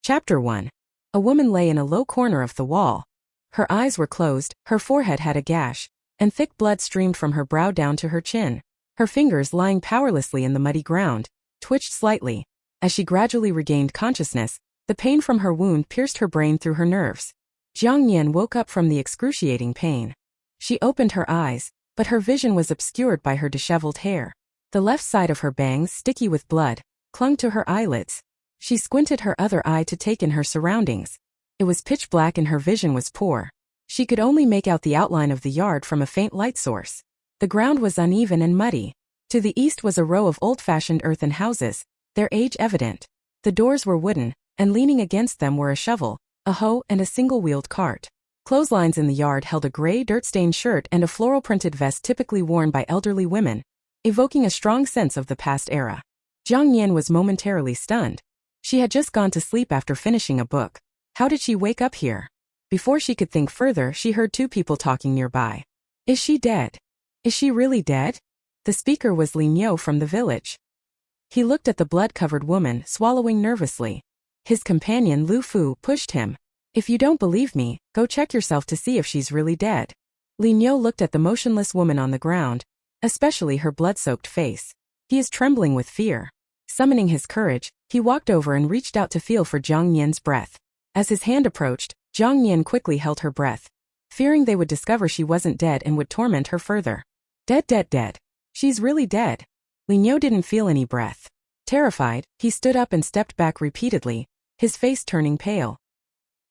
Chapter 1. A woman lay in a low corner of the wall. Her eyes were closed, her forehead had a gash, and thick blood streamed from her brow down to her chin. Her fingers, lying powerlessly in the muddy ground, twitched slightly. As she gradually regained consciousness, the pain from her wound pierced her brain through her nerves. Jiang Nian woke up from the excruciating pain. She opened her eyes, but her vision was obscured by her disheveled hair. The left side of her bangs, sticky with blood, clung to her eyelids. She squinted her other eye to take in her surroundings. It was pitch black and her vision was poor. She could only make out the outline of the yard from a faint light source. The ground was uneven and muddy. To the east was a row of old-fashioned earthen houses, their age evident. The doors were wooden, and leaning against them were a shovel, a hoe, and a single-wheeled cart. Clotheslines in the yard held a gray, dirt-stained shirt and a floral-printed vest typically worn by elderly women, evoking a strong sense of the past era. Jiang Nian was momentarily stunned. She had just gone to sleep after finishing a book. How did she wake up here? Before she could think further, she heard two people talking nearby. Is she dead? Is she really dead? The speaker was Lin Yo from the village. He looked at the blood-covered woman, swallowing nervously. His companion Lu Fu pushed him. If you don't believe me, go check yourself to see if she's really dead. Lin Yo looked at the motionless woman on the ground, especially her blood-soaked face. He is trembling with fear. Summoning his courage, he walked over and reached out to feel for Jiang Nian's breath. As his hand approached, Jiang Nian quickly held her breath, fearing they would discover she wasn't dead and would torment her further. Dead. She's really dead. Lin Yo didn't feel any breath. Terrified, he stood up and stepped back repeatedly, his face turning pale.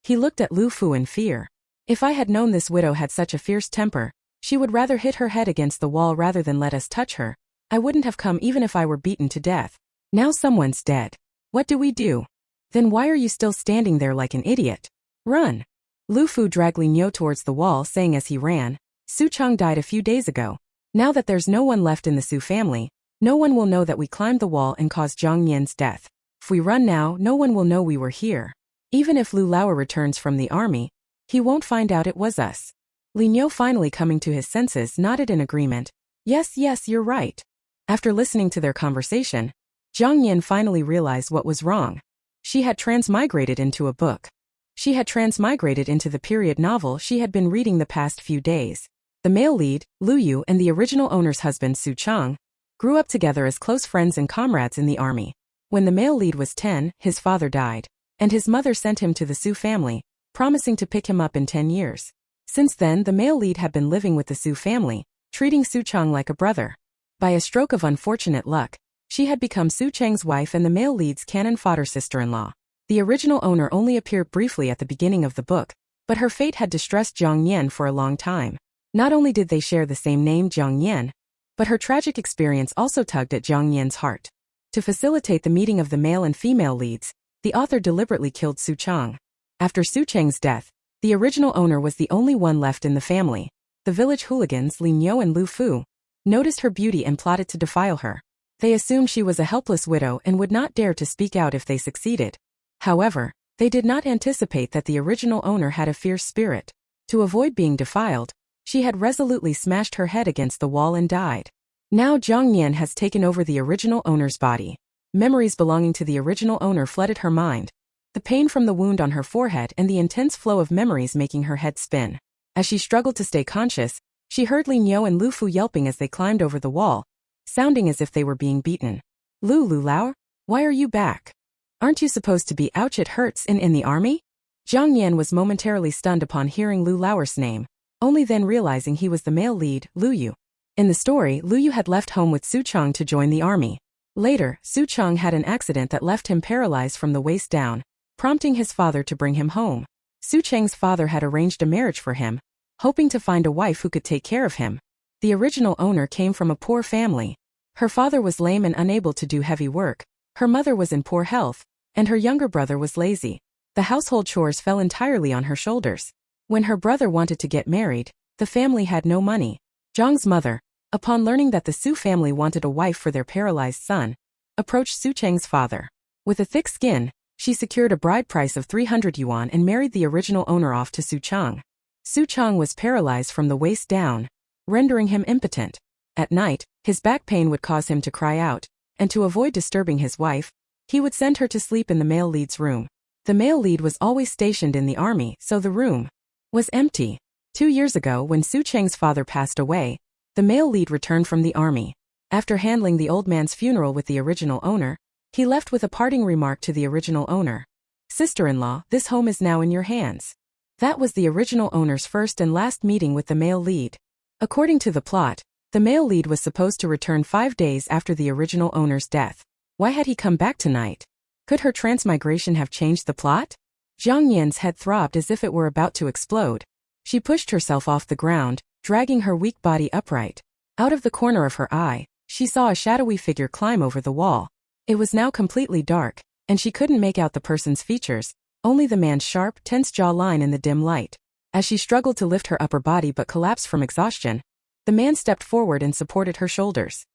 He looked at Lu Fu in fear. If I had known this widow had such a fierce temper, she would rather hit her head against the wall rather than let us touch her. I wouldn't have come even if I were beaten to death. Now someone's dead. What do we do? Then why are you still standing there like an idiot? Run! Lu Fu dragged Lin Yo towards the wall, saying as he ran, Su Chang died a few days ago. Now that there's no one left in the Su family, no one will know that we climbed the wall and caused Jiang Nian's death. If we run now, no one will know we were here. Even if Lu Lauer returns from the army, he won't find out it was us. Lin Yo, finally coming to his senses, nodded in agreement. Yes, you're right. After listening to their conversation, Jiang Nian finally realized what was wrong. She had transmigrated into a book. She had transmigrated into the period novel she had been reading the past few days. The male lead, Lu Yu, and the original owner's husband, Su Chang, grew up together as close friends and comrades in the army. When the male lead was 10, his father died, and his mother sent him to the Su family, promising to pick him up in 10 years. Since then, the male lead had been living with the Su family, treating Su Chang like a brother. By a stroke of unfortunate luck, she had become Su Chang's wife and the male lead's canon fodder sister-in-law. The original owner only appeared briefly at the beginning of the book, but her fate had distressed Jiang Nian for a long time. Not only did they share the same name, Jiang Nian, but her tragic experience also tugged at Jiang Nian's heart. To facilitate the meeting of the male and female leads, the author deliberately killed Su Chang. After Su Chang's death, the original owner was the only one left in the family. The village hooligans, Lin Yo and Lu Fu, noticed her beauty and plotted to defile her. They assumed she was a helpless widow and would not dare to speak out if they succeeded. However, they did not anticipate that the original owner had a fierce spirit. To avoid being defiled, she had resolutely smashed her head against the wall and died. Now Jiang Nian has taken over the original owner's body. Memories belonging to the original owner flooded her mind. The pain from the wound on her forehead and the intense flow of memories making her head spin. As she struggled to stay conscious, she heard Lin Yo and Lu Fu yelping as they climbed over the wall, sounding as if they were being beaten. Lu Lao, why are you back? Aren't you supposed to be ouch, it hurts in the army? Jiang Nian was momentarily stunned upon hearing Lu Lauer's name, only then realizing he was the male lead, Lu Yu. In the story, Lu Yu had left home with Su Chang to join the army. Later, Su Chang had an accident that left him paralyzed from the waist down, prompting his father to bring him home. Su Chang's father had arranged a marriage for him, hoping to find a wife who could take care of him. The original owner came from a poor family. Her father was lame and unable to do heavy work, her mother was in poor health, and her younger brother was lazy. The household chores fell entirely on her shoulders. When her brother wanted to get married, the family had no money. Zhang's mother, upon learning that the Su family wanted a wife for their paralyzed son, approached Su Chang's father. With a thick skin, she secured a bride price of 300 yuan and married the original owner off to Su Chang. Su Chang was paralyzed from the waist down, rendering him impotent. At night, his back pain would cause him to cry out, and to avoid disturbing his wife, he would send her to sleep in the male lead's room. The male lead was always stationed in the army, so the room was empty. 2 years ago, when Su Cheng's father passed away, the male lead returned from the army. After handling the old man's funeral with the original owner, he left with a parting remark to the original owner. "Sister-in-law, this home is now in your hands." That was the original owner's first and last meeting with the male lead. According to the plot, the male lead was supposed to return 5 days after the original owner's death. Why had he come back tonight? Could her transmigration have changed the plot? Jiang Nian's head throbbed as if it were about to explode. She pushed herself off the ground, dragging her weak body upright. Out of the corner of her eye, she saw a shadowy figure climb over the wall. It was now completely dark, and she couldn't make out the person's features, only the man's sharp, tense jawline in the dim light. As she struggled to lift her upper body but collapsed from exhaustion, the man stepped forward and supported her shoulders.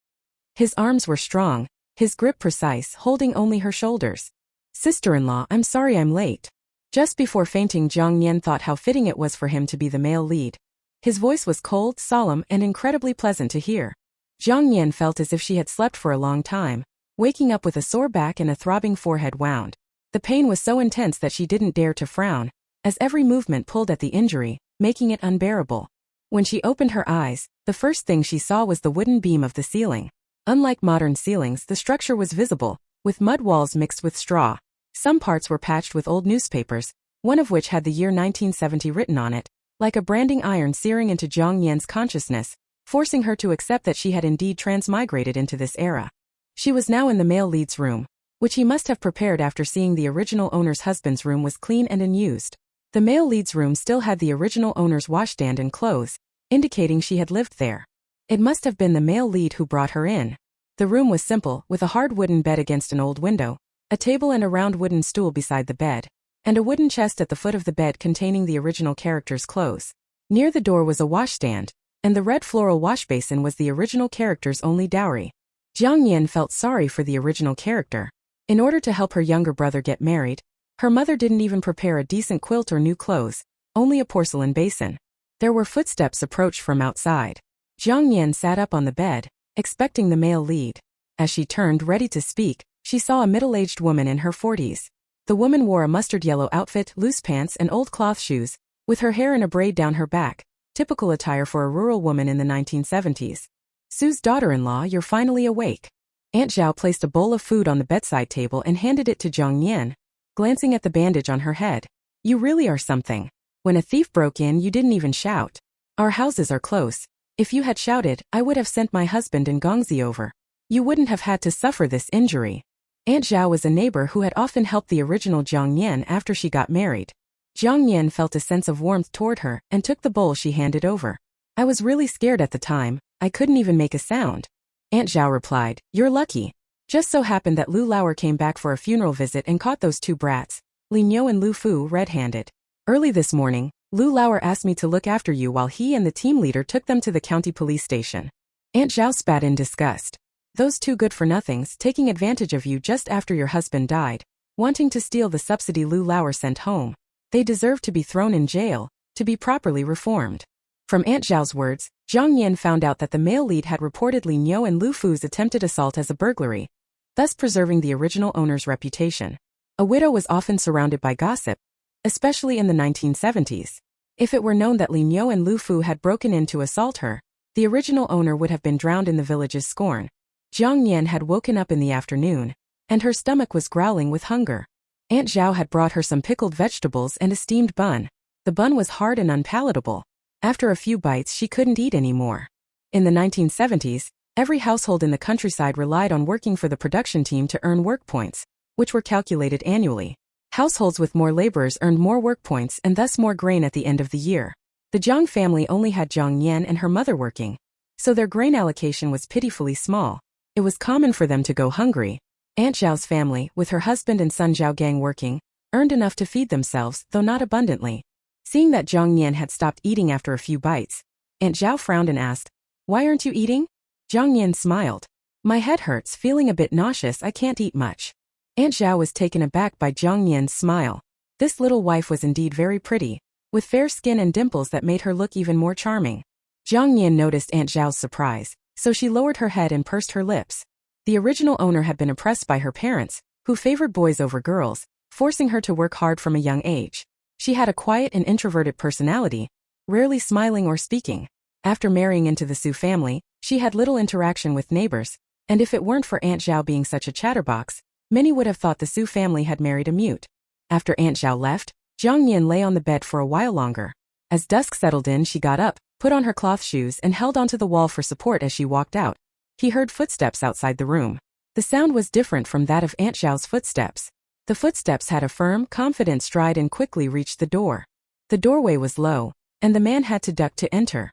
His arms were strong, his grip precise, holding only her shoulders. "Sister-in-law, I'm sorry I'm late." Just before fainting, Jiang Nian thought how fitting it was for him to be the male lead. His voice was cold, solemn, and incredibly pleasant to hear. Jiang Nian felt as if she had slept for a long time, waking up with a sore back and a throbbing forehead wound. The pain was so intense that she didn't dare to frown, as every movement pulled at the injury, making it unbearable. When she opened her eyes, the first thing she saw was the wooden beam of the ceiling. Unlike modern ceilings, the structure was visible, with mud walls mixed with straw. Some parts were patched with old newspapers, one of which had the year 1970 written on it, like a branding iron searing into Jiang Nian's consciousness, forcing her to accept that she had indeed transmigrated into this era. She was now in the male lead's room, which he must have prepared after seeing the original owner's husband's room was clean and unused. The male lead's room still had the original owner's washstand and clothes, indicating she had lived there. It must have been the male lead who brought her in. The room was simple, with a hard wooden bed against an old window, a table and a round wooden stool beside the bed, and a wooden chest at the foot of the bed containing the original character's clothes. Near the door was a washstand, and the red floral wash basin was the original character's only dowry. Jiang Nian felt sorry for the original character. In order to help her younger brother get married, her mother didn't even prepare a decent quilt or new clothes, only a porcelain basin. There were footsteps approached from outside. Jiang Nian sat up on the bed, expecting the male lead. As she turned ready to speak, she saw a middle-aged woman in her 40s. The woman wore a mustard-yellow outfit, loose pants, and old cloth shoes, with her hair in a braid down her back, typical attire for a rural woman in the 1970s. "Su's daughter-in-law, you're finally awake." Aunt Zhao placed a bowl of food on the bedside table and handed it to Jiang Nian, glancing at the bandage on her head. "You really are something. When a thief broke in, you didn't even shout. Our houses are close. If you had shouted, I would have sent my husband and Gongzi over. You wouldn't have had to suffer this injury." Aunt Zhao was a neighbor who had often helped the original Jiang Nian after she got married. Jiang Nian felt a sense of warmth toward her and took the bowl she handed over. "I was really scared at the time, I couldn't even make a sound." Aunt Zhao replied, "You're lucky. Just so happened that Lu Lauer came back for a funeral visit and caught those two brats, Li Niu and Lu Fu, red-handed. Early this morning, Lu Lauer asked me to look after you while he and the team leader took them to the county police station." Aunt Zhao spat in disgust. "Those two good-for-nothings taking advantage of you just after your husband died, wanting to steal the subsidy Lu Lauer sent home. They deserve to be thrown in jail, to be properly reformed." From Aunt Zhao's words, Jiang Nian found out that the male lead had reported Li Niu and Lu Fu's attempted assault as a burglary, thus preserving the original owner's reputation. A widow was often surrounded by gossip, especially in the 1970s. If it were known that Li Niu and Lu Fu had broken in to assault her, the original owner would have been drowned in the village's scorn. Jiang Nian had woken up in the afternoon, and her stomach was growling with hunger. Aunt Zhao had brought her some pickled vegetables and a steamed bun. The bun was hard and unpalatable. After a few bites, she couldn't eat anymore. In the 1970s, every household in the countryside relied on working for the production team to earn work points, which were calculated annually. Households with more laborers earned more work points and thus more grain at the end of the year. The Jiang family only had Jiang Nian and her mother working, so their grain allocation was pitifully small. It was common for them to go hungry. Aunt Zhao's family, with her husband and son Zhao Gang working, earned enough to feed themselves, though not abundantly. Seeing that Jiang Nian had stopped eating after a few bites, Aunt Zhao frowned and asked, "Why aren't you eating?" Jiang Nian smiled. "My head hurts, feeling a bit nauseous, I can't eat much." Aunt Zhao was taken aback by Jiang Nian's smile. This little wife was indeed very pretty, with fair skin and dimples that made her look even more charming. Jiang Nian noticed Aunt Zhao's surprise, so she lowered her head and pursed her lips. The original owner had been oppressed by her parents, who favored boys over girls, forcing her to work hard from a young age. She had a quiet and introverted personality, rarely smiling or speaking. After marrying into the Su family, she had little interaction with neighbors, and if it weren't for Aunt Zhao being such a chatterbox, many would have thought the Su family had married a mute. After Aunt Zhao left, Jiang Nian lay on the bed for a while longer. As dusk settled in, she got up, put on her cloth shoes and held onto the wall for support as she walked out. He heard footsteps outside the room. The sound was different from that of Aunt Zhao's footsteps. The footsteps had a firm, confident stride and quickly reached the door. The doorway was low, and the man had to duck to enter.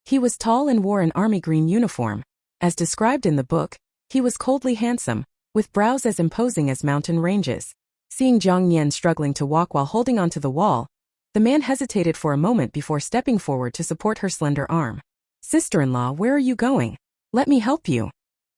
He was tall and wore an army green uniform. As described in the book, he was coldly handsome, with brows as imposing as mountain ranges. Seeing Jiang Nian struggling to walk while holding onto the wall, the man hesitated for a moment before stepping forward to support her slender arm. "Sister-in-law, where are you going? Let me help you."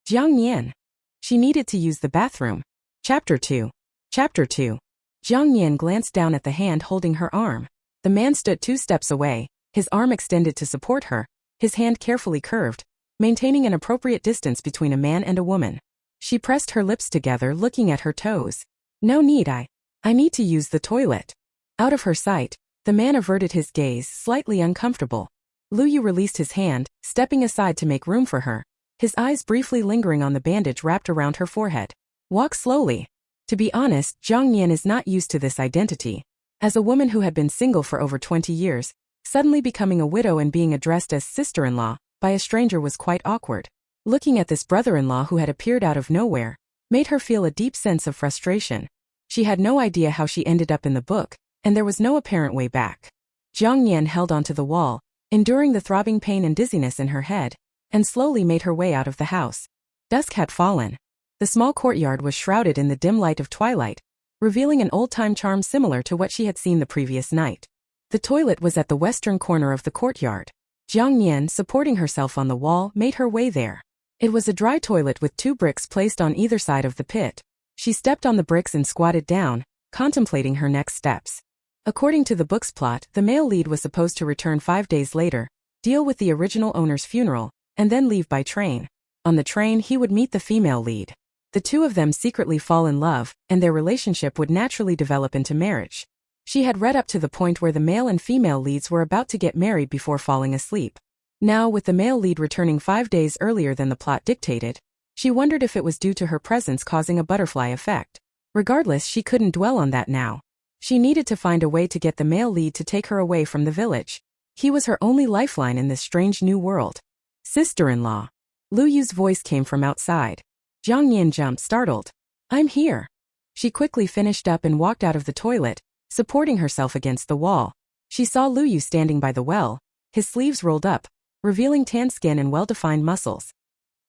Jiang Nian. She needed to use the bathroom. Chapter 2. Chapter 2. Jiang Nian glanced down at the hand holding her arm. The man stood 2 steps away, his arm extended to support her, his hand carefully curved, maintaining an appropriate distance between a man and a woman. She pressed her lips together, looking at her toes. "No need, I need to use the toilet." Out of her sight, the man averted his gaze, slightly uncomfortable. Lu Yu released his hand, stepping aside to make room for her, his eyes briefly lingering on the bandage wrapped around her forehead. "Walk slowly." To be honest, Jiang Nian is not used to this identity. As a woman who had been single for over 20 years, suddenly becoming a widow and being addressed as sister-in-law by a stranger was quite awkward. Looking at this brother-in-law who had appeared out of nowhere made her feel a deep sense of frustration. She had no idea how she ended up in the book, and there was no apparent way back. Jiang Nian held onto the wall, enduring the throbbing pain and dizziness in her head, and slowly made her way out of the house. Dusk had fallen. The small courtyard was shrouded in the dim light of twilight, revealing an old-time charm similar to what she had seen the previous night. The toilet was at the western corner of the courtyard. Jiang Nian, supporting herself on the wall, made her way there. It was a dry toilet with 2 bricks placed on either side of the pit. She stepped on the bricks and squatted down, contemplating her next steps. According to the book's plot, the male lead was supposed to return 5 days later, deal with the original owner's funeral, and then leave by train. On the train, he would meet the female lead. The 2 of them secretly fall in love, and their relationship would naturally develop into marriage. She had read up to the point where the male and female leads were about to get married before falling asleep. Now, with the male lead returning 5 days earlier than the plot dictated, she wondered if it was due to her presence causing a butterfly effect. Regardless, she couldn't dwell on that now. She needed to find a way to get the male lead to take her away from the village. He was her only lifeline in this strange new world. "Sister-in-law." Lu Yu's voice came from outside. Jiang Nian jumped, startled. "I'm here." She quickly finished up and walked out of the toilet, supporting herself against the wall. She saw Lu Yu standing by the well, his sleeves rolled up, revealing tan skin and well-defined muscles.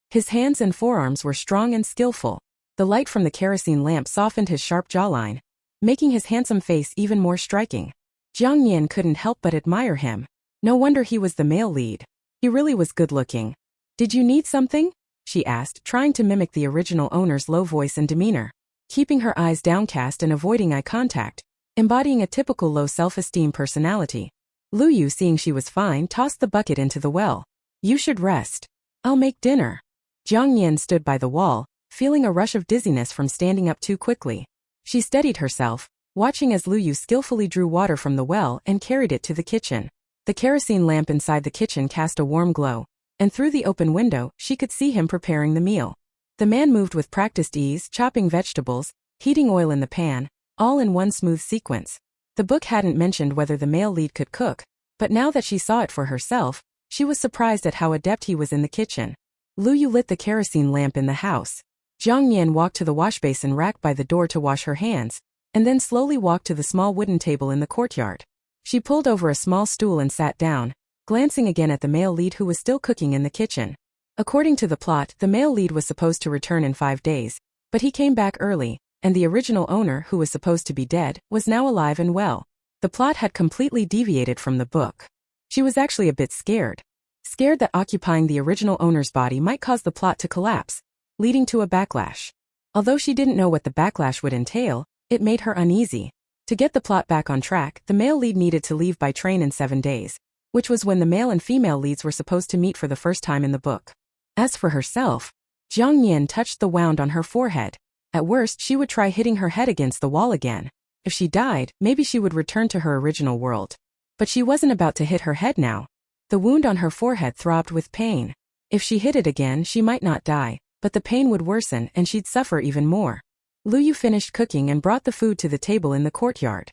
His hands and forearms were strong and skillful. The light from the kerosene lamp softened his sharp jawline, making his handsome face even more striking. Jiang Nian couldn't help but admire him. No wonder he was the male lead. He really was good-looking. "Did you need something?" she asked, trying to mimic the original owner's low voice and demeanor. Keeping her eyes downcast and avoiding eye contact, embodying a typical low self-esteem personality. Lu Yu, seeing she was fine, tossed the bucket into the well. "You should rest. I'll make dinner." Jiang Nian stood by the wall, feeling a rush of dizziness from standing up too quickly. She steadied herself, watching as Lu Yu skillfully drew water from the well and carried it to the kitchen. The kerosene lamp inside the kitchen cast a warm glow, and through the open window, she could see him preparing the meal. The man moved with practiced ease, chopping vegetables, heating oil in the pan, all in one smooth sequence. The book hadn't mentioned whether the male lead could cook, but now that she saw it for herself, she was surprised at how adept he was in the kitchen. Lu Yu lit the kerosene lamp in the house. Jiang Nian walked to the washbasin rack by the door to wash her hands, and then slowly walked to the small wooden table in the courtyard. She pulled over a small stool and sat down, glancing again at the male lead who was still cooking in the kitchen. According to the plot, the male lead was supposed to return in 5 days, but he came back early, and the original owner, who was supposed to be dead, was now alive and well. The plot had completely deviated from the book. She was actually a bit scared. Scared that occupying the original owner's body might cause the plot to collapse, leading to a backlash. Although she didn't know what the backlash would entail, it made her uneasy. To get the plot back on track, the male lead needed to leave by train in 7 days, which was when the male and female leads were supposed to meet for the first time in the book. As for herself, Jiang Nian touched the wound on her forehead. At worst, she would try hitting her head against the wall again. If she died, maybe she would return to her original world. But she wasn't about to hit her head now. The wound on her forehead throbbed with pain. If she hit it again, she might not die, but the pain would worsen and she'd suffer even more. Lu Yu finished cooking and brought the food to the table in the courtyard.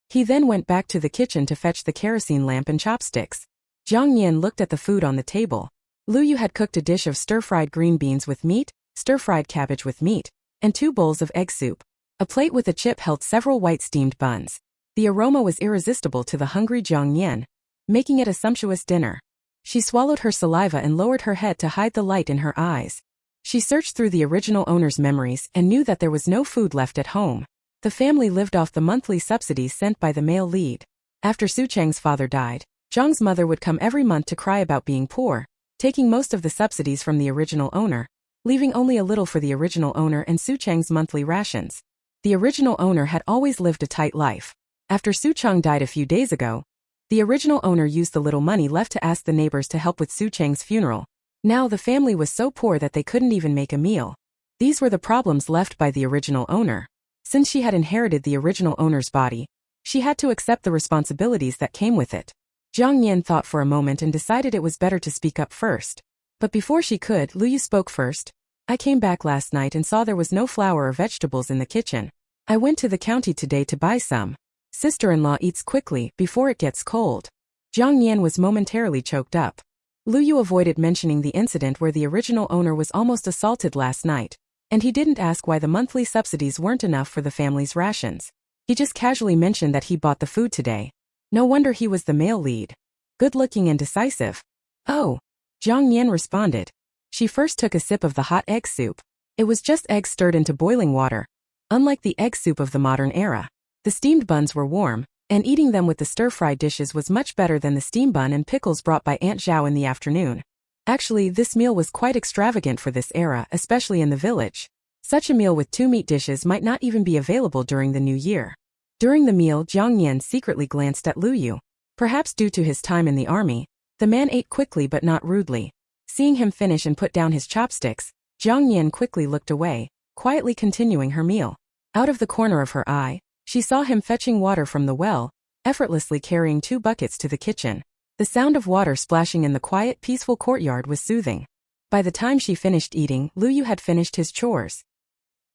He then went back to the kitchen to fetch the kerosene lamp and chopsticks. Jiang Nian looked at the food on the table. Lu Yu had cooked a dish of stir-fried green beans with meat, stir-fried cabbage with meat, and 2 bowls of egg soup. A plate with a chip held several white steamed buns. The aroma was irresistible to the hungry Jiang Nian, making it a sumptuous dinner. She swallowed her saliva and lowered her head to hide the light in her eyes. She searched through the original owner's memories and knew that there was no food left at home. The family lived off the monthly subsidies sent by the male lead. After Su Chang's father died, Zhang's mother would come every month to cry about being poor, taking most of the subsidies from the original owner, leaving only a little for the original owner and Su Chang's monthly rations. The original owner had always lived a tight life. After Su Chang died a few days ago, the original owner used the little money left to ask the neighbors to help with Su Chang's funeral. Now the family was so poor that they couldn't even make a meal. These were the problems left by the original owner. Since she had inherited the original owner's body, she had to accept the responsibilities that came with it. Jiang Nian thought for a moment and decided it was better to speak up first. But before she could, Lu Yu spoke first. I came back last night and saw there was no flour or vegetables in the kitchen. I went to the county today to buy some. Sister-in-law eats quickly before it gets cold. Jiang Nian was momentarily choked up. Lu Yu avoided mentioning the incident where the original owner was almost assaulted last night, and he didn't ask why the monthly subsidies weren't enough for the family's rations. He just casually mentioned that he bought the food today. No wonder he was the male lead. Good-looking and decisive. Oh, Jiang Nian responded. She first took a sip of the hot egg soup. It was just eggs stirred into boiling water. Unlike the egg soup of the modern era, the steamed buns were warm, and eating them with the stir-fried dishes was much better than the steam bun and pickles brought by Aunt Zhao in the afternoon. Actually, this meal was quite extravagant for this era, especially in the village. Such a meal with 2 meat dishes might not even be available during the new year. During the meal, Jiang Nian secretly glanced at Lu Yu. Perhaps due to his time in the army, the man ate quickly but not rudely. Seeing him finish and put down his chopsticks, Jiang Nian quickly looked away, quietly continuing her meal. Out of the corner of her eye, she saw him fetching water from the well, effortlessly carrying 2 buckets to the kitchen. The sound of water splashing in the quiet, peaceful courtyard was soothing. By the time she finished eating, Lu Yu had finished his chores.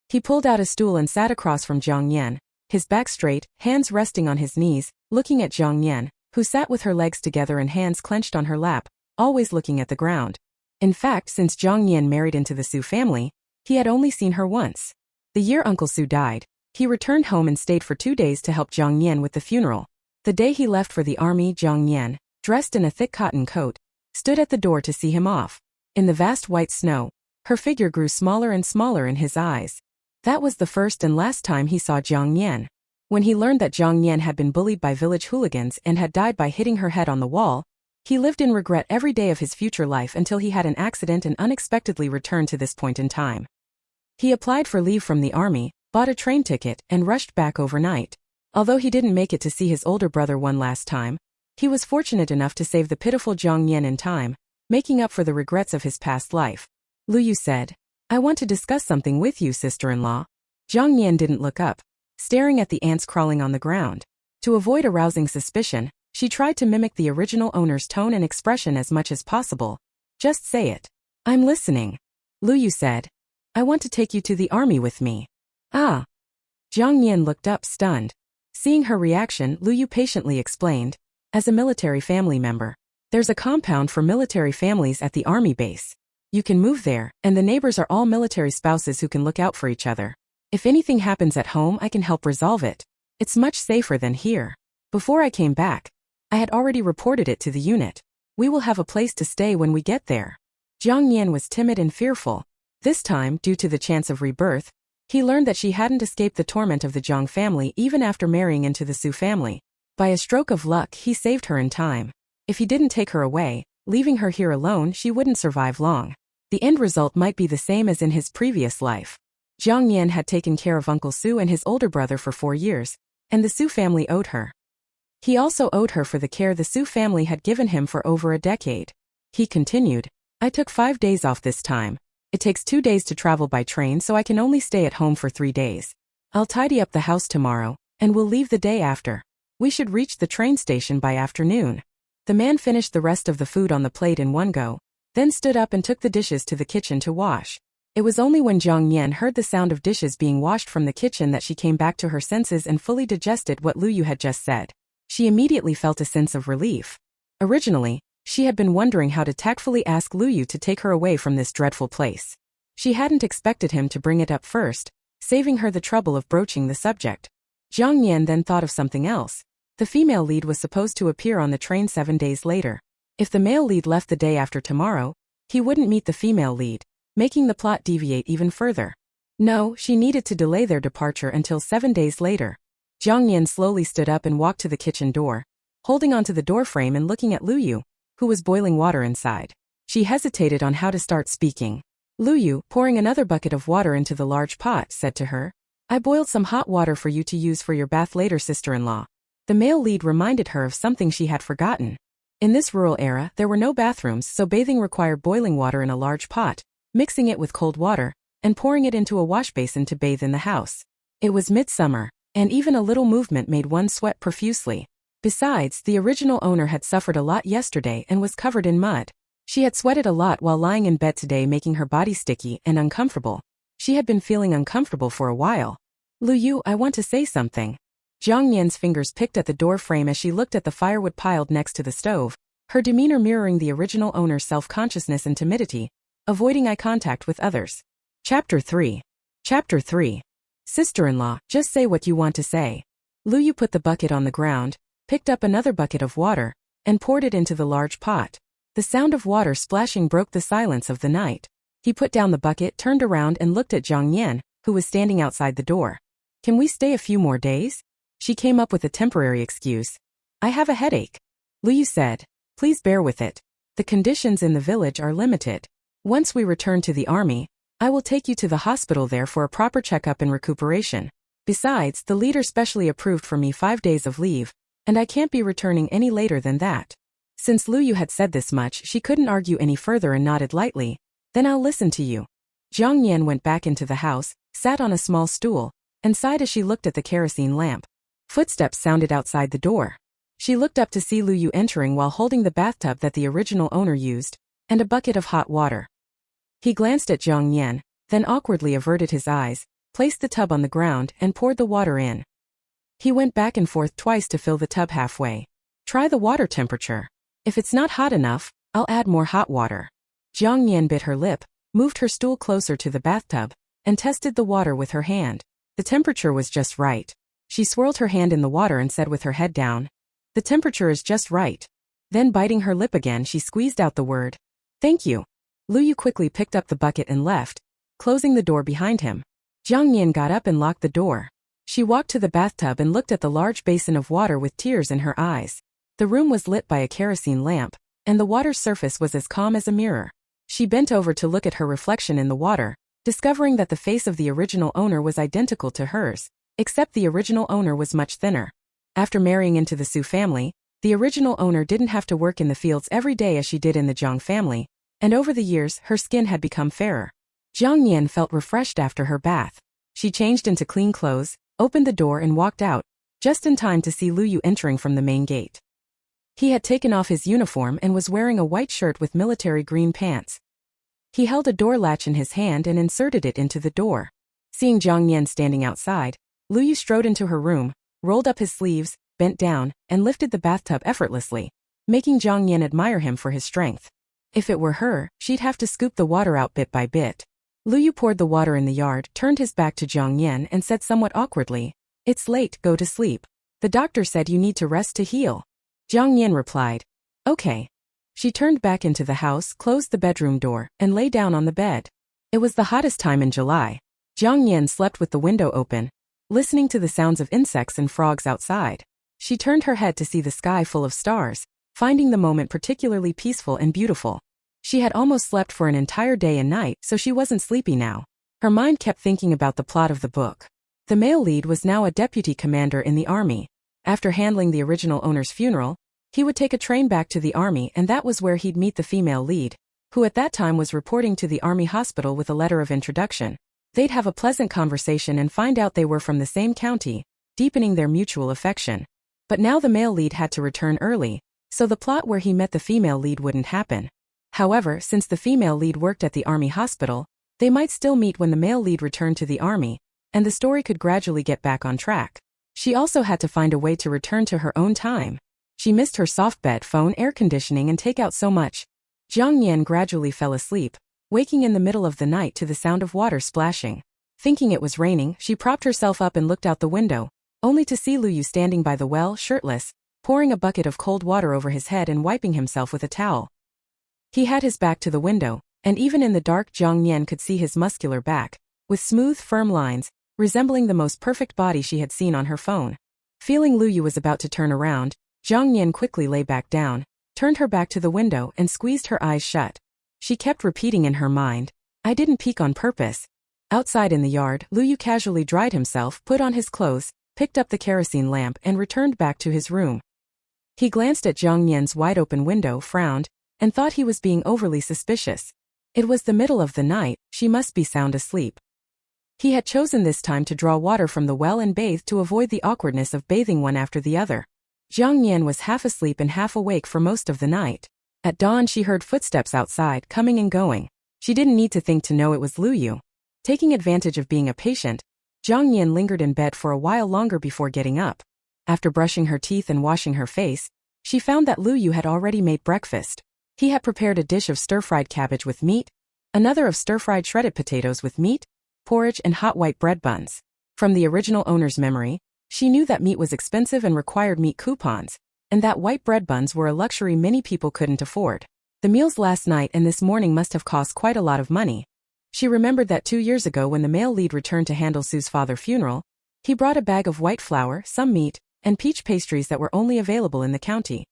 He pulled out a stool and sat across from Jiang Nian, his back straight, hands resting on his knees, looking at Jiang Nian, who sat with her legs together and hands clenched on her lap, always looking at the ground. In fact, since Jiang Nian married into the Su family, he had only seen her once. The year Uncle Su died, he returned home and stayed for 2 days to help Jiang Nian with the funeral. The day he left for the army, Jiang Nian, dressed in a thick cotton coat, stood at the door to see him off. In the vast white snow, her figure grew smaller and smaller in his eyes. That was the first and last time he saw Jiang Nian. When he learned that Jiang Nian had been bullied by village hooligans and had died by hitting her head on the wall, he lived in regret every day of his future life until he had an accident and unexpectedly returned to this point in time. He applied for leave from the army, bought a train ticket, and rushed back overnight. Although he didn't make it to see his older brother one last time, he was fortunate enough to save the pitiful Jiang Nian in time, making up for the regrets of his past life. Lu Yu said, I want to discuss something with you, sister-in-law. Jiang Nian didn't look up, staring at the ants crawling on the ground. To avoid arousing suspicion, she tried to mimic the original owner's tone and expression as much as possible. Just say it. I'm listening. Lu Yu said, I want to take you to the army with me. Ah. Jiang Nian looked up stunned. Seeing her reaction, Lu Yu patiently explained, as a military family member, there's a compound for military families at the army base. You can move there, and the neighbors are all military spouses who can look out for each other. If anything happens at home, I can help resolve it. It's much safer than here. Before I came back, I had already reported it to the unit. We will have a place to stay when we get there. Jiang Nian was timid and fearful. This time, due to the chance of rebirth, he learned that she hadn't escaped the torment of the Jiang family even after marrying into the Su family. By a stroke of luck, he saved her in time. If he didn't take her away, leaving her here alone, she wouldn't survive long. The end result might be the same as in his previous life. Jiang Nian had taken care of Uncle Su and his older brother for 4 years, and the Su family owed her. He also owed her for the care the Su family had given him for over a decade. He continued, I took 5 days off this time. It takes 2 days to travel by train, so I can only stay at home for 3 days. I'll tidy up the house tomorrow, and we'll leave the day after. We should reach the train station by afternoon. The man finished the rest of the food on the plate in one go, then stood up and took the dishes to the kitchen to wash. It was only when Jiang Nian heard the sound of dishes being washed from the kitchen that she came back to her senses and fully digested what Lu Yu had just said. She immediately felt a sense of relief. Originally, she had been wondering how to tactfully ask Lu Yu to take her away from this dreadful place. She hadn't expected him to bring it up first, saving her the trouble of broaching the subject. Jiang Nian then thought of something else. The female lead was supposed to appear on the train 7 days later. If the male lead left the day after tomorrow, he wouldn't meet the female lead, making the plot deviate even further. No, she needed to delay their departure until 7 days later. Jiang Nian slowly stood up and walked to the kitchen door, holding onto the doorframe and looking at Lu Yu, who was boiling water inside. She hesitated on how to start speaking. Lu Yu, pouring another bucket of water into the large pot, said to her, "I boiled some hot water for you to use for your bath later, sister-in-law." The male lead reminded her of something she had forgotten. In this rural era, there were no bathrooms, so bathing required boiling water in a large pot, mixing it with cold water, and pouring it into a wash basin to bathe in the house. It was midsummer, and even a little movement made one sweat profusely. Besides, the original owner had suffered a lot yesterday and was covered in mud. She had sweated a lot while lying in bed today, making her body sticky and uncomfortable. She had been feeling uncomfortable for a while. "Lu Yu, I want to say something." Jiang Nian's fingers picked at the door frame as she looked at the firewood piled next to the stove, her demeanor mirroring the original owner's self-consciousness and timidity, avoiding eye contact with others. Chapter 3. Chapter 3. Sister-in-law, just say what you want to say. Lu Yu put the bucket on the ground, picked up another bucket of water, and poured it into the large pot. The sound of water splashing broke the silence of the night. He put down the bucket, turned around and looked at Jiang Nian, who was standing outside the door. "Can we stay a few more days?" She came up with a temporary excuse. "I have a headache." Lu Yu said, "Please bear with it. The conditions in the village are limited. Once we return to the army, I will take you to the hospital there for a proper checkup and recuperation. Besides, the leader specially approved for me 5 days of leave, and I can't be returning any later than that." Since Lu Yu had said this much, she couldn't argue any further and nodded lightly. "Then I'll listen to you." Jiang Nian went back into the house, sat on a small stool, and sighed as she looked at the kerosene lamp. Footsteps sounded outside the door. She looked up to see Lu Yu entering while holding the bathtub that the original owner used, and a bucket of hot water. He glanced at Jiang Nian, then awkwardly averted his eyes, placed the tub on the ground and poured the water in. He went back and forth twice to fill the tub halfway. "Try the water temperature. If it's not hot enough, I'll add more hot water." Jiang Nian bit her lip, moved her stool closer to the bathtub, and tested the water with her hand. The temperature was just right. She swirled her hand in the water and said with her head down, "The temperature is just right." Then biting her lip again, she squeezed out the word, "Thank you." Lu Yu quickly picked up the bucket and left, closing the door behind him. Jiang Nian got up and locked the door. She walked to the bathtub and looked at the large basin of water with tears in her eyes. The room was lit by a kerosene lamp, and the water's surface was as calm as a mirror. She bent over to look at her reflection in the water, discovering that the face of the original owner was identical to hers, except the original owner was much thinner. After marrying into the Su family, the original owner didn't have to work in the fields every day as she did in the Jiang family, and over the years her skin had become fairer. Jiang Nian felt refreshed after her bath. She changed into clean clothes, opened the door and walked out, just in time to see Lu Yu entering from the main gate. He had taken off his uniform and was wearing a white shirt with military green pants. He held a door latch in his hand and inserted it into the door. Seeing Jiang Nian standing outside, Lu Yu strode into her room, rolled up his sleeves, bent down, and lifted the bathtub effortlessly, making Jiang Nian admire him for his strength. If it were her, she'd have to scoop the water out bit by bit. Lu Yu poured the water in the yard, turned his back to Jiang Nian and said somewhat awkwardly, "It's late, go to sleep. The doctor said you need to rest to heal." Jiang Nian replied, "Okay." She turned back into the house, closed the bedroom door, and lay down on the bed. It was the hottest time in July. Jiang Nian slept with the window open, listening to the sounds of insects and frogs outside. She turned her head to see the sky full of stars, finding the moment particularly peaceful and beautiful. She had almost slept for an entire day and night, so she wasn't sleepy now. Her mind kept thinking about the plot of the book. The male lead was now a deputy commander in the army. After handling the original owner's funeral, he would take a train back to the army, and that was where he'd meet the female lead, who at that time was reporting to the army hospital with a letter of introduction. They'd have a pleasant conversation and find out they were from the same county, deepening their mutual affection. But now the male lead had to return early, so the plot where he met the female lead wouldn't happen. However, since the female lead worked at the army hospital, they might still meet when the male lead returned to the army, and the story could gradually get back on track. She also had to find a way to return to her own time. She missed her soft bed, phone, air conditioning and takeout so much. Jiang Nian gradually fell asleep, waking in the middle of the night to the sound of water splashing. Thinking it was raining, she propped herself up and looked out the window, only to see Lu Yu standing by the well, shirtless, pouring a bucket of cold water over his head and wiping himself with a towel. He had his back to the window, and even in the dark Jiang Nian could see his muscular back, with smooth, firm lines, resembling the most perfect body she had seen on her phone. Feeling Lu Yu was about to turn around, Jiang Nian quickly lay back down, turned her back to the window and squeezed her eyes shut. She kept repeating in her mind, "I didn't peek on purpose." Outside in the yard, Lu Yu casually dried himself, put on his clothes, picked up the kerosene lamp and returned back to his room. He glanced at Jiang Nian's wide-open window, frowned, and thought he was being overly suspicious. It was the middle of the night, she must be sound asleep. He had chosen this time to draw water from the well and bathe to avoid the awkwardness of bathing one after the other. Jiang Nian was half asleep and half awake for most of the night. At dawn she heard footsteps outside, coming and going. She didn't need to think to know it was Lu Yu. Taking advantage of being a patient, Jiang Nian lingered in bed for a while longer before getting up. After brushing her teeth and washing her face, she found that Lu Yu had already made breakfast. He had prepared a dish of stir-fried cabbage with meat, another of stir-fried shredded potatoes with meat, porridge and hot white bread buns. From the original owner's memory, she knew that meat was expensive and required meat coupons, and that white bread buns were a luxury many people couldn't afford. The meals last night and this morning must have cost quite a lot of money. She remembered that 2 years ago when the male lead returned to handle Sue's father's funeral, he brought a bag of white flour, some meat, and peach pastries that were only available in the county.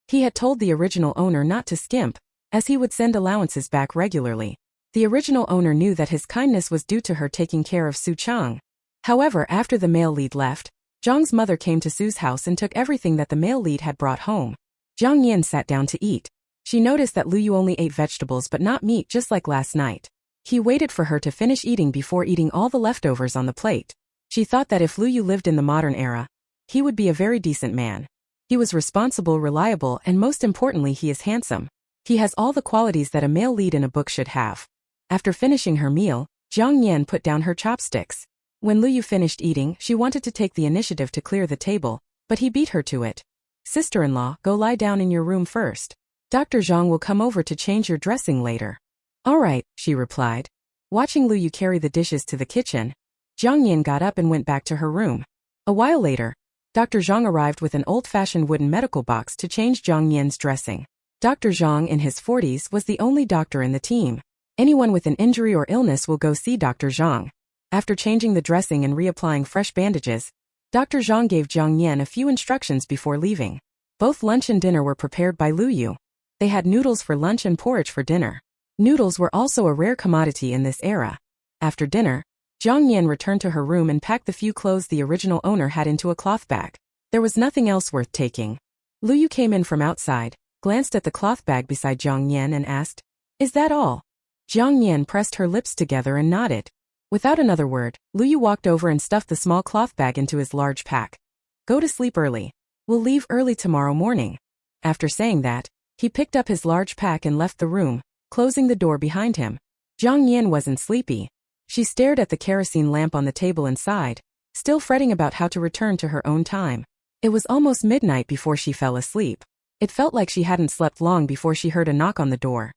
He had told the original owner not to skimp, as he would send allowances back regularly. The original owner knew that his kindness was due to her taking care of Su Chang. However, after the male lead left, Zhang's mother came to Su's house and took everything that the male lead had brought home. Jiang Nian sat down to eat. She noticed that Lu Yu only ate vegetables but not meat, just like last night. He waited for her to finish eating before eating all the leftovers on the plate. She thought that if Lu Yu lived in the modern era, he would be a very decent man. He was responsible, reliable, and most importantly he is handsome. He has all the qualities that a male lead in a book should have. After finishing her meal, Jiang Nian put down her chopsticks. When Lu Yu finished eating, she wanted to take the initiative to clear the table, but he beat her to it. "Sister-in-law, go lie down in your room first. Dr. Zhang will come over to change your dressing later." "All right," she replied. Watching Lu Yu carry the dishes to the kitchen, Jiang Nian got up and went back to her room. A while later, Dr. Zhang arrived with an old-fashioned wooden medical box to change Jiang Nian's dressing. Dr. Zhang, in his 40s, was the only doctor in the team. Anyone with an injury or illness will go see Dr. Zhang. After changing the dressing and reapplying fresh bandages, Dr. Zhang gave Jiang Nian a few instructions before leaving. Both lunch and dinner were prepared by Lu Yu. They had noodles for lunch and porridge for dinner. Noodles were also a rare commodity in this era. After dinner, Jiang Nian returned to her room and packed the few clothes the original owner had into a cloth bag. There was nothing else worth taking. Lu Yu came in from outside, glanced at the cloth bag beside Jiang Nian and asked, "Is that all?" Jiang Nian pressed her lips together and nodded. Without another word, Lu Yu walked over and stuffed the small cloth bag into his large pack. "Go to sleep early. We'll leave early tomorrow morning." After saying that, he picked up his large pack and left the room, closing the door behind him. Jiang Nian wasn't sleepy. She stared at the kerosene lamp on the table inside, still fretting about how to return to her own time. It was almost midnight before she fell asleep. It felt like she hadn't slept long before she heard a knock on the door.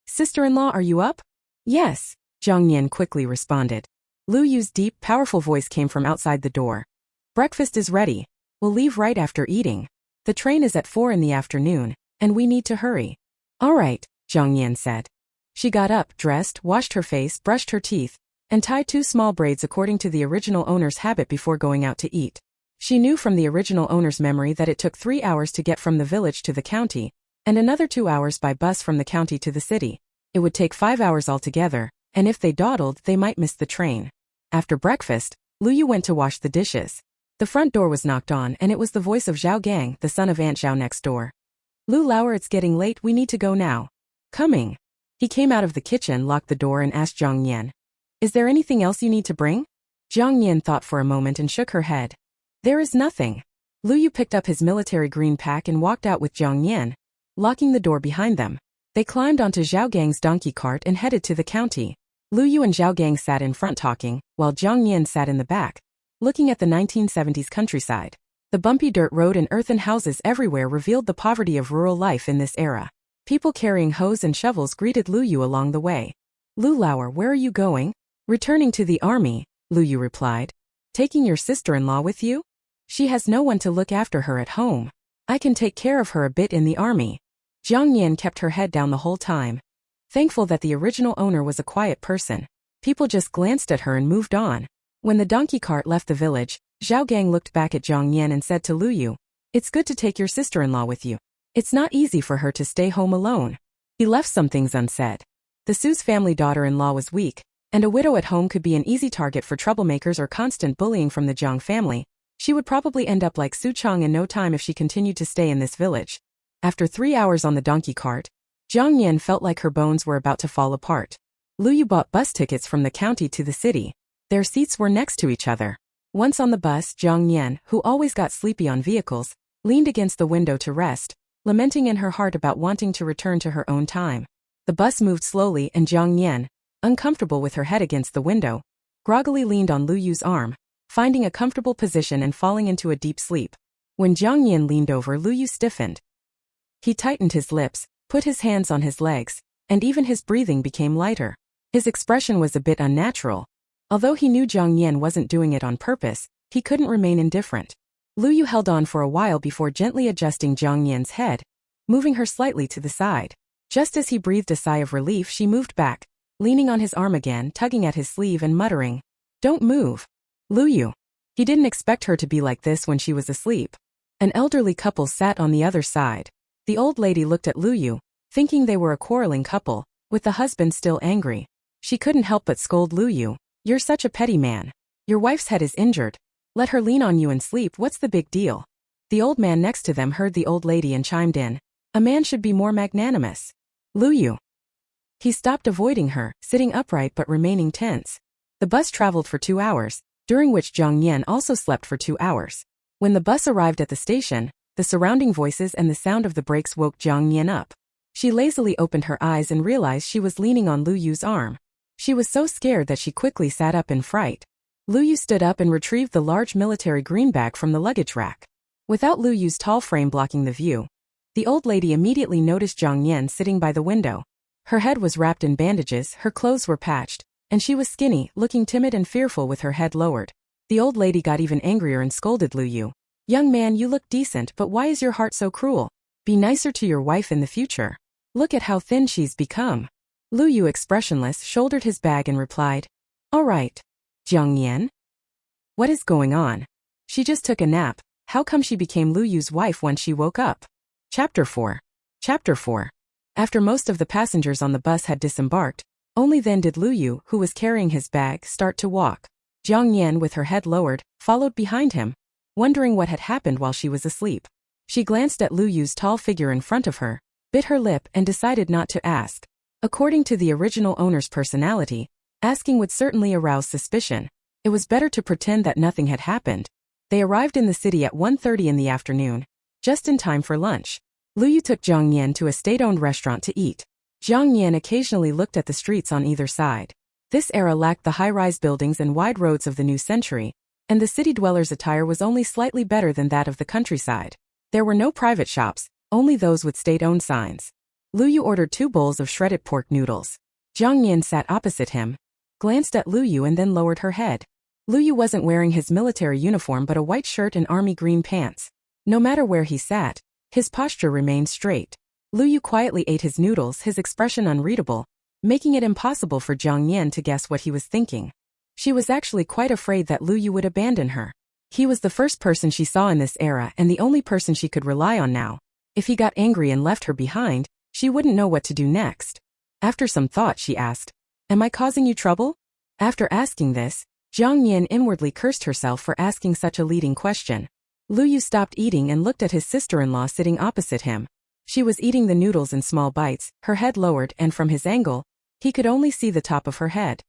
"Sister-in-law, are you up?" "Yes," Jiang Nian quickly responded. Lu Yu's deep, powerful voice came from outside the door. "Breakfast is ready. We'll leave right after eating. The train is at 4 in the afternoon, and we need to hurry." "All right," Jiang Nian said. She got up, dressed, washed her face, brushed her teeth, and tied 2 small braids according to the original owner's habit before going out to eat. She knew from the original owner's memory that it took 3 hours to get from the village to the county, and another 2 hours by bus from the county to the city. It would take 5 hours altogether, and if they dawdled, they might miss the train. After breakfast, Lu Yu went to wash the dishes. The front door was knocked on and it was the voice of Zhao Gang, the son of Aunt Zhao next door. "Lu Lauer, it's getting late, we need to go now." "Coming." He came out of the kitchen, locked the door, and asked Jiang Nian, "Is there anything else you need to bring?" Jiang Nian thought for a moment and shook her head. "There is nothing." Lu Yu picked up his military green pack and walked out with Jiang Nian, locking the door behind them. They climbed onto Zhao Gang's donkey cart and headed to the county. Lu Yu and Zhao Gang sat in front talking, while Jiang Nian sat in the back, looking at the 1970s countryside. The bumpy dirt road and earthen houses everywhere revealed the poverty of rural life in this era. People carrying hoes and shovels greeted Lu Yu along the way. "Lu Lauer, where are you going?" "Returning to the army," Lu Yu replied. "Taking your sister-in-law with you?" "She has no one to look after her at home. I can take care of her a bit in the army." Jiang Nian kept her head down the whole time, thankful that the original owner was a quiet person. People just glanced at her and moved on. When the donkey cart left the village, Zhao Gang looked back at Jiang Nian and said to Lu Yu, "It's good to take your sister-in-law with you. It's not easy for her to stay home alone." He left some things unsaid. The Su's family daughter-in-law was weak, and a widow at home could be an easy target for troublemakers or constant bullying from the Jiang family. She would probably end up like Su Chang in no time if she continued to stay in this village. After 3 hours on the donkey cart, Jiang Nian felt like her bones were about to fall apart. Lu Yu bought bus tickets from the county to the city. Their seats were next to each other. Once on the bus, Jiang Nian, who always got sleepy on vehicles, leaned against the window to rest, lamenting in her heart about wanting to return to her own time. The bus moved slowly and Jiang Nian, uncomfortable with her head against the window, groggily leaned on Lu Yu's arm, finding a comfortable position and falling into a deep sleep. When Jiang Nian leaned over, Lu Yu stiffened. He tightened his lips, put his hands on his legs, and even his breathing became lighter. His expression was a bit unnatural. Although he knew Jiang Nian wasn't doing it on purpose, he couldn't remain indifferent. Lu Yu held on for a while before gently adjusting Jiang Nian's head, moving her slightly to the side. Just as he breathed a sigh of relief, she moved back, leaning on his arm again, tugging at his sleeve and muttering, "Don't move, Lu Yu." He didn't expect her to be like this when she was asleep. An elderly couple sat on the other side. The old lady looked at Lu Yu, thinking they were a quarreling couple, with the husband still angry. She couldn't help but scold Lu Yu. "You're such a petty man. Your wife's head is injured. Let her lean on you and sleep, what's the big deal?" The old man next to them heard the old lady and chimed in, "A man should be more magnanimous. Lu Yu." He stopped avoiding her, sitting upright but remaining tense. The bus traveled for 2 hours, during which Jiang Nian also slept for 2 hours. When the bus arrived at the station, the surrounding voices and the sound of the brakes woke Jiang Nian up. She lazily opened her eyes and realized she was leaning on Lu Yu's arm. She was so scared that she quickly sat up in fright. Lu Yu stood up and retrieved the large military green bag from the luggage rack. Without Lu Yu's tall frame blocking the view, the old lady immediately noticed Jiang Nian sitting by the window. Her head was wrapped in bandages, her clothes were patched, and she was skinny, looking timid and fearful with her head lowered. The old lady got even angrier and scolded Lu Yu. "Young man, you look decent, but why is your heart so cruel? Be nicer to your wife in the future. Look at how thin she's become." Lu Yu, expressionless, shouldered his bag and replied, "All right. Jiang Nian? What is going on? She just took a nap. How come she became Lu Yu's wife when she woke up?" Chapter 4. Chapter 4. After most of the passengers on the bus had disembarked, only then did Lu Yu, who was carrying his bag, start to walk. Jiang Nian, with her head lowered, followed behind him, wondering what had happened while she was asleep. She glanced at Lu Yu's tall figure in front of her, bit her lip and decided not to ask. According to the original owner's personality, asking would certainly arouse suspicion. It was better to pretend that nothing had happened. They arrived in the city at 1:30 in the afternoon, just in time for lunch. Lu Yu took Jiang Nian to a state-owned restaurant to eat. Jiang Nian occasionally looked at the streets on either side. This era lacked the high-rise buildings and wide roads of the new century, and the city dwellers' attire was only slightly better than that of the countryside. There were no private shops, only those with state-owned signs. Lu Yu ordered 2 bowls of shredded pork noodles. Jiang Nian sat opposite him, glanced at Lu Yu and then lowered her head. Lu Yu wasn't wearing his military uniform but a white shirt and army green pants. No matter where he sat, his posture remained straight. Lu Yu quietly ate his noodles, his expression unreadable, making it impossible for Jiang Nian to guess what he was thinking. She was actually quite afraid that Lu Yu would abandon her. He was the first person she saw in this era and the only person she could rely on now. If he got angry and left her behind, she wouldn't know what to do next. After some thought, she asked, "Am I causing you trouble?" After asking this, Jiang Nian inwardly cursed herself for asking such a leading question. Lu Yu stopped eating and looked at his sister-in-law sitting opposite him. She was eating the noodles in small bites, her head lowered, and from his angle, he could only see the top of her head.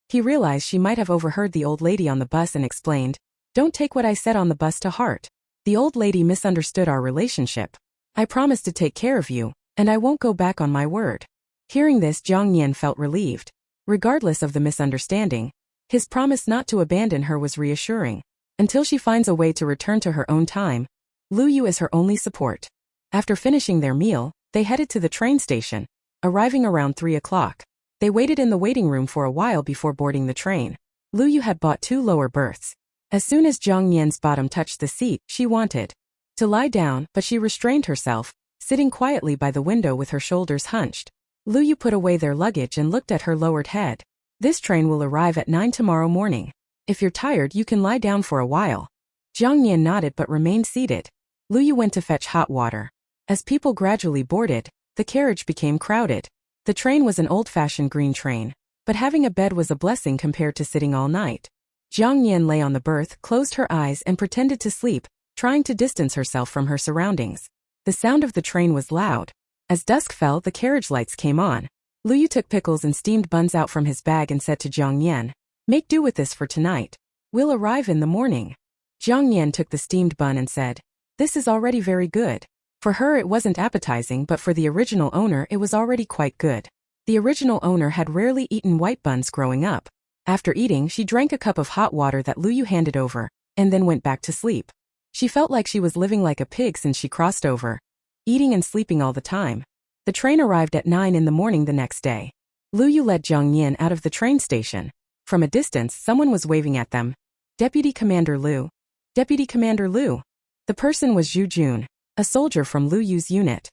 He realized she might have overheard the old lady on the bus and explained, "Don't take what I said on the bus to heart. The old lady misunderstood our relationship. I promised to take care of you, and I won't go back on my word." Hearing this, Jiang Nian felt relieved. Regardless of the misunderstanding, his promise not to abandon her was reassuring. Until she finds a way to return to her own time, Lu Yu is her only support. After finishing their meal, they headed to the train station, arriving around 3 o'clock. They waited in the waiting room for a while before boarding the train. Lu Yu had bought 2 lower berths. As soon as Jiang Nian's bottom touched the seat, she wanted to lie down, but she restrained herself, sitting quietly by the window with her shoulders hunched. Lu Yu put away their luggage and looked at her lowered head. "This train will arrive at 9 tomorrow morning. If you're tired, you can lie down for a while." Jiang Nian nodded but remained seated. Lu Yu went to fetch hot water. As people gradually boarded, the carriage became crowded. The train was an old-fashioned green train, but having a bed was a blessing compared to sitting all night. Jiang Nian lay on the berth, closed her eyes and pretended to sleep, trying to distance herself from her surroundings. The sound of the train was loud. As dusk fell, the carriage lights came on. Lu Yu took pickles and steamed buns out from his bag and said to Jiang Nian, "Make do with this for tonight. We'll arrive in the morning." Jiang Nian took the steamed bun and said, "This is already very good." For her it wasn't appetizing, but for the original owner it was already quite good. The original owner had rarely eaten white buns growing up. After eating, she drank a cup of hot water that Lu Yu handed over, and then went back to sleep. She felt like she was living like a pig since she crossed over, eating and sleeping all the time. The train arrived at 9 in the morning the next day. Lu Yu led Jiang Nian out of the train station. From a distance, someone was waving at them. "Deputy Commander Lu. Deputy Commander Lu." The person was Zhu Jun, a soldier from Lu Yu's unit.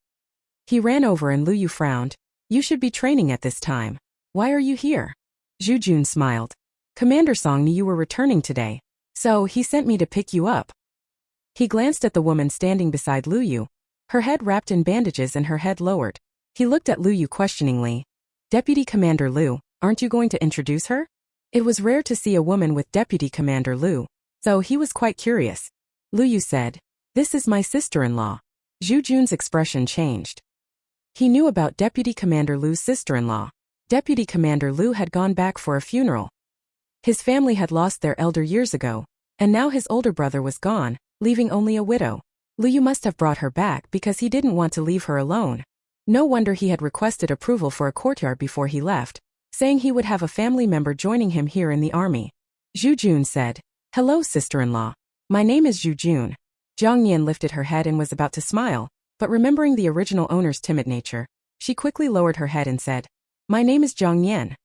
He ran over and Lu Yu frowned. "You should be training at this time. Why are you here?" Zhu Jun smiled. "Commander Song knew you were returning today, so he sent me to pick you up." He glanced at the woman standing beside Lu Yu, her head wrapped in bandages and her head lowered. He looked at Lu Yu questioningly. "Deputy Commander Lu, aren't you going to introduce her?" It was rare to see a woman with Deputy Commander Lu, so he was quite curious. Lu Yu said, "This is my sister-in-law." Zhu Jun's expression changed. He knew about Deputy Commander Lu's sister-in-law. Deputy Commander Lu had gone back for a funeral. His family had lost their elder years ago, and now his older brother was gone, leaving only a widow. Lu Yu must have brought her back because he didn't want to leave her alone. No wonder he had requested approval for a courtyard before he left, saying he would have a family member joining him here in the army. Zhu Jun said, "Hello, sister-in-law. My name is Zhu Jun." Jiang Nian lifted her head and was about to smile, but remembering the original owner's timid nature, she quickly lowered her head and said, "My name is Jiang Nian."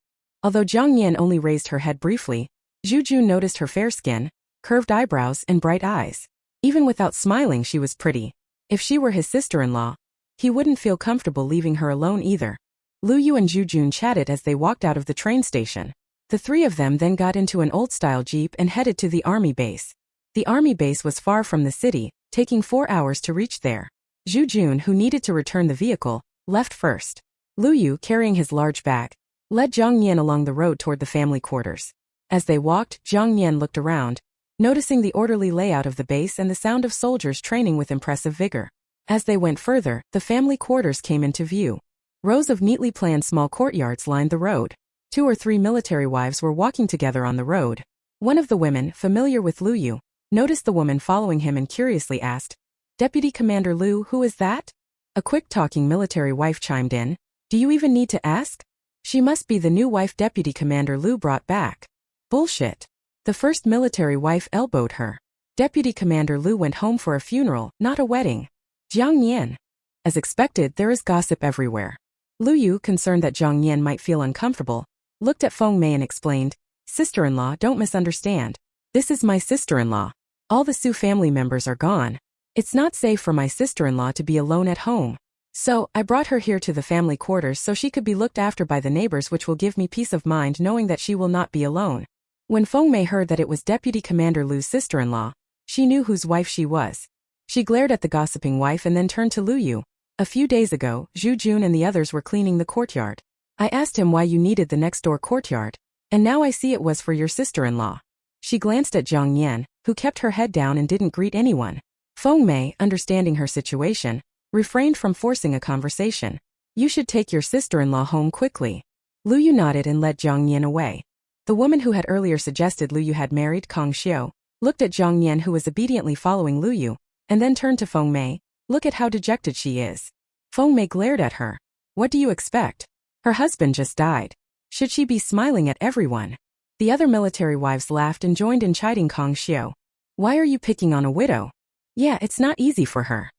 Although Jiang Nian only raised her head briefly, Zhu Jun noticed her fair skin, curved eyebrows and bright eyes. Even without smiling, she was pretty. If she were his sister-in-law, he wouldn't feel comfortable leaving her alone either. Lu Yu and Zhu Jun chatted as they walked out of the train station. The three of them then got into an old-style jeep and headed to the army base. The army base was far from the city, taking 4 hours to reach there. Zhu Jun, who needed to return the vehicle, left first. Lu Yu, carrying his large bag, led Jiang Nian along the road toward the family quarters. As they walked, Jiang Nian looked around, noticing the orderly layout of the base and the sound of soldiers training with impressive vigor. As they went further, the family quarters came into view. Rows of neatly planned small courtyards lined the road. 2 or 3 military wives were walking together on the road. One of the women, familiar with Lu Yu, noticed the woman following him and curiously asked, "Deputy Commander Lu, who is that?" A quick-talking military wife chimed in, "Do you even need to ask? She must be the new wife Deputy Commander Lu brought back." "Bullshit." The first military wife elbowed her. Deputy Commander Lu went home for a funeral, not a wedding. Jiang Nian. As expected, there is gossip everywhere. Lu Yu, concerned that Jiang Nian might feel uncomfortable, looked at Feng Mei and explained, "Sister-in-law, don't misunderstand. This is my sister-in-law. All the Su family members are gone. It's not safe for my sister-in-law to be alone at home. So, I brought her here to the family quarters so she could be looked after by the neighbors, which will give me peace of mind knowing that she will not be alone." When Feng Mei heard that it was Deputy Commander Lu's sister-in-law, she knew whose wife she was. She glared at the gossiping wife and then turned to Lu Yu. "A few days ago, Zhu Jun and the others were cleaning the courtyard. I asked him why you needed the next-door courtyard, and now I see it was for your sister-in-law." She glanced at Jiang Nian, who kept her head down and didn't greet anyone. Feng Mei, understanding her situation, refrained from forcing a conversation. You should take your sister-in-law home quickly. Lu Yu nodded and led Jiang Nian away. The woman who had earlier suggested Lu Yu had married Kong Xiu looked at Jiang Nian, who was obediently following Lu Yu, and then turned to Feng Mei. Look at how dejected she is. Feng Mei glared at her. What do you expect? Her husband just died. Should she be smiling at everyone? The other military wives laughed and joined in chiding Kong Xiu. Why are you picking on a widow? Yeah, it's not easy for her.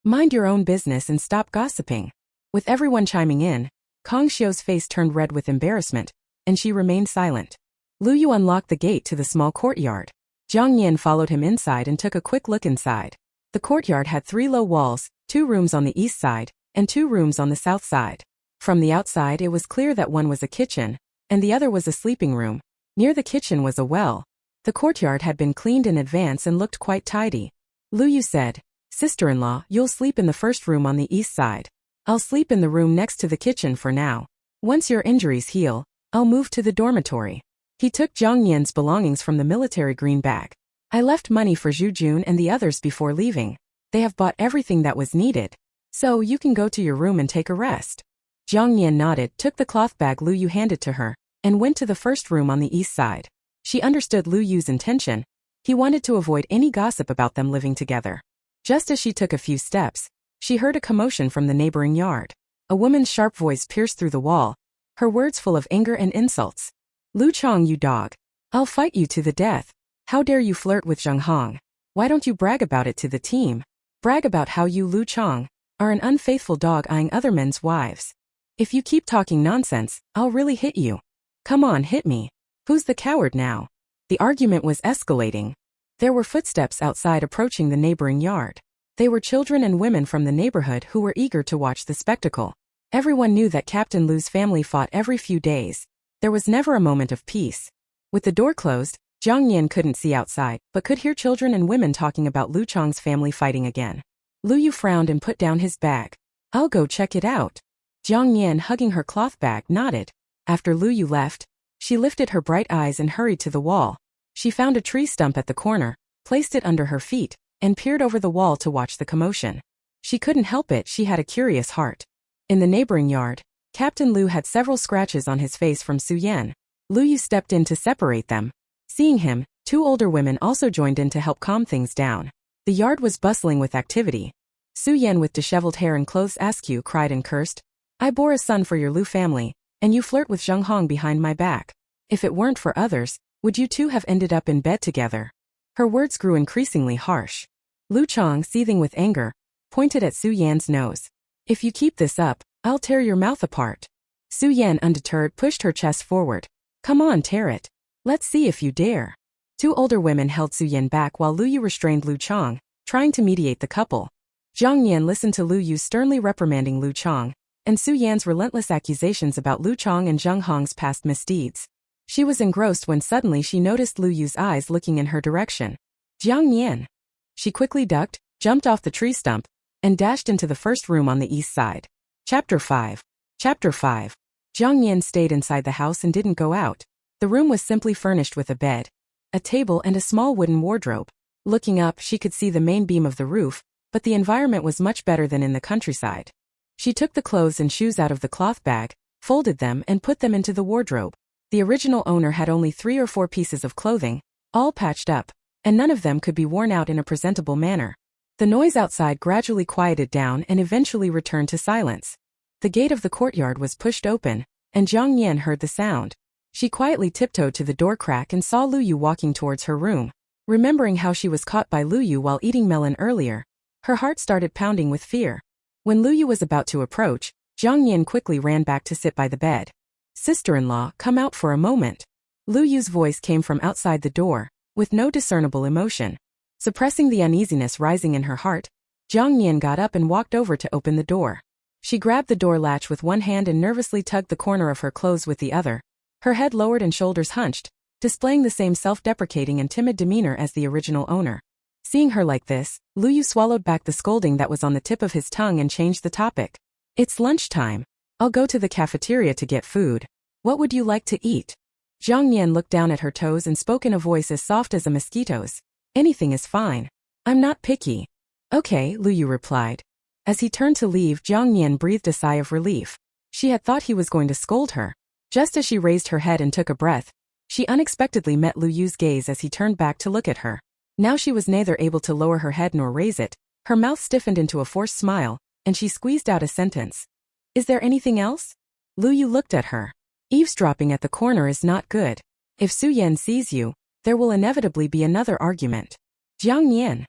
Mind your own business and stop gossiping. With everyone chiming in, Kong Xiu's face turned red with embarrassment, and she remained silent. Lu Yu unlocked the gate to the small courtyard. Jiang Nian followed him inside and took a quick look inside. The courtyard had 3 low walls, 2 rooms on the east side, and 2 rooms on the south side. From the outside it was clear that one was a kitchen, and the other was a sleeping room. Near the kitchen was a well. The courtyard had been cleaned in advance and looked quite tidy. Lu Yu said, Sister-in-law, you'll sleep in the first room on the east side. I'll sleep in the room next to the kitchen for now. Once your injuries heal, I'll move to the dormitory. He took Jiang Nian's belongings from the military green bag. I left money for Zhu Jun and the others before leaving. They have bought everything that was needed. So you can go to your room and take a rest. Jiang Nian nodded, took the cloth bag Lu Yu handed to her, and went to the first room on the east side. She understood Lu Yu's intention. He wanted to avoid any gossip about them living together. Just as she took a few steps, she heard a commotion from the neighboring yard. A woman's sharp voice pierced through the wall, her words full of anger and insults. Lu Chong, you dog. I'll fight you to the death. How dare you flirt with Zheng Hong? Why don't you brag about it to the team? Brag about how you, Lu Chong, are an unfaithful dog eyeing other men's wives. If you keep talking nonsense, I'll really hit you. Come on, hit me. Who's the coward now? The argument was escalating. There were footsteps outside approaching the neighboring yard. They were children and women from the neighborhood who were eager to watch the spectacle. Everyone knew that Captain Lu's family fought every few days. There was never a moment of peace. With the door closed, Jiang Nian couldn't see outside, but could hear children and women talking about Lu Chong's family fighting again. Lu Yu frowned and put down his bag. I'll go check it out. Jiang Nian, hugging her cloth bag, nodded. After Lu Yu left, she lifted her bright eyes and hurried to the wall. She found a tree stump at the corner, placed it under her feet, and peered over the wall to watch the commotion. She couldn't help it, she had a curious heart. In the neighboring yard, Captain Lu had several scratches on his face from Su Yan. Lu Yu stepped in to separate them. Seeing him, 2 older women also joined in to help calm things down. The yard was bustling with activity. Su Yan, with disheveled hair and clothes askew, cried and cursed. I bore a son for your Lu family, and you flirt with Zheng Hong behind my back. If it weren't for others, would you two have ended up in bed together? Her words grew increasingly harsh. Lu Chong, seething with anger, pointed at Su Yan's nose. If you keep this up, I'll tear your mouth apart. Su Yan, undeterred, pushed her chest forward. Come on, tear it. Let's see if you dare. 2 older women held Su Yan back while Lu Yu restrained Lu Chong, trying to mediate the couple. Jiang Nian listened to Lu Yu sternly reprimanding Lu Chong, and Su Yan's relentless accusations about Lu Chong and Zheng Hong's past misdeeds. She was engrossed when suddenly she noticed Lu Yu's eyes looking in her direction. Jiang Nian. She quickly ducked, jumped off the tree stump, and dashed into the first room on the east side. Chapter 5. Chapter 5. Jiang Nian stayed inside the house and didn't go out. The room was simply furnished with a bed, a table, and a small wooden wardrobe. Looking up, she could see the main beam of the roof, but the environment was much better than in the countryside. She took the clothes and shoes out of the cloth bag, folded them, and put them into the wardrobe. The original owner had only 3 or 4 pieces of clothing, all patched up, and none of them could be worn out in a presentable manner. The noise outside gradually quieted down and eventually returned to silence. The gate of the courtyard was pushed open, and Jiang Nian heard the sound. She quietly tiptoed to the door crack and saw Lu Yu walking towards her room. Remembering how she was caught by Lu Yu while eating melon earlier, her heart started pounding with fear. When Lu Yu was about to approach, Jiang Nian quickly ran back to sit by the bed. Sister-in-law, come out for a moment. Lu Yu's voice came from outside the door, with no discernible emotion. Suppressing the uneasiness rising in her heart, Jiang Nian got up and walked over to open the door. She grabbed the door latch with one hand and nervously tugged the corner of her clothes with the other, her head lowered and shoulders hunched, displaying the same self-deprecating and timid demeanor as the original owner. Seeing her like this, Lu Yu swallowed back the scolding that was on the tip of his tongue and changed the topic. It's lunchtime. I'll go to the cafeteria to get food. What would you like to eat? Jiang Nian looked down at her toes and spoke in a voice as soft as a mosquito's. Anything is fine. I'm not picky. Okay, Lu Yu replied. As he turned to leave, Jiang Nian breathed a sigh of relief. She had thought he was going to scold her. Just as she raised her head and took a breath, she unexpectedly met Lu Yu's gaze as he turned back to look at her. Now she was neither able to lower her head nor raise it. Her mouth stiffened into a forced smile, and she squeezed out a sentence. Is there anything else? Lu Yu looked at her. Eavesdropping at the corner is not good. If Su Yan sees you, there will inevitably be another argument. Jiang Nian.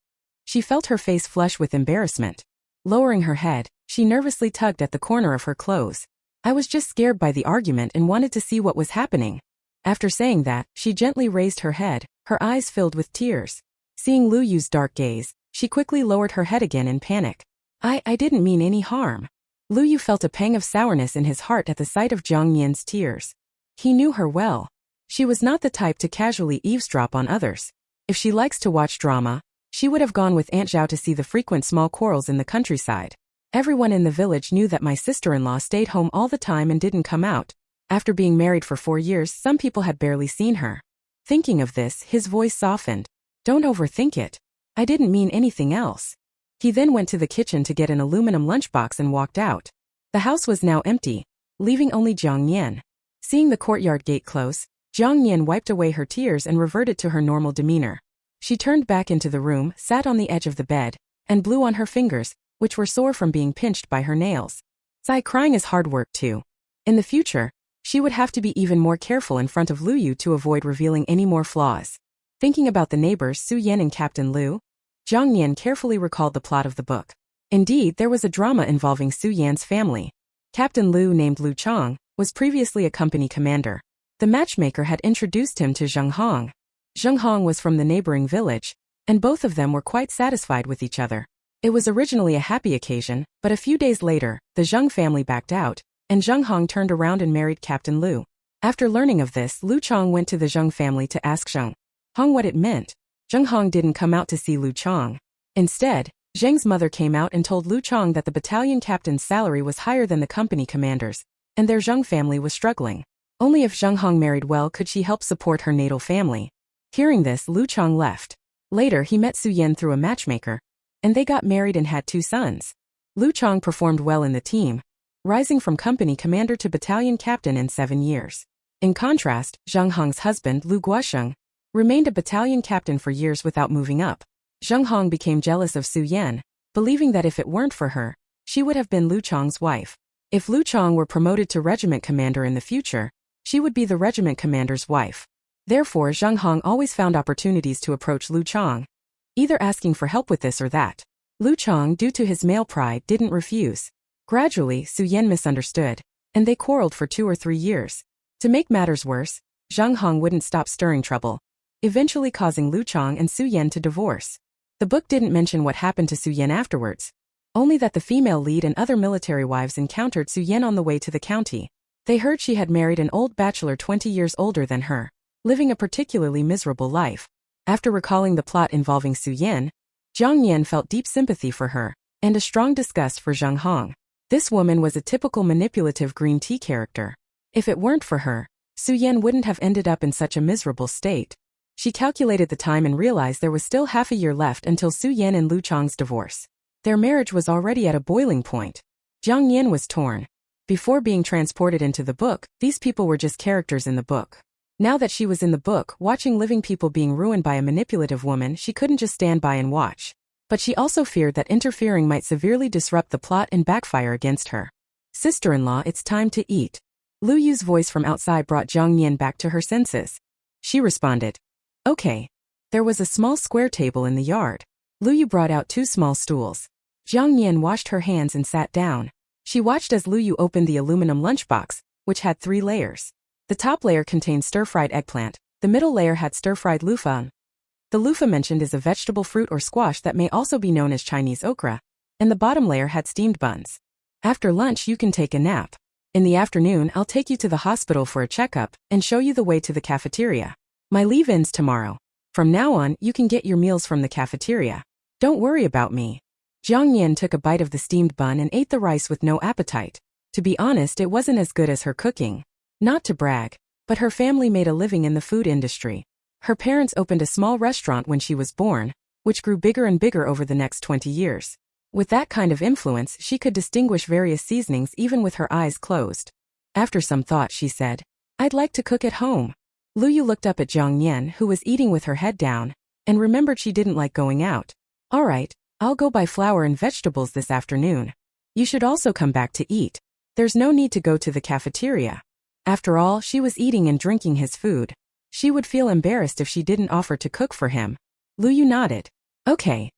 She felt her face flush with embarrassment. Lowering her head, she nervously tugged at the corner of her clothes. I was just scared by the argument and wanted to see what was happening. After saying that, she gently raised her head, her eyes filled with tears. Seeing Lu Yu's dark gaze, she quickly lowered her head again in panic. I didn't mean any harm. Lu Yu felt a pang of sourness in his heart at the sight of Jiang Nian's tears. He knew her well. She was not the type to casually eavesdrop on others. If she likes to watch drama, she would have gone with Aunt Zhao to see the frequent small quarrels in the countryside. Everyone in the village knew that my sister-in-law stayed home all the time and didn't come out. After being married for 4 years, some people had barely seen her. Thinking of this, his voice softened. Don't overthink it. I didn't mean anything else. He then went to the kitchen to get an aluminum lunchbox and walked out. The house was now empty, leaving only Jiang Nian. Seeing the courtyard gate close, Jiang Nian wiped away her tears and reverted to her normal demeanor. She turned back into the room, sat on the edge of the bed, and blew on her fingers, which were sore from being pinched by her nails. Crying is hard work too. In the future, she would have to be even more careful in front of Lu Yu to avoid revealing any more flaws. Thinking about the neighbors Su Yan and Captain Lu, Jiang Nian carefully recalled the plot of the book. Indeed, there was a drama involving Su Yan's family. Captain Lu, named Lu Chang, was previously a company commander. The matchmaker had introduced him to Zheng Hong. Zheng Hong was from the neighboring village, and both of them were quite satisfied with each other. It was originally a happy occasion, but a few days later, the Zheng family backed out, and Zheng Hong turned around and married Captain Lu. After learning of this, Lu Chang went to the Zheng family to ask Zheng Hong what it meant. Zheng Hong didn't come out to see Lu Chang. Instead, Zheng's mother came out and told Lu Chang that the battalion captain's salary was higher than the company commander's, and their Zheng family was struggling. Only if Zheng Hong married well could she help support her natal family. Hearing this, Lu Chang left. Later, he met Su Yan through a matchmaker, and they got married and had 2 sons. Lu Chang performed well in the team, rising from company commander to battalion captain in 7 years. In contrast, Zheng Hong's husband, Lu Guosheng, remained a battalion captain for years without moving up. Zheng Hong became jealous of Su Yan, believing that if it weren't for her, she would have been Lu Chang's wife. If Lu Chang were promoted to regiment commander in the future, she would be the regiment commander's wife. Therefore, Zheng Hong always found opportunities to approach Lu Chang, either asking for help with this or that. Lu Chang, due to his male pride, didn't refuse. Gradually, Su Yan misunderstood, and they quarreled for 2 or 3 years. To make matters worse, Zheng Hong wouldn't stop stirring trouble, eventually causing Lu Chang and Su Yan to divorce. The book didn't mention what happened to Su Yan afterwards, only that the female lead and other military wives encountered Su Yan on the way to the county. They heard she had married an old bachelor 20 years older than her, living a particularly miserable life. After recalling the plot involving Su Yan, Jiang Nian felt deep sympathy for her, and a strong disgust for Zheng Hong. This woman was a typical manipulative green tea character. If it weren't for her, Su Yan wouldn't have ended up in such a miserable state. She calculated the time and realized there was still half a year left until Su Yan and Lu Chang's divorce. Their marriage was already at a boiling point. Jiang Nian was torn. Before being transported into the book, these people were just characters in the book. Now that she was in the book, watching living people being ruined by a manipulative woman, she couldn't just stand by and watch. But she also feared that interfering might severely disrupt the plot and backfire against her. Sister-in-law, it's time to eat. Lu Yu's voice from outside brought Jiang Nian back to her senses. She responded, okay. There was a small square table in the yard. Lu Yu brought out 2 small stools. Jiang Nian washed her hands and sat down. She watched as Lu Yu opened the aluminum lunchbox, which had 3 layers. The top layer contained stir-fried eggplant, the middle layer had stir-fried loofah. The loofah mentioned is a vegetable fruit or squash that may also be known as Chinese okra, and the bottom layer had steamed buns. After lunch you can take a nap. In the afternoon I'll take you to the hospital for a checkup and show you the way to the cafeteria. My leave ends tomorrow. From now on you can get your meals from the cafeteria. Don't worry about me. Jiang Nian took a bite of the steamed bun and ate the rice with no appetite. To be honest, it wasn't as good as her cooking. Not to brag, but her family made a living in the food industry. Her parents opened a small restaurant when she was born, which grew bigger and bigger over the next 20 years. With that kind of influence, she could distinguish various seasonings even with her eyes closed. After some thought, she said, "I'd like to cook at home." Lu Yu looked up at Jiang Nian, who was eating with her head down, and remembered she didn't like going out. "All right, I'll go buy flour and vegetables this afternoon. You should also come back to eat. There's no need to go to the cafeteria." After all, she was eating and drinking his food. She would feel embarrassed if she didn't offer to cook for him. Lu Yu nodded. Okay.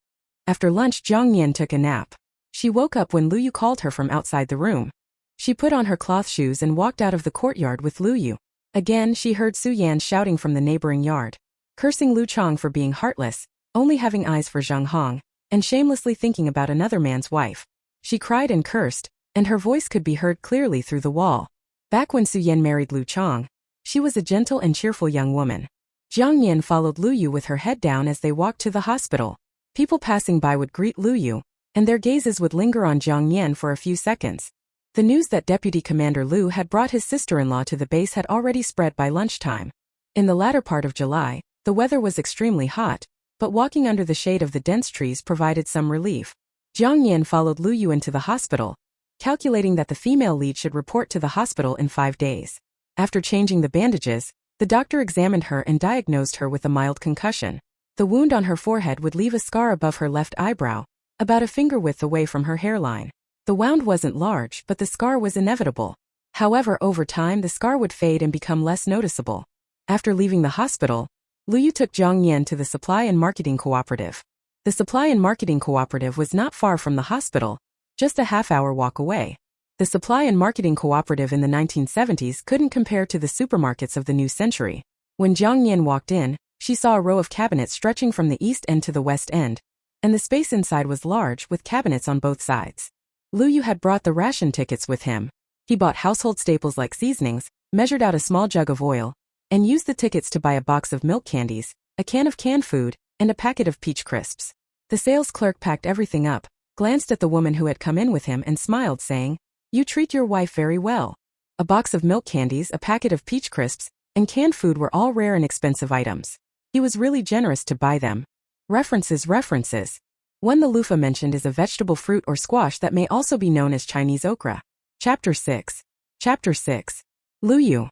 After lunch, Jiang Nian took a nap. She woke up when Lu Yu called her from outside the room. She put on her cloth shoes and walked out of the courtyard with Lu Yu. Again, she heard Su Yan shouting from the neighboring yard, cursing Lu Chang for being heartless, only having eyes for Zhang Hong, and shamelessly thinking about another man's wife. She cried and cursed, and her voice could be heard clearly through the wall. Back when Su Yan married Lu Chang, she was a gentle and cheerful young woman. Jiang Nian followed Lu Yu with her head down as they walked to the hospital. People passing by would greet Lu Yu, and their gazes would linger on Jiang Nian for a few seconds. The news that Deputy Commander Lu had brought his sister-in-law to the base had already spread by lunchtime. In the latter part of July, the weather was extremely hot, but walking under the shade of the dense trees provided some relief. Jiang Nian followed Lu Yu into the hospital, calculating that the female lead should report to the hospital in 5 days. After changing the bandages, the doctor examined her and diagnosed her with a mild concussion. The wound on her forehead would leave a scar above her left eyebrow, about a finger width away from her hairline. The wound wasn't large, but the scar was inevitable. However, over time the scar would fade and become less noticeable. After leaving the hospital, Lu Yu took Jiang Nian to the Supply and Marketing Cooperative. The Supply and Marketing Cooperative was not far from the hospital, just a half-hour walk away. The Supply and Marketing Cooperative in the 1970s couldn't compare to the supermarkets of the new century. When Jiang Nian walked in, she saw a row of cabinets stretching from the east end to the west end, and the space inside was large with cabinets on both sides. Lu Yu had brought the ration tickets with him. He bought household staples like seasonings, measured out a small jug of oil, and used the tickets to buy a box of milk candies, a can of canned food, and a packet of peach crisps. The sales clerk packed everything up, glanced at the woman who had come in with him and smiled, saying, "You treat your wife very well." A box of milk candies, a packet of peach crisps, and canned food were all rare and expensive items. He was really generous to buy them. References. One the loofah mentioned is a vegetable fruit or squash that may also be known as Chinese okra. Chapter 6. Lu Yu.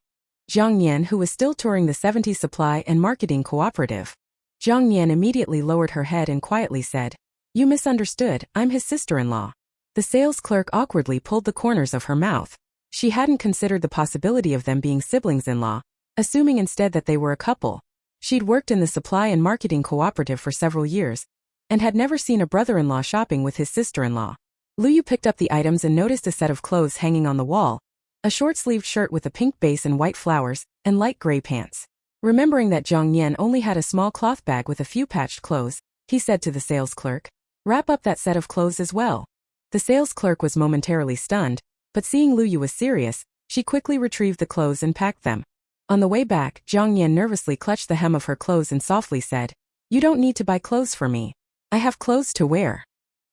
Jiang Nian, who was still touring the 70 Supply and Marketing Cooperative. Jiang Nian immediately lowered her head and quietly said, "You misunderstood, I'm his sister-in-law." The sales clerk awkwardly pulled the corners of her mouth. She hadn't considered the possibility of them being siblings-in-law, assuming instead that they were a couple. She'd worked in the Supply and Marketing Cooperative for several years, and had never seen a brother-in-law shopping with his sister-in-law. Lu Yu picked up the items and noticed a set of clothes hanging on the wall, a short-sleeved shirt with a pink base and white flowers, and light gray pants. Remembering that Jiang Nian only had a small cloth bag with a few patched clothes, he said to the sales clerk, "Wrap up that set of clothes as well." The sales clerk was momentarily stunned, but seeing Lu Yu was serious, she quickly retrieved the clothes and packed them. On the way back, Jiang Nian nervously clutched the hem of her clothes and softly said, "You don't need to buy clothes for me. I have clothes to wear."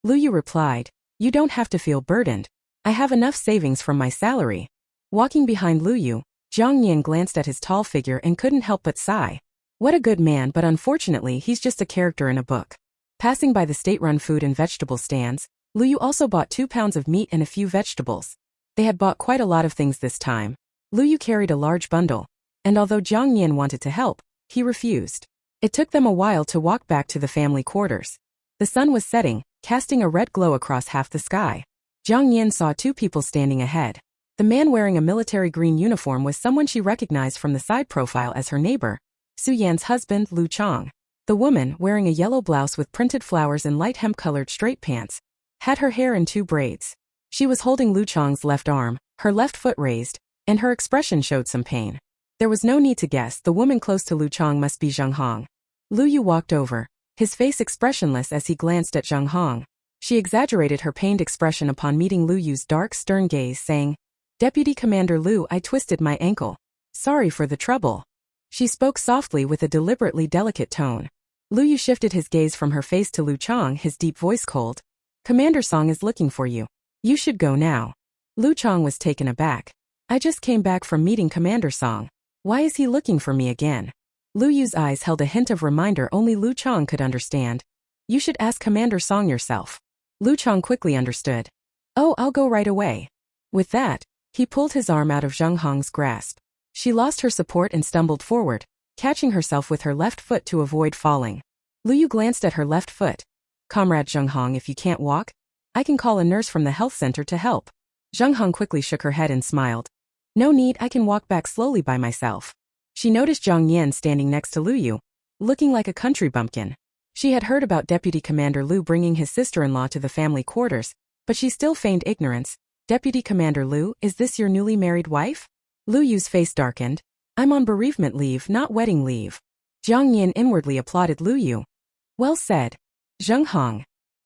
Lu Yu replied, "You don't have to feel burdened. I have enough savings from my salary." Walking behind Lu Yu, Jiang Nian glanced at his tall figure and couldn't help but sigh. What a good man, but unfortunately he's just a character in a book. Passing by the state-run food and vegetable stands, Lu Yu also bought 2 pounds of meat and a few vegetables. They had bought quite a lot of things this time. Lu Yu carried a large bundle, and although Jiang Nian wanted to help, he refused. It took them a while to walk back to the family quarters. The sun was setting, casting a red glow across half the sky. Jiang Nian saw 2 people standing ahead. The man wearing a military green uniform was someone she recognized from the side profile as her neighbor, Su Yan's husband, Lu Chang. The woman, wearing a yellow blouse with printed flowers and light hemp-colored straight pants, had her hair in 2 braids. She was holding Lu Chang's left arm, her left foot raised, and her expression showed some pain. There was no need to guess, the woman close to Lu Chang must be Zhang Hong. Lu Yu walked over, his face expressionless as he glanced at Zhang Hong. She exaggerated her pained expression upon meeting Lu Yu's dark, stern gaze, saying, "Deputy Commander Lu, I twisted my ankle. Sorry for the trouble." She spoke softly with a deliberately delicate tone. Lu Yu shifted his gaze from her face to Lu Chang, his deep voice cold. "Commander Song is looking for you. You should go now." Lu Chang was taken aback. "I just came back from meeting Commander Song. Why is he looking for me again?" Lu Yu's eyes held a hint of reminder only Lu Chang could understand. "You should ask Commander Song yourself." Lu Chang quickly understood. Oh, I'll go right away. With that, he pulled his arm out of Zheng Hong's grasp. She lost her support and stumbled forward, catching herself with her left foot to avoid falling. Lu Yu glanced at her left foot. Comrade Zheng Hong, if you can't walk, I can call a nurse from the health center to help. Zheng Hong quickly shook her head and smiled. No need, I can walk back slowly by myself. She noticed Jiang Nian standing next to Lu Yu, looking like a country bumpkin. She had heard about Deputy Commander Lu bringing his sister-in-law to the family quarters, but she still feigned ignorance. Deputy Commander Lu, is this your newly married wife? Lu Yu's face darkened. I'm on bereavement leave, not wedding leave. Jiang Nian inwardly applauded Lu Yu. Well said. Zheng Hong.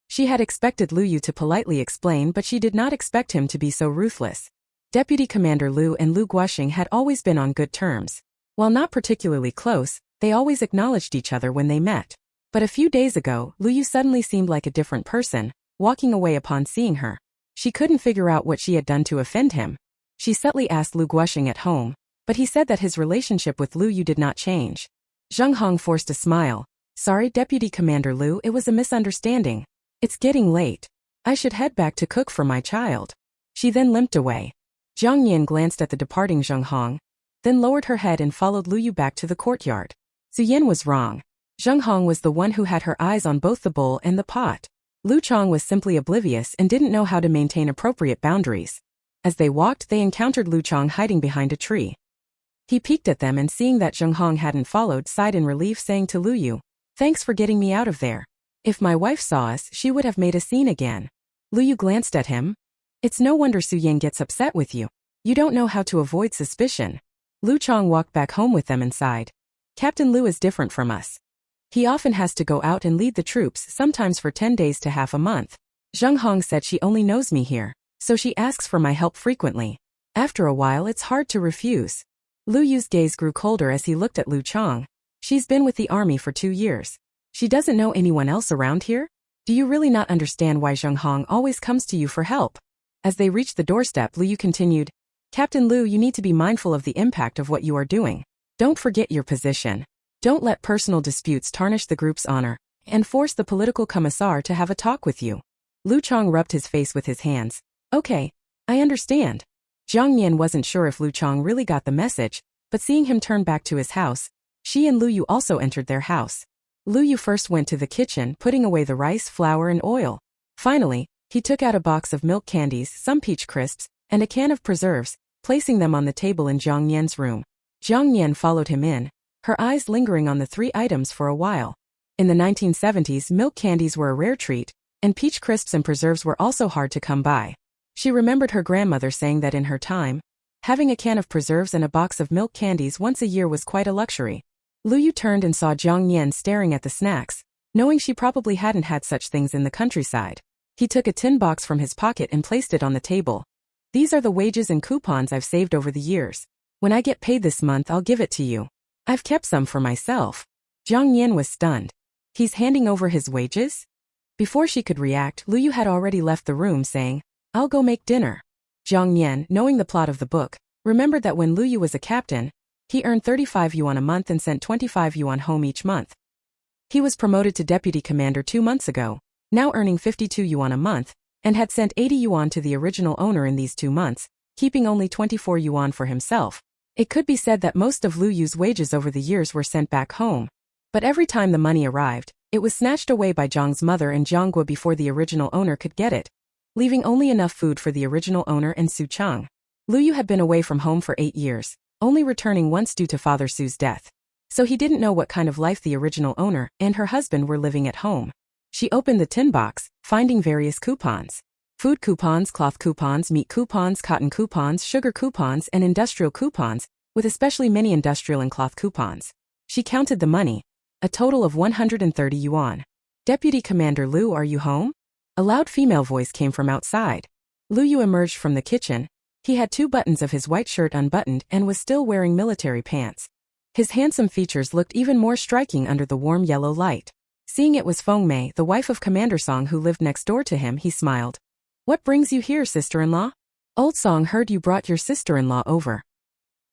She had expected Lu Yu to politely explain, but she did not expect him to be so ruthless. Deputy Commander Lu and Lu Guoxing had always been on good terms. While not particularly close, they always acknowledged each other when they met. But a few days ago, Lu Yu suddenly seemed like a different person, walking away upon seeing her. She couldn't figure out what she had done to offend him. She subtly asked Lu Guoxing at home, but he said that his relationship with Lu Yu did not change. Zheng Hong forced a smile. Sorry, Deputy Commander Lu, it was a misunderstanding. It's getting late. I should head back to cook for my child. She then limped away. Jiang Nian glanced at the departing Zheng Hong, then lowered her head and followed Lu Yu back to the courtyard. Su Yin was wrong. Zheng Hong was the one who had her eyes on both the bowl and the pot. Lu Chang was simply oblivious and didn't know how to maintain appropriate boundaries. As they walked, they encountered Lu Chang hiding behind a tree. He peeked at them and seeing that Zheng Hong hadn't followed, sighed in relief, saying to Lu Yu, "Thanks for getting me out of there. If my wife saw us, she would have made a scene again." Lu Yu glanced at him. It's no wonder Su Yin gets upset with you. You don't know how to avoid suspicion. Lu Chang walked back home with them and sighed. Captain Lu is different from us. He often has to go out and lead the troops, sometimes for 10 days to half a month. Zheng Hong said she only knows me here, so she asks for my help frequently. After a while, it's hard to refuse. Lu Yu's gaze grew colder as he looked at Lu Chang. She's been with the army for 2 years. She doesn't know anyone else around here? Do you really not understand why Zheng Hong always comes to you for help? As they reached the doorstep, Lu Yu continued, Captain Lu, you need to be mindful of the impact of what you are doing. Don't forget your position. Don't let personal disputes tarnish the group's honor, and force the political commissar to have a talk with you. Lu Chang rubbed his face with his hands. Okay, I understand. Jiang Nian wasn't sure if Lu Chang really got the message, but seeing him turn back to his house, she and Lu Yu also entered their house. Lu Yu first went to the kitchen, putting away the rice, flour, and oil. Finally, he took out a box of milk candies, some peach crisps, and a can of preserves, placing them on the table in Jiang Nian's room. Jiang Nian followed him in, her eyes lingering on the 3 items for a while. In the 1970s, milk candies were a rare treat, and peach crisps and preserves were also hard to come by. She remembered her grandmother saying that in her time, having a can of preserves and a box of milk candies once a year was quite a luxury. Lu Yu turned and saw Jiang Nian staring at the snacks, knowing she probably hadn't had such things in the countryside. He took a tin box from his pocket and placed it on the table. These are the wages and coupons I've saved over the years. When I get paid this month, I'll give it to you. I've kept some for myself. Jiang Nian was stunned. He's handing over his wages? Before she could react, Lu Yu had already left the room saying, I'll go make dinner. Jiang Nian, knowing the plot of the book, remembered that when Lu Yu was a captain, he earned 35 yuan a month and sent 25 yuan home each month. He was promoted to deputy commander 2 months ago, now earning 52 yuan a month, and had sent 80 yuan to the original owner in these 2 months, keeping only 24 yuan for himself. It could be said that most of Lu Yu's wages over the years were sent back home. But every time the money arrived, it was snatched away by Zhang's mother and Jiang Guo before the original owner could get it, leaving only enough food for the original owner and Su Chang. Lu Yu had been away from home for 8 years, only returning once due to Father Su's death. So he didn't know what kind of life the original owner and her husband were living at home. She opened the tin box, finding various coupons. Food coupons, cloth coupons, meat coupons, cotton coupons, sugar coupons, and industrial coupons, with especially many industrial and cloth coupons. She counted the money, a total of 130 yuan. Deputy Commander Lu, are you home? A loud female voice came from outside. Lu Yu emerged from the kitchen. He had 2 buttons of his white shirt unbuttoned and was still wearing military pants. His handsome features looked even more striking under the warm yellow light. Seeing it was Feng Mei, the wife of Commander Song who lived next door to him, he smiled. What brings you here, sister-in-law? Old Song heard you brought your sister-in-law over.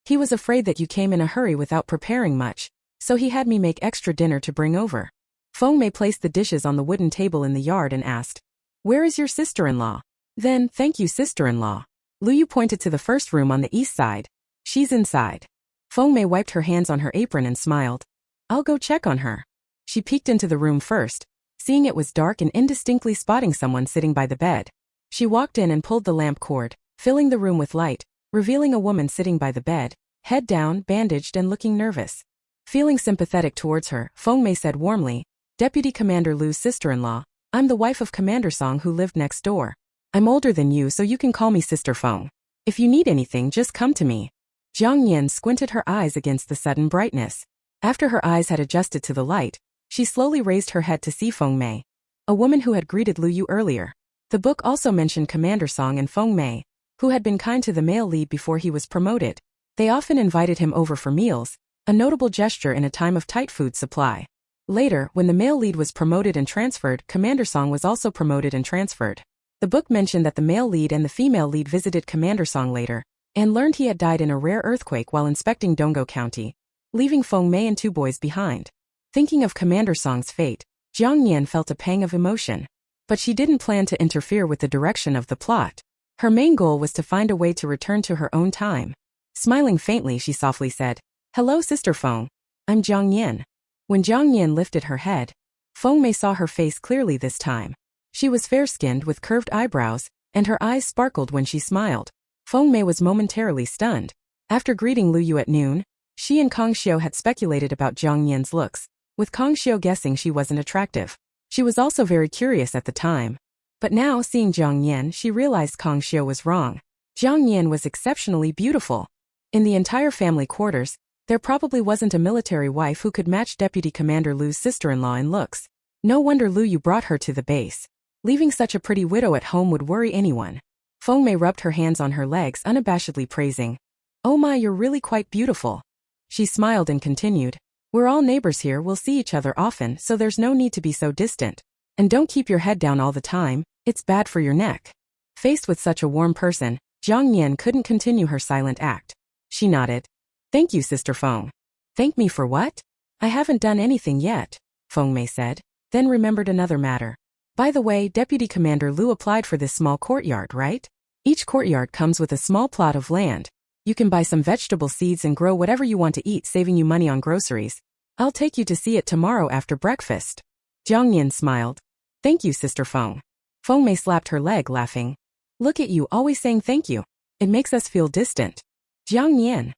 He was afraid that you came in a hurry without preparing much, so he had me make extra dinner to bring over. Feng Mei placed the dishes on the wooden table in the yard and asked, Where is your sister-in-law? Then, thank you sister-in-law. Lu Yu pointed to the first room on the east side. She's inside. Feng Mei wiped her hands on her apron and smiled. I'll go check on her. She peeked into the room first, seeing it was dark and indistinctly spotting someone sitting by the bed. She walked in and pulled the lamp cord, filling the room with light, revealing a woman sitting by the bed, head down, bandaged and looking nervous. Feeling sympathetic towards her, Feng Mei said warmly, Deputy Commander Lu's sister-in-law, I'm the wife of Commander Song who lived next door. I'm older than you so you can call me Sister Feng. If you need anything just come to me. Jiang Nian squinted her eyes against the sudden brightness. After her eyes had adjusted to the light, she slowly raised her head to see Feng Mei, a woman who had greeted Lu Yu earlier. The book also mentioned Commander Song and Feng Mei, who had been kind to the male lead before he was promoted. They often invited him over for meals, a notable gesture in a time of tight food supply. Later, when the male lead was promoted and transferred, Commander Song was also promoted and transferred. The book mentioned that the male lead and the female lead visited Commander Song later, and learned he had died in a rare earthquake while inspecting Donggo County, leaving Feng Mei and 2 boys behind. Thinking of Commander Song's fate, Jiang Nian felt a pang of emotion. But she didn't plan to interfere with the direction of the plot. Her main goal was to find a way to return to her own time. Smiling faintly, she softly said, Hello Sister Feng. I'm Jiang Nian. When Jiang Nian lifted her head, Feng Mei saw her face clearly this time. She was fair-skinned with curved eyebrows, and her eyes sparkled when she smiled. Feng Mei was momentarily stunned. After greeting Lu Yu at noon, she and Kang Xiu had speculated about Jiang Nian's looks, with Kang Xiu guessing she wasn't attractive. She was also very curious at the time. But now, seeing Jiang Nian, she realized Kang Xiu was wrong. Jiang Nian was exceptionally beautiful. In the entire family quarters, there probably wasn't a military wife who could match Deputy Commander Lu's sister-in-law in looks. No wonder Lu Yu brought her to the base. Leaving such a pretty widow at home would worry anyone. Feng Mei rubbed her hands on her legs, unabashedly praising. Oh my, you're really quite beautiful. She smiled and continued. We're all neighbors here, we'll see each other often, so there's no need to be so distant. And don't keep your head down all the time, it's bad for your neck. Faced with such a warm person, Jiang Nian couldn't continue her silent act. She nodded. Thank you, Sister Feng. Thank me for what? I haven't done anything yet, Feng Mei said, then remembered another matter. By the way, Deputy Commander Lu applied for this small courtyard, right? Each courtyard comes with a small plot of land. You can buy some vegetable seeds and grow whatever you want to eat, saving you money on groceries. I'll take you to see it tomorrow after breakfast. Jiang Nian smiled. Thank you, Sister Feng. Feng Mei slapped her leg, laughing. Look at you, always saying thank you. It makes us feel distant. Jiang Nian.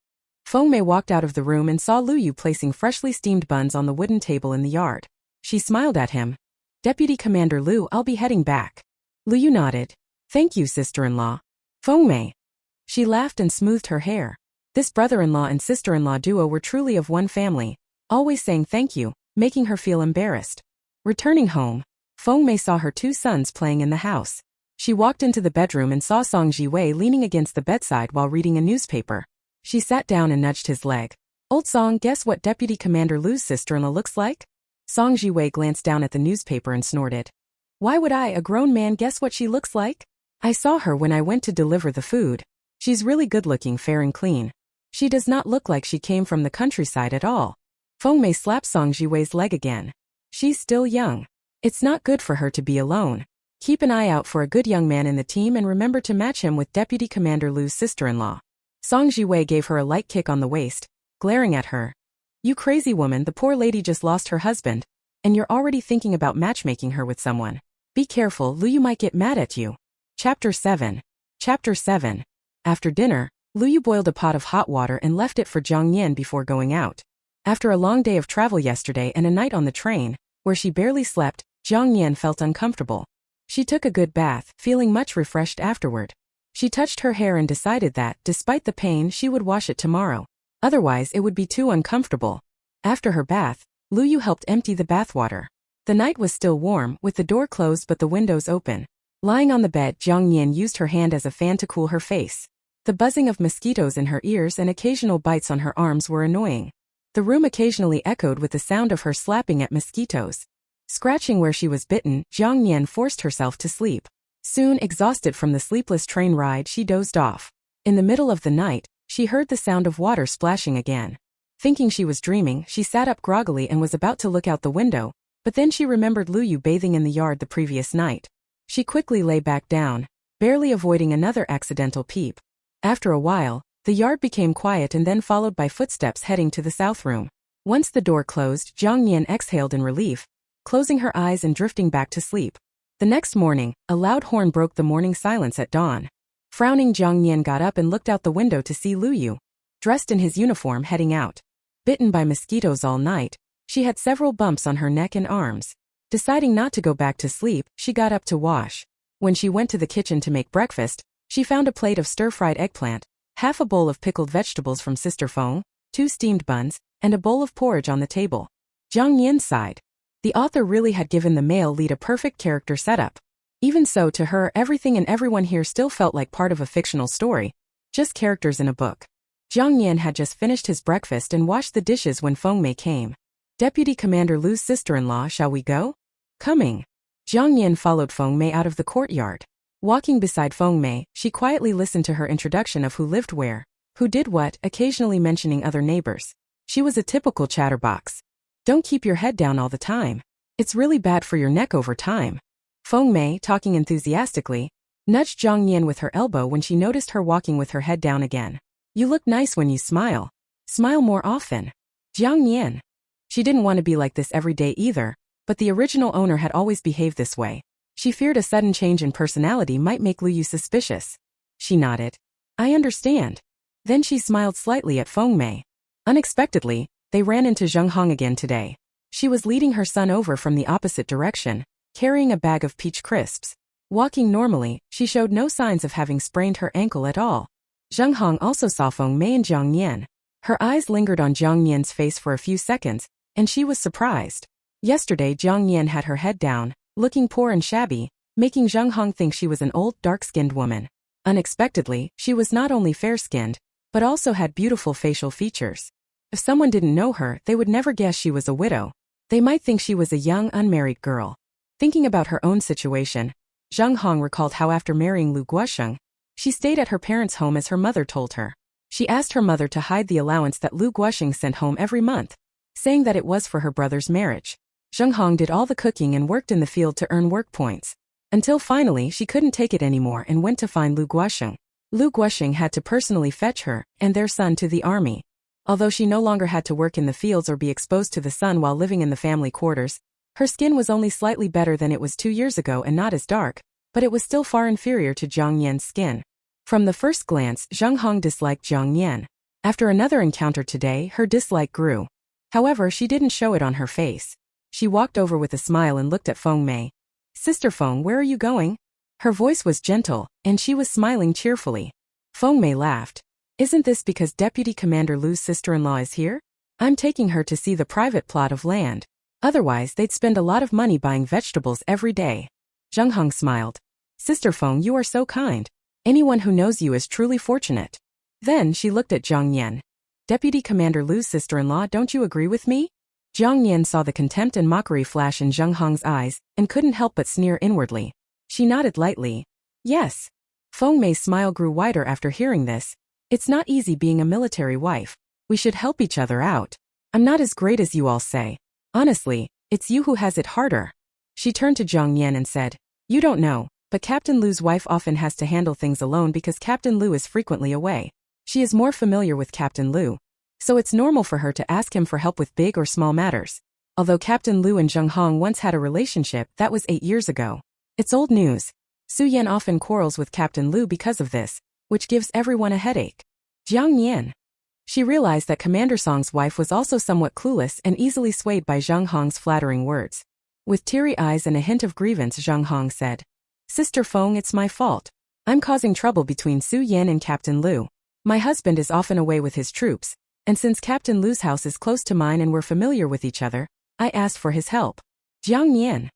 Feng Mei walked out of the room and saw Lu Yu placing freshly steamed buns on the wooden table in the yard. She smiled at him. Deputy Commander Lu, I'll be heading back. Lu Yu nodded. Thank you, sister-in-law. Feng Mei. She laughed and smoothed her hair. This brother-in-law and sister-in-law duo were truly of one family, always saying thank you, making her feel embarrassed. Returning home, Feng Mei saw her 2 sons playing in the house. She walked into the bedroom and saw Song Jiwei leaning against the bedside while reading a newspaper. She sat down and nudged his leg. Old Song, guess what Deputy Commander Lu's sister-in-law looks like? Song Jiwei glanced down at the newspaper and snorted. Why would I, a grown man, guess what she looks like? I saw her when I went to deliver the food. She's really good-looking, fair and clean. She does not look like she came from the countryside at all. Feng Mei slapped Song Jiwei's leg again. She's still young. It's not good for her to be alone. Keep an eye out for a good young man in the team and remember to match him with Deputy Commander Lu's sister-in-law. Song Jiwei gave her a light kick on the waist, glaring at her. You crazy woman, the poor lady just lost her husband, and you're already thinking about matchmaking her with someone. Be careful, Lu Yu might get mad at you. Chapter 7. Chapter 7. After dinner, Lu Yu boiled a pot of hot water and left it for Jiang Nian before going out. After a long day of travel yesterday and a night on the train, where she barely slept, Jiang Nian felt uncomfortable. She took a good bath, feeling much refreshed afterward. She touched her hair and decided that, despite the pain, she would wash it tomorrow. Otherwise, it would be too uncomfortable. After her bath, Lu Yu helped empty the bathwater. The night was still warm, with the door closed but the windows open. Lying on the bed, Jiang Nian used her hand as a fan to cool her face. The buzzing of mosquitoes in her ears and occasional bites on her arms were annoying. The room occasionally echoed with the sound of her slapping at mosquitoes. Scratching where she was bitten, Jiang Nian forced herself to sleep. Soon, exhausted from the sleepless train ride, she dozed off. In the middle of the night, she heard the sound of water splashing again. Thinking she was dreaming, she sat up groggily and was about to look out the window, but then she remembered Lu Yu bathing in the yard the previous night. She quickly lay back down, barely avoiding another accidental peep. After a while, the yard became quiet and then followed by footsteps heading to the south room. Once the door closed, Jiang Nian exhaled in relief, closing her eyes and drifting back to sleep. The next morning, a loud horn broke the morning silence at dawn. Frowning, Jiang Nian got up and looked out the window to see Lu Yu, dressed in his uniform, heading out. Bitten by mosquitoes all night, she had several bumps on her neck and arms. Deciding not to go back to sleep, she got up to wash. When she went to the kitchen to make breakfast, she found a plate of stir-fried eggplant, half a bowl of pickled vegetables from Sister Feng, 2 steamed buns, and a bowl of porridge on the table. Jiang Nian sighed. The author really had given the male lead a perfect character setup. Even so, to her, everything and everyone here still felt like part of a fictional story, just characters in a book. Jiang Nian had just finished his breakfast and washed the dishes when Feng Mei came. Deputy Commander Lu's sister-in-law, shall we go? Coming. Jiang Nian followed Feng Mei out of the courtyard. Walking beside Feng Mei, she quietly listened to her introduction of who lived where, who did what, occasionally mentioning other neighbors. She was a typical chatterbox. Don't keep your head down all the time. It's really bad for your neck over time. Feng Mei, talking enthusiastically, nudged Jiang Nian with her elbow when she noticed her walking with her head down again. You look nice when you smile. Smile more often. Jiang Nian. She didn't want to be like this every day either, but the original owner had always behaved this way. She feared a sudden change in personality might make Lu Yu suspicious. She nodded. I understand. Then she smiled slightly at Feng Mei. Unexpectedly, they ran into Zheng Hong again today. She was leading her son over from the opposite direction, carrying a bag of peach crisps. Walking normally, she showed no signs of having sprained her ankle at all. Zheng Hong also saw Feng Mei and Jiang Nian. Her eyes lingered on Jiang Nian's face for a few seconds, and she was surprised. Yesterday, Jiang Nian had her head down, looking poor and shabby, making Zheng Hong think she was an old, dark-skinned woman. Unexpectedly, she was not only fair-skinned, but also had beautiful facial features. If someone didn't know her, they would never guess she was a widow. They might think she was a young, unmarried girl. Thinking about her own situation, Zheng Hong recalled how after marrying Lu Guosheng, she stayed at her parents' home as her mother told her. She asked her mother to hide the allowance that Lu Guosheng sent home every month, saying that it was for her brother's marriage. Zheng Hong did all the cooking and worked in the field to earn work points. Until finally she couldn't take it anymore and went to find Lu Guosheng. Lu Guosheng had to personally fetch her and their son to the army. Although she no longer had to work in the fields or be exposed to the sun while living in the family quarters, her skin was only slightly better than it was 2 years ago and not as dark, but it was still far inferior to Jiang Nian's skin. From the first glance, Zheng Hong disliked Jiang Nian. After another encounter today, her dislike grew. However, she didn't show it on her face. She walked over with a smile and looked at Feng Mei. Sister Feng, where are you going? Her voice was gentle, and she was smiling cheerfully. Feng Mei laughed. Isn't this because Deputy Commander Lu's sister-in-law is here? I'm taking her to see the private plot of land. Otherwise, they'd spend a lot of money buying vegetables every day. Zheng Hong smiled. Sister Feng, you are so kind. Anyone who knows you is truly fortunate. Then she looked at Jiang Nian. Deputy Commander Lu's sister-in-law, don't you agree with me? Jiang Nian saw the contempt and mockery flash in Zheng Hong's eyes and couldn't help but sneer inwardly. She nodded lightly. Yes. Feng Mei's smile grew wider after hearing this. It's not easy being a military wife. We should help each other out. I'm not as great as you all say. Honestly, it's you who has it harder. She turned to Jiang Nian and said, You don't know, but Captain Lu's wife often has to handle things alone because Captain Lu is frequently away. She is more familiar with Captain Lu, so it's normal for her to ask him for help with big or small matters. Although Captain Lu and Zheng Hong once had a relationship, that was 8 years ago. It's old news. Su Yan often quarrels with Captain Lu because of this, which gives everyone a headache. Jiang Nian. She realized that Commander Song's wife was also somewhat clueless and easily swayed by Zheng Hong's flattering words. With teary eyes and a hint of grievance, Zheng Hong said, Sister Feng, it's my fault. I'm causing trouble between Su Yan and Captain Lu. My husband is often away with his troops, and since Captain Lu's house is close to mine and we're familiar with each other, I asked for his help. Jiang Nian.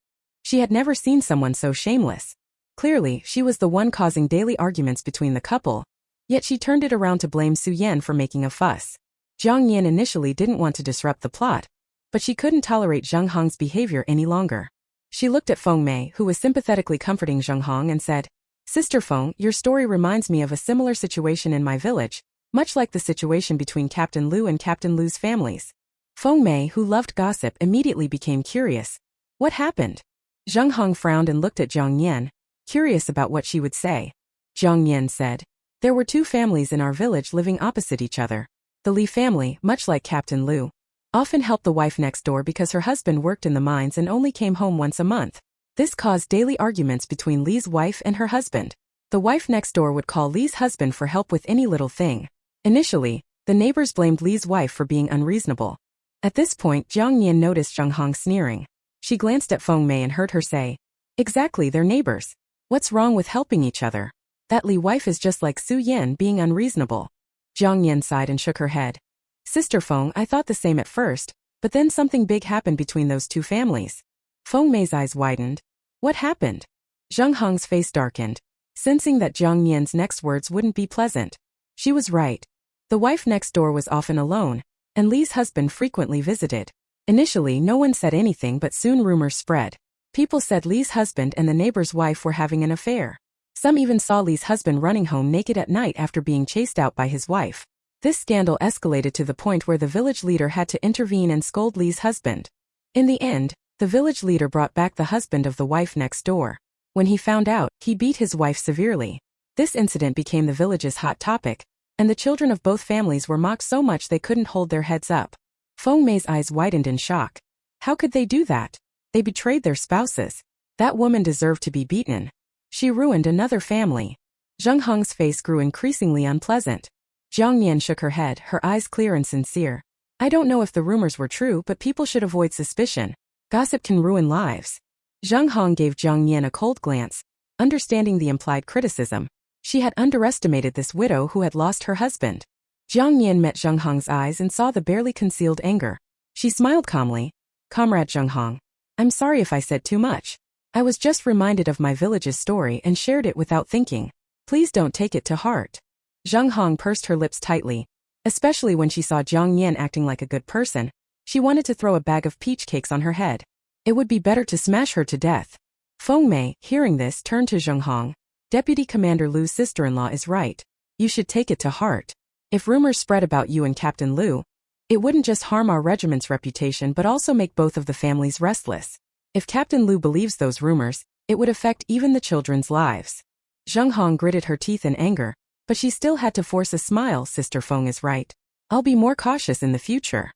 She had never seen someone so shameless. Clearly, she was the one causing daily arguments between the couple, yet she turned it around to blame Su Yan for making a fuss. Jiang Nian initially didn't want to disrupt the plot, but she couldn't tolerate Zheng Hong's behavior any longer. She looked at Feng Mei, who was sympathetically comforting Zheng Hong, and said, Sister Feng, your story reminds me of a similar situation in my village, much like the situation between Captain Lu and Captain Lu's families. Feng Mei, who loved gossip, immediately became curious. What happened? Zheng Hong frowned and looked at Jiang Nian. curious about what she would say. Jiang Nian said, "There were two families in our village living opposite each other. The Li family, much like Captain Lu, often helped the wife next door because her husband worked in the mines and only came home once a month. This caused daily arguments between Li's wife and her husband. The wife next door would call Li's husband for help with any little thing. Initially, the neighbors blamed Li's wife for being unreasonable. At this point, Jiang Nian noticed Zheng Hong sneering. She glanced at Feng Mei and heard her say, "Exactly, they're neighbors. What's wrong with helping each other? That Li wife is just like Su Yan being unreasonable." Jiang Nian sighed and shook her head. "Sister Feng, I thought the same at first, but then something big happened between those two families." Feng Mei's eyes widened. "What happened?" Zheng Hong's face darkened, sensing that Jiang Nian's next words wouldn't be pleasant. She was right. The wife next door was often alone, and Li's husband frequently visited. Initially, no one said anything, but soon rumors spread. People said Li's husband and the neighbor's wife were having an affair. Some even saw Li's husband running home naked at night after being chased out by his wife. This scandal escalated to the point where the village leader had to intervene and scold Li's husband. In the end, the village leader brought back the husband of the wife next door. When he found out, he beat his wife severely. This incident became the village's hot topic, and the children of both families were mocked so much they couldn't hold their heads up. Feng Mei's eyes widened in shock. How could they do that? They betrayed their spouses. That woman deserved to be beaten. She ruined another family. Zheng Hong's face grew increasingly unpleasant. Jiang Nian shook her head, her eyes clear and sincere. "I don't know if the rumors were true, but people should avoid suspicion. Gossip can ruin lives." Zheng Hong gave Jiang Nian a cold glance, understanding the implied criticism. She had underestimated this widow who had lost her husband. Jiang Nian met Zheng Hong's eyes and saw the barely concealed anger. She smiled calmly. "Comrade Zheng Hong, I'm sorry if I said too much. I was just reminded of my village's story and shared it without thinking. Please don't take it to heart." Zheng Hong pursed her lips tightly. Especially when she saw Jiang Nian acting like a good person, she wanted to throw a bag of peach cakes on her head. It would be better to smash her to death. Feng Mei, hearing this, turned to Zheng Hong. "Deputy Commander Lu's sister-in-law is right. You should take it to heart. If rumors spread about you and Captain Lu, it wouldn't just harm our regiment's reputation but also make both of the families restless. If Captain Lu believes those rumors, it would affect even the children's lives." Zheng Hong gritted her teeth in anger, but she still had to force a smile. "Sister Feng is right. I'll be more cautious in the future."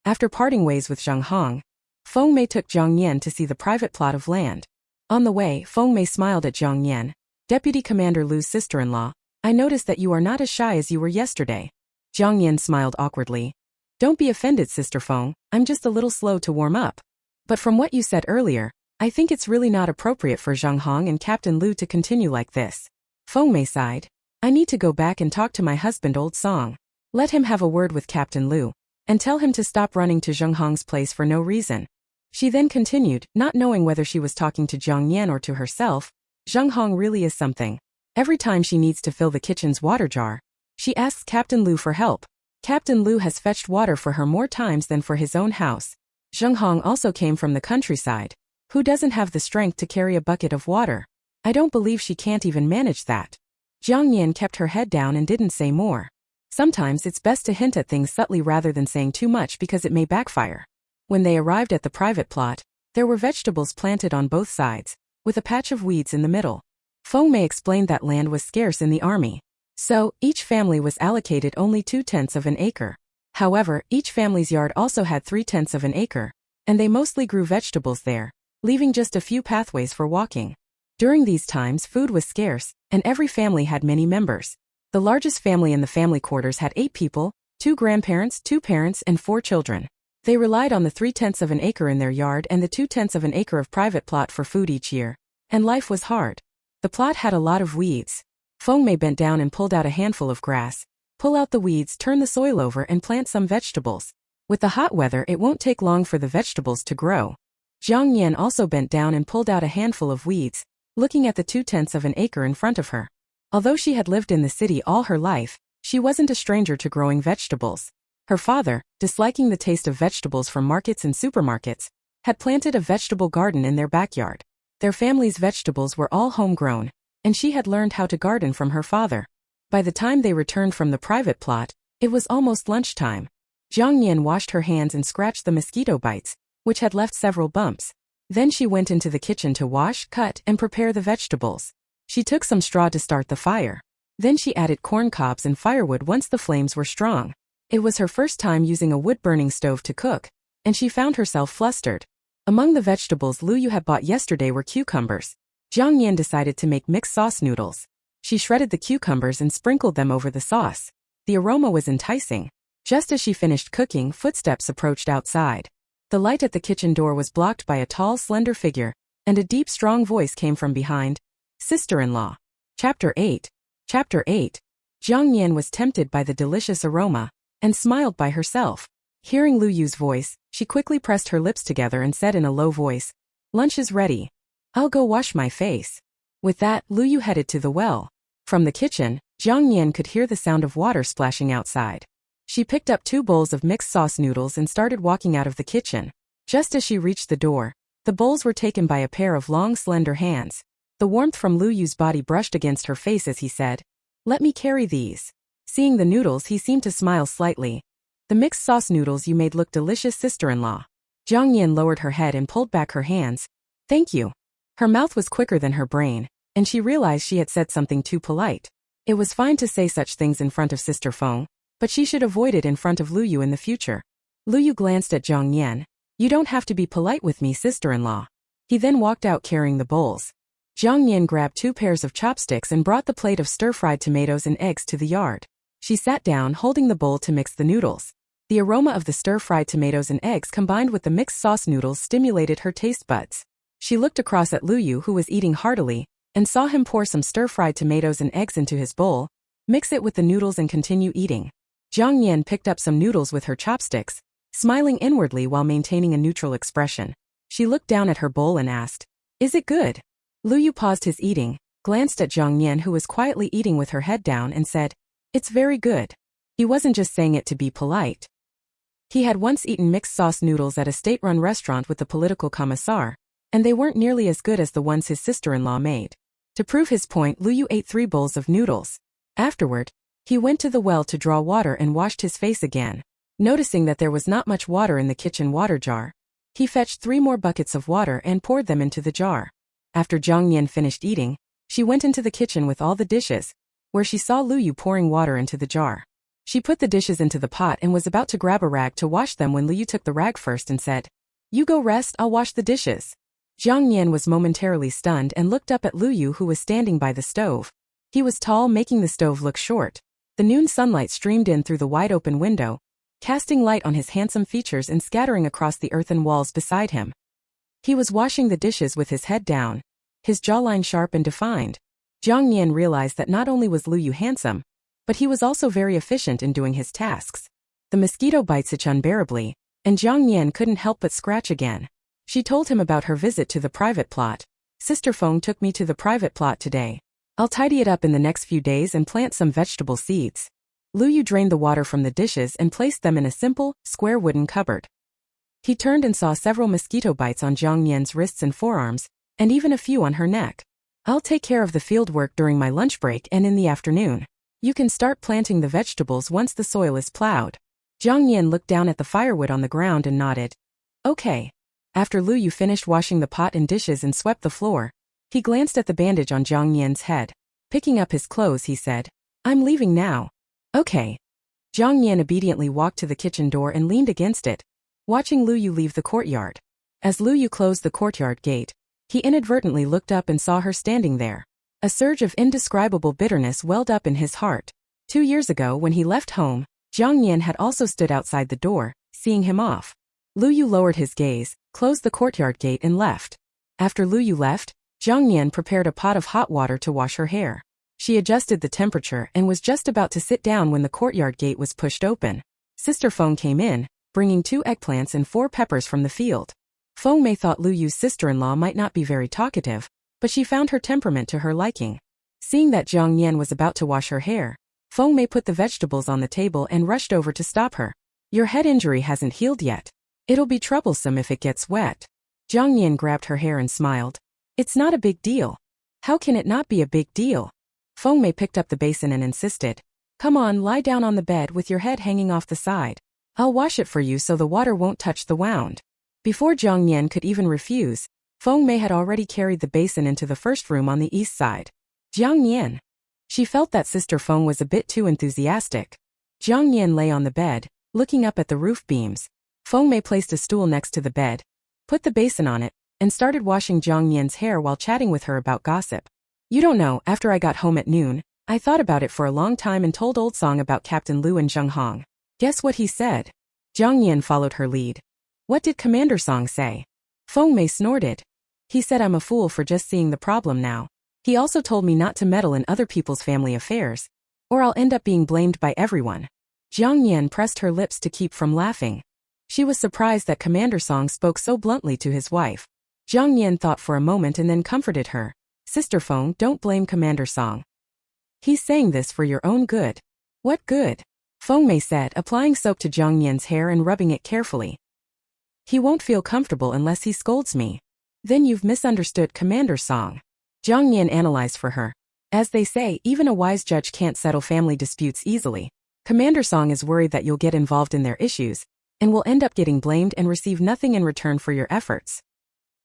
After parting ways with Zheng Hong, Feng Mei took Jiang Nian to see the private plot of land. On the way, Feng Mei smiled at Jiang Nian. "Deputy Commander Lu's sister-in-law, I noticed that you are not as shy as you were yesterday." Jiang Nian smiled awkwardly. "Don't be offended, Sister Feng, I'm just a little slow to warm up. But from what you said earlier, I think it's really not appropriate for Zheng Hong and Captain Lu to continue like this." Feng Mei sighed. "I need to go back and talk to my husband Old Song. Let him have a word with Captain Lu, and tell him to stop running to Zheng Hong's place for no reason." She then continued, not knowing whether she was talking to Jiang Nian or to herself. "Zheng Hong really is something. Every time she needs to fill the kitchen's water jar, she asks Captain Lu for help. Captain Lu has fetched water for her more times than for his own house." Zheng Hong also came from the countryside. Who doesn't have the strength to carry a bucket of water? I don't believe she can't even manage that. Jiang Nian kept her head down and didn't say more. Sometimes it's best to hint at things subtly rather than saying too much because it may backfire. When they arrived at the private plot, there were vegetables planted on both sides, with a patch of weeds in the middle. Feng Mei explained that land was scarce in the army, so each family was allocated only 2/10 of an acre. However, each family's yard also had 3/10 of an acre, and they mostly grew vegetables there, leaving just a few pathways for walking. During these times, food was scarce, and every family had many members. The largest family in the family quarters had 8 people, 2 grandparents, 2 parents, and 4 children. They relied on the 3/10 of an acre in their yard and the 2/10 of an acre of private plot for food each year, and life was hard. The plot had a lot of weeds. Feng Mei bent down and pulled out a handful of grass. "Pull out the weeds, turn the soil over and plant some vegetables. With the hot weather it won't take long for the vegetables to grow." Jiang Nian also bent down and pulled out a handful of weeds, looking at the 2/10 of an acre in front of her. Although she had lived in the city all her life, she wasn't a stranger to growing vegetables. Her father, disliking the taste of vegetables from markets and supermarkets, had planted a vegetable garden in their backyard. Their family's vegetables were all homegrown, and she had learned how to garden from her father. By the time they returned from the private plot, it was almost lunchtime. Jiang Nian washed her hands and scratched the mosquito bites, which had left several bumps. Then she went into the kitchen to wash, cut, and prepare the vegetables. She took some straw to start the fire. Then she added corn cobs and firewood once the flames were strong. It was her first time using a wood-burning stove to cook, and she found herself flustered. Among the vegetables Lu Yu had bought yesterday were cucumbers. Jiang Nian decided to make mixed sauce noodles. She shredded the cucumbers and sprinkled them over the sauce. The aroma was enticing. Just as she finished cooking, footsteps approached outside. The light at the kitchen door was blocked by a tall, slender figure, and a deep, strong voice came from behind. Sister-in-law. Chapter 8. Chapter 8. Jiang Nian was tempted by the delicious aroma, and smiled by herself. Hearing Lu Yu's voice, she quickly pressed her lips together and said in a low voice, "Lunch is ready. I'll go wash my face." With that, Lu Yu headed to the well. From the kitchen, Jiang Nian could hear the sound of water splashing outside. She picked up 2 bowls of mixed sauce noodles and started walking out of the kitchen. Just as she reached the door, the bowls were taken by a pair of long, slender hands. The warmth from Lu Yu's body brushed against her face as he said, "Let me carry these." Seeing the noodles, he seemed to smile slightly. "The mixed sauce noodles you made look delicious, sister-in-law." Jiang Nian lowered her head and pulled back her hands. "Thank you." Her mouth was quicker than her brain, and she realized she had said something too polite. It was fine to say such things in front of Sister Feng, but she should avoid it in front of Lu Yu in the future. Lu Yu glanced at Jiang Nian. "You don't have to be polite with me, sister-in-law." He then walked out carrying the bowls. Jiang Nian grabbed 2 pairs of chopsticks and brought the plate of stir-fried tomatoes and eggs to the yard. She sat down holding the bowl to mix the noodles. The aroma of the stir-fried tomatoes and eggs combined with the mixed sauce noodles stimulated her taste buds. She looked across at Lu Yu, who was eating heartily, and saw him pour some stir-fried tomatoes and eggs into his bowl, mix it with the noodles and continue eating. Jiang Nian picked up some noodles with her chopsticks, smiling inwardly while maintaining a neutral expression. She looked down at her bowl and asked, "Is it good?" Lu Yu paused his eating, glanced at Jiang Nian, who was quietly eating with her head down, and said, "It's very good." He wasn't just saying it to be polite. He had once eaten mixed sauce noodles at a state-run restaurant with the political commissar, and they weren't nearly as good as the ones his sister-in-law made. To prove his point, Lu Yu ate 3 bowls of noodles. Afterward, he went to the well to draw water and washed his face again. Noticing that there was not much water in the kitchen water jar, he fetched 3 more buckets of water and poured them into the jar. After Jiang Nian finished eating, she went into the kitchen with all the dishes, where she saw Lu Yu pouring water into the jar. She put the dishes into the pot and was about to grab a rag to wash them when Lu Yu took the rag first and said, "You go rest, I'll wash the dishes." Jiang Nian was momentarily stunned and looked up at Lu Yu, who was standing by the stove. He was tall, making the stove look short. The noon sunlight streamed in through the wide-open window, casting light on his handsome features and scattering across the earthen walls beside him. He was washing the dishes with his head down, his jawline sharp and defined. Jiang Nian realized that not only was Lu Yu handsome, but he was also very efficient in doing his tasks. The mosquito bites itched unbearably, and Jiang Nian couldn't help but scratch again. She told him about her visit to the private plot. "Sister Feng took me to the private plot today. I'll tidy it up in the next few days and plant some vegetable seeds." Lu Yu drained the water from the dishes and placed them in a simple, square wooden cupboard. He turned and saw several mosquito bites on Jiang Nian's wrists and forearms, and even a few on her neck. "I'll take care of the field work during my lunch break and in the afternoon. You can start planting the vegetables once the soil is plowed." Jiang Nian looked down at the firewood on the ground and nodded. "Okay." After Lu Yu finished washing the pot and dishes and swept the floor, he glanced at the bandage on Jiang Nian's head. Picking up his clothes, he said, "I'm leaving now." "Okay." Jiang Nian obediently walked to the kitchen door and leaned against it, watching Lu Yu leave the courtyard. As Lu Yu closed the courtyard gate, he inadvertently looked up and saw her standing there. A surge of indescribable bitterness welled up in his heart. 2 years ago, when he left home, Jiang Nian had also stood outside the door, seeing him off. Lu Yu lowered his gaze, closed the courtyard gate and left. After Lu Yu left, Jiang Nian prepared a pot of hot water to wash her hair. She adjusted the temperature and was just about to sit down when the courtyard gate was pushed open. Sister Feng came in, bringing 2 eggplants and 4 peppers from the field. Feng Mei thought Lu Yu's sister-in-law might not be very talkative, but she found her temperament to her liking. Seeing that Jiang Nian was about to wash her hair, Feng Mei put the vegetables on the table and rushed over to stop her. "Your head injury hasn't healed yet. It'll be troublesome if it gets wet." Jiang Nian grabbed her hair and smiled. "It's not a big deal." "How can it not be a big deal?" Feng Mei picked up the basin and insisted. "Come on, lie down on the bed with your head hanging off the side. I'll wash it for you so the water won't touch the wound." Before Jiang Nian could even refuse, Feng Mei had already carried the basin into the first room on the east side. Jiang Nian. She felt that Sister Feng was a bit too enthusiastic. Jiang Nian lay on the bed, looking up at the roof beams. Feng Mei placed a stool next to the bed, put the basin on it, and started washing Jiang Nian's hair while chatting with her about gossip. You don't know, after I got home at noon, I thought about it for a long time and told Old Song about Captain Lu and Zheng Hong. Guess what he said? Jiang Nian followed her lead. What did Commander Song say? Feng Mei snorted. He said I'm a fool for just seeing the problem now. He also told me not to meddle in other people's family affairs, or I'll end up being blamed by everyone. Jiang Nian pressed her lips to keep from laughing. She was surprised that Commander Song spoke so bluntly to his wife. Jiang Nian thought for a moment and then comforted her. Sister Feng, don't blame Commander Song. He's saying this for your own good. What good? Feng Mei said, applying soap to Jiang Nian's hair and rubbing it carefully. He won't feel comfortable unless he scolds me. Then you've misunderstood Commander Song. Jiang Nian analyzed for her. As they say, even a wise judge can't settle family disputes easily. Commander Song is worried that you'll get involved in their issues, and will end up getting blamed and receive nothing in return for your efforts.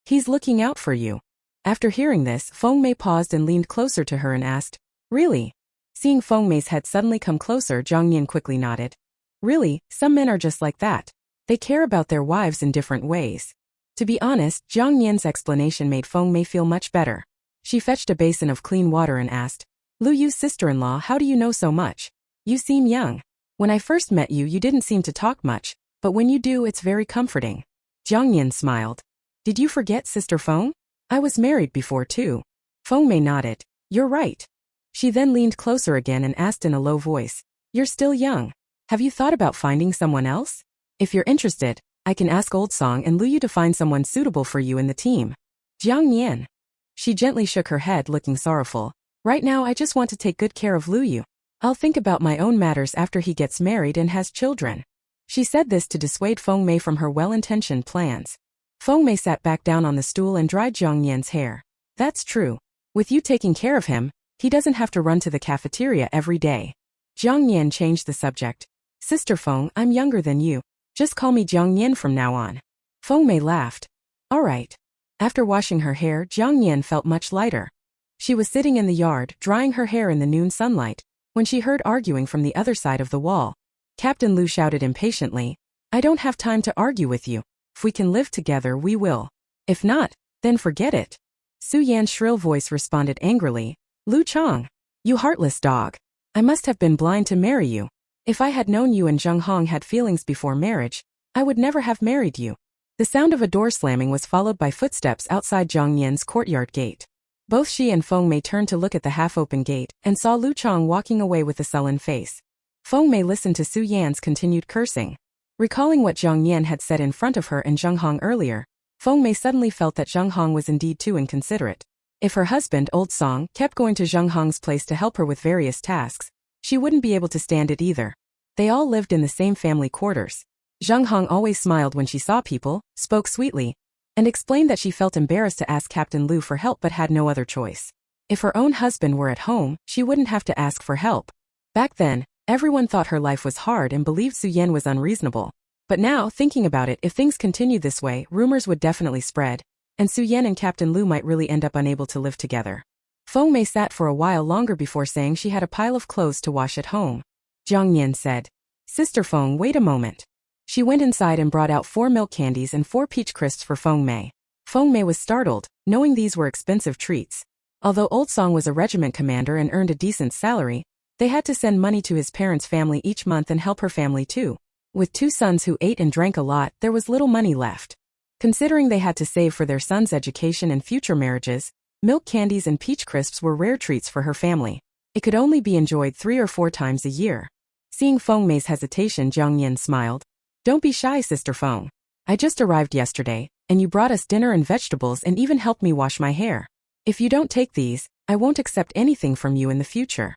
He's looking out for you. After hearing this, Feng Mei paused and leaned closer to her and asked, Really? Seeing Feng Mei's head suddenly come closer, Jiang Nian quickly nodded. Really, some men are just like that. They care about their wives in different ways. To be honest, Jiang Nian's explanation made Feng Mei feel much better. She fetched a basin of clean water and asked, Lu Yu's sister-in-law, how do you know so much? You seem young. When I first met you, you didn't seem to talk much, but when you do, it's very comforting. Jiang Nian smiled. Did you forget, Sister Feng? I was married before too. Feng Mei nodded. You're right. She then leaned closer again and asked in a low voice, You're still young. Have you thought about finding someone else? If you're interested, I can ask Old Song and Lu Yu to find someone suitable for you in the team. Jiang Nian. She gently shook her head, looking sorrowful. Right now I just want to take good care of Lu Yu. I'll think about my own matters after he gets married and has children. She said this to dissuade Feng Mei from her well-intentioned plans. Feng Mei sat back down on the stool and dried Jiang Nian's hair. That's true. With you taking care of him, he doesn't have to run to the cafeteria every day. Jiang Nian changed the subject. Sister Feng, I'm younger than you. Just call me Jiang Nian from now on. Feng Mei laughed. All right. After washing her hair, Jiang Nian felt much lighter. She was sitting in the yard, drying her hair in the noon sunlight, when she heard arguing from the other side of the wall. Captain Lu shouted impatiently, I don't have time to argue with you. If we can live together, we will. If not, then forget it. Su Yan's shrill voice responded angrily, Lu Chang, you heartless dog. I must have been blind to marry you. If I had known you and Zheng Hong had feelings before marriage, I would never have married you. The sound of a door slamming was followed by footsteps outside Jiang Nian's courtyard gate. Both she and Feng Mei turned to look at the half-open gate and saw Lu Chang walking away with a sullen face. Feng Mei listened to Su Yan's continued cursing. Recalling what Jiang Nian had said in front of her and Zheng Hong earlier, Feng Mei suddenly felt that Zheng Hong was indeed too inconsiderate. If her husband, Old Song, kept going to Zheng Hong's place to help her with various tasks, she wouldn't be able to stand it either. They all lived in the same family quarters. Zheng Hong always smiled when she saw people, spoke sweetly, and explained that she felt embarrassed to ask Captain Lu for help but had no other choice. If her own husband were at home, she wouldn't have to ask for help. Back then, everyone thought her life was hard and believed Su Yan was unreasonable. But now, thinking about it, if things continued this way, rumors would definitely spread, and Su Yan and Captain Lu might really end up unable to live together. Feng Mei sat for a while longer before saying she had a pile of clothes to wash at home. Jiang Nian said, Sister Feng, wait a moment. She went inside and brought out 4 milk candies and 4 peach crisps for Feng Mei. Feng Mei was startled, knowing these were expensive treats. Although Old Song was a regiment commander and earned a decent salary, they had to send money to his parents' family each month and help her family too. With 2 sons who ate and drank a lot, there was little money left. Considering they had to save for their sons' education and future marriages, milk candies and peach crisps were rare treats for her family. It could only be enjoyed 3 or 4 times a year. Seeing Feng Mei's hesitation, Jiang Nian smiled. Don't be shy, Sister Feng. I just arrived yesterday, and you brought us dinner and vegetables and even helped me wash my hair. If you don't take these, I won't accept anything from you in the future.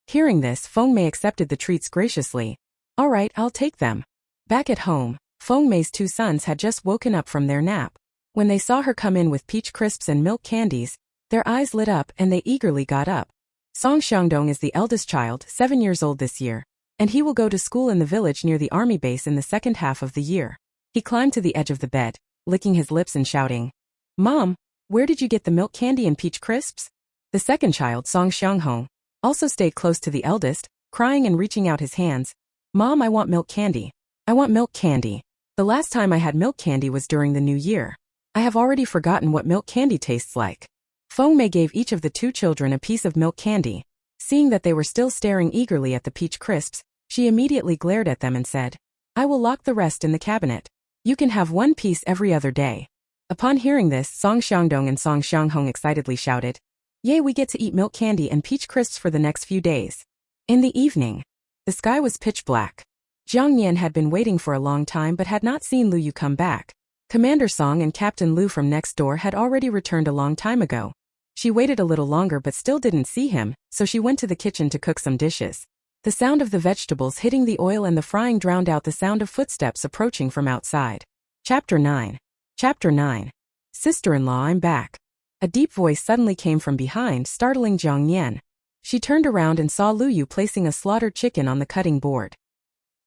Hearing this, Feng Mei accepted the treats graciously. All right, I'll take them. Back at home, Feng Mei's 2 sons had just woken up from their nap. When they saw her come in with peach crisps and milk candies, their eyes lit up and they eagerly got up. Song Xiangdong is the eldest child, 7 years old this year, and he will go to school in the village near the army base in the second half of the year. He climbed to the edge of the bed, licking his lips and shouting, Mom, where did you get the milk candy and peach crisps? The second child, Song Xianghong, also stayed close to the eldest, crying and reaching out his hands. Mom, I want milk candy. I want milk candy. The last time I had milk candy was during the New Year. I have already forgotten what milk candy tastes like. Feng Mei gave each of the two children a piece of milk candy. Seeing that they were still staring eagerly at the peach crisps, she immediately glared at them and said, I will lock the rest in the cabinet. You can have one piece every other day. Upon hearing this, Song Xiangdong and Song Xianghong excitedly shouted, Yay, we get to eat milk candy and peach crisps for the next few days. In the evening, the sky was pitch black. Jiang Nian had been waiting for a long time but had not seen Lu Yu come back. Commander Song and Captain Lu from next door had already returned a long time ago. She waited a little longer but still didn't see him, so she went to the kitchen to cook some dishes. The sound of the vegetables hitting the oil and the frying drowned out the sound of footsteps approaching from outside. Chapter 9. Chapter 9. Sister-in-law, I'm back. A deep voice suddenly came from behind, startling Jiang Nian. She turned around and saw Lu Yu placing a slaughtered chicken on the cutting board.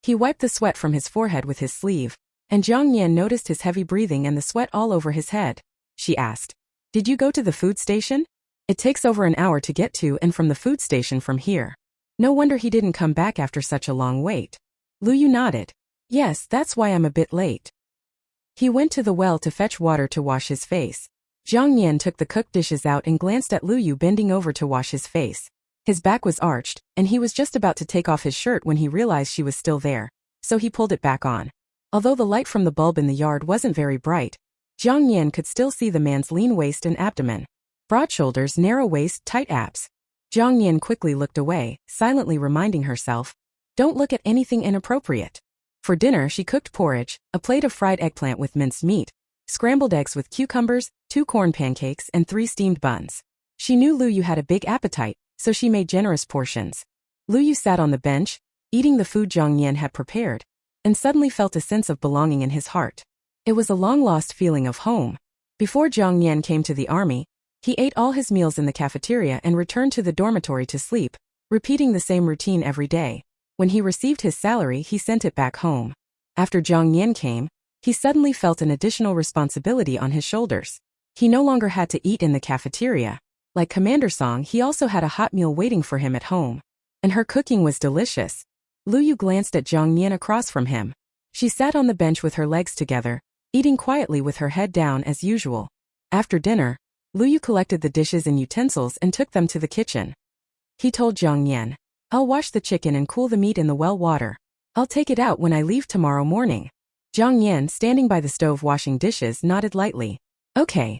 He wiped the sweat from his forehead with his sleeve, and Jiang Nian noticed his heavy breathing and the sweat all over his head. She asked, Did you go to the food station? It takes over an hour to get to and from the food station from here. No wonder he didn't come back after such a long wait. Lu Yu nodded. Yes, that's why I'm a bit late. He went to the well to fetch water to wash his face. Jiang Nian took the cooked dishes out and glanced at Lu Yu bending over to wash his face. His back was arched, and he was just about to take off his shirt when he realized she was still there, so he pulled it back on. Although the light from the bulb in the yard wasn't very bright, Jiang Nian could still see the man's lean waist and abdomen. Broad shoulders, narrow waist, tight abs. Jiang Nian quickly looked away, silently reminding herself, Don't look at anything inappropriate. For dinner she cooked porridge, a plate of fried eggplant with minced meat, scrambled eggs with cucumbers, 2 corn pancakes and 3 steamed buns. She knew Lu Yu had a big appetite, so she made generous portions. Lu Yu sat on the bench, eating the food Jiang Nian had prepared, and suddenly felt a sense of belonging in his heart. It was a long-lost feeling of home. Before Jiang Nian came to the army, he ate all his meals in the cafeteria and returned to the dormitory to sleep, repeating the same routine every day. When he received his salary, he sent it back home. After Jiang Nian came, he suddenly felt an additional responsibility on his shoulders. He no longer had to eat in the cafeteria. Like Commander Song, he also had a hot meal waiting for him at home. And her cooking was delicious. Lu Yu glanced at Jiang Nian across from him. She sat on the bench with her legs together, eating quietly with her head down as usual. After dinner, Lu Yu collected the dishes and utensils and took them to the kitchen. He told Jiang Nian, I'll wash the chicken and cool the meat in the well water. I'll take it out when I leave tomorrow morning. Jiang Nian, standing by the stove washing dishes, nodded lightly. Okay.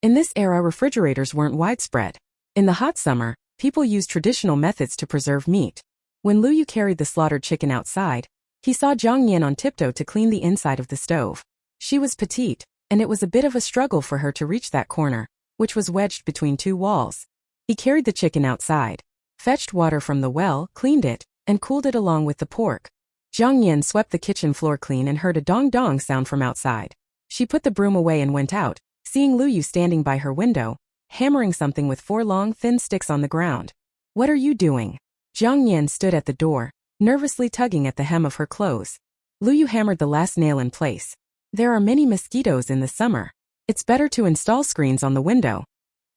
In this era, refrigerators weren't widespread. In the hot summer, people used traditional methods to preserve meat. When Lu Yu carried the slaughtered chicken outside, he saw Jiang Nian on tiptoe to clean the inside of the stove. She was petite, and it was a bit of a struggle for her to reach that corner, which was wedged between 2 walls. He carried the chicken outside, fetched water from the well, cleaned it, and cooled it along with the pork. Jiang Nian swept the kitchen floor clean and heard a dong-dong sound from outside. She put the broom away and went out, seeing Lu Yu standing by her window, hammering something with 4 long, thin sticks on the ground. What are you doing? Jiang Nian stood at the door, nervously tugging at the hem of her clothes. Lu Yu hammered the last nail in place. There are many mosquitoes in the summer. It's better to install screens on the window.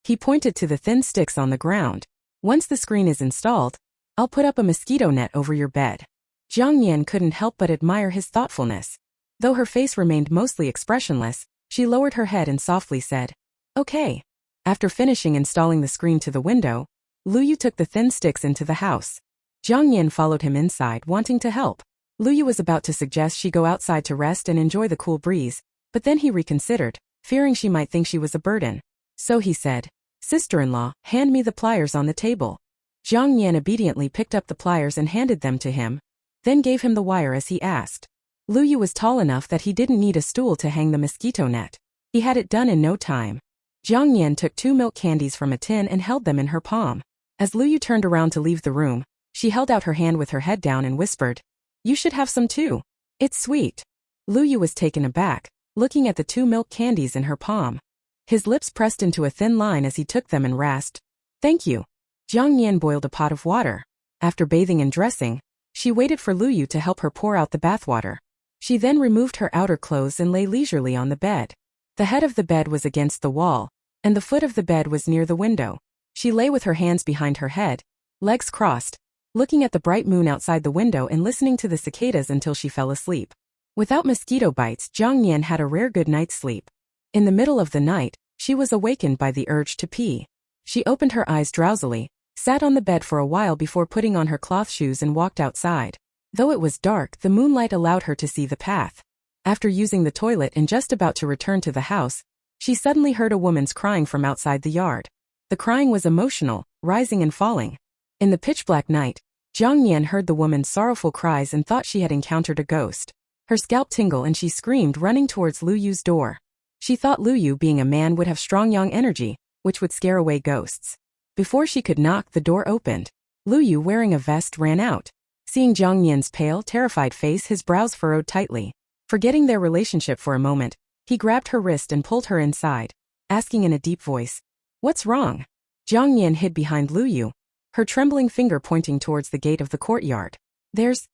He pointed to the thin sticks on the ground. Once the screen is installed, I'll put up a mosquito net over your bed. Jiang Nian couldn't help but admire his thoughtfulness. Though her face remained mostly expressionless, she lowered her head and softly said, Okay. After finishing installing the screen to the window, Lu Yu took the thin sticks into the house. Jiang Nian followed him inside, wanting to help. Lu Yu was about to suggest she go outside to rest and enjoy the cool breeze, but then he reconsidered, fearing she might think she was a burden. So he said, Sister-in-law, hand me the pliers on the table. Jiang Nian obediently picked up the pliers and handed them to him, then gave him the wire as he asked. Lu Yu was tall enough that he didn't need a stool to hang the mosquito net. He had it done in no time. Jiang Nian took 2 milk candies from a tin and held them in her palm. As Lu Yu turned around to leave the room, she held out her hand with her head down and whispered, You should have some too. It's sweet. Lu Yu was taken aback, looking at the 2 milk candies in her palm. His lips pressed into a thin line as he took them and rasped, Thank you. Jiang Nian boiled a pot of water. After bathing and dressing, she waited for Lu Yu to help her pour out the bathwater. She then removed her outer clothes and lay leisurely on the bed. The head of the bed was against the wall, and the foot of the bed was near the window. She lay with her hands behind her head, legs crossed, looking at the bright moon outside the window and listening to the cicadas until she fell asleep. Without mosquito bites, Jiang Nian had a rare good night's sleep. In the middle of the night, she was awakened by the urge to pee. She opened her eyes drowsily, sat on the bed for a while before putting on her cloth shoes and walked outside. Though it was dark, the moonlight allowed her to see the path. After using the toilet and just about to return to the house, she suddenly heard a woman's crying from outside the yard. The crying was emotional, rising and falling. In the pitch-black night, Jiang Nian heard the woman's sorrowful cries and thought she had encountered a ghost. Her scalp tingled and she screamed, running towards Lu Yu's door. She thought Lu Yu, being a man, would have strong yang energy, which would scare away ghosts. Before she could knock, the door opened. Lu Yu, wearing a vest, ran out. Seeing Jiang Nian's pale, terrified face, his brows furrowed tightly. Forgetting their relationship for a moment, he grabbed her wrist and pulled her inside, asking in a deep voice, "What's wrong?" Jiang Nian hid behind Lu Yu, her trembling finger pointing towards the gate of the courtyard. There's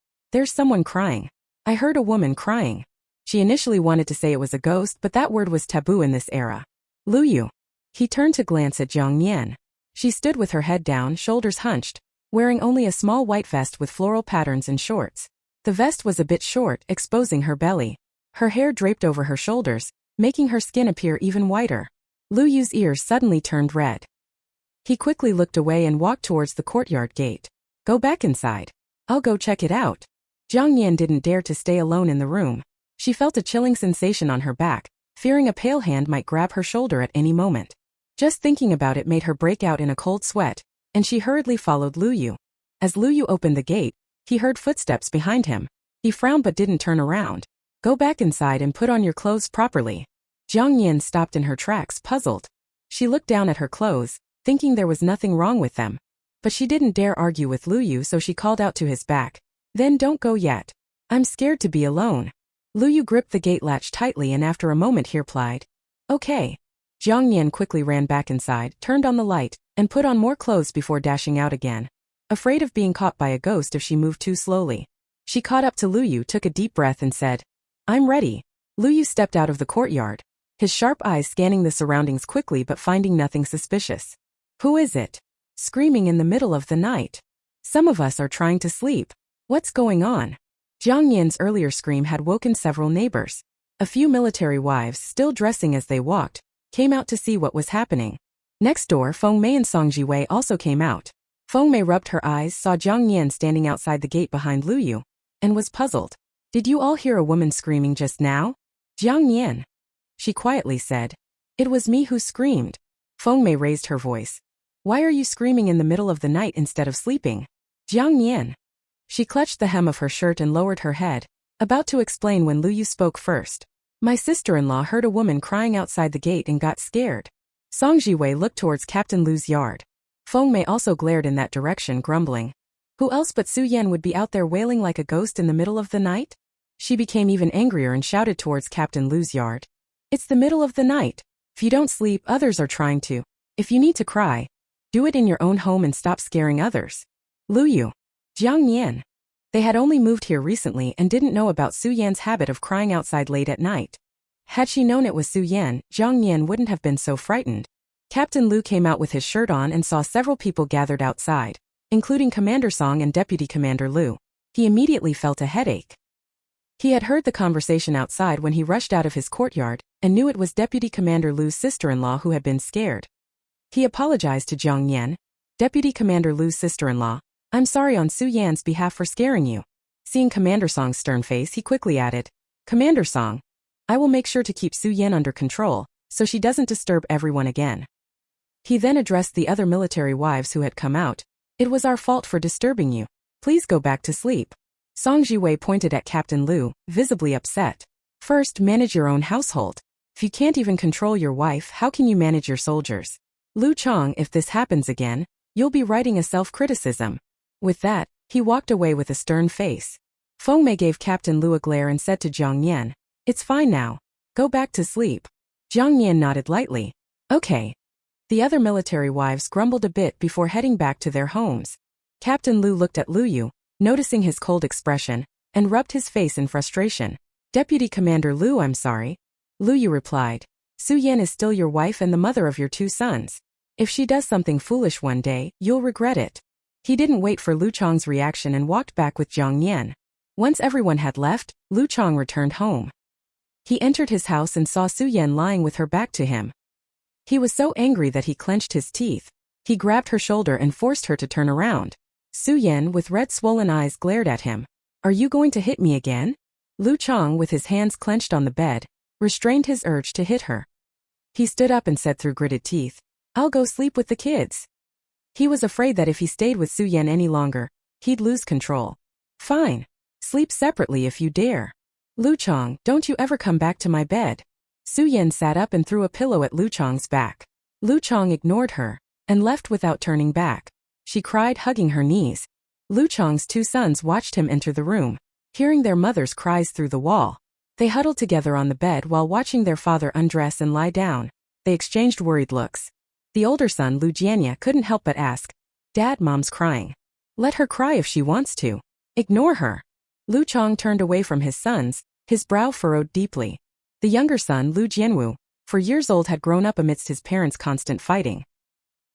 someone crying. I heard a woman crying." She initially wanted to say it was a ghost, but that word was taboo in this era. "Lu Yu." He turned to glance at Jiang Nian. She stood with her head down, shoulders hunched, wearing only a small white vest with floral patterns and shorts. The vest was a bit short, exposing her belly. Her hair draped over her shoulders, making her skin appear even whiter. Lu Yu's ears suddenly turned red. He quickly looked away and walked towards the courtyard gate. "Go back inside. I'll go check it out." Jiang Nian didn't dare to stay alone in the room. She felt a chilling sensation on her back, fearing a pale hand might grab her shoulder at any moment. Just thinking about it made her break out in a cold sweat, and she hurriedly followed Lu Yu. As Lu Yu opened the gate, he heard footsteps behind him. He frowned but didn't turn around. "Go back inside and put on your clothes properly." Jiang Nian stopped in her tracks, puzzled. She looked down at her clothes, thinking there was nothing wrong with them. But she didn't dare argue with Lu Yu, so she called out to his back, "Then don't go yet. I'm scared to be alone." Lu Yu gripped the gate latch tightly and after a moment he replied, "Okay." Jiang Nian quickly ran back inside, turned on the light, and put on more clothes before dashing out again. Afraid of being caught by a ghost if she moved too slowly. She caught up to Lu Yu, took a deep breath and said, "I'm ready." Lu Yu stepped out of the courtyard, his sharp eyes scanning the surroundings quickly but finding nothing suspicious. "Who is it? Screaming in the middle of the night. Some of us are trying to sleep. What's going on?" Jiang Nian's earlier scream had woken several neighbors. A few military wives, still dressing as they walked, came out to see what was happening. Next door, Feng Mei and Song Jiwei also came out. Feng Mei rubbed her eyes, saw Jiang Nian standing outside the gate behind Lu Yu, and was puzzled. "Did you all hear a woman screaming just now?" "Jiang Nian," she quietly said. "It was me who screamed." Feng Mei raised her voice. "Why are you screaming in the middle of the night instead of sleeping?" "Jiang Nian." She clutched the hem of her shirt and lowered her head, about to explain when Lu Yu spoke first. "My sister-in-law heard a woman crying outside the gate and got scared." Song Jiwei looked towards Captain Lu's yard. Feng Mei also glared in that direction, grumbling. Who else but Su Yan would be out there wailing like a ghost in the middle of the night? She became even angrier and shouted towards Captain Lu's yard. "It's the middle of the night. If you don't sleep, others are trying to. If you need to cry, do it in your own home and stop scaring others." Lu Yu. Jiang Nian. They had only moved here recently and didn't know about Su Yan's habit of crying outside late at night. Had she known it was Su Yan, Jiang Nian wouldn't have been so frightened. Captain Lu came out with his shirt on and saw several people gathered outside, including Commander Song and Deputy Commander Lu. He immediately felt a headache. He had heard the conversation outside when he rushed out of his courtyard and knew it was Deputy Commander Lu's sister-in-law who had been scared. He apologized to Jiang Nian. "Deputy Commander Lu's sister-in-law, I'm sorry on Su Yan's behalf for scaring you." Seeing Commander Song's stern face, he quickly added, "Commander Song, I will make sure to keep Su Yan under control, so she doesn't disturb everyone again." He then addressed the other military wives who had come out. "It was our fault for disturbing you. Please go back to sleep." Song Jiwei pointed at Captain Lu, visibly upset. "First, manage your own household. If you can't even control your wife, how can you manage your soldiers? Lu Chong, if this happens again, you'll be writing a self-criticism." With that, he walked away with a stern face. Feng Mei gave Captain Lu a glare and said to Jiang Nian, "It's fine now. Go back to sleep." Jiang Nian nodded lightly. "Okay." The other military wives grumbled a bit before heading back to their homes. Captain Lu looked at Lu Yu, noticing his cold expression, and rubbed his face in frustration. "Deputy Commander Lu, I'm sorry." Lu Yu replied, "Su Yan is still your wife and the mother of your two sons. If she does something foolish one day, you'll regret it. He didn't wait for Lu Chang's reaction and walked back with Jiang Nian. Once everyone had left, Lu Chang returned home. He entered his house and saw Su Yan lying with her back to him. He was so angry that he clenched his teeth. He grabbed her shoulder and forced her to turn around. Su Yan, with red swollen eyes, glared at him. Are you going to hit me again? Lu Chang, with his hands clenched on the bed, restrained his urge to hit her. He stood up and said through gritted teeth, I'll go sleep with the kids. He was afraid that if he stayed with Su Yan any longer, he'd lose control. Fine. Sleep separately if you dare. Lu Chang, don't you ever come back to my bed. Su Yan sat up and threw a pillow at Lu Chang's back. Lu Chang ignored her and left without turning back. She cried, hugging her knees. Lu Chang's two sons watched him enter the room, hearing their mother's cries through the wall. They huddled together on the bed while watching their father undress and lie down. They exchanged worried looks. The older son, Lu Jianya, couldn't help but ask, Dad, Mom's crying. Let her cry if she wants to. Ignore her. Lu Chang turned away from his sons, his brow furrowed deeply. The younger son, Lu Jianwu, for years old, had grown up amidst his parents' constant fighting.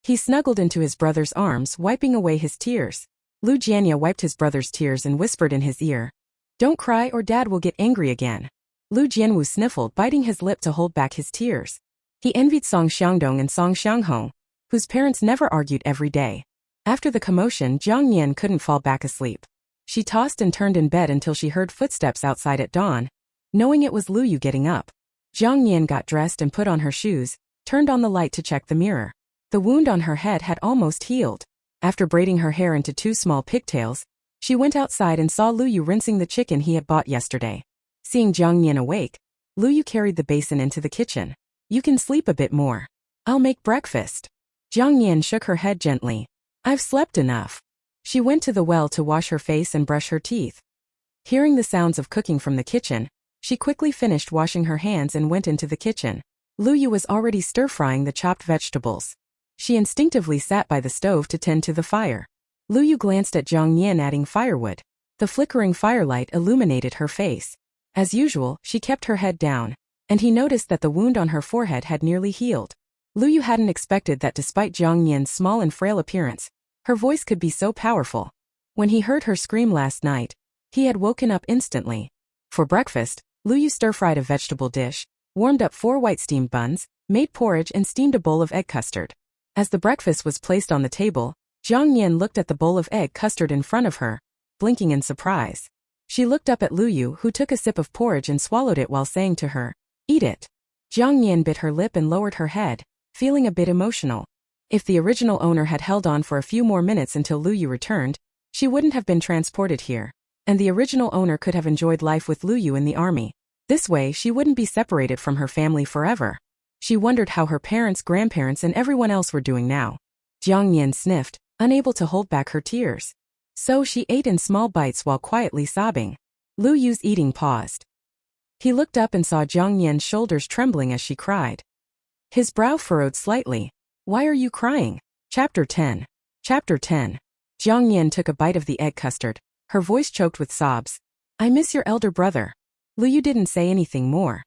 He snuggled into his brother's arms, wiping away his tears. Lu Jianya wiped his brother's tears and whispered in his ear, Don't cry or Dad will get angry again. Lu Jianwu sniffled, biting his lip to hold back his tears. He envied Song Xiangdong and Song Xianghong, whose parents never argued every day. After the commotion, Jiang Nian couldn't fall back asleep. She tossed and turned in bed until she heard footsteps outside at dawn. Knowing it was Lu Yu getting up, Jiang Nian got dressed and put on her shoes, turned on the light to check the mirror. The wound on her head had almost healed. After braiding her hair into two small pigtails, she went outside and saw Lu Yu rinsing the chicken he had bought yesterday. Seeing Jiang Nian awake, Lu Yu carried the basin into the kitchen. You can sleep a bit more. I'll make breakfast. Jiang Nian shook her head gently. I've slept enough. She went to the well to wash her face and brush her teeth. Hearing the sounds of cooking from the kitchen, she quickly finished washing her hands and went into the kitchen. Lu Yu was already stir-frying the chopped vegetables. She instinctively sat by the stove to tend to the fire. Lu Yu glanced at Jiang Nian adding firewood. The flickering firelight illuminated her face. As usual, she kept her head down, and he noticed that the wound on her forehead had nearly healed. Lu Yu hadn't expected that despite Jiang Nian's small and frail appearance, her voice could be so powerful. When he heard her scream last night, he had woken up instantly. For breakfast, Lu Yu stir-fried a vegetable dish, warmed up 4 white steamed buns, made porridge and steamed a bowl of egg custard. As the breakfast was placed on the table, Jiang Nian looked at the bowl of egg custard in front of her, blinking in surprise. She looked up at Lu Yu, who took a sip of porridge and swallowed it while saying to her, Eat it. Jiang Nian bit her lip and lowered her head, feeling a bit emotional. If the original owner had held on for a few more minutes until Lu Yu returned, she wouldn't have been transported here, and the original owner could have enjoyed life with Lu Yu in the army. This way, she wouldn't be separated from her family forever. She wondered how her parents, grandparents, and everyone else were doing now. Jiang Nian sniffed, unable to hold back her tears. So she ate in small bites while quietly sobbing. Lu Yu's eating paused. He looked up and saw Jiang Nian's shoulders trembling as she cried. His brow furrowed slightly. Why are you crying? Chapter 10. Chapter 10. Jiang Nian took a bite of the egg custard, her voice choked with sobs. I miss your elder brother. Lu Yu didn't say anything more.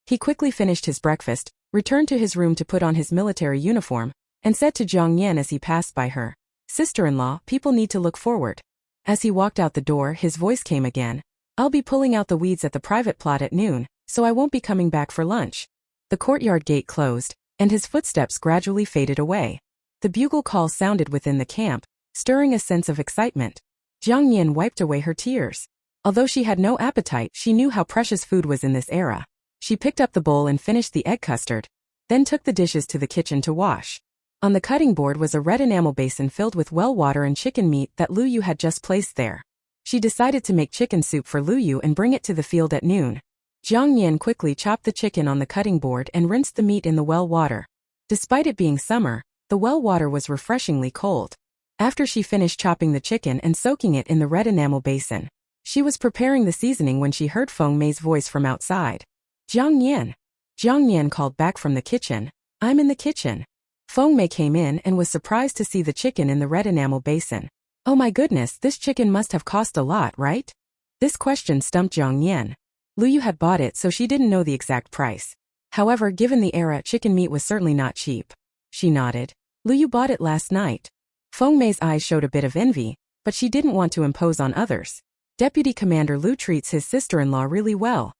He quickly finished his breakfast, returned to his room to put on his military uniform, and said to Jiang Nian as he passed by her, Sister-in-law, people need to look forward. As he walked out the door, his voice came again. I'll be pulling out the weeds at the private plot at noon, so I won't be coming back for lunch. The courtyard gate closed, and his footsteps gradually faded away. The bugle call sounded within the camp, stirring a sense of excitement. Jiang Nian wiped away her tears. Although she had no appetite, she knew how precious food was in this era. She picked up the bowl and finished the egg custard, then took the dishes to the kitchen to wash. On the cutting board was a red enamel basin filled with well water and chicken meat that Lu Yu had just placed there. She decided to make chicken soup for Lu Yu and bring it to the field at noon. Jiang Nian quickly chopped the chicken on the cutting board and rinsed the meat in the well water. Despite it being summer, the well water was refreshingly cold. After she finished chopping the chicken and soaking it in the red enamel basin, she was preparing the seasoning when she heard Feng Mei's voice from outside. Jiang Nian. Jiang Nian called back from the kitchen. I'm in the kitchen. Feng Mei came in and was surprised to see the chicken in the red enamel basin. Oh my goodness, this chicken must have cost a lot, right? This question stumped Jiang Nian. Lu Yu had bought it, so she didn't know the exact price. However, given the era, chicken meat was certainly not cheap. She nodded. Luyu bought it last night. Feng Mei's eyes showed a bit of envy, but she didn't want to impose on others. Deputy Commander Lu treats his sister-in-law really well.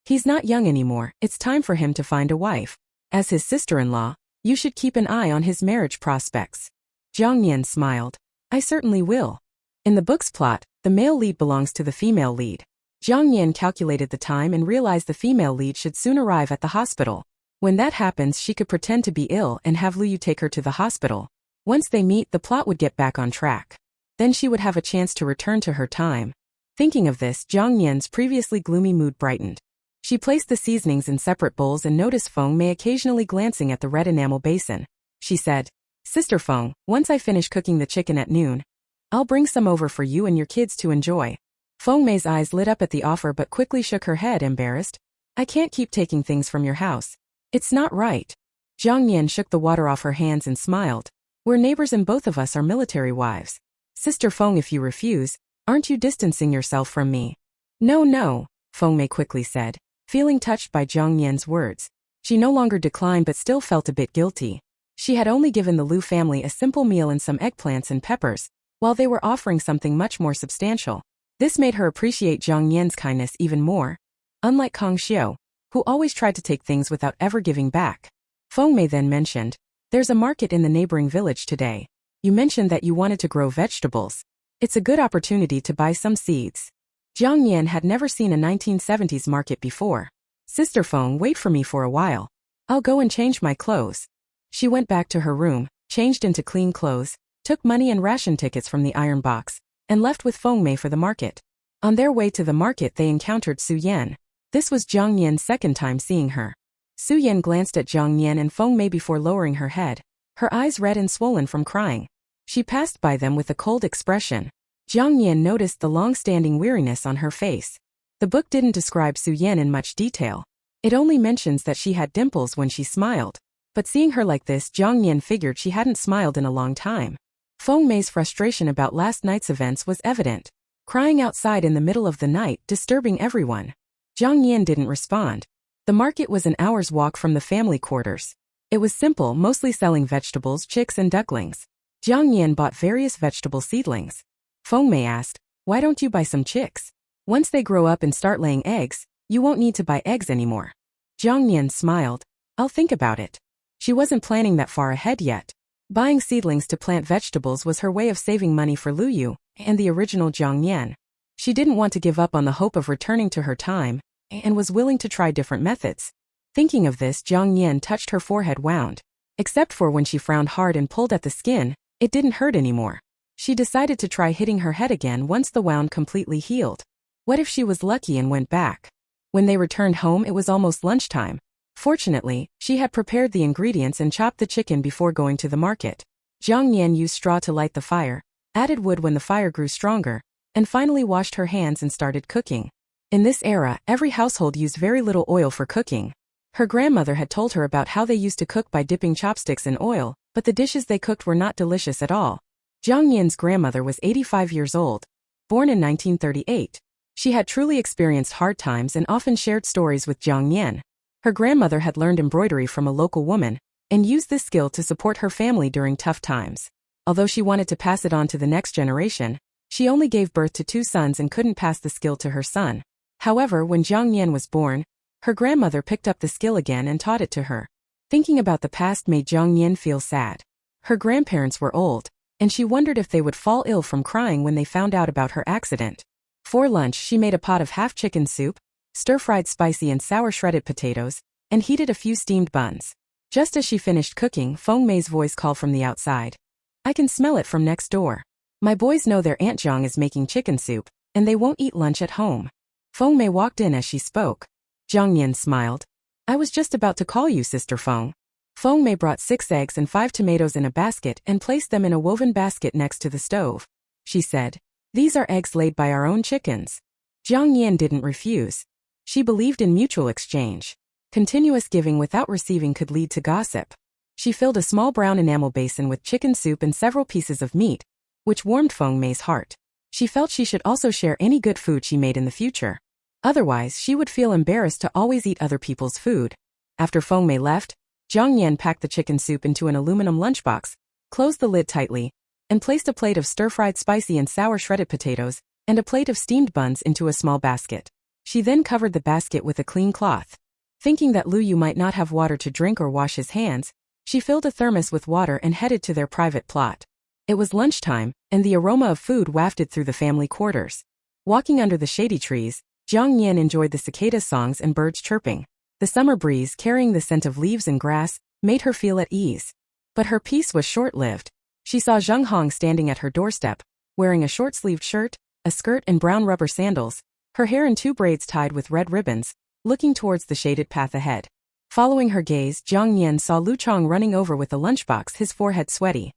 He's not young anymore, it's time for him to find a wife. As his sister-in-law, you should keep an eye on his marriage prospects. Jiang Nian smiled. I certainly will. In the book's plot, the male lead belongs to the female lead. Jiang Nian calculated the time and realized the female lead should soon arrive at the hospital. When that happens, she could pretend to be ill and have Luyu take her to the hospital. Once they meet, the plot would get back on track. Then she would have a chance to return to her time. Thinking of this, Jiang Nian's previously gloomy mood brightened. She placed the seasonings in separate bowls and noticed Feng Mei occasionally glancing at the red enamel basin. She said, Sister Feng, once I finish cooking the chicken at noon, I'll bring some over for you and your kids to enjoy. Feng Mei's eyes lit up at the offer but quickly shook her head, embarrassed. I can't keep taking things from your house. It's not right. Jiang Nian shook the water off her hands and smiled. We're neighbors and both of us are military wives. Sister Feng, if you refuse, aren't you distancing yourself from me? No, Feng Mei quickly said, feeling touched by Jiang Nian's words. She no longer declined but still felt a bit guilty. She had only given the Lu family a simple meal and some eggplants and peppers, while they were offering something much more substantial. This made her appreciate Jiang Nian's kindness even more. Unlike Kang Xiu, who always tried to take things without ever giving back. Feng Mei then mentioned, there's a market in the neighboring village today. You mentioned that you wanted to grow vegetables. It's a good opportunity to buy some seeds. Jiang Nian had never seen a 1970s market before. Sister Feng, wait for me for a while. I'll go and change my clothes. She went back to her room, changed into clean clothes, took money and ration tickets from the iron box, and left with Feng Mei for the market. On their way to the market they encountered Su Yan. This was Jiang Nian's second time seeing her. Su Yan glanced at Jiang Nian and Feng Mei before lowering her head, her eyes red and swollen from crying. She passed by them with a cold expression. Jiang Nian noticed the long-standing weariness on her face. The book didn't describe Su Yan in much detail. It only mentions that she had dimples when she smiled. But seeing her like this, Jiang Nian figured she hadn't smiled in a long time. Feng Mei's frustration about last night's events was evident. Crying outside in the middle of the night, disturbing everyone. Jiang Nian didn't respond. The market was an hour's walk from the family quarters. It was simple, mostly selling vegetables, chicks and ducklings. Jiang Nian bought various vegetable seedlings. Feng Mei asked, why don't you buy some chicks? Once they grow up and start laying eggs, you won't need to buy eggs anymore. Jiang Nian smiled. I'll think about it. She wasn't planning that far ahead yet. Buying seedlings to plant vegetables was her way of saving money for Luyu and the original Jiang Nian. She didn't want to give up on the hope of returning to her time, and was willing to try different methods. Thinking of this, Jiang Nian touched her forehead wound. Except for when she frowned hard and pulled at the skin, it didn't hurt anymore. She decided to try hitting her head again once the wound completely healed. What if she was lucky and went back? When they returned home, it was almost lunchtime. Fortunately, she had prepared the ingredients and chopped the chicken before going to the market. Jiang Nian used straw to light the fire, added wood when the fire grew stronger, and finally washed her hands and started cooking. In this era, every household used very little oil for cooking. Her grandmother had told her about how they used to cook by dipping chopsticks in oil, but the dishes they cooked were not delicious at all. Jiang Nian's grandmother was 85 years old, born in 1938. She had truly experienced hard times and often shared stories with Jiang Nian. Her grandmother had learned embroidery from a local woman, and used this skill to support her family during tough times. Although she wanted to pass it on to the next generation, she only gave birth to 2 sons and couldn't pass the skill to her son. However, when Jiang Nian was born, her grandmother picked up the skill again and taught it to her. Thinking about the past made Jiang Nian feel sad. Her grandparents were old, and she wondered if they would fall ill from crying when they found out about her accident. For lunch, she made a pot of half-chicken soup, stir-fried spicy and sour shredded potatoes, and heated a few steamed buns. Just as she finished cooking, Feng Mei's voice called from the outside. I can smell it from next door. My boys know their Aunt Jiang is making chicken soup, and they won't eat lunch at home. Feng Mei walked in as she spoke. Jiang Nian smiled. I was just about to call you, Sister Feng. Feng Mei brought 6 eggs and 5 tomatoes in a basket and placed them in a woven basket next to the stove. She said, these are eggs laid by our own chickens. Jiang Nian didn't refuse. She believed in mutual exchange. Continuous giving without receiving could lead to gossip. She filled a small brown enamel basin with chicken soup and several pieces of meat, which warmed Feng Mei's heart. She felt she should also share any good food she made in the future. Otherwise, she would feel embarrassed to always eat other people's food. After Feng Mei left, Jiang Nian packed the chicken soup into an aluminum lunchbox, closed the lid tightly, and placed a plate of stir-fried spicy and sour shredded potatoes and a plate of steamed buns into a small basket. She then covered the basket with a clean cloth. Thinking that Lu Yu might not have water to drink or wash his hands, she filled a thermos with water and headed to their private plot. It was lunchtime, and the aroma of food wafted through the family quarters. Walking under the shady trees, Jiang Nian enjoyed the cicada songs and birds chirping. The summer breeze, carrying the scent of leaves and grass, made her feel at ease. But her peace was short-lived. She saw Zheng Hong standing at her doorstep, wearing a short-sleeved shirt, a skirt and brown rubber sandals, her hair in 2 braids tied with red ribbons, looking towards the shaded path ahead. Following her gaze, Jiang Nian saw Lu Chong running over with a lunchbox, his forehead sweaty.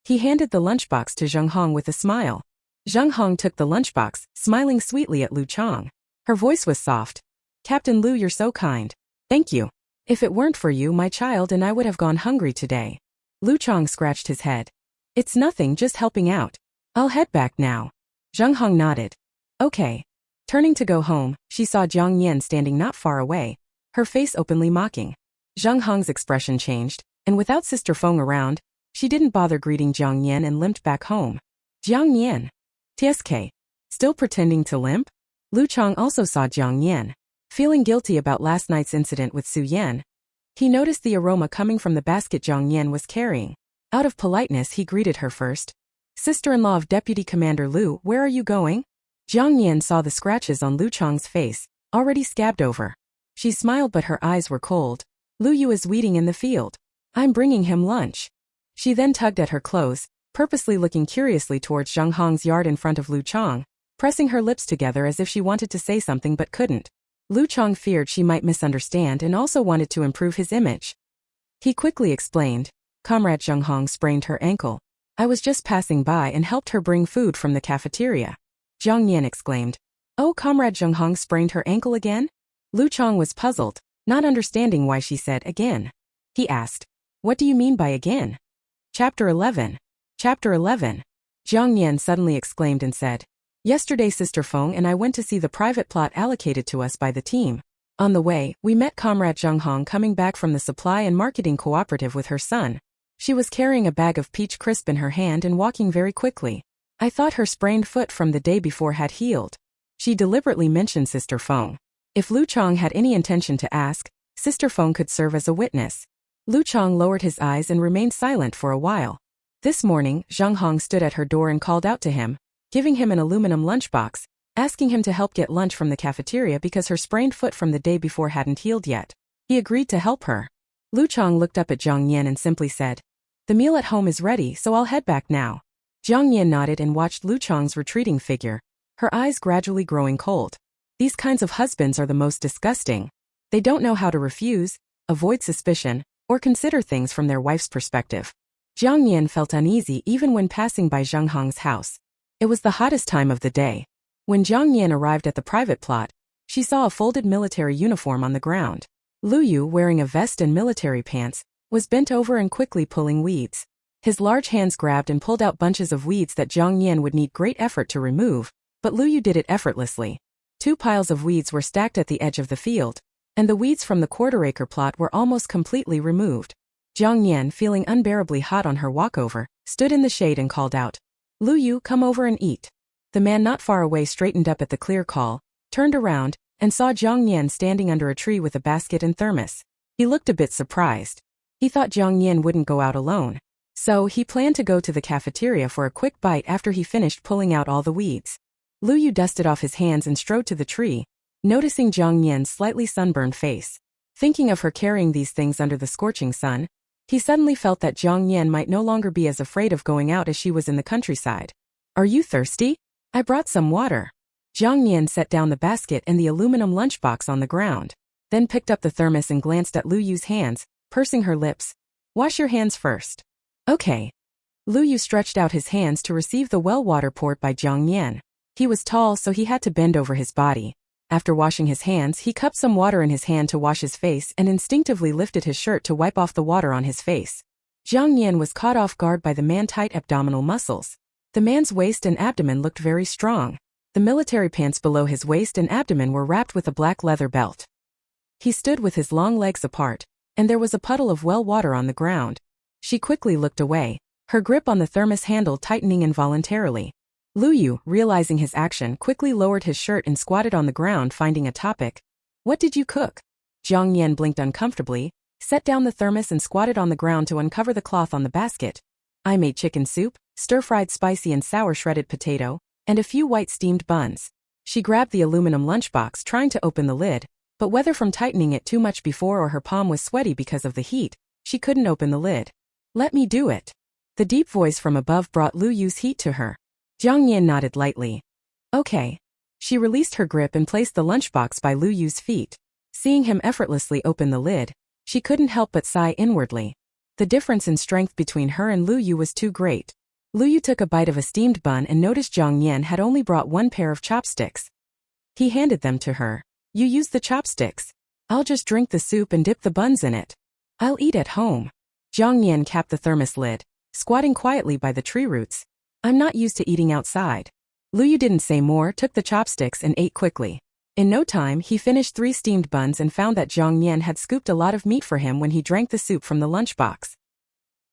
He handed the lunchbox to Zheng Hong with a smile. Zheng Hong took the lunchbox, smiling sweetly at Lu Chong. Her voice was soft. "Captain Lu, you're so kind. Thank you. If it weren't for you, my child and I would have gone hungry today." Lu Chong scratched his head. "It's nothing, just helping out. I'll head back now." Zheng Hong nodded. "Okay." Turning to go home, she saw Jiang Nian standing not far away, her face openly mocking. Zheng Hong's expression changed, and without Sister Feng around, she didn't bother greeting Jiang Nian and limped back home. Jiang Nian. TSK. Still pretending to limp? Lu Chong also saw Jiang Nian. Feeling guilty about last night's incident with Su Yan, he noticed the aroma coming from the basket Jiang Nian was carrying. Out of politeness, he greeted her first. "Sister-in-law of Deputy Commander Lu, where are you going?" Jiang Nian saw the scratches on Lu Chong's face, already scabbed over. She smiled, but her eyes were cold. "Lu Yu is weeding in the field. I'm bringing him lunch." She then tugged at her clothes, purposely looking curiously towards Zheng Hong's yard in front of Lu Chong, pressing her lips together as if she wanted to say something but couldn't. Lu Chong feared she might misunderstand and also wanted to improve his image. He quickly explained, "Comrade Zheng Hong sprained her ankle. I was just passing by and helped her bring food from the cafeteria." Jiang Nian exclaimed, "Oh, Comrade Zheng Hong sprained her ankle again?" Lu Chong was puzzled, not understanding why she said again. He asked, "What do you mean by again?" Chapter 11. Chapter 11. Jiang Nian suddenly exclaimed and said, "Yesterday Sister Feng and I went to see the private plot allocated to us by the team. On the way, we met Comrade Zheng Hong coming back from the supply and marketing cooperative with her son. She was carrying a bag of peach crisp in her hand and walking very quickly. I thought her sprained foot from the day before had healed." She deliberately mentioned Sister Feng. If Lu Chong had any intention to ask, Sister Feng could serve as a witness. Lu Chong lowered his eyes and remained silent for a while. This morning, Zheng Hong stood at her door and called out to him, giving him an aluminum lunchbox, asking him to help get lunch from the cafeteria because her sprained foot from the day before hadn't healed yet. He agreed to help her. Lu Chong looked up at Jiang Nian and simply said, "The meal at home is ready, so I'll head back now." Jiang Nian nodded and watched Lu Chong's retreating figure, her eyes gradually growing cold. These kinds of husbands are the most disgusting. They don't know how to refuse, avoid suspicion, or consider things from their wife's perspective. Jiang Nian felt uneasy even when passing by Zheng Hong's house. It was the hottest time of the day. When Jiang Nian arrived at the private plot, she saw a folded military uniform on the ground. Lu Yu, wearing a vest and military pants, was bent over and quickly pulling weeds. His large hands grabbed and pulled out bunches of weeds that Jiang Nian would need great effort to remove, but Lu Yu did it effortlessly. 2 piles of weeds were stacked at the edge of the field, and the weeds from the quarter-acre plot were almost completely removed. Jiang Nian, feeling unbearably hot on her walkover, stood in the shade and called out, "Lu Yu, come over and eat." The man not far away straightened up at the clear call, turned around, and saw Jiang Nian standing under a tree with a basket and thermos. He looked a bit surprised. He thought Jiang Nian wouldn't go out alone. So he planned to go to the cafeteria for a quick bite after he finished pulling out all the weeds. Lu Yu dusted off his hands and strode to the tree, noticing Jiang Nian's slightly sunburned face. Thinking of her carrying these things under the scorching sun, he suddenly felt that Jiang Nian might no longer be as afraid of going out as she was in the countryside. "Are you thirsty? I brought some water." Jiang Nian set down the basket and the aluminum lunchbox on the ground, then picked up the thermos and glanced at Lu Yu's hands, pursing her lips. "Wash your hands first." "Okay." Lu Yu stretched out his hands to receive the well water poured by Jiang Nian. He was tall, so he had to bend over his body. After washing his hands, he cupped some water in his hand to wash his face and instinctively lifted his shirt to wipe off the water on his face. Jiang Nian was caught off guard by the man's tight abdominal muscles. The man's waist and abdomen looked very strong. The military pants below his waist and abdomen were wrapped with a black leather belt. He stood with his long legs apart, and there was a puddle of well water on the ground. She quickly looked away, her grip on the thermos handle tightening involuntarily. Lu Yu, realizing his action, quickly lowered his shirt and squatted on the ground, finding a topic. What did you cook? Jiang Nian blinked uncomfortably, set down the thermos and squatted on the ground to uncover the cloth on the basket. I made chicken soup, stir-fried spicy and sour shredded potato, and a few white steamed buns. She grabbed the aluminum lunchbox, trying to open the lid, but whether from tightening it too much before or her palm was sweaty because of the heat, she couldn't open the lid. Let me do it. The deep voice from above brought Lu Yu's heat to her. Jiang Nian nodded lightly. Okay. She released her grip and placed the lunchbox by Lu Yu's feet. Seeing him effortlessly open the lid, she couldn't help but sigh inwardly. The difference in strength between her and Lu Yu was too great. Lu Yu took a bite of a steamed bun and noticed Jiang Nian had only brought one pair of chopsticks. He handed them to her. You use the chopsticks. I'll just drink the soup and dip the buns in it. I'll eat at home. Jiang Nian capped the thermos lid, squatting quietly by the tree roots. I'm not used to eating outside. Lu Yu didn't say more, took the chopsticks and ate quickly. In no time, he finished 3 steamed buns and found that Jiang Nian had scooped a lot of meat for him when he drank the soup from the lunchbox.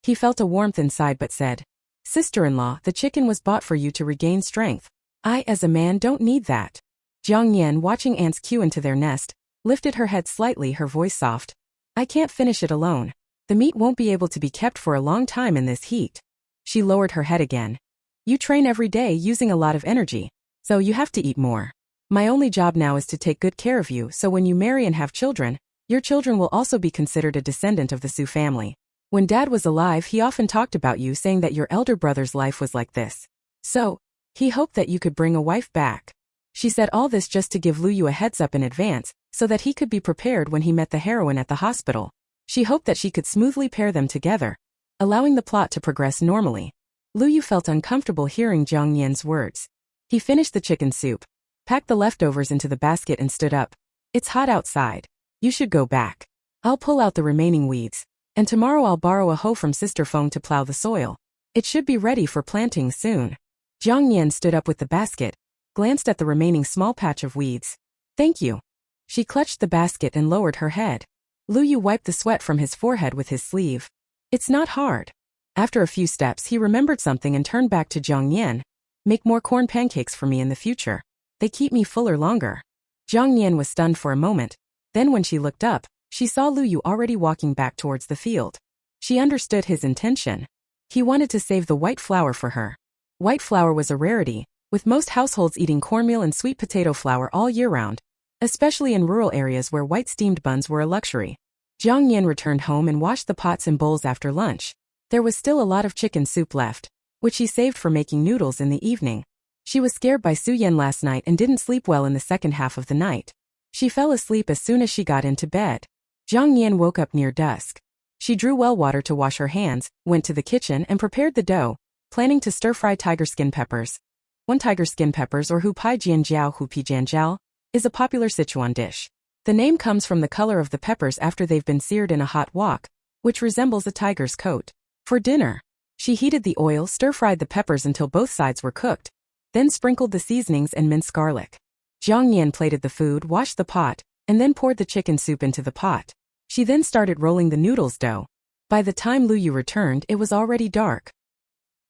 He felt a warmth inside but said, Sister-in-law, the chicken was bought for you to regain strength. I, as a man, don't need that. Jiang Nian, watching ants queue into their nest, lifted her head slightly, her voice soft. I can't finish it alone. The meat won't be able to be kept for a long time in this heat. She lowered her head again. You train every day using a lot of energy, so you have to eat more. My only job now is to take good care of you, so when you marry and have children, your children will also be considered a descendant of the Su family. When Dad was alive, he often talked about you, saying that your elder brother's life was like this. So, he hoped that you could bring a wife back. She said all this just to give Lu Yu a heads up in advance, so that he could be prepared when he met the heroine at the hospital. She hoped that she could smoothly pair them together, allowing the plot to progress normally. Lu Yu felt uncomfortable hearing Jiang Nian's words. He finished the chicken soup, packed the leftovers into the basket and stood up. It's hot outside. You should go back. I'll pull out the remaining weeds, and tomorrow I'll borrow a hoe from Sister Feng to plow the soil. It should be ready for planting soon. Jiang Nian stood up with the basket, glanced at the remaining small patch of weeds. Thank you. She clutched the basket and lowered her head. Lu Yu wiped the sweat from his forehead with his sleeve. It's not hard. After a few steps, he remembered something and turned back to Jiang Nian. Make more corn pancakes for me in the future. They keep me fuller longer. Jiang Nian was stunned for a moment. Then when she looked up, she saw Lu Yu already walking back towards the field. She understood his intention. He wanted to save the white flour for her. White flour was a rarity, with most households eating cornmeal and sweet potato flour all year round, especially in rural areas where white steamed buns were a luxury. Jiang Nian returned home and washed the pots and bowls after lunch. There was still a lot of chicken soup left, which she saved for making noodles in the evening. She was scared by Su Yan last night and didn't sleep well in the second half of the night. She fell asleep as soon as she got into bed. Jiang Nian woke up near dusk. She drew well water to wash her hands, went to the kitchen and prepared the dough, planning to stir-fry tiger skin peppers. One tiger skin peppers, or hu pai jian jiao hu pi jian jiao, is a popular Sichuan dish. The name comes from the color of the peppers after they've been seared in a hot wok, which resembles a tiger's coat. For dinner, she heated the oil, stir-fried the peppers until both sides were cooked, then sprinkled the seasonings and minced garlic. Jiang Nian plated the food, washed the pot, and then poured the chicken soup into the pot. She then started rolling the noodles dough. By the time Lu Yu returned, it was already dark.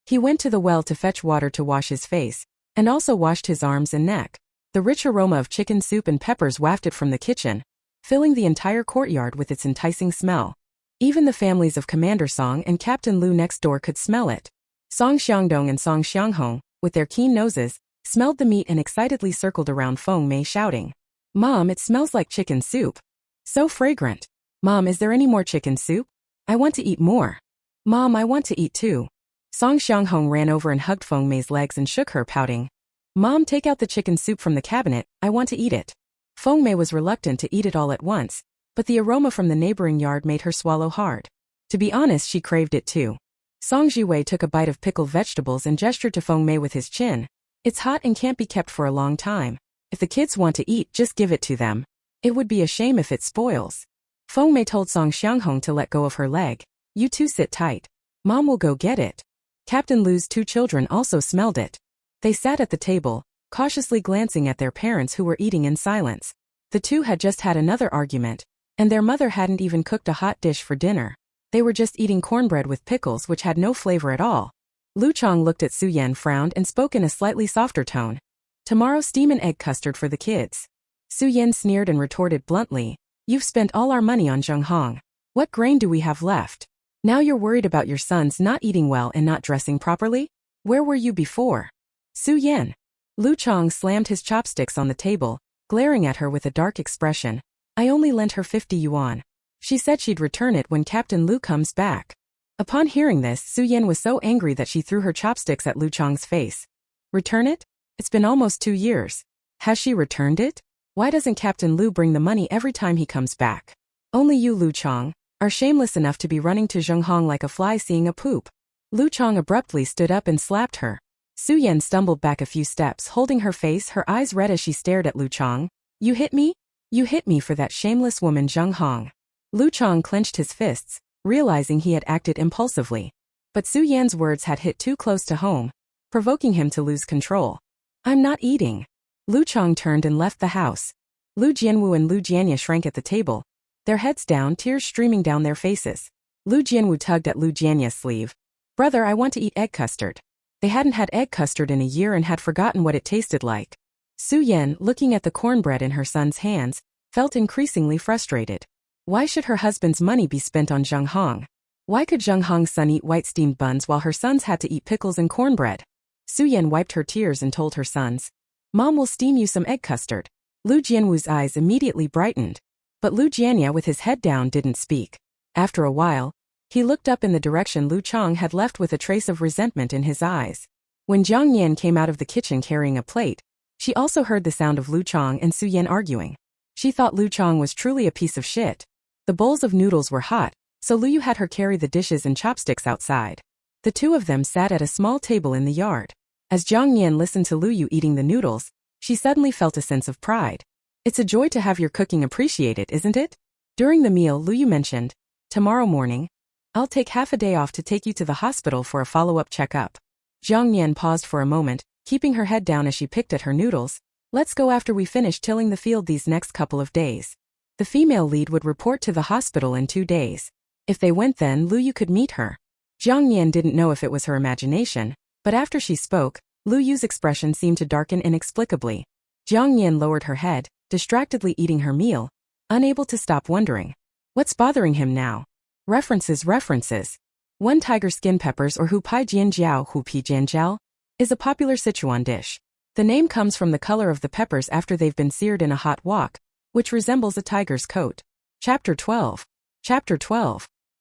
He went to the well to fetch water to wash his face, and also washed his arms and neck. The rich aroma of chicken soup and peppers wafted from the kitchen, filling the entire courtyard with its enticing smell. Even the families of Commander Song and Captain Lu next door could smell it. Song Xiangdong and Song Xianghong, with their keen noses, smelled the meat and excitedly circled around Feng Mei, shouting, Mom, it smells like chicken soup. So fragrant. Mom, is there any more chicken soup? I want to eat more. Mom, I want to eat too. Song Xianghong ran over and hugged Feng Mei's legs and shook her, pouting. Mom, take out the chicken soup from the cabinet, I want to eat it. Feng Mei was reluctant to eat it all at once, but the aroma from the neighboring yard made her swallow hard. To be honest, she craved it too. Song Jiwei took a bite of pickled vegetables and gestured to Feng Mei with his chin. It's hot and can't be kept for a long time. If the kids want to eat, just give it to them. It would be a shame if it spoils. Feng Mei told Song Xianghong to let go of her leg. You two sit tight. Mom will go get it. Captain Lu's 2 children also smelled it. They sat at the table, cautiously glancing at their parents who were eating in silence. The two had just had another argument, And their mother hadn't even cooked a hot dish for dinner. They were just eating cornbread with pickles which had no flavor at all. Lu Chang looked at Su Yan, frowned, and spoke in a slightly softer tone. Tomorrow steam an egg custard for the kids. Su Yan sneered and retorted bluntly, you've spent all our money on Zhenghong. What grain do we have left? Now you're worried about your sons not eating well and not dressing properly? Where were you before? Su Yan. Lu Chang slammed his chopsticks on the table, glaring at her with a dark expression. I only lent her 50 yuan. She said she'd return it when Captain Lu comes back. Upon hearing this, Su Yan was so angry that she threw her chopsticks at Lu Chang's face. Return it? It's been almost 2 years. Has she returned it? Why doesn't Captain Lu bring the money every time he comes back? Only you, Lu Chang, are shameless enough to be running to Zhenghong like a fly seeing a poop. Lu Chang abruptly stood up and slapped her. Su Yan stumbled back a few steps, holding her face, her eyes red as she stared at Lu Chang. You hit me? You hit me for that shameless woman Zhenghong. Lu Chang clenched his fists, realizing he had acted impulsively. But Su Yan's words had hit too close to home, provoking him to lose control. I'm not eating. Lu Chang turned and left the house. Lu Jianwu and Lu Jianya shrank at the table, their heads down, tears streaming down their faces. Lu Jianwu tugged at Lu Jianya's sleeve. Brother, I want to eat egg custard. They hadn't had egg custard in a year and had forgotten what it tasted like. Su Yan, looking at the cornbread in her son's hands, felt increasingly frustrated. Why should her husband's money be spent on Zhenghong? Why could Zhenghong's son eat white steamed buns while her sons had to eat pickles and cornbread? Su Yan wiped her tears and told her sons, Mom will steam you some egg custard. Lu Jianwu's eyes immediately brightened. But Lu Jianya, with his head down, didn't speak. After a while, he looked up in the direction Lu Chang had left with a trace of resentment in his eyes. When Jiang Nian came out of the kitchen carrying a plate, she also heard the sound of Lu Chang and Su Yan arguing. She thought Lu Chang was truly a piece of shit. The bowls of noodles were hot, so Lu Yu had her carry the dishes and chopsticks outside. The two of them sat at a small table in the yard. As Jiang Nian listened to Lu Yu eating the noodles, she suddenly felt a sense of pride. It's a joy to have your cooking appreciated, isn't it? During the meal, Lu Yu mentioned, tomorrow morning, I'll take half a day off to take you to the hospital for a follow-up checkup. Jiang Nian paused for a moment, keeping her head down as she picked at her noodles. Let's go after we finish tilling the field these next couple of days. The female lead would report to the hospital in 2 days. If they went then, Lu Yu could meet her. Jiang Nian didn't know if it was her imagination, but after she spoke, Lu Yu's expression seemed to darken inexplicably. Jiang Nian lowered her head, distractedly eating her meal, unable to stop wondering. What's bothering him now? References. One tiger skin peppers, or hu pai jian jiao, is a popular Sichuan dish. The name comes from the color of the peppers after they've been seared in a hot wok, which resembles a tiger's coat. Chapter 12.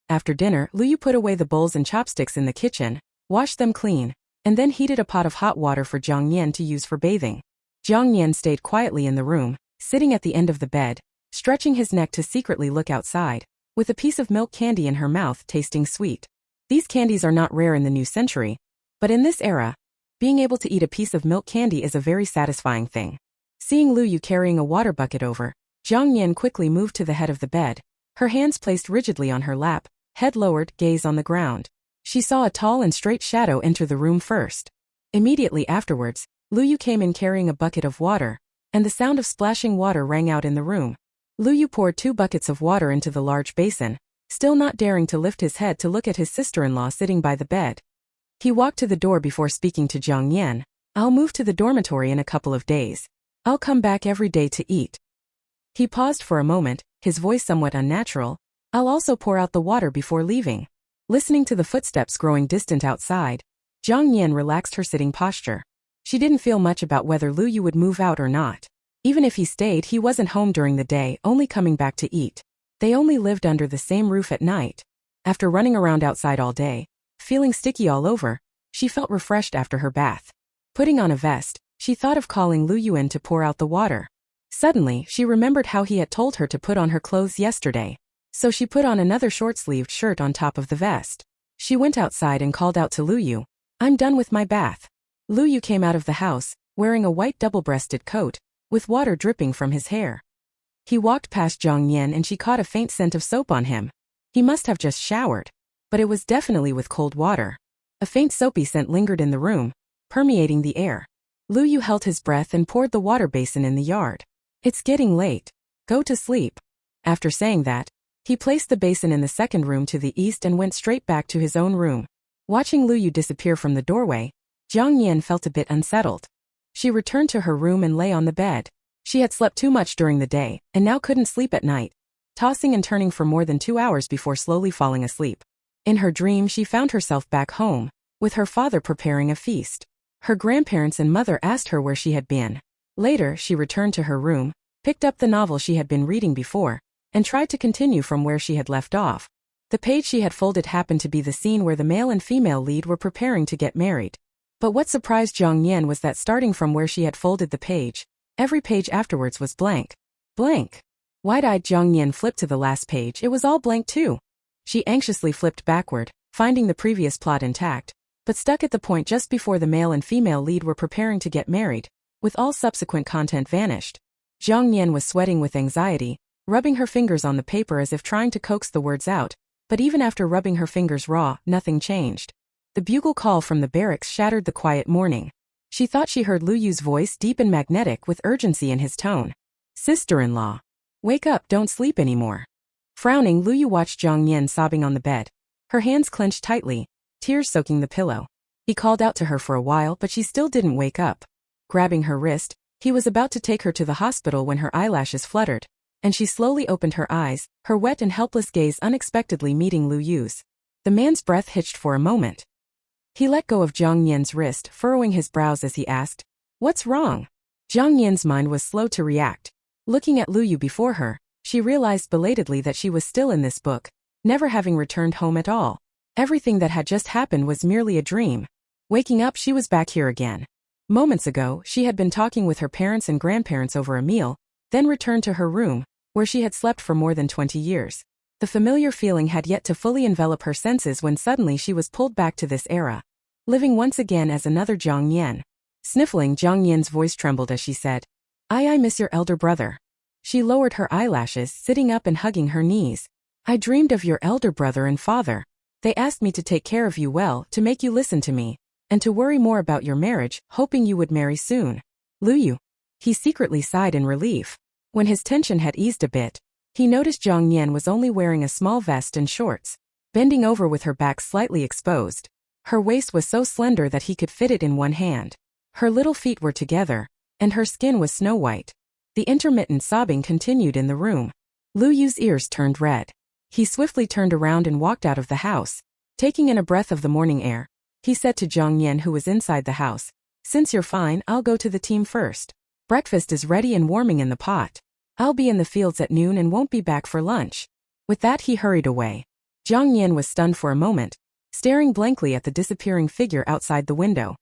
After dinner, Lu Yu put away the bowls and chopsticks in the kitchen, washed them clean, and then heated a pot of hot water for Jiang Nian to use for bathing. Jiang Nian stayed quietly in the room, sitting at the end of the bed, stretching his neck to secretly look outside, with a piece of milk candy in her mouth tasting sweet. These candies are not rare in the new century, but in this era, being able to eat a piece of milk candy is a very satisfying thing. Seeing Lu Yu carrying a water bucket over, Jiang Nian quickly moved to the head of the bed, her hands placed rigidly on her lap, head lowered, gaze on the ground. She saw a tall and straight shadow enter the room first. Immediately afterwards, Lu Yu came in carrying a bucket of water, and the sound of splashing water rang out in the room. Lu Yu poured 2 buckets of water into the large basin, still not daring to lift his head to look at his sister-in-law sitting by the bed. He walked to the door before speaking to Jiang Nian. I'll move to the dormitory in a couple of days. I'll come back every day to eat. He paused for a moment, his voice somewhat unnatural. I'll also pour out the water before leaving. Listening to the footsteps growing distant outside, Jiang Nian relaxed her sitting posture. She didn't feel much about whether Lu Yu would move out or not. Even if he stayed, he wasn't home during the day, only coming back to eat. They only lived under the same roof at night. After running around outside all day, feeling sticky all over, she felt refreshed after her bath. Putting on a vest, she thought of calling Lu Yu in to pour out the water. Suddenly, she remembered how he had told her to put on her clothes yesterday. So she put on another short-sleeved shirt on top of the vest. She went outside and called out to Lu Yu, I'm done with my bath. Lu Yu came out of the house, wearing a white double-breasted coat, with water dripping from his hair. He walked past Jiang Nian and she caught a faint scent of soap on him. He must have just showered, but it was definitely with cold water. A faint soapy scent lingered in the room, permeating the air. Lu Yu held his breath and poured the water basin in the yard. It's getting late. Go to sleep. After saying that, he placed the basin in the second room to the east and went straight back to his own room. Watching Lu Yu disappear from the doorway, Jiang Nian felt a bit unsettled. She returned to her room and lay on the bed. She had slept too much during the day, and now couldn't sleep at night, tossing and turning for more than 2 hours before slowly falling asleep. In her dream she found herself back home, with her father preparing a feast. Her grandparents and mother asked her where she had been. Later she returned to her room, picked up the novel she had been reading before, and tried to continue from where she had left off. The page she had folded happened to be the scene where the male and female lead were preparing to get married. But what surprised Jiang Nian was that starting from where she had folded the page, every page afterwards was blank. Blank. Wide-eyed Jiang Nian flipped to the last page. It was all blank too. She anxiously flipped backward, finding the previous plot intact, but stuck at the point just before the male and female lead were preparing to get married, with all subsequent content vanished. Jiang Nian was sweating with anxiety, rubbing her fingers on the paper as if trying to coax the words out, but even after rubbing her fingers raw, nothing changed. The bugle call from the barracks shattered the quiet morning. She thought she heard Lu Yu's voice, deep and magnetic with urgency in his tone. "Sister-in-law. Wake up, don't sleep anymore." Frowning, Lu Yu watched Jiang Nian sobbing on the bed. Her hands clenched tightly, tears soaking the pillow. He called out to her for a while, but she still didn't wake up. Grabbing her wrist, he was about to take her to the hospital when her eyelashes fluttered, and she slowly opened her eyes, her wet and helpless gaze unexpectedly meeting Lu Yu's. The man's breath hitched for a moment. He let go of Jiang Nian's wrist, furrowing his brows as he asked, "What's wrong?" Jiang Nian's mind was slow to react. Looking at Lu Yu before her, she realized belatedly that she was still in this book, never having returned home at all. Everything that had just happened was merely a dream. Waking up, she was back here again. Moments ago, she had been talking with her parents and grandparents over a meal, then returned to her room, where she had slept for more than 20 years. The familiar feeling had yet to fully envelop her senses when suddenly she was pulled back to this era, living once again as another Jiang Nian. Sniffling, Jiang Nian's voice trembled as she said, I miss your elder brother." She lowered her eyelashes, sitting up and hugging her knees. "I dreamed of your elder brother and father. They asked me to take care of you well, to make you listen to me, and to worry more about your marriage, hoping you would marry soon." Lu Yu. He secretly sighed in relief. When his tension had eased a bit, he noticed Jiang Nian was only wearing a small vest and shorts, bending over with her back slightly exposed. Her waist was so slender that he could fit it in one hand. Her little feet were together, and her skin was snow-white. The intermittent sobbing continued in the room. Lu Yu's ears turned red. He swiftly turned around and walked out of the house. Taking in a breath of the morning air, he said to Jiang Nian, who was inside the house, "Since you're fine, I'll go to the team first. Breakfast is ready and warming in the pot. I'll be in the fields at noon and won't be back for lunch." With that he hurried away. Jiang Nian was stunned for a moment, staring blankly at the disappearing figure outside the window.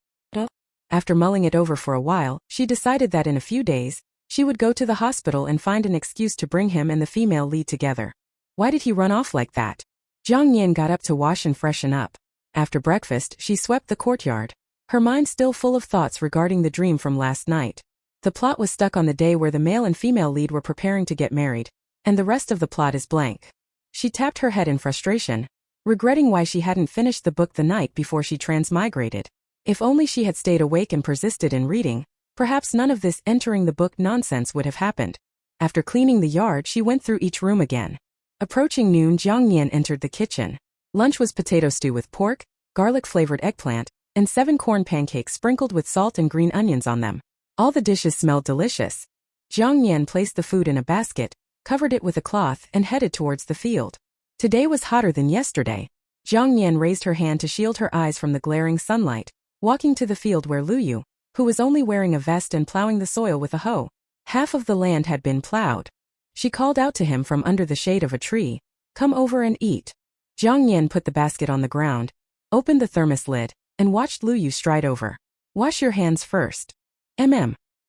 After mulling it over for a while, she decided that in a few days, she would go to the hospital and find an excuse to bring him and the female lead together. Why did he run off like that? Jiang Nian got up to wash and freshen up. After breakfast, she swept the courtyard, her mind still full of thoughts regarding the dream from last night. The plot was stuck on the day where the male and female lead were preparing to get married, and the rest of the plot is blank. She tapped her head in frustration, regretting why she hadn't finished the book the night before she transmigrated. If only she had stayed awake and persisted in reading, perhaps none of this entering the book nonsense would have happened. After cleaning the yard, she went through each room again. Approaching noon, Jiang Nian entered the kitchen. Lunch was potato stew with pork, garlic-flavored eggplant, and 7 corn pancakes sprinkled with salt and green onions on them. All the dishes smelled delicious. Jiang Nian placed the food in a basket, covered it with a cloth, and headed towards the field. Today was hotter than yesterday. Jiang Nian raised her hand to shield her eyes from the glaring sunlight, walking to the field where Lu Yu, who was only wearing a vest and plowing the soil with a hoe. Half of the land had been plowed. She called out to him from under the shade of a tree, "Come over and eat." Jiang Nian put the basket on the ground, opened the thermos lid, and watched Lu Yu stride over. "Wash your hands first."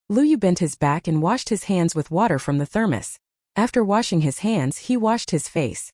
Lu Yu bent his back and washed his hands with water from the thermos. After washing his hands, he washed his face.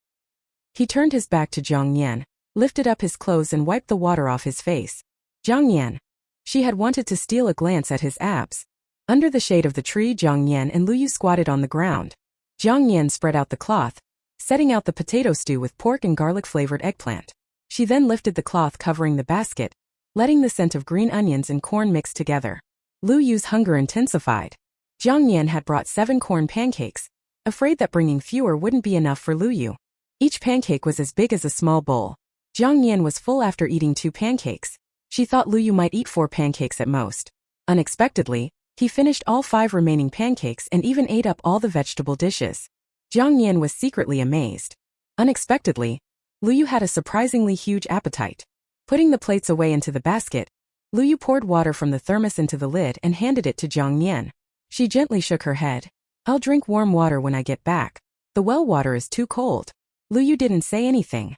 He turned his back to Jiang Nian, lifted up his clothes and wiped the water off his face. Jiang Nian. She had wanted to steal a glance at his abs. Under the shade of the tree, Jiang Nian and Lu Yu squatted on the ground. Jiang Nian spread out the cloth, setting out the potato stew with pork and garlic-flavored eggplant. She then lifted the cloth covering the basket, letting the scent of green onions and corn mix together. Lu Yu's hunger intensified. Jiang Nian had brought 7 corn pancakes, afraid that bringing fewer wouldn't be enough for Luyu. Each pancake was as big as a small bowl. Jiang Nian was full after eating 2 pancakes. She thought Luyu might eat 4 pancakes at most. Unexpectedly, he finished all 5 remaining pancakes and even ate up all the vegetable dishes. Jiang Nian was secretly amazed. Unexpectedly, Luyu had a surprisingly huge appetite. Putting the plates away into the basket, Luyu poured water from the thermos into the lid and handed it to Jiang Nian. She gently shook her head. "I'll drink warm water when I get back. The well water is too cold." Luyu didn't say anything.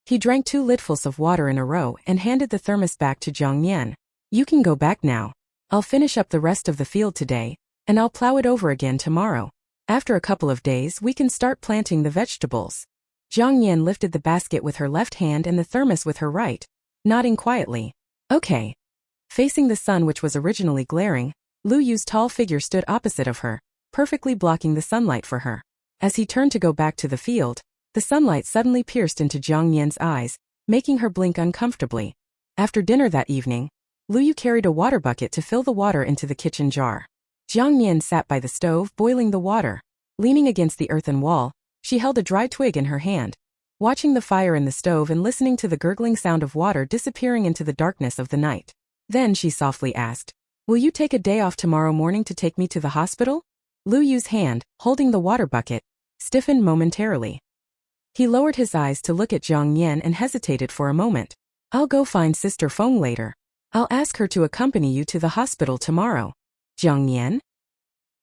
He drank 2 lidfuls of water in a row and handed the thermos back to Jiang Nian. "You can go back now. I'll finish up the rest of the field today, and I'll plow it over again tomorrow. After a couple of days we can start planting the vegetables." Jiang Nian lifted the basket with her left hand and the thermos with her right, nodding quietly. "Okay." Facing the sun, which was originally glaring, Luyu's tall figure stood opposite of her, perfectly blocking the sunlight for her. As he turned to go back to the field, the sunlight suddenly pierced into Jiang Nian's eyes, making her blink uncomfortably. After dinner that evening, Luyu carried a water bucket to fill the water into the kitchen jar. Jiang Nian sat by the stove boiling the water. Leaning against the earthen wall, she held a dry twig in her hand, watching the fire in the stove and listening to the gurgling sound of water disappearing into the darkness of the night. Then she softly asked, "Will you take a day off tomorrow morning to take me to the hospital?" Luyu's hand, holding the water bucket, stiffened momentarily. He lowered his eyes to look at Jiang Nian and hesitated for a moment. "I'll go find Sister Feng later. I'll ask her to accompany you to the hospital tomorrow." Jiang Nian?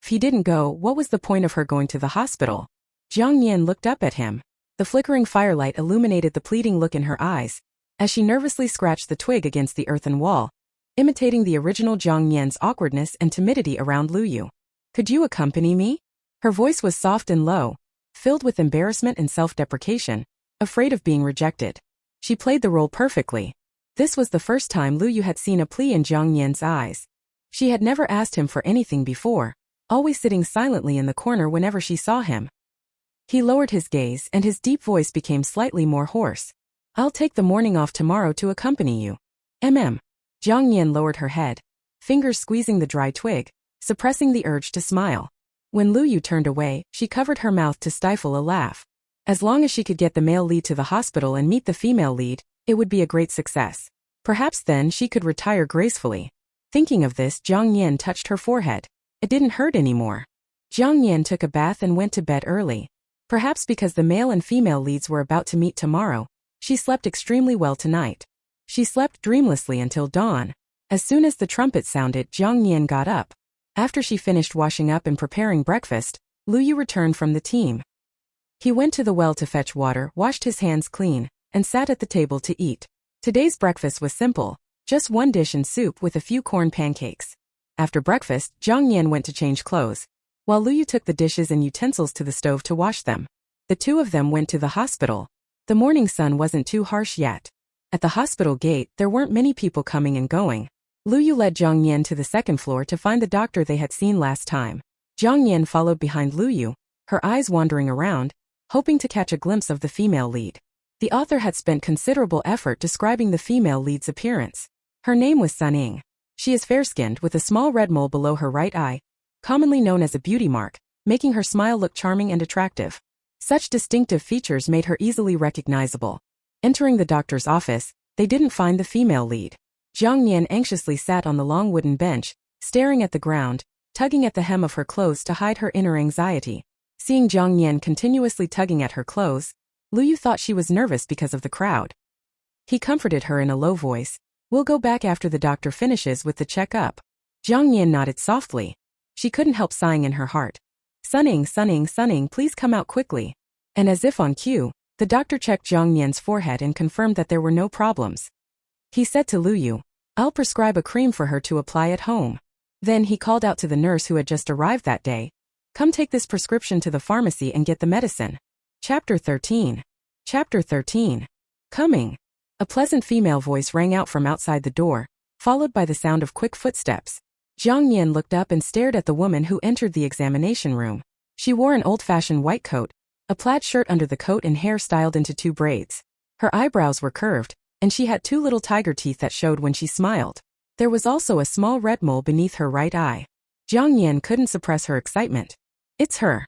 If he didn't go, what was the point of her going to the hospital? Jiang Nian looked up at him. The flickering firelight illuminated the pleading look in her eyes, as she nervously scratched the twig against the earthen wall, imitating the original Jiang Nian's awkwardness and timidity around Luyu. "Could you accompany me?" Her voice was soft and low, filled with embarrassment and self-deprecation, afraid of being rejected. She played the role perfectly. This was the first time Luyu had seen a plea in Jiang Nian's eyes. She had never asked him for anything before, always sitting silently in the corner whenever she saw him. He lowered his gaze and his deep voice became slightly more hoarse. "I'll take the morning off tomorrow to accompany you." Jiang Nian lowered her head, fingers squeezing the dry twig, suppressing the urge to smile. When Luyu turned away, she covered her mouth to stifle a laugh. As long as she could get the male lead to the hospital and meet the female lead, it would be a great success. Perhaps then she could retire gracefully. Thinking of this, Jiang Nian touched her forehead. It didn't hurt anymore. Jiang Nian took a bath and went to bed early. Perhaps because the male and female leads were about to meet tomorrow, she slept extremely well tonight. She slept dreamlessly until dawn. As soon as the trumpet sounded, Jiang Nian got up. After she finished washing up and preparing breakfast, Luyu returned from the team. He went to the well to fetch water, washed his hands clean, and sat at the table to eat. Today's breakfast was simple, just 1 dish and soup with a few corn pancakes. After breakfast, Jiang Nian went to change clothes, while Luyu took the dishes and utensils to the stove to wash them. The two of them went to the hospital. The morning sun wasn't too harsh yet. At the hospital gate, there weren't many people coming and going. Luyu led Jiang Nian to the second floor to find the doctor they had seen last time. Jiang Nian followed behind Luyu, her eyes wandering around, hoping to catch a glimpse of the female lead. The author had spent considerable effort describing the female lead's appearance. Her name was Suning. She is fair-skinned with a small red mole below her right eye, commonly known as a beauty mark, making her smile look charming and attractive. Such distinctive features made her easily recognizable. Entering the doctor's office, they didn't find the female lead. Jiang Nian anxiously sat on the long wooden bench, staring at the ground, tugging at the hem of her clothes to hide her inner anxiety. Seeing Jiang Nian continuously tugging at her clothes, Luyu thought she was nervous because of the crowd. He comforted her in a low voice. "We'll go back after the doctor finishes with the checkup." Jiang Nian nodded softly. She couldn't help sighing in her heart. Suning, please come out quickly." And as if on cue, the doctor checked Jiang Nian's forehead and confirmed that there were no problems. He said to Luyu, "I'll prescribe a cream for her to apply at home." Then he called out to the nurse who had just arrived that day. "Come take this prescription to the pharmacy and get the medicine." Chapter 13. Coming. A pleasant female voice rang out from outside the door, followed by the sound of quick footsteps. Jiang Nian looked up and stared at the woman who entered the examination room. She wore an old-fashioned white coat, a plaid shirt under the coat and hair styled into 2 braids. Her eyebrows were curved, and she had 2 little tiger teeth that showed when she smiled. There was also a small red mole beneath her right eye. Jiang Nian couldn't suppress her excitement. "It's her."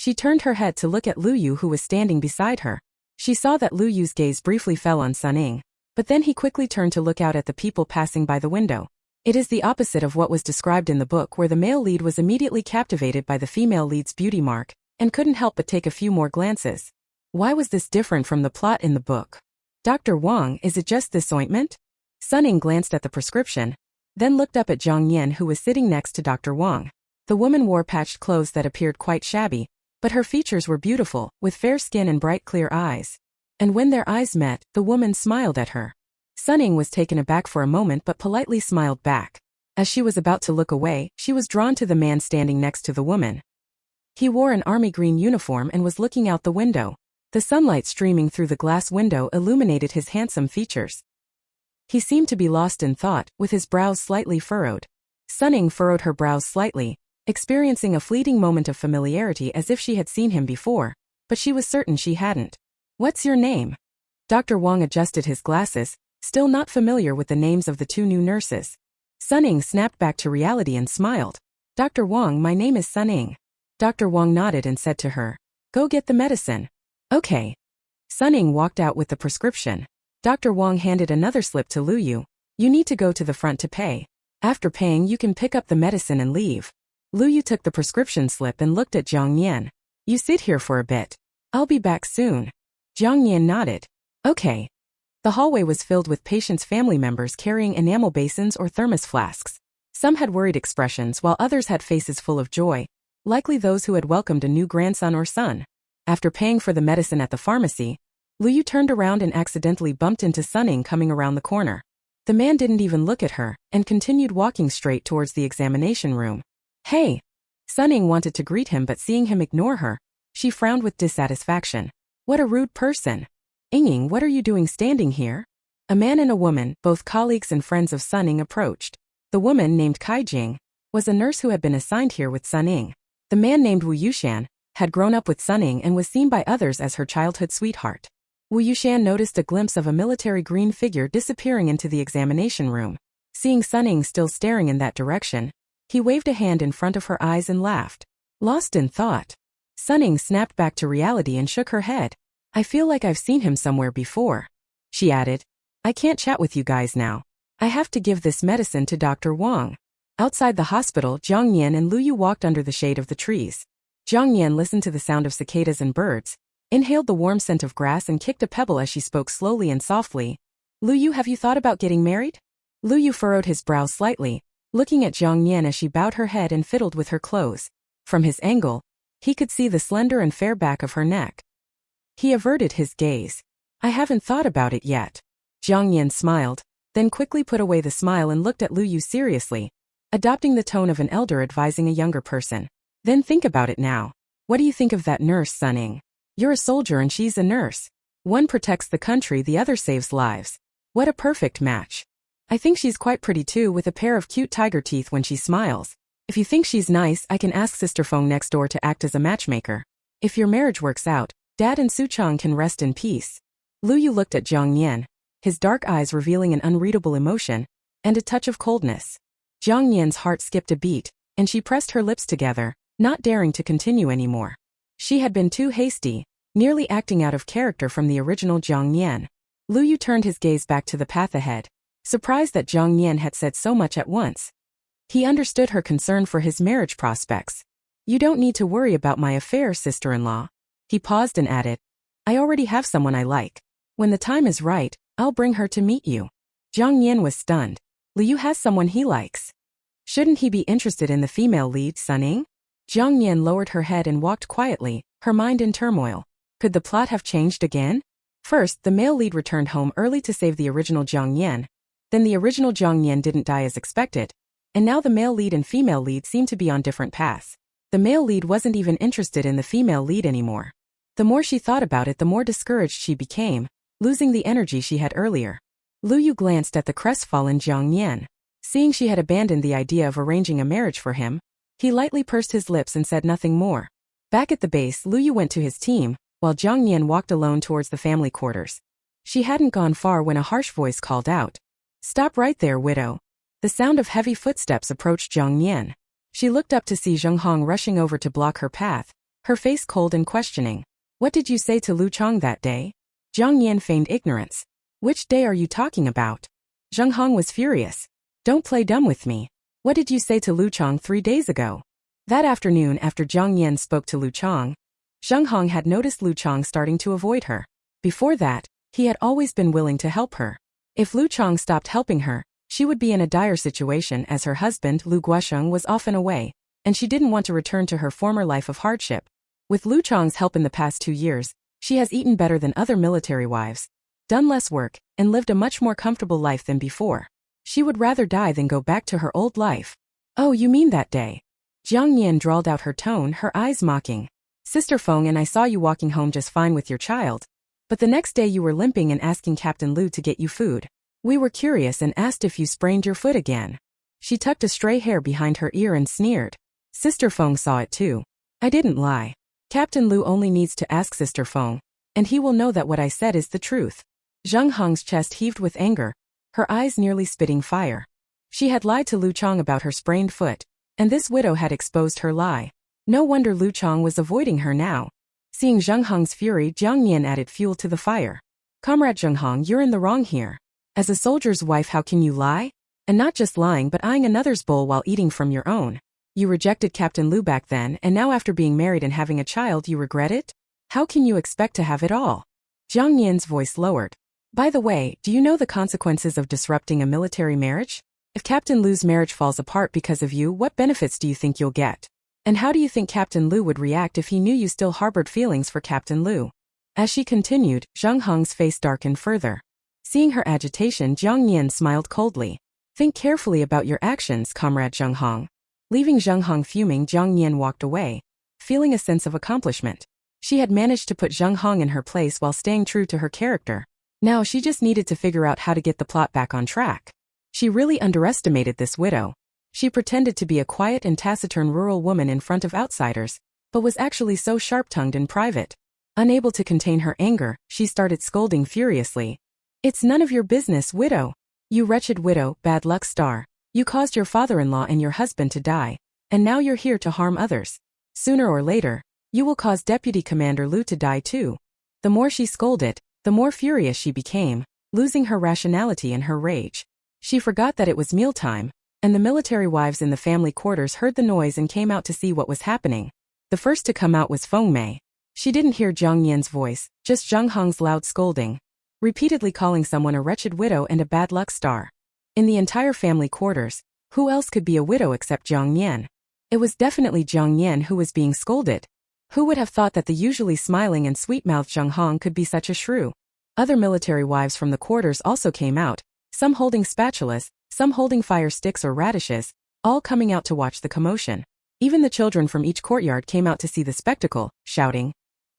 She turned her head to look at Lu Yu, who was standing beside her. She saw that Lu Yu's gaze briefly fell on Sun Ying, but then he quickly turned to look out at the people passing by the window. It is the opposite of what was described in the book, where the male lead was immediately captivated by the female lead's beauty mark, and couldn't help but take a few more glances. Why was this different from the plot in the book? Dr. Wang, is it just this ointment? Sun Ying glanced at the prescription, then looked up at Jiang Nian, who was sitting next to Dr. Wang. The woman wore patched clothes that appeared quite shabby, but her features were beautiful, with fair skin and bright clear eyes. And when their eyes met, the woman smiled at her. Sun Ying was taken aback for a moment but politely smiled back. As she was about to look away, she was drawn to the man standing next to the woman. He wore an army green uniform and was looking out the window. The sunlight streaming through the glass window illuminated his handsome features. He seemed to be lost in thought, with his brows slightly furrowed. Sun Ying furrowed her brows slightly, experiencing a fleeting moment of familiarity as if she had seen him before, but she was certain she hadn't. What's your name? Dr. Wang adjusted his glasses, still not familiar with the names of the two new nurses. Sun Ying snapped back to reality and smiled. Dr. Wang, my name is Sun Ying. Dr. Wang nodded and said to her, go get the medicine. Okay. Sun Ying walked out with the prescription. Dr. Wang handed another slip to Lu Yu. You need to go to the front to pay. After paying, you can pick up the medicine and leave. Lu Yu took the prescription slip and looked at Jiang Nian. You sit here for a bit. I'll be back soon. Jiang Nian nodded. Okay. The hallway was filled with patients' family members carrying enamel basins or thermos flasks. Some had worried expressions while others had faces full of joy, likely those who had welcomed a new grandson or son. After paying for the medicine at the pharmacy, Lu Yu turned around and accidentally bumped into Sun Ying coming around the corner. The man didn't even look at her and continued walking straight towards the examination room. Hey! Sun Ying wanted to greet him, but seeing him ignore her, she frowned with dissatisfaction. What a rude person. Ying, what are you doing standing here? A man and a woman, both colleagues and friends of Sun Ying, approached. The woman, named Kai Jing, was a nurse who had been assigned here with Sun Ying. The man, named Wu Yushan, had grown up with Sun Ying and was seen by others as her childhood sweetheart. Wu Yushan noticed a glimpse of a military green figure disappearing into the examination room. Seeing Sun Ying still staring in that direction, he waved a hand in front of her eyes and laughed. Lost in thought, Sun Ying snapped back to reality and shook her head. I feel like I've seen him somewhere before. She added, I can't chat with you guys now. I have to give this medicine to Dr. Wang. Outside the hospital, Jiang Nian and Lu Yu walked under the shade of the trees. Jiang Nian listened to the sound of cicadas and birds, inhaled the warm scent of grass and kicked a pebble as she spoke slowly and softly. Lu Yu, have you thought about getting married? Lu Yu furrowed his brow slightly, looking at Jiang Nian as she bowed her head and fiddled with her clothes. From his angle, he could see the slender and fair back of her neck. He averted his gaze. I haven't thought about it yet. Jiang Nian smiled, then quickly put away the smile and looked at Lu Yu seriously, adopting the tone of an elder advising a younger person. Then think about it now. What do you think of that nurse, Sun Ying? You're a soldier and she's a nurse. One protects the country, the other saves lives. What a perfect match. I think she's quite pretty too, with a pair of cute tiger teeth when she smiles. If you think she's nice, I can ask Sister Feng next door to act as a matchmaker. If your marriage works out, Dad and Su Chang can rest in peace. Lu Yu looked at Jiang Nian, his dark eyes revealing an unreadable emotion and a touch of coldness. Jiang Nian's heart skipped a beat, and she pressed her lips together, not daring to continue anymore. She had been too hasty, nearly acting out of character from the original Jiang Nian. Lu Yu turned his gaze back to the path ahead, surprised that Jiang Nian had said so much at once. He understood her concern for his marriage prospects. You don't need to worry about my affair, sister-in-law. He paused and added, I already have someone I like. When the time is right, I'll bring her to meet you. Jiang Nian was stunned. Lu Yu has someone he likes. Shouldn't he be interested in the female lead, Sun Ying? Jiang Nian lowered her head and walked quietly, her mind in turmoil. Could the plot have changed again? First, the male lead returned home early to save the original Jiang Nian. Then the original Jiang Nian didn't die as expected. And now the male lead and female lead seem to be on different paths. The male lead wasn't even interested in the female lead anymore. The more she thought about it, the more discouraged she became, losing the energy she had earlier. Lu Yu glanced at the crestfallen Jiang Nian. Seeing she had abandoned the idea of arranging a marriage for him, he lightly pursed his lips and said nothing more. Back at the base, Lu Yu went to his team, while Jiang Nian walked alone towards the family quarters. She hadn't gone far when a harsh voice called out, Stop right there, widow. The sound of heavy footsteps approached Jiang Nian. She looked up to see Zheng Hong rushing over to block her path, her face cold and questioning. What did you say to Lu Chang that day? Jiang Nian feigned ignorance. Which day are you talking about? Zheng Hong was furious. Don't play dumb with me. What did you say to Lu Chang 3 days ago? That afternoon after Jiang Nian spoke to Lu Chang, Zheng Hong had noticed Lu Chang starting to avoid her. Before that, he had always been willing to help her. If Lu Chang stopped helping her, she would be in a dire situation as her husband, Lu Guosheng, was often away, and she didn't want to return to her former life of hardship. With Lu Chang's help in the past 2 years, she has eaten better than other military wives, done less work, and lived a much more comfortable life than before. She would rather die than go back to her old life. Oh, you mean that day? Jiang Nian drawled out her tone, her eyes mocking. Sister Feng and I saw you walking home just fine with your child. But the next day you were limping and asking Captain Lu to get you food. We were curious and asked if you sprained your foot again. She tucked a stray hair behind her ear and sneered. Sister Feng saw it too. I didn't lie. Captain Lu only needs to ask Sister Feng, and he will know that what I said is the truth. Zheng Hong's chest heaved with anger, her eyes nearly spitting fire. She had lied to Lu Chang about her sprained foot, and this widow had exposed her lie. No wonder Lu Chang was avoiding her now. Seeing Zheng Hong's fury, Jiang Nian added fuel to the fire. Comrade Zheng Hong, you're in the wrong here. As a soldier's wife, how can you lie? And not just lying but eyeing another's bowl while eating from your own. You rejected Captain Lu back then, and now after being married and having a child you regret it? How can you expect to have it all? Jiang Nian's voice lowered. By the way, do you know the consequences of disrupting a military marriage? If Captain Lu's marriage falls apart because of you, what benefits do you think you'll get? And how do you think Captain Lu would react if he knew you still harbored feelings for Captain Lu? As she continued, Zheng Hong's face darkened further. Seeing her agitation, Jiang Nian smiled coldly. Think carefully about your actions, Comrade Zheng Hong. Leaving Zheng Hong fuming, Jiang Nian walked away, feeling a sense of accomplishment. She had managed to put Zheng Hong in her place while staying true to her character. Now she just needed to figure out how to get the plot back on track. She really underestimated this widow. She pretended to be a quiet and taciturn rural woman in front of outsiders, but was actually so sharp-tongued in private. Unable to contain her anger, she started scolding furiously. It's none of your business, widow. You wretched widow, bad luck star. You caused your father-in-law and your husband to die, and now you're here to harm others. Sooner or later, you will cause Deputy Commander Lu to die too. The more she scolded, the more furious she became, losing her rationality in her rage. She forgot that it was mealtime, and the military wives in the family quarters heard the noise and came out to see what was happening. The first to come out was Feng Mei. She didn't hear Jiang Nian's voice, just Zheng Hong's loud scolding, repeatedly calling someone a wretched widow and a bad luck star. In the entire family quarters, who else could be a widow except Jiang Nian? It was definitely Jiang Nian who was being scolded. Who would have thought that the usually smiling and sweet-mouthed Zheng Hong could be such a shrew? Other military wives from the quarters also came out, some holding spatulas, some holding fire sticks or radishes, all coming out to watch the commotion. Even the children from each courtyard came out to see the spectacle, shouting,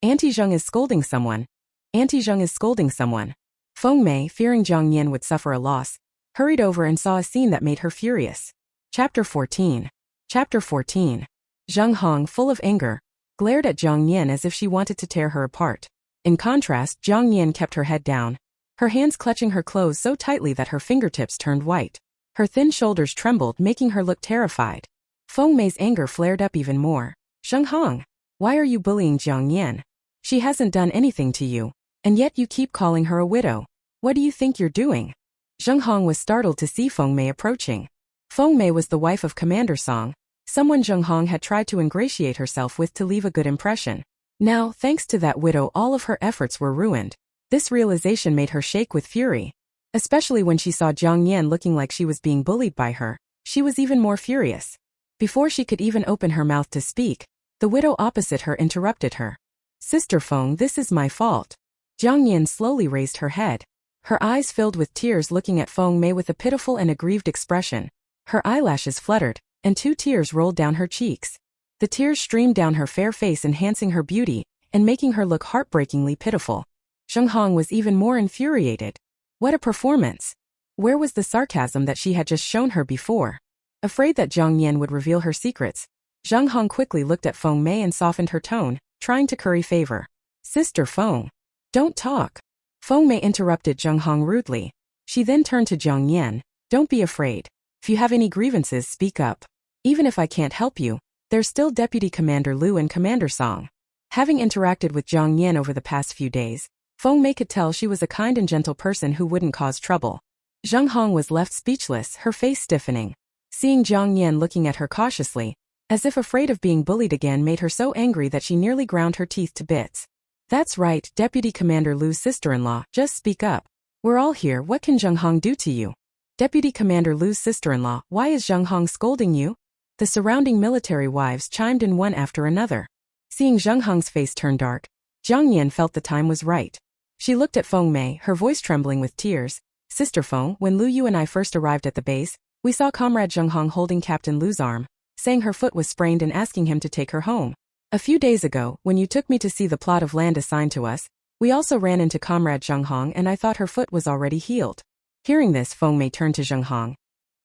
Auntie Zheng is scolding someone. Auntie Zheng is scolding someone. Feng Mei, fearing Jiang Nian would suffer a loss, hurried over and saw a scene that made her furious. Chapter 14. Chapter 14. Zheng Hong, full of anger, glared at Jiang Nian as if she wanted to tear her apart. In contrast, Jiang Nian kept her head down, her hands clutching her clothes so tightly that her fingertips turned white. Her thin shoulders trembled, making her look terrified. Feng Mei's anger flared up even more. Zheng Hong, why are you bullying Jiang Nian? She hasn't done anything to you, and yet you keep calling her a widow. What do you think you're doing? Zheng Hong was startled to see Feng Mei approaching. Feng Mei was the wife of Commander Song, someone Zheng Hong had tried to ingratiate herself with to leave a good impression. Now, thanks to that widow, all of her efforts were ruined. This realization made her shake with fury. Especially when she saw Jiang Nian looking like she was being bullied by her, she was even more furious. Before she could even open her mouth to speak, the widow opposite her interrupted her. Sister Feng, this is my fault. Jiang Nian slowly raised her head. Her eyes filled with tears, looking at Feng Mei with a pitiful and aggrieved expression. Her eyelashes fluttered, and 2 tears rolled down her cheeks. The tears streamed down her fair face, enhancing her beauty, and making her look heartbreakingly pitiful. Zheng Hong was even more infuriated. What a performance! Where was the sarcasm that she had just shown her before? Afraid that Jiang Nian would reveal her secrets, Zheng Hong quickly looked at Feng Mei and softened her tone, trying to curry favor. Sister Feng, don't talk. Feng Mei interrupted Zheng Hong rudely. She then turned to Jiang Nian. Don't be afraid. If you have any grievances, speak up. Even if I can't help you, there's still Deputy Commander Lu and Commander Song. Having interacted with Jiang Nian over the past few days, Feng Mei could tell she was a kind and gentle person who wouldn't cause trouble. Zheng Hong was left speechless, her face stiffening. Seeing Jiang Nian looking at her cautiously, as if afraid of being bullied again, made her so angry that she nearly ground her teeth to bits. That's right, Deputy Commander Lu's sister-in-law, just speak up. We're all here, what can Zheng Hong do to you? Deputy Commander Lu's sister-in-law, why is Zheng Hong scolding you? The surrounding military wives chimed in one after another. Seeing Zheng Hong's face turn dark, Jiang Nian felt the time was right. She looked at Feng Mei, her voice trembling with tears. Sister Feng, when Lu Yu and I first arrived at the base, we saw Comrade Zheng Hong holding Captain Lu's arm, saying her foot was sprained and asking him to take her home. A few days ago, when you took me to see the plot of land assigned to us, we also ran into Comrade Zheng Hong and I thought her foot was already healed. Hearing this, Feng Mei turned to Zheng Hong.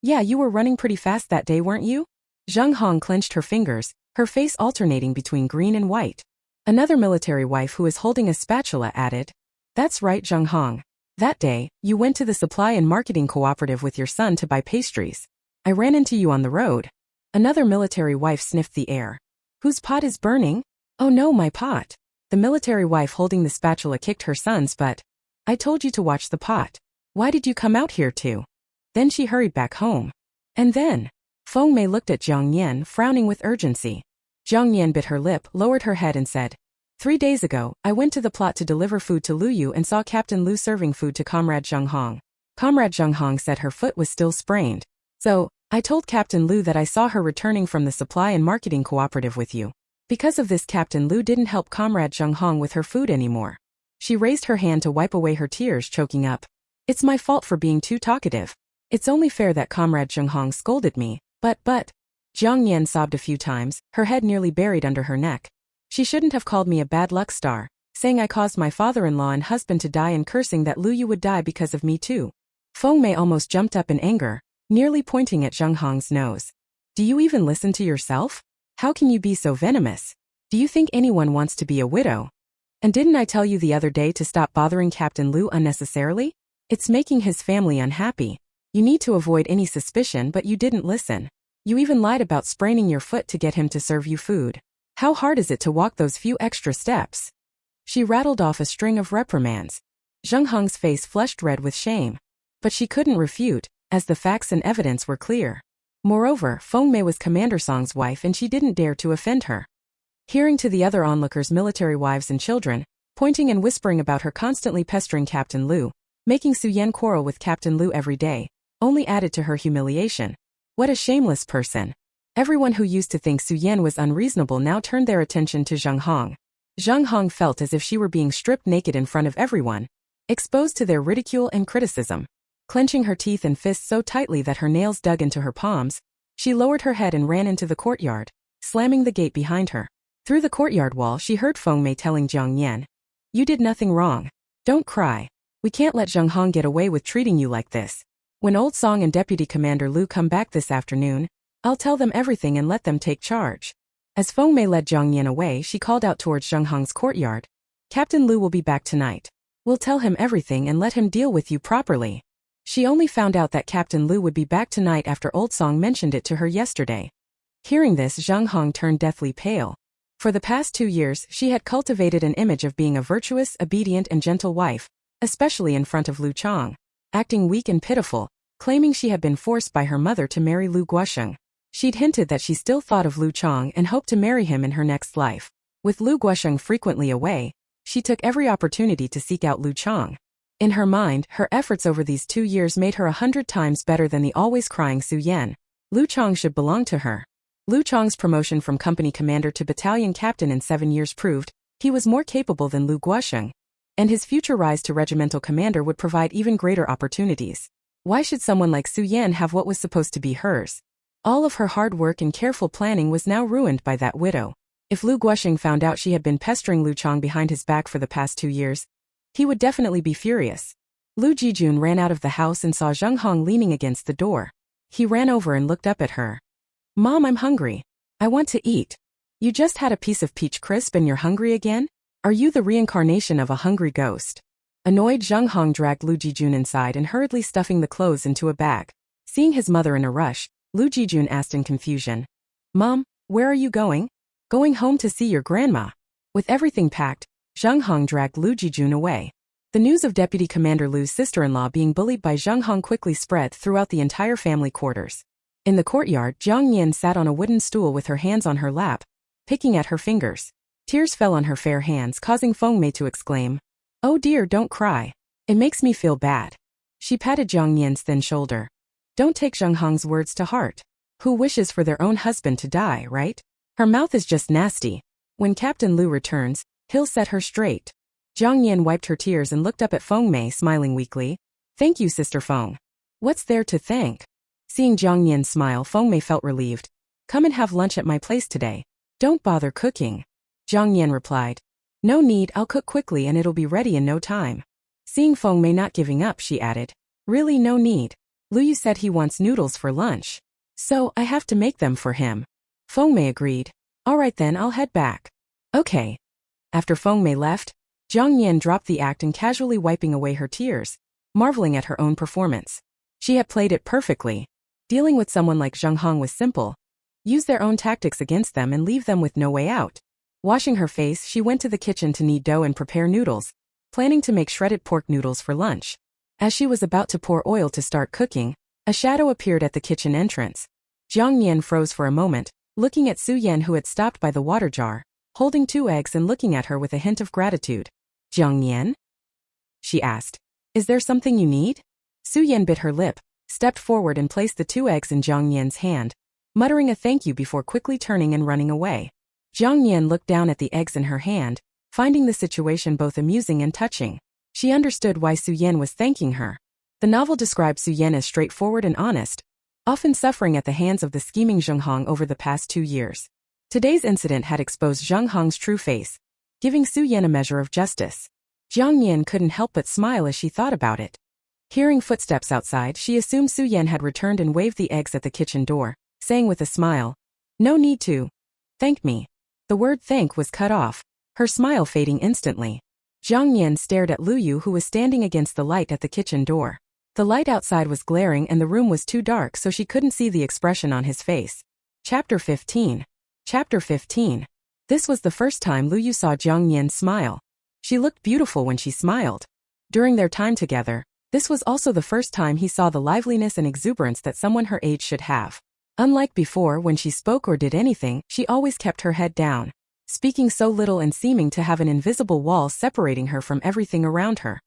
Yeah, you were running pretty fast that day, weren't you? Zheng Hong clenched her fingers, her face alternating between green and white. Another military wife who is holding a spatula added, That's right, Zheng Hong. That day, you went to the supply and marketing cooperative with your son to buy pastries. I ran into you on the road. Another military wife sniffed the air. Whose pot is burning? Oh no, my pot. The military wife holding the spatula kicked her son's butt. I told you to watch the pot. Why did you come out here too? Then she hurried back home. And then, Feng Mei looked at Jiang Nian, frowning with urgency. Jiang Nian bit her lip, lowered her head and said, 3 days ago, I went to the plot to deliver food to Lu Yu and saw Captain Lu serving food to Comrade Zheng Hong. Comrade Zheng Hong said her foot was still sprained. So, I told Captain Lu that I saw her returning from the supply and marketing cooperative with you. Because of this, Captain Lu didn't help Comrade Zheng Hong with her food anymore. She raised her hand to wipe away her tears, choking up. It's my fault for being too talkative. It's only fair that Comrade Zheng Hong scolded me, but. Jiang Nian sobbed a few times, her head nearly buried under her neck. She shouldn't have called me a bad luck star, saying I caused my father-in-law and husband to die and cursing that Lu Yu would die because of me too. Feng Mei almost jumped up in anger, nearly pointing at Zheng Hong's nose. Do you even listen to yourself? How can you be so venomous? Do you think anyone wants to be a widow? And didn't I tell you the other day to stop bothering Captain Lu unnecessarily? It's making his family unhappy. You need to avoid any suspicion, but you didn't listen. You even lied about spraining your foot to get him to serve you food. How hard is it to walk those few extra steps? She rattled off a string of reprimands. Zheng Hong's face flushed red with shame. But she couldn't refute, as the facts and evidence were clear. Moreover, Feng Mei was Commander Song's wife and she didn't dare to offend her. Hearing to the other onlookers' military wives and children, pointing and whispering about her constantly pestering Captain Lu, making Su Yan quarrel with Captain Lu every day, only added to her humiliation. What a shameless person. Everyone who used to think Su Yan was unreasonable now turned their attention to Zheng Hong. Zheng Hong felt as if she were being stripped naked in front of everyone, exposed to their ridicule and criticism. Clenching her teeth and fists so tightly that her nails dug into her palms, she lowered her head and ran into the courtyard, slamming the gate behind her. Through the courtyard wall she heard Feng Mei telling Jiang Nian, You did nothing wrong. Don't cry. We can't let Zheng Hong get away with treating you like this. When Old Song and Deputy Commander Lu come back this afternoon, I'll tell them everything and let them take charge. As Feng Mei led Jiang Nian away, she called out towards Zheng Hong's courtyard. Captain Lu will be back tonight. We'll tell him everything and let him deal with you properly. She only found out that Captain Lu would be back tonight after Old Song mentioned it to her yesterday. Hearing this, Zheng Hong turned deathly pale. For the past 2 years, she had cultivated an image of being a virtuous, obedient and gentle wife, especially in front of Lu Chang, acting weak and pitiful, claiming she had been forced by her mother to marry Lu Guosheng. She'd hinted that she still thought of Lu Chang and hoped to marry him in her next life. With Lu Guosheng frequently away, she took every opportunity to seek out Lu Chang. In her mind, her efforts over these 2 years made her 100 times better than the always crying Su Yan. Lu Chang should belong to her. Lu Chang's promotion from company commander to battalion captain in 7 years proved he was more capable than Lu Guosheng, and his future rise to regimental commander would provide even greater opportunities. Why should someone like Su Yan have what was supposed to be hers? All of her hard work and careful planning was now ruined by that widow. If Lu Guosheng found out she had been pestering Lu Chang behind his back for the past 2 years, he would definitely be furious. Lu Jijun ran out of the house and saw Zheng Hong leaning against the door. He ran over and looked up at her. Mom, I'm hungry. I want to eat. You just had a piece of peach crisp and you're hungry again? Are you the reincarnation of a hungry ghost? Annoyed, Zheng Hong dragged Lu Jijun inside and hurriedly stuffing the clothes into a bag. Seeing his mother in a rush, Lu Jijun asked in confusion, Mom, where are you going? Going home to see your grandma. With everything packed, Zhang Hong dragged Lu Jijun away. The news of Deputy Commander Lu's sister-in-law being bullied by Zhang Hong quickly spread throughout the entire family quarters. In the courtyard, Jiang Nian sat on a wooden stool with her hands on her lap, picking at her fingers. Tears fell on her fair hands, causing Feng Mei to exclaim, "Oh dear, don't cry. It makes me feel bad." She patted Jiang Nian's thin shoulder. "Don't take Zhang Hong's words to heart. Who wishes for their own husband to die, right? Her mouth is just nasty. When Captain Lu returns, he'll set her straight." Jiang Nian wiped her tears and looked up at Feng Mei, smiling weakly. "Thank you, Sister Feng." "What's there to thank?" Seeing Jiang Nian smile, Feng Mei felt relieved. "Come and have lunch at my place today. Don't bother cooking." Jiang Nian replied. "No need, I'll cook quickly and it'll be ready in no time." Seeing Feng Mei not giving up, she added, "Really no need. Luyu said he wants noodles for lunch. So, I have to make them for him." Feng Mei agreed. "Alright then, I'll head back." "Okay." After Feng Mei left, Jiang Nian dropped the act and casually wiping away her tears, marveling at her own performance. She had played it perfectly. Dealing with someone like Zhang Hong was simple. Use their own tactics against them and leave them with no way out. Washing her face, she went to the kitchen to knead dough and prepare noodles, planning to make shredded pork noodles for lunch. As she was about to pour oil to start cooking, a shadow appeared at the kitchen entrance. Jiang Nian froze for a moment, looking at Su Yan, who had stopped by the water jar, holding 2 eggs and looking at her with a hint of gratitude. "Jiang Nian?" she asked. "Is there something you need?" Su Yan bit her lip, stepped forward and placed the 2 eggs in Jiang Nian's hand, muttering a thank you before quickly turning and running away. Jiang Nian looked down at the eggs in her hand, finding the situation both amusing and touching. She understood why Su Yan was thanking her. The novel described Su Yan as straightforward and honest, often suffering at the hands of the scheming Zhang Hong over the past 2 years. Today's incident had exposed Zhang Hong's true face, giving Su Yan a measure of justice. Jiang Nian couldn't help but smile as she thought about it. Hearing footsteps outside, she assumed Su Yan had returned and waved the eggs at the kitchen door, saying with a smile, "No need to thank me." The word thank was cut off, her smile fading instantly. Jiang Nian stared at Lu Yu, who was standing against the light at the kitchen door. The light outside was glaring and the room was too dark, so she couldn't see the expression on his face. Chapter 15. Chapter 15. This was the first time Lu Yu saw Jiang Nian smile. She looked beautiful when she smiled. During their time together, this was also the first time he saw the liveliness and exuberance that someone her age should have. Unlike before, when she spoke or did anything, she always kept her head down, speaking so little and seeming to have an invisible wall separating her from everything around her.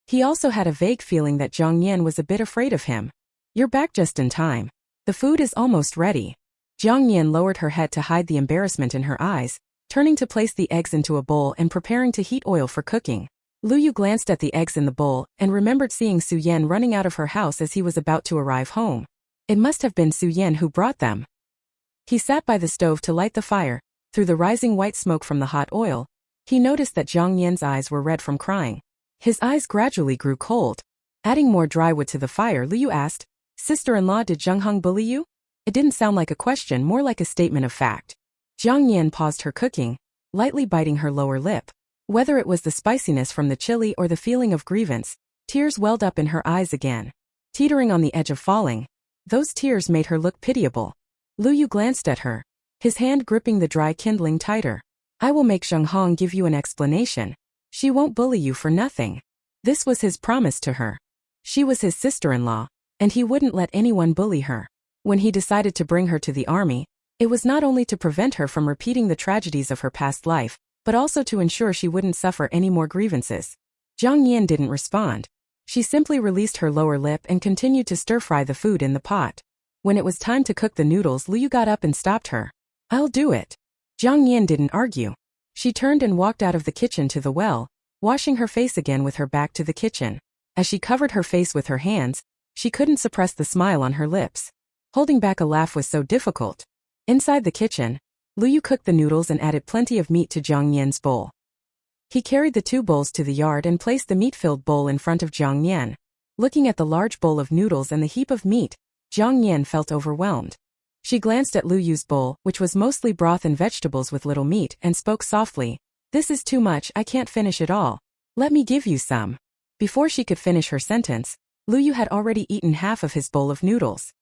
He also had a vague feeling that Jiang Nian was a bit afraid of him. "You're back just in time. The food is almost ready." Jiang Nian lowered her head to hide the embarrassment in her eyes, turning to place the eggs into a bowl and preparing to heat oil for cooking. Lu Yu glanced at the eggs in the bowl and remembered seeing Su Yan running out of her house as he was about to arrive home. It must have been Su Yan who brought them. He sat by the stove to light the fire. Through the rising white smoke from the hot oil, he noticed that Jiang Nian's eyes were red from crying. His eyes gradually grew cold. Adding more dry wood to the fire, Lu Yu asked, "Sister-in-law, did Zhang Hong bully you?" It didn't sound like a question, more like a statement of fact. Jiang Nian paused her cooking, lightly biting her lower lip. Whether it was the spiciness from the chili or the feeling of grievance, tears welled up in her eyes again. Teetering on the edge of falling, those tears made her look pitiable. Lu Yu glanced at her, his hand gripping the dry kindling tighter. "I will make Zhang Hong give you an explanation. She won't bully you for nothing." This was his promise to her. She was his sister-in-law, and he wouldn't let anyone bully her. When he decided to bring her to the army, it was not only to prevent her from repeating the tragedies of her past life, but also to ensure she wouldn't suffer any more grievances. Jiang Nian didn't respond. She simply released her lower lip and continued to stir-fry the food in the pot. When it was time to cook the noodles, Lu Yu got up and stopped her. "I'll do it." Jiang Nian didn't argue. She turned and walked out of the kitchen to the well, washing her face again with her back to the kitchen. As she covered her face with her hands, she couldn't suppress the smile on her lips. Holding back a laugh was so difficult. Inside the kitchen, Lu Yu cooked the noodles and added plenty of meat to Jiang Nian's bowl. He carried the 2 bowls to the yard and placed the meat-filled bowl in front of Jiang Nian. Looking at the large bowl of noodles and the heap of meat, Jiang Nian felt overwhelmed. She glanced at Lu Yu's bowl, which was mostly broth and vegetables with little meat, and spoke softly, "This is too much, I can't finish it all. Let me give you some." Before she could finish her sentence, Lu Yu had already eaten half of his bowl of noodles.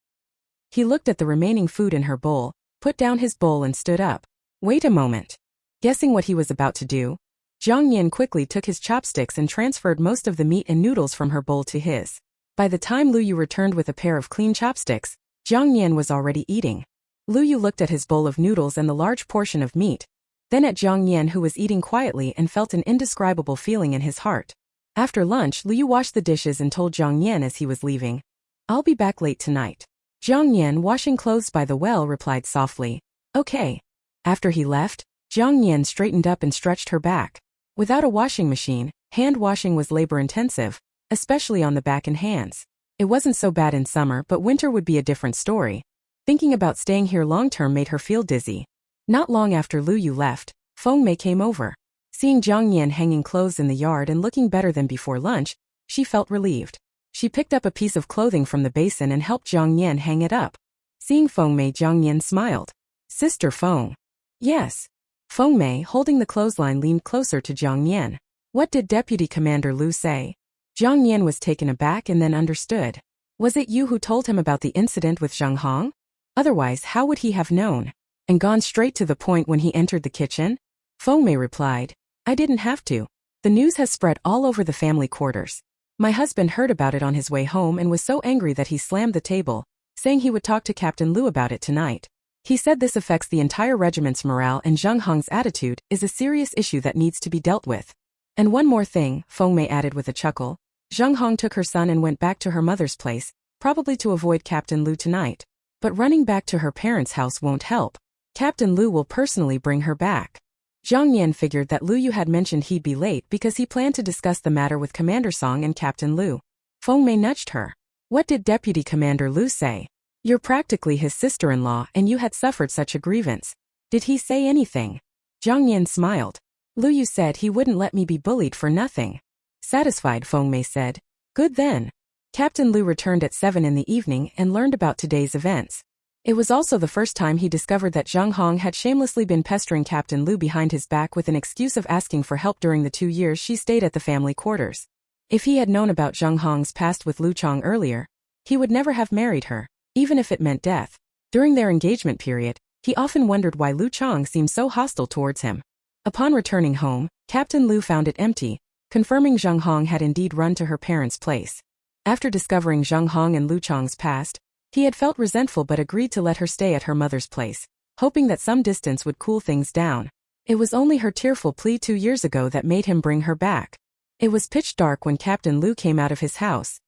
He looked at the remaining food in her bowl, put down his bowl and stood up. "Wait a moment." Guessing what he was about to do, Jiang Nian quickly took his chopsticks and transferred most of the meat and noodles from her bowl to his. By the time Lu Yu returned with a pair of clean chopsticks, Jiang Nian was already eating. Lu Yu looked at his bowl of noodles and the large portion of meat, then at Jiang Nian, who was eating quietly, and felt an indescribable feeling in his heart. After lunch, Lu Yu washed the dishes and told Jiang Nian as he was leaving, "I'll be back late tonight." Jiang Nian, washing clothes by the well, replied softly, "Okay." After he left, Jiang Nian straightened up and stretched her back. Without a washing machine, hand washing was labor-intensive, especially on the back and hands. It wasn't so bad in summer, but winter would be a different story. Thinking about staying here long-term made her feel dizzy. Not long after Lu Yu left, Feng Mei came over. Seeing Jiang Nian hanging clothes in the yard and looking better than before lunch, she felt relieved. She picked up a piece of clothing from the basin and helped Jiang Nian hang it up. Seeing Feng Mei, Jiang Nian smiled. "Sister Feng." "Yes." Feng Mei, holding the clothesline, leaned closer to Jiang Nian. "What did Deputy Commander Lu say?" Jiang Nian was taken aback and then understood. "Was it you who told him about the incident with Zheng Hong? Otherwise, how would he have known? And gone straight to the point when he entered the kitchen?" Feng Mei replied, "I didn't have to. The news has spread all over the family quarters. My husband heard about it on his way home and was so angry that he slammed the table, saying he would talk to Captain Lu about it tonight. He said this affects the entire regiment's morale and Zheng Hong's attitude is a serious issue that needs to be dealt with. And one more thing," Feng Mei added with a chuckle, "Zheng Hong took her son and went back to her mother's place, probably to avoid Captain Lu tonight. But running back to her parents' house won't help. Captain Lu will personally bring her back." Jiang Nian figured that Lu Yu had mentioned he'd be late because he planned to discuss the matter with Commander Song and Captain Lu. Feng Mei nudged her. "What did Deputy Commander Lu say? You're practically his sister-in-law and you had suffered such a grievance. Did he say anything?" Jiang Nian smiled. "Lu Yu said he wouldn't let me be bullied for nothing." Satisfied, Feng Mei said, "Good then." Captain Lu returned at 7 in the evening and learned about today's events. It was also the first time he discovered that Zheng Hong had shamelessly been pestering Captain Lu behind his back with an excuse of asking for help during the 2 years she stayed at the family quarters. If he had known about Zheng Hong's past with Lu Chong earlier, he would never have married her, even if it meant death. During their engagement period, he often wondered why Lu Chong seemed so hostile towards him. Upon returning home, Captain Lu found it empty, confirming Zheng Hong had indeed run to her parents' place. After discovering Zheng Hong and Lu Chong's past, he had felt resentful but agreed to let her stay at her mother's place, hoping that some distance would cool things down. It was only her tearful plea 2 years ago that made him bring her back. It was pitch dark when Captain Lu came out of his house.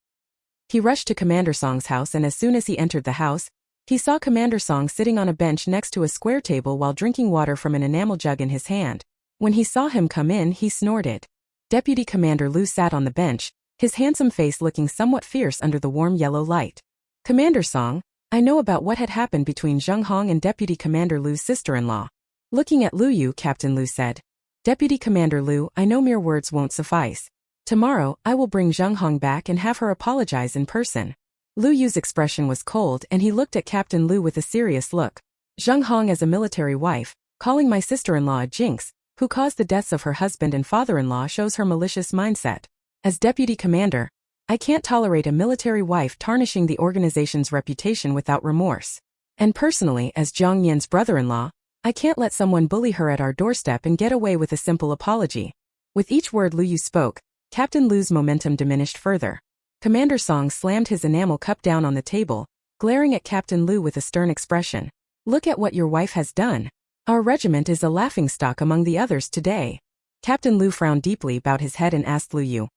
He rushed to Commander Song's house, and as soon as he entered the house, he saw Commander Song sitting on a bench next to a square table while drinking water from an enamel jug in his hand. When he saw him come in, he snorted. Deputy Commander Lu sat on the bench, his handsome face looking somewhat fierce under the warm yellow light. "Commander Song, I know about what had happened between Zheng Hong and Deputy Commander Lu's sister-in-law." Looking at Lu Yu, Captain Lu said, "Deputy Commander Lu, I know mere words won't suffice. Tomorrow, I will bring Zheng Hong back and have her apologize in person." Lu Yu's expression was cold and he looked at Captain Lu with a serious look. "Zheng Hong as a military wife, calling my sister-in-law a jinx, who caused the deaths of her husband and father-in-law, shows her malicious mindset. As Deputy Commander, I can't tolerate a military wife tarnishing the organization's reputation without remorse. And personally, as Jiang Nian's brother-in-law, I can't let someone bully her at our doorstep and get away with a simple apology." With each word Lu Yu spoke, Captain Lu's momentum diminished further. Commander Song slammed his enamel cup down on the table, glaring at Captain Lu with a stern expression. "Look at what your wife has done. Our regiment is a laughingstock among the others today." Captain Lu frowned deeply, bowed his head and asked Lu Yu,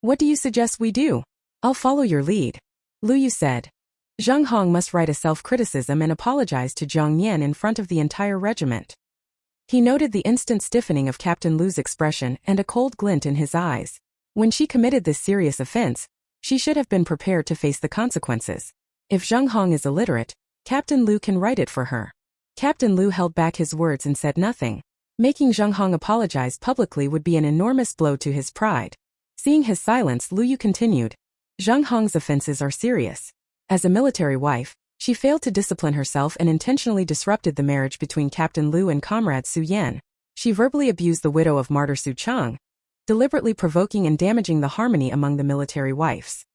"What do you suggest we do?" "I'll follow your lead," Lu Yu said. Zheng Hong must write a self-criticism and apologize to Jiang Nian in front of the entire regiment. He noted the instant stiffening of Captain Lu's expression and a cold glint in his eyes. When she committed this serious offense, she should have been prepared to face the consequences. If Zheng Hong is illiterate, Captain Lu can write it for her. Captain Lu held back his words and said nothing. Making Zheng Hong apologize publicly would be an enormous blow to his pride. Seeing his silence, Lu Yu continued, "Zheng Hong's offenses are serious. As a military wife, she failed to discipline herself and intentionally disrupted the marriage between Captain Lu and comrade Su Yan. She verbally abused the widow of martyr Su Chang, deliberately provoking and damaging the harmony among the military wives."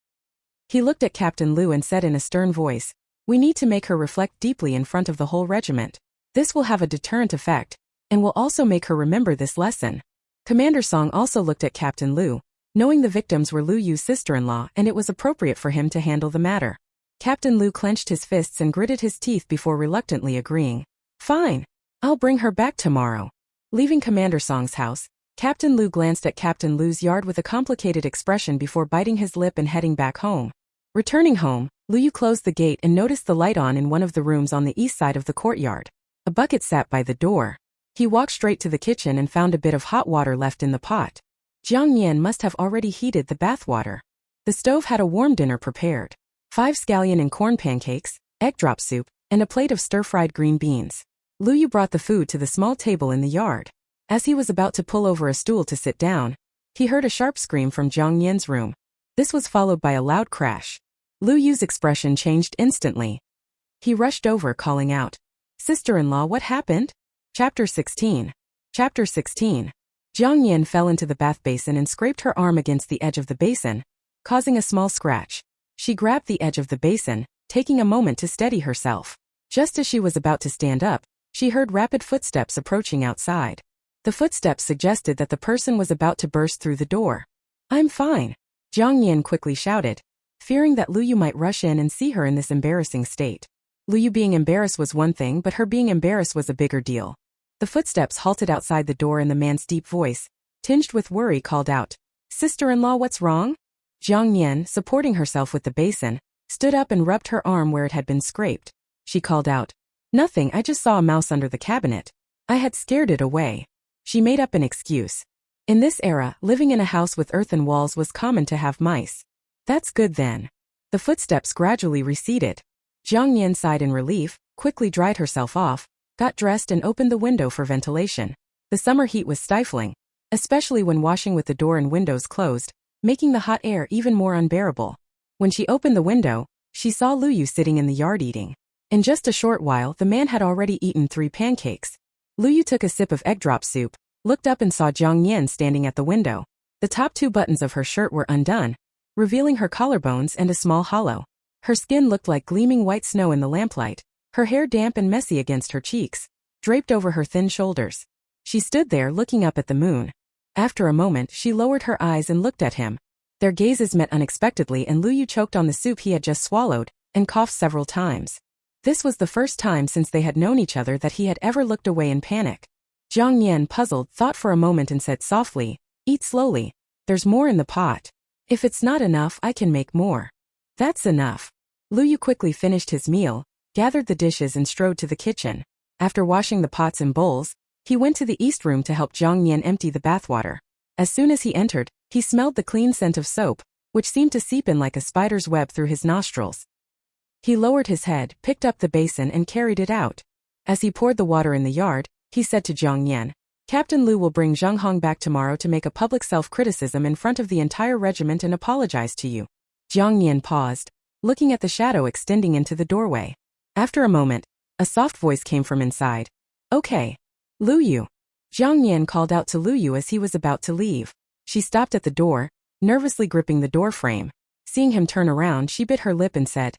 He looked at Captain Lu and said in a stern voice, "We need to make her reflect deeply in front of the whole regiment. This will have a deterrent effect, and will also make her remember this lesson. Commander Song also looked at Captain Lu, knowing the victims were Lu Yu's sister-in-law and it was appropriate for him to handle the matter. Captain Lu clenched his fists and gritted his teeth before reluctantly agreeing. Fine. I'll bring her back tomorrow. Leaving Commander Song's house, Captain Lu glanced at Captain Lu's yard with a complicated expression before biting his lip and heading back home. Returning home, Lu Yu closed the gate and noticed the light on in one of the rooms on the east side of the courtyard. A bucket sat by the door. He walked straight to the kitchen and found a bit of hot water left in the pot. Jiang Nian must have already heated the bath water. The stove had a warm dinner prepared. 5 scallion and corn pancakes, egg drop soup, and a plate of stir-fried green beans. Lu Yu brought the food to the small table in the yard. As he was about to pull over a stool to sit down, he heard a sharp scream from Jiang Nian's room. This was followed by a loud crash. Lu Yu's expression changed instantly. He rushed over calling out, "Sister-in-law, what happened?" Chapter 16. Chapter 16. Jiang Nian fell into the bath basin and scraped her arm against the edge of the basin, causing a small scratch. She grabbed the edge of the basin, taking a moment to steady herself. Just as she was about to stand up, she heard rapid footsteps approaching outside. The footsteps suggested that the person was about to burst through the door. "I'm fine," Jiang Nian quickly shouted, fearing that Lu Yu might rush in and see her in this embarrassing state. Lu Yu being embarrassed was one thing, but her being embarrassed was a bigger deal. The footsteps halted outside the door and the man's deep voice, tinged with worry, called out, "Sister-in-law, what's wrong?" Jiang Nian, supporting herself with the basin, stood up and rubbed her arm where it had been scraped. She called out, "Nothing, I just saw a mouse under the cabinet. I had scared it away." She made up an excuse. In this era, living in a house with earthen walls was common to have mice. "That's good then." The footsteps gradually receded. Jiang Nian sighed in relief, quickly dried herself off, got dressed and opened the window for ventilation. The summer heat was stifling, especially when washing with the door and windows closed, making the hot air even more unbearable. When she opened the window, she saw Lu Yu sitting in the yard eating. In just a short while, the man had already eaten 3 pancakes. Lu Yu took a sip of egg drop soup, looked up and saw Jiang Nian standing at the window. The top 2 buttons of her shirt were undone, revealing her collarbones and a small hollow. Her skin looked like gleaming white snow in the lamplight, her hair damp and messy against her cheeks, draped over her thin shoulders. She stood there looking up at the moon. After a moment, she lowered her eyes and looked at him. Their gazes met unexpectedly and Lu Yu choked on the soup he had just swallowed, and coughed several times. This was the first time since they had known each other that he had ever looked away in panic. Jiang Nian, puzzled, thought for a moment and said softly, "Eat slowly. There's more in the pot. If it's not enough, I can make more." "That's enough." Lu Yu quickly finished his meal, gathered the dishes and strode to the kitchen. After washing the pots and bowls, he went to the east room to help Jiang Nian empty the bathwater. As soon as he entered, he smelled the clean scent of soap, which seemed to seep in like a spider's web through his nostrils. He lowered his head, picked up the basin and carried it out. As he poured the water in the yard, he said to Jiang Nian, "Captain Lu will bring Zheng Hong back tomorrow to make a public self-criticism in front of the entire regiment and apologize to you." Jiang Nian paused, looking at the shadow extending into the doorway. After a moment, a soft voice came from inside. "Okay. Lu Yu." Jiang Nian called out to Lu Yu as he was about to leave. She stopped at the door, nervously gripping the door frame. Seeing him turn around, she bit her lip and said,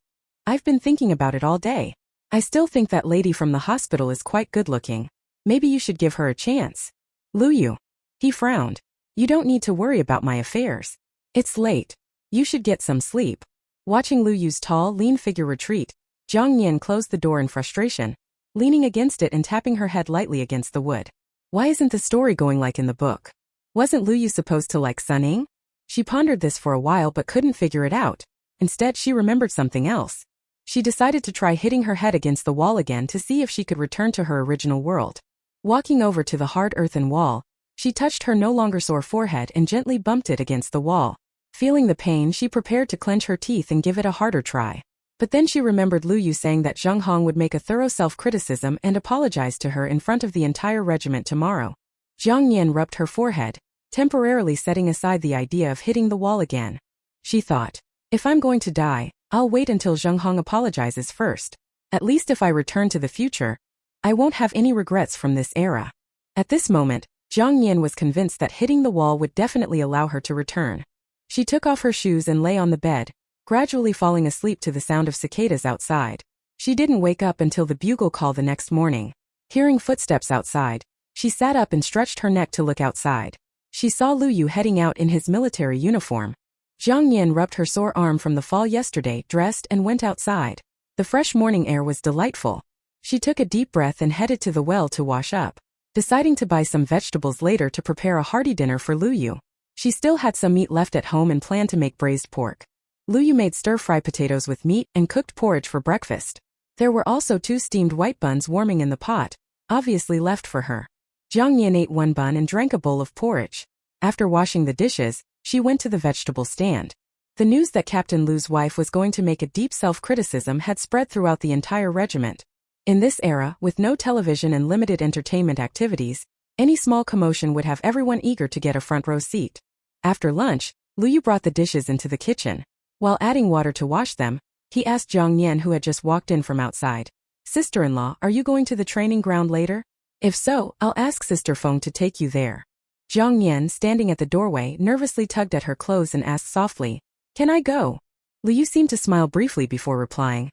"I've been thinking about it all day. I still think that lady from the hospital is quite good-looking. Maybe you should give her a chance." "Lu Yu." He frowned. "You don't need to worry about my affairs. It's late. You should get some sleep." Watching Lu Yu's tall, lean figure retreat, Jiang Nian closed the door in frustration, leaning against it and tapping her head lightly against the wood. Why isn't the story going like in the book? Wasn't Lu Yu supposed to like Sun Ying? She pondered this for a while but couldn't figure it out. Instead, she remembered something else. She decided to try hitting her head against the wall again to see if she could return to her original world. Walking over to the hard earthen wall, she touched her no longer sore forehead and gently bumped it against the wall. Feeling the pain, she prepared to clench her teeth and give it a harder try. But then she remembered Lu Yu saying that Zheng Hong would make a thorough self-criticism and apologize to her in front of the entire regiment tomorrow. Jiang Nian rubbed her forehead, temporarily setting aside the idea of hitting the wall again. She thought, "If I'm going to die, I'll wait until Zheng Hong apologizes first. At least if I return to the future, I won't have any regrets from this era." At this moment, Jiang Nian was convinced that hitting the wall would definitely allow her to return. She took off her shoes and lay on the bed, gradually falling asleep to the sound of cicadas outside. She didn't wake up until the bugle call the next morning. Hearing footsteps outside, She sat up and stretched her neck to look outside. She saw Lu Yu heading out in his military uniform. Jiang Nian rubbed her sore arm from the fall yesterday, dressed and went outside. The fresh morning air was delightful. She took a deep breath and headed to the well to wash up, deciding to buy some vegetables later to prepare a hearty dinner for Lu Yu. She still had some meat left at home and planned to make braised pork. Lu Yu made stir-fry potatoes with meat and cooked porridge for breakfast. There were also 2 steamed white buns warming in the pot, obviously left for her. Jiang Nian ate 1 bun and drank a bowl of porridge. After washing the dishes, she went to the vegetable stand. The news that Captain Lu's wife was going to make a deep self-criticism had spread throughout the entire regiment. In this era, with no television and limited entertainment activities, any small commotion would have everyone eager to get a front-row seat. After lunch, Lu Yu brought the dishes into the kitchen. While adding water to wash them, he asked Jiang Nian, who had just walked in from outside, "Sister-in-law, are you going to the training ground later? If so, I'll ask Sister Feng to take you there." Jiang Nian, standing at the doorway, nervously tugged at her clothes and asked softly, "Can I go?" Lu Yu seemed to smile briefly before replying,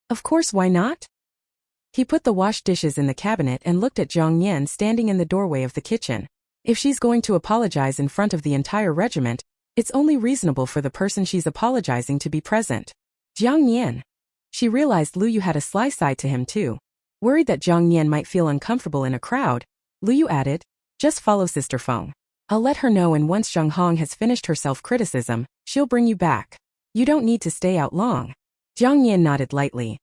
"Of course, why not?" He put the washed dishes in the cabinet and looked at Jiang Nian standing in the doorway of the kitchen. If she's going to apologize in front of the entire regiment, it's only reasonable for the person she's apologizing to be present. Jiang Nian. She realized Lu Yu had a sly side to him too. Worried that Jiang Nian might feel uncomfortable in a crowd, Lu Yu added, "Just follow Sister Feng. I'll let her know, and once Zheng Hong has finished her self-criticism, she'll bring you back. You don't need to stay out long." Jiang Nian nodded lightly.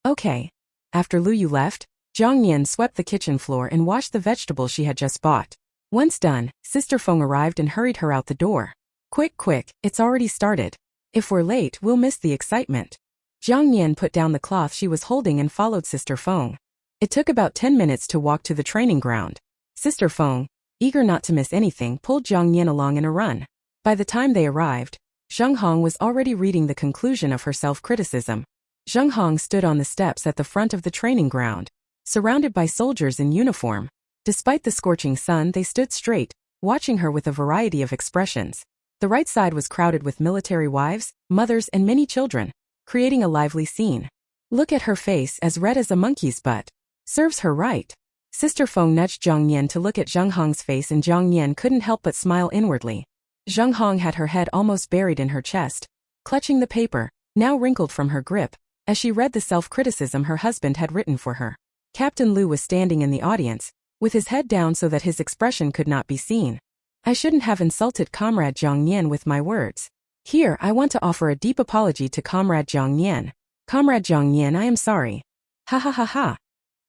"Okay." After Lu Yu left, Jiang Nian swept the kitchen floor and washed the vegetables she had just bought. Once done, Sister Feng arrived and hurried her out the door. "Quick, quick, it's already started. If we're late, we'll miss the excitement." Jiang Nian put down the cloth she was holding and followed Sister Feng. It took about 10 minutes to walk to the training ground. Sister Feng, eager not to miss anything, pulled Jiang Nian along in a run. By the time they arrived, Zheng Hong was already reading the conclusion of her self-criticism. Zheng Hong stood on the steps at the front of the training ground, surrounded by soldiers in uniform. Despite the scorching sun, they stood straight, watching her with a variety of expressions. The right side was crowded with military wives, mothers, and many children, creating a lively scene. "Look at her face, as red as a monkey's butt. Serves her right." Sister Feng nudged Jiang Nian to look at Zheng Hong's face, and Jiang Nian couldn't help but smile inwardly. Zheng Hong had her head almost buried in her chest, clutching the paper, now wrinkled from her grip, as she read the self-criticism her husband had written for her. Captain Lu was standing in the audience, with his head down so that his expression could not be seen. "I shouldn't have insulted Comrade Jiang Nian with my words. Here, I want to offer a deep apology to Comrade Jiang Nian. Comrade Jiang Nian, I am sorry." "Ha ha ha ha.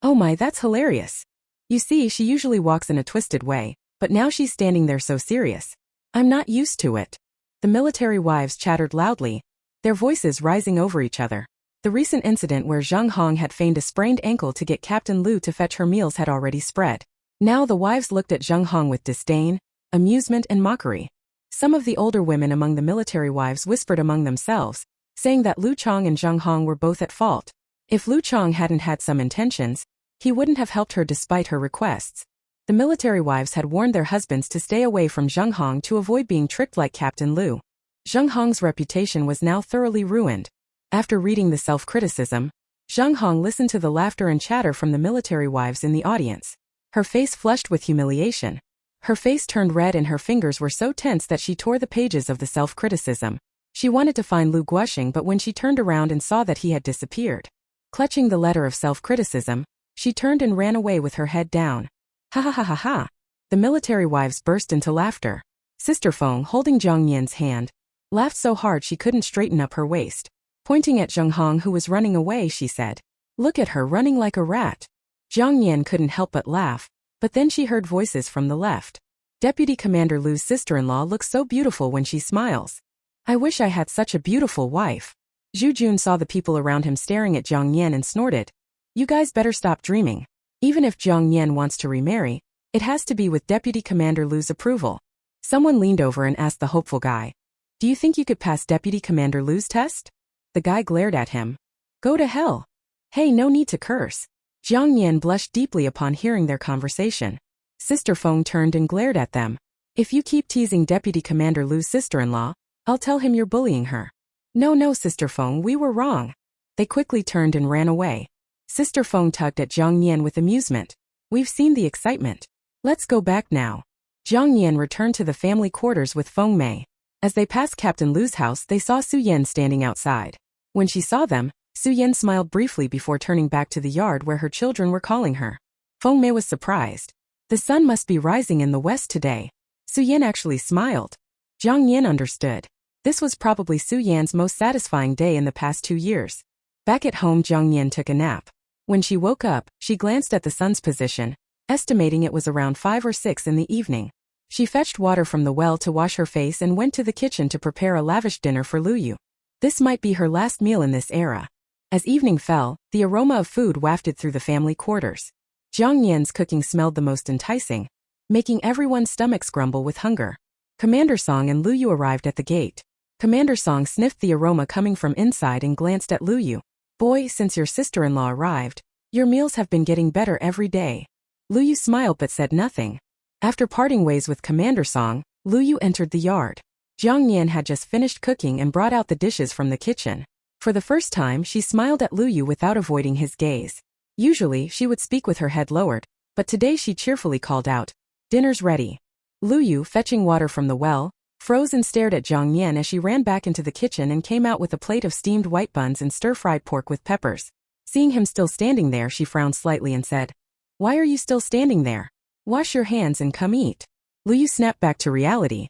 Oh my, that's hilarious. You see, she usually walks in a twisted way, but now she's standing there so serious. I'm not used to it." The military wives chattered loudly, their voices rising over each other. The recent incident where Zheng Hong had feigned a sprained ankle to get Captain Lu to fetch her meals had already spread. Now the wives looked at Zheng Hong with disdain, amusement, and mockery. Some of the older women among the military wives whispered among themselves, saying that Lu Chong and Zheng Hong were both at fault. If Lu Chong hadn't had some intentions, he wouldn't have helped her despite her requests. The military wives had warned their husbands to stay away from Zheng Hong to avoid being tricked like Captain Lu. Zheng Hong's reputation was now thoroughly ruined. After reading the self-criticism, Zheng Hong listened to the laughter and chatter from the military wives in the audience. Her face flushed with humiliation. Her face turned red and her fingers were so tense that she tore the pages of the self-criticism. She wanted to find Lu Guoxing, but when she turned around and saw that he had disappeared, clutching the letter of self-criticism, she turned and ran away with her head down. "Ha ha ha ha ha." The military wives burst into laughter. Sister Feng, holding Jiang Nian's hand, laughed so hard she couldn't straighten up her waist. Pointing at Zheng Hong, who was running away, she said, "Look at her running like a rat." Jiang Nian couldn't help but laugh, but then she heard voices from the left. "Deputy Commander Lu's sister-in-law looks so beautiful when she smiles. I wish I had such a beautiful wife." Zhu Jun saw the people around him staring at Jiang Nian and snorted, "You guys better stop dreaming. Even if Jiang Nian wants to remarry, it has to be with Deputy Commander Lu's approval." Someone leaned over and asked the hopeful guy, "Do you think you could pass Deputy Commander Lu's test?" The guy glared at him. "Go to hell. Hey, no need to curse." Jiang Nian blushed deeply upon hearing their conversation. Sister Feng turned and glared at them. "If you keep teasing Deputy Commander Lu's sister-in-law, I'll tell him you're bullying her." No, Sister Feng, we were wrong." They quickly turned and ran away. Sister Feng tugged at Jiang Nian with amusement. "We've seen the excitement. Let's go back now. Jiang Nian returned to the family quarters with Feng Mei. As they passed Captain Lu's house, they saw Su Yan standing outside. When she saw them, Su Yan smiled briefly before turning back to the yard where her children were calling her. Feng Mei was surprised. The sun must be rising in the west today. Su Yan actually smiled. Jiang Nian understood. This was probably Su Yan's most satisfying day in the past 2 years. Back at home, Jiang Nian took a nap. When she woke up, she glanced at the sun's position, estimating it was around 5 or 6 in the evening. She fetched water from the well to wash her face and went to the kitchen to prepare a lavish dinner for Lu Yu. This might be her last meal in this era. As evening fell, the aroma of food wafted through the family quarters. Jiang Nian's cooking smelled the most enticing, making everyone's stomachs grumble with hunger. Commander Song and Lu Yu arrived at the gate. Commander Song sniffed the aroma coming from inside and glanced at Lu Yu. Boy, since your sister-in-law arrived, your meals have been getting better every day. Lu Yu smiled but said nothing. After parting ways with Commander Song, Lu Yu entered the yard. Jiang Nian had just finished cooking and brought out the dishes from the kitchen. For the first time, she smiled at Lu Yu without avoiding his gaze. Usually, she would speak with her head lowered, but today she cheerfully called out, "Dinner's ready." Lu Yu, fetching water from the well, froze and stared at Jiang Nian as she ran back into the kitchen and came out with a plate of steamed white buns and stir-fried pork with peppers. Seeing him still standing there, she frowned slightly and said, "Why are you still standing there? Wash your hands and come eat." Lu Yu snapped back to reality.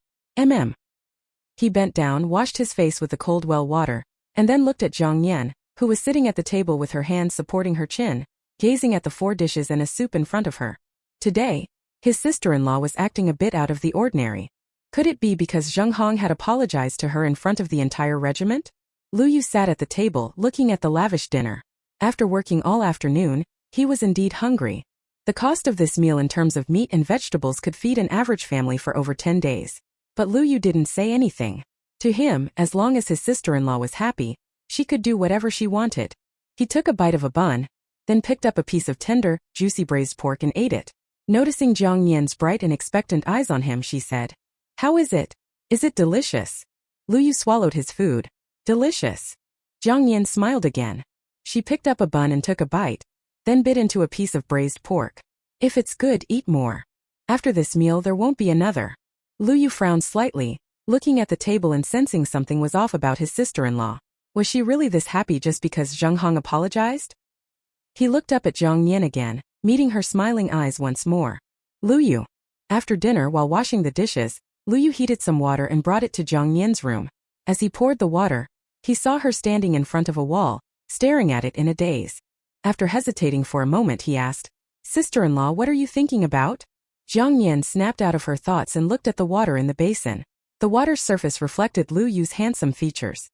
He bent down, washed his face with the cold well water, and then looked at Jiang Nian, who was sitting at the table with her hands supporting her chin, gazing at the 4 dishes and a soup in front of her. Today, his sister-in-law was acting a bit out of the ordinary. Could it be because Zheng Hong had apologized to her in front of the entire regiment? Lu Yu sat at the table, looking at the lavish dinner. After working all afternoon, he was indeed hungry. The cost of this meal in terms of meat and vegetables could feed an average family for over 10 days. But Lu Yu didn't say anything. To him, as long as his sister-in-law was happy, she could do whatever she wanted. He took a bite of a bun, then picked up a piece of tender, juicy braised pork and ate it. Noticing Jiang Nian's bright and expectant eyes on him, she said, "How is it? Is it delicious?" Lu Yu swallowed his food. "Delicious." Jiang Nian smiled again. She picked up a bun and took a bite, then bit into a piece of braised pork. "If it's good, eat more. After this meal there won't be another." Lu Yu frowned slightly, looking at the table and sensing something was off about his sister-in-law. Was she really this happy just because Zheng Hong apologized? He looked up at Jiang Nian again, meeting her smiling eyes once more. "Lu Yu." After dinner, while washing the dishes, Lu Yu heated some water and brought it to Jiang Nian's room. As he poured the water, he saw her standing in front of a wall, staring at it in a daze. After hesitating for a moment, he asked, "Sister-in-law, what are you thinking about?" Jiang Nian snapped out of her thoughts and looked at the water in the basin. The water's surface reflected Lu Yu's handsome features.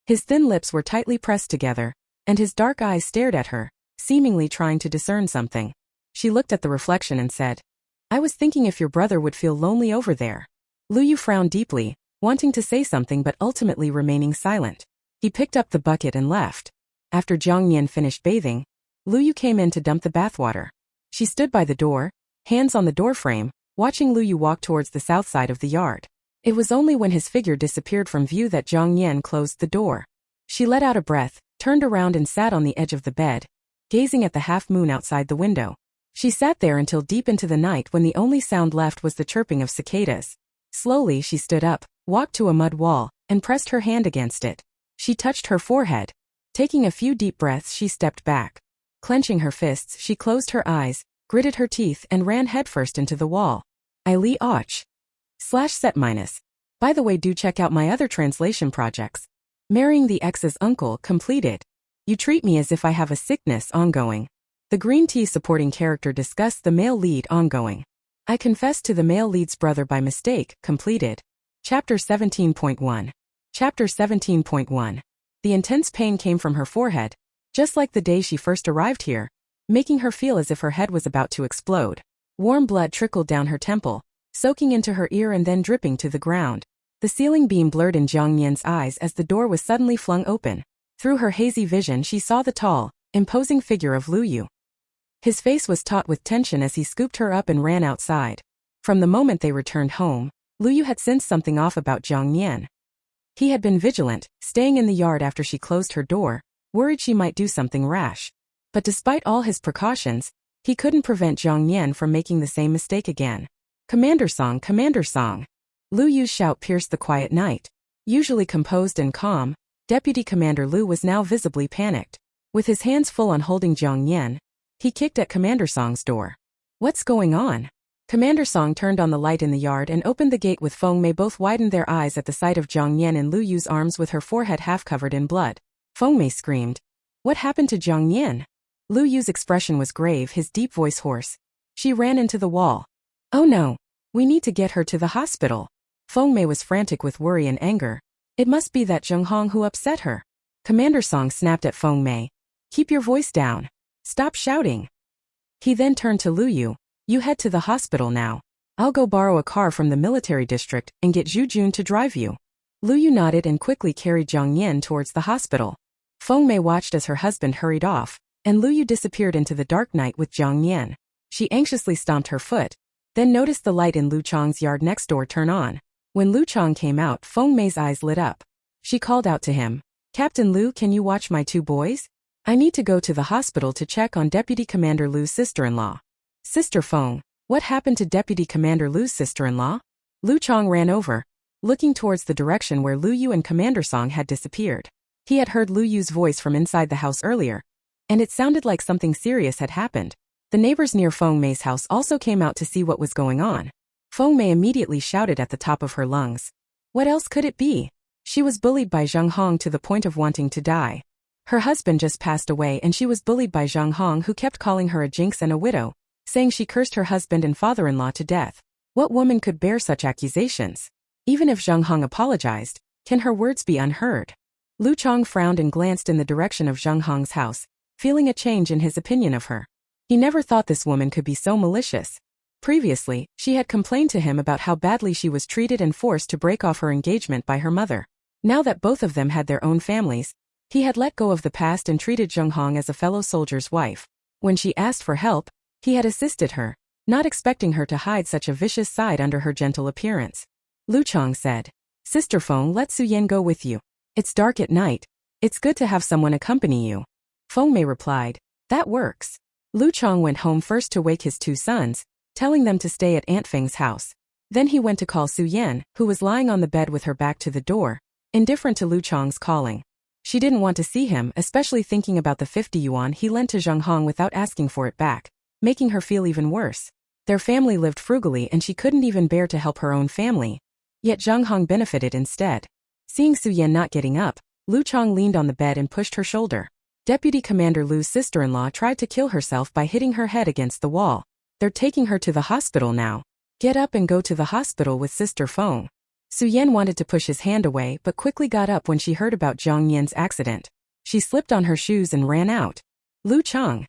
His thin lips were tightly pressed together, and his dark eyes stared at her, seemingly trying to discern something. She looked at the reflection and said, "I was thinking if your brother would feel lonely over there." Lu Yu frowned deeply, wanting to say something but ultimately remaining silent. He picked up the bucket and left. After Jiang Nian finished bathing, Lu Yu came in to dump the bathwater. She stood by the door, hands on the doorframe, watching Lu Yu walk towards the south side of the yard. It was only when his figure disappeared from view that Jiang Nian closed the door. She let out a breath, turned around and sat on the edge of the bed, gazing at the half-moon outside the window. She sat there until deep into the night when the only sound left was the chirping of cicadas. Slowly she stood up, walked to a mud wall, and pressed her hand against it. She touched her forehead. Taking a few deep breaths, she stepped back. Clenching her fists, she closed her eyes, gritted her teeth and ran headfirst into the wall. Ili och. /set-. By the way, do check out my other translation projects. Marrying the Ex's Uncle completed. You treat me as if I have a sickness ongoing. The green tea supporting character discussed the male lead ongoing. I confessed to the male lead's brother by mistake completed. Chapter 17.1. Chapter 17.1. The intense pain came from her forehead, just like the day she first arrived here, making her feel as if her head was about to explode. Warm blood trickled down her temple, soaking into her ear and then dripping to the ground. The ceiling beam blurred in Jiang Nian's eyes as the door was suddenly flung open. Through her hazy vision she saw the tall, imposing figure of Lu Yu. His face was taut with tension as he scooped her up and ran outside. From the moment they returned home, Lu Yu had sensed something off about Jiang Nian. He had been vigilant, staying in the yard after she closed her door, worried she might do something rash. But despite all his precautions, He couldn't prevent Jiang Nian from making the same mistake again. Commander Song, Commander Song. Lu Yu's shout pierced the quiet night. Usually composed and calm, Deputy Commander Lu was now visibly panicked. With his hands full on holding Jiang Nian, he kicked at Commander Song's door. What's going on? Commander Song turned on the light in the yard and opened the gate with Feng Mei. Both widened their eyes at the sight of Jiang Nian in Lu Yu's arms with her forehead half covered in blood. Feng Mei screamed. What happened to Jiang Nian? Lu Yu's expression was grave, his deep voice hoarse. She ran into the wall. Oh no! We need to get her to the hospital. Feng Mei was frantic with worry and anger. It must be that Zheng Hong who upset her. Commander Song snapped at Feng Mei. Keep your voice down. Stop shouting. He then turned to Lu Yu. You head to the hospital now. I'll go borrow a car from the military district and get Zhu Jun to drive you. Lu Yu nodded and quickly carried Jiang Nian towards the hospital. Feng Mei watched as her husband hurried off, and Lu Yu disappeared into the dark night with Jiang Nian. She anxiously stomped her foot, then noticed the light in Lu Chang's yard next door turn on. When Lu Chang came out, Feng Mei's eyes lit up. She called out to him. Captain Lu, can you watch my two boys? I need to go to the hospital to check on Deputy Commander Lu's sister-in-law. Sister Feng, what happened to Deputy Commander Lu's sister-in-law? Lu Chang ran over, looking towards the direction where Lu Yu and Commander Song had disappeared. He had heard Lu Yu's voice from inside the house earlier, and it sounded like something serious had happened. The neighbors near Feng Mei's house also came out to see what was going on. Feng Mei immediately shouted at the top of her lungs. What else could it be? She was bullied by Zheng Hong to the point of wanting to die. Her husband just passed away and she was bullied by Zheng Hong, who kept calling her a jinx and a widow, saying she cursed her husband and father-in-law to death. What woman could bear such accusations? Even if Zheng Hong apologized, can her words be unheard? Lu Chang frowned and glanced in the direction of Zheng Hong's house, feeling a change in his opinion of her. He never thought this woman could be so malicious. Previously, she had complained to him about how badly she was treated and forced to break off her engagement by her mother. Now that both of them had their own families, he had let go of the past and treated Zheng Hong as a fellow soldier's wife. When she asked for help, he had assisted her, not expecting her to hide such a vicious side under her gentle appearance. Lu Chang said, Sister Feng, let Su Yan go with you. It's dark at night. It's good to have someone accompany you. Feng Mei replied, that works. Lu Chang went home first to wake his two sons, telling them to stay at Aunt Feng's house. Then he went to call Su Yan, who was lying on the bed with her back to the door, indifferent to Lu Chang's calling. She didn't want to see him, especially thinking about the 50 yuan he lent to Zheng Hong without asking for it back, making her feel even worse. Their family lived frugally and she couldn't even bear to help her own family. Yet Zheng Hong benefited instead. Seeing Su Yan not getting up, Lu Chang leaned on the bed and pushed her shoulder. Deputy Commander Lu's sister-in-law tried to kill herself by hitting her head against the wall. They're taking her to the hospital now. Get up and go to the hospital with Sister Feng. Su Yan wanted to push his hand away but quickly got up when she heard about Jiang Nian's accident. She slipped on her shoes and ran out. Lu Chang.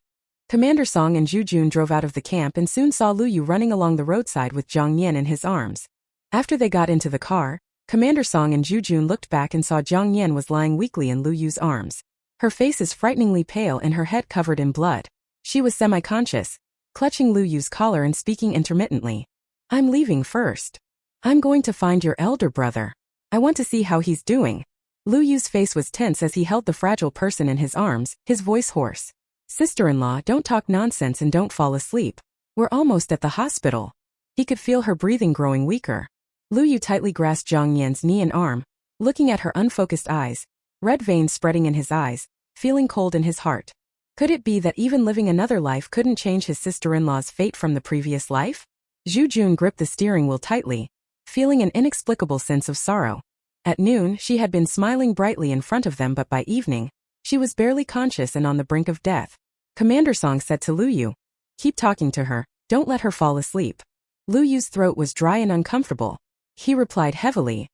Commander Song and Zhu Jun drove out of the camp and soon saw Lu Yu running along the roadside with Jiang Nian in his arms. After they got into the car, Commander Song and Zhu Jun looked back and saw Jiang Nian was lying weakly in Lu Yu's arms. Her face is frighteningly pale and her head covered in blood. She was semi-conscious, clutching Lu Yu's collar and speaking intermittently. I'm leaving first. I'm going to find your elder brother. I want to see how he's doing. Lu Yu's face was tense as he held the fragile person in his arms, his voice hoarse. Sister-in-law, don't talk nonsense and don't fall asleep. We're almost at the hospital. He could feel her breathing growing weaker. Lu Yu tightly grasped Jiang Nian's knee and arm, looking at her unfocused eyes, red veins spreading in his eyes, feeling cold in his heart. Could it be that even living another life couldn't change his sister-in-law's fate from the previous life? Zhu Jun gripped the steering wheel tightly, feeling an inexplicable sense of sorrow. At noon, she had been smiling brightly in front of them, but by evening, she was barely conscious and on the brink of death. Commander Song said to Lu Yu, keep talking to her, don't let her fall asleep. Lu Yu's throat was dry and uncomfortable. He replied heavily,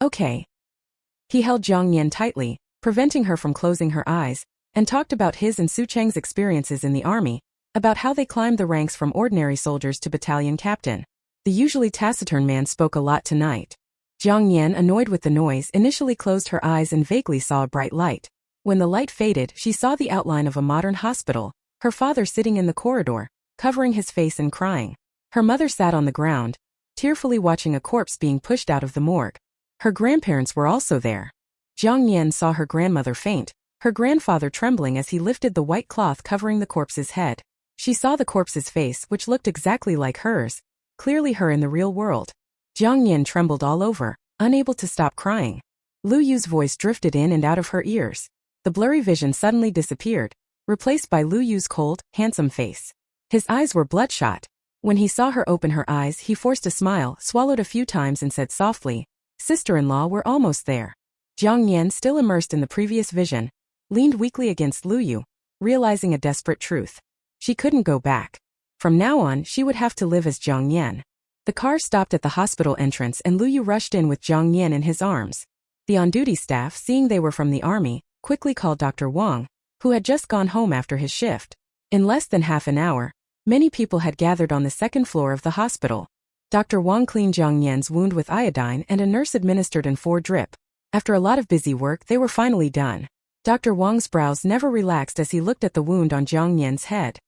okay. He held Jiang Nian tightly, preventing her from closing her eyes, and talked about his and Su Cheng's experiences in the army, about how they climbed the ranks from ordinary soldiers to battalion captain. The usually taciturn man spoke a lot tonight. Jiang Nian, annoyed with the noise, initially closed her eyes and vaguely saw a bright light. When the light faded, she saw the outline of a modern hospital, her father sitting in the corridor, covering his face and crying. Her mother sat on the ground, tearfully watching a corpse being pushed out of the morgue. Her grandparents were also there. Jiang Nian saw her grandmother faint, her grandfather trembling as he lifted the white cloth covering the corpse's head. She saw the corpse's face, which looked exactly like hers, clearly her in the real world. Jiang Nian trembled all over, unable to stop crying. Lu Yu's voice drifted in and out of her ears. The blurry vision suddenly disappeared, replaced by Lu Yu's cold, handsome face. His eyes were bloodshot. When he saw her open her eyes, he forced a smile, swallowed a few times and said softly, "Sister-in-law, we're almost there." Jiang Nian, still immersed in the previous vision, leaned weakly against Lu Yu, realizing a desperate truth. She couldn't go back. From now on, she would have to live as Jiang Nian. The car stopped at the hospital entrance and Lu Yu rushed in with Jiang Nian in his arms. The on-duty staff, seeing they were from the army, quickly called Dr. Wang, who had just gone home after his shift. In less than half an hour, many people had gathered on the second floor of the hospital. Dr. Wang cleaned Jiang Nian's wound with iodine and a nurse administered an 4 drip. After a lot of busy work, they were finally done. Dr. Wang's brows never relaxed as he looked at the wound on Jiang Nian's head.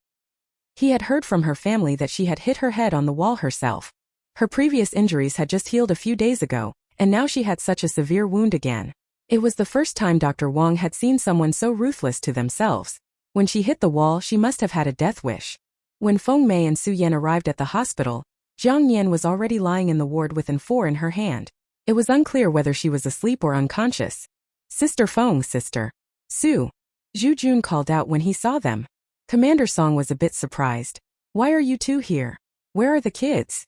He had heard from her family that she had hit her head on the wall herself. Her previous injuries had just healed a few days ago, and now she had such a severe wound again. It was the first time Dr. Wang had seen someone so ruthless to themselves. When she hit the wall, she must have had a death wish. When Feng Mei and Su Yan arrived at the hospital, Jiang Nian was already lying in the ward with an 4 in her hand. It was unclear whether she was asleep or unconscious. "Sister Feng, sister. Su." Zhu Jun called out when he saw them. Commander Song was a bit surprised. "Why are you two here? Where are the kids?"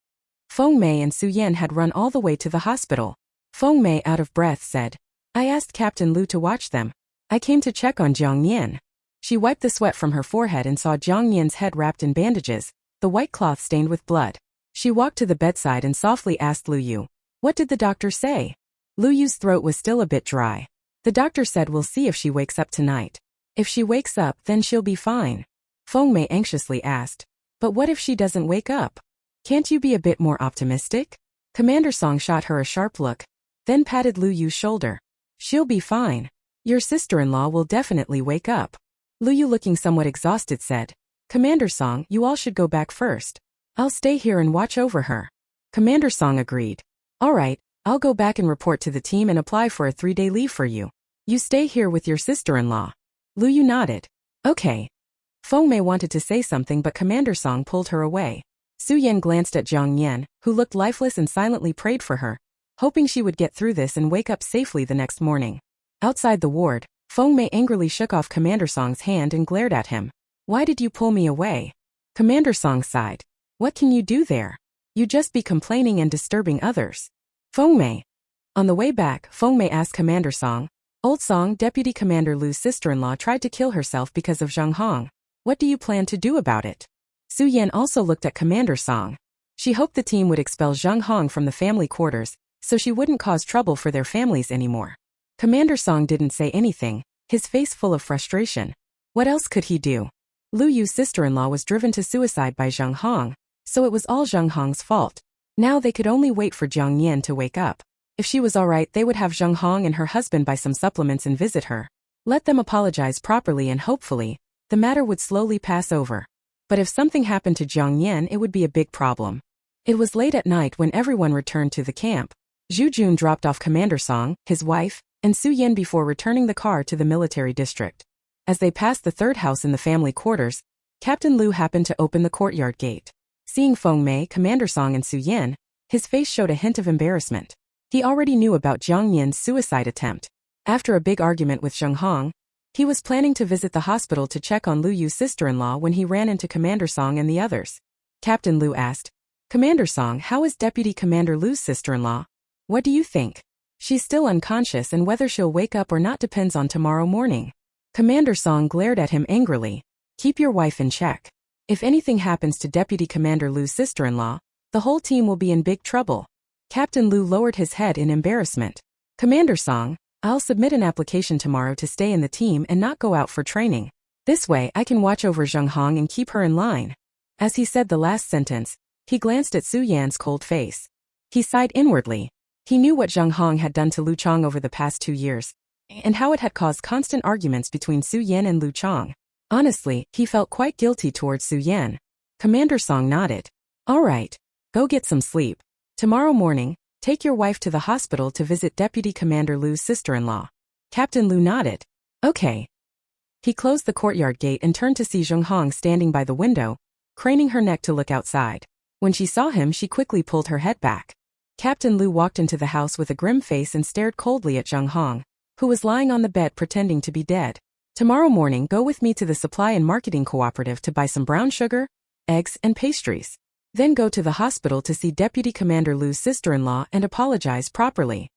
Feng Mei and Su Yan had run all the way to the hospital. Feng Mei, out of breath, said, "I asked Captain Lu to watch them. I came to check on Jiang Nian." She wiped the sweat from her forehead and saw Jiang Nian's head wrapped in bandages, the white cloth stained with blood. She walked to the bedside and softly asked Lu Yu, "What did the doctor say?" Lu Yu's throat was still a bit dry. "The doctor said we'll see if she wakes up tonight. If she wakes up, then she'll be fine." Feng Mei anxiously asked, "But what if she doesn't wake up? Can't you be a bit more optimistic?" Commander Song shot her a sharp look, then patted Lu Yu's shoulder. "She'll be fine. Your sister-in-law will definitely wake up." Lu Yu, looking somewhat exhausted, said, "Commander Song, you all should go back first. I'll stay here and watch over her." Commander Song agreed. "All right, I'll go back and report to the team and apply for a 3-day leave for you. You stay here with your sister-in-law." Lu Yu nodded. "Okay." Feng Mei wanted to say something but Commander Song pulled her away. Su Yan glanced at Jiang Nian, who looked lifeless, and silently prayed for her, hoping she would get through this and wake up safely the next morning. Outside the ward, Feng Mei angrily shook off Commander Song's hand and glared at him. "Why did you pull me away?" Commander Song sighed. "What can you do there? You just be complaining and disturbing others." Feng Mei. On the way back, Feng Mei asked Commander Song, "Old Song, Deputy Commander Lu's sister-in-law tried to kill herself because of Zhang Hong. What do you plan to do about it?" Su Yan also looked at Commander Song. She hoped the team would expel Zhang Hong from the family quarters, so she wouldn't cause trouble for their families anymore. Commander Song didn't say anything, his face full of frustration. What else could he do? Lu Yu's sister-in-law was driven to suicide by Zhang Hong, so it was all Zhang Hong's fault. Now they could only wait for Jiang Nian to wake up. If she was alright, they would have Zhang Hong and her husband buy some supplements and visit her. Let them apologize properly and hopefully, the matter would slowly pass over. But if something happened to Jiang Nian, it would be a big problem. It was late at night when everyone returned to the camp. Zhu Jun dropped off Commander Song, his wife, and Su Yan before returning the car to the military district. As they passed the third house in the family quarters, Captain Lu happened to open the courtyard gate. Seeing Feng Mei, Commander Song and Su Yan, his face showed a hint of embarrassment. He already knew about Jiang Nian's suicide attempt. After a big argument with Zhang Hong, he was planning to visit the hospital to check on Lu Yu's sister-in-law when he ran into Commander Song and the others. Captain Lu asked, "Commander Song, how is Deputy Commander Lu's sister-in-law? What do you think? She's still unconscious and whether she'll wake up or not depends on tomorrow morning." Commander Song glared at him angrily. "Keep your wife in check. If anything happens to Deputy Commander Lu's sister-in-law, the whole team will be in big trouble." Captain Lu lowered his head in embarrassment. "Commander Song, I'll submit an application tomorrow to stay in the team and not go out for training. This way I can watch over Zhang Hong and keep her in line." As he said the last sentence, he glanced at Su Yan's cold face. He sighed inwardly. He knew what Zhang Hong had done to Lu Chang over the past 2 years, and how it had caused constant arguments between Su Yan and Lu Chang. Honestly, he felt quite guilty towards Su Yan. Commander Song nodded. "All right, go get some sleep. Tomorrow morning, take your wife to the hospital to visit Deputy Commander Lu's sister-in-law." Captain Lu nodded. "Okay." He closed the courtyard gate and turned to see Zheng Hong standing by the window, craning her neck to look outside. When she saw him, she quickly pulled her head back. Captain Lu walked into the house with a grim face and stared coldly at Zheng Hong, who was lying on the bed pretending to be dead. Tomorrow morning, go with me to the supply and marketing cooperative to buy some brown sugar, eggs, and pastries. Then go to the hospital to see Deputy Commander Lu's sister-in-law and apologize properly.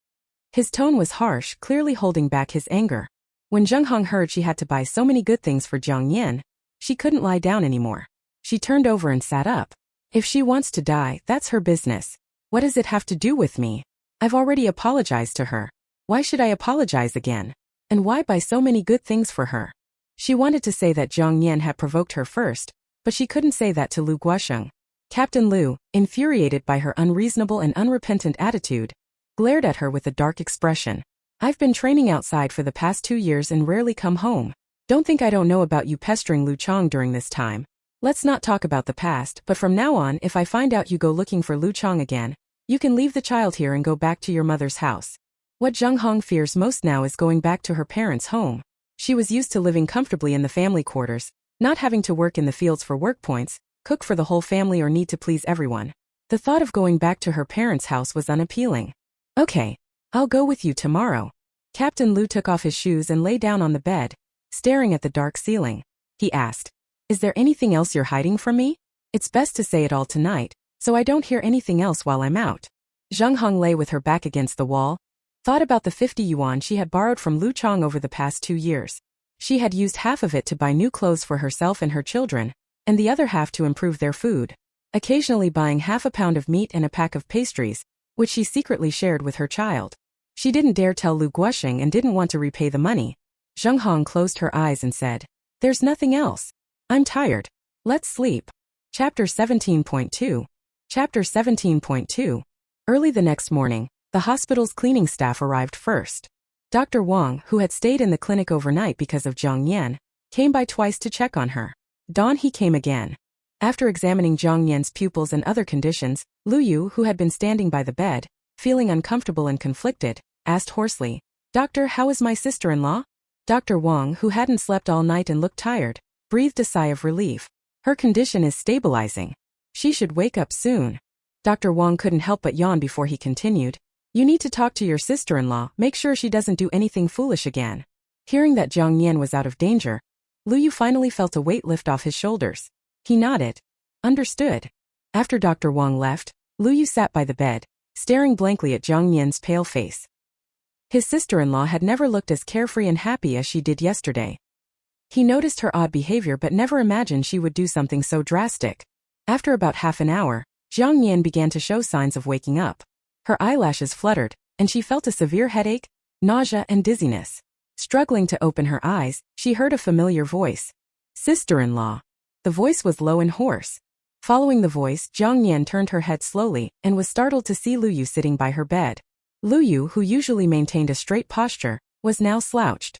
His tone was harsh, clearly holding back his anger. When Zheng Hong heard she had to buy so many good things for Jiang Nian, she couldn't lie down anymore. She turned over and sat up. If she wants to die, that's her business. What does it have to do with me? I've already apologized to her. Why should I apologize again? And why buy so many good things for her? She wanted to say that Jiang Nian had provoked her first, but she couldn't say that to Lu Guosheng. Captain Lu, infuriated by her unreasonable and unrepentant attitude, glared at her with a dark expression. I've been training outside for the past 2 years and rarely come home. Don't think I don't know about you pestering Lu Chong during this time. Let's not talk about the past, but from now on, if I find out you go looking for Lu Chong again, you can leave the child here and go back to your mother's house. What Zheng Hong fears most now is going back to her parents' home. She was used to living comfortably in the family quarters, not having to work in the fields for work points, cook for the whole family or need to please everyone. The thought of going back to her parents' house was unappealing. Okay, I'll go with you tomorrow. Captain Lu took off his shoes and lay down on the bed, staring at the dark ceiling. He asked, "Is there anything else you're hiding from me? It's best to say it all tonight, so I don't hear anything else while I'm out." Zheng Hong lay with her back against the wall, thought about the 50 yuan she had borrowed from Lu Chong over the past 2 years. She had used half of it to buy new clothes for herself and her children, and the other half to improve their food, occasionally buying half a pound of meat and a pack of pastries, which she secretly shared with her child. She didn't dare tell Lu Guosheng and didn't want to repay the money. Zheng Hong closed her eyes and said, "There's nothing else. I'm tired. Let's sleep." Chapter 17.2. Chapter 17.2. Early the next morning, the hospital's cleaning staff arrived first. Dr. Wang, who had stayed in the clinic overnight because of Jiang Nian, came by twice to check on her. Dawn he came again. After examining Jiang Nian's pupils and other conditions, Lu Yu, who had been standing by the bed, feeling uncomfortable and conflicted, asked hoarsely, "Doctor, how is my sister-in-law?" Dr. Wang, who hadn't slept all night and looked tired, breathed a sigh of relief. "Her condition is stabilizing. She should wake up soon." Dr. Wang couldn't help but yawn before he continued, "You need to talk to your sister-in-law, make sure she doesn't do anything foolish again." Hearing that Jiang Nian was out of danger, Lu Yu finally felt a weight lift off his shoulders. He nodded. Understood. After Dr. Wang left, Lu Yu sat by the bed, staring blankly at Jiang Nian's pale face. His sister-in-law had never looked as carefree and happy as she did yesterday. He noticed her odd behavior but never imagined she would do something so drastic. After about half an hour, Jiang Nian began to show signs of waking up. Her eyelashes fluttered, and she felt a severe headache, nausea, and dizziness. Struggling to open her eyes, she heard a familiar voice. "Sister-in-law." The voice was low and hoarse. Following the voice, Jiang Nian turned her head slowly and was startled to see Lu Yu sitting by her bed. Lu Yu, who usually maintained a straight posture, was now slouched.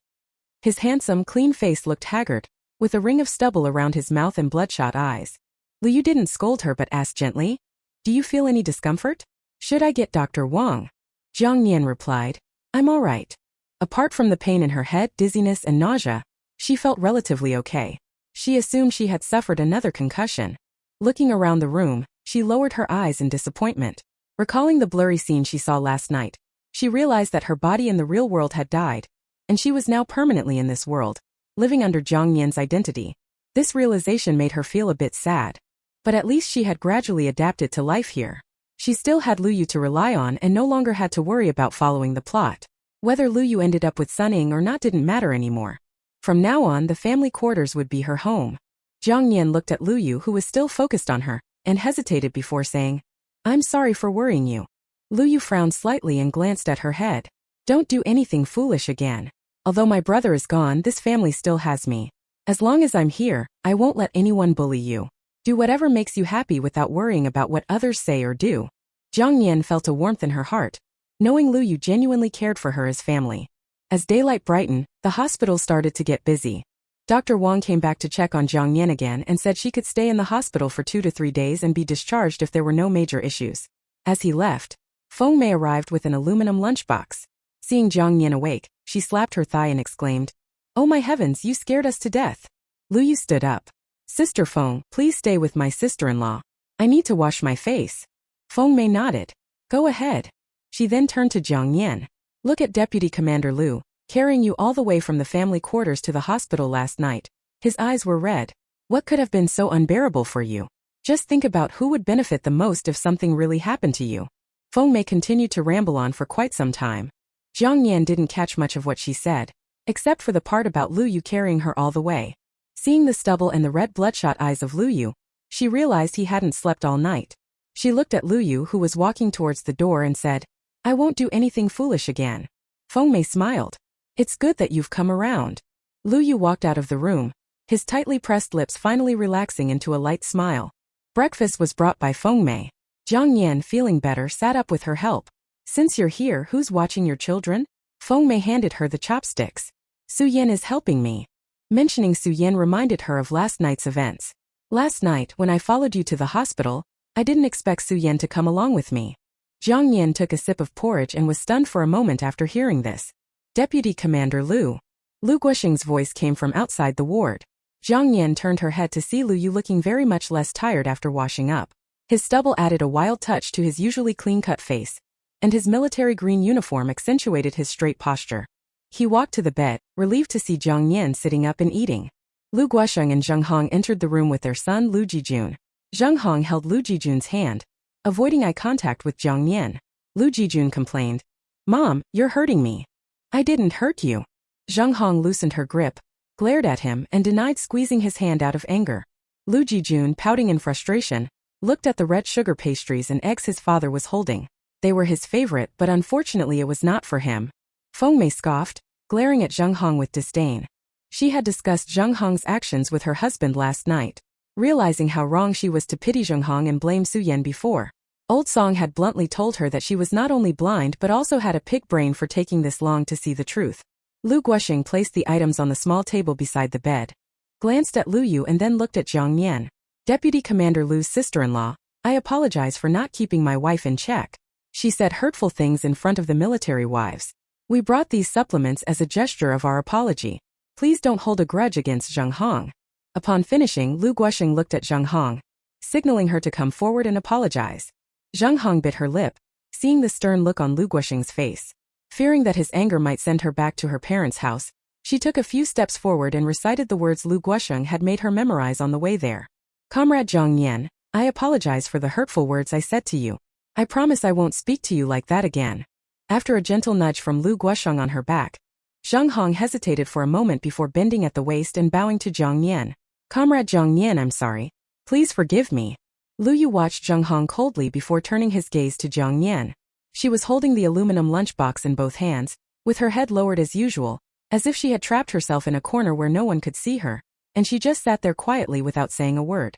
His handsome, clean face looked haggard, with a ring of stubble around his mouth and bloodshot eyes. Lu Yu didn't scold her but asked gently, "Do you feel any discomfort? Should I get Dr. Wang?" Jiang Nian replied, "I'm all right." Apart from the pain in her head, dizziness, and nausea, she felt relatively okay. She assumed she had suffered another concussion. Looking around the room, she lowered her eyes in disappointment. Recalling the blurry scene she saw last night, she realized that her body in the real world had died, and she was now permanently in this world, living under Jiang Nian's identity. This realization made her feel a bit sad. But at least she had gradually adapted to life here. She still had Lu Yu to rely on and no longer had to worry about following the plot. Whether Lu Yu ended up with Sun Ying or not didn't matter anymore. From now on, the family quarters would be her home. Jiang Nian looked at Lu Yu, who was still focused on her, and hesitated before saying, "I'm sorry for worrying you." Lu Yu frowned slightly and glanced at her head. "Don't do anything foolish again. Although my brother is gone, this family still has me. As long as I'm here, I won't let anyone bully you. Do whatever makes you happy without worrying about what others say or do." Jiang Nian felt a warmth in her heart, knowing Lu Yu genuinely cared for her as family. As daylight brightened, the hospital started to get busy. Dr. Wang came back to check on Jiang Nian again and said she could stay in the hospital for 2 to 3 days and be discharged if there were no major issues. As he left, Feng Mei arrived with an aluminum lunchbox. Seeing Jiang Nian awake, she slapped her thigh and exclaimed, Oh my heavens, you scared us to death. Lu Yu stood up. Sister Feng, please stay with my sister-in-law. I need to wash my face. Feng Mei nodded. Go ahead. She then turned to Jiang Nian. Look at Deputy Commander Lu, carrying you all the way from the family quarters to the hospital last night. His eyes were red. What could have been so unbearable for you? Just think about who would benefit the most if something really happened to you. Feng Mei continued to ramble on for quite some time. Jiang Nian didn't catch much of what she said, except for the part about Lu Yu carrying her all the way. Seeing the stubble and the red bloodshot eyes of Lu Yu, she realized he hadn't slept all night. She looked at Lu Yu, who was walking towards the door, and said, I won't do anything foolish again. Feng Mei smiled. It's good that you've come around. Lu Yu walked out of the room, his tightly pressed lips finally relaxing into a light smile. Breakfast was brought by Feng Mei. Jiang Nian, feeling better, sat up with her help. Since you're here, who's watching your children? Feng Mei handed her the chopsticks. Su Yan is helping me. Mentioning Su Yan reminded her of last night's events. Last night, when I followed you to the hospital, I didn't expect Su Yan to come along with me. Jiang Nian took a sip of porridge and was stunned for a moment after hearing this. Deputy Commander Lu. Lu Guoxing's voice came from outside the ward. Jiang Nian turned her head to see Lu Yu looking very much less tired after washing up. His stubble added a wild touch to his usually clean-cut face, and his military green uniform accentuated his straight posture. He walked to the bed, relieved to see Jiang Nian sitting up and eating. Lu Guoxing and Zheng Hong entered the room with their son Lu Jijun. Zheng Hong held Lu Jijun's hand, avoiding eye contact with Jiang Nian. Lu Jijun complained, Mom, you're hurting me. I didn't hurt you. Zheng Hong loosened her grip, glared at him, and denied squeezing his hand out of anger. Lu Jijun, pouting in frustration, looked at the red sugar pastries and eggs his father was holding. They were his favorite, but unfortunately it was not for him. Feng Mei scoffed, glaring at Zheng Hong with disdain. She had discussed Zheng Hong's actions with her husband last night, realizing how wrong she was to pity Zheng Hong and blame Su Yan before. Old Song had bluntly told her that she was not only blind but also had a pig brain for taking this long to see the truth. Lu Guoxing placed the items on the small table beside the bed, glanced at Lu Yu and then looked at Jiang Nian. Deputy Commander Lu's sister-in-law, I apologize for not keeping my wife in check. She said hurtful things in front of the military wives. We brought these supplements as a gesture of our apology. Please don't hold a grudge against Zheng Hong. Upon finishing, Lu Guoxing looked at Zheng Hong, signaling her to come forward and apologize. Zheng Hong bit her lip, seeing the stern look on Lu Guoxing's face. Fearing that his anger might send her back to her parents' house, she took a few steps forward and recited the words Lu Guoxing had made her memorize on the way there. Comrade Jiang Nian, I apologize for the hurtful words I said to you. I promise I won't speak to you like that again. After a gentle nudge from Lu Guoxing on her back, Zheng Hong hesitated for a moment before bending at the waist and bowing to Jiang Nian. Comrade Jiang Nian, I'm sorry. Please forgive me. Lu Yu watched Zheng Hong coldly before turning his gaze to Jiang Nian. She was holding the aluminum lunchbox in both hands, with her head lowered as usual, as if she had trapped herself in a corner where no one could see her, and she just sat there quietly without saying a word.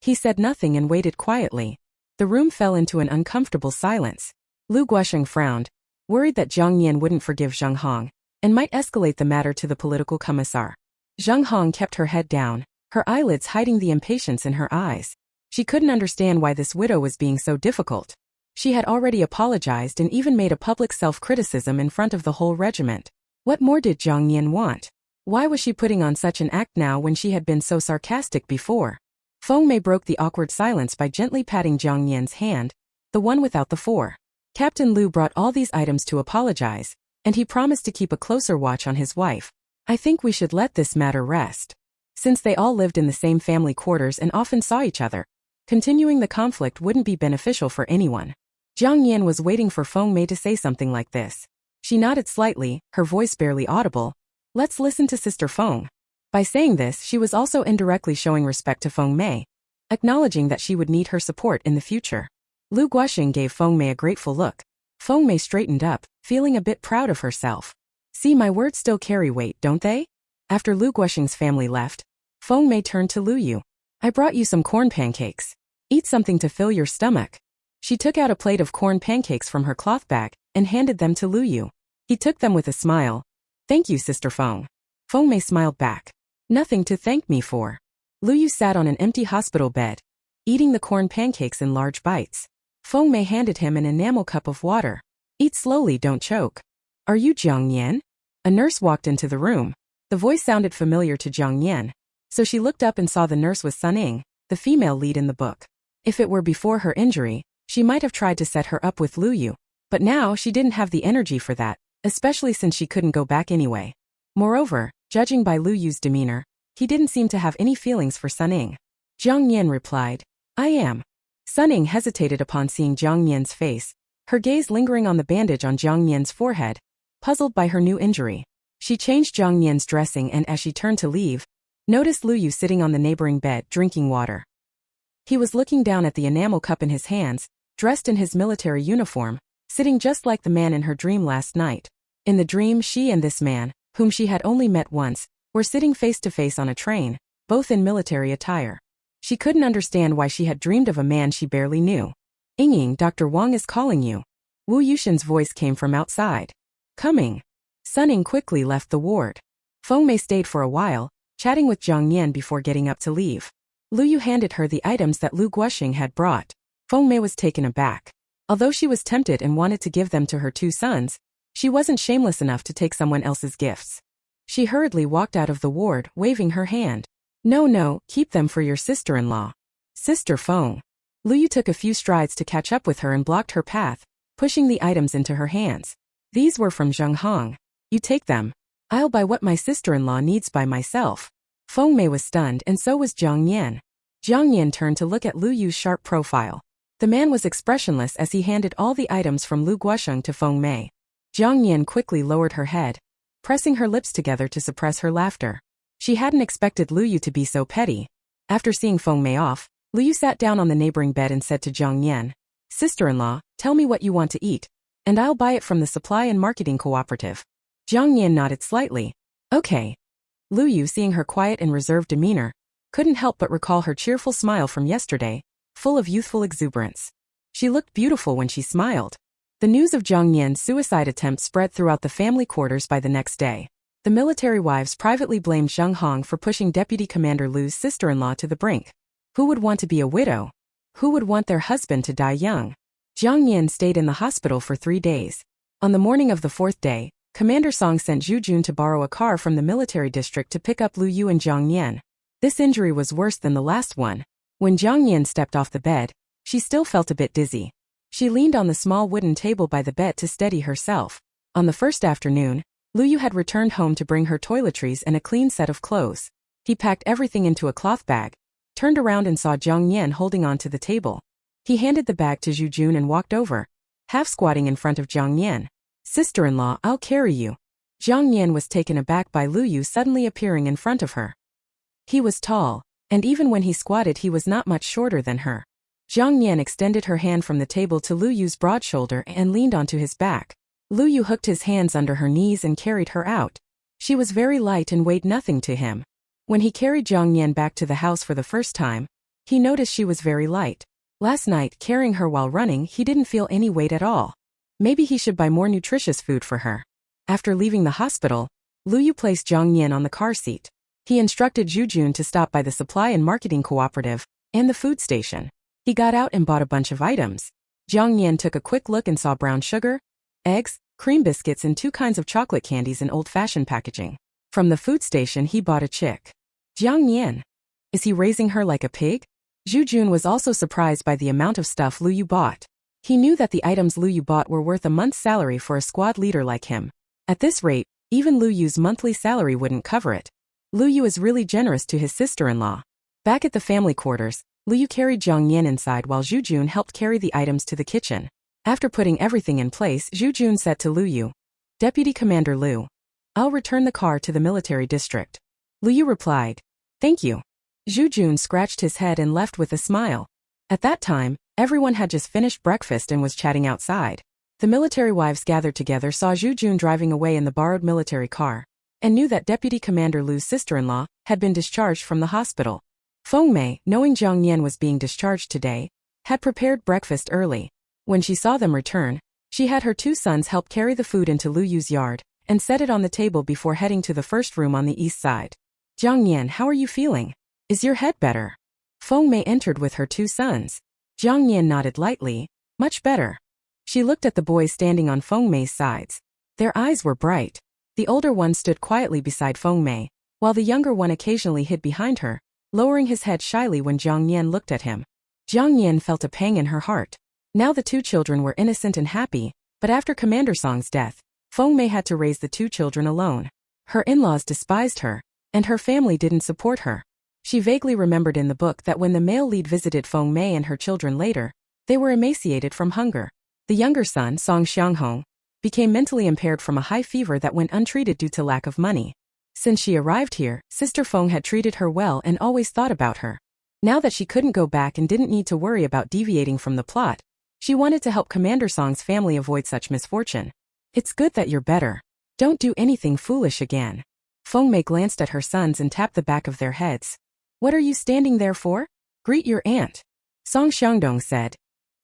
He said nothing and waited quietly. The room fell into an uncomfortable silence. Lu Guoxing frowned, worried that Jiang Nian wouldn't forgive Zheng Hong, and might escalate the matter to the political commissar. Zheng Hong kept her head down, her eyelids hiding the impatience in her eyes. She couldn't understand why this widow was being so difficult. She had already apologized and even made a public self-criticism in front of the whole regiment. What more did Jiang Nian want? Why was she putting on such an act now when she had been so sarcastic before? Feng Mei broke the awkward silence by gently patting Jiang Nian's hand, the one without the four. Captain Lu brought all these items to apologize, and he promised to keep a closer watch on his wife. I think we should let this matter rest. Since they all lived in the same family quarters and often saw each other, continuing the conflict wouldn't be beneficial for anyone. Jiang Nian was waiting for Feng Mei to say something like this. She nodded slightly, her voice barely audible. Let's listen to Sister Feng. By saying this, she was also indirectly showing respect to Feng Mei, acknowledging that she would need her support in the future. Lu Guoxing gave Feng Mei a grateful look. Feng Mei straightened up, feeling a bit proud of herself. See, my words still carry weight, don't they? After Lu Guoxing's family left, Feng Mei turned to Lu Yu. I brought you some corn pancakes. Eat something to fill your stomach. She took out a plate of corn pancakes from her cloth bag and handed them to Lu Yu. He took them with a smile. Thank you, Sister Feng. Feng Mei smiled back. Nothing to thank me for. Lu Yu sat on an empty hospital bed, eating the corn pancakes in large bites. Feng Mei handed him an enamel cup of water. Eat slowly, don't choke. Are you Jiang Nian? A nurse walked into the room. The voice sounded familiar to Jiang Nian, so she looked up and saw the nurse was Sun Ying, the female lead in the book. If it were before her injury, she might have tried to set her up with Lu Yu, but now she didn't have the energy for that, especially since she couldn't go back anyway. Moreover, judging by Lu Yu's demeanor, he didn't seem to have any feelings for Sun Ying. Jiang Nian replied, I am. Sun Ying hesitated upon seeing Jiang Nian's face, her gaze lingering on the bandage on Jiang Nian's forehead, puzzled by her new injury. She changed Jiang Nian's dressing and as she turned to leave, noticed Lu Yu sitting on the neighboring bed drinking water. He was looking down at the enamel cup in his hands, dressed in his military uniform, sitting just like the man in her dream last night. In the dream, she and this man, whom she had only met once, were sitting face to face on a train, both in military attire. She couldn't understand why she had dreamed of a man she barely knew. Ying, Dr. Wang is calling you. Wu Yushin's voice came from outside. Coming. Sun Ying quickly left the ward. Feng Mei stayed for a while, chatting with Jiang Nian before getting up to leave. Lu Yu handed her the items that Lu Guoxing had brought. Feng Mei was taken aback. Although she was tempted and wanted to give them to her two sons, she wasn't shameless enough to take someone else's gifts. She hurriedly walked out of the ward, waving her hand. No, keep them for your sister-in-law. Sister Feng. Lu Yu took a few strides to catch up with her and blocked her path, pushing the items into her hands. These were from Zheng Hong. You take them. I'll buy what my sister-in-law needs by myself. Feng Mei was stunned and so was Jiang Nian. Jiang Nian turned to look at Lu Yu's sharp profile. The man was expressionless as he handed all the items from Lu Guoxing to Feng Mei. Jiang Nian quickly lowered her head, pressing her lips together to suppress her laughter. She hadn't expected Lu Yu to be so petty. After seeing Feng Mei off, Lu Yu sat down on the neighboring bed and said to Jiang Nian, Sister-in-law, tell me what you want to eat, and I'll buy it from the supply and marketing cooperative. Jiang Nian nodded slightly. Okay. Lu Yu, seeing her quiet and reserved demeanor, couldn't help but recall her cheerful smile from yesterday, full of youthful exuberance. She looked beautiful when she smiled. The news of Jiang Nian's suicide attempt spread throughout the family quarters by the next day. The military wives privately blamed Zheng Hong for pushing Deputy Commander Lu's sister-in-law to the brink. Who would want to be a widow? Who would want their husband to die young? Jiang Nian stayed in the hospital for 3 days. On the morning of the 4th day, Commander Song sent Zhu Jun to borrow a car from the military district to pick up Lu Yu and Jiang Nian. This injury was worse than the last one. When Jiang Nian stepped off the bed, she still felt a bit dizzy. She leaned on the small wooden table by the bed to steady herself. On the first afternoon, Lu Yu had returned home to bring her toiletries and a clean set of clothes. He packed everything into a cloth bag, turned around and saw Jiang Nian holding on to the table. He handed the bag to Zhu Jun and walked over, half squatting in front of Jiang Nian. Sister-in-law, I'll carry you. Jiang Nian was taken aback by Lu Yu suddenly appearing in front of her. He was tall, and even when he squatted he was not much shorter than her. Jiang Nian extended her hand from the table to Lu Yu's broad shoulder and leaned onto his back. Lu Yu hooked his hands under her knees and carried her out. She was very light and weighed nothing to him. When he carried Jiang Nian back to the house for the first time, he noticed she was very light. Last night, carrying her while running, he didn't feel any weight at all. Maybe he should buy more nutritious food for her. After leaving the hospital, Lu Yu placed Jiang Nian on the car seat. He instructed Zhu Jun to stop by the supply and marketing cooperative and the food station. He got out and bought a bunch of items. Jiang Nian took a quick look and saw brown sugar, eggs, cream biscuits and 2 kinds of chocolate candies in old-fashioned packaging. From the food station he bought a chick. Jiang Nian. Is he raising her like a pig? Zhu Jun was also surprised by the amount of stuff Lu Yu bought. He knew that the items Lu Yu bought were worth a month's salary for a squad leader like him. At this rate, even Lu Yu's monthly salary wouldn't cover it. Lu Yu is really generous to his sister-in-law. Back at the family quarters, Lu Yu carried Jiang Nian inside while Zhu Jun helped carry the items to the kitchen. After putting everything in place, Zhu Jun said to Lu Yu, Deputy Commander Lu, I'll return the car to the military district. Lu Yu replied, Thank you. Zhu Jun scratched his head and left with a smile. At that time, everyone had just finished breakfast and was chatting outside. The military wives gathered together saw Zhu Jun driving away in the borrowed military car, and knew that Deputy Commander Lu's sister-in-law had been discharged from the hospital. Feng Mei, knowing Jiang Nian was being discharged today, had prepared breakfast early. When she saw them return, she had her 2 sons help carry the food into Lu Yu's yard, and set it on the table before heading to the first room on the east side. Jiang Nian, how are you feeling? Is your head better? Feng Mei entered with her 2 sons. Jiang Nian nodded lightly, much better. She looked at the boys standing on Feng Mei's sides. Their eyes were bright. The older one stood quietly beside Feng Mei, while the younger one occasionally hid behind her, lowering his head shyly when Jiang Nian looked at him. Jiang Nian felt a pang in her heart. Now the two children were innocent and happy, but after Commander Song's death, Feng Mei had to raise the two children alone. Her in-laws despised her, and her family didn't support her. She vaguely remembered in the book that when the male lead visited Feng Mei and her children later, they were emaciated from hunger. The younger son, Song Xianghong, became mentally impaired from a high fever that went untreated due to lack of money. Since she arrived here, Sister Feng had treated her well and always thought about her. Now that she couldn't go back and didn't need to worry about deviating from the plot, she wanted to help Commander Song's family avoid such misfortune. It's good that you're better. Don't do anything foolish again. Feng Mei glanced at her sons and tapped the back of their heads. What are you standing there for? Greet your aunt. Song Xiangdong said.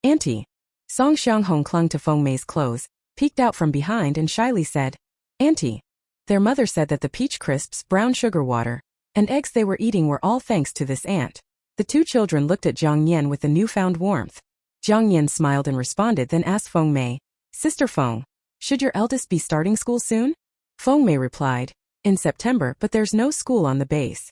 Auntie. Song Xianghong clung to Feng Mei's clothes, peeked out from behind and shyly said, Auntie. Their mother said that the peach crisps, brown sugar water, and eggs they were eating were all thanks to this aunt. The two children looked at Jiang Nian with a newfound warmth. Jiang Nian smiled and responded, then asked Feng Mei, Sister Feng, should your eldest be starting school soon? Feng Mei replied, in September, but there's no school on the base.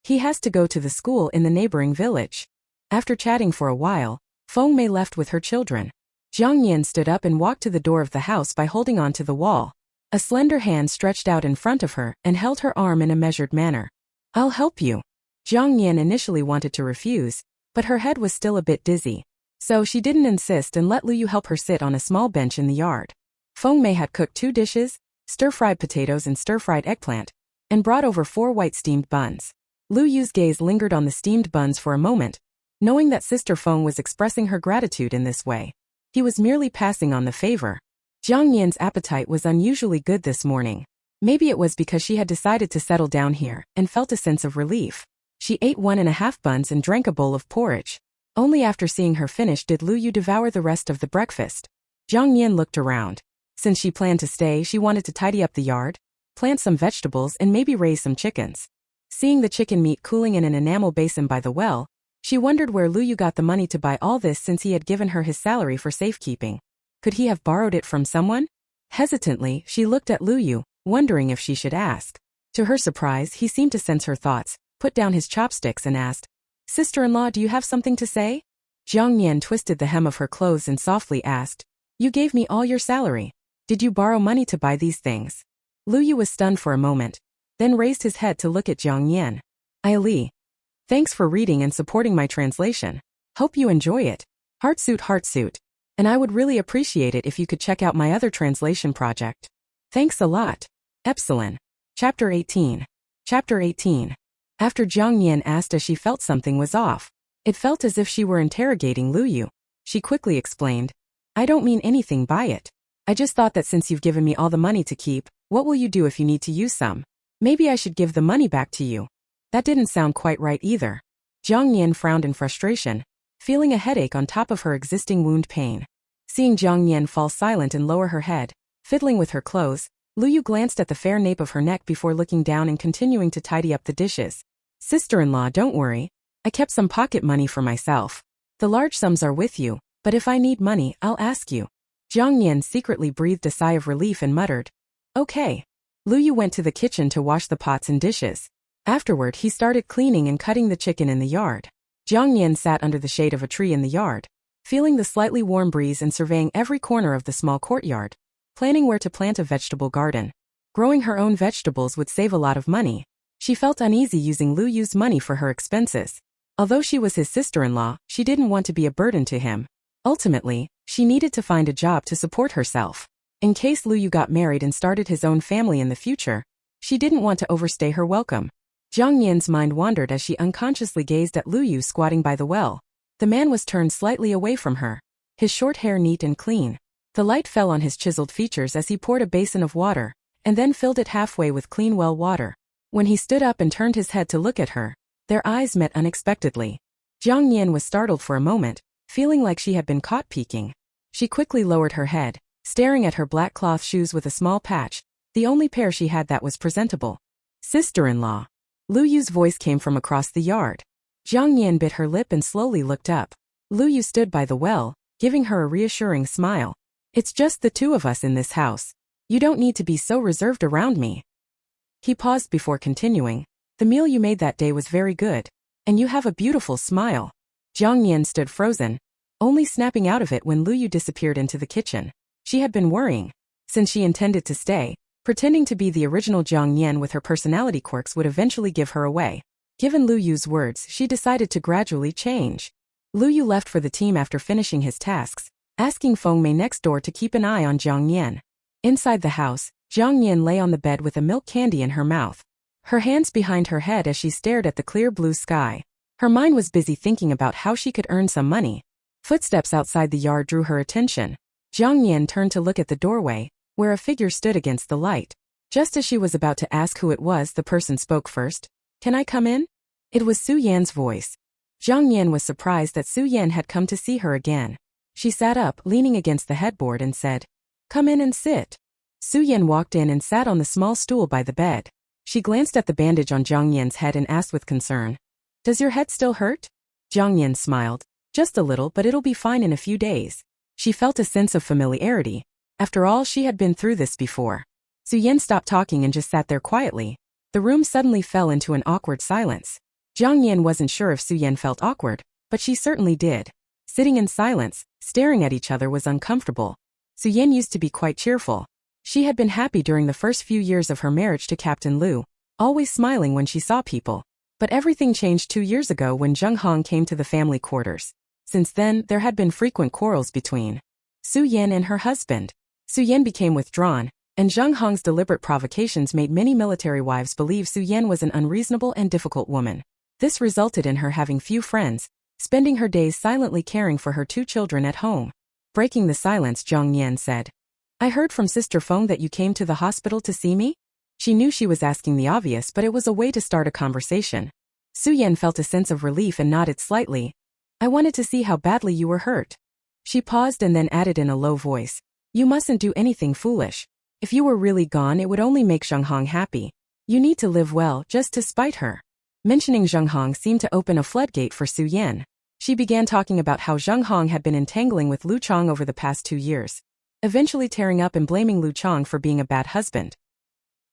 He has to go to the school in the neighboring village. After chatting for a while, Feng Mei left with her children. Jiang Nian stood up and walked to the door of the house by holding on to the wall. A slender hand stretched out in front of her and held her arm in a measured manner. I'll help you. Jiang Nian initially wanted to refuse, but her head was still a bit dizzy. So she didn't insist and let Lu Yu help her sit on a small bench in the yard. Feng Mei had cooked 2 dishes, stir-fried potatoes and stir-fried eggplant, and brought over 4 white steamed buns. Lu Yu's gaze lingered on the steamed buns for a moment, knowing that Sister Feng was expressing her gratitude in this way. He was merely passing on the favor. Jiang Nian's appetite was unusually good this morning. Maybe it was because she had decided to settle down here and felt a sense of relief. She ate 1.5 buns and drank a bowl of porridge. Only after seeing her finish did Lu Yu devour the rest of the breakfast. Jiang Nian looked around. Since she planned to stay, she wanted to tidy up the yard, plant some vegetables and maybe raise some chickens. Seeing the chicken meat cooling in an enamel basin by the well, she wondered where Lu Yu got the money to buy all this since he had given her his salary for safekeeping. Could he have borrowed it from someone? Hesitantly, she looked at Lu Yu, wondering if she should ask. To her surprise, he seemed to sense her thoughts, put down his chopsticks and asked, Sister-in-law, do you have something to say? Jiang Nian twisted the hem of her clothes and softly asked, You gave me all your salary. Did you borrow money to buy these things? Lu Yu was stunned for a moment, then raised his head to look at Jiang Nian. Li. Thanks for reading and supporting my translation. Hope you enjoy it. Heartsuit. And I would really appreciate it if you could check out my other translation project. Thanks a lot. Epsilon. Chapter 18. Chapter 18. After Jiang Nian asked as she felt something was off. It felt as if she were interrogating Lu Yu. She quickly explained, I don't mean anything by it. I just thought that since you've given me all the money to keep, what will you do if you need to use some? Maybe I should give the money back to you. That didn't sound quite right either. Jiang Nian frowned in frustration, feeling a headache on top of her existing wound pain. Seeing Jiang Nian fall silent and lower her head, fiddling with her clothes, Lu Yu glanced at the fair nape of her neck before looking down and continuing to tidy up the dishes. Sister-in-law, don't worry. I kept some pocket money for myself. The large sums are with you, but if I need money, I'll ask you. Jiang Nian secretly breathed a sigh of relief and muttered, Okay. Lu Yu went to the kitchen to wash the pots and dishes. Afterward, he started cleaning and cutting the chicken in the yard. Jiang Nian sat under the shade of a tree in the yard, feeling the slightly warm breeze and surveying every corner of the small courtyard, planning where to plant a vegetable garden. Growing her own vegetables would save a lot of money. She felt uneasy using Lu Yu's money for her expenses. Although she was his sister-in-law, she didn't want to be a burden to him. Ultimately, she needed to find a job to support herself. In case Lu Yu got married and started his own family in the future, she didn't want to overstay her welcome. Jiang Nian's mind wandered as she unconsciously gazed at Lu Yu squatting by the well. The man was turned slightly away from her, his short hair neat and clean. The light fell on his chiseled features as he poured a basin of water, and then filled it halfway with clean well water. When he stood up and turned his head to look at her, their eyes met unexpectedly. Jiang Nian was startled for a moment, feeling like she had been caught peeking. She quickly lowered her head, staring at her black cloth shoes with a small patch, the only pair she had that was presentable. Sister-in-law. Lu Yu's voice came from across the yard. Jiang Nian bit her lip and slowly looked up. Lu Yu stood by the well, giving her a reassuring smile. It's just the two of us in this house. You don't need to be so reserved around me. He paused before continuing. The meal you made that day was very good. And you have a beautiful smile. Jiang Nian stood frozen, only snapping out of it when Lu Yu disappeared into the kitchen. She had been worrying. Since she intended to stay, pretending to be the original Jiang Nian with her personality quirks would eventually give her away. Given Lu Yu's words, she decided to gradually change. Lu Yu left for the team after finishing his tasks, asking Feng Mei next door to keep an eye on Jiang Nian. Inside the house, Jiang Nian lay on the bed with a milk candy in her mouth, her hands behind her head as she stared at the clear blue sky. Her mind was busy thinking about how she could earn some money. Footsteps outside the yard drew her attention. Jiang Nian turned to look at the doorway, where a figure stood against the light. Just as she was about to ask who it was, the person spoke first. Can I come in? It was Su Yan's voice. Jiang Nian was surprised that Su Yan had come to see her again. She sat up, leaning against the headboard and said, Come in and sit. Su Yan walked in and sat on the small stool by the bed. She glanced at the bandage on Jiang Nian's head and asked with concern, Does your head still hurt? Jiang Nian smiled. Just a little, but it'll be fine in a few days. She felt a sense of familiarity. After all, she had been through this before. Su Yan stopped talking and just sat there quietly. The room suddenly fell into an awkward silence. Jiang Nian wasn't sure if Su Yan felt awkward, but she certainly did. Sitting in silence, staring at each other was uncomfortable. Su Yan used to be quite cheerful. She had been happy during the first few years of her marriage to Captain Lu, always smiling when she saw people. But everything changed 2 years ago when Zheng Hong came to the family quarters. Since then, there had been frequent quarrels between Su Yan and her husband. Su Yan became withdrawn, and Zheng Hong's deliberate provocations made many military wives believe Su Yan was an unreasonable and difficult woman. This resulted in her having few friends, spending her days silently caring for her 2 children at home. Breaking the silence, Jiang Nian said, I heard from Sister Feng that you came to the hospital to see me? She knew she was asking the obvious, but it was a way to start a conversation. Su Yan felt a sense of relief and nodded slightly. I wanted to see how badly you were hurt. She paused and then added in a low voice, You mustn't do anything foolish. If you were really gone, it would only make Zheng Hong happy. You need to live well, just to spite her. Mentioning Zheng Hong seemed to open a floodgate for Su Yan. She began talking about how Zheng Hong had been entangling with Lu Chang over the past 2 years, eventually tearing up and blaming Lu Chang for being a bad husband.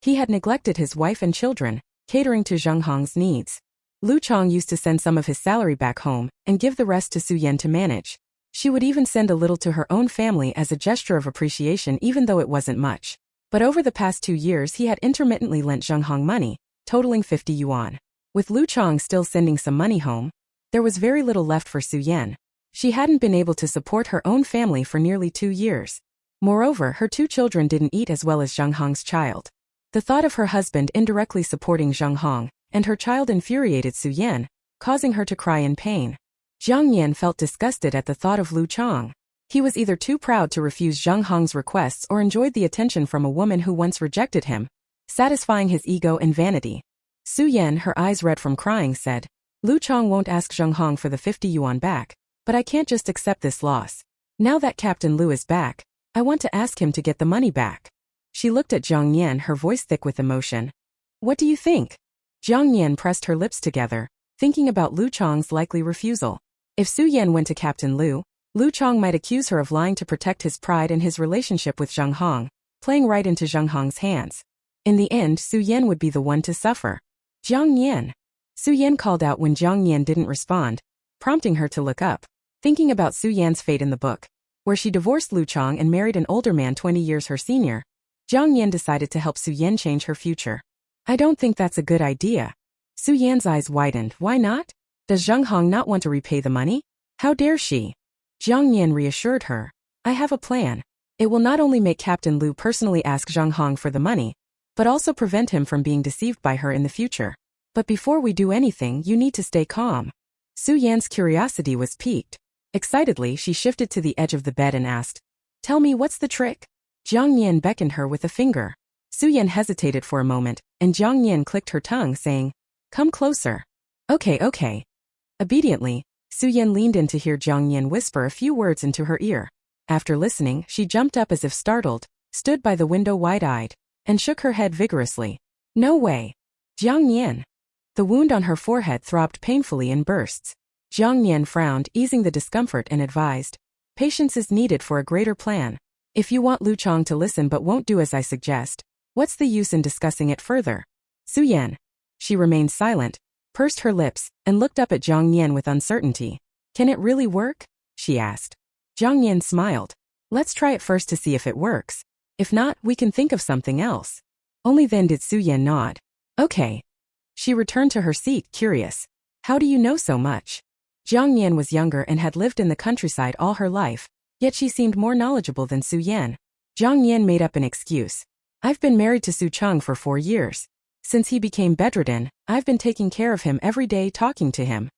He had neglected his wife and children, catering to Zheng Hong's needs. Lu Chang used to send some of his salary back home and give the rest to Su Yan to manage. She would even send a little to her own family as a gesture of appreciation, even though it wasn't much. But over the past 2 years he had intermittently lent Zheng Hong money, totaling 50 yuan. With Lu Chang still sending some money home, there was very little left for Su Yan. She hadn't been able to support her own family for nearly 2 years. Moreover, her 2 children didn't eat as well as Zheng Hong's child. The thought of her husband indirectly supporting Zheng Hong and her child infuriated Su Yan, causing her to cry in pain. Jiang Nian felt disgusted at the thought of Lu Chang. He was either too proud to refuse Zheng Hong's requests or enjoyed the attention from a woman who once rejected him, satisfying his ego and vanity. Su Yan, her eyes red from crying, said, Lu Chang won't ask Zheng Hong for the 50 yuan back, but I can't just accept this loss. Now that Captain Lu is back, I want to ask him to get the money back. She looked at Jiang Nian, her voice thick with emotion. What do you think? Jiang Nian pressed her lips together, thinking about Lu Chang's likely refusal. If Su Yan went to Captain Lu, Lu Chang might accuse her of lying to protect his pride and his relationship with Zheng Hong, playing right into Zheng Hong's hands. In the end, Su Yan would be the one to suffer. Jiang Nian. Su Yan called out when Jiang Nian didn't respond, prompting her to look up. Thinking about Su Yan's fate in the book, where she divorced Lu Chang and married an older man 20 years her senior, Jiang Nian decided to help Su Yan change her future. I don't think that's a good idea. Su Yan's eyes widened. Why not? Does Zheng Hong not want to repay the money? How dare she? Jiang Nian reassured her. I have a plan. It will not only make Captain Lu personally ask Zheng Hong for the money, but also prevent him from being deceived by her in the future. But before we do anything, you need to stay calm. Su Yan's curiosity was piqued. Excitedly, she shifted to the edge of the bed and asked, Tell me, what's the trick? Jiang Nian beckoned her with a finger. Su Yan hesitated for a moment, and Jiang Nian clicked her tongue, saying, Come closer. Okay. Obediently, Su Yan leaned in to hear Jiang Nian whisper a few words into her ear. After listening, she jumped up as if startled, stood by the window wide-eyed, and shook her head vigorously. No way. Jiang Nian. The wound on her forehead throbbed painfully in bursts. Jiang Nian frowned, easing the discomfort, and advised, Patience is needed for a greater plan. If you want Lu Chang to listen but won't do as I suggest, what's the use in discussing it further? Su Yan. She remained silent, pursed her lips, and looked up at Jiang Nian with uncertainty. Can it really work? She asked. Jiang Nian smiled. Let's try it first to see if it works. If not, we can think of something else. Only then did Su Yan nod. Okay. She returned to her seat, curious. How do you know so much? Jiang Nian was younger and had lived in the countryside all her life, yet she seemed more knowledgeable than Su Yan. Jiang Nian made up an excuse. I've been married to Su Cheng for 4 years. Since he became bedridden, I've been taking care of him every day, talking to him.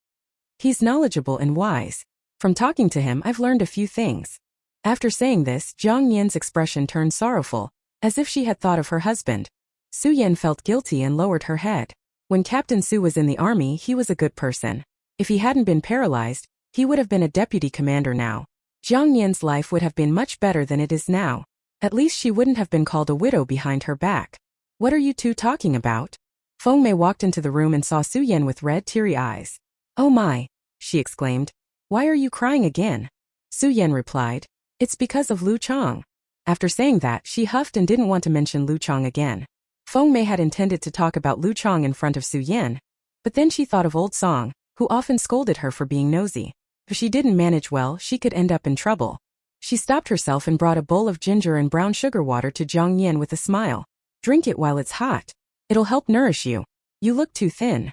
He's knowledgeable and wise. From talking to him, I've learned a few things. After saying this, Jiang Nian's expression turned sorrowful, as if she had thought of her husband. Su Yan felt guilty and lowered her head. When Captain Su was in the army, he was a good person. If he hadn't been paralyzed, he would have been a deputy commander now. Jiang Nian's life would have been much better than it is now. At least she wouldn't have been called a widow behind her back. What are you two talking about? Feng Mei walked into the room and saw Su Yan with red, teary eyes. Oh my, she exclaimed. Why are you crying again? Su Yan replied. It's because of Lu Chang. After saying that, she huffed and didn't want to mention Lu Chang again. Feng Mei had intended to talk about Lu Chang in front of Su Yan, but then she thought of Old Song, who often scolded her for being nosy. If she didn't manage well, she could end up in trouble. She stopped herself and brought a bowl of ginger and brown sugar water to Jiang Nian with a smile. Drink it while it's hot. It'll help nourish you. You look too thin.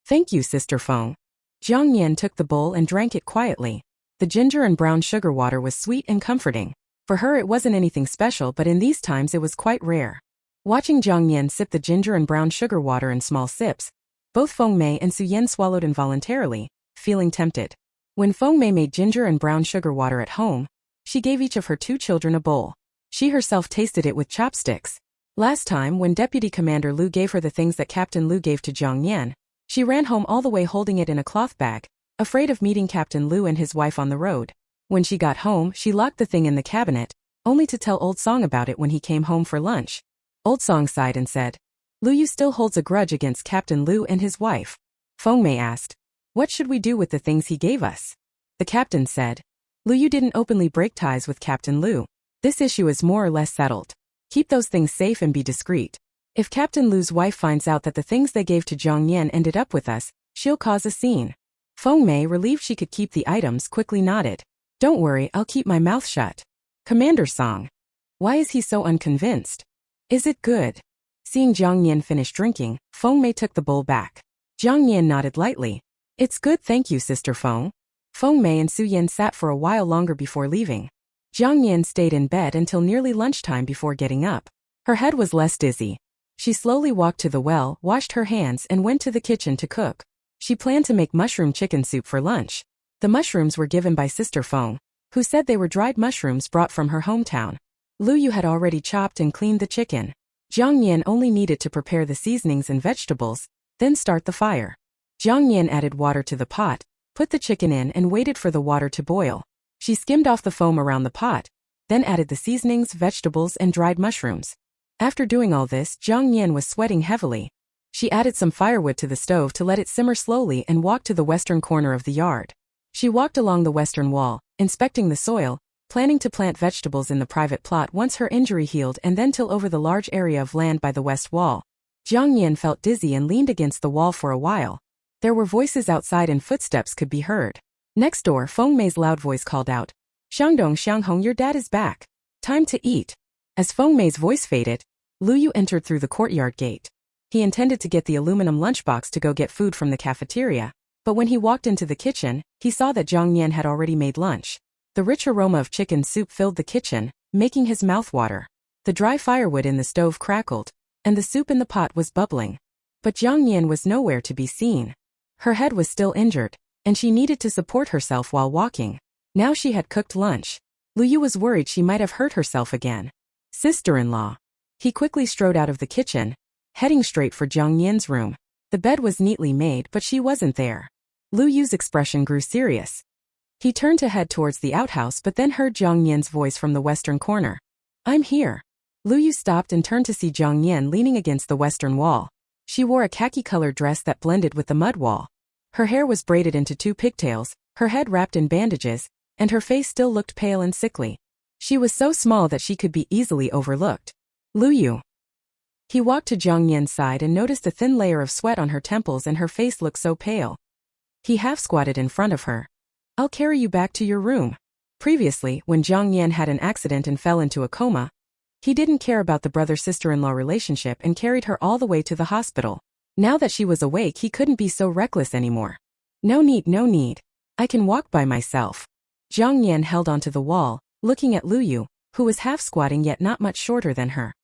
Thank you, Sister Feng. Jiang Nian took the bowl and drank it quietly. The ginger and brown sugar water was sweet and comforting. For her it wasn't anything special, but in these times it was quite rare. Watching Jiang Nian sip the ginger and brown sugar water in small sips, both Feng Mei and Su Yan swallowed involuntarily, feeling tempted. When Feng Mei made ginger and brown sugar water at home, she gave each of her 2 children a bowl. She herself tasted it with chopsticks. Last time, when Deputy Commander Lu gave her the things that Captain Lu gave to Jiang Nian, she ran home all the way holding it in a cloth bag, afraid of meeting Captain Lu and his wife on the road. When she got home, she locked the thing in the cabinet, only to tell Old Song about it when he came home for lunch. Old Song sighed and said, Lu Yu still holds a grudge against Captain Lu and his wife. Feng Mei asked, what should we do with the things he gave us? The captain said, Lu Yu didn't openly break ties with Captain Lu. This issue is more or less settled. Keep those things safe and be discreet. If Captain Lu's wife finds out that the things they gave to Jiang Nian ended up with us, she'll cause a scene. Feng Mei, relieved she could keep the items, quickly nodded. Don't worry, I'll keep my mouth shut. Commander Song. Why is he so unconvinced? Is it good? Seeing Jiang Nian finish drinking, Feng Mei took the bowl back. Jiang Nian nodded lightly. It's good, thank you, Sister Feng. Feng Mei and Su Yan sat for a while longer before leaving. Jiang Nian stayed in bed until nearly lunchtime before getting up. Her head was less dizzy. She slowly walked to the well, washed her hands, and went to the kitchen to cook. She planned to make mushroom chicken soup for lunch. The mushrooms were given by Sister Feng, who said they were dried mushrooms brought from her hometown. Lu Yu had already chopped and cleaned the chicken. Jiang Nian only needed to prepare the seasonings and vegetables, then start the fire. Jiang Nian added water to the pot, put the chicken in and waited for the water to boil. She skimmed off the foam around the pot, then added the seasonings, vegetables, and dried mushrooms. After doing all this, Jiang Nian was sweating heavily. She added some firewood to the stove to let it simmer slowly and walked to the western corner of the yard. She walked along the western wall, inspecting the soil, planning to plant vegetables in the private plot once her injury healed and then till over the large area of land by the west wall. Jiang Nian felt dizzy and leaned against the wall for a while. There were voices outside and footsteps could be heard. Next door, Feng Mei's loud voice called out, Xiangdong Xianghong, your dad is back. Time to eat. As Feng Mei's voice faded, Lu Yu entered through the courtyard gate. He intended to get the aluminum lunchbox to go get food from the cafeteria, but when he walked into the kitchen, he saw that Jiang Nian had already made lunch. The rich aroma of chicken soup filled the kitchen, making his mouth water. The dry firewood in the stove crackled, and the soup in the pot was bubbling. But Jiang Nian was nowhere to be seen. Her head was still injured, and she needed to support herself while walking. Now she had cooked lunch. Lu Yu was worried she might have hurt herself again. Sister-in-law. He quickly strode out of the kitchen, heading straight for Jiang Nian's room. The bed was neatly made, but she wasn't there. Lu Yu's expression grew serious. He turned to head towards the outhouse but then heard Jiang Nian's voice from the western corner. I'm here. Lu Yu stopped and turned to see Jiang Nian leaning against the western wall. She wore a khaki-colored dress that blended with the mud wall. Her hair was braided into 2 pigtails, her head wrapped in bandages, and her face still looked pale and sickly. She was so small that she could be easily overlooked. Lu Yu. He walked to Jiang Nian's side and noticed a thin layer of sweat on her temples and her face looked so pale. He half-squatted in front of her. I'll carry you back to your room. Previously, when Jiang Nian had an accident and fell into a coma, he didn't care about the brother-sister-in-law relationship and carried her all the way to the hospital. Now that she was awake, he couldn't be so reckless anymore. No need. I can walk by myself. Jiang Nian held onto the wall, looking at Lu Yu, who was half-squatting yet not much shorter than her.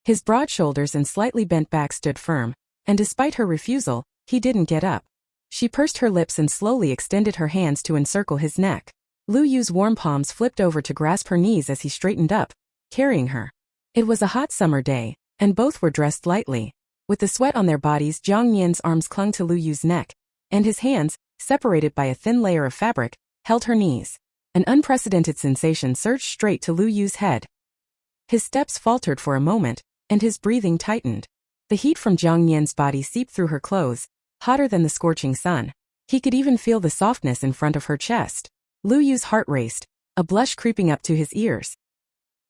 His broad shoulders and slightly bent back stood firm, and despite her refusal, he didn't get up. She pursed her lips and slowly extended her hands to encircle his neck. Lu Yu's warm palms flipped over to grasp her knees as he straightened up, carrying her. It was a hot summer day, and both were dressed lightly. With the sweat on their bodies, Jiang Nian's arms clung to Lu Yu's neck, and his hands, separated by a thin layer of fabric, held her knees. An unprecedented sensation surged straight to Lu Yu's head. His steps faltered for a moment, and his breathing tightened. The heat from Jiang Nian's body seeped through her clothes, hotter than the scorching sun. He could even feel the softness in front of her chest. Lu Yu's heart raced, a blush creeping up to his ears.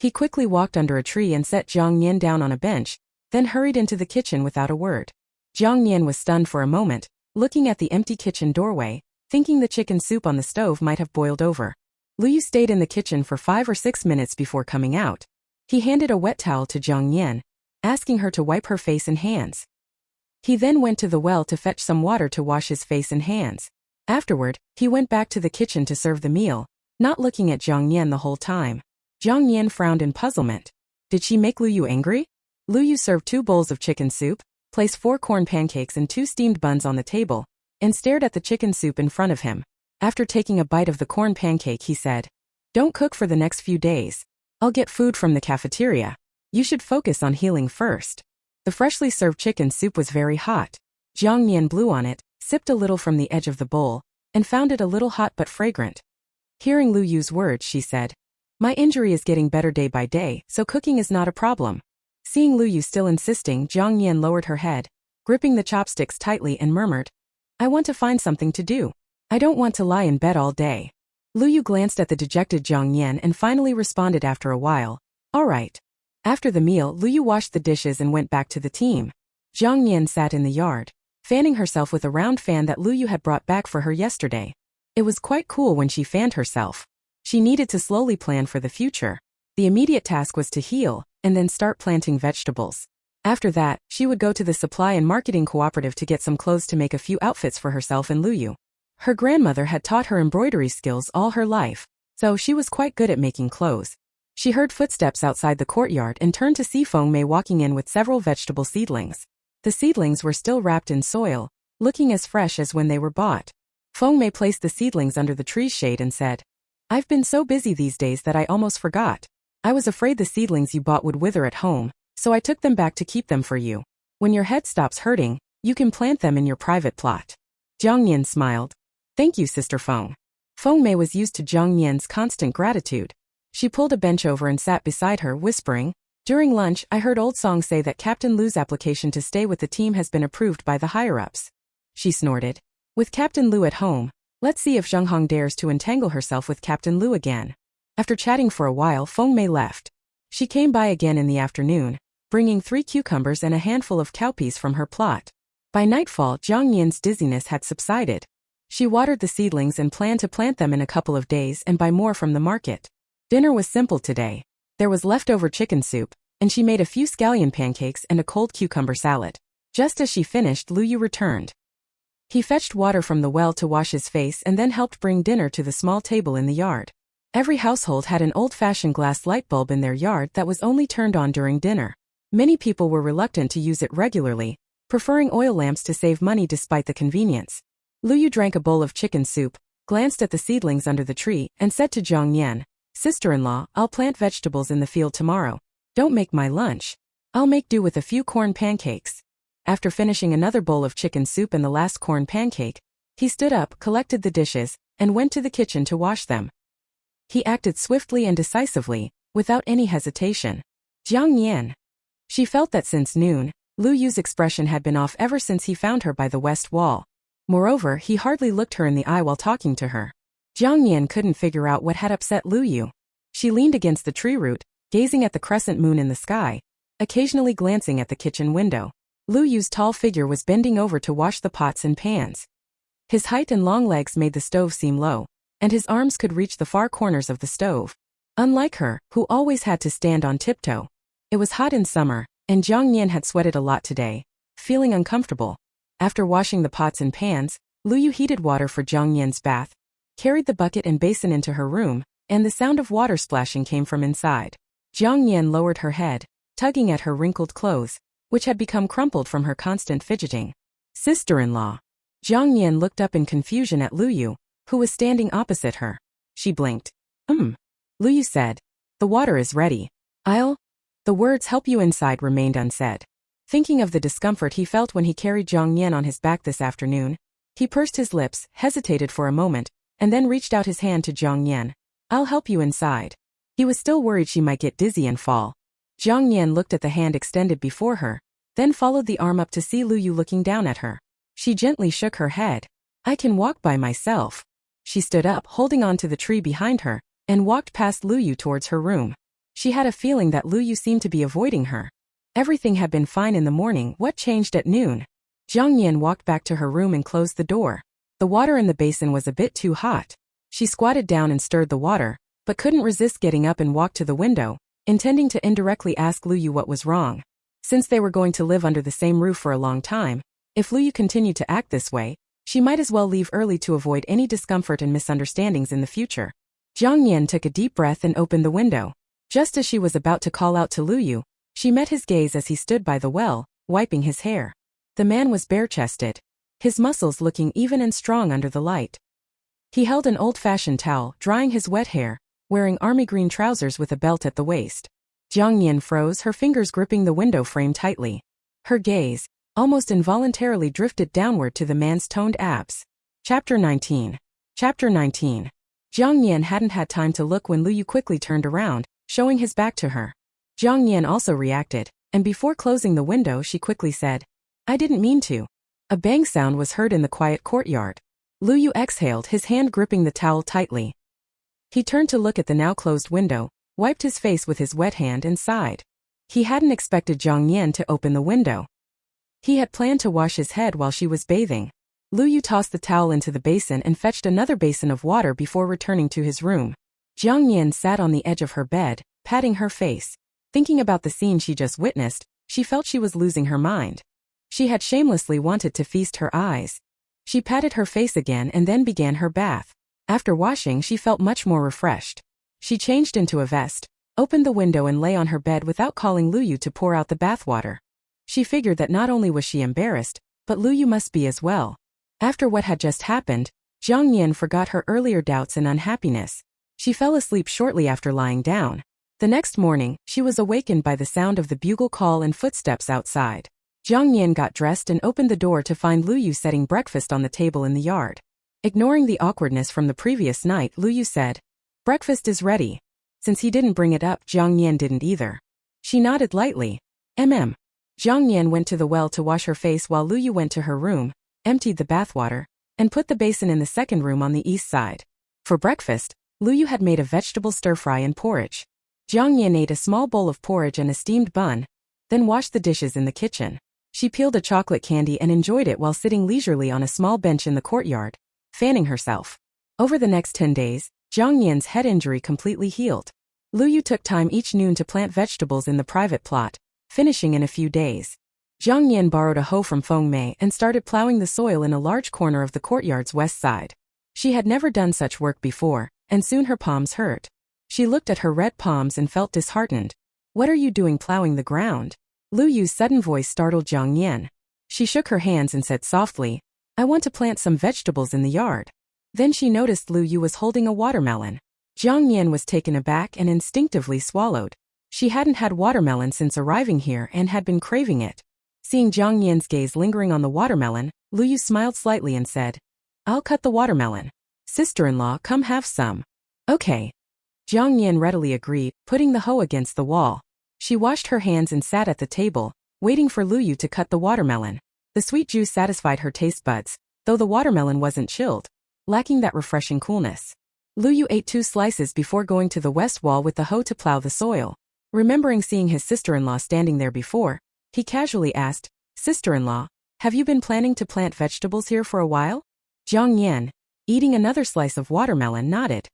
He quickly walked under a tree and set Jiang Nian down on a bench, then hurried into the kitchen without a word. Jiang Nian was stunned for a moment, looking at the empty kitchen doorway, thinking the chicken soup on the stove might have boiled over. Lu Yu stayed in the kitchen for 5 or 6 minutes before coming out. He handed a wet towel to Jiang Nian, asking her to wipe her face and hands. He then went to the well to fetch some water to wash his face and hands. Afterward, he went back to the kitchen to serve the meal, not looking at Jiang Nian the whole time. Jiang Nian frowned in puzzlement. Did she make Lu Yu angry? Lu Yu served 2 bowls of chicken soup, placed 4 corn pancakes and 2 steamed buns on the table, and stared at the chicken soup in front of him. After taking a bite of the corn pancake, he said, "Don't cook for the next few days. I'll get food from the cafeteria. You should focus on healing first." The freshly served chicken soup was very hot. Jiang Nian blew on it, sipped a little from the edge of the bowl, and found it a little hot but fragrant. Hearing Lu Yu's words, she said, "My injury is getting better day by day, so cooking is not a problem." Seeing Lu Yu still insisting, Jiang Nian lowered her head, gripping the chopsticks tightly, and murmured, "I want to find something to do. I don't want to lie in bed all day." Lu Yu glanced at the dejected Jiang Nian and finally responded after a while, "All right." After the meal, Lu Yu washed the dishes and went back to the team. Jiang Nian sat in the yard, fanning herself with a round fan that Lu Yu had brought back for her yesterday. It was quite cool when she fanned herself. She needed to slowly plan for the future. The immediate task was to heal, and then start planting vegetables. After that, she would go to the supply and marketing cooperative to get some clothes to make a few outfits for herself and Lu Yu. Her grandmother had taught her embroidery skills all her life, so she was quite good at making clothes. She heard footsteps outside the courtyard and turned to see Feng Mei walking in with several vegetable seedlings. The seedlings were still wrapped in soil, looking as fresh as when they were bought. Feng Mei placed the seedlings under the tree's shade and said, "I've been so busy these days that I almost forgot. I was afraid the seedlings you bought would wither at home, so I took them back to keep them for you. When your head stops hurting, you can plant them in your private plot." Jiang Nian smiled. "Thank you, Sister Feng." Feng Mei was used to Jiang Nian's constant gratitude. She pulled a bench over and sat beside her, whispering, "During lunch, I heard Old Song say that Captain Lu's application to stay with the team has been approved by the higher-ups." She snorted. "With Captain Lu at home, let's see if Zheng Hong dares to entangle herself with Captain Lu again." After chatting for a while, Feng Mei left. She came by again in the afternoon, bringing 3 cucumbers and a handful of cowpeas from her plot. By nightfall, Jiang Nian's dizziness had subsided. She watered the seedlings and planned to plant them in a couple of days and buy more from the market. Dinner was simple today. There was leftover chicken soup, and she made a few scallion pancakes and a cold cucumber salad. Just as she finished, Lu Yu returned. He fetched water from the well to wash his face and then helped bring dinner to the small table in the yard. Every household had an old-fashioned glass light bulb in their yard that was only turned on during dinner. Many people were reluctant to use it regularly, preferring oil lamps to save money despite the convenience. Lu Yu drank a bowl of chicken soup, glanced at the seedlings under the tree, and said to Jiang Nian, "Sister-in-law, I'll plant vegetables in the field tomorrow. Don't make my lunch. I'll make do with a few corn pancakes." After finishing another bowl of chicken soup and the last corn pancake, he stood up, collected the dishes, and went to the kitchen to wash them. He acted swiftly and decisively, without any hesitation. Jiang Nian. She felt that since noon, Lu Yu's expression had been off ever since he found her by the west wall. Moreover, he hardly looked her in the eye while talking to her. Jiang Nian couldn't figure out what had upset Lu Yu. She leaned against the tree root, gazing at the crescent moon in the sky, occasionally glancing at the kitchen window. Lu Yu's tall figure was bending over to wash the pots and pans. His height and long legs made the stove seem low, and his arms could reach the far corners of the stove. Unlike her, who always had to stand on tiptoe. It was hot in summer, and Jiang Nian had sweated a lot today, feeling uncomfortable. After washing the pots and pans, Lu Yu heated water for Jiang Nian's bath, carried the bucket and basin into her room, and the sound of water splashing came from inside. Jiang Nian lowered her head, tugging at her wrinkled clothes, which had become crumpled from her constant fidgeting. Sister-in-law. Jiang Nian looked up in confusion at Lu Yu, who was standing opposite her. She blinked. Lu Yu said. The water is ready. The words "help you inside" remained unsaid. Thinking of the discomfort he felt when he carried Jiang Nian on his back this afternoon, he pursed his lips, hesitated for a moment, and then reached out his hand to Jiang Nian. I'll help you inside. He was still worried she might get dizzy and fall. Jiang Nian looked at the hand extended before her, then followed the arm up to see Lu Yu looking down at her. She gently shook her head. I can walk by myself. She stood up, holding on to the tree behind her, and walked past Lu Yu towards her room. She had a feeling that Lu Yu seemed to be avoiding her. Everything had been fine in the morning. What changed at noon? Jiang Nian walked back to her room and closed the door. The water in the basin was a bit too hot. She squatted down and stirred the water, but couldn't resist getting up and walked to the window, intending to indirectly ask Lu Yu what was wrong. Since they were going to live under the same roof for a long time, if Lu Yu continued to act this way, she might as well leave early to avoid any discomfort and misunderstandings in the future. Jiang Nian took a deep breath and opened the window. Just as she was about to call out to Lu Yu, she met his gaze as he stood by the well, wiping his hair. The man was bare-chested, his muscles looking even and strong under the light. He held an old-fashioned towel, drying his wet hair, wearing army green trousers with a belt at the waist. Jiang Nian froze, her fingers gripping the window frame tightly. Her gaze, almost involuntarily, drifted downward to the man's toned abs. Chapter 19. Chapter 19. Jiang Nian hadn't had time to look when Lu Yu quickly turned around, showing his back to her. Jiang Nian also reacted, and before closing the window she quickly said, I didn't mean to. A bang sound was heard in the quiet courtyard. Lu Yu exhaled, his hand gripping the towel tightly. He turned to look at the now closed window, wiped his face with his wet hand and sighed. He hadn't expected Jiang Nian to open the window. He had planned to wash his head while she was bathing. Lu Yu tossed the towel into the basin and fetched another basin of water before returning to his room. Jiang Nian sat on the edge of her bed, patting her face. Thinking about the scene she just witnessed, she felt she was losing her mind. She had shamelessly wanted to feast her eyes. She patted her face again and then began her bath. After washing, she felt much more refreshed. She changed into a vest, opened the window and lay on her bed without calling Lu Yu to pour out the bathwater. She figured that not only was she embarrassed, but Lu Yu must be as well. After what had just happened, Jiang Nian forgot her earlier doubts and unhappiness. She fell asleep shortly after lying down. The next morning, she was awakened by the sound of the bugle call and footsteps outside. Jiang Nian got dressed and opened the door to find Lu Yu setting breakfast on the table in the yard. Ignoring the awkwardness from the previous night, Lu Yu said, Breakfast is ready. Since he didn't bring it up, Jiang Nian didn't either. She nodded lightly. Jiang Nian went to the well to wash her face while Lu Yu went to her room, emptied the bathwater, and put the basin in the second room on the east side. For breakfast, Lu Yu had made a vegetable stir-fry and porridge. Jiang Nian ate a small bowl of porridge and a steamed bun, then washed the dishes in the kitchen. She peeled a chocolate candy and enjoyed it while sitting leisurely on a small bench in the courtyard, fanning herself. Over the next 10 days, Jiang Nian's head injury completely healed. Lu Yu took time each noon to plant vegetables in the private plot, finishing in a few days. Jiang Nian borrowed a hoe from Feng Mei and started plowing the soil in a large corner of the courtyard's west side. She had never done such work before, and soon her palms hurt. She looked at her red palms and felt disheartened. What are you doing plowing the ground? Lu Yu's sudden voice startled Jiang Nian. She shook her hands and said softly, I want to plant some vegetables in the yard. Then she noticed Lu Yu was holding a watermelon. Jiang Nian was taken aback and instinctively swallowed. She hadn't had watermelon since arriving here and had been craving it. Seeing Jiang Nian's gaze lingering on the watermelon, Lu Yu smiled slightly and said, I'll cut the watermelon. Sister-in-law, come have some. Okay. Jiang Nian readily agreed, putting the hoe against the wall. She washed her hands and sat at the table, waiting for Lu Yu to cut the watermelon. The sweet juice satisfied her taste buds, though the watermelon wasn't chilled, lacking that refreshing coolness. Lu Yu ate 2 slices before going to the west wall with the hoe to plow the soil. Remembering seeing his sister-in-law standing there before, he casually asked, "Sister-in-law, have you been planning to plant vegetables here for a while?" Jiang Nian, eating another slice of watermelon, nodded.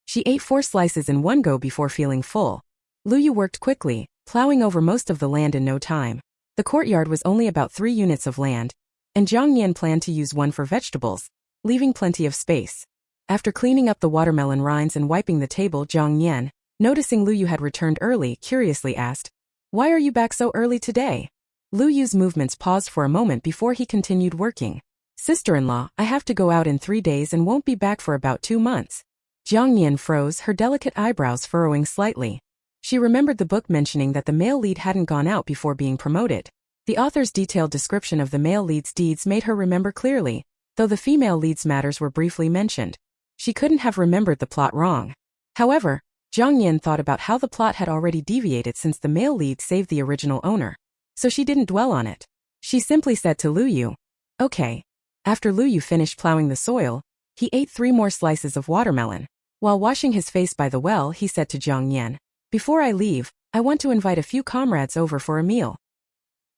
She ate 4 slices in one go before feeling full. Lu Yu worked quickly, plowing over most of the land in no time. The courtyard was only about 3 units of land, and Jiang Nian planned to use one for vegetables, leaving plenty of space. After cleaning up the watermelon rinds and wiping the table, Jiang Nian, noticing Lu Yu had returned early, curiously asked, "Why are you back so early today?" Lu Yu's movements paused for a moment before he continued working. "Sister-in-law, I have to go out in 3 days and won't be back for about 2 months." Jiang Nian froze, her delicate eyebrows furrowing slightly. She remembered the book mentioning that the male lead hadn't gone out before being promoted. The author's detailed description of the male lead's deeds made her remember clearly, though the female lead's matters were briefly mentioned. She couldn't have remembered the plot wrong. However, Jiang Nian thought about how the plot had already deviated since the male lead saved the original owner. So she didn't dwell on it. She simply said to Lu Yu, "Okay." After Lu Yu finished plowing the soil, he ate 3 more slices of watermelon. While washing his face by the well, he said to Jiang Nian, "Before I leave, I want to invite a few comrades over for a meal."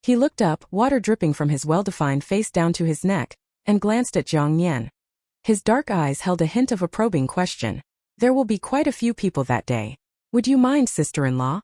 He looked up, water dripping from his well-defined face down to his neck, and glanced at Jiang Nian. His dark eyes held a hint of a probing question. "There will be quite a few people that day. Would you mind, sister-in-law?"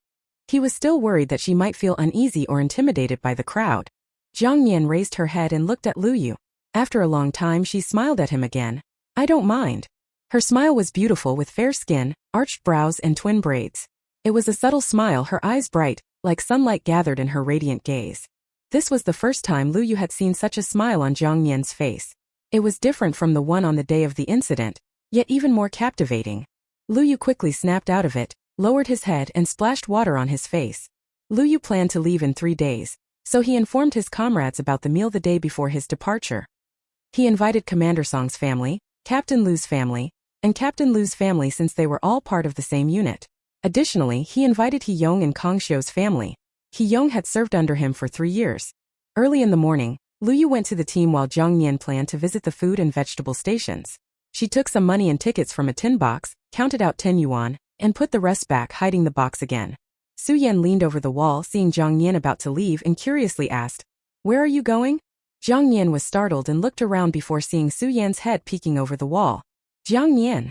He was still worried that she might feel uneasy or intimidated by the crowd. Jiang Nian raised her head and looked at Lu Yu. After a long time, she smiled at him again. "I don't mind." Her smile was beautiful, with fair skin, arched brows and twin braids. It was a subtle smile, her eyes bright, like sunlight gathered in her radiant gaze. This was the first time Lu Yu had seen such a smile on Jiang Nian's face. It was different from the one on the day of the incident, yet even more captivating. Lu Yu quickly snapped out of it, lowered his head and splashed water on his face. Lu Yu planned to leave in 3 days, so he informed his comrades about the meal the day before his departure. He invited Commander Song's family, Captain Lu's family, and Captain Lu's family since they were all part of the same unit. Additionally, he invited He Yong and Kong Xiu's family. He Yong had served under him for 3 years. Early in the morning, Lu Yu went to the team while Jiang Nian planned to visit the food and vegetable stations. She took some money and tickets from a tin box, counted out 10 yuan, and put the rest back, hiding the box again. Su Yan leaned over the wall, seeing Jiang Nian about to leave, and curiously asked, "Where are you going?" Jiang Nian was startled and looked around before seeing Su Yan's head peeking over the wall. Jiang Nian.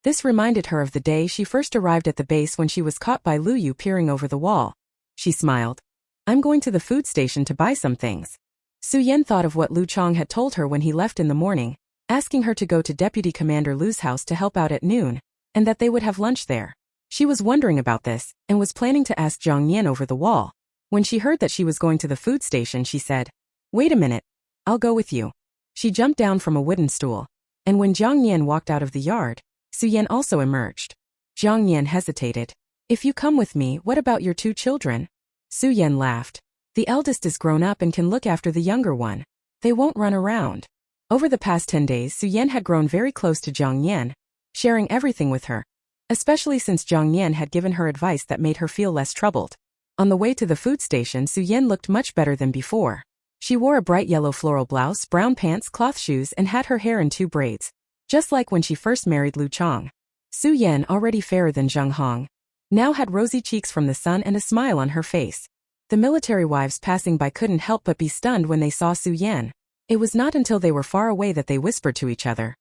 This reminded her of the day she first arrived at the base when she was caught by Lu Yu peering over the wall. She smiled. "I'm going to the food station to buy some things." Su Yan thought of what Lu Chong had told her when he left in the morning, asking her to go to Deputy Commander Lu's house to help out at noon, and that they would have lunch there. She was wondering about this, and was planning to ask Jiang Nian over the wall. When she heard that she was going to the food station, she said, "Wait a minute. I'll go with you." She jumped down from a wooden stool, and when Jiang Nian walked out of the yard, Su Yan also emerged. Jiang Nian hesitated. "If you come with me, what about your 2 children?" Su Yan laughed. "The eldest is grown up and can look after the younger one. They won't run around." Over the past 10 days, Su Yan had grown very close to Jiang Nian, sharing everything with her, especially since Jiang Nian had given her advice that made her feel less troubled. On the way to the food station, Su Yan looked much better than before. She wore a bright yellow floral blouse, brown pants, cloth shoes, and had her hair in 2 braids, just like when she first married Lu Chong. Su Yan, already fairer than Zheng Hong, now had rosy cheeks from the sun and a smile on her face. The military wives passing by couldn't help but be stunned when they saw Su Yan. It was not until they were far away that they whispered to each other,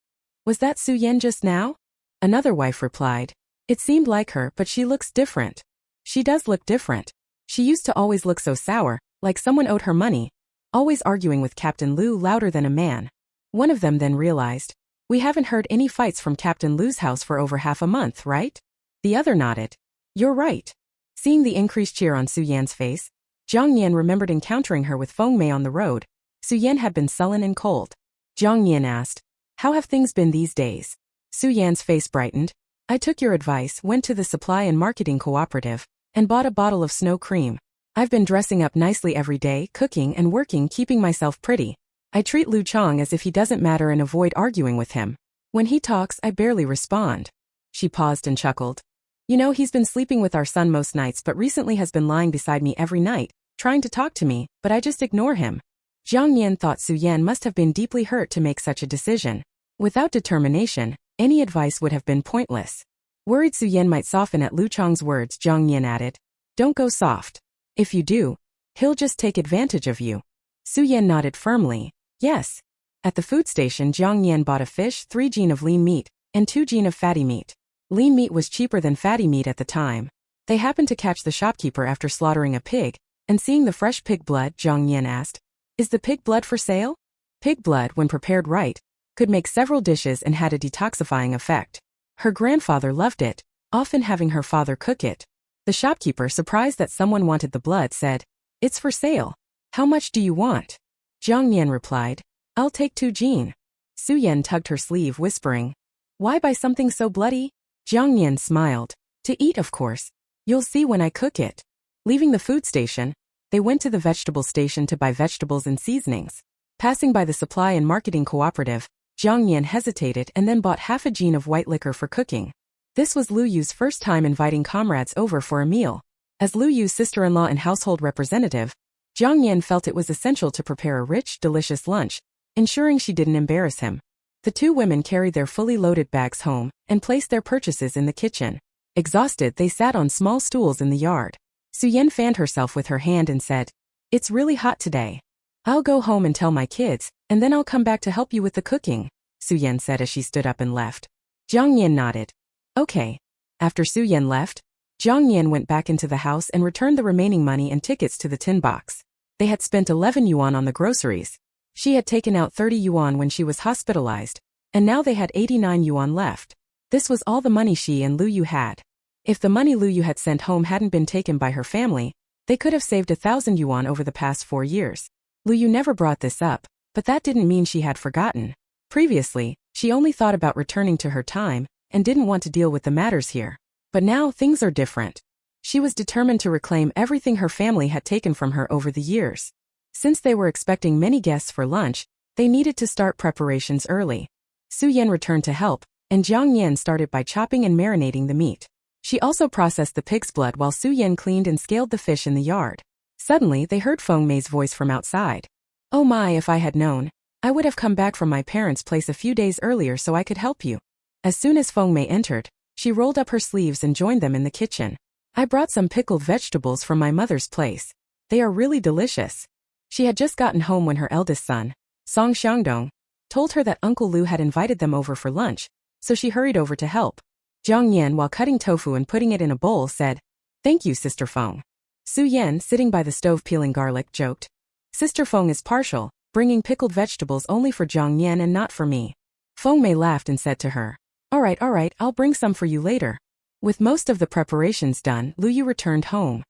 "Was that Su Yan just now?" Another wife replied, "It seemed like her, but she looks different." "She does look different. She used to always look so sour, like someone owed her money, always arguing with Captain Lu louder than a man." One of them then realized, "We haven't heard any fights from Captain Lu's house for over half a month, right?" The other nodded. "You're right." Seeing the increased cheer on Su Yan's face, Jiang Nian remembered encountering her with Feng Mei on the road. Su Yan had been sullen and cold. Jiang Nian asked, "How have things been these days?" Su Yan's face brightened. "I took your advice, went to the supply and marketing cooperative, and bought a bottle of snow cream. I've been dressing up nicely every day, cooking and working, keeping myself pretty. I treat Lu Chong as if he doesn't matter and avoid arguing with him. When he talks, I barely respond." She paused and chuckled. "You know, he's been sleeping with our son most nights, but recently has been lying beside me every night, trying to talk to me, but I just ignore him." Jiang Nian thought Su Yan must have been deeply hurt to make such a decision. Without determination, Any advice would have been pointless. Worried Su Yan might soften at Lu Chang's words, Jiang Nian added, "Don't go soft. If you do, he'll just take advantage of you." Su Yan nodded firmly, "Yes." At the food station, Jiang Nian bought a fish, 3 jin of lean meat, and 2 jin of fatty meat. Lean meat was cheaper than fatty meat at the time. They happened to catch the shopkeeper after slaughtering a pig, and seeing the fresh pig blood, Jiang Nian asked, "Is the pig blood for sale?" Pig blood, when prepared right, could make several dishes and had a detoxifying effect. Her grandfather loved it, often having her father cook it. The shopkeeper, surprised that someone wanted the blood, said, "It's for sale. How much do you want?" Jiang Nian replied, "I'll take 2 jin." Su Yan tugged her sleeve, whispering, "Why buy something so bloody?" Jiang Nian smiled, "To eat, of course. You'll see when I cook it." Leaving the food station, they went to the vegetable station to buy vegetables and seasonings. Passing by the supply and marketing cooperative, Jiang Nian hesitated and then bought half a jin of white liquor for cooking. This was Lu Yu's first time inviting comrades over for a meal. As Lu Yu's sister-in-law and household representative, Jiang Nian felt it was essential to prepare a rich, delicious lunch, ensuring she didn't embarrass him. The 2 women carried their fully loaded bags home and placed their purchases in the kitchen. Exhausted, they sat on small stools in the yard. Su Yan fanned herself with her hand and said, "It's really hot today. I'll go home and tell my kids, and then I'll come back to help you with the cooking," Su Yan said as she stood up and left. Jiang Nian nodded. "Okay." After Su Yan left, Jiang Nian went back into the house and returned the remaining money and tickets to the tin box. They had spent 11 yuan on the groceries. She had taken out 30 yuan when she was hospitalized, and now they had 89 yuan left. This was all the money she and Lu Yu had. If the money Lu Yu had sent home hadn't been taken by her family, they could have saved 1,000 yuan over the past 4 years. Lu Yu never brought this up, but that didn't mean she had forgotten. Previously, she only thought about returning to her time and didn't want to deal with the matters here. But now things are different. She was determined to reclaim everything her family had taken from her over the years. Since they were expecting many guests for lunch, they needed to start preparations early. Su Yan returned to help, and Jiang Nian started by chopping and marinating the meat. She also processed the pig's blood while Su Yan cleaned and scaled the fish in the yard. Suddenly, they heard Feng Mei's voice from outside. "Oh my, if I had known, I would have come back from my parents' place a few days earlier so I could help you." As soon as Feng Mei entered, she rolled up her sleeves and joined them in the kitchen. "I brought some pickled vegetables from my mother's place. They are really delicious." She had just gotten home when her eldest son, Song Xiangdong, told her that Uncle Lu had invited them over for lunch, so she hurried over to help. Jiang Nian, while cutting tofu and putting it in a bowl, said, "Thank you, Sister Feng." Su Yan, sitting by the stove peeling garlic, joked, "Sister Feng is partial, bringing pickled vegetables only for Jiang Nian and not for me." Feng Mei laughed and said to her, all right, I'll bring some for you later." With most of the preparations done, Lu Yu returned home.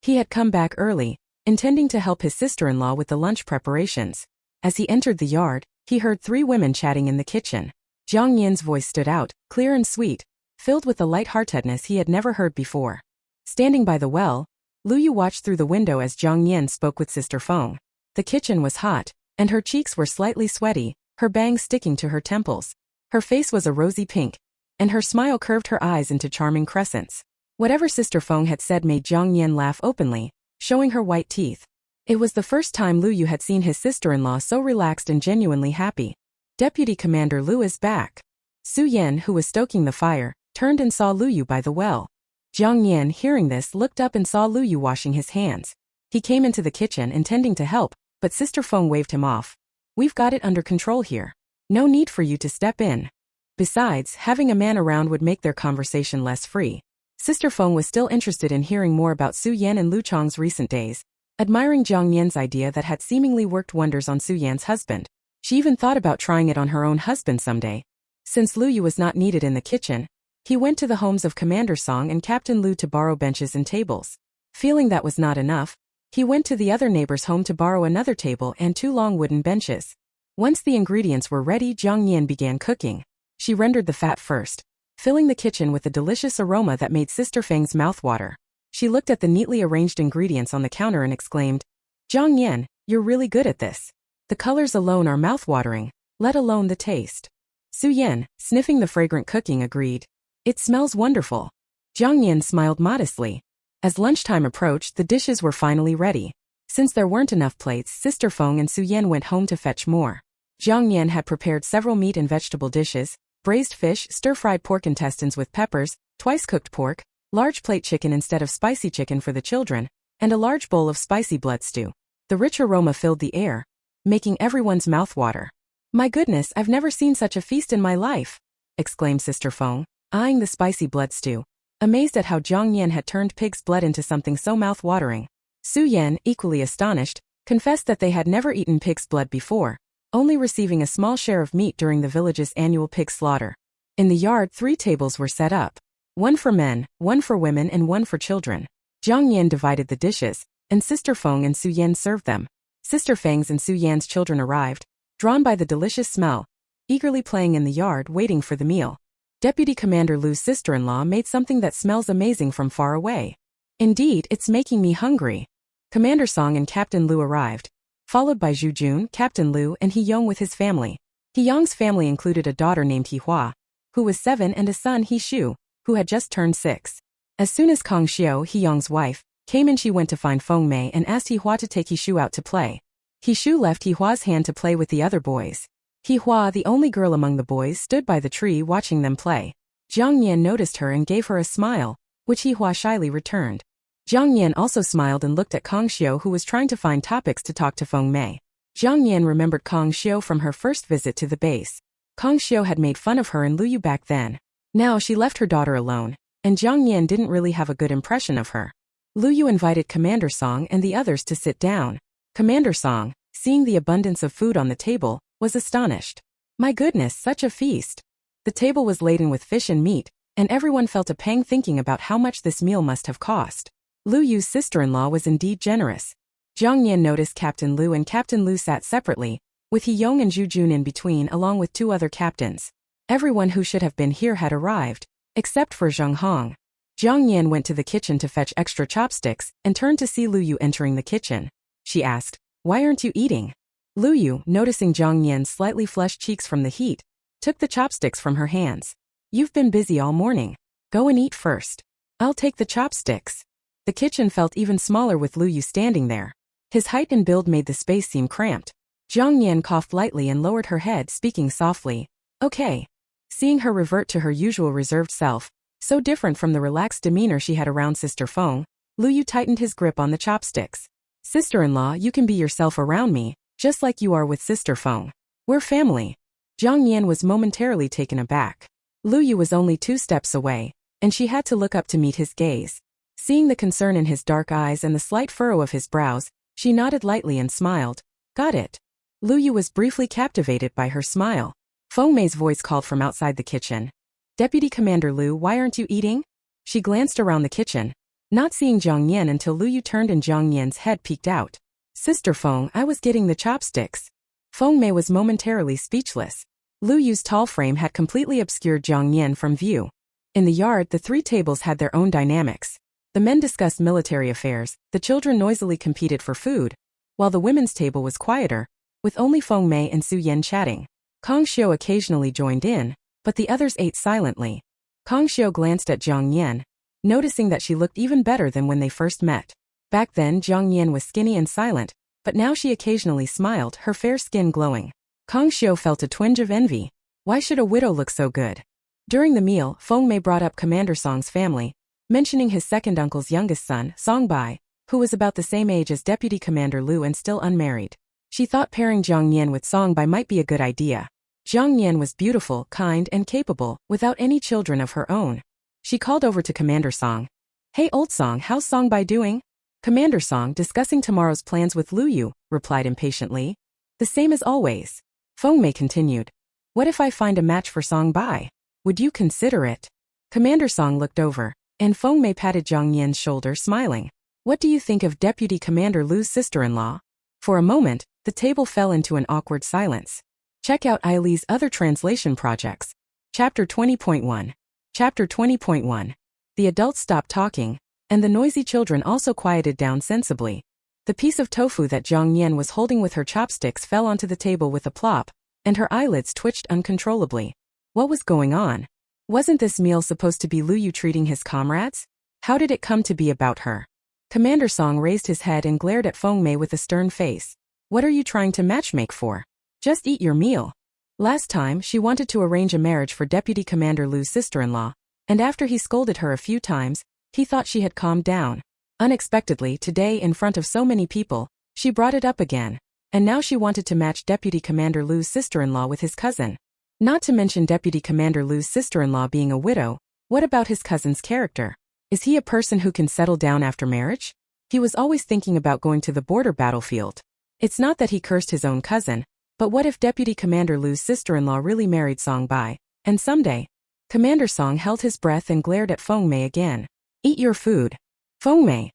He had come back early, intending to help his sister-in-law with the lunch preparations. As he entered the yard, he heard 3 women chatting in the kitchen. Jiang Nian's voice stood out, clear and sweet, filled with a light-heartedness he had never heard before. Standing by the well, Lu Yu watched through the window as Jiang Nian spoke with Sister Feng. The kitchen was hot, and her cheeks were slightly sweaty, her bangs sticking to her temples. Her face was a rosy pink, and her smile curved her eyes into charming crescents. Whatever Sister Feng had said made Jiang Nian laugh openly, showing her white teeth. It was the first time Lu Yu had seen his sister-in-law so relaxed and genuinely happy. "Deputy Commander Lu is back." Su Yan, who was stoking the fire, turned and saw Lu Yu by the well. Jiang Nian, hearing this, looked up and saw Lu Yu washing his hands. He came into the kitchen intending to help, but Sister Feng waved him off. "We've got it under control here. No need for you to step in." Besides, having a man around would make their conversation less free. Sister Feng was still interested in hearing more about Su Yan and Lu Chang's recent days, admiring Jiang Nian's idea that had seemingly worked wonders on Su Yan's husband. She even thought about trying it on her own husband someday. Since Lu Yu was not needed in the kitchen, he went to the homes of Commander Song and Captain Lu to borrow benches and tables. Feeling that was not enough, he went to the other neighbor's home to borrow another table and 2 long wooden benches. Once the ingredients were ready, Jiang Nian began cooking. She rendered the fat first, filling the kitchen with a delicious aroma that made Sister Feng's mouth water. She looked at the neatly arranged ingredients on the counter and exclaimed, "Jiang Nian, you're really good at this. The colors alone are mouth-watering, let alone the taste." Su Yan, sniffing the fragrant cooking, agreed, "It smells wonderful." Jiang Nian smiled modestly. As lunchtime approached, the dishes were finally ready. Since there weren't enough plates, Sister Feng and Su Yan went home to fetch more. Jiang Nian had prepared several meat and vegetable dishes, braised fish, stir-fried pork intestines with peppers, twice-cooked pork, large plate chicken instead of spicy chicken for the children, and a large bowl of spicy blood stew. The rich aroma filled the air, making everyone's mouth water. "My goodness, I've never seen such a feast in my life," exclaimed Sister Feng, eyeing the spicy blood stew, amazed at how Jiang Nian had turned pig's blood into something so mouth-watering. Su Yan, equally astonished, confessed that they had never eaten pig's blood before, only receiving a small share of meat during the village's annual pig slaughter. In the yard, 3 tables were set up. One for men, one for women, and one for children. Jiang Nian divided the dishes, and Sister Feng and Su Yan served them. Sister Feng's and Su Yan's children arrived, drawn by the delicious smell, eagerly playing in the yard waiting for the meal. Deputy Commander Lu's sister-in-law made something that smells amazing from far away. "Indeed, it's making me hungry." Commander Song and Captain Lu arrived, followed by Zhu Jun, Captain Lu, and He Yong with his family. He Yong's family included a daughter named He Hua, who was 7, and a son, He Shu, who had just turned 6. As soon as Kong Xiao, He Yong's wife, came in, she went to find Feng Mei and asked He Hua to take He Shu out to play. He Shu left He Hua's hand to play with the other boys. He Hua, the only girl among the boys, stood by the tree watching them play. Jiang Nian noticed her and gave her a smile, which He Hua shyly returned. Jiang Nian also smiled and looked at Kong Xiao, who was trying to find topics to talk to Feng Mei. Jiang Nian remembered Kong Xiao from her first visit to the base. Kong Xiao had made fun of her and Lu Yu back then. Now she left her daughter alone, and Jiang Nian didn't really have a good impression of her. Lu Yu invited Commander Song and the others to sit down. Commander Song, seeing the abundance of food on the table, was astonished. "My goodness, such a feast." The table was laden with fish and meat, and everyone felt a pang thinking about how much this meal must have cost. Lu Yu's sister-in-law was indeed generous. Jiang Nian noticed Captain Lu, and Captain Lu sat separately, with He Yong and Zhu Jun in between along with 2 other captains. Everyone who should have been here had arrived, except for Zheng Hong. Jiang Nian went to the kitchen to fetch extra chopsticks and turned to see Lu Yu entering the kitchen. She asked, "Why aren't you eating?" Lu Yu, noticing Jiang Nian's slightly flushed cheeks from the heat, took the chopsticks from her hands. "You've been busy all morning. Go and eat first. I'll take the chopsticks." The kitchen felt even smaller with Lu Yu standing there. His height and build made the space seem cramped. Jiang Nian coughed lightly and lowered her head, speaking softly, "Okay." Seeing her revert to her usual reserved self, so different from the relaxed demeanor she had around Sister Feng, Lu Yu tightened his grip on the chopsticks. "Sister-in-law, you can be yourself around me, just like you are with Sister Feng. We're family." Jiang Nian was momentarily taken aback. Lu Yu was only 2 steps away, and she had to look up to meet his gaze. Seeing the concern in his dark eyes and the slight furrow of his brows, she nodded lightly and smiled. "Got it." Lu Yu was briefly captivated by her smile. Feng Mei's voice called from outside the kitchen. "Deputy Commander Lu, why aren't you eating?" She glanced around the kitchen, not seeing Jiang Nian until Lu Yu turned and Jiang Nian's head peeked out. "Sister Feng, I was getting the chopsticks." Feng Mei was momentarily speechless. Lu Yu's tall frame had completely obscured Jiang Nian from view. In the yard, the 3 tables had their own dynamics. The men discussed military affairs, the children noisily competed for food, while the women's table was quieter, with only Feng Mei and Su Yan chatting. Kong Xiao occasionally joined in, but the others ate silently. Kong Xiao glanced at Jiang Nian, noticing that she looked even better than when they first met. Back then, Jiang Nian was skinny and silent, but now she occasionally smiled, her fair skin glowing. Kong Xiao felt a twinge of envy. Why should a widow look so good? During the meal, Feng Mei brought up Commander Song's family, mentioning his second uncle's youngest son, Song Bai, who was about the same age as Deputy Commander Lu and still unmarried. She thought pairing Jiang Nian with Song Bai might be a good idea. Jiang Nian was beautiful, kind, and capable, without any children of her own. She called over to Commander Song. "Hey old Song, how's Song Bai doing?" Commander Song, discussing tomorrow's plans with Lu Yu, replied impatiently. "The same as always." Feng Mei continued. "What if I find a match for Song Bai? Would you consider it?" Commander Song looked over, and Feng Mei patted Jiang Nian's shoulder, smiling. "What do you think of Deputy Commander Lu's sister-in-law?" For a moment, the table fell into an awkward silence. Check out Eileen's other translation projects. Chapter 20.1. Chapter 20.1. The adults stopped talking, and the noisy children also quieted down sensibly. The piece of tofu that Jiang Nian was holding with her chopsticks fell onto the table with a plop, and her eyelids twitched uncontrollably. What was going on? Wasn't this meal supposed to be Lu Yu treating his comrades? How did it come to be about her? Commander Song raised his head and glared at Feng Mei with a stern face. "What are you trying to matchmake for? Just eat your meal." Last time, she wanted to arrange a marriage for Deputy Commander Lu's sister-in-law, and after he scolded her a few times, he thought she had calmed down. Unexpectedly, today in front of so many people, she brought it up again, and now she wanted to match Deputy Commander Lu's sister-in-law with his cousin. Not to mention Deputy Commander Lu's sister-in-law being a widow, what about his cousin's character? Is he a person who can settle down after marriage? He was always thinking about going to the border battlefield. It's not that he cursed his own cousin, but what if Deputy Commander Lu's sister-in-law really married Song Bai, and someday? Commander Song held his breath and glared at Feng Mei again. Eat your food. Feng Mei.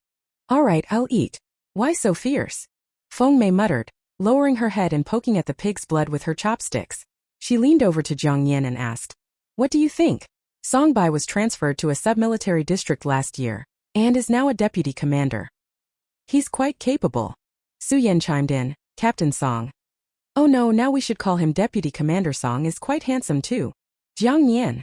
All right, I'll eat. Why so fierce? Feng Mei muttered, lowering her head and poking at the pig's blood with her chopsticks. She leaned over to Jiang Nian and asked, "What do you think? Song Bai was transferred to a sub-military district last year, and is now a deputy commander. He's quite capable." Su Yan chimed in, "Captain Song." "Oh no, now we should call him Deputy Commander Song is quite handsome too." Jiang Nian.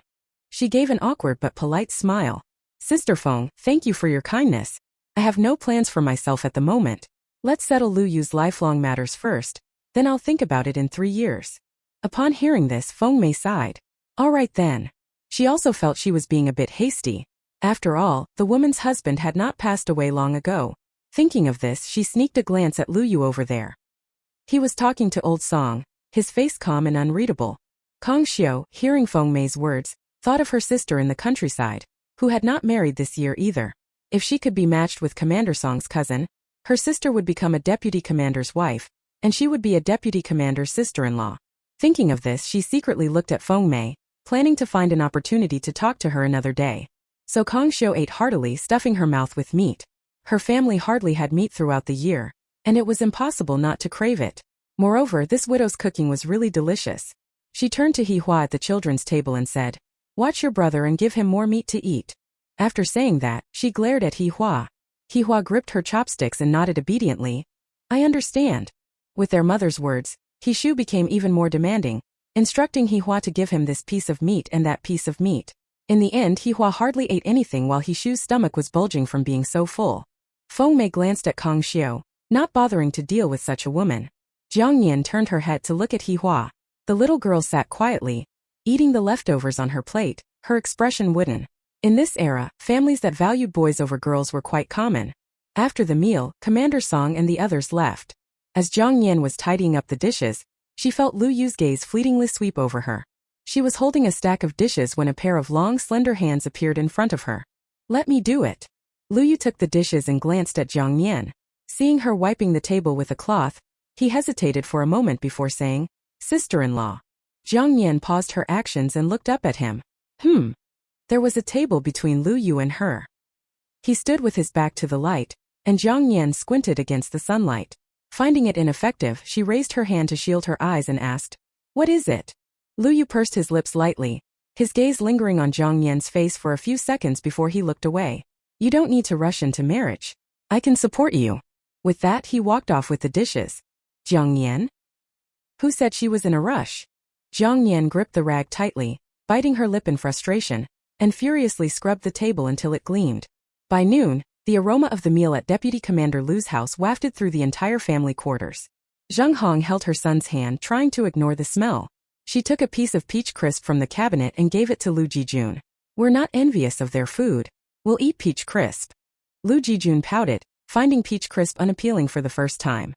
She gave an awkward but polite smile. "Sister Feng, thank you for your kindness. I have no plans for myself at the moment. Let's settle Lu Yu's lifelong matters first, then I'll think about it in 3 years. Upon hearing this, Feng Mei sighed. All right then. She also felt she was being a bit hasty. After all, the woman's husband had not passed away long ago. Thinking of this, she sneaked a glance at Lu Yu over there. He was talking to old Song, his face calm and unreadable. Kong Xiu, hearing Feng Mei's words, thought of her sister in the countryside, who had not married this year either. If she could be matched with Commander Song's cousin, her sister would become a deputy commander's wife, and she would be a deputy commander's sister-in-law. Thinking of this, she secretly looked at Feng Mei, planning to find an opportunity to talk to her another day. So Kong Xiu ate heartily, stuffing her mouth with meat. Her family hardly had meat throughout the year, and it was impossible not to crave it. Moreover, this widow's cooking was really delicious. She turned to He Hua at the children's table and said, "Watch your brother and give him more meat to eat." After saying that, she glared at He Hua. He Hua gripped her chopsticks and nodded obediently. "I understand." With their mother's words, He Shu became even more demanding, instructing He Hua to give him this piece of meat and that piece of meat. In the end, He Hua hardly ate anything while He Shu's stomach was bulging from being so full. Feng Mei glanced at Kong Xiu, not bothering to deal with such a woman. Jiang Nian turned her head to look at He Hua. The little girl sat quietly, eating the leftovers on her plate, her expression wooden. In this era, families that valued boys over girls were quite common. After the meal, Commander Song and the others left. As Jiang Nian was tidying up the dishes, she felt Lu Yu's gaze fleetingly sweep over her. She was holding a stack of dishes when a pair of long, slender hands appeared in front of her. "Let me do it." Lu Yu took the dishes and glanced at Jiang Nian. Seeing her wiping the table with a cloth, he hesitated for a moment before saying, "Sister-in-law." Jiang Nian paused her actions and looked up at him. There was a table between Lu Yu and her. He stood with his back to the light, and Jiang Nian squinted against the sunlight. Finding it ineffective, she raised her hand to shield her eyes and asked, "What is it?" Lu Yu pursed his lips lightly, his gaze lingering on Jiang Nian's face for a few seconds before he looked away. "You don't need to rush into marriage. I can support you." With that, he walked off with the dishes. Jiang Nian? Who said she was in a rush? Jiang Nian gripped the rag tightly, biting her lip in frustration, and furiously scrubbed the table until it gleamed. By noon, the aroma of the meal at Deputy Commander Lu's house wafted through the entire family quarters. Zheng Hong held her son's hand, trying to ignore the smell. She took a piece of peach crisp from the cabinet and gave it to Lu Jijun. "We're not envious of their food. We'll eat peach crisp." Lu Jijun pouted, finding peach crisp unappealing for the first time.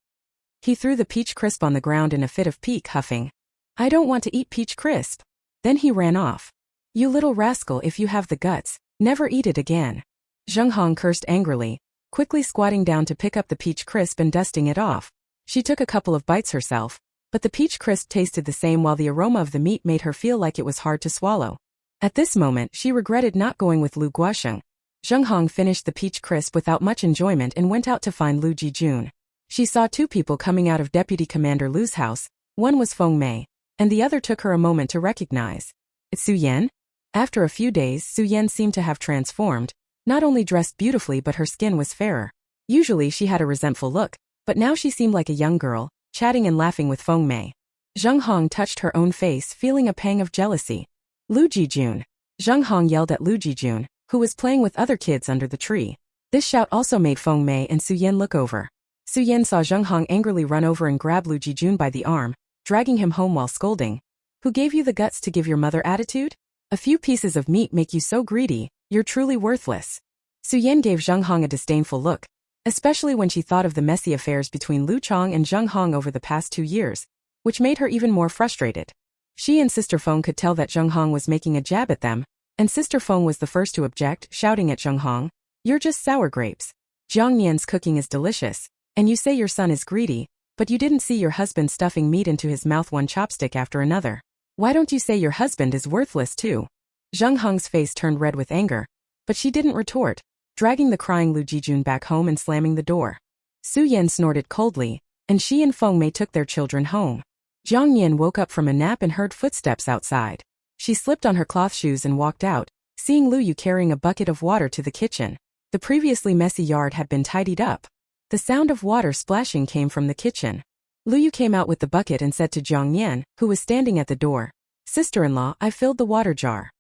He threw the peach crisp on the ground in a fit of pique, huffing, "I don't want to eat peach crisp." Then he ran off. "You little rascal, if you have the guts, never eat it again." Zheng Hong cursed angrily, quickly squatting down to pick up the peach crisp and dusting it off. She took a couple of bites herself, but the peach crisp tasted the same while the aroma of the meat made her feel like it was hard to swallow. At this moment, she regretted not going with Lu Guosheng. Zheng Hong finished the peach crisp without much enjoyment and went out to find Lu Jijun. She saw 2 people coming out of Deputy Commander Lu's house. One was Feng Mei, and the other took her a moment to recognize. "It's Su Yan?" After a few days, Su Yan seemed to have transformed, not only dressed beautifully but her skin was fairer. Usually she had a resentful look, but now she seemed like a young girl, chatting and laughing with Feng Mei. Zheng Hong touched her own face, feeling a pang of jealousy. "Lu Jijun!" Zheng Hong yelled at Lu Jijun, who was playing with other kids under the tree. This shout also made Feng Mei and Su Yan look over. Su Yan saw Zheng Hong angrily run over and grab Lu Jijun by the arm, dragging him home while scolding. Who gave you the guts to give your mother attitude? A few pieces of meat make you so greedy, you're truly worthless. Su Yan gave Zheng Hong a disdainful look, especially when she thought of the messy affairs between Lu Chong and Zheng Hong over the past 2 years, which made her even more frustrated. She and Sister Feng could tell that Zheng Hong was making a jab at them, and Sister Feng was the first to object, shouting at Zheng Hong, "You're just sour grapes. Jiang Nian's cooking is delicious, and you say your son is greedy, but you didn't see your husband stuffing meat into his mouth one chopstick after another. Why don't you say your husband is worthless too?" Zheng Hong's face turned red with anger, but she didn't retort, dragging the crying Lu Jijun back home and slamming the door. Su Yan snorted coldly, and she and Feng Mei took their children home. Jiang Nian woke up from a nap and heard footsteps outside. She slipped on her cloth shoes and walked out, seeing Lu Yu carrying a bucket of water to the kitchen. The previously messy yard had been tidied up. The sound of water splashing came from the kitchen. Lu Yu came out with the bucket and said to Jiang Nian, who was standing at the door, "Sister-in-law, I filled the water jar."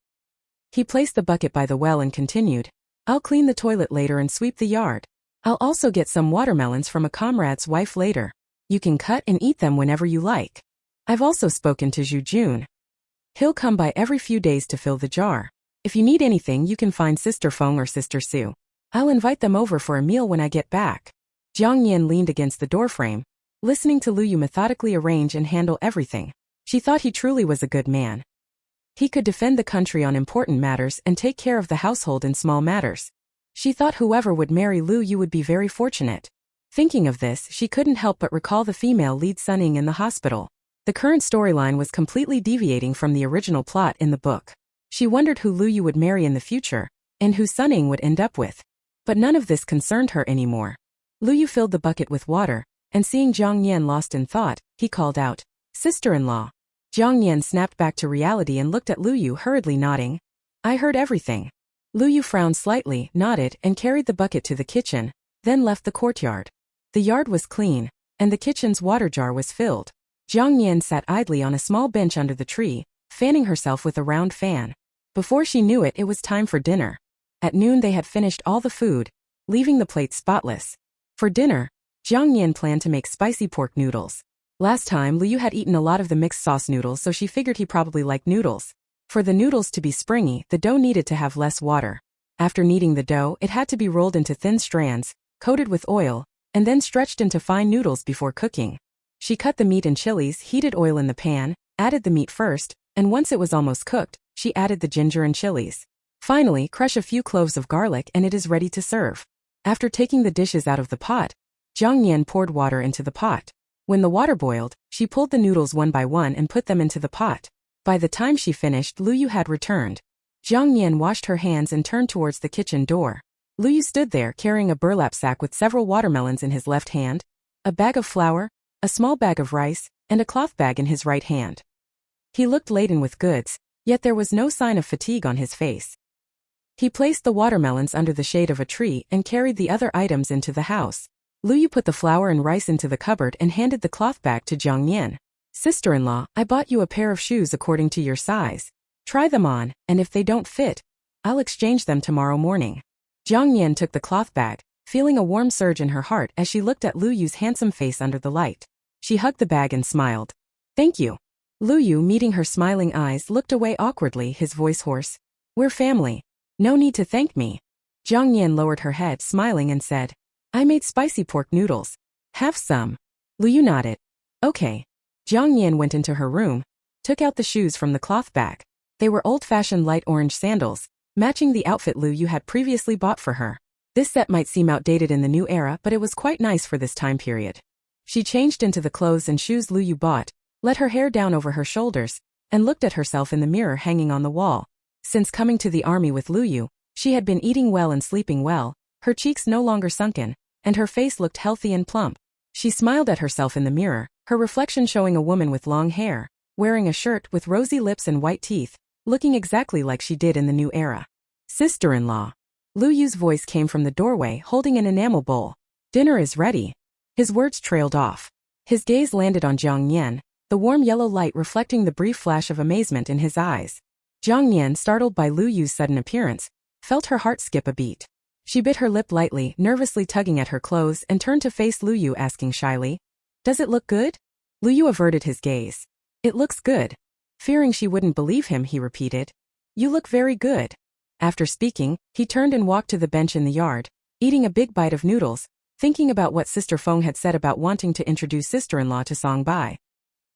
He placed the bucket by the well and continued, "I'll clean the toilet later and sweep the yard. I'll also get some watermelons from a comrade's wife later. You can cut and eat them whenever you like. I've also spoken to Zhu Jun. He'll come by every few days to fill the jar. If you need anything, you can find Sister Feng or Sister Su. I'll invite them over for a meal when I get back." Jiang Nian leaned against the doorframe, listening to Lu Yu methodically arrange and handle everything. She thought he truly was a good man. He could defend the country on important matters and take care of the household in small matters. She thought whoever would marry Lu Yu would be very fortunate. Thinking of this, she couldn't help but recall the female lead Sunning in the hospital. The current storyline was completely deviating from the original plot in the book. She wondered who Lu Yu would marry in the future, and who Sunning would end up with. But none of this concerned her anymore. Lu Yu filled the bucket with water, and seeing Jiang Nian lost in thought, he called out, "Sister-in-law." Jiang Nian snapped back to reality and looked at Lu Yu hurriedly nodding. "I heard everything." Lu Yu frowned slightly, nodded, and carried the bucket to the kitchen, then left the courtyard. The yard was clean, and the kitchen's water jar was filled. Jiang Nian sat idly on a small bench under the tree, fanning herself with a round fan. Before she knew it, it was time for dinner. At noon they had finished all the food, leaving the plate spotless. For dinner, Jiang Nian planned to make spicy pork noodles. Last time Lu Yu had eaten a lot of the mixed sauce noodles, so she figured he probably liked noodles. For the noodles to be springy, the dough needed to have less water. After kneading the dough, it had to be rolled into thin strands, coated with oil, and then stretched into fine noodles before cooking. She cut the meat and chilies, heated oil in the pan, added the meat first, and once it was almost cooked, she added the ginger and chilies. Finally, crush a few cloves of garlic and it is ready to serve. After taking the dishes out of the pot, Jiang Nian poured water into the pot. When the water boiled, she pulled the noodles one by one and put them into the pot. By the time she finished, Lu Yu had returned. Jiang Nian washed her hands and turned towards the kitchen door. Lu Yu stood there carrying a burlap sack with several watermelons in his left hand, a bag of flour, a small bag of rice, and a cloth bag in his right hand. He looked laden with goods, yet there was no sign of fatigue on his face. He placed the watermelons under the shade of a tree and carried the other items into the house. Lu Yu put the flour and rice into the cupboard and handed the cloth bag to Jiang Nian. "Sister-in-law, I bought you a pair of shoes according to your size. Try them on, and if they don't fit, I'll exchange them tomorrow morning." Jiang Nian took the cloth bag, feeling a warm surge in her heart as she looked at Lu Yu's handsome face under the light. She hugged the bag and smiled. "Thank you." Lu Yu, meeting her smiling eyes, looked away awkwardly, his voice hoarse. "We're family. No need to thank me." Jiang Nian lowered her head, smiling, and said, "I made spicy pork noodles. Have some." Lu Yu nodded. "Okay." Jiang Nian went into her room, took out the shoes from the cloth bag. They were old-fashioned light orange sandals, matching the outfit Lu Yu had previously bought for her. This set might seem outdated in the new era, but it was quite nice for this time period. She changed into the clothes and shoes Lu Yu bought, let her hair down over her shoulders, and looked at herself in the mirror hanging on the wall. Since coming to the army with Lu Yu, she had been eating well and sleeping well, her cheeks no longer sunken, and her face looked healthy and plump. She smiled at herself in the mirror, her reflection showing a woman with long hair, wearing a shirt with rosy lips and white teeth, looking exactly like she did in the new era. "Sister-in-law." Lu Yu's voice came from the doorway holding an enamel bowl. "Dinner is ready." His words trailed off. His gaze landed on Jiang Nian, the warm yellow light reflecting the brief flash of amazement in his eyes. Jiang Nian, startled by Lu Yu's sudden appearance, felt her heart skip a beat. She bit her lip lightly, nervously tugging at her clothes, and turned to face Lu Yu, asking shyly, "Does it look good?" Lu Yu averted his gaze. "It looks good." Fearing she wouldn't believe him, he repeated, "You look very good." After speaking, he turned and walked to the bench in the yard, eating a big bite of noodles, thinking about what Sister Feng had said about wanting to introduce sister-in-law to Song Bai.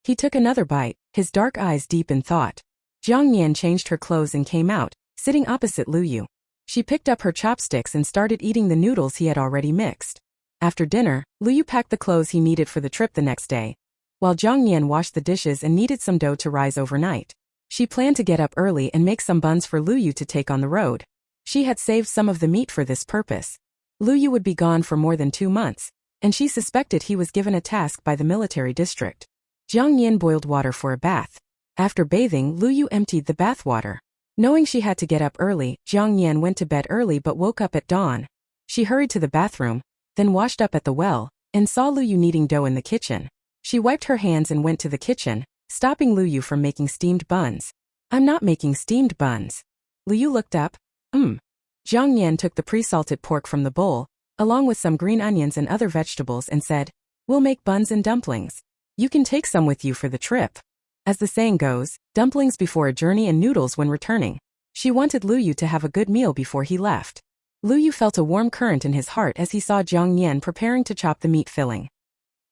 He took another bite, his dark eyes deep in thought. Jiang Nian changed her clothes and came out, sitting opposite Lu Yu. She picked up her chopsticks and started eating the noodles he had already mixed. After dinner, Lu Yu packed the clothes he needed for the trip the next day, while Jiang Nian washed the dishes and kneaded some dough to rise overnight. She planned to get up early and make some buns for Lu Yu to take on the road. She had saved some of the meat for this purpose. Lu Yu would be gone for more than 2 months, and she suspected he was given a task by the military district. Jiang Nian boiled water for a bath. After bathing, Lu Yu emptied the bath water. Knowing she had to get up early, Jiang Nian went to bed early but woke up at dawn. She hurried to the bathroom, then washed up at the well, and saw Lu Yu kneading dough in the kitchen. She wiped her hands and went to the kitchen, stopping Lu Yu from making steamed buns. "I'm not making steamed buns." Lu Yu looked up. Jiang Nian took the pre-salted pork from the bowl, along with some green onions and other vegetables, and said, "We'll make buns and dumplings. You can take some with you for the trip." As the saying goes, dumplings before a journey and noodles when returning. She wanted Lu Yu to have a good meal before he left. Lu Yu felt a warm current in his heart as he saw Jiang Nian preparing to chop the meat filling.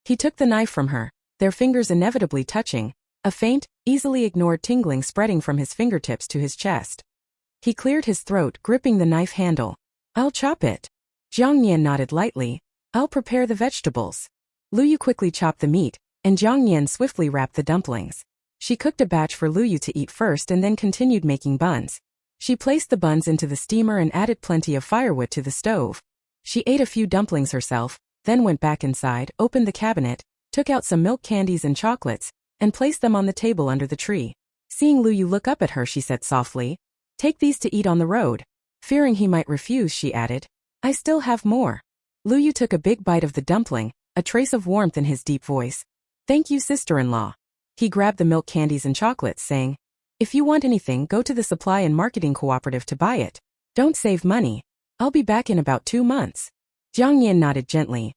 He took the knife from her, their fingers inevitably touching, a faint, easily ignored tingling spreading from his fingertips to his chest. He cleared his throat, gripping the knife handle. "I'll chop it." Jiang Nian nodded lightly. "I'll prepare the vegetables." Lu Yu quickly chopped the meat, and Jiang Nian swiftly wrapped the dumplings. She cooked a batch for Lu Yu to eat first and then continued making buns. She placed the buns into the steamer and added plenty of firewood to the stove. She ate a few dumplings herself, then went back inside, opened the cabinet, took out some milk candies and chocolates, and placed them on the table under the tree. Seeing Lu Yu look up at her, she said softly, "Take these to eat on the road." Fearing he might refuse, she added, "I still have more." Lu Yu took a big bite of the dumpling, a trace of warmth in his deep voice. "Thank you, sister-in-law." He grabbed the milk candies and chocolates, saying, "If you want anything, go to the supply and marketing cooperative to buy it. Don't save money. I'll be back in about 2 months." Jiang Nian nodded gently.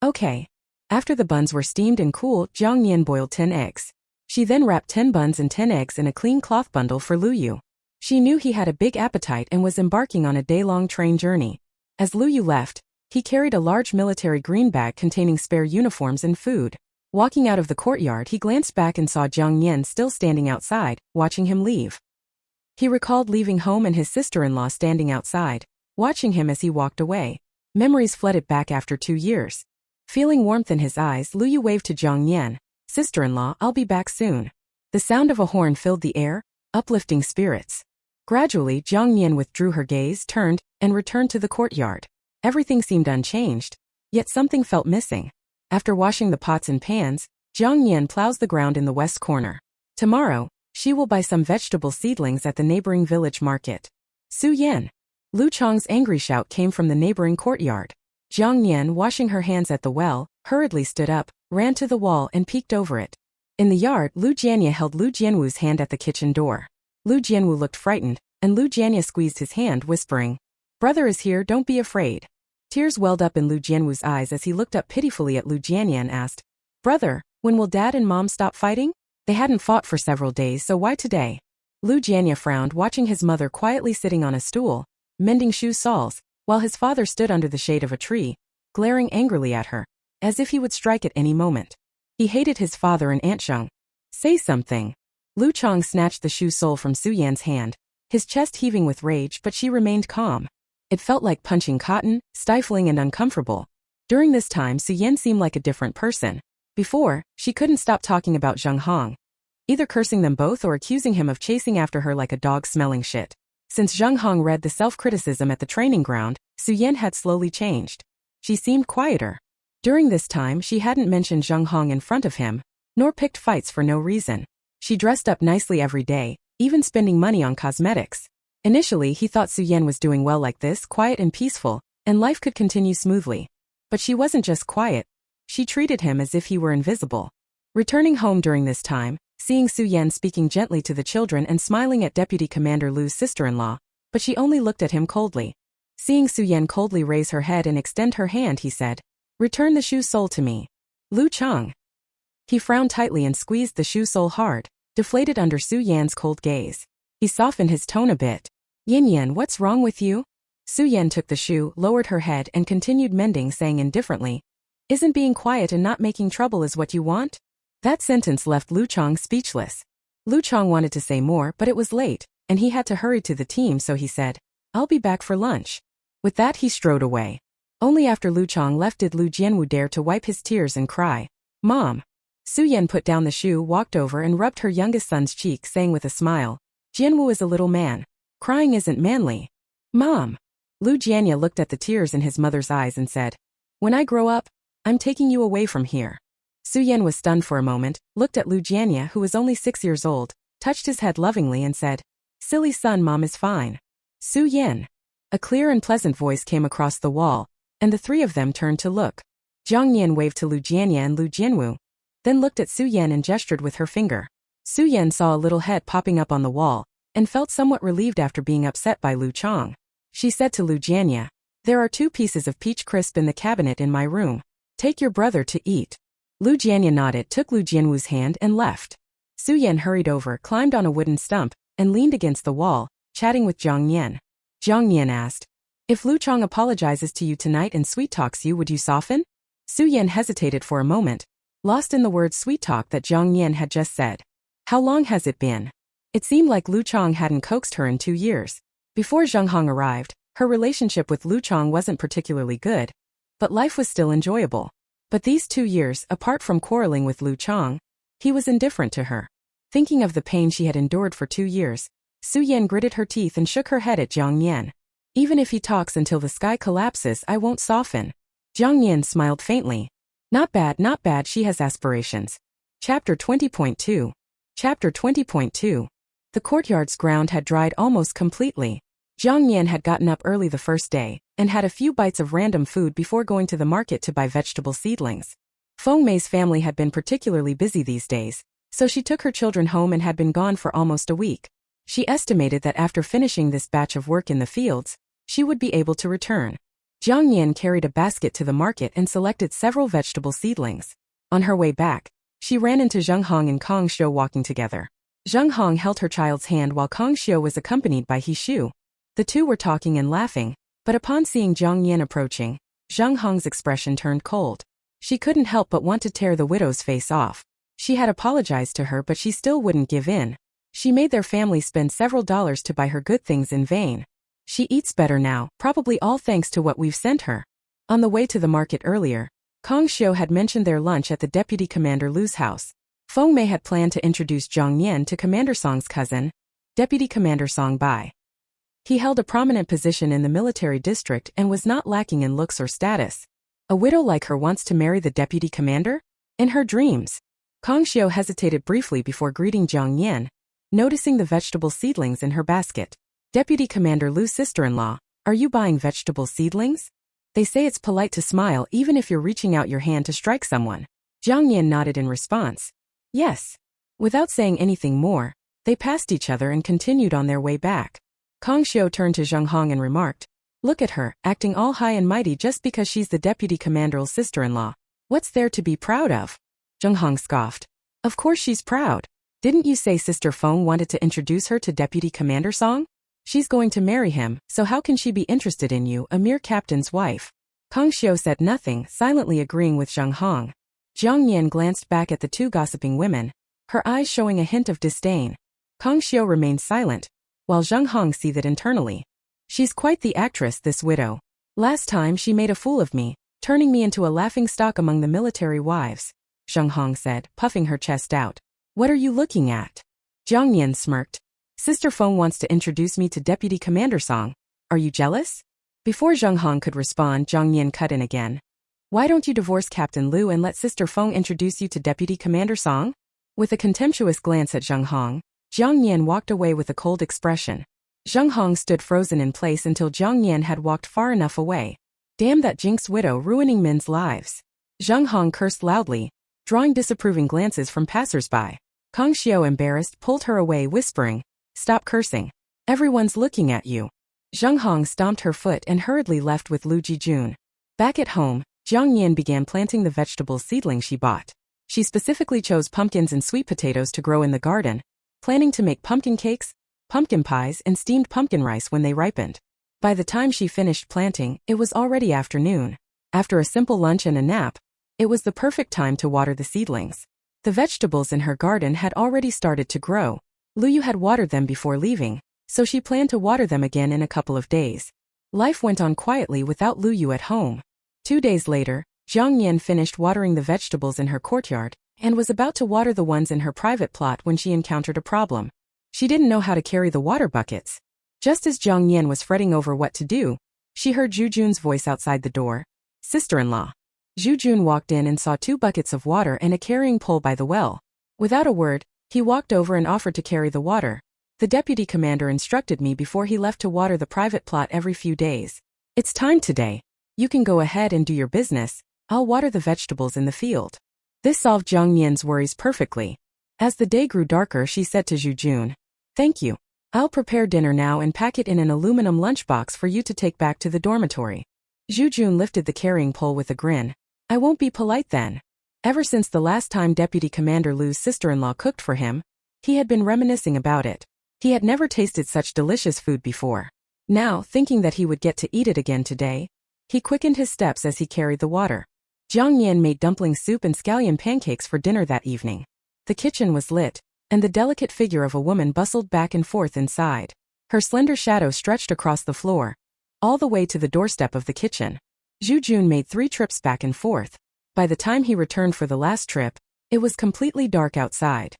"Okay." After the buns were steamed and cool, Jiang Nian boiled 10 eggs. She then wrapped 10 buns and 10 eggs in a clean cloth bundle for Lu Yu. She knew he had a big appetite and was embarking on a day-long train journey. As Lu Yu left, he carried a large military green bag containing spare uniforms and food. Walking out of the courtyard, he glanced back and saw Jiang Nian still standing outside, watching him leave. He recalled leaving home and his sister-in-law standing outside, watching him as he walked away. Memories flooded back after 2 years. Feeling warmth in his eyes, Lu Yu waved to Jiang Nian. "Sister-in-law, I'll be back soon." The sound of a horn filled the air, uplifting spirits. Gradually, Jiang Nian withdrew her gaze, turned, and returned to the courtyard. Everything seemed unchanged, yet something felt missing. After washing the pots and pans, Jiang Nian plows the ground in the west corner. Tomorrow, she will buy some vegetable seedlings at the neighboring village market. "Su Yan!" Lu Chang's angry shout came from the neighboring courtyard. Jiang Nian, washing her hands at the well, hurriedly stood up, ran to the wall and peeked over it. In the yard, Lu Jianye held Lu Jianwu's hand at the kitchen door. Lu Jianwu looked frightened, and Lu Jianye squeezed his hand, whispering, "Brother is here, don't be afraid." Tears welled up in Lu Jianwu's eyes as he looked up pitifully at Lu Jianye and asked, "Brother, when will Dad and Mom stop fighting?" They hadn't fought for several days, so why today? Lu Jianye frowned, watching his mother quietly sitting on a stool, mending shoe soles, while his father stood under the shade of a tree, glaring angrily at her, as if he would strike at any moment. He hated his father and Aunt Sheng. "Say something." Lu Chang snatched the shoe sole from Su Yan's hand, his chest heaving with rage, but she remained calm. It felt like punching cotton, stifling and uncomfortable. During this time, Su Yan seemed like a different person. Before, she couldn't stop talking about Zheng Hong, either cursing them both or accusing him of chasing after her like a dog smelling shit. Since Zheng Hong read the self-criticism at the training ground, Su Yan had slowly changed. She seemed quieter. During this time, she hadn't mentioned Zheng Hong in front of him, nor picked fights for no reason. She dressed up nicely every day, even spending money on cosmetics. Initially, he thought Su Yan was doing well like this, quiet and peaceful, and life could continue smoothly. But she wasn't just quiet. She treated him as if he were invisible. Returning home during this time, seeing Su Yan speaking gently to the children and smiling at Deputy Commander Lu's sister-in-law, but she only looked at him coldly. Seeing Su Yan coldly raise her head and extend her hand, he said, "Return the shoe sole to me." Lu Chang. He frowned tightly and squeezed the shoe sole hard. deflated under Su Yan's cold gaze. He softened his tone a bit. Yin Yan, what's wrong with you? Su Yan took the shoe, lowered her head and continued mending, saying indifferently, isn't being quiet and not making trouble is what you want? That sentence left Lu Chong speechless. Lu Chong wanted to say more, but it was late, and he had to hurry to the team, so he said, I'll be back for lunch. With that he strode away. Only after Lu Chong left did Lu Jianwu dare to wipe his tears and cry, Mom. Su Yan put down the shoe, walked over and rubbed her youngest son's cheek, saying with a smile, Jianwu is a little man. Crying isn't manly. Mom. Lu Jianya looked at the tears in his mother's eyes and said, when I grow up, I'm taking you away from here. Su Yan was stunned for a moment, looked at Lu Jianya, who was only 6 years old, touched his head lovingly and said, silly son, Mom is fine. Su Yan. A clear and pleasant voice came across the wall, and the three of them turned to look. Jiang Nian waved to Lu Jianya and Lu Jianwu, then looked at Su Yan and gestured with her finger. Su Yan saw a little head popping up on the wall, and felt somewhat relieved after being upset by Lu Chong. She said to Lu Jianya, there are 2 pieces of peach crisp in the cabinet in my room. Take your brother to eat. Lu Jianya nodded, took Lu Jianwu's hand and left. Su Yan hurried over, climbed on a wooden stump, and leaned against the wall, chatting with Jiang Nian. Jiang Nian asked, if Lu Chong apologizes to you tonight and sweet-talks you, would you soften? Su Yan hesitated for a moment, lost in the word sweet-talk that Jiang Nian had just said. How long has it been? It seemed like Lu Chong hadn't coaxed her in 2 years. Before Zheng Hong arrived, her relationship with Lu Chong wasn't particularly good, but life was still enjoyable. But these 2 years, apart from quarreling with Lu Chong, he was indifferent to her. Thinking of the pain she had endured for 2 years, Su Yan gritted her teeth and shook her head at Jiang Nian. Even if he talks until the sky collapses, I won't soften. Jiang Nian smiled faintly. Not bad, not bad, she has aspirations. Chapter 20.2. Chapter 20.2. The courtyard's ground had dried almost completely. Jiang Nian had gotten up early the first day, and had a few bites of random food before going to the market to buy vegetable seedlings. Feng Mei's family had been particularly busy these days, so she took her children home and had been gone for almost a week. She estimated that after finishing this batch of work in the fields, she would be able to return. Jiang Nian carried a basket to the market and selected several vegetable seedlings. On her way back, she ran into Zheng Hong and Kong Xiu walking together. Zheng Hong held her child's hand while Kong Xiu was accompanied by He Shu. The two were talking and laughing, but upon seeing Jiang Nian approaching, Zheng Hong's expression turned cold. She couldn't help but want to tear the widow's face off. She had apologized to her, but she still wouldn't give in. She made their family spend several dollars to buy her good things in vain. She eats better now, probably all thanks to what we've sent her. On the way to the market earlier, Kong Xiu had mentioned their lunch at the Deputy Commander Lu's house. Feng Mei had planned to introduce Jiang Nian to Commander Song's cousin, Deputy Commander Song Bai. He held a prominent position in the military district and was not lacking in looks or status. A widow like her wants to marry the deputy commander? In her dreams. Kong Xiu hesitated briefly before greeting Jiang Nian, noticing the vegetable seedlings in her basket. Deputy Commander Lu's sister-in-law, are you buying vegetable seedlings? They say it's polite to smile even if you're reaching out your hand to strike someone. Jiang Nian nodded in response. Yes. Without saying anything more, they passed each other and continued on their way back. Kong Xiu turned to Zheng Hong and remarked, look at her, acting all high and mighty just because she's the deputy commander's sister-in-law. What's there to be proud of? Zheng Hong scoffed. Of course she's proud. Didn't you say Sister Feng wanted to introduce her to Deputy Commander Song? She's going to marry him, so how can she be interested in you, a mere captain's wife? Kong Xiu said nothing, silently agreeing with Zheng Hong. Jiang Nian glanced back at the two gossiping women, her eyes showing a hint of disdain. Kong Xiu remained silent, while Zheng Hong seethed internally. She's quite the actress, this widow. Last time she made a fool of me, turning me into a laughingstock among the military wives, Zheng Hong said, puffing her chest out. What are you looking at? Jiang Nian smirked. Sister Feng wants to introduce me to Deputy Commander Song. Are you jealous? Before Zheng Hong could respond, Jiang Nian cut in again. Why don't you divorce Captain Lu and let Sister Feng introduce you to Deputy Commander Song? With a contemptuous glance at Zheng Hong, Jiang Nian walked away with a cold expression. Zheng Hong stood frozen in place until Jiang Nian had walked far enough away. Damn that jinxed widow ruining men's lives. Zheng Hong cursed loudly, drawing disapproving glances from passers-by. Kong Xiu, embarrassed, pulled her away, whispering, stop cursing. Everyone's looking at you. Zheng Hong stomped her foot and hurriedly left with Lu Jijun. Back at home, Jiang Nian began planting the vegetable seedling she bought. She specifically chose pumpkins and sweet potatoes to grow in the garden, planning to make pumpkin cakes, pumpkin pies, and steamed pumpkin rice when they ripened. By the time she finished planting, it was already afternoon. After a simple lunch and a nap, it was the perfect time to water the seedlings. The vegetables in her garden had already started to grow. Luyu had watered them before leaving, so she planned to water them again in a couple of days. Life went on quietly without Luyu at home. 2 days later, Jiang Nian finished watering the vegetables in her courtyard and was about to water the ones in her private plot when she encountered a problem. She didn't know how to carry the water buckets. Just as Jiang Nian was fretting over what to do, she heard Zhu Jun's voice outside the door. Sister-in-law. Zhu Jun walked in and saw 2 buckets of water and a carrying pole by the well. Without a word, he walked over and offered to carry the water. The deputy commander instructed me before he left to water the private plot every few days. It's time today. You can go ahead and do your business. I'll water the vegetables in the field. This solved Jiang Nian's worries perfectly. As the day grew darker, she said to Zhu Jun, "Thank you. I'll prepare dinner now and pack it in an aluminum lunchbox for you to take back to the dormitory." Zhu Jun lifted the carrying pole with a grin. "I won't be polite then." Ever since the last time Deputy Commander Lu's sister-in-law cooked for him, he had been reminiscing about it. He had never tasted such delicious food before. Now, thinking that he would get to eat it again today, he quickened his steps as he carried the water. Jiang Nian made dumpling soup and scallion pancakes for dinner that evening. The kitchen was lit, and the delicate figure of a woman bustled back and forth inside. Her slender shadow stretched across the floor, all the way to the doorstep of the kitchen. Zhu Jun made 3 trips back and forth. By the time he returned for the last trip, it was completely dark outside.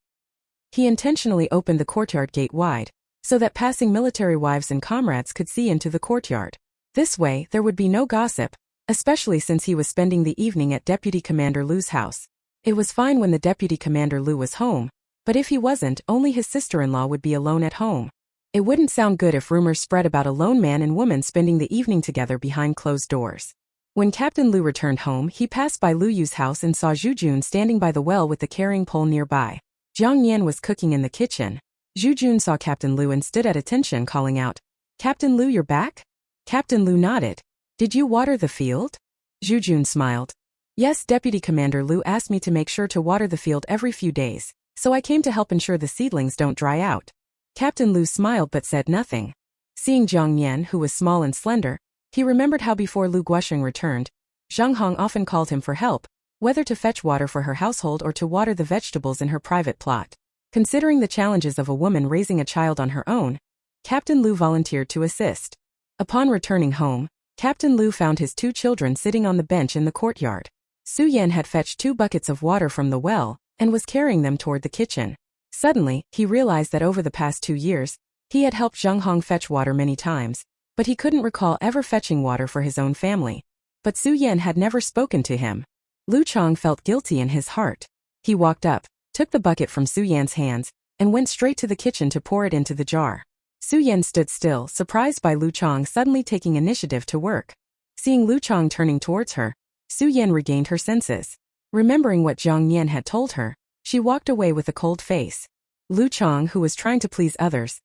He intentionally opened the courtyard gate wide, so that passing military wives and comrades could see into the courtyard. This way, there would be no gossip, especially since he was spending the evening at Deputy Commander Lu's house. It was fine when the Deputy Commander Lu was home, but if he wasn't, only his sister-in-law would be alone at home. It wouldn't sound good if rumors spread about a lone man and woman spending the evening together behind closed doors. When Captain Lu returned home, he passed by Lu Yu's house and saw Zhu Jun standing by the well with the carrying pole nearby. Jiang Nian was cooking in the kitchen. Zhu Jun saw Captain Lu and stood at attention, calling out, "Captain Lu, you're back?" Captain Lu nodded. "Did you water the field?" Zhu Jun smiled. "Yes, Deputy Commander Lu asked me to make sure to water the field every few days, so I came to help ensure the seedlings don't dry out." Captain Lu smiled but said nothing. Seeing Jiang Nian, who was small and slender, he remembered how before Lu Guosheng returned, Zhang Hong often called him for help, whether to fetch water for her household or to water the vegetables in her private plot. Considering the challenges of a woman raising a child on her own, Captain Lu volunteered to assist. Upon returning home, Captain Lu found his 2 children sitting on the bench in the courtyard. Su Yan had fetched 2 buckets of water from the well and was carrying them toward the kitchen. Suddenly, he realized that over the past 2 years, he had helped Zhang Hong fetch water many times, but he couldn't recall ever fetching water for his own family. But Su Yan had never spoken to him. Lu Chong felt guilty in his heart. He walked up, took the bucket from Su Yan's hands, and went straight to the kitchen to pour it into the jar. Su Yan stood still, surprised by Lu Chong suddenly taking initiative to work. Seeing Lu Chong turning towards her, Su Yan regained her senses. Remembering what Jiang Nian had told her, she walked away with a cold face. Lu Chong, who was trying to please others,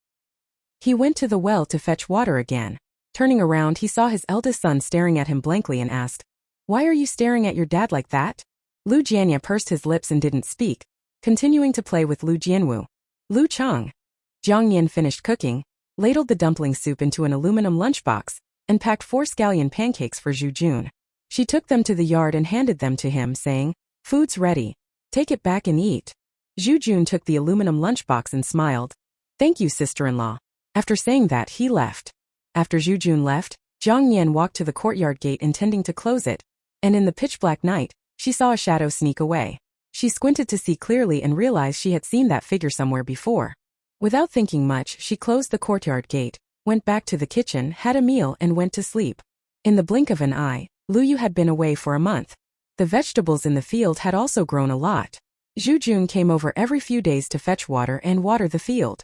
he went to the well to fetch water again. Turning around, he saw his eldest son staring at him blankly and asked, "Why are you staring at your dad like that?" Lu Jianya pursed his lips and didn't speak, continuing to play with Lu Jianwu. Lu Chong. Jiang Nian finished cooking, ladled the dumpling soup into an aluminum lunchbox, and packed 4 scallion pancakes for Zhu Jun. She took them to the yard and handed them to him, saying, "Food's ready. Take it back and eat." Zhu Jun took the aluminum lunchbox and smiled. "Thank you, sister-in-law." After saying that, he left. After Zhu Jun left, Jiang Nian walked to the courtyard gate intending to close it, and in the pitch-black night, she saw a shadow sneak away. She squinted to see clearly and realized she had seen that figure somewhere before. Without thinking much, she closed the courtyard gate, went back to the kitchen, had a meal, and went to sleep. In the blink of an eye, Lu Yu had been away for a month. The vegetables in the field had also grown a lot. Zhu Jun came over every few days to fetch water and water the field.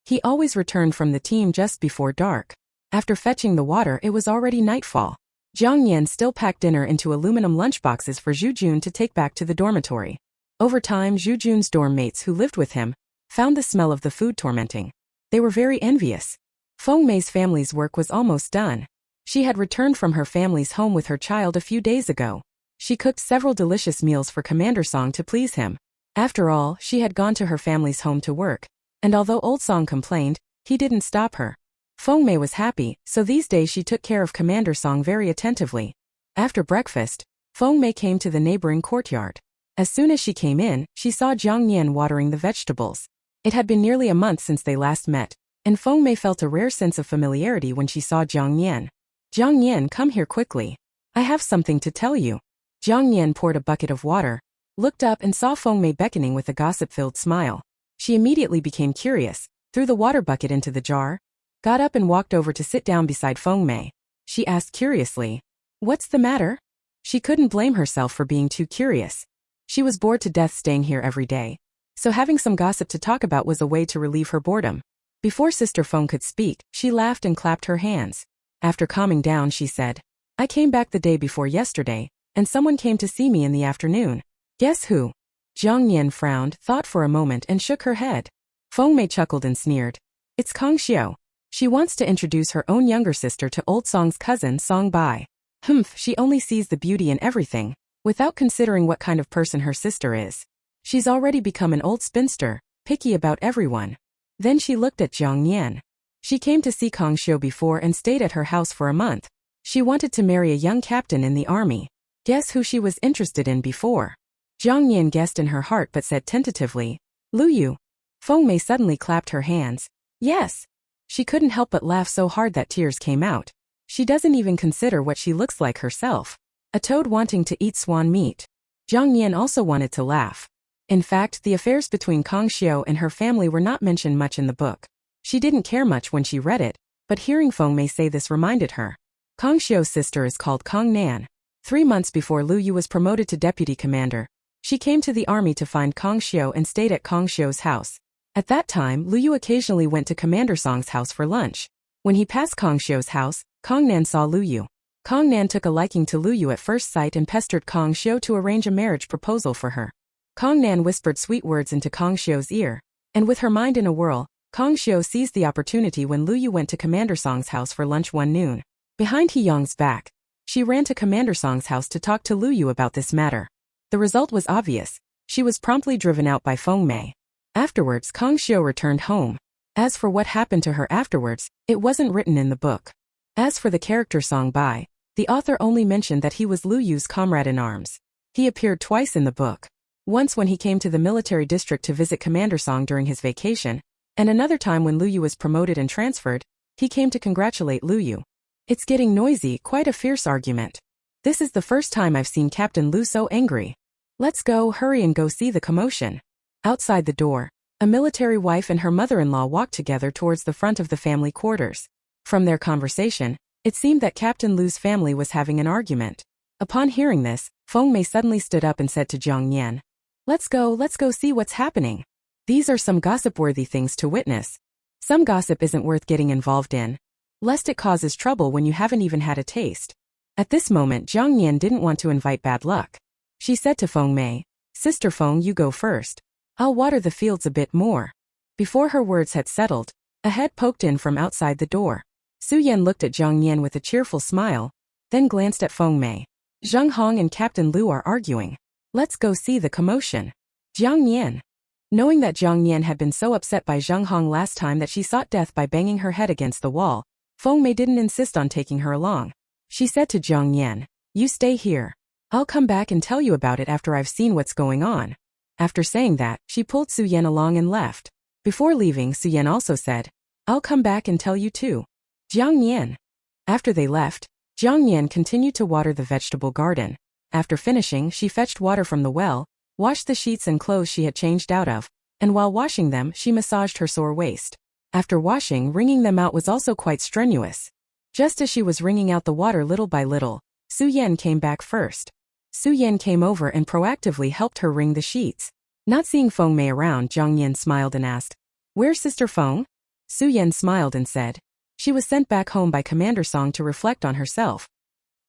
He always returned from the team just before dark. After fetching the water, it was already nightfall. Jiang Nian still packed dinner into aluminum lunchboxes for Zhu Jun to take back to the dormitory. Over time, Zhu Jun's dorm mates who lived with him found the smell of the food tormenting. They were very envious. Feng Mei's family's work was almost done. She had returned from her family's home with her child a few days ago. She cooked several delicious meals for Commander Song to please him. After all, she had gone to her family's home to work, and although Old Song complained, he didn't stop her. Feng Mei was happy, so these days she took care of Commander Song very attentively. After breakfast, Feng Mei came to the neighboring courtyard. As soon as she came in, she saw Jiang Nian watering the vegetables. It had been nearly a month since they last met, and Feng Mei felt a rare sense of familiarity when she saw Jiang Nian. Jiang Nian, come here quickly. I have something to tell you. Jiang Nian poured a bucket of water, looked up and saw Feng Mei beckoning with a gossip-filled smile. She immediately became curious, threw the water bucket into the jar, got up and walked over to sit down beside Feng Mei. She asked curiously, "What's the matter?" She couldn't blame herself for being too curious. She was bored to death staying here every day, so having some gossip to talk about was a way to relieve her boredom. Before Sister Feng could speak, she laughed and clapped her hands. After calming down, she said, "I came back the day before yesterday, and someone came to see me in the afternoon. Guess who?" Jiang Nian frowned, thought for a moment and shook her head. Feng Mei chuckled and sneered. "It's Kang Xiao. She wants to introduce her own younger sister to Old Song's cousin Song Bai. She only sees the beauty in everything, without considering what kind of person her sister is. She's already become an old spinster, picky about everyone." Then she looked at Jiang Nian. She came to see Kang Xiao before and stayed at her house for a month. She wanted to marry a young captain in the army. Guess who she was interested in before? Jiang Nian guessed in her heart but said tentatively, "Lu Yu." Feng Mei suddenly clapped her hands. "Yes." She couldn't help but laugh so hard that tears came out. She doesn't even consider what she looks like herself. A toad wanting to eat swan meat. Jiang Nian also wanted to laugh. In fact, the affairs between Kang Xiao and her family were not mentioned much in the book. She didn't care much when she read it, but hearing Feng Mei say this reminded her. Kang Xiao's sister is called Kang Nan. 3 months before Lu Yu was promoted to deputy commander, she came to the army to find Kang Xiao and stayed at Kang Xiao's house. At that time, Lu Yu occasionally went to Commander Song's house for lunch. When he passed Kang Xiao's house, Kang Nan saw Lu Yu. Kang Nan took a liking to Lu Yu at first sight and pestered Kang Xiao to arrange a marriage proposal for her. Kang Nan whispered sweet words into Kang Xiao's ear, and with her mind in a whirl, Kang Xiao seized the opportunity when Lu Yu went to Commander Song's house for lunch one noon. Behind He Yong's back, she ran to Commander Song's house to talk to Lu Yu about this matter. The result was obvious. She was promptly driven out by Feng Mei. Afterwards, Kang Xiao returned home. As for what happened to her afterwards, it wasn't written in the book. As for the character Song Bai, the author only mentioned that he was Lu Yu's comrade in arms. He appeared twice in the book. Once when he came to the military district to visit Commander Song during his vacation, and another time when Lu Yu was promoted and transferred, he came to congratulate Lu Yu. It's getting noisy, quite a fierce argument. This is the first time I've seen Captain Lu so angry. Let's go, hurry and go see the commotion. Outside the door, a military wife and her mother-in-law walked together towards the front of the family quarters. From their conversation, it seemed that Captain Lu's family was having an argument. Upon hearing this, Feng Mei suddenly stood up and said to Jiang Nian, let's go see what's happening. These are some gossip-worthy things to witness. Some gossip isn't worth getting involved in, lest it causes trouble when you haven't even had a taste." At this moment, Jiang Nian didn't want to invite bad luck. She said to Feng Mei, "Sister Feng, you go first. I'll water the fields a bit more." Before her words had settled, a head poked in from outside the door. Su Yan looked at Jiang Nian with a cheerful smile, then glanced at Feng Mei. "Zheng Hong and Captain Lu are arguing. Let's go see the commotion." Jiang Nian. Knowing that Jiang Nian had been so upset by Zheng Hong last time that she sought death by banging her head against the wall, Feng Mei didn't insist on taking her along. She said to Jiang Nian, "You stay here. I'll come back and tell you about it after I've seen what's going on." After saying that, she pulled Su Yan along and left. Before leaving, Su Yan also said, "I'll come back and tell you too." Jiang Nian. After they left, Jiang Nian continued to water the vegetable garden. After finishing, she fetched water from the well, washed the sheets and clothes she had changed out of, and while washing them, she massaged her sore waist. After washing, wringing them out was also quite strenuous. Just as she was wringing out the water little by little, Su Yan came back first. Su Yan came over and proactively helped her wring the sheets. Not seeing Feng Mei around, Jiang Nian smiled and asked, "Where's Sister Feng?" Su Yan smiled and said, "She was sent back home by Commander Song to reflect on herself.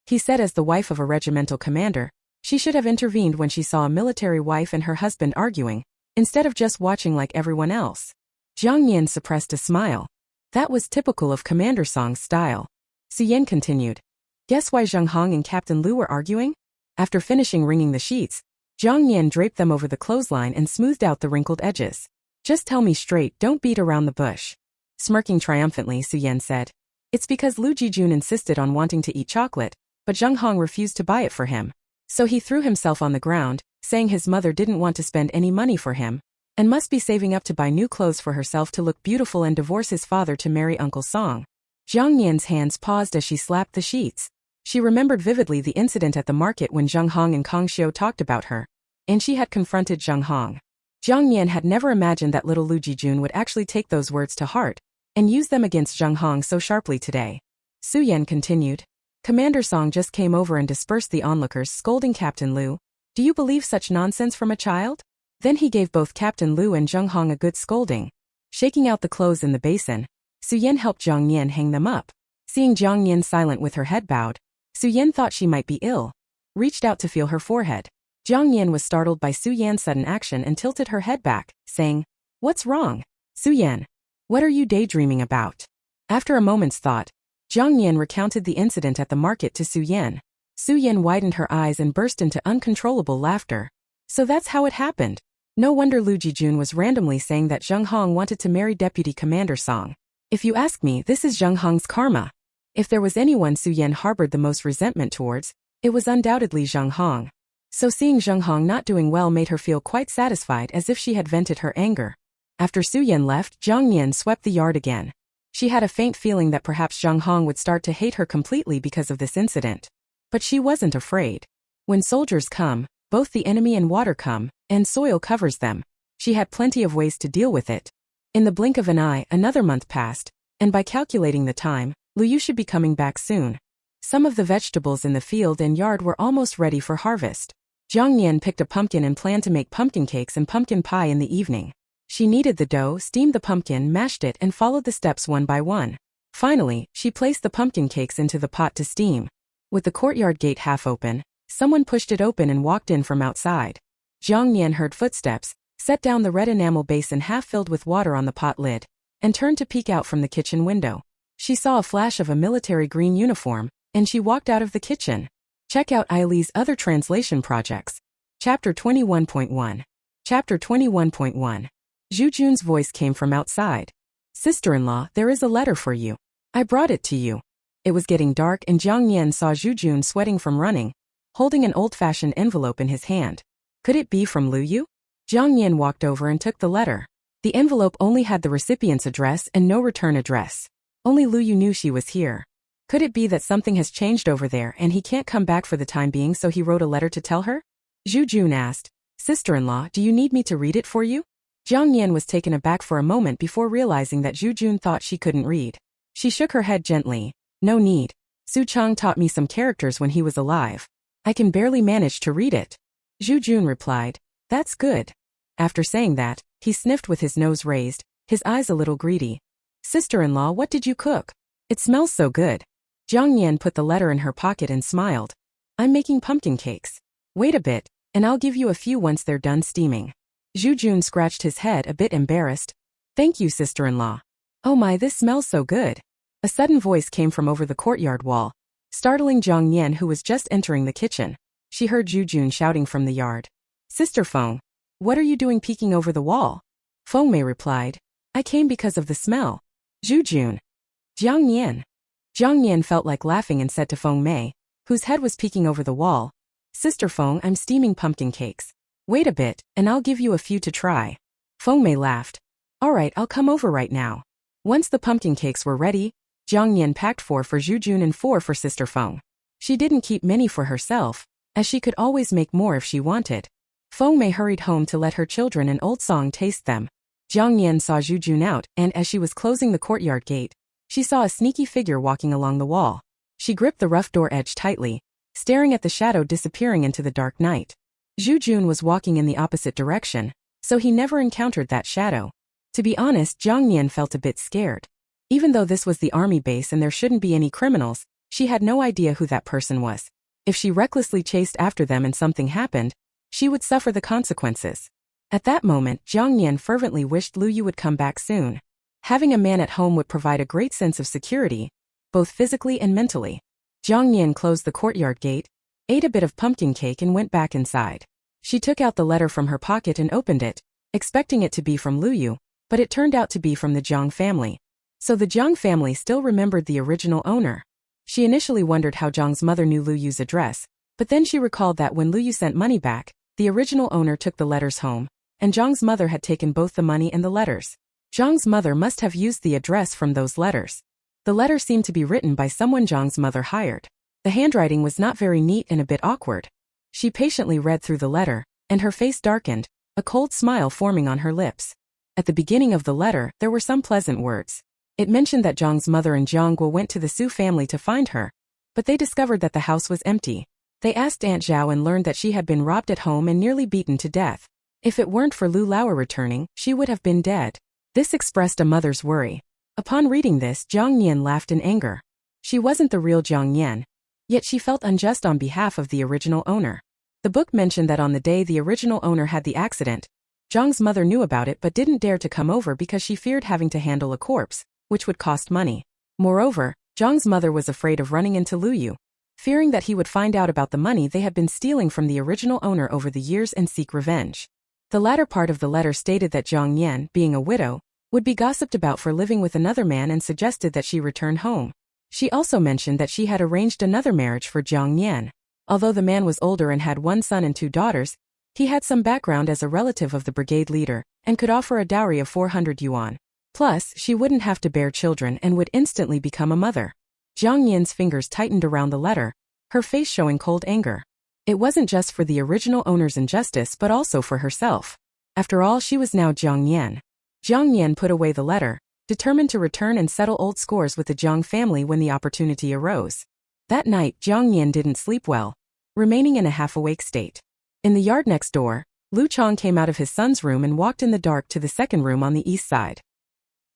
He said as the wife of a regimental commander, she should have intervened when she saw a military wife and her husband arguing, instead of just watching like everyone else." Jiang Nian suppressed a smile. That was typical of Commander Song's style. Su Yan continued, "Guess why Zheng Hong and Captain Lu were arguing? After finishing wringing the sheets, Jiang Nian draped them over the clothesline and smoothed out the wrinkled edges. Just tell me straight, don't beat around the bush. Smirking triumphantly, Su Yan said. It's because Lu Jijun insisted on wanting to eat chocolate, but Zheng Hong refused to buy it for him. So he threw himself on the ground, saying his mother didn't want to spend any money for him, and must be saving up to buy new clothes for herself to look beautiful and divorce his father to marry Uncle Song. Jiang Nian's hands paused as she slapped the sheets. She remembered vividly the incident at the market when Zheng Hong and Kang Xiu talked about her, and she had confronted Zheng Hong. Jiang Nian had never imagined that little Lu Jijun would actually take those words to heart and use them against Zheng Hong so sharply today. Su Yan continued. Commander Song just came over and dispersed the onlookers, scolding Captain Lu. Do you believe such nonsense from a child? Then he gave both Captain Lu and Zheng Hong a good scolding. Shaking out the clothes in the basin, Su Yan helped Jiang Nian hang them up. Seeing Jiang Nian silent with her head bowed, Su Yan thought she might be ill. Reached out to feel her forehead. Jiang Nian was startled by Su Yan's sudden action and tilted her head back, saying, What's wrong? Su Yan, what are you daydreaming about? After a moment's thought, Jiang Nian recounted the incident at the market to Su Yan. Su Yan widened her eyes and burst into uncontrollable laughter. So that's how it happened. No wonder Lu Jijun was randomly saying that Zheng Hong wanted to marry Deputy Commander Song. If you ask me, this is Zheng Hong's karma. If there was anyone Su Yan harbored the most resentment towards, it was undoubtedly Zheng Hong. So seeing Zheng Hong not doing well made her feel quite satisfied, as if she had vented her anger. After Su Yan left, Jiang Nian swept the yard again. She had a faint feeling that perhaps Zheng Hong would start to hate her completely because of this incident. But she wasn't afraid. When soldiers come, both the enemy and water come, and soil covers them. She had plenty of ways to deal with it. In the blink of an eye, another month passed, and by calculating the time, Lu Yu should be coming back soon. Some of the vegetables in the field and yard were almost ready for harvest. Jiang Nian picked a pumpkin and planned to make pumpkin cakes and pumpkin pie in the evening. She kneaded the dough, steamed the pumpkin, mashed it, and followed the steps one by one. Finally, she placed the pumpkin cakes into the pot to steam. With the courtyard gate half open, someone pushed it open and walked in from outside. Jiang Nian heard footsteps, set down the red enamel basin half filled with water on the pot lid, and turned to peek out from the kitchen window. She saw a flash of a military green uniform, and she walked out of the kitchen. Check out Eileen's other translation projects. Chapter 21.1. Chapter 21.1. Zhu Jun's voice came from outside. Sister-in-law, there is a letter for you. I brought it to you. It was getting dark and Jiang Nian saw Zhu Jun sweating from running, holding an old-fashioned envelope in his hand. Could it be from Lu Yu? Jiang Nian walked over and took the letter. The envelope only had the recipient's address and no return address. Only Lu Yu knew she was here. Could it be that something has changed over there and he can't come back for the time being, so he wrote a letter to tell her? Zhu Jun asked, Sister-in-law, do you need me to read it for you? Jiang Nian was taken aback for a moment before realizing that Zhu Jun thought she couldn't read. She shook her head gently. No need. Su Chang taught me some characters when he was alive. I can barely manage to read it. Zhu Jun replied, That's good. After saying that, he sniffed with his nose raised, his eyes a little greedy. Sister-in-law, what did you cook? It smells so good. Jiang Nian put the letter in her pocket and smiled. I'm making pumpkin cakes. Wait a bit, and I'll give you a few once they're done steaming. Zhu Jun scratched his head, a bit embarrassed. Thank you, sister-in-law. Oh my, this smells so good. A sudden voice came from over the courtyard wall, startling Jiang Nian, who was just entering the kitchen. She heard Zhu Jun shouting from the yard. Sister Feng, what are you doing peeking over the wall? Feng Mei replied. I came because of the smell. Zhu Jun. Jiang Nian. Jiang Nian felt like laughing and said to Feng Mei, whose head was peeking over the wall, Sister Feng, I'm steaming pumpkin cakes. Wait a bit, and I'll give you a few to try. Feng Mei laughed. All right, I'll come over right now. Once the pumpkin cakes were ready, Jiang Nian packed 4 for Zhu Jun and 4 for Sister Feng. She didn't keep many for herself, as she could always make more if she wanted. Feng Mei hurried home to let her children and Old Song taste them. Jiang Nian saw Zhu Jun out, and as she was closing the courtyard gate, she saw a sneaky figure walking along the wall. She gripped the rough door edge tightly, staring at the shadow disappearing into the dark night. Zhu Jun was walking in the opposite direction, so he never encountered that shadow. To be honest, Jiang Nian felt a bit scared. Even though this was the army base and there shouldn't be any criminals, she had no idea who that person was. If she recklessly chased after them and something happened, she would suffer the consequences. At that moment, Jiang Nian fervently wished Lu Yu would come back soon. Having a man at home would provide a great sense of security, both physically and mentally. Jiang Nian closed the courtyard gate, ate a bit of pumpkin cake and went back inside. She took out the letter from her pocket and opened it, expecting it to be from Luyu, but it turned out to be from the Jiang family. So the Jiang family still remembered the original owner. She initially wondered how Jiang's mother knew Luyu's address, but then she recalled that when Luyu sent money back, the original owner took the letters home, and Jiang's mother had taken both the money and the letters. Jiang's mother must have used the address from those letters. The letter seemed to be written by someone Jiang's mother hired. The handwriting was not very neat and a bit awkward. She patiently read through the letter, and her face darkened, a cold smile forming on her lips. At the beginning of the letter, there were some pleasant words. It mentioned that Jiang's mother and Jiang Guo went to the Su family to find her, but they discovered that the house was empty. They asked Aunt Zhao and learned that she had been robbed at home and nearly beaten to death. If it weren't for Lu Lauer returning, she would have been dead. This expressed a mother's worry. Upon reading this, Jiang Nian laughed in anger. She wasn't the real Jiang Nian, yet she felt unjust on behalf of the original owner. The book mentioned that on the day the original owner had the accident, Jiang's mother knew about it but didn't dare to come over because she feared having to handle a corpse, which would cost money. Moreover, Jiang's mother was afraid of running into Luyu, fearing that he would find out about the money they had been stealing from the original owner over the years and seek revenge. The latter part of the letter stated that Jiang Nian, being a widow, would be gossiped about for living with another man and suggested that she return home. She also mentioned that she had arranged another marriage for Jiang Nian. Although the man was older and had one son and 2 daughters, he had some background as a relative of the brigade leader and could offer a dowry of 400 yuan. Plus, she wouldn't have to bear children and would instantly become a mother. Jiang Nian's fingers tightened around the letter, her face showing cold anger. It wasn't just for the original owner's injustice but also for herself. After all, she was now Jiang Nian. Jiang Nian put away the letter, determined to return and settle old scores with the Jiang family when the opportunity arose. That night, Jiang Nian didn't sleep well, remaining in a half-awake state. In the yard next door, Lu Chong came out of his son's room and walked in the dark to the second room on the east side.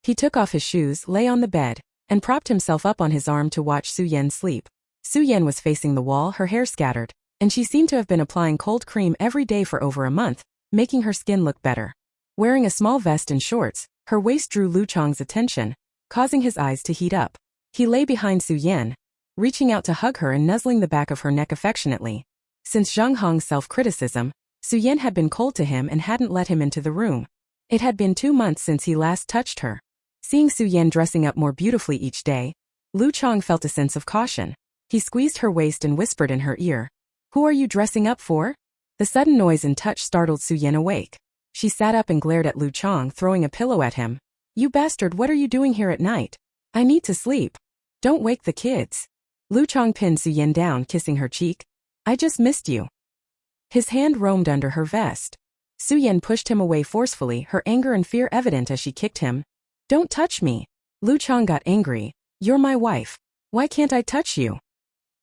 He took off his shoes, lay on the bed, and propped himself up on his arm to watch Su Yan sleep. Su Yan was facing the wall, her hair scattered, and she seemed to have been applying cold cream every day for over a month, making her skin look better. Wearing a small vest and shorts, her waist drew Lu Chong's attention, causing his eyes to heat up. He lay behind Su Yan, reaching out to hug her and nuzzling the back of her neck affectionately. Since Zhang Hong's self-criticism, Su Yan had been cold to him and hadn't let him into the room. It had been 2 months since he last touched her. Seeing Su Yan dressing up more beautifully each day, Lu Chong felt a sense of caution. He squeezed her waist and whispered in her ear, "Who are you dressing up for?" The sudden noise and touch startled Su Yan awake. She sat up and glared at Lu Chong, throwing a pillow at him. "You bastard, what are you doing here at night? I need to sleep. Don't wake the kids." Lu Chong pinned Su Yan down, kissing her cheek. "I just missed you." His hand roamed under her vest. Su Yan pushed him away forcefully, her anger and fear evident as she kicked him. "Don't touch me." Lu Chong got angry. "You're my wife. Why can't I touch you?"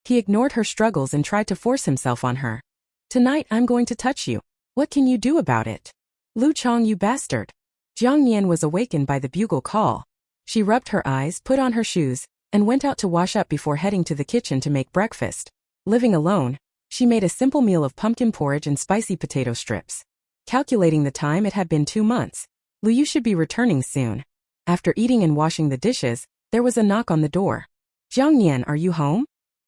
He ignored her struggles and tried to force himself on her. "Tonight I'm going to touch you. What can you do about it?" "Lu Chong, you bastard." Jiang Nian was awakened by the bugle call. She rubbed her eyes, put on her shoes, and went out to wash up before heading to the kitchen to make breakfast. Living alone, she made a simple meal of pumpkin porridge and spicy potato strips. Calculating the time, it had been 2 months. Luyu should be returning soon. After eating and washing the dishes, there was a knock on the door. "Jiang Nian, are you home?"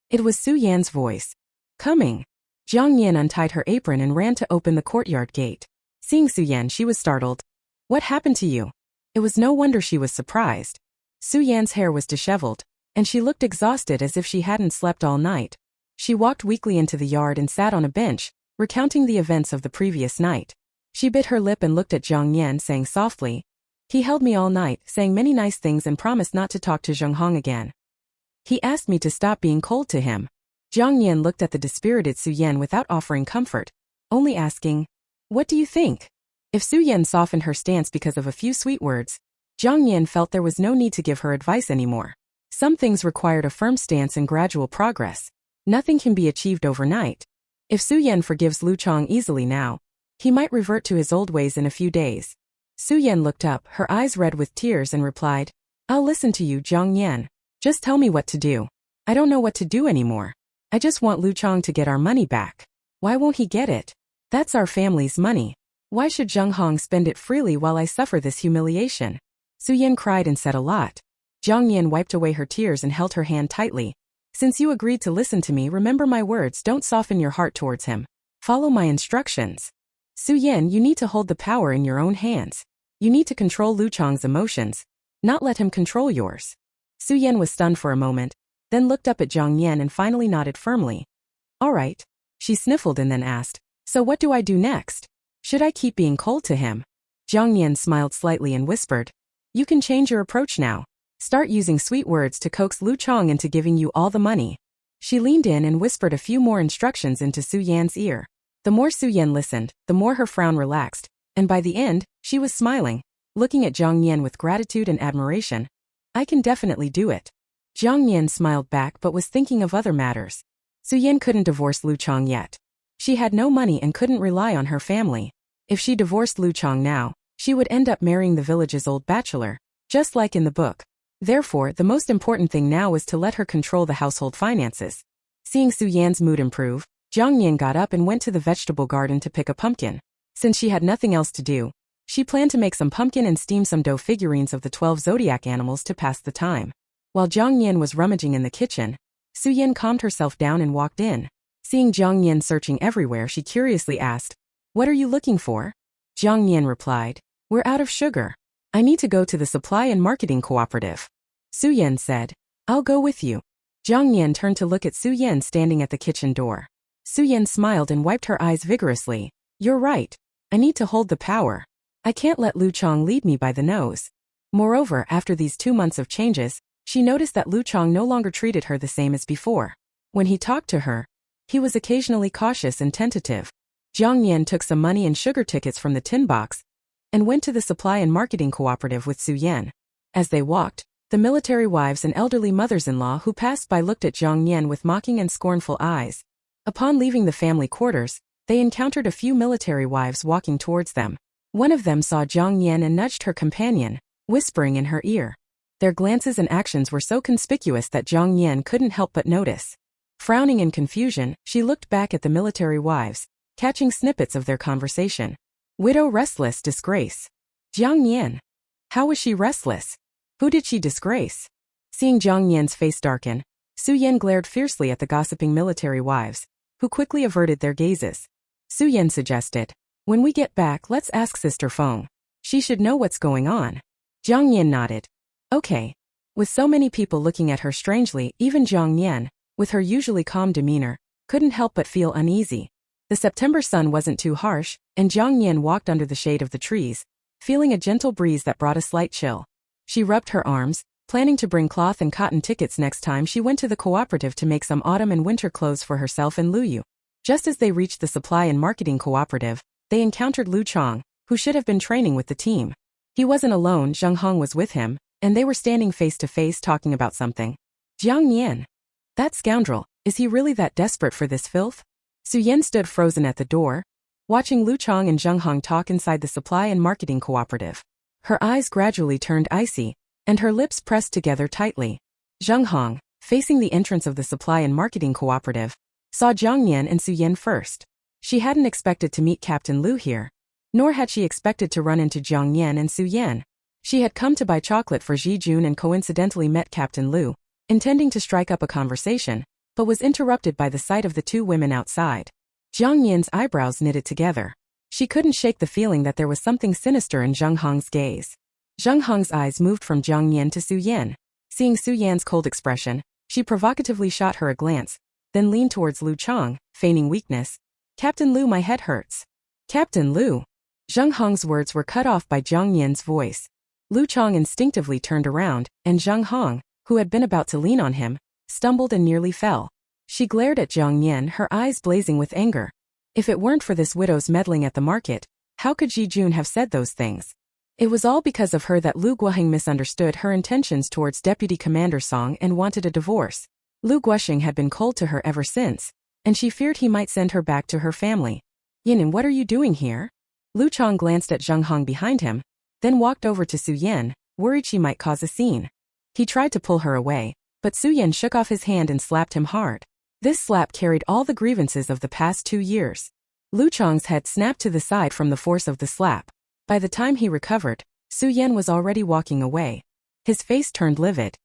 It was Su Yan's voice. "Coming." Jiang Nian untied her apron and ran to open the courtyard gate. Seeing Su Yan, she was startled. "What happened to you?" It was no wonder she was surprised. Su Yan's hair was disheveled, and she looked exhausted as if she hadn't slept all night. She walked weakly into the yard and sat on a bench, recounting the events of the previous night. She bit her lip and looked at Jiang Nian, saying softly, "He held me all night, saying many nice things and promised not to talk to Zheng Hong again. He asked me to stop being cold to him." Jiang Nian looked at the dispirited Su Yan without offering comfort, only asking, "What do you think?" If Su Yan softened her stance because of a few sweet words, Jiang Nian felt there was no need to give her advice anymore. Some things required a firm stance and gradual progress. Nothing can be achieved overnight. If Su Yan forgives Lu Chong easily now, he might revert to his old ways in a few days. Su Yan looked up, her eyes red with tears, and replied, "I'll listen to you, Jiang Nian. Just tell me what to do. I don't know what to do anymore. I just want Lu Chong to get our money back. Why won't he get it? That's our family's money. Why should Zheng Hong spend it freely while I suffer this humiliation?" Su Yan cried and said a lot. Jiang Nian wiped away her tears and held her hand tightly, Since you agreed to listen to me, remember my words, don't soften your heart towards him. Follow my instructions. Su Yan, you need to hold the power in your own hands. You need to control Lu Chang's emotions, not let him control yours. Su Yan was stunned for a moment, then looked up at Jiang Nian and finally nodded firmly. All right. She sniffled and then asked, so what do I do next? Should I keep being cold to him? Jiang Nian smiled slightly and whispered, you can change your approach now. Start using sweet words to coax Lu Chang into giving you all the money. She leaned in and whispered a few more instructions into Su Yan's ear. The more Su Yan listened, the more her frown relaxed, and by the end, she was smiling, looking at Jiang Nian with gratitude and admiration. I can definitely do it. Jiang Nian smiled back but was thinking of other matters. Su Yan couldn't divorce Lu Chang yet. She had no money and couldn't rely on her family. If she divorced Lu Chang now, she would end up marrying the village's old bachelor, just like in the book. Therefore, the most important thing now was to let her control the household finances. Seeing Su Yan's mood improve, Jiang Nian got up and went to the vegetable garden to pick a pumpkin. Since she had nothing else to do, she planned to make some pumpkin and steam some dough figurines of the 12 zodiac animals to pass the time. While Jiang Nian was rummaging in the kitchen, Su Yan calmed herself down and walked in. Seeing Jiang Nian searching everywhere, she curiously asked, what are you looking for? Jiang Nian replied, we're out of sugar. I need to go to the supply and marketing cooperative. Su Yan said, I'll go with you. Jiang Nian turned to look at Su Yan standing at the kitchen door. Su Yan smiled and wiped her eyes vigorously. You're right. I need to hold the power. I can't let Lu Chang lead me by the nose. Moreover, after these 2 months of changes, she noticed that Lu Chang no longer treated her the same as before. When he talked to her, he was occasionally cautious and tentative. Jiang Nian took some money and sugar tickets from the tin box and went to the supply and marketing cooperative with Su Yan. As they walked, the military wives and elderly mothers-in-law who passed by looked at Jiang Nian with mocking and scornful eyes. Upon leaving the family quarters, they encountered a few military wives walking towards them. One of them saw Jiang Nian and nudged her companion, whispering in her ear. Their glances and actions were so conspicuous that Jiang Nian couldn't help but notice. Frowning in confusion, she looked back at the military wives, catching snippets of their conversation. Widow restless disgrace. Jiang Nian. How was she restless? Who did she disgrace? Seeing Jiang Nian's face darken, Su Yan glared fiercely at the gossiping military wives, who quickly averted their gazes. Su Yan suggested, when we get back, let's ask Sister Feng. She should know what's going on. Jiang Nian nodded. Okay. With so many people looking at her strangely, even Jiang Nian, with her usually calm demeanor, couldn't help but feel uneasy. The September sun wasn't too harsh, and Jiang Nian walked under the shade of the trees, feeling a gentle breeze that brought a slight chill. She rubbed her arms, planning to bring cloth and cotton tickets next time she went to the cooperative to make some autumn and winter clothes for herself and Lu Yu. Just as they reached the supply and marketing cooperative, they encountered Lu Chang, who should have been training with the team. He wasn't alone, Zheng Hong was with him, and they were standing face to face talking about something. Jiang Nian. That scoundrel, is he really that desperate for this filth? Su Yan stood frozen at the door, watching Lu Chang and Zheng Hong talk inside the supply and marketing cooperative. Her eyes gradually turned icy, and her lips pressed together tightly. Zheng Hong, facing the entrance of the supply and marketing cooperative, saw Jiang Nian and Su Yan first. She hadn't expected to meet Captain Lu here, nor had she expected to run into Jiang Nian and Su Yan. She had come to buy chocolate for Ji Jun and coincidentally met Captain Lu, intending to strike up a conversation, but was interrupted by the sight of the two women outside. Jiang Nian's eyebrows knitted together. She couldn't shake the feeling that there was something sinister in Zheng Hong's gaze. Zheng Hong's eyes moved from Jiang Nian to Su Yan. Seeing Su Yan's cold expression, she provocatively shot her a glance, then leaned towards Lu Chang, feigning weakness. Captain Lu, my head hurts. Captain Lu. Zheng Hong's words were cut off by Jiang Nian's voice. Lu Chang instinctively turned around, and Zheng Hong, who had been about to lean on him, stumbled and nearly fell. She glared at Jiang Nian, her eyes blazing with anger. If it weren't for this widow's meddling at the market, how could Ji Jun have said those things? It was all because of her that Lu Guoheng misunderstood her intentions towards Deputy Commander Song and wanted a divorce. Lu Guoheng had been cold to her ever since, and she feared he might send her back to her family. Yin, what are you doing here? Lu Chang glanced at Zheng Hong behind him, then walked over to Su Yan, worried she might cause a scene. He tried to pull her away, but Su Yan shook off his hand and slapped him hard. This slap carried all the grievances of the past 2 years. Lu Chang's head snapped to the side from the force of the slap. By the time he recovered, Su Yan was already walking away. His face turned livid.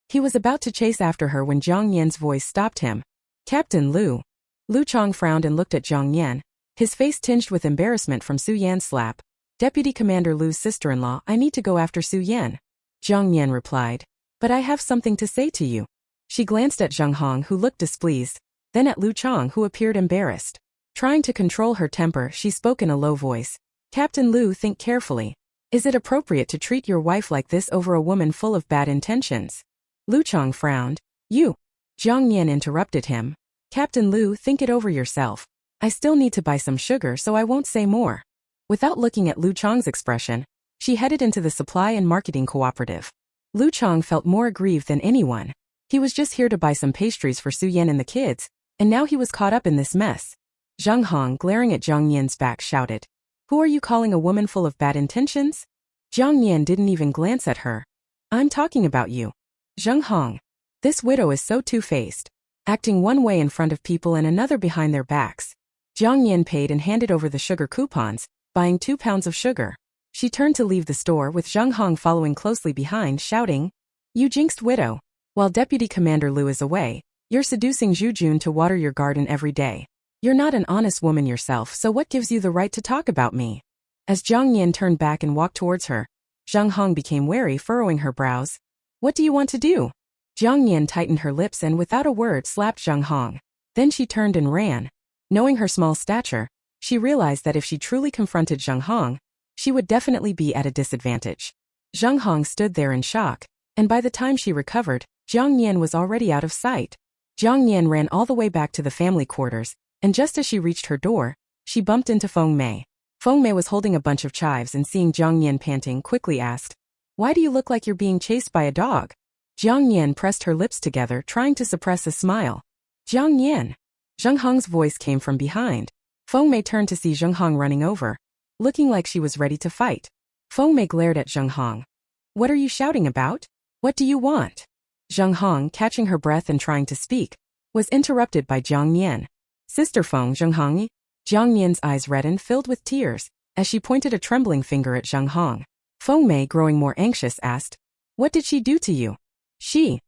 He was about to chase after her when Jiang Nian's voice stopped him. Captain Lu. Lu Chong frowned and looked at Jiang Nian, his face tinged with embarrassment from Su Yan's slap. Deputy Commander Lu's sister-in-law, I need to go after Su Yan. Jiang Nian replied. But I have something to say to you. She glanced at Zheng Hong, who looked displeased, then at Lu Chong, who appeared embarrassed. Trying to control her temper, she spoke in a low voice. Captain Lu, think carefully. Is it appropriate to treat your wife like this over a woman full of bad intentions? Lu Chong frowned. You. Jiang Nian interrupted him. Captain Lu, think it over yourself. I still need to buy some sugar, so I won't say more. Without looking at Lu Chong's expression, she headed into the supply and marketing cooperative. Lu Chong felt more aggrieved than anyone. He was just here to buy some pastries for Su Yan and the kids, and now he was caught up in this mess. Zheng Hong, glaring at Jiang Nian's back, shouted. Who are you calling a woman full of bad intentions? Jiang Nian didn't even glance at her. I'm talking about you. Zheng Hong. This widow is so two-faced, acting one way in front of people and another behind their backs. Jiang Nian paid and handed over the sugar coupons, buying 2 pounds of sugar. She turned to leave the store with Zheng Hong following closely behind, shouting, You jinxed widow. While Deputy Commander Lu is away, you're seducing Zhu Jun to water your garden every day. You're not an honest woman yourself, so what gives you the right to talk about me? As Jiang Nian turned back and walked towards her, Zheng Hong became wary, furrowing her brows. What do you want to do? Jiang Nian tightened her lips and without a word slapped Zheng Hong. Then she turned and ran. Knowing her small stature, she realized that if she truly confronted Zheng Hong, she would definitely be at a disadvantage. Zheng Hong stood there in shock, and by the time she recovered, Jiang Nian was already out of sight. Jiang Nian ran all the way back to the family quarters, and just as she reached her door, she bumped into Feng Mei. Feng Mei was holding a bunch of chives and seeing Jiang Nian panting, quickly asked, Why do you look like you're being chased by a dog? Jiang Nian pressed her lips together, trying to suppress a smile. Jiang Nian. Zheng Hong's voice came from behind. Feng Mei turned to see Zheng Hong running over, looking like she was ready to fight. Feng Mei glared at Zheng Hong. What are you shouting about? What do you want? Zheng Hong, catching her breath and trying to speak, was interrupted by Jiang Nian. Sister Feng, Zheng Hong. Jiang Nian's eyes reddened, filled with tears, as she pointed a trembling finger at Zheng Hong. Feng Mei, growing more anxious, asked, What did she do to you? She.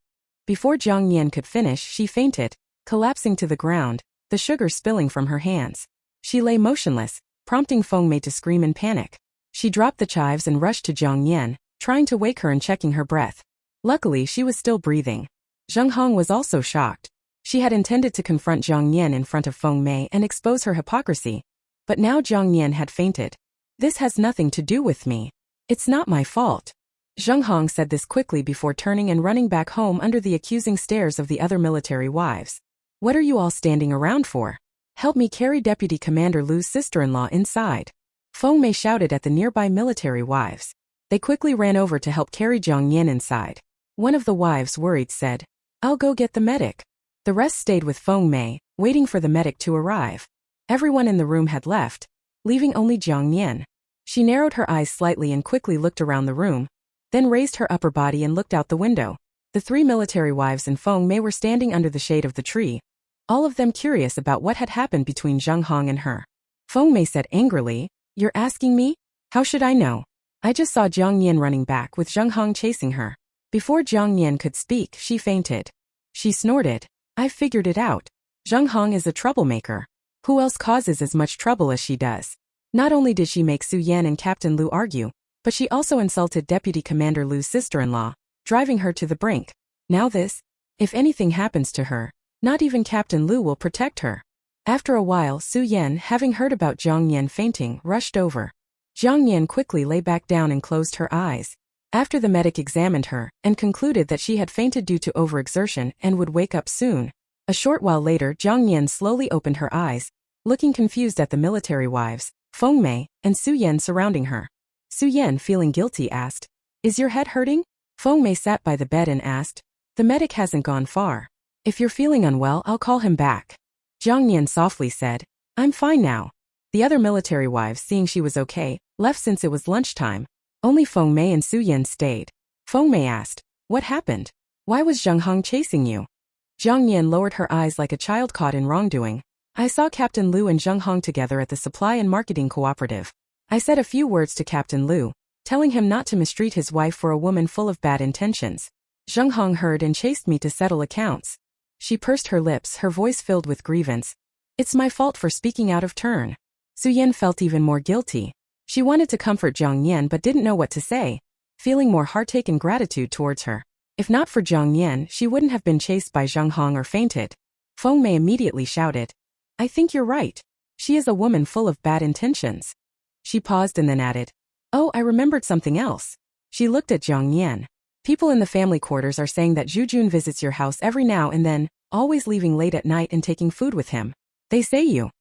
Before Jiang Nian could finish, she fainted, collapsing to the ground, the sugar spilling from her hands. She lay motionless, prompting Feng Mei to scream in panic. She dropped the chives and rushed to Jiang Nian, trying to wake her and checking her breath. Luckily, she was still breathing. Zheng Hong was also shocked. She had intended to confront Jiang Nian in front of Feng Mei and expose her hypocrisy. But now Jiang Nian had fainted. This has nothing to do with me. It's not my fault. Zheng Hong said this quickly before turning and running back home under the accusing stares of the other military wives. What are you all standing around for? Help me carry Deputy Commander Lu's sister-in-law inside. Feng Mei shouted at the nearby military wives. They quickly ran over to help carry Jiang Nian inside. One of the wives, worried, said, I'll go get the medic. The rest stayed with Feng Mei, waiting for the medic to arrive. Everyone in the room had left, leaving only Jiang Nian. She narrowed her eyes slightly and quickly looked around the room, then raised her upper body and looked out the window. The 3 military wives and Feng Mei were standing under the shade of the tree, all of them curious about what had happened between Zheng Hong and her. Feng Mei said angrily, You're asking me? How should I know? I just saw Jiang Nian running back with Zheng Hong chasing her. Before Jiang Nian could speak, she fainted. She snorted. I figured it out. Zheng Hong is a troublemaker. Who else causes as much trouble as she does? Not only did she make Su Yan and Captain Lu argue, but she also insulted Deputy Commander Lu's sister-in-law, driving her to the brink. Now this, if anything happens to her, not even Captain Lu will protect her. After a while, Su Yan, having heard about Jiang Nian fainting, rushed over. Jiang Nian quickly lay back down and closed her eyes. After the medic examined her and concluded that she had fainted due to overexertion and would wake up soon, a short while later Jiang Nian slowly opened her eyes, looking confused at the military wives, Feng Mei, and Su Yan surrounding her. Su Yan, feeling guilty, asked, Is your head hurting? Feng Mei sat by the bed and asked, The medic hasn't gone far. If you're feeling unwell, I'll call him back. Jiang Nian softly said, I'm fine now. The other military wives, seeing she was okay, left since it was lunchtime. Only Feng Mei and Su Yan stayed. Feng Mei asked, What happened? Why was Zheng Hong chasing you? Jiang Nian lowered her eyes like a child caught in wrongdoing. I saw Captain Lu and Zheng Hong together at the supply and marketing cooperative. I said a few words to Captain Lu, telling him not to mistreat his wife for a woman full of bad intentions. Zheng Hong heard and chased me to settle accounts. She pursed her lips, her voice filled with grievance. It's my fault for speaking out of turn. Su Yan felt even more guilty. She wanted to comfort Jiang Nian but didn't know what to say, feeling more heartache and gratitude towards her. If not for Jiang Nian, she wouldn't have been chased by Zheng Hong or fainted. Feng Mei immediately shouted. I think you're right. She is a woman full of bad intentions. She paused and then added. Oh, I remembered something else. She looked at Jiang Nian. People in the family quarters are saying that Zhu Jun visits your house every now and then, always leaving late at night and taking food with him. They say you.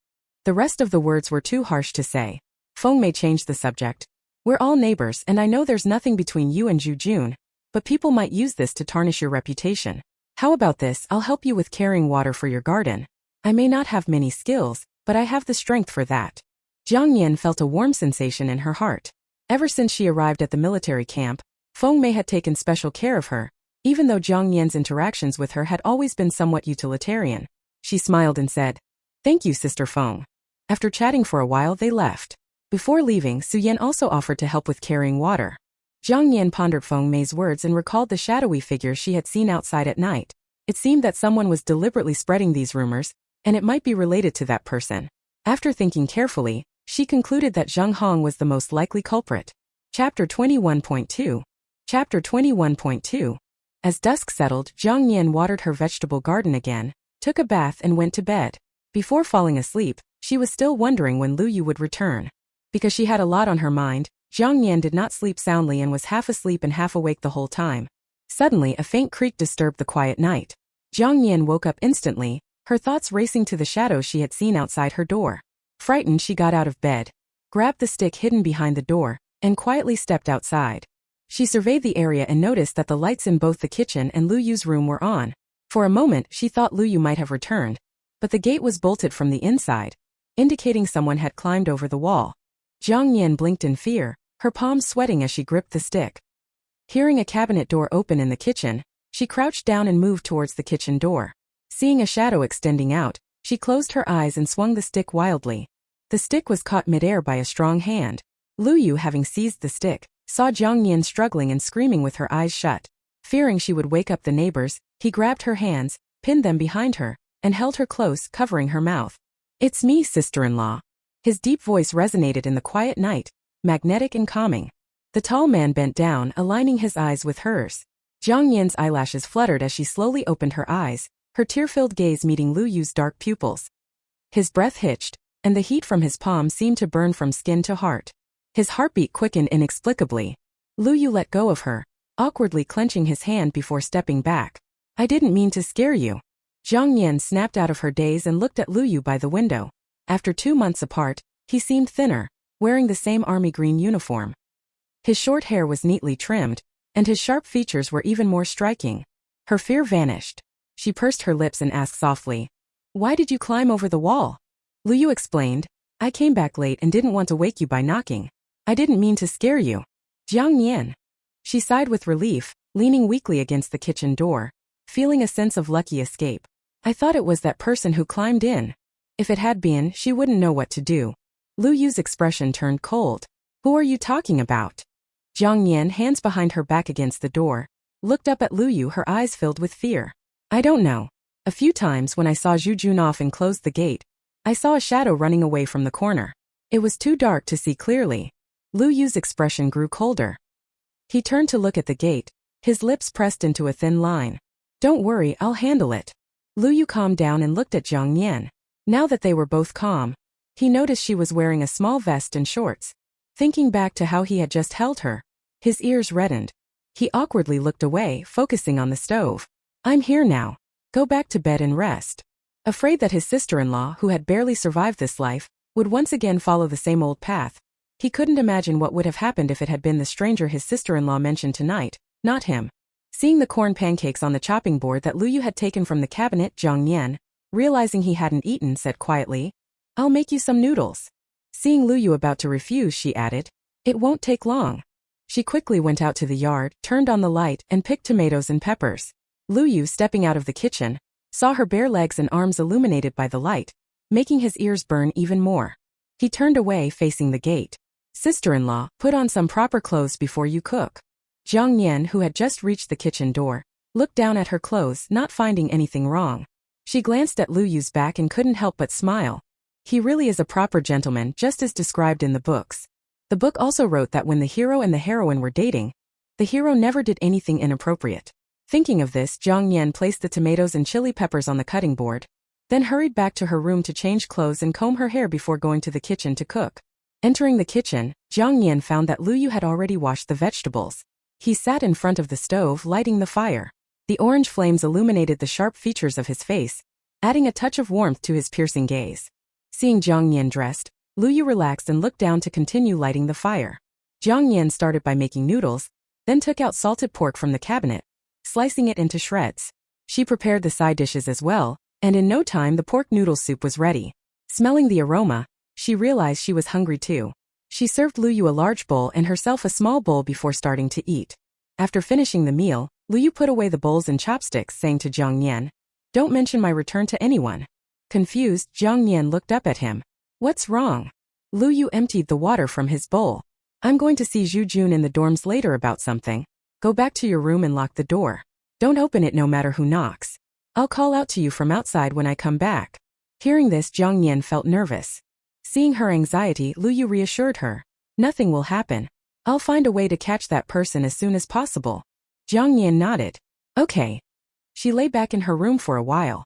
The rest of the words were too harsh to say. Feng Mei changed the subject. We're all neighbors and I know there's nothing between you and Zhu Jun, but people might use this to tarnish your reputation. How about this? I'll help you with carrying water for your garden. I may not have many skills, but I have the strength for that. Jiang Nian felt a warm sensation in her heart. Ever since she arrived at the military camp, Feng Mei had taken special care of her, even though Jiang Nian's interactions with her had always been somewhat utilitarian. She smiled and said, Thank you, Sister Feng. After chatting for a while, they left. Before leaving, Su Yan also offered to help with carrying water. Jiang Nian pondered Feng Mei's words and recalled the shadowy figure she had seen outside at night. It seemed that someone was deliberately spreading these rumors, and it might be related to that person. After thinking carefully, she concluded that Zheng Hong was the most likely culprit. Chapter 21.2. Chapter 21.2. As dusk settled, Jiang Nian watered her vegetable garden again, took a bath and went to bed. Before falling asleep, she was still wondering when Lu Yu would return. Because she had a lot on her mind, Jiang Nian did not sleep soundly and was half asleep and half awake the whole time. Suddenly, a faint creak disturbed the quiet night. Jiang Nian woke up instantly, her thoughts racing to the shadows she had seen outside her door. Frightened, she got out of bed, grabbed the stick hidden behind the door, and quietly stepped outside. She surveyed the area and noticed that the lights in both the kitchen and Lu Yu's room were on. For a moment, she thought Lu Yu might have returned, but the gate was bolted from the inside, indicating someone had climbed over the wall. Jiang Nian blinked in fear, her palms sweating as she gripped the stick. Hearing a cabinet door open in the kitchen, she crouched down and moved towards the kitchen door. Seeing a shadow extending out, she closed her eyes and swung the stick wildly. The stick was caught midair by a strong hand. Lu Yu, having seized the stick, saw Jiang Nian struggling and screaming with her eyes shut. Fearing she would wake up the neighbors, he grabbed her hands, pinned them behind her, and held her close, covering her mouth. It's me, sister-in-law. His deep voice resonated in the quiet night, magnetic and calming. The tall man bent down, aligning his eyes with hers. Jiang Nian's eyelashes fluttered as she slowly opened her eyes, her tear-filled gaze meeting Lu Yu's dark pupils. His breath hitched, and the heat from his palm seemed to burn from skin to heart. His heartbeat quickened inexplicably. Lu Yu let go of her, awkwardly clenching his hand before stepping back. I didn't mean to scare you. Jiang Nian snapped out of her daze and looked at Lu Yu by the window. After 2 months apart, he seemed thinner, wearing the same army green uniform. His short hair was neatly trimmed, and his sharp features were even more striking. Her fear vanished. She pursed her lips and asked softly, Why did you climb over the wall? Lu Yu explained, I came back late and didn't want to wake you by knocking. I didn't mean to scare you. Jiang Nian. She sighed with relief, leaning weakly against the kitchen door, feeling a sense of lucky escape. I thought it was that person who climbed in. If it had been, she wouldn't know what to do. Lu Yu's expression turned cold. Who are you talking about? Jiang Nian, hands behind her back against the door, looked up at Lu Yu, her eyes filled with fear. I don't know. A few times when I saw Zhu Jun off and closed the gate, I saw a shadow running away from the corner. It was too dark to see clearly. Lu Yu's expression grew colder. He turned to look at the gate, his lips pressed into a thin line. Don't worry, I'll handle it. Lu Yu calmed down and looked at Jiang Nian. Now that they were both calm, he noticed she was wearing a small vest and shorts. Thinking back to how he had just held her, his ears reddened. He awkwardly looked away, focusing on the stove. I'm here now. Go back to bed and rest. Afraid that his sister-in-law, who had barely survived this life, would once again follow the same old path, he couldn't imagine what would have happened if it had been the stranger his sister-in-law mentioned tonight, not him. Seeing the corn pancakes on the chopping board that Lu Yu had taken from the cabinet, Jiang Nian, realizing he hadn't eaten, said quietly, I'll make you some noodles. Seeing Lu Yu about to refuse, she added, It won't take long. She quickly went out to the yard, turned on the light, and picked tomatoes and peppers. Lu Yu, stepping out of the kitchen, saw her bare legs and arms illuminated by the light, making his ears burn even more. He turned away, facing the gate. Sister-in-law, put on some proper clothes before you cook. Jiang Nian, who had just reached the kitchen door, looked down at her clothes, not finding anything wrong. She glanced at Lu Yu's back and couldn't help but smile. He really is a proper gentleman, just as described in the books. The book also wrote that when the hero and the heroine were dating, the hero never did anything inappropriate. Thinking of this, Jiang Nian placed the tomatoes and chili peppers on the cutting board, then hurried back to her room to change clothes and comb her hair before going to the kitchen to cook. Entering the kitchen, Jiang Nian found that Lu Yu had already washed the vegetables. He sat in front of the stove, lighting the fire. The orange flames illuminated the sharp features of his face, adding a touch of warmth to his piercing gaze. Seeing Jiang Nian dressed, Lu Yu relaxed and looked down to continue lighting the fire. Jiang Nian started by making noodles, then took out salted pork from the cabinet, slicing it into shreds. She prepared the side dishes as well, and in no time the pork noodle soup was ready. Smelling the aroma, she realized she was hungry too. She served Lu Yu a large bowl and herself a small bowl before starting to eat. After finishing the meal, Lu Yu put away the bowls and chopsticks, saying to Jiang Nian, "Don't mention my return to anyone." Confused, Jiang Nian looked up at him. "What's wrong?" Lu Yu emptied the water from his bowl. "I'm going to see Zhu Jun in the dorms later about something. Go back to your room and lock the door. Don't open it no matter who knocks. I'll call out to you from outside when I come back." Hearing this, Jiang Nian felt nervous. Seeing her anxiety, Lu Yu reassured her. "Nothing will happen. I'll find a way to catch that person as soon as possible." Jiang Nian nodded. "Okay." She lay back in her room for a while.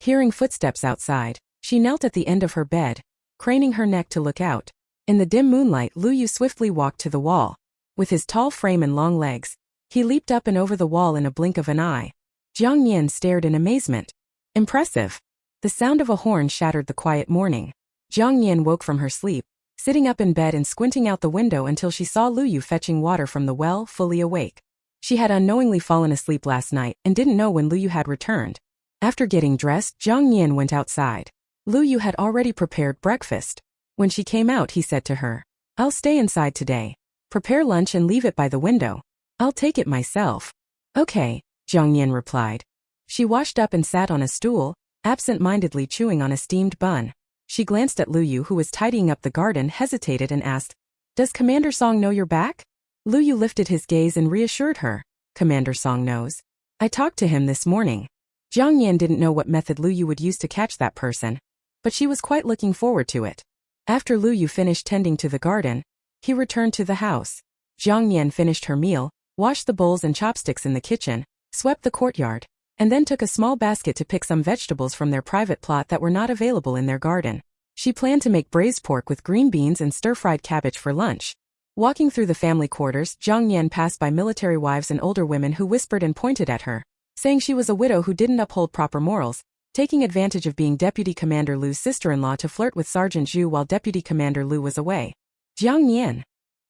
Hearing footsteps outside, she knelt at the end of her bed, craning her neck to look out. In the dim moonlight, Lu Yu swiftly walked to the wall. With his tall frame and long legs, he leaped up and over the wall in a blink of an eye. Jiang Nian stared in amazement. Impressive. The sound of a horn shattered the quiet morning. Jiang Nian woke from her sleep, sitting up in bed and squinting out the window until she saw Lu Yu fetching water from the well, fully awake. She had unknowingly fallen asleep last night and didn't know when Lu Yu had returned. After getting dressed, Jiang Nian went outside. Lu Yu had already prepared breakfast. When she came out, he said to her, "I'll stay inside today. Prepare lunch and leave it by the window. I'll take it myself." "Okay," Jiang Nian replied. She washed up and sat on a stool, absent-mindedly chewing on a steamed bun. She glanced at Lu Yu, who was tidying up the garden, hesitated and asked, "Does Commander Song know you're back?" Lu Yu lifted his gaze and reassured her, "Commander Song knows. I talked to him this morning." Jiang Nian didn't know what method Lu Yu would use to catch that person, but she was quite looking forward to it. After Lu Yu finished tending to the garden, he returned to the house. Jiang Nian finished her meal, washed the bowls and chopsticks in the kitchen, swept the courtyard, and then took a small basket to pick some vegetables from their private plot that were not available in their garden. She planned to make braised pork with green beans and stir-fried cabbage for lunch. Walking through the family quarters, Jiang Nian passed by military wives and older women who whispered and pointed at her, saying she was a widow who didn't uphold proper morals, taking advantage of being Deputy Commander Lu's sister-in-law to flirt with Sergeant Zhu while Deputy Commander Lu was away. Jiang Nian.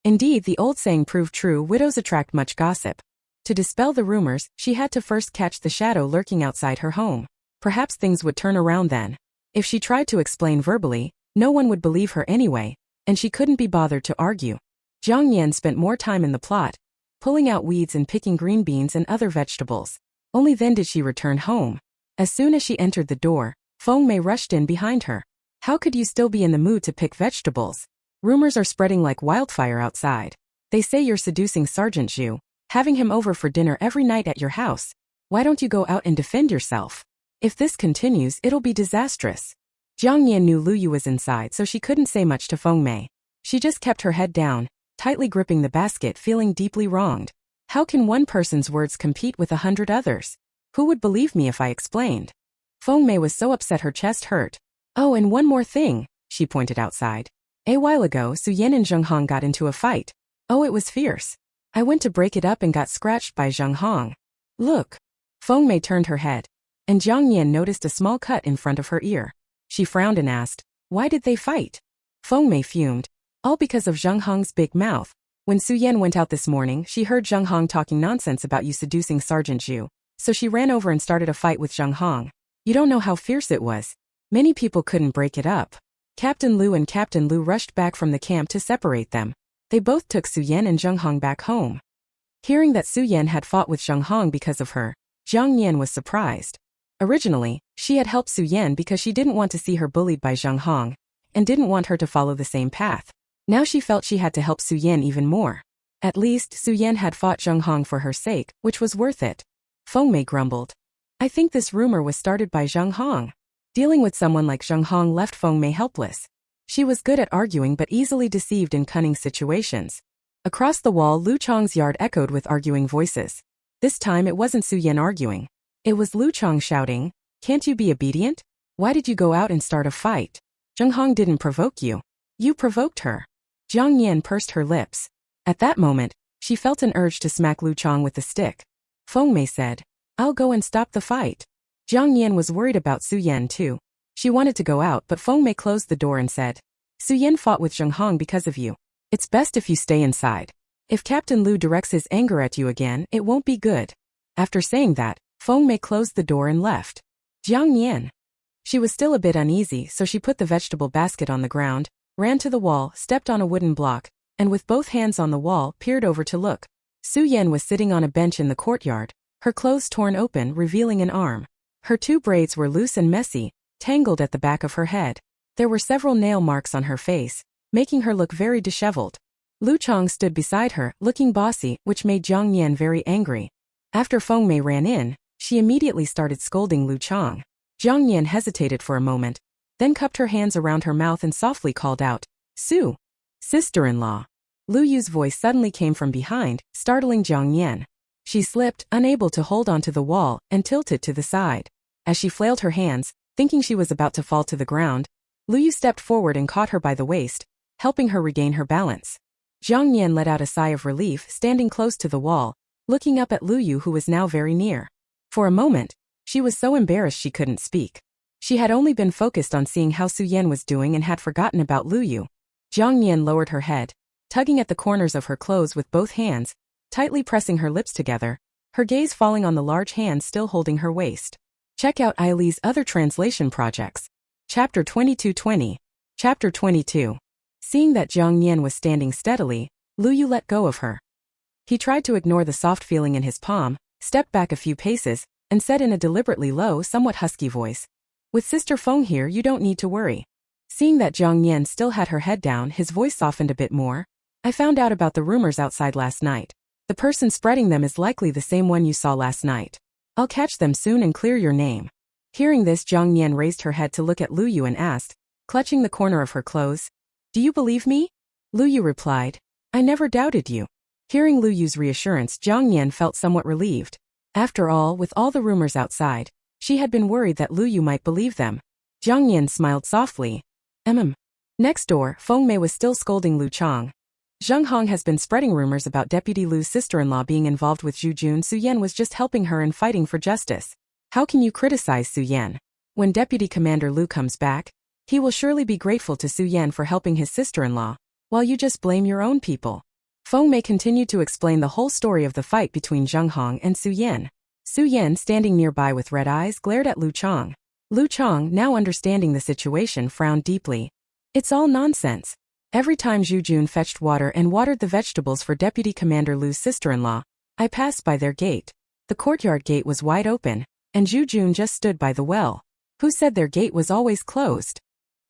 Indeed, the old saying proved true: widows attract much gossip. To dispel the rumors, she had to first catch the shadow lurking outside her home. Perhaps things would turn around then. If she tried to explain verbally, no one would believe her anyway, and she couldn't be bothered to argue. Jiang Nian spent more time in the plot, pulling out weeds and picking green beans and other vegetables. Only then did she return home. As soon as she entered the door, Feng Mei rushed in behind her. "How could you still be in the mood to pick vegetables? Rumors are spreading like wildfire outside. They say you're seducing Sergeant Zhu, having him over for dinner every night at your house. Why don't you go out and defend yourself? If this continues, it'll be disastrous." Jiang Nian knew Lu Yu was inside, so she couldn't say much to Feng Mei. She just kept her head down, tightly gripping the basket, feeling deeply wronged. How can one person's words compete with 100 others? Who would believe me if I explained? Feng Mei was so upset her chest hurt. "Oh, and one more thing," she pointed outside. "A while ago, Su Yan and Zheng Hong got into a fight. Oh, it was fierce. I went to break it up and got scratched by Zheng Hong. Look." Feng Mei turned her head, and Jiang Nian noticed a small cut in front of her ear. She frowned and asked, "Why did they fight?" Feng Mei fumed. "All because of Zheng Hong's big mouth. When Su Yan went out this morning, she heard Zheng Hong talking nonsense about you seducing Sergeant Zhu, so she ran over and started a fight with Zheng Hong. You don't know how fierce it was. Many people couldn't break it up. Captain Lu and Captain Lu rushed back from the camp to separate them. They both took Su Yan and Zheng Hong back home." Hearing that Su Yan had fought with Zheng Hong because of her, Jiang Nian was surprised. Originally, she had helped Su Yan because she didn't want to see her bullied by Zheng Hong, and didn't want her to follow the same path. Now she felt she had to help Su Yan even more. At least, Su Yan had fought Zheng Hong for her sake, which was worth it. Feng Mei grumbled. I think this rumor was started by Zheng Hong. Dealing with someone like Zheng Hong left Feng Mei helpless. She was good at arguing but easily deceived in cunning situations. Across the wall, Lu Chang's yard echoed with arguing voices. This time it wasn't Su Yan arguing. It was Lu Chang shouting, "Can't you be obedient? Why did you go out and start a fight? Zheng Hong didn't provoke you. You provoked her." Jiang Nian pursed her lips. At that moment, she felt an urge to smack Lu Chang with the stick. Feng Mei said, "I'll go and stop the fight." Jiang Nian was worried about Su Yan too. She wanted to go out but Feng Mei closed the door and said, "Su Yan fought with Zheng Hong because of you. It's best if you stay inside. If Captain Lu directs his anger at you again, it won't be good." After saying that, Feng Mei closed the door and left. Jiang Nian. She was still a bit uneasy, so she put the vegetable basket on the ground, ran to the wall, stepped on a wooden block, and with both hands on the wall, peered over to look. Su Yan was sitting on a bench in the courtyard, her clothes torn open, revealing an arm. Her two braids were loose and messy, tangled at the back of her head. There were several nail marks on her face, making her look very disheveled. Lu Chang stood beside her, looking bossy, which made Jiang Nian very angry. After Feng Mei ran in, she immediately started scolding Lu Chang. Jiang Nian hesitated for a moment, then cupped her hands around her mouth and softly called out, "Su, sister-in-law." Lu Yu's voice suddenly came from behind, startling Jiang Nian. She slipped, unable to hold onto the wall, and tilted to the side. As she flailed her hands, thinking she was about to fall to the ground, Lu Yu stepped forward and caught her by the waist, helping her regain her balance. Jiang Nian let out a sigh of relief, standing close to the wall, looking up at Lu Yu, who was now very near. For a moment, she was so embarrassed she couldn't speak. She had only been focused on seeing how Su Yan was doing and had forgotten about Lu Yu. Jiang Nian lowered her head, tugging at the corners of her clothes with both hands, tightly pressing her lips together, her gaze falling on the large hand still holding her waist. Check out Eileen's other translation projects. Chapter 2220. Chapter 22. Seeing that Jiang Nian was standing steadily, Lu Yu let go of her. He tried to ignore the soft feeling in his palm, stepped back a few paces, and said in a deliberately low, somewhat husky voice, "With Sister Feng here, you don't need to worry." Seeing that Jiang Nian still had her head down, his voice softened a bit more. "I found out about the rumors outside last night. The person spreading them is likely the same one you saw last night. I'll catch them soon and clear your name." Hearing this, Jiang Nian raised her head to look at Lu Yu and asked, clutching the corner of her clothes, "Do you believe me?" Lu Yu replied, "I never doubted you." Hearing Lu Yu's reassurance, Jiang Nian felt somewhat relieved. After all, with all the rumors outside, she had been worried that Lu Yu might believe them. Jiang Nian smiled softly. Next door, Feng Mei was still scolding Lu Chang. "Zheng Hong has been spreading rumors about Deputy Lu's sister-in-law being involved with Zhu Jun. Su Yan was just helping her in fighting for justice. How can you criticize Su Yan? When Deputy Commander Lu comes back, he will surely be grateful to Su Yan for helping his sister-in-law, while you just blame your own people." Feng Mei continued to explain the whole story of the fight between Zheng Hong and Su Yan. Su Yan, standing nearby with red eyes, glared at Lu Chang. Lu Chang, now understanding the situation, frowned deeply. "It's all nonsense. Every time Zhu Jun fetched water and watered the vegetables for Deputy Commander Lu's sister-in-law, I passed by their gate. The courtyard gate was wide open, and Zhu Jun just stood by the well. Who said their gate was always closed?"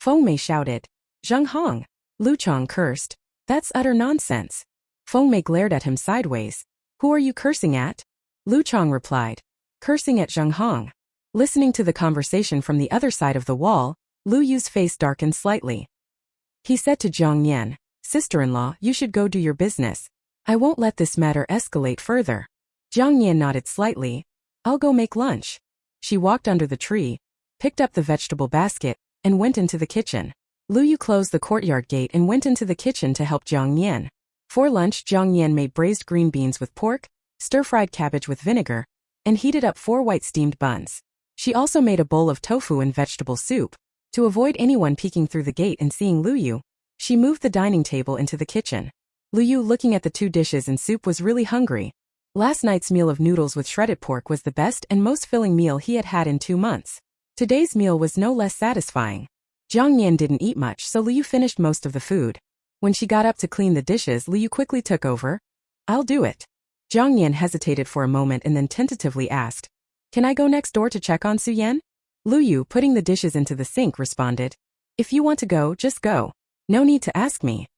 Feng Mei shouted. "Zheng Hong." Lu Chang cursed. "That's utter nonsense." Feng Mei glared at him sideways. "Who are you cursing at?" Lu Chang replied. "Cursing at Zheng Hong." Listening to the conversation from the other side of the wall, Lu Yu's face darkened slightly. He said to Jiang Nian, "Sister-in-law, you should go do your business. I won't let this matter escalate further." Jiang Nian nodded slightly. "I'll go make lunch." She walked under the tree, picked up the vegetable basket, and went into the kitchen. Lu Yu closed the courtyard gate and went into the kitchen to help Jiang Nian. For lunch, Jiang Nian made braised green beans with pork, stir-fried cabbage with vinegar, and heated up 4 white steamed buns. She also made a bowl of tofu and vegetable soup. To avoid anyone peeking through the gate and seeing Lu Yu, she moved the dining table into the kitchen. Lu Yu, looking at the 2 dishes and soup, was really hungry. Last night's meal of noodles with shredded pork was the best and most filling meal he had had in 2 months. Today's meal was no less satisfying. Jiang Nian didn't eat much, so Lu Yu finished most of the food. When she got up to clean the dishes, Lu Yu quickly took over. "I'll do it." Jiang Nian hesitated for a moment and then tentatively asked, "Can I go next door to check on Su Yan?" Lu Yu, putting the dishes into the sink, responded, "If you want to go, just go. No need to ask me."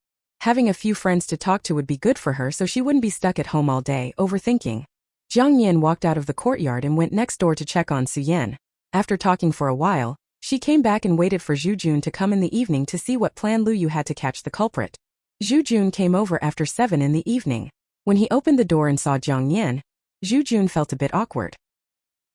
Having a few friends to talk to would be good for her so she wouldn't be stuck at home all day, overthinking. Jiang Nian walked out of the courtyard and went next door to check on Su Yan. After talking for a while, she came back and waited for Zhu Jun to come in the evening to see what plan Lu Yu had to catch the culprit. Zhu Jun came over after 7 in the evening. When he opened the door and saw Jiang Nian, Zhu Jun felt a bit awkward.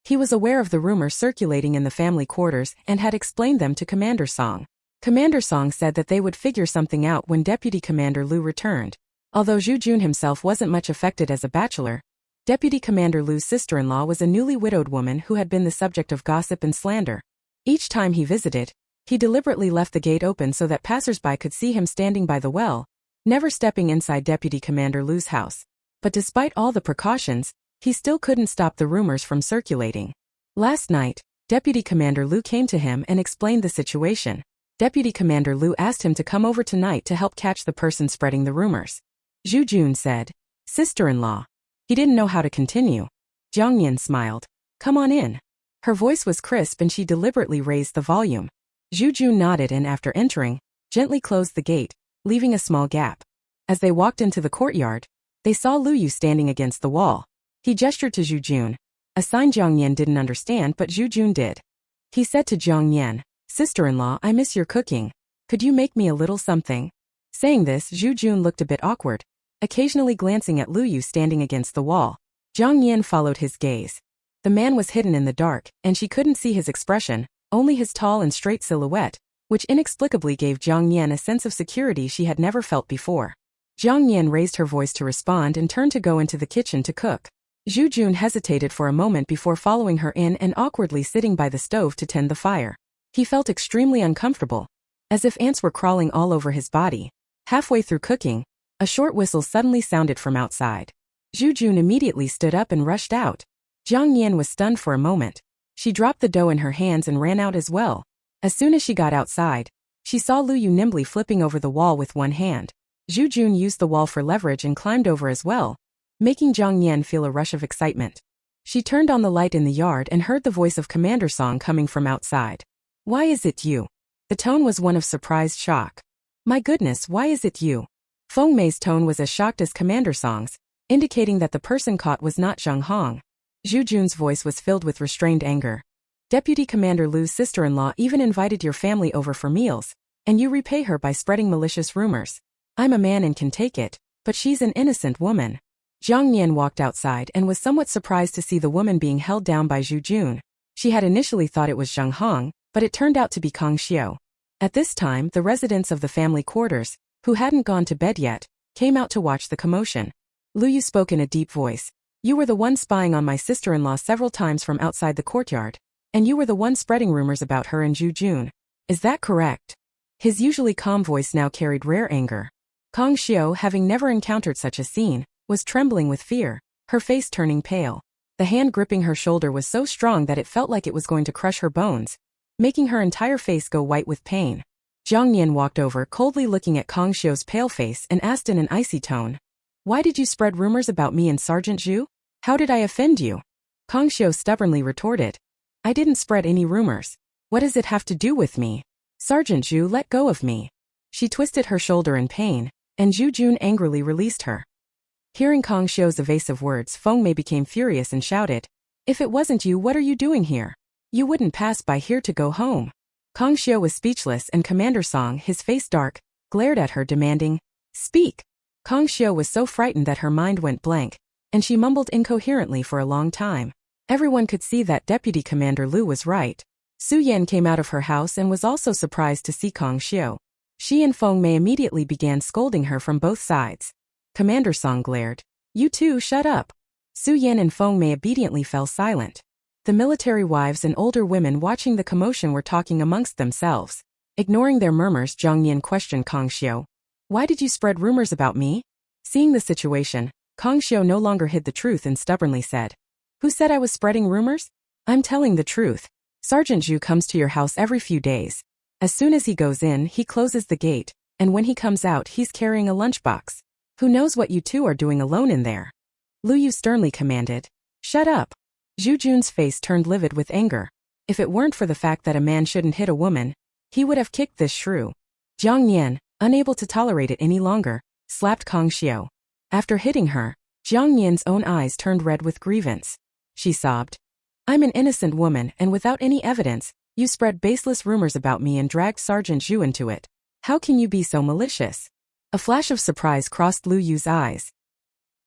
He was aware of the rumors circulating in the family quarters and had explained them to Commander Song. Commander Song said that they would figure something out when Deputy Commander Lu returned. Although Zhu Jun himself wasn't much affected as a bachelor, Deputy Commander Lu's sister-in-law was a newly widowed woman who had been the subject of gossip and slander. Each time he visited, he deliberately left the gate open so that passers-by could see him standing by the well, never stepping inside Deputy Commander Lu's house. But despite all the precautions, he still couldn't stop the rumors from circulating. Last night, Deputy Commander Lu came to him and explained the situation. Deputy Commander Lu asked him to come over tonight to help catch the person spreading the rumors. Zhu Jun said, "Sister-in-law." He didn't know how to continue. Jiang Nian smiled. "Come on in." Her voice was crisp and she deliberately raised the volume. Zhu Jun nodded and after entering, gently closed the gate, leaving a small gap. As they walked into the courtyard, they saw Lu Yu standing against the wall. He gestured to Zhu Jun, a sign Jiang Nian didn't understand but Zhu Jun did. He said to Jiang Nian, "Sister-in-law, I miss your cooking. Could you make me a little something?" Saying this, Zhu Jun looked a bit awkward, occasionally glancing at Lu Yu standing against the wall. Jiang Nian followed his gaze. The man was hidden in the dark, and she couldn't see his expression, only his tall and straight silhouette, which inexplicably gave Jiang Nian a sense of security she had never felt before. Jiang Nian raised her voice to respond and turned to go into the kitchen to cook. Zhu Jun hesitated for a moment before following her in and awkwardly sitting by the stove to tend the fire. He felt extremely uncomfortable, as if ants were crawling all over his body. Halfway through cooking, a short whistle suddenly sounded from outside. Zhu Jun immediately stood up and rushed out. Jiang Nian was stunned for a moment. She dropped the dough in her hands and ran out as well. As soon as she got outside, she saw Lu Yu nimbly flipping over the wall with one hand. Zhu Jun used the wall for leverage and climbed over as well, making Jiang Nian feel a rush of excitement. She turned on the light in the yard and heard the voice of Commander Song coming from outside. "Why is it you?" The tone was one of surprised shock. "My goodness, why is it you?" Feng Mei's tone was as shocked as Commander Song's, indicating that the person caught was not Zheng Hong. Zhu Jun's voice was filled with restrained anger. "Deputy Commander Lu's sister-in-law even invited your family over for meals, and you repay her by spreading malicious rumors. I'm a man and can take it, but she's an innocent woman." Jiang Nian walked outside and was somewhat surprised to see the woman being held down by Zhu Jun. She had initially thought it was Zheng Hong, but it turned out to be Kang Xiao. At this time, the residents of the family quarters, who hadn't gone to bed yet, came out to watch the commotion. Lu Yu spoke in a deep voice. "You were the one spying on my sister-in-law several times from outside the courtyard, and you were the one spreading rumors about her and Zhu Jun. Is that correct?" His usually calm voice now carried rare anger. Kang Xiao, having never encountered such a scene, was trembling with fear, her face turning pale. The hand gripping her shoulder was so strong that it felt like it was going to crush her bones, making her entire face go white with pain. Jiang Nian walked over, coldly looking at Kang Xiao's pale face and asked in an icy tone, "Why did you spread rumors about me and Sergeant Zhu? How did I offend you?" Kang Xiao stubbornly retorted, "I didn't spread any rumors. What does it have to do with me? Sergeant Zhu, let go of me." She twisted her shoulder in pain, and Zhu Jun angrily released her. Hearing Kang Xiao's evasive words, Feng Mei became furious and shouted, "If it wasn't you, what are you doing here? You wouldn't pass by here to go home." Kang Xiao was speechless and Commander Song, his face dark, glared at her demanding, "Speak." Kang Xiao was so frightened that her mind went blank, and she mumbled incoherently for a long time. Everyone could see that Deputy Commander Lu was right. Su Yan came out of her house and was also surprised to see Kang Xiao. She and Feng Mei immediately began scolding her from both sides. Commander Song glared, "You two, shut up." Su Yan and Feng Mei obediently fell silent. The military wives and older women watching the commotion were talking amongst themselves. Ignoring their murmurs, Jiang Nian questioned Kang Xiao, "Why did you spread rumors about me?" Seeing the situation, Kang Xiao no longer hid the truth and stubbornly said, "Who said I was spreading rumors? I'm telling the truth. Sergeant Zhu comes to your house every few days. As soon as he goes in, he closes the gate, and when he comes out, he's carrying a lunchbox. Who knows what you two are doing alone in there?" Lu Yu sternly commanded, "Shut up." Zhu Jun's face turned livid with anger. If it weren't for the fact that a man shouldn't hit a woman, he would have kicked this shrew. Jiang Nian, unable to tolerate it any longer, slapped Kang Xiao. After hitting her, Jiang Nian's own eyes turned red with grievance. She sobbed. I'm an innocent woman, and without any evidence, you spread baseless rumors about me and dragged Sergeant Zhu into it. How can you be so malicious? A flash of surprise crossed Lu Yu's eyes.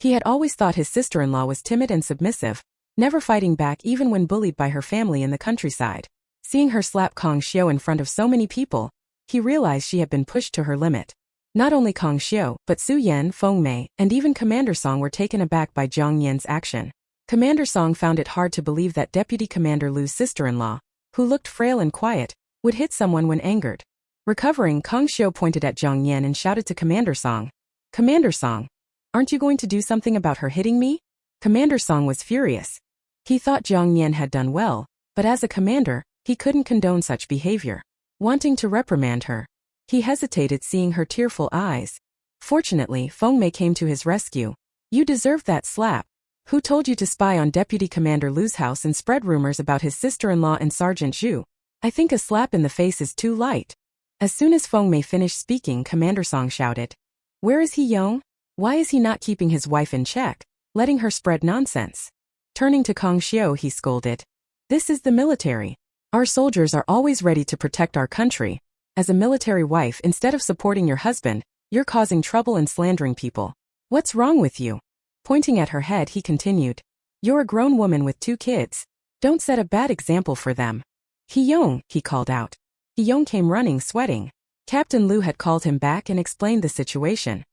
He had always thought his sister-in-law was timid and submissive, never fighting back even when bullied by her family in the countryside. Seeing her slap Kong Xiu in front of so many people, he realized she had been pushed to her limit. Not only Kong Xiu, but Su Yan, Feng Mei, and even Commander Song were taken aback by Jiang Nian's action. Commander Song found it hard to believe that Deputy Commander Lu's sister-in-law, who looked frail and quiet, would hit someone when angered. Recovering, Kong Xiu pointed at Jiang Nian and shouted to Commander Song. Commander Song, aren't you going to do something about her hitting me? Commander Song was furious. He thought Jiang Nian had done well, but as a commander, he couldn't condone such behavior. Wanting to reprimand her, he hesitated seeing her tearful eyes. Fortunately, Feng Mei came to his rescue. You deserved that slap. Who told you to spy on Deputy Commander Lu's house and spread rumors about his sister-in-law and Sergeant Zhu? I think a slap in the face is too light. As soon as Feng Mei finished speaking, Commander Song shouted. Where is he Yong? Why is he not keeping his wife in check, letting her spread nonsense? Turning to Kong Xiu, he scolded. This is the military. Our soldiers are always ready to protect our country. As a military wife, instead of supporting your husband, you're causing trouble and slandering people. What's wrong with you? Pointing at her head, he continued. You're a grown woman with 2 kids. Don't set a bad example for them. He-Yong, he called out. He-Yong came running, sweating. Captain Lu had called him back and explained the situation.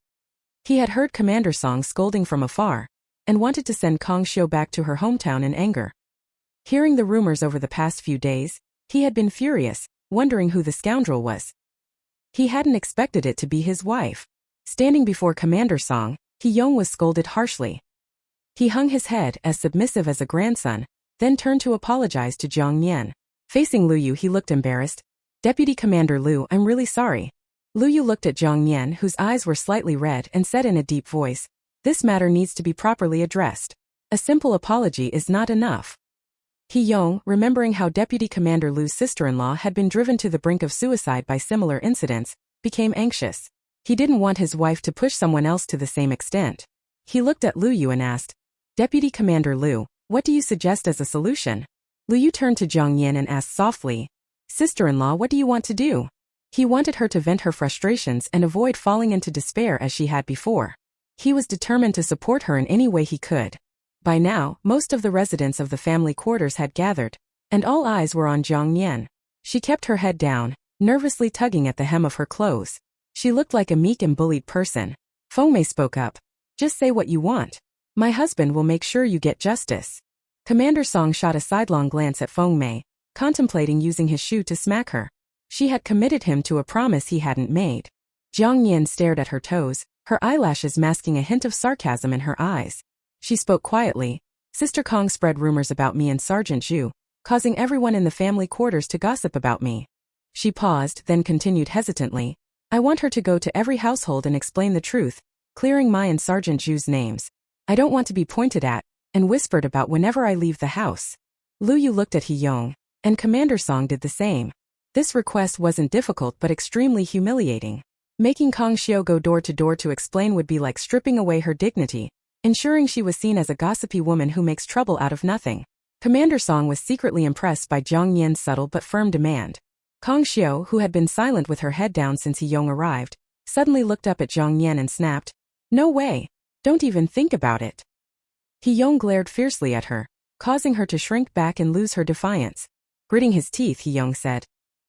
He had heard Commander Song scolding from afar, and wanted to send Kong Xiu back to her hometown in anger. Hearing the rumors over the past few days, he had been furious, wondering who the scoundrel was. He hadn't expected it to be his wife. Standing before Commander Song, He-Yong was scolded harshly. He hung his head, as submissive as a grandson, then turned to apologize to Jiang Nian. Facing Lu Yu, he looked embarrassed. Deputy Commander Lu, I'm really sorry. Lu Yu looked at Jiang Nian, whose eyes were slightly red, and said in a deep voice, this matter needs to be properly addressed. A simple apology is not enough. He-Yong, remembering how Deputy Commander Lu's sister-in-law had been driven to the brink of suicide by similar incidents, became anxious. He didn't want his wife to push someone else to the same extent. He looked at Lu Yu and asked, Deputy Commander Lu, what do you suggest as a solution? Lu Yu turned to Jiang Nian and asked softly, Sister-in-law, what do you want to do? He wanted her to vent her frustrations and avoid falling into despair as she had before. He was determined to support her in any way he could. By now, most of the residents of the family quarters had gathered, and all eyes were on Jiang Nian. She kept her head down, nervously tugging at the hem of her clothes. She looked like a meek and bullied person. Feng Mei spoke up. Just say what you want. My husband will make sure you get justice. Commander Song shot a sidelong glance at Feng Mei, contemplating using his shoe to smack her. She had committed him to a promise he hadn't made. Jiang Nian stared at her toes, her eyelashes masking a hint of sarcasm in her eyes. She spoke quietly. Sister Kong spread rumors about me and Sergeant Zhu, causing everyone in the family quarters to gossip about me. She paused, then continued hesitantly. I want her to go to every household and explain the truth, clearing my and Sergeant Zhu's names. I don't want to be pointed at and whispered about whenever I leave the house. Lu Yu looked at He-Yong, and Commander Song did the same. This request wasn't difficult but extremely humiliating. Making Kong Xiu go door to door to explain would be like stripping away her dignity, ensuring she was seen as a gossipy woman who makes trouble out of nothing. Commander Song was secretly impressed by Jiang Nian's subtle but firm demand. Kong Xiu, who had been silent with her head down since He-Yong arrived, suddenly looked up at Jiang Nian and snapped, No way! Don't even think about it! He-Yong glared fiercely at her, causing her to shrink back and lose her defiance. Gritting his teeth, He-Yong said,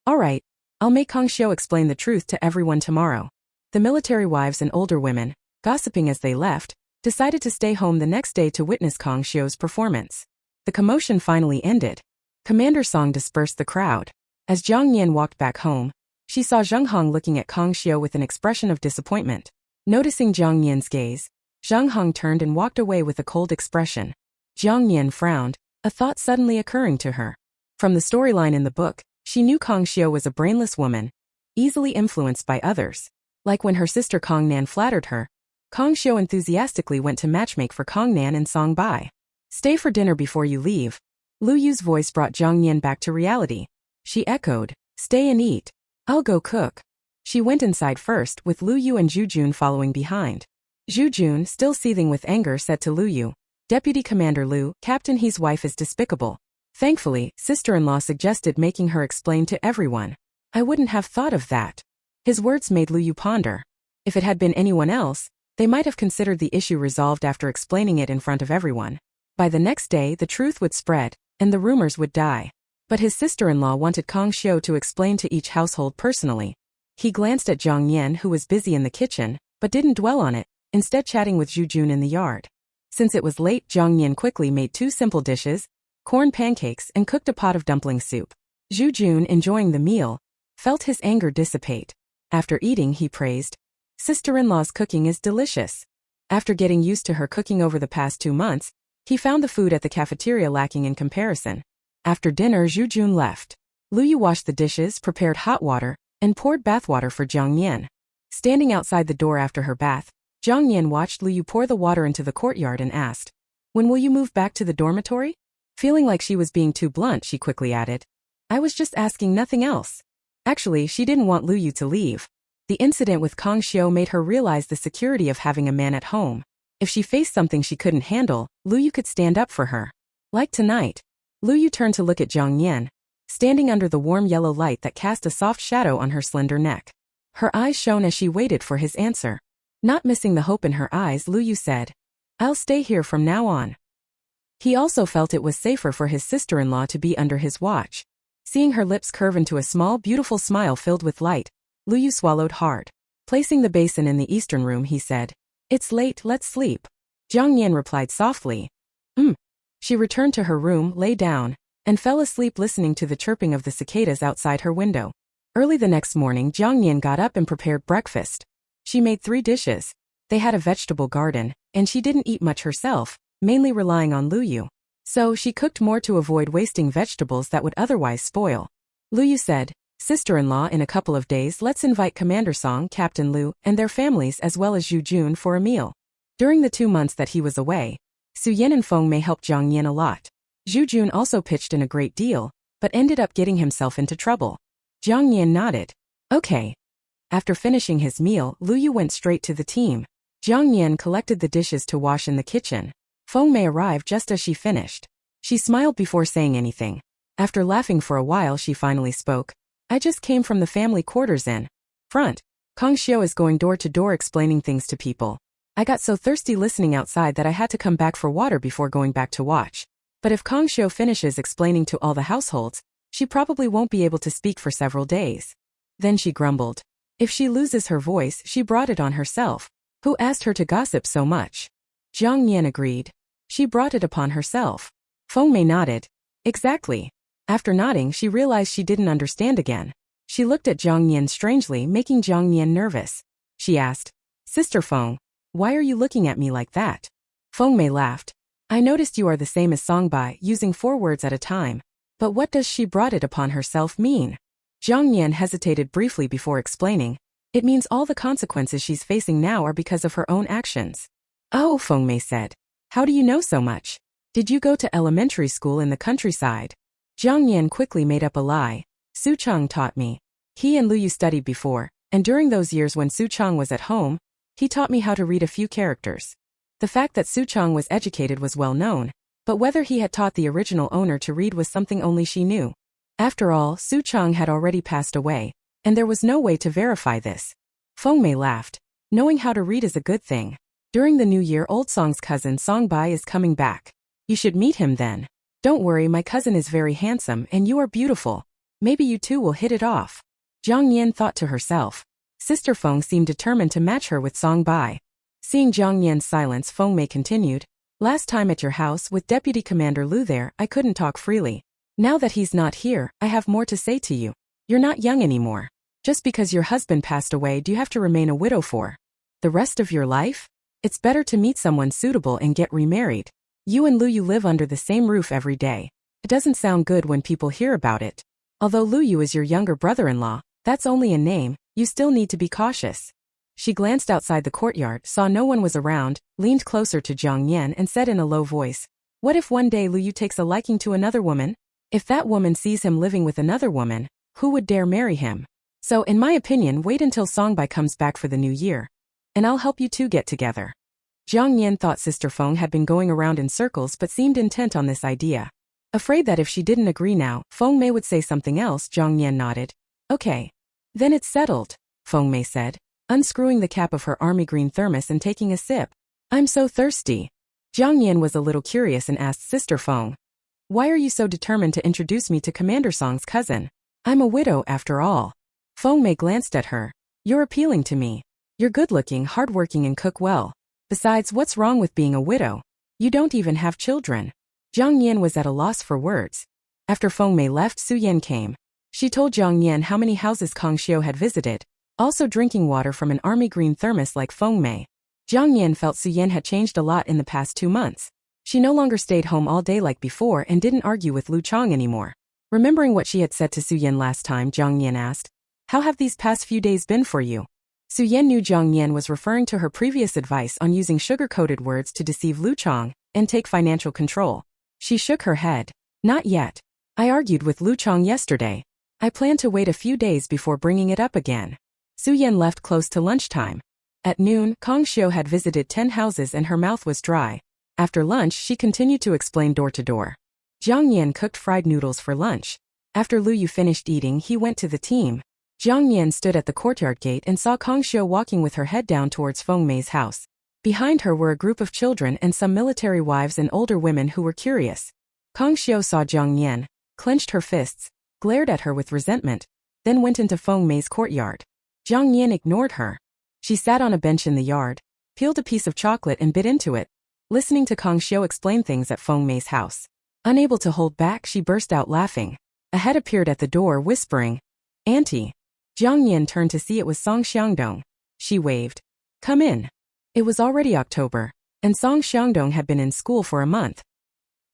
All right, I'll make Kong Xiu explain the truth to everyone tomorrow. The military wives and older women, gossiping as they left, decided to stay home the next day to witness Kong Xiu's performance. The commotion finally ended. Commander Song dispersed the crowd. As Jiang Nian walked back home, she saw Zheng Hong looking at Kong Xiu with an expression of disappointment. Noticing Jiang Nian's gaze, Zheng Hong turned and walked away with a cold expression. Jiang Nian frowned, a thought suddenly occurring to her. From the storyline in the book, she knew Kong Xiu was a brainless woman, easily influenced by others. Like when her sister Kong Nan flattered her, Kong Xiu enthusiastically went to matchmake for Kong Nan and Song Bai. Stay for dinner before you leave. Lu Yu's voice brought Jiang Nian back to reality. She echoed, Stay and eat. I'll go cook. She went inside first, with Lu Yu and Zhu Jun following behind. Zhu Jun, still seething with anger, said to Lu Yu, Deputy Commander Lu, Captain He's wife is despicable. Thankfully, sister-in-law suggested making her explain to everyone. I wouldn't have thought of that. His words made Lu Yu ponder. If it had been anyone else, they might have considered the issue resolved after explaining it in front of everyone. By the next day the truth would spread, and the rumors would die. But his sister-in-law wanted Kang Xiu to explain to each household personally. He glanced at Jiang Nian, who was busy in the kitchen, but didn't dwell on it, instead chatting with Zhu Jun in the yard. Since it was late, Jiang Nian quickly made 2 simple dishes, corn pancakes, and cooked a pot of dumpling soup. Zhu Jun, enjoying the meal, felt his anger dissipate. After eating, he praised, Sister-in-law's cooking is delicious. After getting used to her cooking over the past 2 months, he found the food at the cafeteria lacking in comparison. After dinner, Zhu Jun left. Lu Yu washed the dishes, prepared hot water, and poured bathwater for Jiang Nian. Standing outside the door after her bath, Jiang Nian watched Lu Yu pour the water into the courtyard and asked, When will you move back to the dormitory? Feeling like she was being too blunt, she quickly added, I was just asking, nothing else. Actually, she didn't want Lu Yu to leave. The incident with Kang Xiu made her realize the security of having a man at home. If she faced something she couldn't handle, Lu Yu could stand up for her. Like tonight. Lu Yu turned to look at Jiang Nian, standing under the warm yellow light that cast a soft shadow on her slender neck. Her eyes shone as she waited for his answer. Not missing the hope in her eyes, Lu Yu said, I'll stay here from now on. He also felt it was safer for his sister-in-law to be under his watch. Seeing her lips curve into a small, beautiful smile filled with light, Lu Yu swallowed hard. Placing the basin in the eastern room, he said, It's late, let's sleep. Jiang Nian replied softly, She returned to her room, lay down, and fell asleep listening to the chirping of the cicadas outside her window. Early the next morning, Jiang Nian got up and prepared breakfast. She made 3 dishes. They had a vegetable garden, and she didn't eat much herself, mainly relying on Lu Yu. So she cooked more to avoid wasting vegetables that would otherwise spoil. Lu Yu said, Sister-in-law, in a couple of days let's invite Commander Song, Captain Lu, and their families as well as Zhu Jun for a meal. During the 2 months that he was away, Su Yin and Feng Mei helped Jiang Nian a lot. Zhu Jun also pitched in a great deal, but ended up getting himself into trouble. Jiang Nian nodded. Okay. After finishing his meal, Lu Yu went straight to the team. Jiang Nian collected the dishes to wash in the kitchen. Feng Mei arrived just as she finished. She smiled before saying anything. After laughing for a while, she finally spoke. I just came from the family quarters in front. Kang Xiu is going door to door explaining things to people. I got so thirsty listening outside that I had to come back for water before going back to watch. But if Kang Xiu finishes explaining to all the households, she probably won't be able to speak for several days. Then she grumbled. If she loses her voice, she brought it on herself. Who asked her to gossip so much? Jiang Nian agreed. She brought it upon herself. Feng Mei nodded. Exactly. After nodding, she realized she didn't understand again. She looked at Jiang Nian strangely, making Jiang Nian nervous. She asked, Sister Feng, why are you looking at me like that? Feng Mei laughed. I noticed you are the same as Songbai, using 4 words at a time. But what does she brought it upon herself mean? Jiang Nian hesitated briefly before explaining. It means all the consequences she's facing now are because of her own actions. Oh, Feng Mei said. How do you know so much? Did you go to elementary school in the countryside? Jiang Nian quickly made up a lie. Su Chang taught me. He and Lu Yu studied before, and during those years when Su Chang was at home, he taught me how to read a few characters. The fact that Su Chang was educated was well known, but whether he had taught the original owner to read was something only she knew. After all, Su Chang had already passed away, and there was no way to verify this. Feng Mei laughed. Knowing how to read is a good thing. During the new year, Old Song's cousin Songbai is coming back. You should meet him then. Don't worry, my cousin is very handsome and you are beautiful. Maybe you two will hit it off. Jiang Nian thought to herself. Sister Feng seemed determined to match her with Song Bai. Seeing Jiang Nian's silence, Feng Mei continued. Last time at your house with Deputy Commander Lu there, I couldn't talk freely. Now that he's not here, I have more to say to you. You're not young anymore. Just because your husband passed away, do you have to remain a widow for the rest of your life? It's better to meet someone suitable and get remarried. You and Lu Yu live under the same roof every day. It doesn't sound good when people hear about it. Although Lu Yu is your younger brother-in-law, that's only a name, you still need to be cautious. She glanced outside the courtyard, saw no one was around, leaned closer to Jiang Nian and said in a low voice, What if one day Lu Yu takes a liking to another woman? If that woman sees him living with another woman, who would dare marry him? So in my opinion, wait until Songbai comes back for the new year. and I'll help you two get together. Jiang Nian thought Sister Feng had been going around in circles but seemed intent on this idea. Afraid that if she didn't agree now, Feng Mei would say something else, Jiang Nian nodded. Okay. Then it's settled, Feng Mei said, unscrewing the cap of her army green thermos and taking a sip. I'm so thirsty. Jiang Nian was a little curious and asked Sister Feng, why are you so determined to introduce me to Commander Song's cousin? I'm a widow after all. Feng Mei glanced at her. You're appealing to me. You're good-looking, hard-working and cook well. Besides, what's wrong with being a widow? You don't even have children. Jiang Nian was at a loss for words. After Feng Mei left, Su Yan came. She told Jiang Nian how many houses Kang Xiu had visited, also drinking water from an army green thermos like Feng Mei. Jiang Nian felt Su Yan had changed a lot in the past 2 months. She no longer stayed home all day like before and didn't argue with Lu Chang anymore. Remembering what she had said to Su Yan last time, Jiang Nian asked, how have these past few days been for you? Su Yan knew Jiang Nian was referring to her previous advice on using sugar-coated words to deceive Lu Chang and take financial control. She shook her head. Not yet. I argued with Lu Chang yesterday. I plan to wait a few days before bringing it up again. Su Yan left close to lunchtime. At noon, Kang Xiu had visited 10 houses and her mouth was dry. After lunch, she continued to explain door to door. Jiang Nian cooked fried noodles for lunch. After Lu Yu finished eating, he went to the team. Jiang Nian stood at the courtyard gate and saw Kang Xiu walking with her head down towards Feng Mei's house. Behind her were a group of children and some military wives and older women who were curious. Kang Xiu saw Jiang Nian, clenched her fists, glared at her with resentment, then went into Feng Mei's courtyard. Jiang Nian ignored her. She sat on a bench in the yard, peeled a piece of chocolate and bit into it, listening to Kang Xiu explain things at Feng Mei's house. Unable to hold back, she burst out laughing. A head appeared at the door, whispering, Auntie. Jiang Nian turned to see it was Song Xiangdong. She waved. Come in. It was already October, and Song Xiangdong had been in school for a month.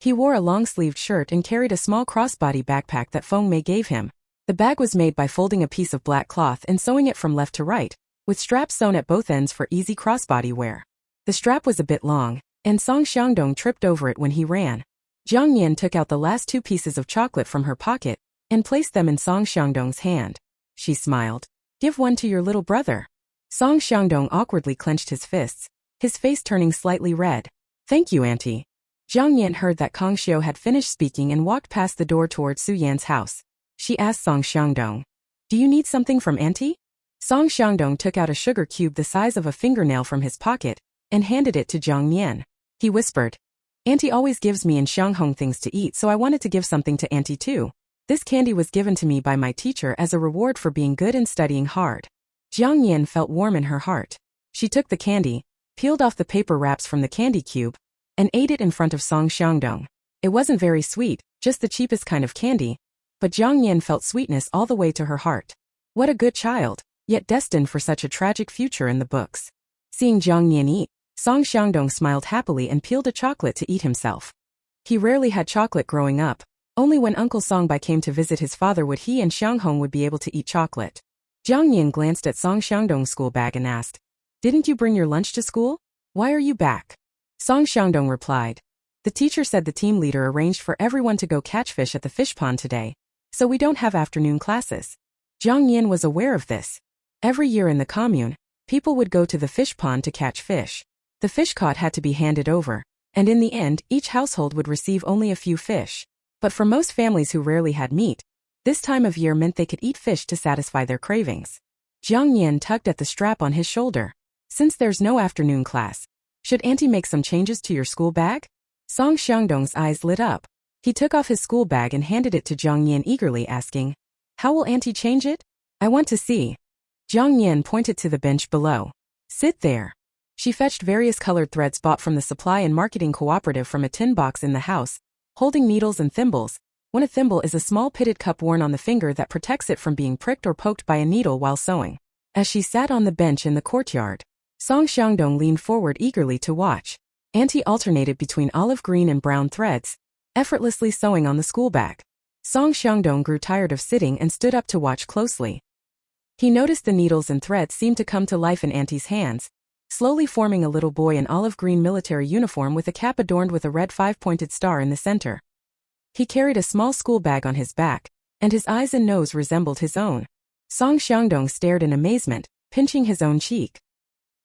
He wore a long-sleeved shirt and carried a small crossbody backpack that Feng Mei gave him. The bag was made by folding a piece of black cloth and sewing it from left to right, with straps sewn at both ends for easy crossbody wear. The strap was a bit long, and Song Xiangdong tripped over it when he ran. Jiang Nian took out the last 2 pieces of chocolate from her pocket and placed them in Song Xiangdong's hand. She smiled. Give one to your little brother. Song Xiangdong awkwardly clenched his fists, his face turning slightly red. Thank you, Auntie. Jiang Nian heard that Kang Xiu had finished speaking and walked past the door towards Su Yan's house. She asked Song Xiangdong, do you need something from Auntie? Song Xiangdong took out a sugar cube the size of a fingernail from his pocket and handed it to Jiang Nian. He whispered, Auntie always gives me and Xianghong things to eat, so I wanted to give something to Auntie too. This candy was given to me by my teacher as a reward for being good and studying hard. Jiang Nian felt warm in her heart. She took the candy, peeled off the paper wraps from the candy cube, and ate it in front of Song Xiangdong. It wasn't very sweet, just the cheapest kind of candy, but Jiang Nian felt sweetness all the way to her heart. What a good child, yet destined for such a tragic future in the books. Seeing Jiang Nian eat, Song Xiangdong smiled happily and peeled a chocolate to eat himself. He rarely had chocolate growing up. Only when Uncle Songbai came to visit his father would he and Xianghong would be able to eat chocolate. Jiang Nian glanced at Song Xiangdong's school bag and asked, didn't you bring your lunch to school? Why are you back? Song Xiangdong replied, the teacher said the team leader arranged for everyone to go catch fish at the fish pond today, so we don't have afternoon classes. Jiang Nian was aware of this. Every year in the commune, people would go to the fish pond to catch fish. The fish caught had to be handed over, and in the end, each household would receive only a few fish. But for most families who rarely had meat, this time of year meant they could eat fish to satisfy their cravings. Jiang Nian tugged at the strap on his shoulder. Since there's no afternoon class, should Auntie make some changes to your school bag? Song Xiangdong's eyes lit up. He took off his school bag and handed it to Jiang Nian eagerly, asking, how will Auntie change it? I want to see. Jiang Nian pointed to the bench below. Sit there. She fetched various colored threads bought from the supply and marketing cooperative from a tin box in the house, holding needles and thimbles. When a thimble is a small pitted cup worn on the finger that protects it from being pricked or poked by a needle while sewing. As she sat on the bench in the courtyard, Song Xiangdong leaned forward eagerly to watch. Auntie alternated between olive green and brown threads, effortlessly sewing on the school bag. Song Xiangdong grew tired of sitting and stood up to watch closely. He noticed the needles and threads seemed to come to life in Auntie's hands, slowly forming a little boy in olive green military uniform with a cap adorned with a red 5-pointed star in the center. He carried a small school bag on his back, and his eyes and nose resembled his own. Song Xiangdong stared in amazement, pinching his own cheek.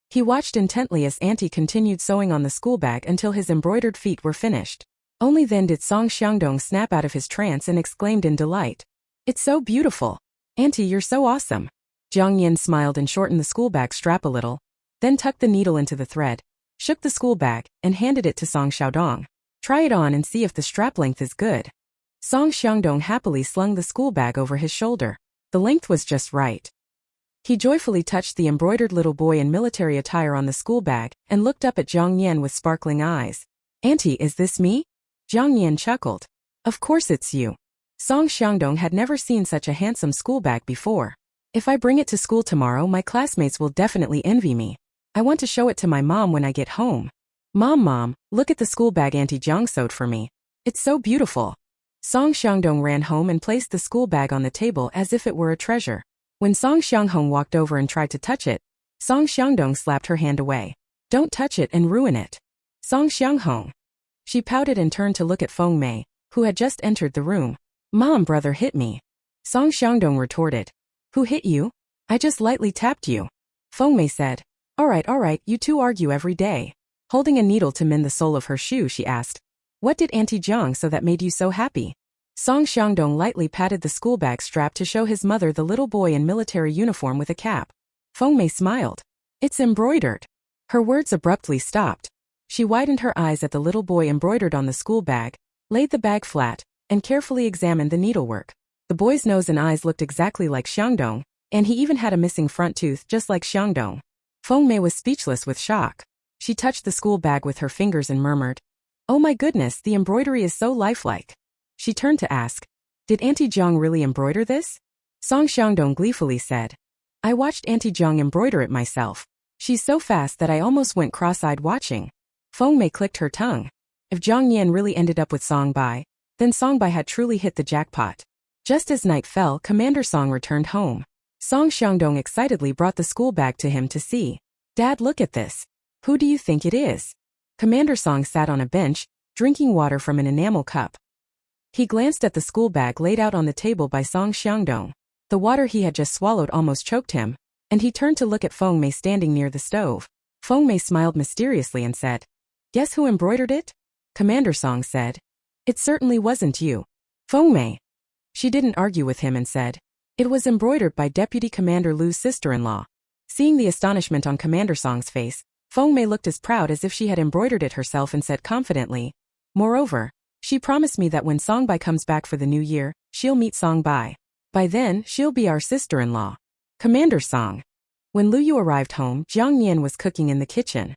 He watched intently as Auntie continued sewing on the school bag until his embroidered feet were finished. Only then did Song Xiangdong snap out of his trance and exclaimed in delight. "It's so beautiful! Auntie, you're so awesome!" Jiang Nian smiled and shortened the school bag strap a little, then tucked the needle into the thread, shook the school bag, and handed it to Song Xiaodong. "Try it on and see if the strap length is good." Song Xiangdong happily slung the school bag over his shoulder. The length was just right. He joyfully touched the embroidered little boy in military attire on the school bag and looked up at Jiang Nian with sparkling eyes. "Auntie, is this me?" Jiang Nian chuckled. "Of course it's you." Song Xiangdong had never seen such a handsome school bag before. "If I bring it to school tomorrow, my classmates will definitely envy me. I want to show it to my mom when I get home. Mom, look at the school bag Auntie Jiang sewed for me. It's so beautiful." Song Xiangdong ran home and placed the school bag on the table as if it were a treasure. When Song Xianghong walked over and tried to touch it, Song Xiangdong slapped her hand away. "Don't touch it and ruin it." Song Xianghong. She pouted and turned to look at Feng Mei, who had just entered the room. "Mom, brother hit me." Song Xiangdong retorted. "Who hit you?" "I just lightly tapped you." Feng Mei said. All right, you two argue every day." Holding a needle to mend the sole of her shoe, she asked, "What did Auntie Jiang sew that made you so happy?" Song Xiangdong lightly patted the school bag strap to show his mother the little boy in military uniform with a cap. Feng Mei smiled. "It's embroidered." Her words abruptly stopped. She widened her eyes at the little boy embroidered on the school bag, laid the bag flat, and carefully examined the needlework. The boy's nose and eyes looked exactly like Xiangdong, and he even had a missing front tooth just like Xiangdong. Feng Mei was speechless with shock. She touched the school bag with her fingers and murmured, "Oh my goodness, the embroidery is so lifelike." She turned to ask, "Did Auntie Jiang really embroider this?" Song Xiangdong gleefully said, "I watched Auntie Jiang embroider it myself. She's so fast that I almost went cross-eyed watching." Feng Mei clicked her tongue. If Jiang Nian really ended up with Song Bai, then Song Bai had truly hit the jackpot. Just as night fell, Commander Song returned home. Song Xiangdong excitedly brought the school bag to him to see. "Dad, look at this. Who do you think it is?" Commander Song sat on a bench, drinking water from an enamel cup. He glanced at the school bag laid out on the table by Song Xiangdong. The water he had just swallowed almost choked him, and he turned to look at Feng Mei standing near the stove. Feng Mei smiled mysteriously and said, "Guess who embroidered it?" Commander Song said, "It certainly wasn't you, Feng Mei." She didn't argue with him and said, "It was embroidered by Deputy Commander Lu's sister-in-law." Seeing the astonishment on Commander Song's face, Feng Mei looked as proud as if she had embroidered it herself and said confidently, "Moreover, she promised me that when Song Bai comes back for the new year, she'll meet Song Bai. By then, she'll be our sister-in-law." Commander Song. When Lu Yu arrived home, Jiang Nian was cooking in the kitchen.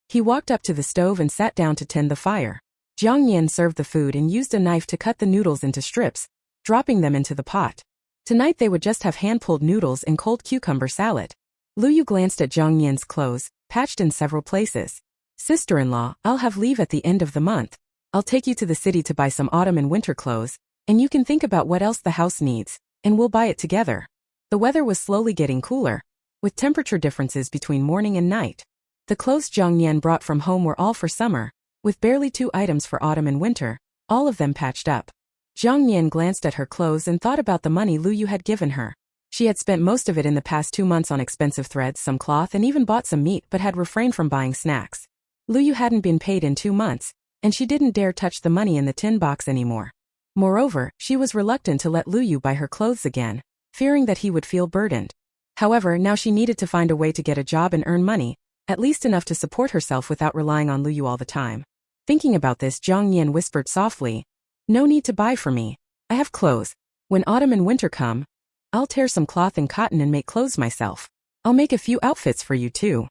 He walked up to the stove and sat down to tend the fire. Jiang Nian served the food and used a knife to cut the noodles into strips, dropping them into the pot. Tonight they would just have hand-pulled noodles and cold cucumber salad. Lu Yu glanced at Jiang Nian's clothes, patched in several places. "Sister-in-law, I'll have leave at the end of the month. I'll take you to the city to buy some autumn and winter clothes, and you can think about what else the house needs, and we'll buy it together." The weather was slowly getting cooler, with temperature differences between morning and night. The clothes Jiang Nian brought from home were all for summer, with barely 2 items for autumn and winter, all of them patched up. Jiang Nian glanced at her clothes and thought about the money Lu Yu had given her. She had spent most of it in the past 2 months on expensive threads, some cloth, and even bought some meat, but had refrained from buying snacks. Lu Yu hadn't been paid in 2 months, and she didn't dare touch the money in the tin box anymore. Moreover, she was reluctant to let Lu Yu buy her clothes again, fearing that he would feel burdened. However, now she needed to find a way to get a job and earn money, at least enough to support herself without relying on Lu Yu all the time. Thinking about this, Jiang Nian whispered softly, "No need to buy for me. I have clothes. When autumn and winter come, I'll tear some cloth and cotton and make clothes myself. I'll make a few outfits for you too."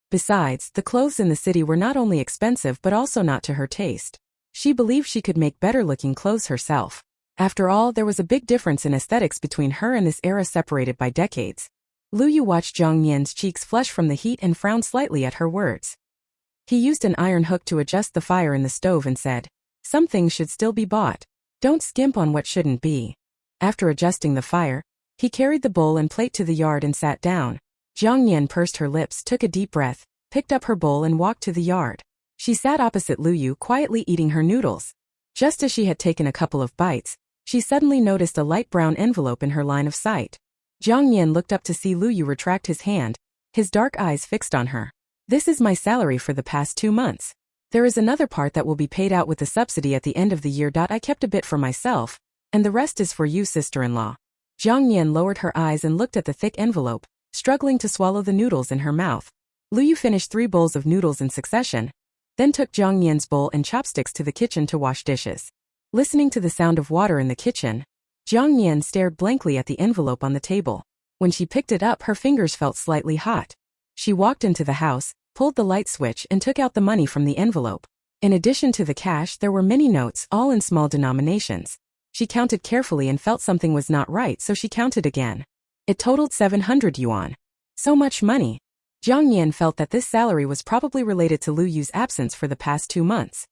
Besides, the clothes in the city were not only expensive but also not to her taste. She believed she could make better-looking clothes herself. After all, there was a big difference in aesthetics between her and this era separated by decades. Lu Yu watched Jiang Nian's cheeks flush from the heat and frowned slightly at her words. He used an iron hook to adjust the fire in the stove and said, "Some things should still be bought. Don't skimp on what shouldn't be." After adjusting the fire, he carried the bowl and plate to the yard and sat down. Jiang Nian pursed her lips, took a deep breath, picked up her bowl and walked to the yard. She sat opposite Lu Yu, quietly eating her noodles. Just as she had taken a couple of bites, she suddenly noticed a light brown envelope in her line of sight. Jiang Nian looked up to see Lu Yu retract his hand, his dark eyes fixed on her. This is my salary for the past 2 months. There is another part that will be paid out with the subsidy at the end of the year. I kept a bit for myself, and the rest is for you, sister-in-law. Jiang Nian lowered her eyes and looked at the thick envelope, struggling to swallow the noodles in her mouth. Lu Yu finished 3 bowls of noodles in succession, then took Jiang Nian's bowl and chopsticks to the kitchen to wash dishes. Listening to the sound of water in the kitchen, Jiang Nian stared blankly at the envelope on the table. When she picked it up, her fingers felt slightly hot. She walked into the house, pulled the light switch and took out the money from the envelope. In addition to the cash, there were many notes, all in small denominations. She counted carefully and felt something was not right, so she counted again. It totaled 700 yuan. So much money. Jiang Nian felt that this salary was probably related to Lu Yu's absence for the past 2 months.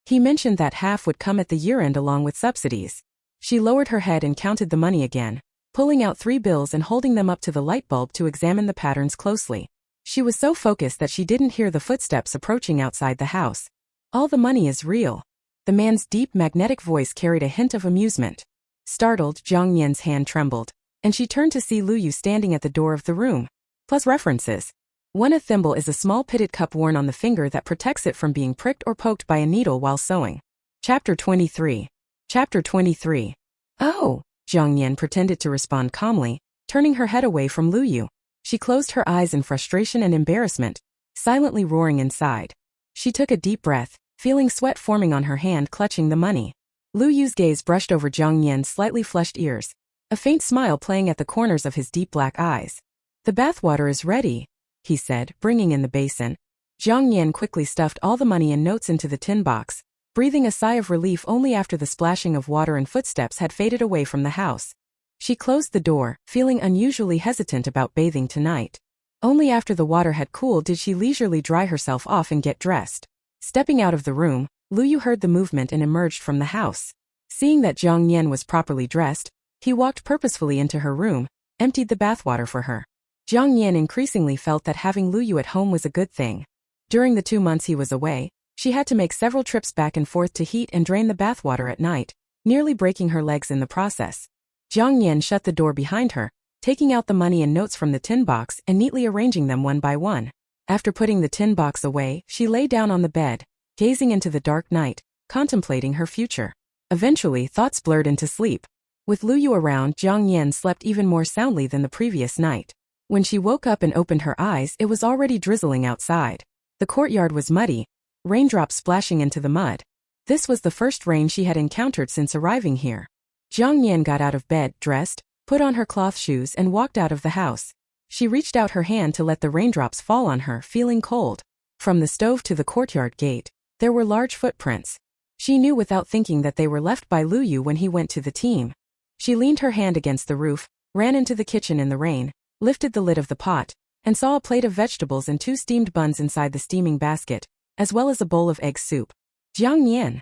He mentioned that half would come at the year-end along with subsidies. She lowered her head and counted the money again, pulling out 3 bills and holding them up to the light bulb to examine the patterns closely. She was so focused that she didn't hear the footsteps approaching outside the house. All the money is real. The man's deep magnetic voice carried a hint of amusement. Startled, Jiang Nian's hand trembled, and she turned to see Lu Yu standing at the door of the room. Plus references. 1. A thimble is a small pitted cup worn on the finger that protects it from being pricked or poked by a needle while sewing. Chapter 23. Chapter 23. Oh, Jiang Nian pretended to respond calmly, turning her head away from Lu Yu. She closed her eyes in frustration and embarrassment, silently roaring inside. She took a deep breath, feeling sweat forming on her hand clutching the money. Lu Yu's gaze brushed over Jiang Nian's slightly flushed ears, a faint smile playing at the corners of his deep black eyes. The bathwater is ready, he said, bringing in the basin. Jiang Nian quickly stuffed all the money and notes into the tin box, breathing a sigh of relief only after the splashing of water and footsteps had faded away from the house. She closed the door, feeling unusually hesitant about bathing tonight. Only after the water had cooled did she leisurely dry herself off and get dressed. Stepping out of the room, Lu Yu heard the movement and emerged from the house. Seeing that Jiang Nian was properly dressed, he walked purposefully into her room, emptied the bathwater for her. Jiang Nian increasingly felt that having Lu Yu at home was a good thing. During the 2 months he was away, she had to make several trips back and forth to heat and drain the bathwater at night, nearly breaking her legs in the process. Jiang Nian shut the door behind her, taking out the money and notes from the tin box and neatly arranging them one by one. After putting the tin box away, she lay down on the bed, gazing into the dark night, contemplating her future. Eventually, thoughts blurred into sleep. With Lu Yu around, Jiang Nian slept even more soundly than the previous night. When she woke up and opened her eyes, it was already drizzling outside. The courtyard was muddy, raindrops splashing into the mud. This was the first rain she had encountered since arriving here. Jiang Nian got out of bed, dressed, put on her cloth shoes and walked out of the house. She reached out her hand to let the raindrops fall on her, feeling cold. From the stove to the courtyard gate, there were large footprints. She knew without thinking that they were left by Lu Yu when he went to the team. She leaned her hand against the roof, ran into the kitchen in the rain, lifted the lid of the pot, and saw a plate of vegetables and 2 steamed buns inside the steaming basket, as well as a bowl of egg soup. Jiang Nian.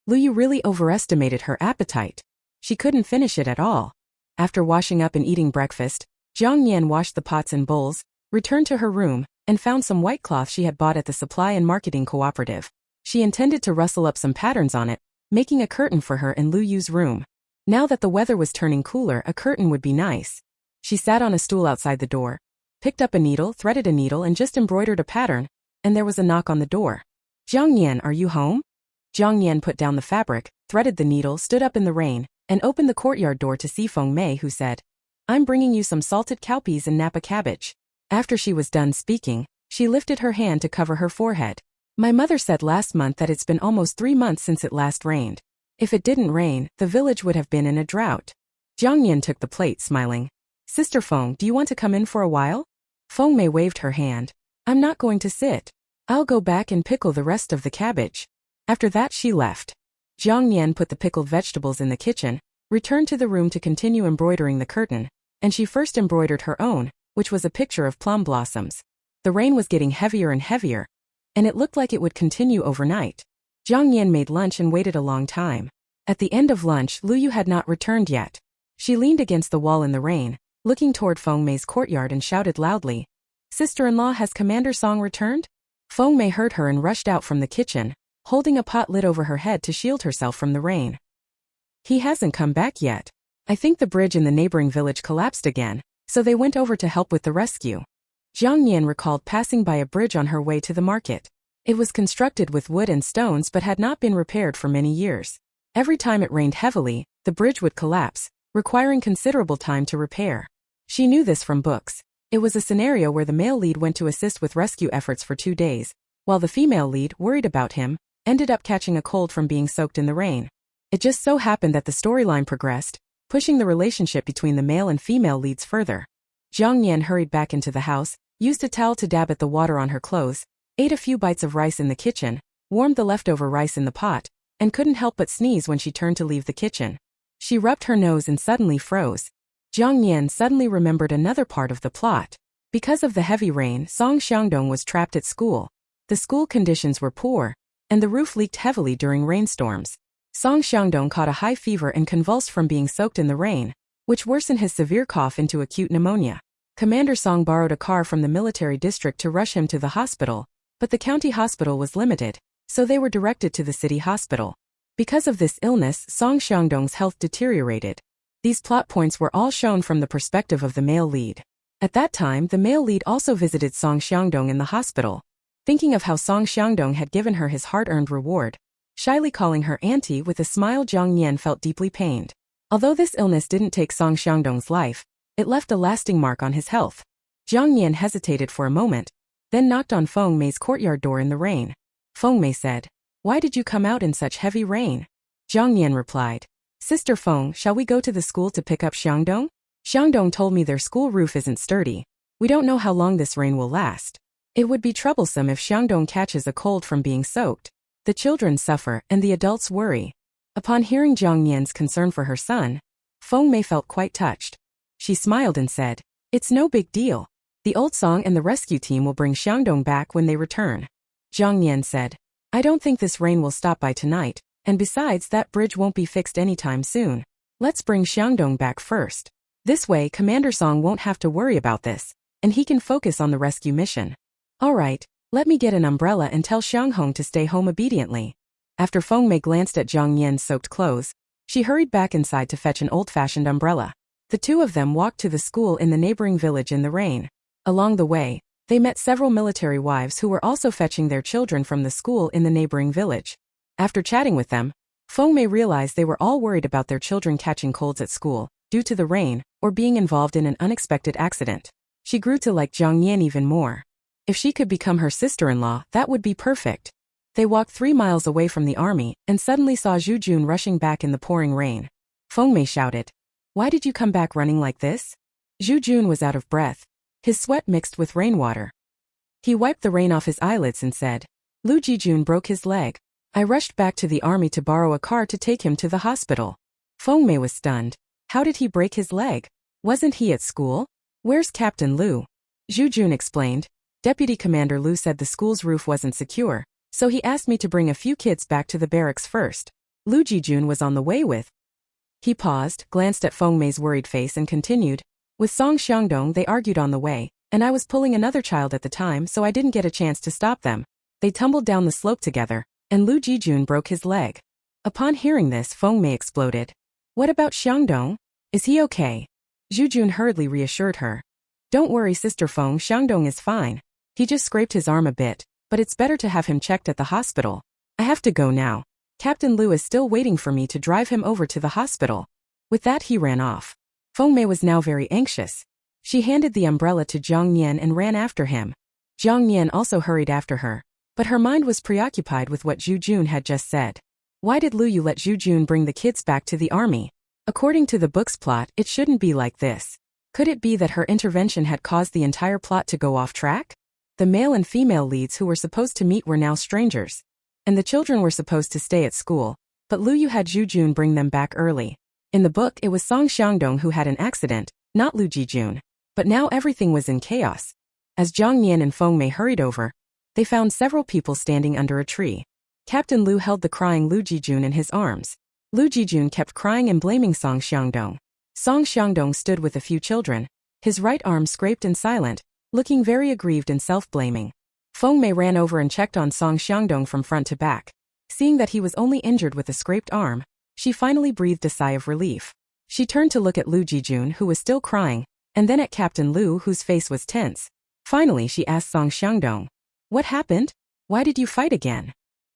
Lu Yu really overestimated her appetite. She couldn't finish it at all. After washing up and eating breakfast, Jiang Nian washed the pots and bowls, returned to her room, and found some white cloth she had bought at the supply and marketing cooperative. She intended to rustle up some patterns on it, making a curtain for her in Lu Yu's room. Now that the weather was turning cooler, a curtain would be nice. She sat on a stool outside the door, picked up a needle, threaded a needle and just embroidered a pattern, and there was a knock on the door. Jiang Nian, are you home? Jiang Nian put down the fabric, threaded the needle, stood up in the rain, and opened the courtyard door to see Feng Mei, who said, I'm bringing you some salted cowpeas and napa cabbage. After she was done speaking, she lifted her hand to cover her forehead. My mother said last month that it's been almost 3 months since it last rained. If it didn't rain, the village would have been in a drought. Jiang Nian took the plate, smiling. Sister Feng, do you want to come in for a while? Feng Mei waved her hand. I'm not going to sit. I'll go back and pickle the rest of the cabbage. After that she left. Jiang Nian put the pickled vegetables in the kitchen, returned to the room to continue embroidering the curtain, and she first embroidered her own, which was a picture of plum blossoms. The rain was getting heavier and heavier, and it looked like it would continue overnight. Jiang Nian made lunch and waited a long time. At the end of lunch, Lu Yu had not returned yet. She leaned against the wall in the rain, looking toward Feng Mei's courtyard and shouted loudly, Sister-in-law, has Commander Song returned? Feng Mei heard her and rushed out from the kitchen, holding a pot lid over her head to shield herself from the rain. He hasn't come back yet. I think the bridge in the neighboring village collapsed again, so they went over to help with the rescue. Jiang Nian recalled passing by a bridge on her way to the market. It was constructed with wood and stones but had not been repaired for many years. Every time it rained heavily, the bridge would collapse, requiring considerable time to repair. She knew this from books. It was a scenario where the male lead went to assist with rescue efforts for 2 days, while the female lead, worried about him, ended up catching a cold from being soaked in the rain. It just so happened that the storyline progressed, pushing the relationship between the male and female leads further. Jiang Nian hurried back into the house, used a towel to dab at the water on her clothes, ate a few bites of rice in the kitchen, warmed the leftover rice in the pot, and couldn't help but sneeze when she turned to leave the kitchen. She rubbed her nose and suddenly froze. Jiang Nian suddenly remembered another part of the plot. Because of the heavy rain, Song Xiangdong was trapped at school. The school conditions were poor, and the roof leaked heavily during rainstorms. Song Xiangdong caught a high fever and convulsed from being soaked in the rain, which worsened his severe cough into acute pneumonia. Commander Song borrowed a car from the military district to rush him to the hospital, but the county hospital was limited, so they were directed to the city hospital. Because of this illness, Song Xiangdong's health deteriorated. These plot points were all shown from the perspective of the male lead. At that time, the male lead also visited Song Xiangdong in the hospital. Thinking of how Song Xiangdong had given her his hard-earned reward, shyly calling her auntie with a smile, Jiang Nian felt deeply pained. Although this illness didn't take Song Xiangdong's life, it left a lasting mark on his health. Jiang Nian hesitated for a moment, then knocked on Feng Mei's courtyard door in the rain. Feng Mei said, "Why did you come out in such heavy rain?" Jiang Nian replied, "Sister Feng, shall we go to the school to pick up Xiangdong? Xiangdong told me their school roof isn't sturdy. We don't know how long this rain will last. It would be troublesome if Xiangdong catches a cold from being soaked. The children suffer and the adults worry." Upon hearing Jiang Nian's concern for her son, Feng Mei felt quite touched. She smiled and said, "It's no big deal. The old song and the rescue team will bring Xiangdong back when they return." Jiang Nian said, "I don't think this rain will stop by tonight, and besides, that bridge won't be fixed anytime soon. Let's bring Xiangdong back first. This way, Commander Song won't have to worry about this, and he can focus on the rescue mission. All right, let me get an umbrella and tell Xianghong to stay home obediently." After Feng Mei glanced at Jiang Nian's soaked clothes, she hurried back inside to fetch an old-fashioned umbrella. The two of them walked to the school in the neighboring village in the rain. Along the way, they met several military wives who were also fetching their children from the school in the neighboring village. After chatting with them, Feng Mei realized they were all worried about their children catching colds at school, due to the rain, or being involved in an unexpected accident. She grew to like Jiang Nian even more. If she could become her sister-in-law, that would be perfect. They walked 3 miles away from the army, and suddenly saw Zhu Jun rushing back in the pouring rain. Feng Mei shouted, "Why did you come back running like this?" Zhu Jun was out of breath. His sweat mixed with rainwater. He wiped the rain off his eyelids and said, "Lu Jijun broke his leg. I rushed back to the army to borrow a car to take him to the hospital." Feng Mei was stunned. How did he break his leg? Wasn't he at school? Where's Captain Lu? Zhu Jun explained. Deputy Commander Lu said the school's roof wasn't secure, so he asked me to bring a few kids back to the barracks first. Lu Jijun was on the way with. He paused, glanced at Feng Mei's worried face and continued. With Song Xiangdong they argued on the way, and I was pulling another child at the time, so I didn't get a chance to stop them. They tumbled down the slope together, and Lu Jijun broke his leg. Upon hearing this, Feng Mei exploded. "What about Xiangdong? Is he okay?" Zhu Jun hurriedly reassured her. "Don't worry, Sister Feng, Xiangdong is fine. He just scraped his arm a bit, but it's better to have him checked at the hospital. I have to go now. Captain Lu is still waiting for me to drive him over to the hospital." With that he ran off. Feng Mei was now very anxious. She handed the umbrella to Jiang Nian and ran after him. Jiang Nian also hurried after her, but her mind was preoccupied with what Zhu Jun had just said. Why did Lu Yu let Zhu Jun bring the kids back to the army? According to the book's plot, it shouldn't be like this. Could it be that her intervention had caused the entire plot to go off track? The male and female leads who were supposed to meet were now strangers, and the children were supposed to stay at school, but Lu Yu had Zhu Jun bring them back early. In the book, it was Song Xiangdong who had an accident, not Lu Jijun. But now everything was in chaos. As Jiang Nian and Feng Mei hurried over, they found several people standing under a tree. Captain Lu held the crying Lu Jijun in his arms. Lu Jijun kept crying and blaming Song Xiangdong. Song Xiangdong stood with a few children, his right arm scraped and silent, looking very aggrieved and self-blaming. Feng Mei ran over and checked on Song Xiangdong from front to back. Seeing that he was only injured with a scraped arm, she finally breathed a sigh of relief. She turned to look at Lu Jijun, who was still crying, and then at Captain Lu, whose face was tense. Finally she asked Song Xiangdong. What happened? Why did you fight again?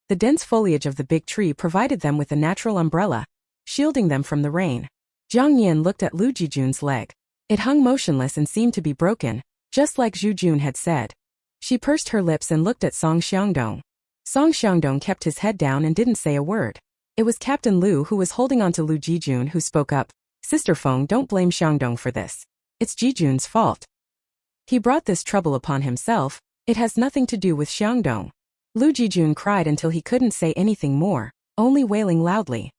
The dense foliage of the big tree provided them with a natural umbrella, shielding them from the rain. Jiang Nian looked at Lu Jijun's leg. It hung motionless and seemed to be broken, just like Zhu Jun had said. She pursed her lips and looked at Song Xiangdong. Song Xiangdong kept his head down and didn't say a word. It was Captain Lu who was holding on to Lu Jijun who spoke up. Sister Feng, don't blame Xiangdong for this. It's Jijun's fault. He brought this trouble upon himself. It has nothing to do with Xiangdong. Lu Jijun cried until he couldn't say anything more, only wailing loudly.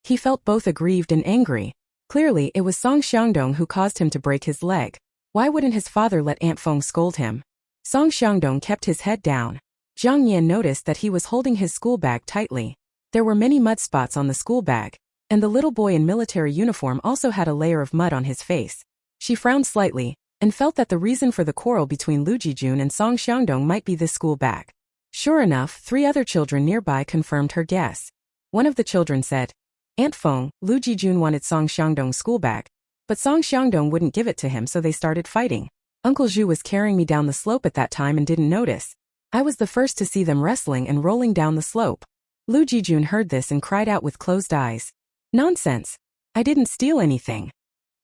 He felt both aggrieved and angry. Clearly it was Song Xiangdong who caused him to break his leg. Why wouldn't his father let Aunt Feng scold him? Song Xiangdong kept his head down. Jiang Nian noticed that he was holding his school bag tightly. There were many mud spots on the school bag, and the little boy in military uniform also had a layer of mud on his face. She frowned slightly, and felt that the reason for the quarrel between Lu Jijun and Song Xiangdong might be this school bag. Sure enough, 3 other children nearby confirmed her guess. One of the children said, Aunt Feng, Lu Jijun wanted Song Xiangdong's school bag, but Song Xiangdong wouldn't give it to him, so they started fighting. Uncle Zhu was carrying me down the slope at that time and didn't notice. I was the first to see them wrestling and rolling down the slope. Lu Jijun heard this and cried out with closed eyes. Nonsense! I didn't steal anything.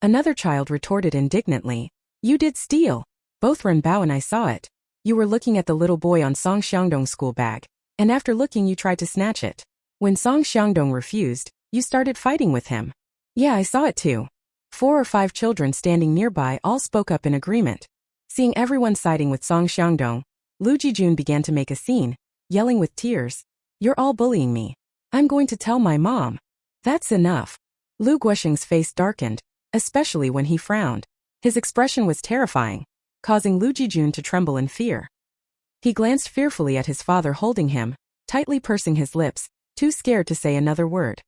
Another child retorted indignantly. You did steal. Both Ren Bao and I saw it. You were looking at the little boy on Song Xiangdong's school bag, and after looking you tried to snatch it. When Song Xiangdong refused, you started fighting with him. Yeah, I saw it too. 4 or 5 children standing nearby all spoke up in agreement. Seeing everyone siding with Song Xiangdong, Lu Jijun began to make a scene, yelling with tears. You're all bullying me. I'm going to tell my mom. That's enough. Lu Guosheng's face darkened, especially when he frowned. His expression was terrifying, causing Lu Jijun to tremble in fear. He glanced fearfully at his father holding him, tightly pursing his lips, too scared to say another word.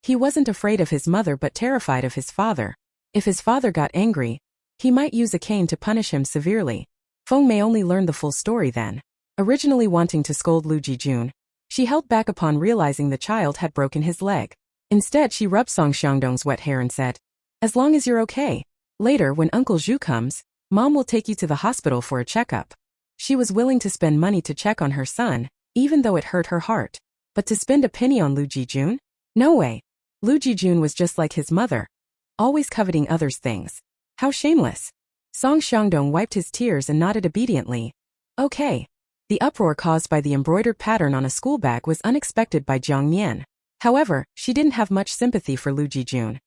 He wasn't afraid of his mother but terrified of his father. If his father got angry, he might use a cane to punish him severely. Feng may only learn the full story then. Originally wanting to scold Lu Jijun, she held back upon realizing the child had broken his leg. Instead she rubbed Song Xiangdong's wet hair and said, As long as you're okay. Later when Uncle Zhu comes, Mom will take you to the hospital for a checkup. She was willing to spend money to check on her son, even though it hurt her heart. But to spend a penny on Lu Jijun? No way. Lu Jijun was just like his mother, always coveting others' things. How shameless. Song Xiangdong wiped his tears and nodded obediently. Okay. The uproar caused by the embroidered pattern on a school bag was unexpected by Jiang Nian. However, she didn't have much sympathy for Lu Jijun.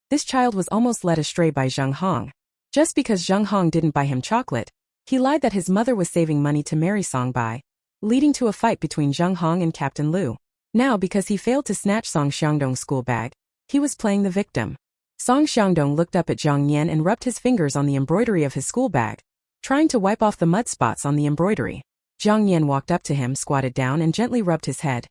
This child was almost led astray by Zheng Hong. Just because Zheng Hong didn't buy him chocolate, he lied that his mother was saving money to marry Song Bai, leading to a fight between Zheng Hong and Captain Lu. Now because he failed to snatch Song Xiangdong's school bag, he was playing the victim. Song Xiangdong looked up at Jiang Nian and rubbed his fingers on the embroidery of his school bag, trying to wipe off the mud spots on the embroidery. Jiang Nian walked up to him, squatted down and gently rubbed his head.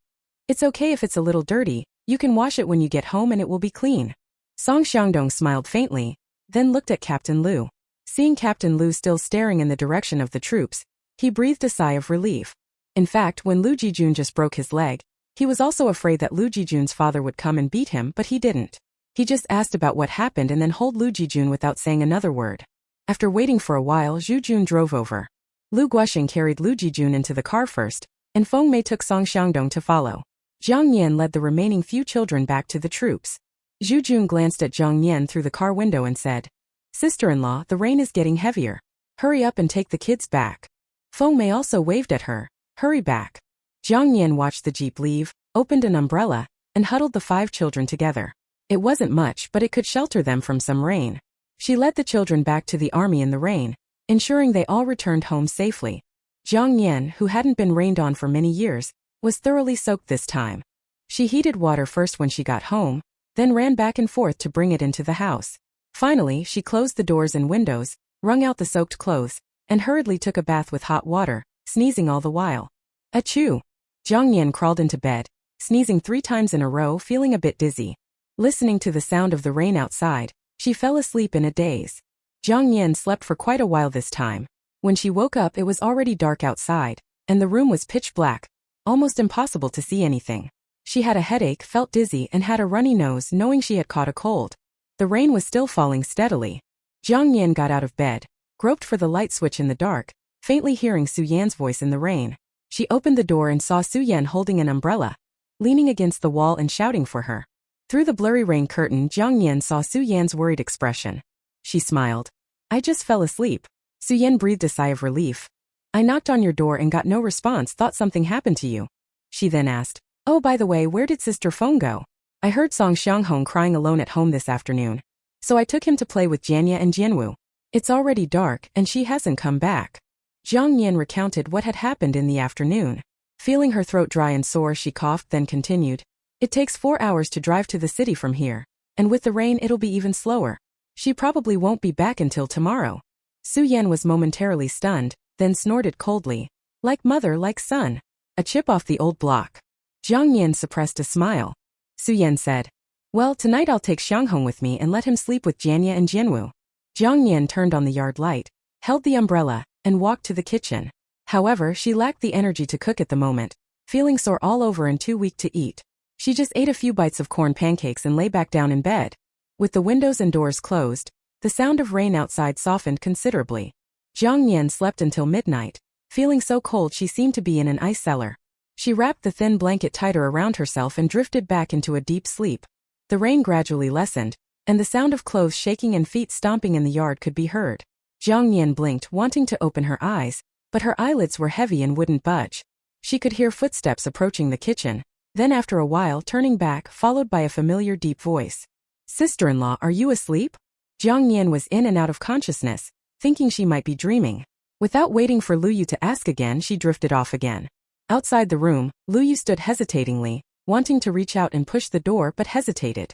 It's okay if it's a little dirty, you can wash it when you get home and it will be clean. Song Xiangdong smiled faintly, then looked at Captain Lu. Seeing Captain Lu still staring in the direction of the troops, he breathed a sigh of relief. In fact, when Lu Jijun just broke his leg, he was also afraid that Lu Jijun's father would come and beat him, but he didn't. He just asked about what happened and then held Lu Jijun without saying another word. After waiting for a while, Zhu Jun drove over. Lu Guosheng carried Lu Jijun into the car first, and Feng Mei took Song Xiangdong to follow. Jiang Nian led the remaining few children back to the troops. Zhu Jun glanced at Jiang Nian through the car window and said, Sister-in-law, the rain is getting heavier. Hurry up and take the kids back. Feng Mei also waved at her. Hurry back. Jiang Nian watched the jeep leave, opened an umbrella, and huddled the 5 children together. It wasn't much, but it could shelter them from some rain. She led the children back to the army in the rain, ensuring they all returned home safely. Jiang Nian, who hadn't been rained on for many years, was thoroughly soaked this time. She heated water first when she got home, then ran back and forth to bring it into the house. Finally, she closed the doors and windows, wrung out the soaked clothes, and hurriedly took a bath with hot water, sneezing all the while. Achoo! Jiang Nian crawled into bed, sneezing 3 times in a row, feeling a bit dizzy. Listening to the sound of the rain outside, she fell asleep in a daze. Jiang Nian slept for quite a while this time. When she woke up, it was already dark outside, and the room was pitch black, almost impossible to see anything. She had a headache, felt dizzy, and had a runny nose, knowing she had caught a cold. The rain was still falling steadily. Jiang Nian got out of bed, groped for the light switch in the dark, faintly hearing Su Yan's voice in the rain. She opened the door and saw Su Yan holding an umbrella, leaning against the wall and shouting for her. Through the blurry rain curtain, Jiang Nian saw Su Yan's worried expression. She smiled. I just fell asleep. Su Yan breathed a sigh of relief. I knocked on your door and got no response, thought something happened to you. She then asked, oh, by the way, where did Sister Feng go? I heard Song Xianghong crying alone at home this afternoon. So I took him to play with Jianya and Jianwu. It's already dark and she hasn't come back. Jiang Nian recounted what had happened in the afternoon. Feeling her throat dry and sore, she coughed, then continued. It takes 4 hours to drive to the city from here, and with the rain it'll be even slower. She probably won't be back until tomorrow. Su Yan was momentarily stunned, then snorted coldly. Like mother, like son. A chip off the old block. Jiang Nian suppressed a smile. Su Yan said, well, tonight I'll take Xianghong with me and let him sleep with Jianya and Jianwu. Jiang Nian turned on the yard light, held the umbrella, and walked to the kitchen. However, she lacked the energy to cook at the moment, feeling sore all over and too weak to eat. She just ate a few bites of corn pancakes and lay back down in bed. With the windows and doors closed, the sound of rain outside softened considerably. Jiang Nian slept until midnight, feeling so cold she seemed to be in an ice cellar. She wrapped the thin blanket tighter around herself and drifted back into a deep sleep. The rain gradually lessened, and the sound of clothes shaking and feet stomping in the yard could be heard. Jiang Nian blinked, wanting to open her eyes, but her eyelids were heavy and wouldn't budge. She could hear footsteps approaching the kitchen, then after a while turning back, followed by a familiar deep voice. Sister-in-law, are you asleep? Jiang Nian was in and out of consciousness, thinking she might be dreaming. Without waiting for Lu Yu to ask again, she drifted off again. Outside the room, Lu Yu stood hesitatingly, wanting to reach out and push the door but hesitated.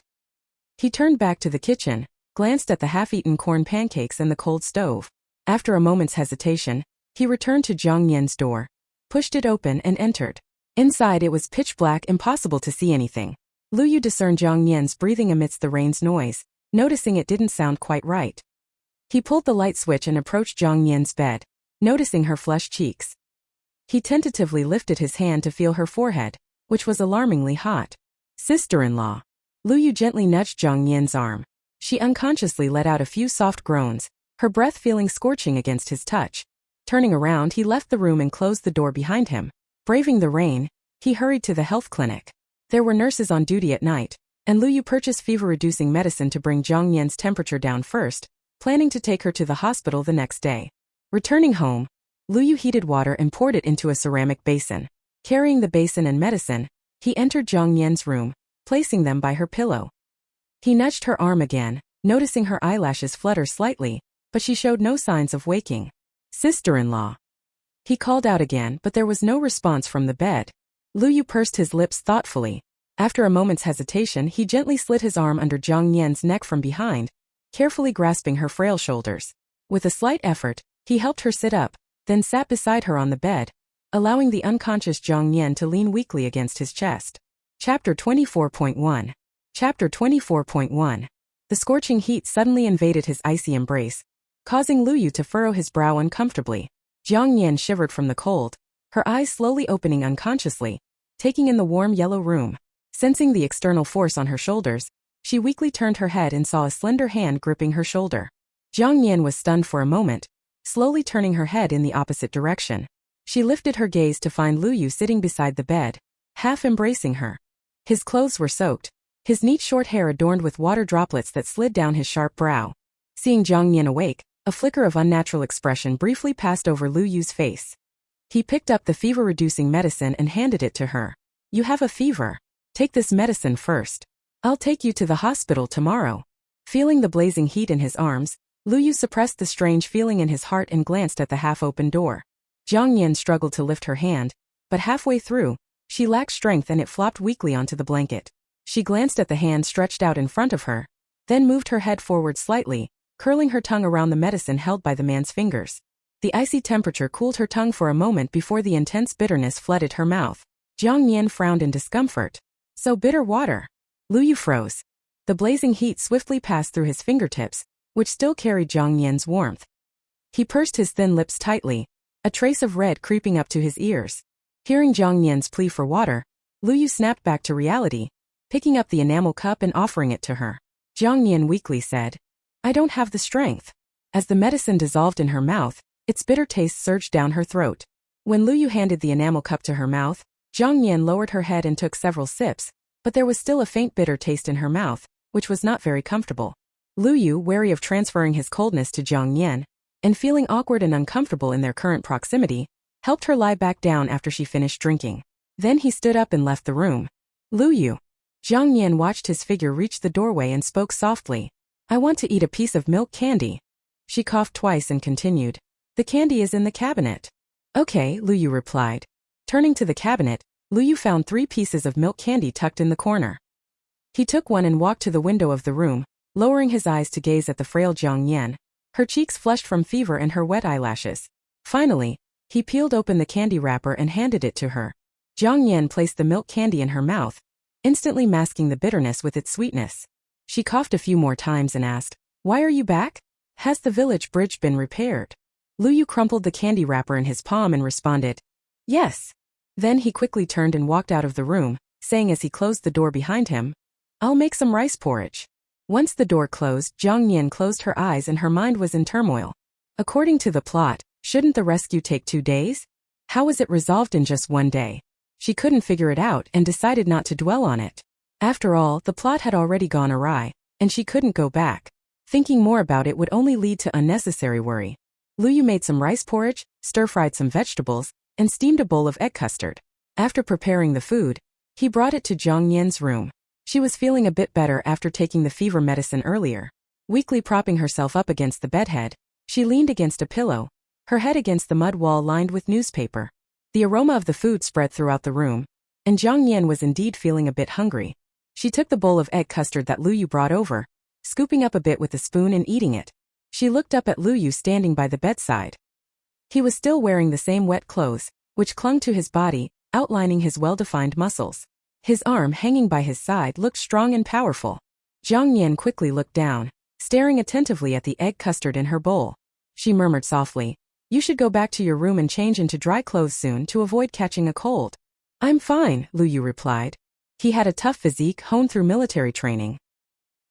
He turned back to the kitchen, glanced at the half-eaten corn pancakes and the cold stove. After a moment's hesitation, he returned to Jiang Nian's door, pushed it open and entered. Inside it was pitch black, impossible to see anything. Lu Yu discerned Jiang Nian's breathing amidst the rain's noise, noticing it didn't sound quite right. He pulled the light switch and approached Jiang Nian's bed, noticing her flushed cheeks. He tentatively lifted his hand to feel her forehead, which was alarmingly hot. Sister-in-law. Lu Yu gently nudged Jiang Nian's arm. She unconsciously let out a few soft groans, her breath feeling scorching against his touch. Turning around, he left the room and closed the door behind him. Braving the rain, he hurried to the health clinic. There were nurses on duty at night, and Lu Yu purchased fever-reducing medicine to bring Jiang Nian's temperature down first, planning to take her to the hospital the next day. Returning home, Lu Yu heated water and poured it into a ceramic basin. Carrying the basin and medicine, he entered Jiang Nian's room, placing them by her pillow. He nudged her arm again, noticing her eyelashes flutter slightly, but she showed no signs of waking. Sister-in-law. He called out again, but there was no response from the bed. Lu Yu pursed his lips thoughtfully. After a moment's hesitation, he gently slid his arm under Jiang Nian's neck from behind, carefully grasping her frail shoulders. With a slight effort, he helped her sit up, then sat beside her on the bed, allowing the unconscious Jiang Nian to lean weakly against his chest. Chapter 24.1. Chapter 24.1. The scorching heat suddenly invaded his icy embrace, causing Lu Yu to furrow his brow uncomfortably. Jiang Nian shivered from the cold, her eyes slowly opening unconsciously, taking in the warm yellow room. Sensing the external force on her shoulders, she weakly turned her head and saw a slender hand gripping her shoulder. Jiang Nian was stunned for a moment, slowly turning her head in the opposite direction. She lifted her gaze to find Lu Yu sitting beside the bed, half embracing her. His clothes were soaked, his neat short hair adorned with water droplets that slid down his sharp brow. Seeing Jiang Nian awake, a flicker of unnatural expression briefly passed over Lu Yu's face. He picked up the fever-reducing medicine and handed it to her. You have a fever. Take this medicine first. I'll take you to the hospital tomorrow. Feeling the blazing heat in his arms, Lu Yu suppressed the strange feeling in his heart and glanced at the half-open door. Jiang Nian struggled to lift her hand, but halfway through, she lacked strength and it flopped weakly onto the blanket. She glanced at the hand stretched out in front of her, then moved her head forward slightly, curling her tongue around the medicine held by the man's fingers. The icy temperature cooled her tongue for a moment before the intense bitterness flooded her mouth. Jiang Nian frowned in discomfort. So bitter water. Lu Yu froze. The blazing heat swiftly passed through his fingertips, which still carried Jiang Nian's warmth. He pursed his thin lips tightly, a trace of red creeping up to his ears. Hearing Jiang Nian's plea for water, Lu Yu snapped back to reality, picking up the enamel cup and offering it to her. Jiang Nian weakly said, I don't have the strength. As the medicine dissolved in her mouth, Its bitter taste surged down her throat. When Lu Yu handed the enamel cup to her mouth, Jiang Nian lowered her head and took several sips, but there was still a faint bitter taste in her mouth, which was not very comfortable. Lu Yu, wary of transferring his coldness to Jiang Nian, and feeling awkward and uncomfortable in their current proximity, helped her lie back down after she finished drinking. Then he stood up and left the room. Lu Yu. Jiang Nian watched his figure reach the doorway and spoke softly. I want to eat a piece of milk candy. She coughed twice and continued. The candy is in the cabinet. Okay, Lu Yu replied. Turning to the cabinet, Lu Yu found 3 pieces of milk candy tucked in the corner. He took one and walked to the window of the room, lowering his eyes to gaze at the frail Jiang Nian. Her cheeks flushed from fever and her wet eyelashes. Finally, he peeled open the candy wrapper and handed it to her. Jiang Nian placed the milk candy in her mouth, instantly masking the bitterness with its sweetness. She coughed a few more times and asked, Why are you back? Has the village bridge been repaired? Lu Yu crumpled the candy wrapper in his palm and responded, Yes. Then he quickly turned and walked out of the room, saying as he closed the door behind him, I'll make some rice porridge. Once the door closed, Jiang Nian closed her eyes and her mind was in turmoil. According to the plot, shouldn't the rescue take 2 days? How was it resolved in just 1 day? She couldn't figure it out and decided not to dwell on it. After all, the plot had already gone awry, and she couldn't go back. Thinking more about it would only lead to unnecessary worry. Lu Yu made some rice porridge, stir-fried some vegetables, and steamed a bowl of egg custard. After preparing the food, he brought it to Jiang Nian's room. She was feeling a bit better after taking the fever medicine earlier. Weakly propping herself up against the bedhead, she leaned against a pillow, her head against the mud wall lined with newspaper. The aroma of the food spread throughout the room, and Jiang Nian was indeed feeling a bit hungry. She took the bowl of egg custard that Lu Yu brought over, scooping up a bit with a spoon and eating it. She looked up at Lu Yu standing by the bedside. He was still wearing the same wet clothes, which clung to his body, outlining his well-defined muscles. His arm hanging by his side looked strong and powerful. Jiang Nian quickly looked down, staring attentively at the egg custard in her bowl. She murmured softly, You should go back to your room and change into dry clothes soon to avoid catching a cold. I'm fine, Lu Yu replied. He had a tough physique honed through military training.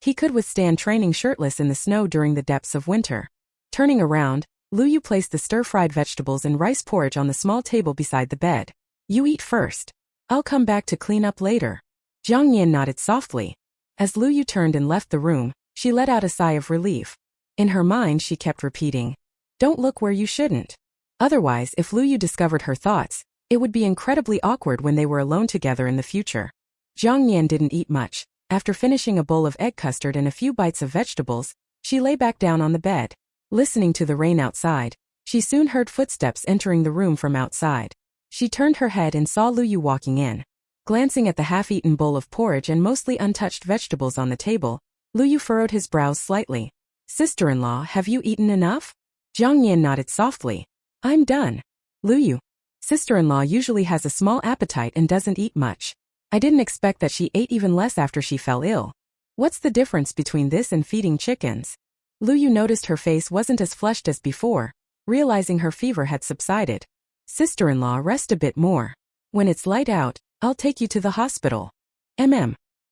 He could withstand training shirtless in the snow during the depths of winter. Turning around, Lu Yu placed the stir-fried vegetables and rice porridge on the small table beside the bed. You eat first. I'll come back to clean up later. Jiang Nian nodded softly. As Lu Yu turned and left the room, she let out a sigh of relief. In her mind she kept repeating, Don't look where you shouldn't. Otherwise, if Lu Yu discovered her thoughts, it would be incredibly awkward when they were alone together in the future. Jiang Nian didn't eat much. After finishing a bowl of egg custard and a few bites of vegetables, she lay back down on the bed. Listening to the rain outside, she soon heard footsteps entering the room from outside. She turned her head and saw Lu Yu walking in. Glancing at the half-eaten bowl of porridge and mostly untouched vegetables on the table, Lu Yu furrowed his brows slightly. Sister-in-law, have you eaten enough? Jiang Nian nodded softly. I'm done. Lu Yu. Sister-in-law usually has a small appetite and doesn't eat much. I didn't expect that she ate even less after she fell ill. What's the difference between this and feeding chickens? Lu Yu noticed her face wasn't as flushed as before, realizing her fever had subsided. Sister-in-law, rest a bit more. When it's light out, I'll take you to the hospital.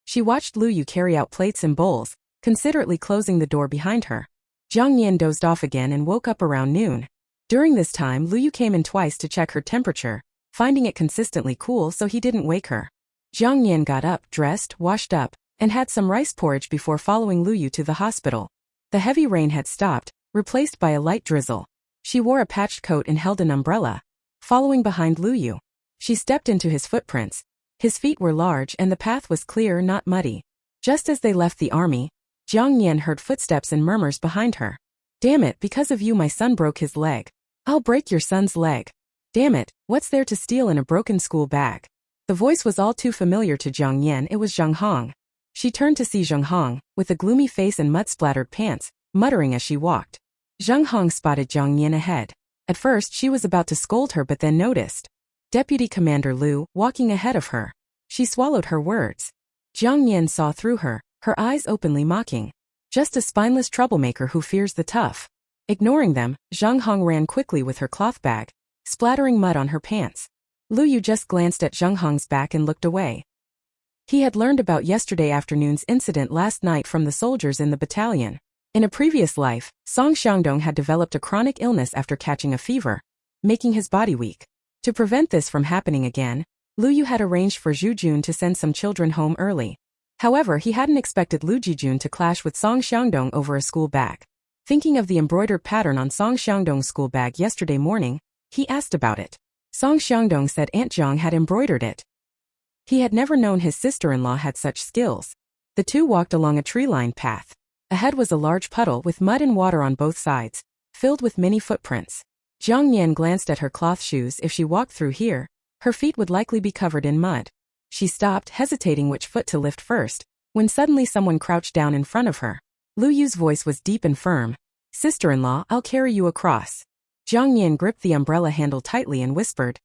She watched Lu Yu carry out plates and bowls, considerately closing the door behind her. Jiang Nian dozed off again and woke up around noon. During this time, Lu Yu came in twice to check her temperature, finding it consistently cool so he didn't wake her. Jiang Nian got up, dressed, washed up, and had some rice porridge before following Lu Yu to the hospital. The heavy rain had stopped, replaced by a light drizzle. She wore a patched coat and held an umbrella. Following behind Lu Yu, she stepped into his footprints. His feet were large and the path was clear, not muddy. Just as they left the army, Jiang Nian heard footsteps and murmurs behind her. Damn it, because of you my son broke his leg. I'll break your son's leg. Damn it, what's there to steal in a broken school bag? The voice was all too familiar to Jiang Nian. It was Zheng Hong. She turned to see Zheng Hong, with a gloomy face and mud-splattered pants, muttering as she walked. Zheng Hong spotted Jiang Nian ahead. At first she was about to scold her but then noticed Deputy Commander Lu walking ahead of her. She swallowed her words. Jiang Nian saw through her, her eyes openly mocking. Just a spineless troublemaker who fears the tough. Ignoring them, Zheng Hong ran quickly with her cloth bag, splattering mud on her pants. Lu Yu just glanced at Zheng Hong's back and looked away. He had learned about yesterday afternoon's incident last night from the soldiers in the battalion. In a previous life, Song Xiangdong had developed a chronic illness after catching a fever, making his body weak. To prevent this from happening again, Lu Yu had arranged for Zhu Jun to send some children home early. However, he hadn't expected Lu Jijun to clash with Song Xiangdong over a school bag. Thinking of the embroidered pattern on Song Xiangdong's school bag yesterday morning, he asked about it. Song Xiangdong said Aunt Jiang had embroidered it. He had never known his sister-in-law had such skills. The two walked along a tree-lined path. Ahead was a large puddle with mud and water on both sides, filled with many footprints. Jiang Nian glanced at her cloth shoes. If she walked through here, her feet would likely be covered in mud. She stopped, hesitating which foot to lift first, when suddenly someone crouched down in front of her. Lu Yu's voice was deep and firm. "Sister-in-law, I'll carry you across." Jiang Nian gripped the umbrella handle tightly and whispered,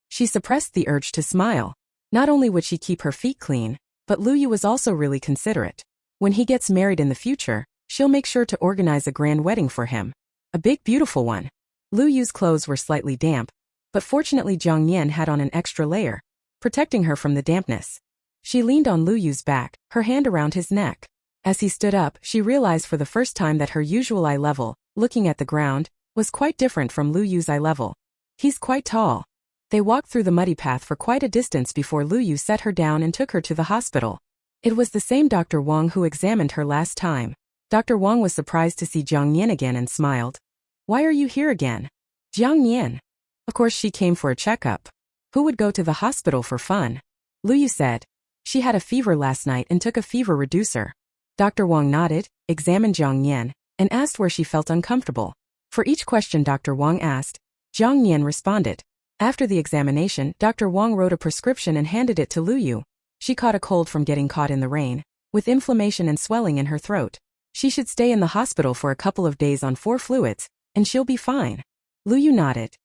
She suppressed the urge to smile. Not only would she keep her feet clean, but Lu Yu was also really considerate. When he gets married in the future, she'll make sure to organize a grand wedding for him. A big beautiful one. Lu Yu's clothes were slightly damp, but fortunately Jiang Nian had on an extra layer, protecting her from the dampness. She leaned on Lu Yu's back, her hand around his neck. As he stood up, she realized for the first time that her usual eye level, looking at the ground, was quite different from Lu Yu's eye level. He's quite tall. They walked through the muddy path for quite a distance before Lu Yu set her down and took her to the hospital. It was the same Dr. Wang who examined her last time. Dr. Wang was surprised to see Jiang Nian again and smiled. "Why are you here again?" "Jiang Nian." "Of course she came for a checkup. Who would go to the hospital for fun?" Lu Yu said. "She had a fever last night and took a fever reducer." Dr. Wang nodded, examined Jiang Nian, and asked where she felt uncomfortable. For each question Dr. Wang asked, Jiang Nian responded. After the examination, Dr. Wang wrote a prescription and handed it to Lu Yu. She caught a cold from getting caught in the rain, with inflammation and swelling in her throat. She should stay in the hospital for a couple of days on 4 fluids, and she'll be fine. Lu Yu nodded.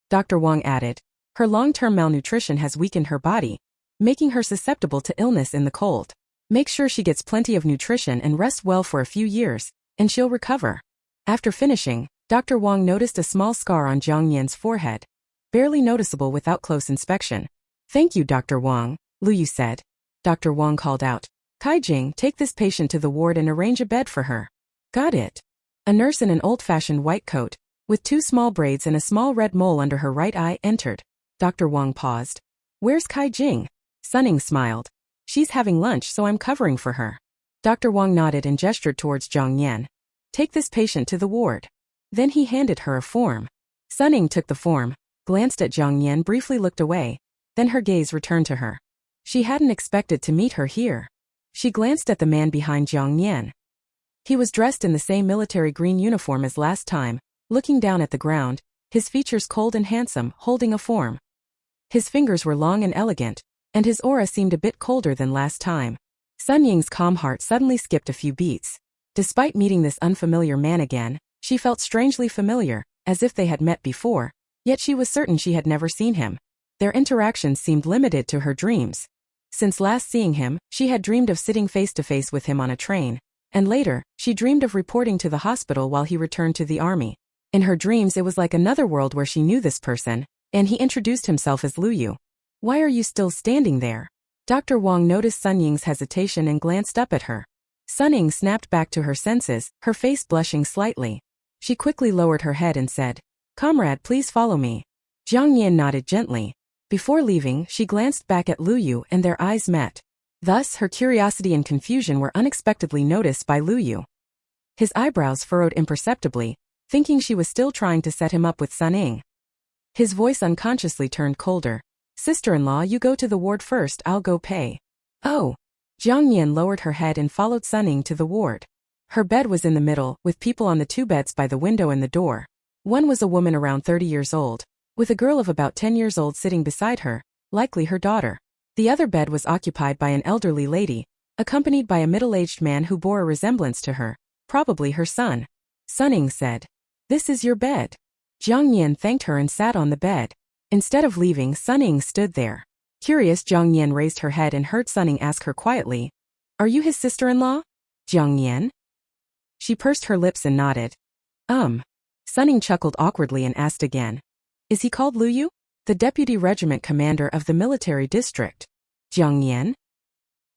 Dr. Wang added, her long-term malnutrition has weakened her body, making her susceptible to illness in the cold. Make sure she gets plenty of nutrition and rests well for a few years, and she'll recover. After finishing, Dr. Wang noticed a small scar on Jiang Nian's forehead, barely noticeable without close inspection. "Thank you, Dr. Wang," Lu Yu said. Dr. Wang called out, "Kai Jing, take this patient to the ward and arrange a bed for her." "Got it." A nurse in an old-fashioned white coat, with 2 small braids and a small red mole under her right eye, entered. Dr. Wang paused. "Where's Kai Jing?" Sunning smiled. "She's having lunch, so I'm covering for her." Dr. Wang nodded and gestured towards Jiang Nian. "Take this patient to the ward." Then he handed her a form. Sunning took the form, glanced at Jiang Nian, briefly looked away, then her gaze returned to her. She hadn't expected to meet her here. She glanced at the man behind Jiang Nian. He was dressed in the same military green uniform as last time, looking down at the ground, his features cold and handsome, holding a form. His fingers were long and elegant, and his aura seemed a bit colder than last time. Sun Ying's calm heart suddenly skipped a few beats. Despite meeting this unfamiliar man again, she felt strangely familiar, as if they had met before, yet she was certain she had never seen him. Their interactions seemed limited to her dreams. Since last seeing him, she had dreamed of sitting face to face with him on a train, and later, she dreamed of reporting to the hospital while he returned to the army. In her dreams it was like another world where she knew this person, and he introduced himself as Lu Yu. "Why are you still standing there?" Dr. Wang noticed Sun Ying's hesitation and glanced up at her. Sun Ying snapped back to her senses, her face blushing slightly. She quickly lowered her head and said, "Comrade, please follow me." Jiang Nian nodded gently. Before leaving, she glanced back at Lu Yu and their eyes met. Thus, her curiosity and confusion were unexpectedly noticed by Lu Yu. His eyebrows furrowed imperceptibly, thinking she was still trying to set him up with Sun Ying. His voice unconsciously turned colder. "Sister-in-law, you go to the ward first, I'll go pay." "Oh." Jiang Nian lowered her head and followed Sun Ying to the ward. Her bed was in the middle, with people on the 2 beds by the window and the door. One was a woman around 30 years old, with a girl of about 10 years old sitting beside her, likely her daughter. The other bed was occupied by an elderly lady, accompanied by a middle-aged man who bore a resemblance to her, probably her son. Sun Ying said, "This is your bed." Jiang Nian thanked her and sat on the bed. Instead of leaving, Sun Ying stood there. Curious, Jiang Nian raised her head and heard Sun Ying ask her quietly, "Are you his sister-in-law?" "Jiang Nian?" She pursed her lips and nodded. Sun Ying chuckled awkwardly and asked again, "Is he called Lu Yu?" "The deputy regiment commander of the military district." "Jiang Nian?"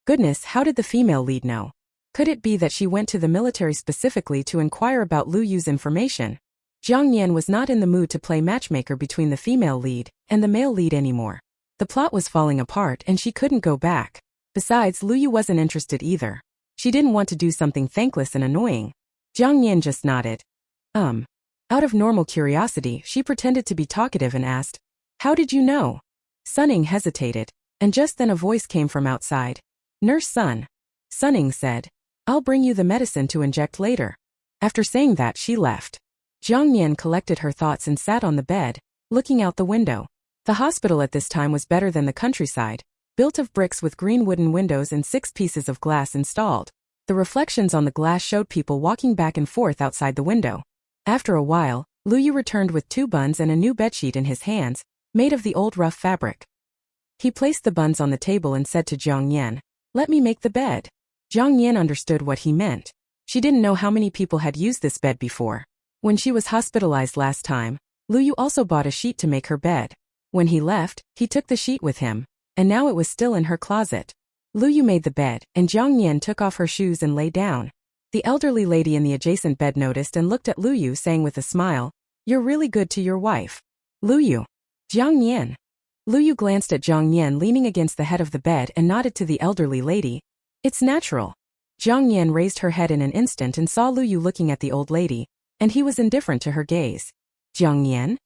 Goodness, how did the female lead know? Could it be that she went to the military specifically to inquire about Lu Yu's information? Jiang Nian was not in the mood to play matchmaker between the female lead and the male lead anymore. The plot was falling apart and she couldn't go back. Besides, Lu Yu wasn't interested either. She didn't want to do something thankless and annoying. Jiang Nian just nodded. Out of normal curiosity, she pretended to be talkative and asked, "How did you know?" Sunning hesitated, and just then a voice came from outside. "Nurse Sun." Sunning said, "I'll bring you the medicine to inject later." After saying that, she left. Jiang Nian collected her thoughts and sat on the bed, looking out the window. The hospital at this time was better than the countryside, built of bricks with green wooden windows and 6 pieces of glass installed. The reflections on the glass showed people walking back and forth outside the window. After a while, Lu Yu returned with 2 buns and a new bedsheet in his hands, made of the old rough fabric. He placed the buns on the table and said to Jiang Nian, "Let me make the bed." Jiang Nian understood what he meant. She didn't know how many people had used this bed before. When she was hospitalized last time, Lu Yu also bought a sheet to make her bed. When he left, he took the sheet with him, and now it was still in her closet. Lu Yu made the bed, and Jiang Nian took off her shoes and lay down. The elderly lady in the adjacent bed noticed and looked at Lu Yu, saying with a smile, "You're really good to your wife." Lu Yu. Jiang Nian. Lu Yu glanced at Jiang Nian leaning against the head of the bed and nodded to the elderly lady. "It's natural." Jiang Nian raised her head in an instant and saw Lu Yu looking at the old lady, and he was indifferent to her gaze. "Jiang Nian?"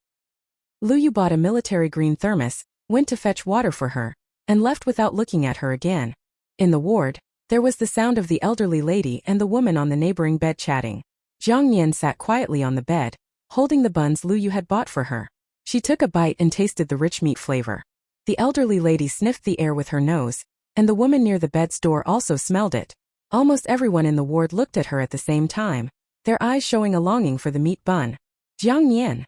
Lu Yu bought a military green thermos, went to fetch water for her, and left without looking at her again. In the ward, there was the sound of the elderly lady and the woman on the neighboring bed chatting. Jiang Nian sat quietly on the bed, holding the buns Lu Yu had bought for her. She took a bite and tasted the rich meat flavor. The elderly lady sniffed the air with her nose, and the woman near the bed's door also smelled it. Almost everyone in the ward looked at her at the same time, their eyes showing a longing for the meat bun. Jiang Nian.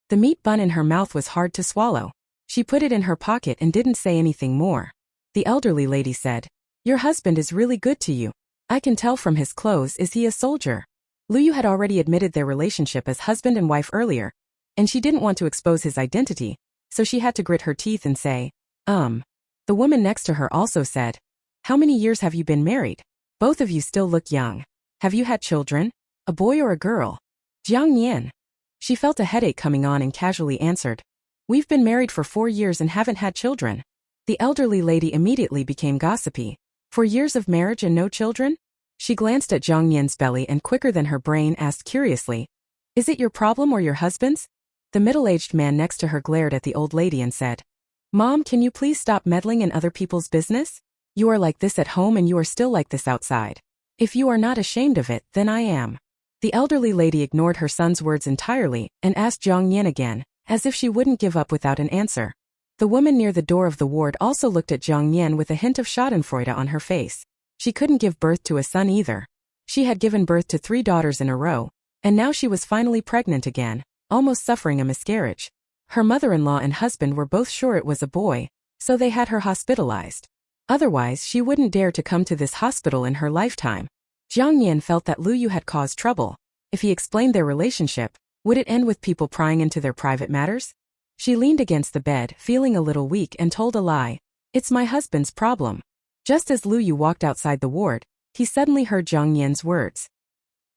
The meat bun in her mouth was hard to swallow. She put it in her pocket and didn't say anything more. The elderly lady said, "Your husband is really good to you. I can tell from his clothes. Is he a soldier?" Lu Yu had already admitted their relationship as husband and wife earlier, and she didn't want to expose his identity, so she had to grit her teeth and say, The woman next to her also said, "How many years have you been married? Both of you still look young. Have you had children? A boy or a girl?" Jiang Nian. She felt a headache coming on and casually answered, "We've been married for 4 years and haven't had children." The elderly lady immediately became gossipy. 4 years of marriage and no children? She glanced at Jiang Nian's belly and quicker than her brain asked curiously, "Is it your problem or your husband's?" The middle-aged man next to her glared at the old lady and said, "Mom, can you please stop meddling in other people's business? You are like this at home and you are still like this outside. If you are not ashamed of it, then I am." The elderly lady ignored her son's words entirely and asked Jiang Nian again, as if she wouldn't give up without an answer. The woman near the door of the ward also looked at Jiang Nian with a hint of schadenfreude on her face. She couldn't give birth to a son either. She had given birth to 3 daughters in a row, and now she was finally pregnant again, almost suffering a miscarriage. Her mother-in-law and husband were both sure it was a boy, so they had her hospitalized. Otherwise, she wouldn't dare to come to this hospital in her lifetime. Jiang Nian felt that Lu Yu had caused trouble. If he explained their relationship, would it end with people prying into their private matters? She leaned against the bed, feeling a little weak, and told a lie. "It's my husband's problem." Just as Lu Yu walked outside the ward, he suddenly heard Jiang Nian's words.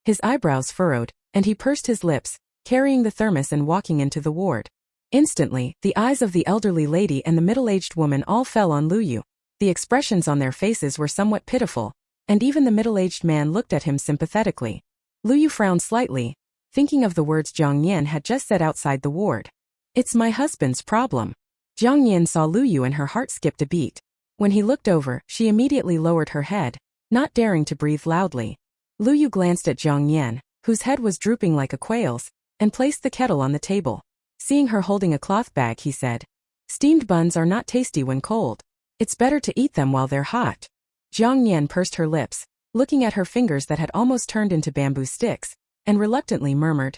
His eyebrows furrowed, and he pursed his lips, carrying the thermos and walking into the ward. Instantly, the eyes of the elderly lady and the middle-aged woman all fell on Lu Yu. The expressions on their faces were somewhat pitiful, and even the middle-aged man looked at him sympathetically. Lu Yu frowned slightly, thinking of the words Jiang Nian had just said outside the ward. "It's my husband's problem." Jiang Nian saw Lu Yu and her heart skipped a beat. When he looked over, she immediately lowered her head, not daring to breathe loudly. Lu Yu glanced at Jiang Nian, whose head was drooping like a quail's, and placed the kettle on the table. Seeing her holding a cloth bag, he said, "Steamed buns are not tasty when cold. It's better to eat them while they're hot." Jiang Nian pursed her lips, looking at her fingers that had almost turned into bamboo sticks, and reluctantly murmured,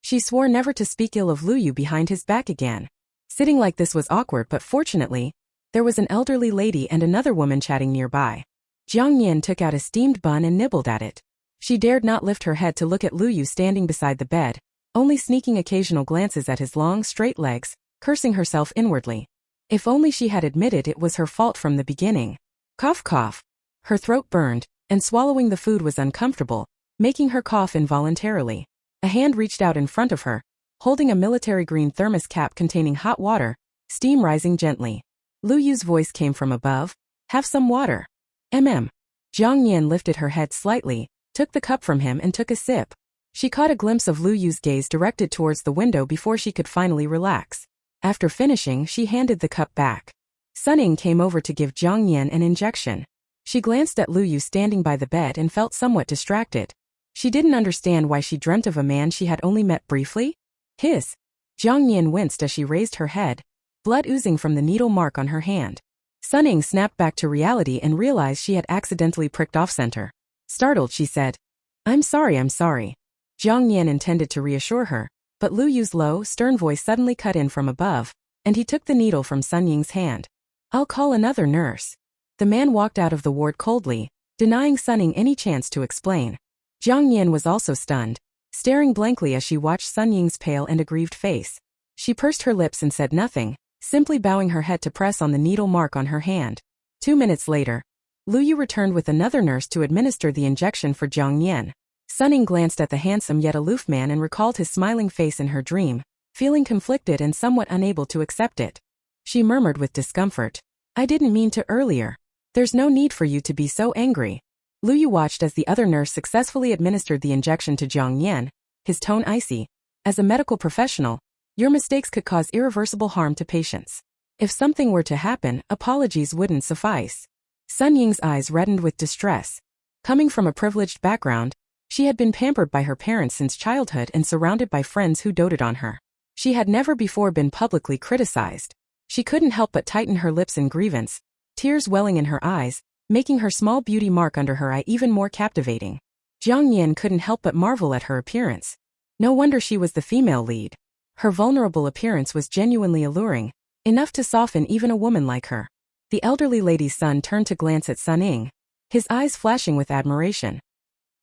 She swore never to speak ill of Lu Yu behind his back again. Sitting like this was awkward, but fortunately, there was an elderly lady and another woman chatting nearby. Jiang Nian took out a steamed bun and nibbled at it. She dared not lift her head to look at Lu Yu standing beside the bed, only sneaking occasional glances at his long, straight legs, cursing herself inwardly. If only she had admitted it was her fault from the beginning. Cough cough. Her throat burned, and swallowing the food was uncomfortable, making her cough involuntarily. A hand reached out in front of her, holding a military green thermos cap containing hot water, steam rising gently. Lu Yu's voice came from above. Have some water. Jiang Nian lifted her head slightly, took the cup from him and took a sip. She caught a glimpse of Lu Yu's gaze directed towards the window before she could finally relax. After finishing, she handed the cup back. Suning came over to give Jiang Nian an injection. She glanced at Lu Yu standing by the bed and felt somewhat distracted. She didn't understand why she dreamt of a man she had only met briefly. Hiss. Jiang Nian winced as she raised her head, blood oozing from the needle mark on her hand. Suning snapped back to reality and realized she had accidentally pricked off-center. Startled, she said, I'm sorry. Jiang Nian intended to reassure her, but Lu Yu's low, stern voice suddenly cut in from above, and he took the needle from Sun Ying's hand. I'll call another nurse. The man walked out of the ward coldly, denying Suning any chance to explain. Jiang Nian was also stunned, staring blankly as she watched Sun Ying's pale and aggrieved face. She pursed her lips and said nothing, simply bowing her head to press on the needle mark on her hand. 2 minutes later, Lu Yu returned with another nurse to administer the injection for Jiang Nian. Suning glanced at the handsome yet aloof man and recalled his smiling face in her dream, feeling conflicted and somewhat unable to accept it. She murmured with discomfort, I didn't mean to earlier. There's no need for you to be so angry. Lu Yu watched as the other nurse successfully administered the injection to Jiang Nian, his tone icy. As a medical professional, your mistakes could cause irreversible harm to patients. If something were to happen, apologies wouldn't suffice. Sun Ying's eyes reddened with distress. Coming from a privileged background, she had been pampered by her parents since childhood and surrounded by friends who doted on her. She had never before been publicly criticized. She couldn't help but tighten her lips in grievance, tears welling in her eyes, making her small beauty mark under her eye even more captivating. Jiang Nian couldn't help but marvel at her appearance. No wonder she was the female lead. Her vulnerable appearance was genuinely alluring, enough to soften even a woman like her. The elderly lady's son turned to glance at Suning, his eyes flashing with admiration.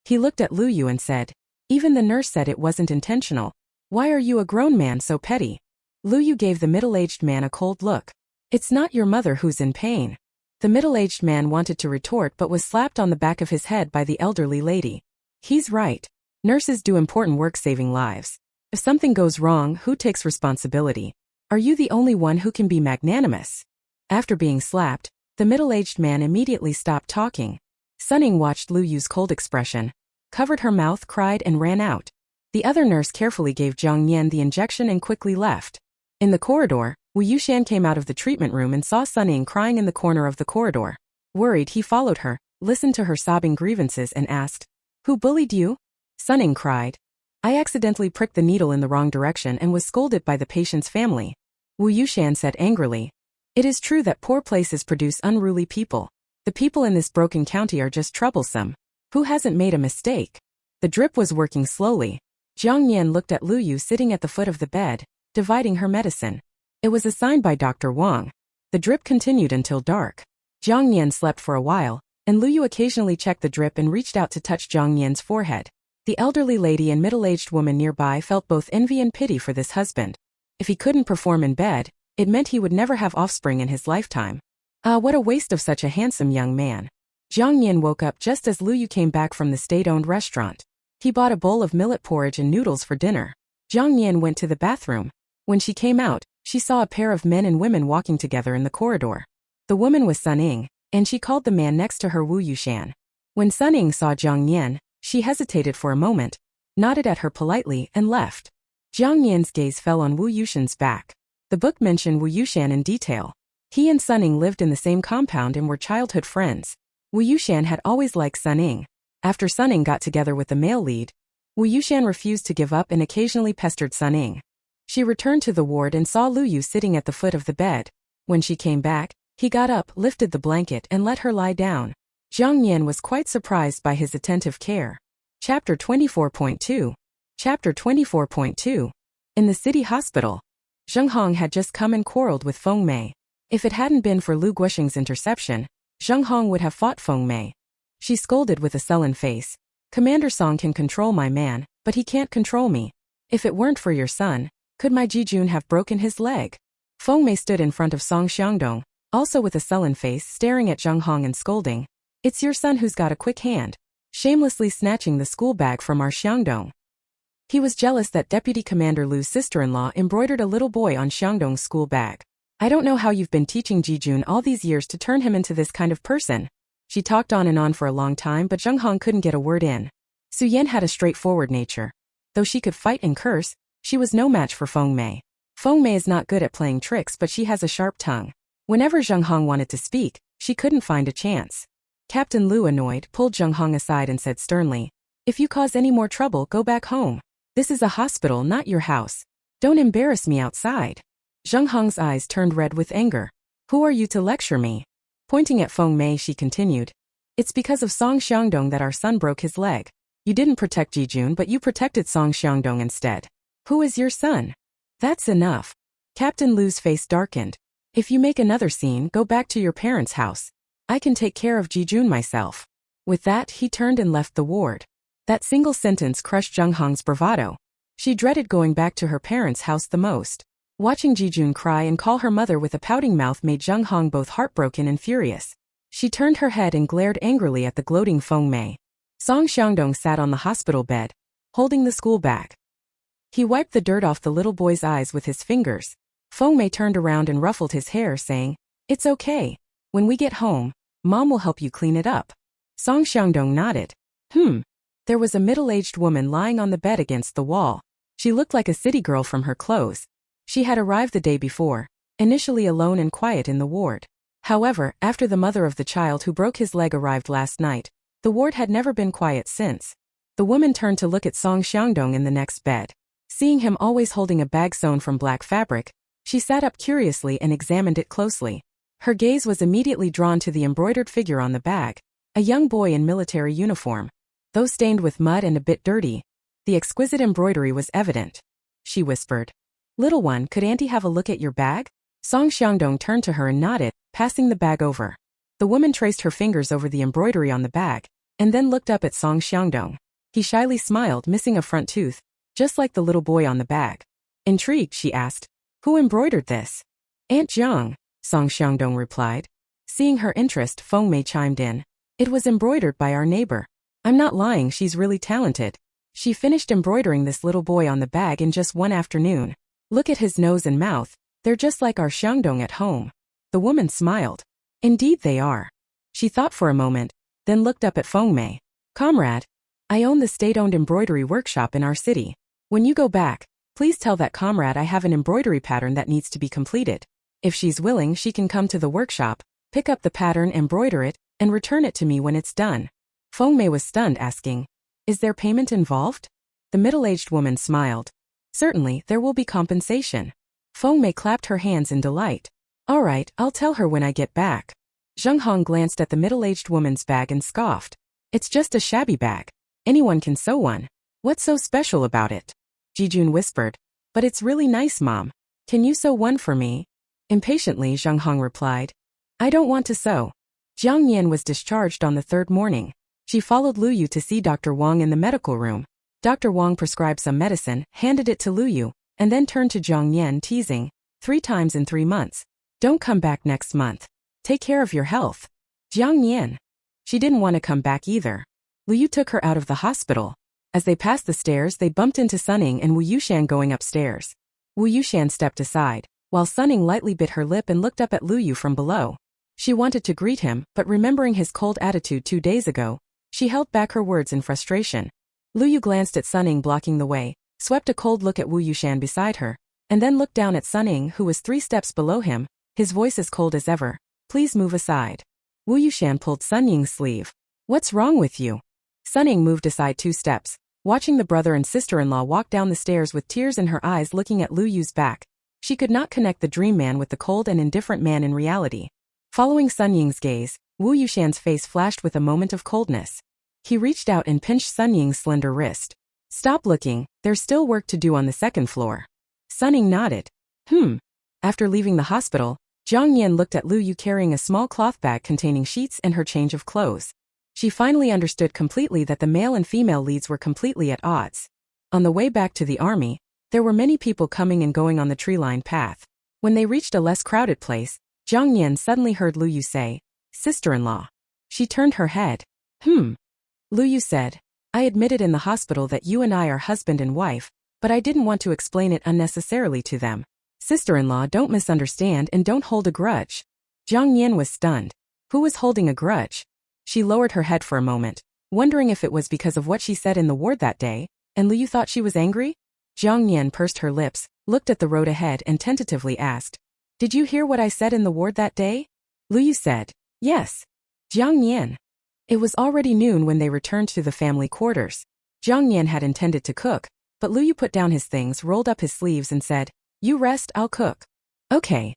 He looked at Lu Yu and said, even the nurse said it wasn't intentional. Why are you a grown man so petty? Lu Yu gave the middle-aged man a cold look. It's not your mother who's in pain. The middle-aged man wanted to retort but was slapped on the back of his head by the elderly lady. He's right. Nurses do important work saving lives. If something goes wrong, who takes responsibility? Are you the only one who can be magnanimous? After being slapped, the middle-aged man immediately stopped talking. Suning watched Lu Yu's cold expression, covered her mouth, cried and ran out. The other nurse carefully gave Jiang Nian the injection and quickly left. In the corridor, Wu Yushan came out of the treatment room and saw Suning crying in the corner of the corridor. Worried, he followed her, listened to her sobbing grievances and asked, Who bullied you? Suning cried, I accidentally pricked the needle in the wrong direction and was scolded by the patient's family. Wu Yushan said angrily, It is true that poor places produce unruly people. The people in this broken county are just troublesome. Who hasn't made a mistake? The drip was working slowly. Jiang Nian looked at Lu Yu sitting at the foot of the bed, dividing her medicine. It was assigned by Dr. Wang. The drip continued until dark. Jiang Nian slept for a while, and Lu Yu occasionally checked the drip and reached out to touch Jiang Nian's forehead. The elderly lady and middle-aged woman nearby felt both envy and pity for this husband. If he couldn't perform in bed, it meant he would never have offspring in his lifetime. What a waste of such a handsome young man. Jiang Nian woke up just as Lu Yu came back from the state-owned restaurant. He bought a bowl of millet porridge and noodles for dinner. Jiang Nian went to the bathroom. When she came out, she saw a pair of men and women walking together in the corridor. The woman was Suning, and she called the man next to her Wu Yushan. When Suning saw Jiang Nian, she hesitated for a moment, nodded at her politely, and left. Jiang Nian's gaze fell on Wu Yushan's back. The book mentioned Wu Yushan in detail. He and Suning lived in the same compound and were childhood friends. Wu Yushan had always liked Suning. After Suning got together with the male lead, Wu Yushan refused to give up and occasionally pestered Suning. She returned to the ward and saw Lu Yu sitting at the foot of the bed. When she came back, he got up, lifted the blanket, and let her lie down. Jiang Nian was quite surprised by his attentive care. Chapter 24.2. Chapter 24.2. In the city hospital, Zheng Hong had just come and quarreled with Feng Mei. If it hadn't been for Lu Guoxing's interception, Zheng Hong would have fought Feng Mei. She scolded with a sullen face. Commander Song can control my man, but he can't control me. If it weren't for your son, could my Jijun have broken his leg? Feng Mei stood in front of Song Xiangdong, also with a sullen face, staring at Zheng Hong and scolding. It's your son who's got a quick hand. Shamelessly snatching the school bag from our Xiangdong. He was jealous that Deputy Commander Lu's sister-in-law embroidered a little boy on Xiangdong's school bag. I don't know how you've been teaching Jijun all these years to turn him into this kind of person. She talked on and on for a long time, but Zheng Hong couldn't get a word in. Su Yan had a straightforward nature. Though she could fight and curse, she was no match for Feng Mei. Feng Mei is not good at playing tricks, but she has a sharp tongue. Whenever Zheng Hong wanted to speak, she couldn't find a chance. Captain Lu, annoyed, pulled Zheng Hong aside and said sternly, "If you cause any more trouble, go back home. This is a hospital, not your house. Don't embarrass me outside." Zheng Hong's eyes turned red with anger. "Who are you to lecture me?" Pointing at Feng Mei, she continued, "It's because of Song Xiangdong that our son broke his leg. You didn't protect Jijun, but you protected Song Xiangdong instead. Who is your son?" "That's enough." Captain Lu's face darkened. "If you make another scene, go back to your parents' house. I can take care of Jijun myself." With that, he turned and left the ward. That single sentence crushed Zheng Hong's bravado. She dreaded going back to her parents' house the most. Watching Jijun cry and call her mother with a pouting mouth made Zheng Hong both heartbroken and furious. She turned her head and glared angrily at the gloating Feng Mei. Song Xiangdong sat on the hospital bed, holding the school bag. He wiped the dirt off the little boy's eyes with his fingers. Feng Mei turned around and ruffled his hair, saying, "It's okay. When we get home, Mom will help you clean it up." Song Xiangdong nodded. There was a middle-aged woman lying on the bed against the wall. She looked like a city girl from her clothes. She had arrived the day before, initially alone and quiet in the ward. However, after the mother of the child who broke his leg arrived last night, the ward had never been quiet since. The woman turned to look at Song Xiangdong in the next bed. Seeing him always holding a bag sewn from black fabric, she sat up curiously and examined it closely. Her gaze was immediately drawn to the embroidered figure on the bag, a young boy in military uniform. Though stained with mud and a bit dirty, the exquisite embroidery was evident. She whispered, "Little one, could Auntie have a look at your bag?" Song Xiangdong turned to her and nodded, passing the bag over. The woman traced her fingers over the embroidery on the bag, and then looked up at Song Xiangdong. He shyly smiled, missing a front tooth, just like the little boy on the bag. Intrigued, she asked, "Who embroidered this?" "Aunt Jiang," Song Xiangdong replied. Seeing her interest, Feng Mei chimed in, "It was embroidered by our neighbor. I'm not lying, she's really talented. She finished embroidering this little boy on the bag in just one afternoon. Look at his nose and mouth, they're just like our Xiangdong at home." The woman smiled. "Indeed they are." She thought for a moment, then looked up at Feng Mei. "Comrade, I own the state-owned embroidery workshop in our city. When you go back, please tell that comrade I have an embroidery pattern that needs to be completed. If she's willing, she can come to the workshop, pick up the pattern, embroider it, and return it to me when it's done." Feng Mei was stunned, asking, "Is there payment involved?" The middle-aged woman smiled. "Certainly, there will be compensation." Feng Mei clapped her hands in delight. "All right, I'll tell her when I get back." Zheng Hong glanced at the middle-aged woman's bag and scoffed. "It's just a shabby bag. Anyone can sew one. What's so special about it?" Jijun whispered, "But it's really nice, Mom. Can you sew one for me?" Impatiently, Zheng Hong replied, "I don't want to sew." Jiang Nian was discharged on the third morning. She followed Lu Yu to see Dr. Wang in the medical room. Dr. Wang prescribed some medicine, handed it to Lu Yu, and then turned to Jiang Nian, teasing, "3 times in 3 months. Don't come back next month. Take care of your health." Jiang Nian. She didn't want to come back either. Lu Yu took her out of the hospital. As they passed the stairs, they bumped into Sunning and Wu Yushan going upstairs. Wu Yushan stepped aside, while Sunning lightly bit her lip and looked up at Lu Yu from below. She wanted to greet him, but remembering his cold attitude 2 days ago, she held back her words in frustration. Lu Yu glanced at Sunning blocking the way, swept a cold look at Wu Yushan beside her, and then looked down at Sunning, who was 3 steps below him, his voice as cold as ever. "Please move aside." Wu Yushan pulled Sunning's sleeve. "What's wrong with you?" Sunning moved aside 2 steps, watching the brother and sister-in-law walk down the stairs with tears in her eyes, looking at Lu Yu's back. She could not connect the dream man with the cold and indifferent man in reality. Following Sun Ying's gaze, Wu Yushan's face flashed with a moment of coldness. He reached out and pinched Sun Ying's slender wrist. "Stop looking, there's still work to do on the 2nd floor." Sun Ying nodded. After leaving the hospital, Jiang Nian looked at Lu Yu carrying a small cloth bag containing sheets and her change of clothes. She finally understood completely that the male and female leads were completely at odds. On the way back to the army, there were many people coming and going on the tree-lined path. When they reached a less crowded place, Jiang Nian suddenly heard Lu Yu say, "Sister-in-law." She turned her head. Lu Yu said. I admitted in the hospital that you and I are husband and wife, but I didn't want to explain it unnecessarily to them. Sister-in-law, don't misunderstand and don't hold a grudge. Jiang Nian was stunned. Who was holding a grudge? She lowered her head for a moment, wondering if it was because of what she said in the ward that day, and Lu Yu thought she was angry? Jiang Nian pursed her lips, looked at the road ahead and tentatively asked, Did you hear what I said in the ward that day? Lu Yu said, Yes. Jiang Nian. It was already noon when they returned to the family quarters. Jiang Nian had intended to cook, but Lu Yu put down his things, rolled up his sleeves and said, You rest, I'll cook. Okay.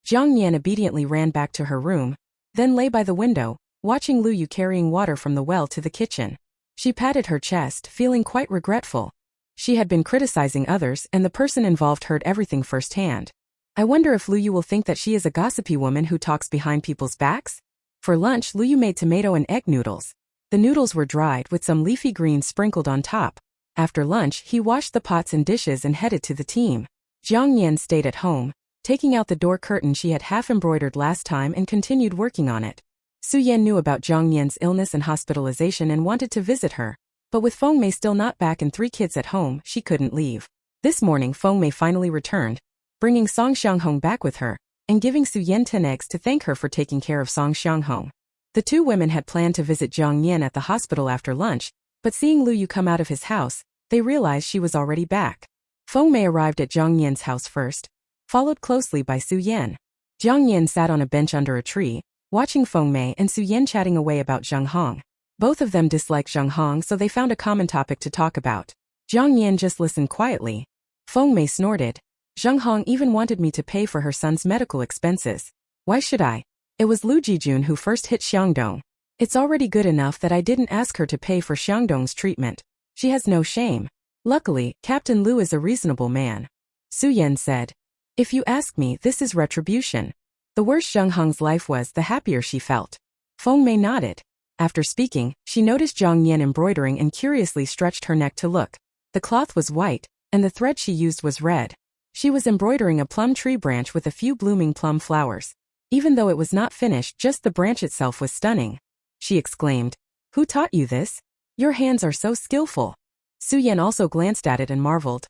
Jiang Nian obediently ran back to her room, then lay by the window, watching Lu Yu carrying water from the well to the kitchen. She patted her chest, feeling quite regretful. She had been criticizing others and the person involved heard everything firsthand. I wonder if Lu Yu will think that she is a gossipy woman who talks behind people's backs? For lunch, Lu Yu made tomato and egg noodles. The noodles were dried with some leafy greens sprinkled on top. After lunch, he washed the pots and dishes and headed to the team. Jiang Nian stayed at home, taking out the door curtain she had half embroidered last time and continued working on it. Su Yan knew about Jiang Nian's illness and hospitalization and wanted to visit her, but with Feng Mei still not back and 3 kids at home, she couldn't leave. This morning Feng Mei finally returned, bringing Song Xianghong back with her, and giving Su Yan 10 eggs to thank her for taking care of Song Xianghong. The 2 women had planned to visit Jiang Nian at the hospital after lunch, but seeing Lu Yu come out of his house, they realized she was already back. Feng Mei arrived at Jiang Nian's house first, followed closely by Su Yan. Jiang Nian sat on a bench under a tree, watching Feng Mei and Su Yan chatting away about Zheng Hong. Both of them disliked Zheng Hong, so they found a common topic to talk about. Jiang Nian just listened quietly. Feng Mei snorted. Zheng Hong even wanted me to pay for her son's medical expenses. Why should I? It was Lu Jijun who first hit Xiangdong. It's already good enough that I didn't ask her to pay for Xiangdong's treatment. She has no shame. Luckily, Captain Lu is a reasonable man. Su Yan said. If you ask me, this is retribution. The worse Zheng Hong's life was, the happier she felt. Feng Mei nodded. After speaking, she noticed Jiang Nian embroidering and curiously stretched her neck to look. The cloth was white, and the thread she used was red. She was embroidering a plum tree branch with a few blooming plum flowers. Even though it was not finished, just the branch itself was stunning. She exclaimed, Who taught you this? Your hands are so skillful. Su Yan also glanced at it and marveled.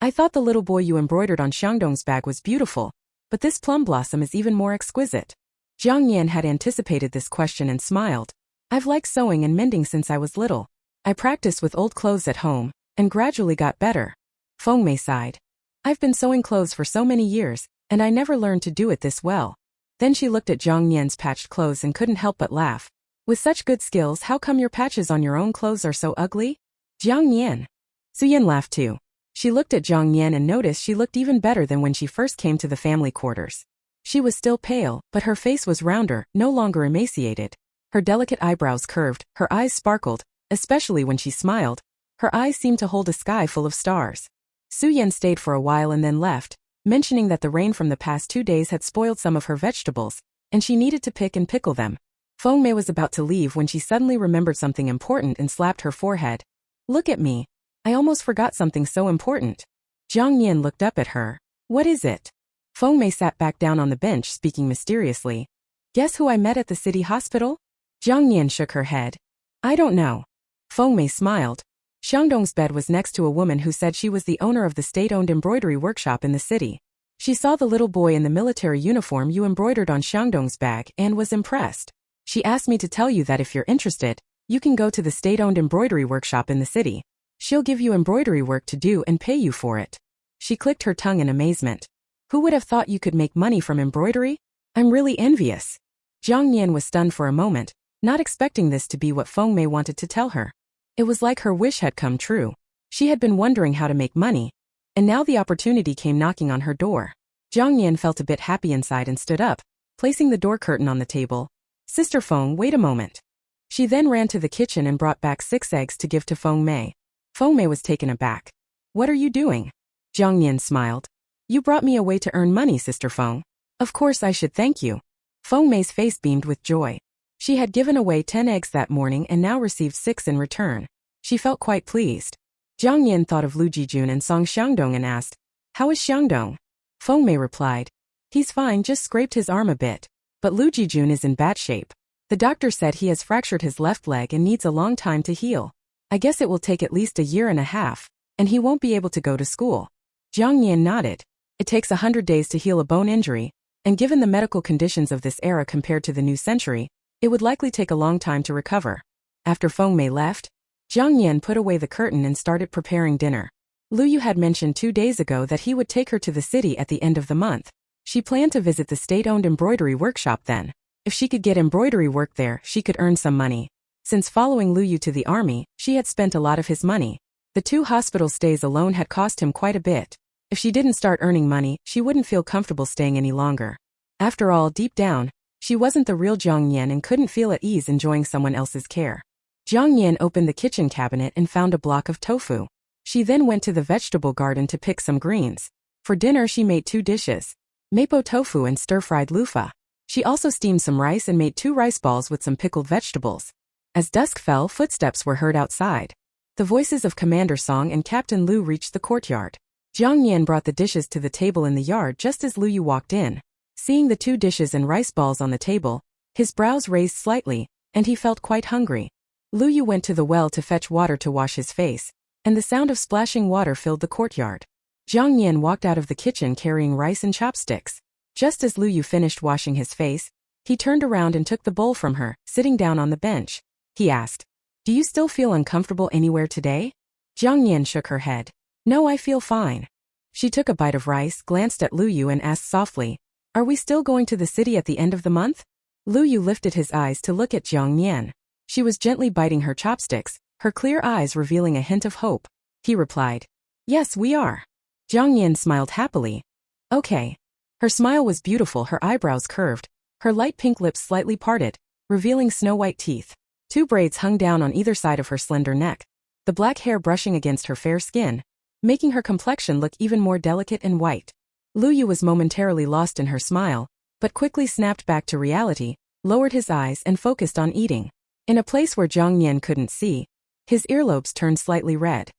I thought the little boy you embroidered on Xiangdong's bag was beautiful, but this plum blossom is even more exquisite. Jiang Nian had anticipated this question and smiled. I've liked sewing and mending since I was little. I practiced with old clothes at home, and gradually got better. Feng Mei sighed. I've been sewing clothes for so many years, and I never learned to do it this well. Then she looked at Jiang Nian's patched clothes and couldn't help but laugh. With such good skills, how come your patches on your own clothes are so ugly? Jiang Nian. Su Yan laughed too. She looked at Jiang Nian and noticed she looked even better than when she first came to the family quarters. She was still pale, but her face was rounder, no longer emaciated. Her delicate eyebrows curved, her eyes sparkled, especially when she smiled. Her eyes seemed to hold a sky full of stars. Su Yan stayed for a while and then left, mentioning that the rain from the past 2 days had spoiled some of her vegetables, and she needed to pick and pickle them. Feng Mei was about to leave when she suddenly remembered something important and slapped her forehead. Look at me. I almost forgot something so important. Jiang Nian looked up at her. What is it? Feng Mei sat back down on the bench, speaking mysteriously. Guess who I met at the city hospital? Jiang Nian shook her head. I don't know. Feng Mei smiled. Xiangdong's bed was next to a woman who said she was the owner of the state-owned embroidery workshop in the city. She saw the little boy in the military uniform you embroidered on Xiangdong's bag and was impressed. She asked me to tell you that if you're interested, you can go to the state-owned embroidery workshop in the city. She'll give you embroidery work to do and pay you for it. She clicked her tongue in amazement. Who would have thought you could make money from embroidery? I'm really envious. Jiang Nian was stunned for a moment, not expecting this to be what Feng Mei wanted to tell her. It was like her wish had come true. She had been wondering how to make money, and now the opportunity came knocking on her door. Jiang Nian felt a bit happy inside and stood up, placing the door curtain on the table. Sister Feng, wait a moment. She then ran to the kitchen and brought back 6 eggs to give to Feng Mei. Feng Mei was taken aback. What are you doing? Jiang Nian smiled. You brought me a way to earn money, Sister Feng. Of course I should thank you. Feng Mei's face beamed with joy. She had given away 10 eggs that morning and now received 6 in return. She felt quite pleased. Jiang Nian thought of Lu Jijun and Song Xiangdong and asked, How is Xiangdong? Feng Mei replied, He's fine, just scraped his arm a bit. But Lu Jijun is in bad shape. The doctor said he has fractured his left leg and needs a long time to heal. I guess it will take at least a year and a half, and he won't be able to go to school. Jiang Nian nodded. It takes 100 days to heal a bone injury, and given the medical conditions of this era compared to the new century, it would likely take a long time to recover. After Feng Mei left, Jiang Nian put away the curtain and started preparing dinner. Lu Yu had mentioned 2 days ago that he would take her to the city at the end of the month. She planned to visit the state-owned embroidery workshop then. If she could get embroidery work there, she could earn some money. Since following Lu Yu to the army, she had spent a lot of his money. The 2 hospital stays alone had cost him quite a bit. If she didn't start earning money, she wouldn't feel comfortable staying any longer. After all, deep down, she wasn't the real Jiang Nian and couldn't feel at ease enjoying someone else's care. Jiang Nian opened the kitchen cabinet and found a block of tofu. She then went to the vegetable garden to pick some greens. For dinner she made 2 dishes: mapo tofu and stir-fried loofah. She also steamed some rice and made 2 rice balls with some pickled vegetables. As dusk fell, footsteps were heard outside. The voices of Commander Song and Captain Lu reached the courtyard. Jiang Nian brought the dishes to the table in the yard just as Lu Yu walked in. Seeing the 2 dishes and rice balls on the table, his brows raised slightly, and he felt quite hungry. Lu Yu went to the well to fetch water to wash his face, and the sound of splashing water filled the courtyard. Jiang Nian walked out of the kitchen carrying rice and chopsticks. Just as Lu Yu finished washing his face, he turned around and took the bowl from her, sitting down on the bench. He asked, "Do you still feel uncomfortable anywhere today?" Jiang Nian shook her head. "No, I feel fine." She took a bite of rice, glanced at Lu Yu and asked softly, "Are we still going to the city at the end of the month?" Lu Yu lifted his eyes to look at Jiang Nian. She was gently biting her chopsticks, her clear eyes revealing a hint of hope. He replied, "Yes, we are." Jiang Nian smiled happily. "Okay." Her smile was beautiful, her eyebrows curved, her light pink lips slightly parted, revealing snow-white teeth. 2 braids hung down on either side of her slender neck, the black hair brushing against her fair skin, making her complexion look even more delicate and white. Lu Yu was momentarily lost in her smile, but quickly snapped back to reality, lowered his eyes and focused on eating. In a place where Jiang Nian couldn't see, his earlobes turned slightly red.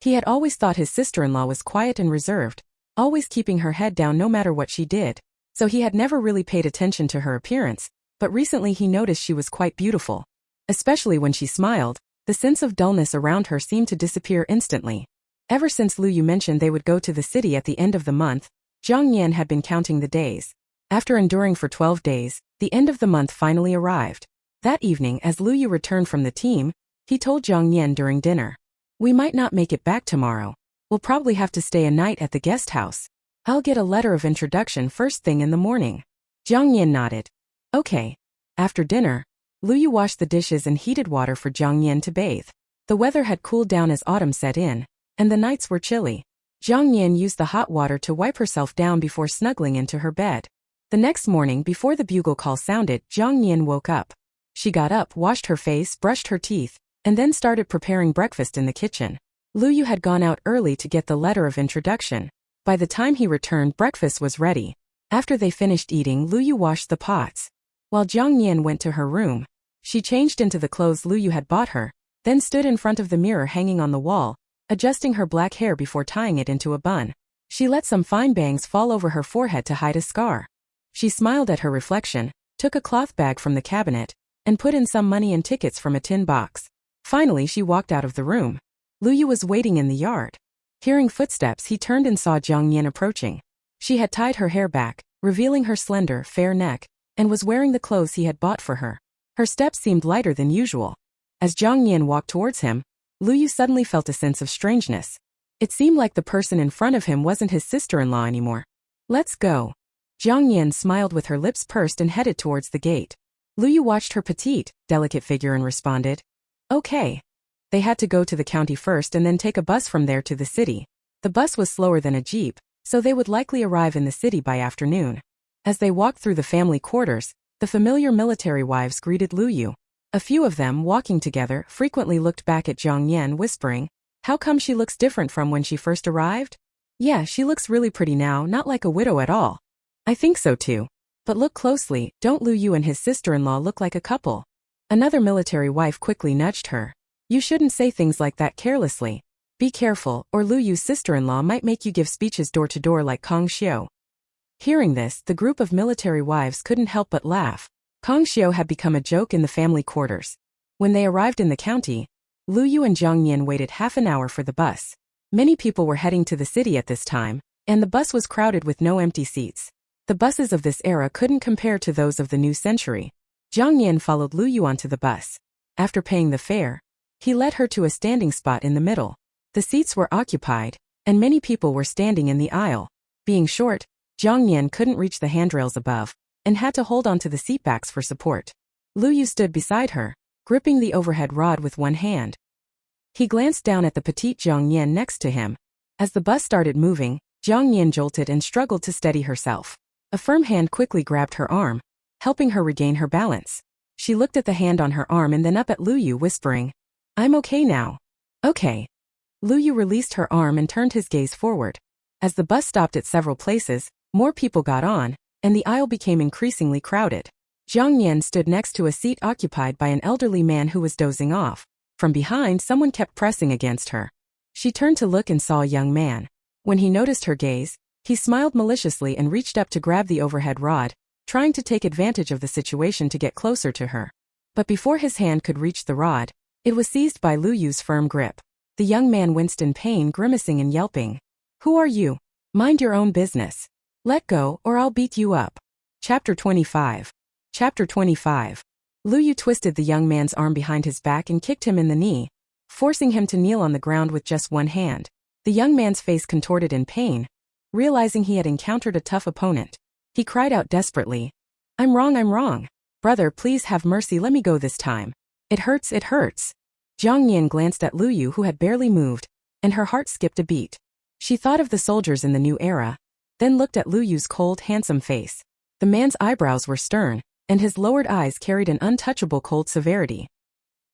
He had always thought his sister-in-law was quiet and reserved, always keeping her head down no matter what she did, so he had never really paid attention to her appearance, but recently he noticed she was quite beautiful. Especially when she smiled, the sense of dullness around her seemed to disappear instantly. Ever since Lu Yu mentioned they would go to the city at the end of the month, Jiang Nian had been counting the days. After enduring for 12 days, the end of the month finally arrived. That evening, as Lu Yu returned from the team, he told Jiang Nian during dinner, "We might not make it back tomorrow. We'll probably have to stay a night at the guest house. I'll get a letter of introduction first thing in the morning." Jiang Nian nodded. "Okay." After dinner, Lu Yu washed the dishes and heated water for Jiang Nian to bathe. The weather had cooled down as autumn set in, and the nights were chilly. Jiang Nian used the hot water to wipe herself down before snuggling into her bed. The next morning, before the bugle call sounded, Jiang Nian woke up. She got up, washed her face, brushed her teeth, and then started preparing breakfast in the kitchen. Lu Yu had gone out early to get the letter of introduction. By the time he returned, breakfast was ready. After they finished eating, Lu Yu washed the pots. While Jiang Nian went to her room, she changed into the clothes Lu Yu had bought her, then stood in front of the mirror hanging on the wall, adjusting her black hair before tying it into a bun. She let some fine bangs fall over her forehead to hide a scar. She smiled at her reflection, took a cloth bag from the cabinet, and put in some money and tickets from a tin box. Finally, she walked out of the room. Lu Yu was waiting in the yard. Hearing footsteps, he turned and saw Jiang Nian approaching. She had tied her hair back, revealing her slender, fair neck, and was wearing the clothes he had bought for her. Her steps seemed lighter than usual. As Jiang Nian walked towards him, Lu Yu suddenly felt a sense of strangeness. It seemed like the person in front of him wasn't his sister-in-law anymore. "Let's go." Jiang Nian smiled with her lips pursed and headed towards the gate. Lu Yu watched her petite, delicate figure and responded, "Okay." They had to go to the county first and then take a bus from there to the city. The bus was slower than a jeep, so they would likely arrive in the city by afternoon. As they walked through the family quarters, the familiar military wives greeted Lu Yu. A few of them, walking together, frequently looked back at Jiang Nian, whispering, "How come she looks different from when she first arrived?" "Yeah, she looks really pretty now, not like a widow at all." "I think so too. But look closely, don't Lu Yu and his sister-in-law look like a couple?" Another military wife quickly nudged her. "You shouldn't say things like that carelessly. Be careful, or Lu Yu's sister-in-law might make you give speeches door to door like Kong Xiu." Hearing this, the group of military wives couldn't help but laugh. Kong Xiu had become a joke in the family quarters. When they arrived in the county, Lu Yu and Jiang Nian waited half an hour for the bus. Many people were heading to the city at this time, and the bus was crowded with no empty seats. The buses of this era couldn't compare to those of the new century. Jiang Nian followed Lu Yu onto the bus. After paying the fare, he led her to a standing spot in the middle. The seats were occupied, and many people were standing in the aisle. Being short, Jiang Nian couldn't reach the handrails above, and had to hold onto the seatbacks for support. Lu Yu stood beside her, gripping the overhead rod with one hand. He glanced down at the petite Jiang Nian next to him. As the bus started moving, Jiang Nian jolted and struggled to steady herself. A firm hand quickly grabbed her arm, helping her regain her balance. She looked at the hand on her arm and then up at Lu Yu, whispering, "I'm okay now." "Okay." Lu Yu released her arm and turned his gaze forward. As the bus stopped at several places, more people got on, and the aisle became increasingly crowded. Jiang Nian stood next to a seat occupied by an elderly man who was dozing off. From behind, someone kept pressing against her. She turned to look and saw a young man. When he noticed her gaze, he smiled maliciously and reached up to grab the overhead rod, trying to take advantage of the situation to get closer to her. But before his hand could reach the rod, it was seized by Lu Yu's firm grip. The young man winced in pain, grimacing and yelping. "Who are you? Mind your own business. Let go or I'll beat you up." Chapter 25. Chapter 25. Lu Yu twisted the young man's arm behind his back and kicked him in the knee, forcing him to kneel on the ground with just one hand. The young man's face contorted in pain, realizing he had encountered a tough opponent. He cried out desperately, I'm wrong. Brother, please have mercy, let me go this time. It hurts. Jiang Nian glanced at Lu Yu, who had barely moved, and her heart skipped a beat. She thought of the soldiers in the new era, then looked at Lu Yu's cold, handsome face. The man's eyebrows were stern, and his lowered eyes carried an untouchable cold severity.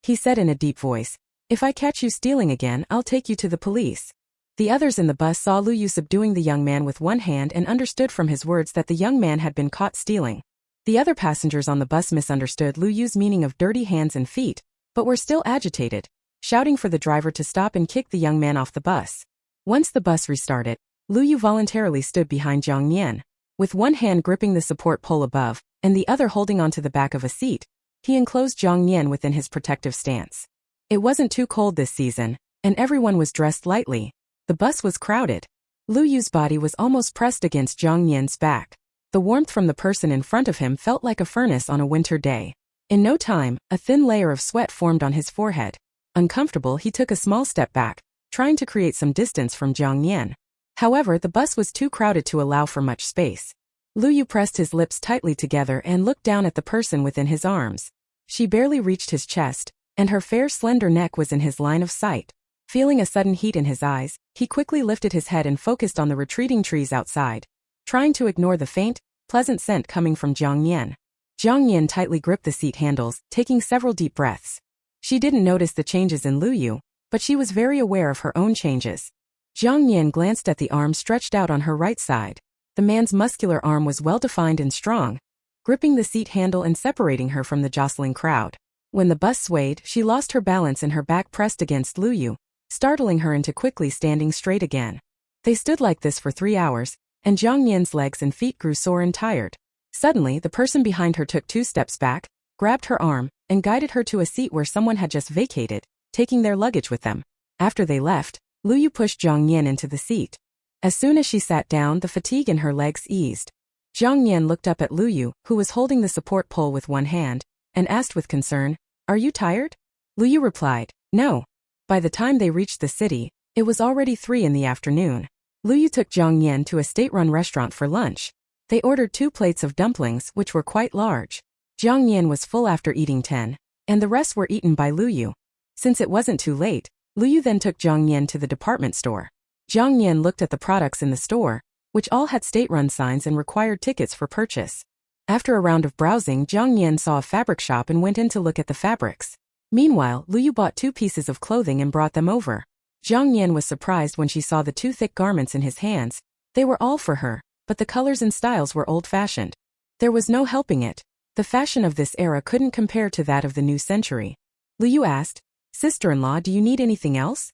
He said in a deep voice, "If I catch you stealing again, I'll take you to the police." The others in the bus saw Lu Yu subduing the young man with one hand and understood from his words that the young man had been caught stealing. The other passengers on the bus misunderstood Lu Yu's meaning of dirty hands and feet, but were still agitated, shouting for the driver to stop and kick the young man off the bus. Once the bus restarted, Lu Yu voluntarily stood behind Jiang Nian. With one hand gripping the support pole above, and the other holding onto the back of a seat, he enclosed Jiang Nian within his protective stance. It wasn't too cold this season, and everyone was dressed lightly. The bus was crowded. Lu Yu's body was almost pressed against Jiang Nian's back. The warmth from the person in front of him felt like a furnace on a winter day. In no time, a thin layer of sweat formed on his forehead. Uncomfortable, he took a small step back, trying to create some distance from Jiang Nian. However, the bus was too crowded to allow for much space. Lu Yu pressed his lips tightly together and looked down at the person within his arms. She barely reached his chest, and her fair, slender neck was in his line of sight. Feeling a sudden heat in his eyes, he quickly lifted his head and focused on the retreating trees outside, trying to ignore the faint, pleasant scent coming from Jiang Nian. Jiang Nian tightly gripped the seat handles, taking several deep breaths. She didn't notice the changes in Lu Yu, but she was very aware of her own changes. Jiang Nian glanced at the arm stretched out on her right side. The man's muscular arm was well-defined and strong, gripping the seat handle and separating her from the jostling crowd. When the bus swayed, she lost her balance and her back pressed against Lu Yu, startling her into quickly standing straight again. They stood like this for 3 hours, and Jiang Nian's legs and feet grew sore and tired. Suddenly, the person behind her took 2 steps back, grabbed her arm, and guided her to a seat where someone had just vacated, taking their luggage with them. After they left, Lu Yu pushed Jiang Nian into the seat. As soon as she sat down, the fatigue in her legs eased. Jiang Nian looked up at Lu Yu, who was holding the support pole with one hand, and asked with concern, "Are you tired?" Lu Yu replied, "No." By the time they reached the city, it was already 3 in the afternoon. Lu Yu took Jiang Nian to a state-run restaurant for lunch. They ordered 2 plates of dumplings, which were quite large. Jiang Nian was full after eating 10, and the rest were eaten by Lu Yu. Since it wasn't too late, Lu Yu then took Jiang Nian to the department store. Jiang Nian looked at the products in the store, which all had state-run signs and required tickets for purchase. After a round of browsing, Jiang Nian saw a fabric shop and went in to look at the fabrics. Meanwhile, Lu Yu bought 2 pieces of clothing and brought them over. Jiang Nian was surprised when she saw the 2 thick garments in his hands. They were all for her, but the colors and styles were old-fashioned. There was no helping it. The fashion of this era couldn't compare to that of the new century. Lu Yu asked, "Sister-in-law, do you need anything else?"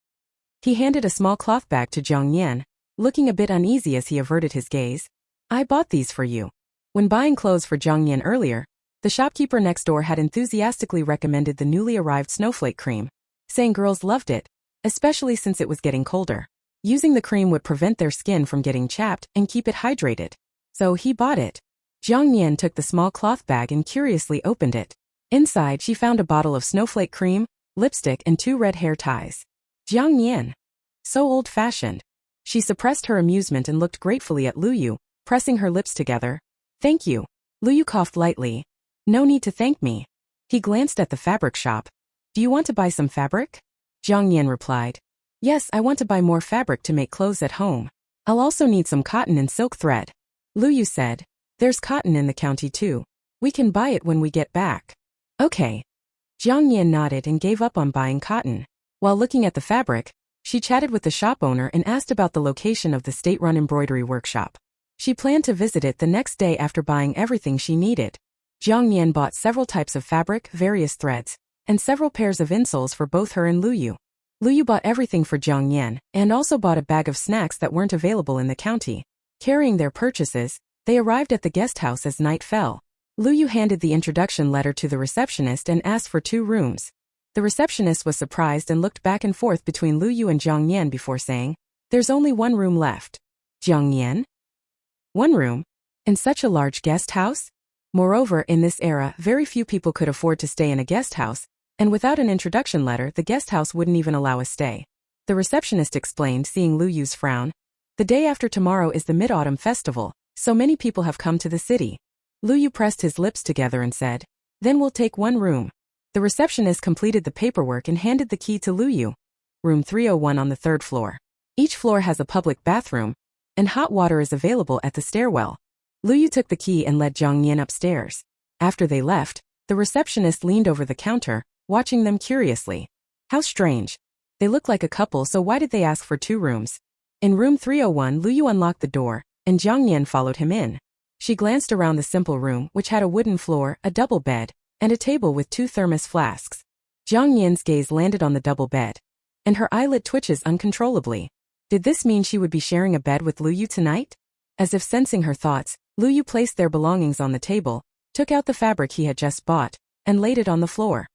He handed a small cloth bag to Jiang Nian, looking a bit uneasy as he averted his gaze. "I bought these for you." When buying clothes for Jiang Nian earlier, The shopkeeper next door had enthusiastically recommended the newly arrived snowflake cream, saying girls loved it, especially since it was getting colder. Using the cream would prevent their skin from getting chapped and keep it hydrated. So he bought it. Jiang Nian took the small cloth bag and curiously opened it. Inside she found a bottle of snowflake cream, lipstick and 2 red hair ties. Jiang Nian. So old-fashioned. She suppressed her amusement and looked gratefully at Lu Yu, pressing her lips together. Thank you. Lu Yu coughed lightly. No need to thank me. He glanced at the fabric shop. Do you want to buy some fabric? Jiang Nian replied. Yes, I want to buy more fabric to make clothes at home. I'll also need some cotton and silk thread. Lu Yu said. There's cotton in the county too. We can buy it when we get back. Okay. Jiang Nian nodded and gave up on buying cotton. While looking at the fabric, she chatted with the shop owner and asked about the location of the state-run embroidery workshop. She planned to visit it the next day after buying everything she needed. Jiang Nian bought several types of fabric, various threads, and several pairs of insoles for both her and Lu Yu. Lu Yu bought everything for Jiang Nian and also bought a bag of snacks that weren't available in the county. Carrying their purchases, they arrived at the guest house as night fell. Lu Yu handed the introduction letter to the receptionist and asked for 2 rooms. The receptionist was surprised and looked back and forth between Lu Yu and Jiang Nian before saying, There's only 1 room left. Jiang Nian? 1 room? In such a large guest house? Moreover, in this era, very few people could afford to stay in a guest house, and without an introduction letter, the guest house wouldn't even allow a stay. The receptionist explained, seeing Lu Yu's frown. The day after tomorrow is the Mid-Autumn Festival, so many people have come to the city. Lu Yu pressed his lips together and said, Then we'll take 1 room. The receptionist completed the paperwork and handed the key to Lu Yu. Room 301 on the 3rd floor. Each floor has a public bathroom, and hot water is available at the stairwell. Lu Yu took the key and led Jiang Nian upstairs. After they left, the receptionist leaned over the counter, watching them curiously. How strange. They look like a couple, so why did they ask for 2 rooms? In room 301, Lu Yu unlocked the door, and Jiang Nian followed him in. She glanced around the simple room, which had a wooden floor, a double bed, and a table with 2 thermos flasks. Jiang Nian's gaze landed on the double bed, and her eyelid twitches uncontrollably. Did this mean she would be sharing a bed with Lu Yu tonight? As if sensing her thoughts, Lu Yu placed their belongings on the table, took out the fabric he had just bought, and laid it on the floor.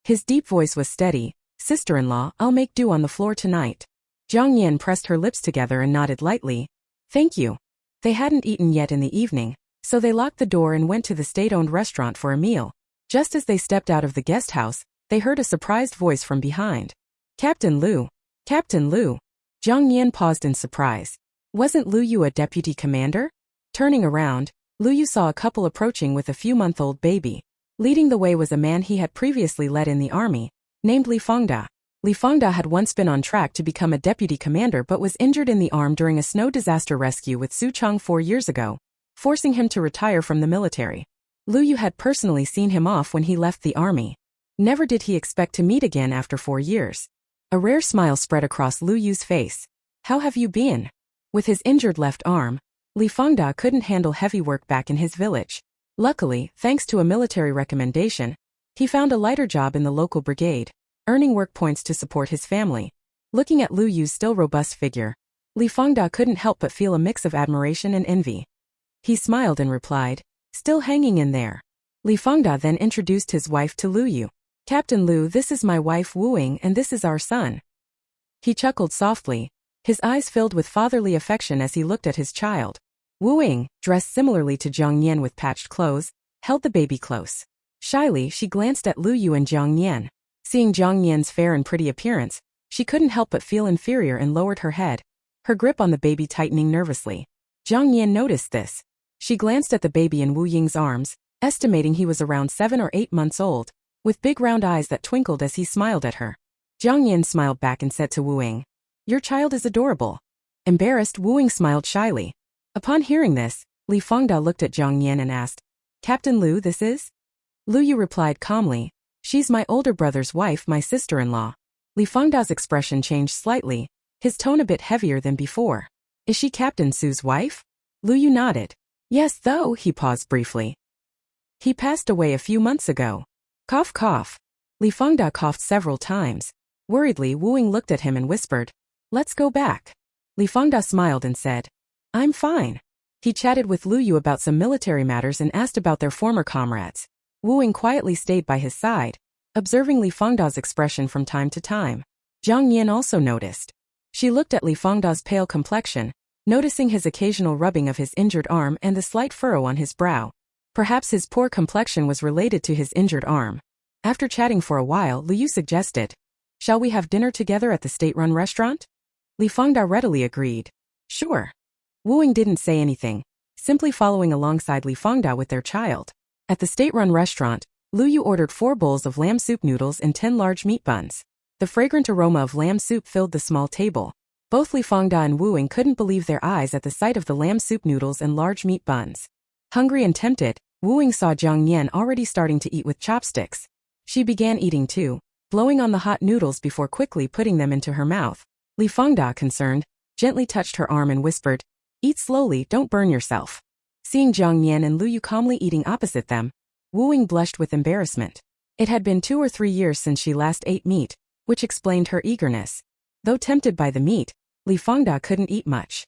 His deep voice was steady. Sister-in-law, I'll make do on the floor tonight. Jiang Nian pressed her lips together and nodded lightly. Thank you. They hadn't eaten yet in the evening, so they locked the door and went to the state-owned restaurant for a meal. Just as they stepped out of the guest house, they heard a surprised voice from behind. Captain Lu. Captain Lu. Jiang Nian paused in surprise. Wasn't Lu Yu a deputy commander? Turning around, Lu Yu saw a couple approaching with a few-month-old baby. Leading the way was a man he had previously led in the army, named Li Fengda. Li Fengda had once been on track to become a deputy commander but was injured in the arm during a snow disaster rescue with Su Chang 4 years ago, forcing him to retire from the military. Lu Yu had personally seen him off when he left the army. Never did he expect to meet again after 4 years. A rare smile spread across Lu Yu's face. How have you been? With his injured left arm, Li Fengda couldn't handle heavy work back in his village. Luckily, thanks to a military recommendation, he found a lighter job in the local brigade, earning work points to support his family. Looking at Lu Yu's still robust figure, Li Fengda couldn't help but feel a mix of admiration and envy. He smiled and replied, Still hanging in there. Li Fengda then introduced his wife to Lu Yu. Captain Lu, this is my wife Wu Ying and this is our son. He chuckled softly, his eyes filled with fatherly affection as he looked at his child. Wu Ying, dressed similarly to Jiang Nian with patched clothes, held the baby close. Shyly, she glanced at Lu Yu and Jiang Nian. Seeing Jiang Nian's fair and pretty appearance, she couldn't help but feel inferior and lowered her head, her grip on the baby tightening nervously. Jiang Nian noticed this. She glanced at the baby in Wu Ying's arms, estimating he was around 7 or 8 months old, with big round eyes that twinkled as he smiled at her. Jiang Nian smiled back and said to Wu Ying, Your child is adorable. Embarrassed, Wu Ying smiled shyly. Upon hearing this, Li Fengda looked at Jiang Nian and asked, Captain Lu, this is? Lu Yu replied calmly, She's my older brother's wife, my sister-in-law. Li Fengda's expression changed slightly, his tone a bit heavier than before. Is she Captain Su's wife? Lu Yu nodded. Yes, though, he paused briefly. He passed away a few months ago. Cough cough. Li Fengda coughed several times. Worriedly, Wu Ying looked at him and whispered, Let's go back. Li Fengda smiled and said, I'm fine. He chatted with Lu Yu about some military matters and asked about their former comrades. Wu Ying quietly stayed by his side, observing Li Fengda's expression from time to time. Jiang Nian also noticed. She looked at Li Fengda's pale complexion, noticing his occasional rubbing of his injured arm and the slight furrow on his brow. Perhaps his poor complexion was related to his injured arm. After chatting for a while, Liu Yu suggested, "Shall we have dinner together at the state-run restaurant?" Li Fengda readily agreed. "Sure." Wu Ying didn't say anything, simply following alongside Li Fengda with their child. At the state-run restaurant, Liu Yu ordered 4 bowls of lamb soup noodles and 10 large meat buns. The fragrant aroma of lamb soup filled the small table. Both Li Fengda and Wu Ying couldn't believe their eyes at the sight of the lamb soup noodles and large meat buns. Hungry and tempted, Wu Ying saw Jiang Nian already starting to eat with chopsticks. She began eating too, blowing on the hot noodles before quickly putting them into her mouth. Li Fengda, concerned, gently touched her arm and whispered, "Eat slowly, don't burn yourself." Seeing Jiang Nian and Liu Yu calmly eating opposite them, Wu Ying blushed with embarrassment. It had been 2 or 3 years since she last ate meat, which explained her eagerness. Though tempted by the meat, Li Fengda couldn't eat much.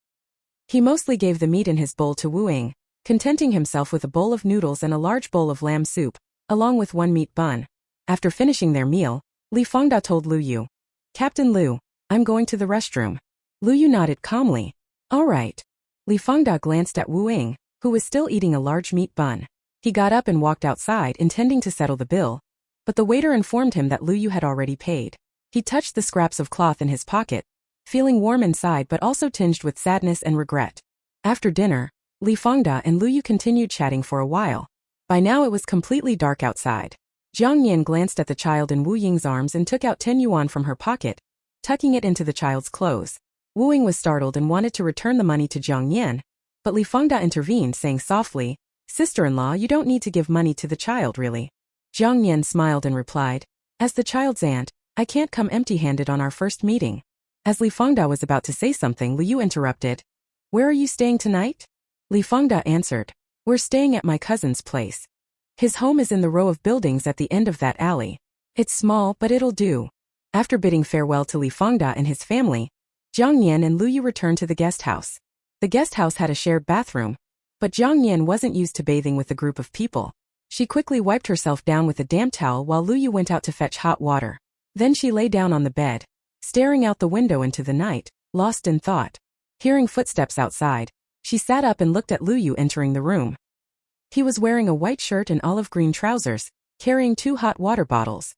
He mostly gave the meat in his bowl to Wu Ying, contenting himself with a bowl of noodles and a large bowl of lamb soup, along with 1 meat bun. After finishing their meal, Li Fengda told Liu Yu, "Captain Liu, I'm going to the restroom." Liu Yu nodded calmly. "All right." Li Fengda glanced at Wu Ying, who was still eating a large meat bun. He got up and walked outside, intending to settle the bill, but the waiter informed him that Liu Yu had already paid. He touched the scraps of cloth in his pocket, feeling warm inside but also tinged with sadness and regret. After dinner, Li Fengda and Liu Yu continued chatting for a while. By now it was completely dark outside. Jiang Nian glanced at the child in Wu Ying's arms and took out 10 yuan from her pocket, tucking it into the child's clothes. Wu Ying was startled and wanted to return the money to Jiang Nian, but Li Fengda intervened, saying softly, "Sister-in-law, you don't need to give money to the child, really." Jiang Nian smiled and replied, "As the child's aunt, I can't come empty-handed on our first meeting." As Li Fengda was about to say something, Liu Yu interrupted. "Where are you staying tonight?" Li Fengda answered, "We're staying at my cousin's place. His home is in the row of buildings at the end of that alley. It's small, but it'll do." After bidding farewell to Li Fengda and his family, Jiang Nian and Liu Yu returned to the guest house. The guest house had a shared bathroom, but Jiang Nian wasn't used to bathing with a group of people. She quickly wiped herself down with a damp towel while Liu Yu went out to fetch hot water. Then she lay down on the bed, staring out the window into the night, lost in thought. Hearing footsteps outside, she sat up and looked at Liu Yu entering the room. He was wearing a white shirt and olive green trousers, carrying 2 hot water bottles.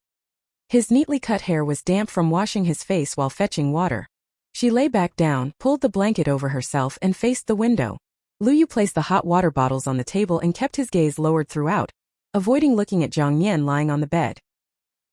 His neatly cut hair was damp from washing his face while fetching water. She lay back down, pulled the blanket over herself and faced the window. Liu Yu placed the hot water bottles on the table and kept his gaze lowered throughout, avoiding looking at Jiang Nian lying on the bed.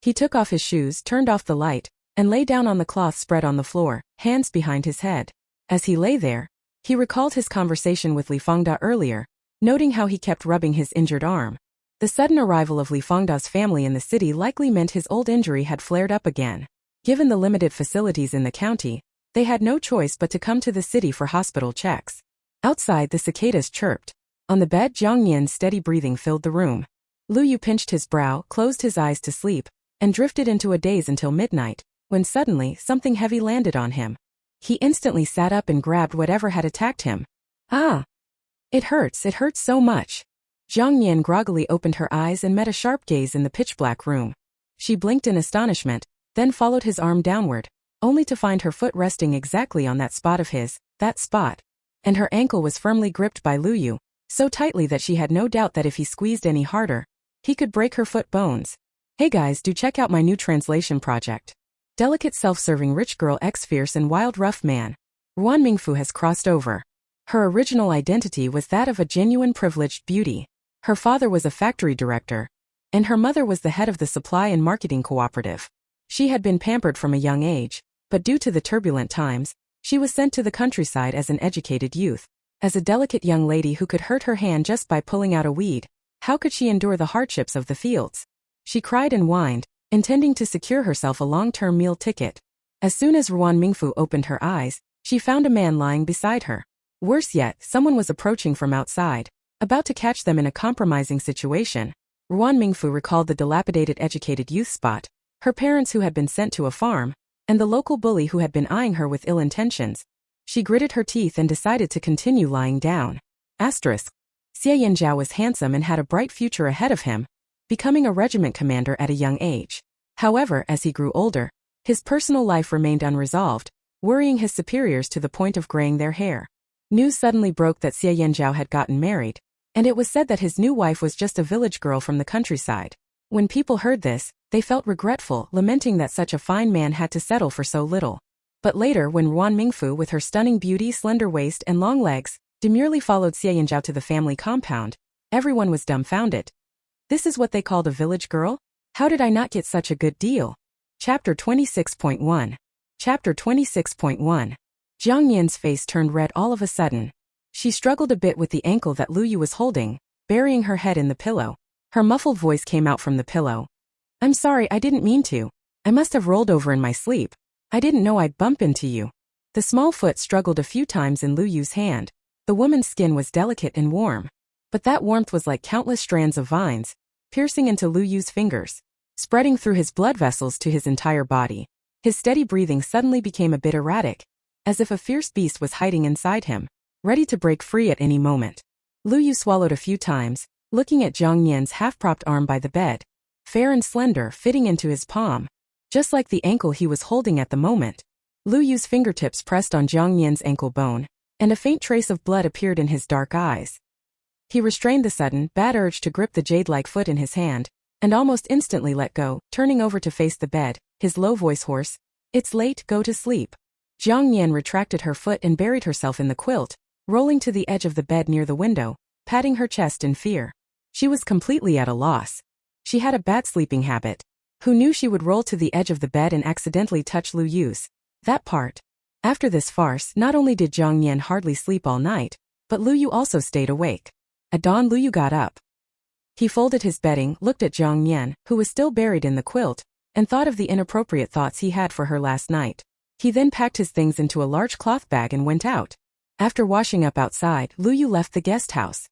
He took off his shoes, turned off the light, and lay down on the cloth spread on the floor, hands behind his head. As he lay there, he recalled his conversation with Li Fengda earlier, noting how he kept rubbing his injured arm. The sudden arrival of Li Fengda's family in the city likely meant his old injury had flared up again. Given the limited facilities in the county, they had no choice but to come to the city for hospital checks. Outside, the cicadas chirped. On the bed, Jiang Nian's steady breathing filled the room. Liu Yu pinched his brow, closed his eyes to sleep, and drifted into a daze until midnight, when suddenly something heavy landed on him. He instantly sat up and grabbed whatever had attacked him. "Ah! It hurts so much." Jiang Nian groggily opened her eyes and met a sharp gaze in the pitch-black room. She blinked in astonishment, then followed his arm downward, only to find her foot resting exactly on that spot of his, and her ankle was firmly gripped by Liu Yu, so tightly that she had no doubt that if he squeezed any harder, he could break her foot bones. Hey guys, do check out my new translation project. Delicate self-serving rich girl x fierce and wild rough man. Ruan Mingfu has crossed over. Her original identity was that of a genuine privileged beauty. Her father was a factory director, and her mother was the head of the supply and marketing cooperative. She had been pampered from a young age, but due to the turbulent times, she was sent to the countryside as an educated youth. As a delicate young lady who could hurt her hand just by pulling out a weed, how could she endure the hardships of the fields? She cried and whined, intending to secure herself a long-term meal ticket. As soon as Ruan Mingfu opened her eyes, she found a man lying beside her. Worse yet, someone was approaching from outside, about to catch them in a compromising situation. Ruan Mingfu recalled the dilapidated educated youth spot, her parents who had been sent to a farm, and the local bully who had been eyeing her with ill intentions. She gritted her teeth and decided to continue lying down. Xie Yanzhao was handsome and had a bright future ahead of him, becoming a regiment commander at a young age. However, as he grew older, his personal life remained unresolved, worrying his superiors to the point of graying their hair. News suddenly broke that Xie Yanzhao had gotten married, and it was said that his new wife was just a village girl from the countryside. When people heard this, they felt regretful, lamenting that such a fine man had to settle for so little. But later, when Ruan Mingfu, with her stunning beauty, slender waist, and long legs, demurely followed Xie Yanzhao to the family compound, everyone was dumbfounded. This is what they called a village girl? How did I not get such a good deal? Chapter 26.1. Chapter 26.1. Jiang Nian's face turned red all of a sudden. She struggled a bit with the ankle that Lu Yu was holding, burying her head in the pillow. Her muffled voice came out from the pillow. I'm sorry, I didn't mean to. I must have rolled over in my sleep. I didn't know I'd bump into you. The small foot struggled a few times in Lu Yu's hand. The woman's skin was delicate and warm. But that warmth was like countless strands of vines, piercing into Lu Yu's fingers, spreading through his blood vessels to his entire body. His steady breathing suddenly became a bit erratic, as if a fierce beast was hiding inside him, ready to break free at any moment. Lu Yu swallowed a few times, looking at Jiang Nian's half-propped arm by the bed, fair and slender, fitting into his palm, just like the ankle he was holding at the moment. Lu Yu's fingertips pressed on Jiang Nian's ankle bone, and a faint trace of blood appeared in his dark eyes. He restrained the sudden, bad urge to grip the jade-like foot in his hand, and almost instantly let go, turning over to face the bed, his low voice hoarse. It's late, go to sleep. Jiang Nian retracted her foot and buried herself in the quilt, rolling to the edge of the bed near the window, patting her chest in fear. She was completely at a loss. She had a bad sleeping habit. Who knew she would roll to the edge of the bed and accidentally touch Lu Yu's? That part. After this farce, not only did Jiang Nian hardly sleep all night, but Lu Yu also stayed awake. At dawn, Lu Yu got up. He folded his bedding, looked at Jiang Nian, who was still buried in the quilt, and thought of the inappropriate thoughts he had for her last night. He then packed his things into a large cloth bag and went out. After washing up outside, Lu Yu left the guest house.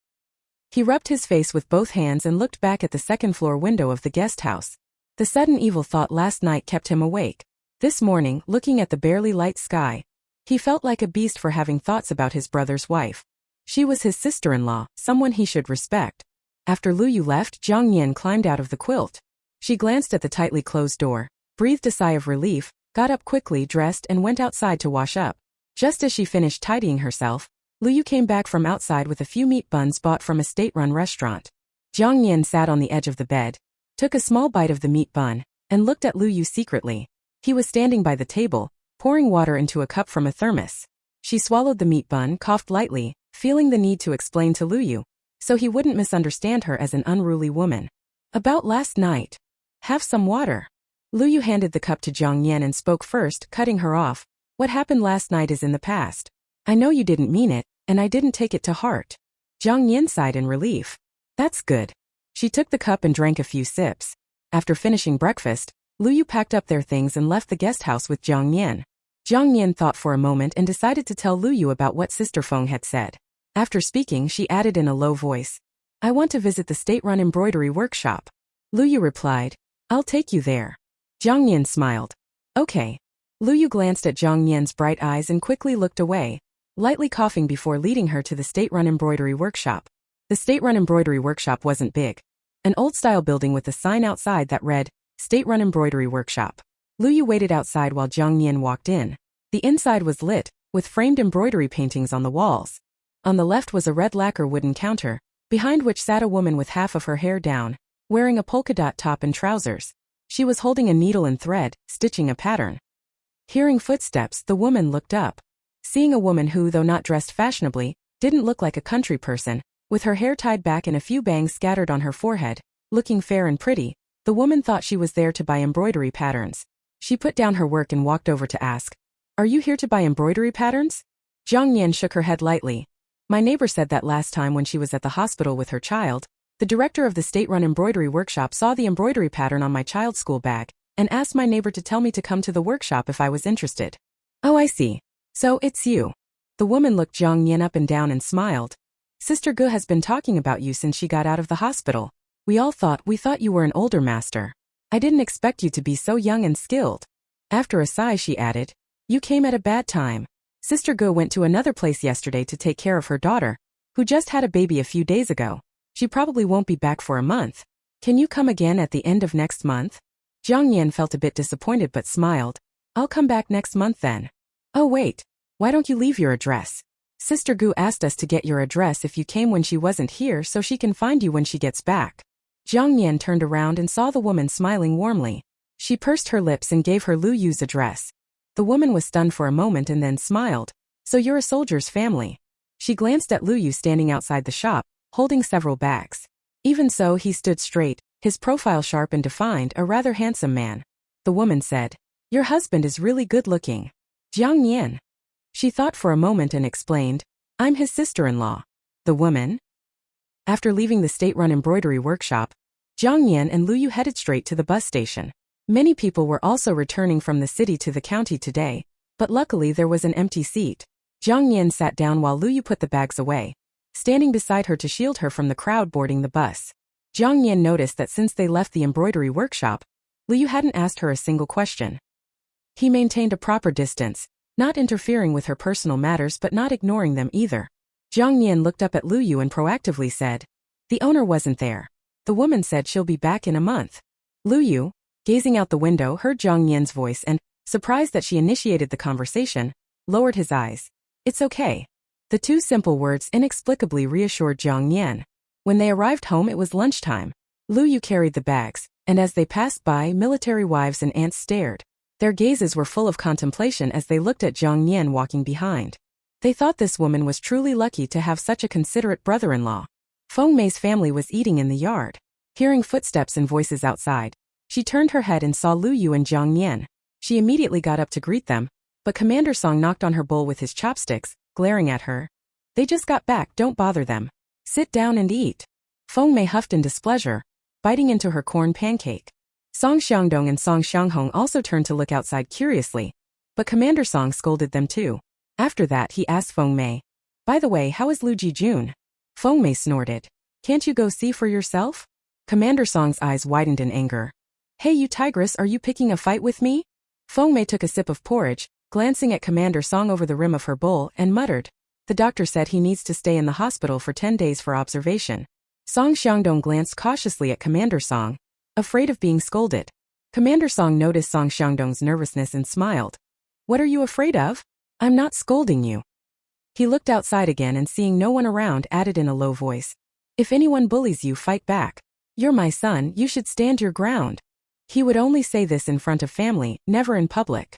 He rubbed his face with both hands and looked back at the second-floor window of the guest house. The sudden evil thought last night kept him awake. This morning, looking at the barely light sky, he felt like a beast for having thoughts about his brother's wife. She was his sister-in-law, someone he should respect. After Lu Yu left, Jiang Nian climbed out of the quilt. She glanced at the tightly closed door, breathed a sigh of relief, got up quickly, dressed, and went outside to wash up. Just as she finished tidying herself, Lu Yu came back from outside with a few meat buns bought from a state-run restaurant. Jiang Nian sat on the edge of the bed, took a small bite of the meat bun, and looked at Lu Yu secretly. He was standing by the table, pouring water into a cup from a thermos. She swallowed the meat bun, coughed lightly, feeling the need to explain to Lu Yu, so he wouldn't misunderstand her as an unruly woman. About last night. Have some water. Lu Yu handed the cup to Jiang Nian and spoke first, cutting her off. What happened last night is in the past. I know you didn't mean it, and I didn't take it to heart. Jiang Nian sighed in relief. That's good. She took the cup and drank a few sips. After finishing breakfast, Lu Yu packed up their things and left the guest house with Jiang Nian. Jiang Nian thought for a moment and decided to tell Lu Yu about what Sister Feng had said. After speaking, she added in a low voice, I want to visit the state-run embroidery workshop. Lu Yu replied, I'll take you there. Jiang Nian smiled. Okay. Lu Yu glanced at Jiang Nian's bright eyes and quickly looked away, lightly coughing before leading her to the state-run embroidery workshop. The state-run embroidery workshop wasn't big. An old-style building with a sign outside that read, State-run embroidery workshop. Lu Yu waited outside while Jiang Nian walked in. The inside was lit, with framed embroidery paintings on the walls. On the left was a red lacquer wooden counter, behind which sat a woman with half of her hair down, wearing a polka dot top and trousers. She was holding a needle and thread, stitching a pattern. Hearing footsteps, the woman looked up. Seeing a woman who, though not dressed fashionably, didn't look like a country person, with her hair tied back and a few bangs scattered on her forehead, looking fair and pretty, the woman thought she was there to buy embroidery patterns. She put down her work and walked over to ask, Are you here to buy embroidery patterns? Jiang Nian shook her head lightly. My neighbor said that last time when she was at the hospital with her child, the director of the state-run embroidery workshop saw the embroidery pattern on my child's school bag, and asked my neighbor to tell me to come to the workshop if I was interested. Oh, I see. So, it's you. The woman looked Jiang Nian up and down and smiled. Sister Gu has been talking about you since she got out of the hospital. We thought you were an older master. I didn't expect you to be so young and skilled. After a sigh, she added, You came at a bad time. Sister Gu went to another place yesterday to take care of her daughter, who just had a baby a few days ago. She probably won't be back for a month. Can you come again at the end of next month? Jiang Nian felt a bit disappointed but smiled. I'll come back next month then. Oh wait, why don't you leave your address? Sister Gu asked us to get your address if you came when she wasn't here so she can find you when she gets back. Jiang Nian turned around and saw the woman smiling warmly. She pursed her lips and gave her Lu Yu's address. The woman was stunned for a moment and then smiled. So you're a soldier's family. She glanced at Lu Yu standing outside the shop, holding several bags. Even so, he stood straight, his profile sharp and defined, a rather handsome man. The woman said, Your husband is really good-looking. Jiang Nian. She thought for a moment and explained, I'm his sister-in-law. The woman? After leaving the state-run embroidery workshop, Jiang Nian and Lu Yu headed straight to the bus station. Many people were also returning from the city to the county today, but luckily there was an empty seat. Jiang Nian sat down while Lu Yu put the bags away, standing beside her to shield her from the crowd boarding the bus. Jiang Nian noticed that since they left the embroidery workshop, Lu Yu hadn't asked her a single question. He maintained a proper distance, not interfering with her personal matters but not ignoring them either. Jiang Nian looked up at Lu Yu and proactively said, The owner wasn't there. The woman said she'll be back in a month. Lu Yu, gazing out the window, heard Jiang Nian's voice and, surprised that she initiated the conversation, lowered his eyes. It's okay. The two simple words inexplicably reassured Jiang Nian. When they arrived home it was lunchtime. Lu Yu carried the bags, and as they passed by, military wives and aunts stared. Their gazes were full of contemplation as they looked at Jiang Nian walking behind. They thought this woman was truly lucky to have such a considerate brother-in-law. Feng Mei's family was eating in the yard. Hearing footsteps and voices outside, she turned her head and saw Lu Yu and Jiang Nian. She immediately got up to greet them, but Commander Song knocked on her bowl with his chopsticks, glaring at her. They just got back, don't bother them. Sit down and eat. Feng Mei huffed in displeasure, biting into her corn pancake. Song Xiangdong and Song Xianghong also turned to look outside curiously, but Commander Song scolded them too. After that he asked Feng Mei, By the way, how is Lu Jijun? Feng Mei snorted. Can't you go see for yourself? Commander Song's eyes widened in anger. Hey you tigress, are you picking a fight with me? Feng Mei took a sip of porridge, glancing at Commander Song over the rim of her bowl, and muttered, The doctor said he needs to stay in the hospital for 10 days for observation. Song Xiangdong glanced cautiously at Commander Song, afraid of being scolded. Commander Song noticed Song Xiangdong's nervousness and smiled. What are you afraid of? I'm not scolding you. He looked outside again and seeing no one around added in a low voice. If anyone bullies you, fight back. You're my son, you should stand your ground. He would only say this in front of family, never in public.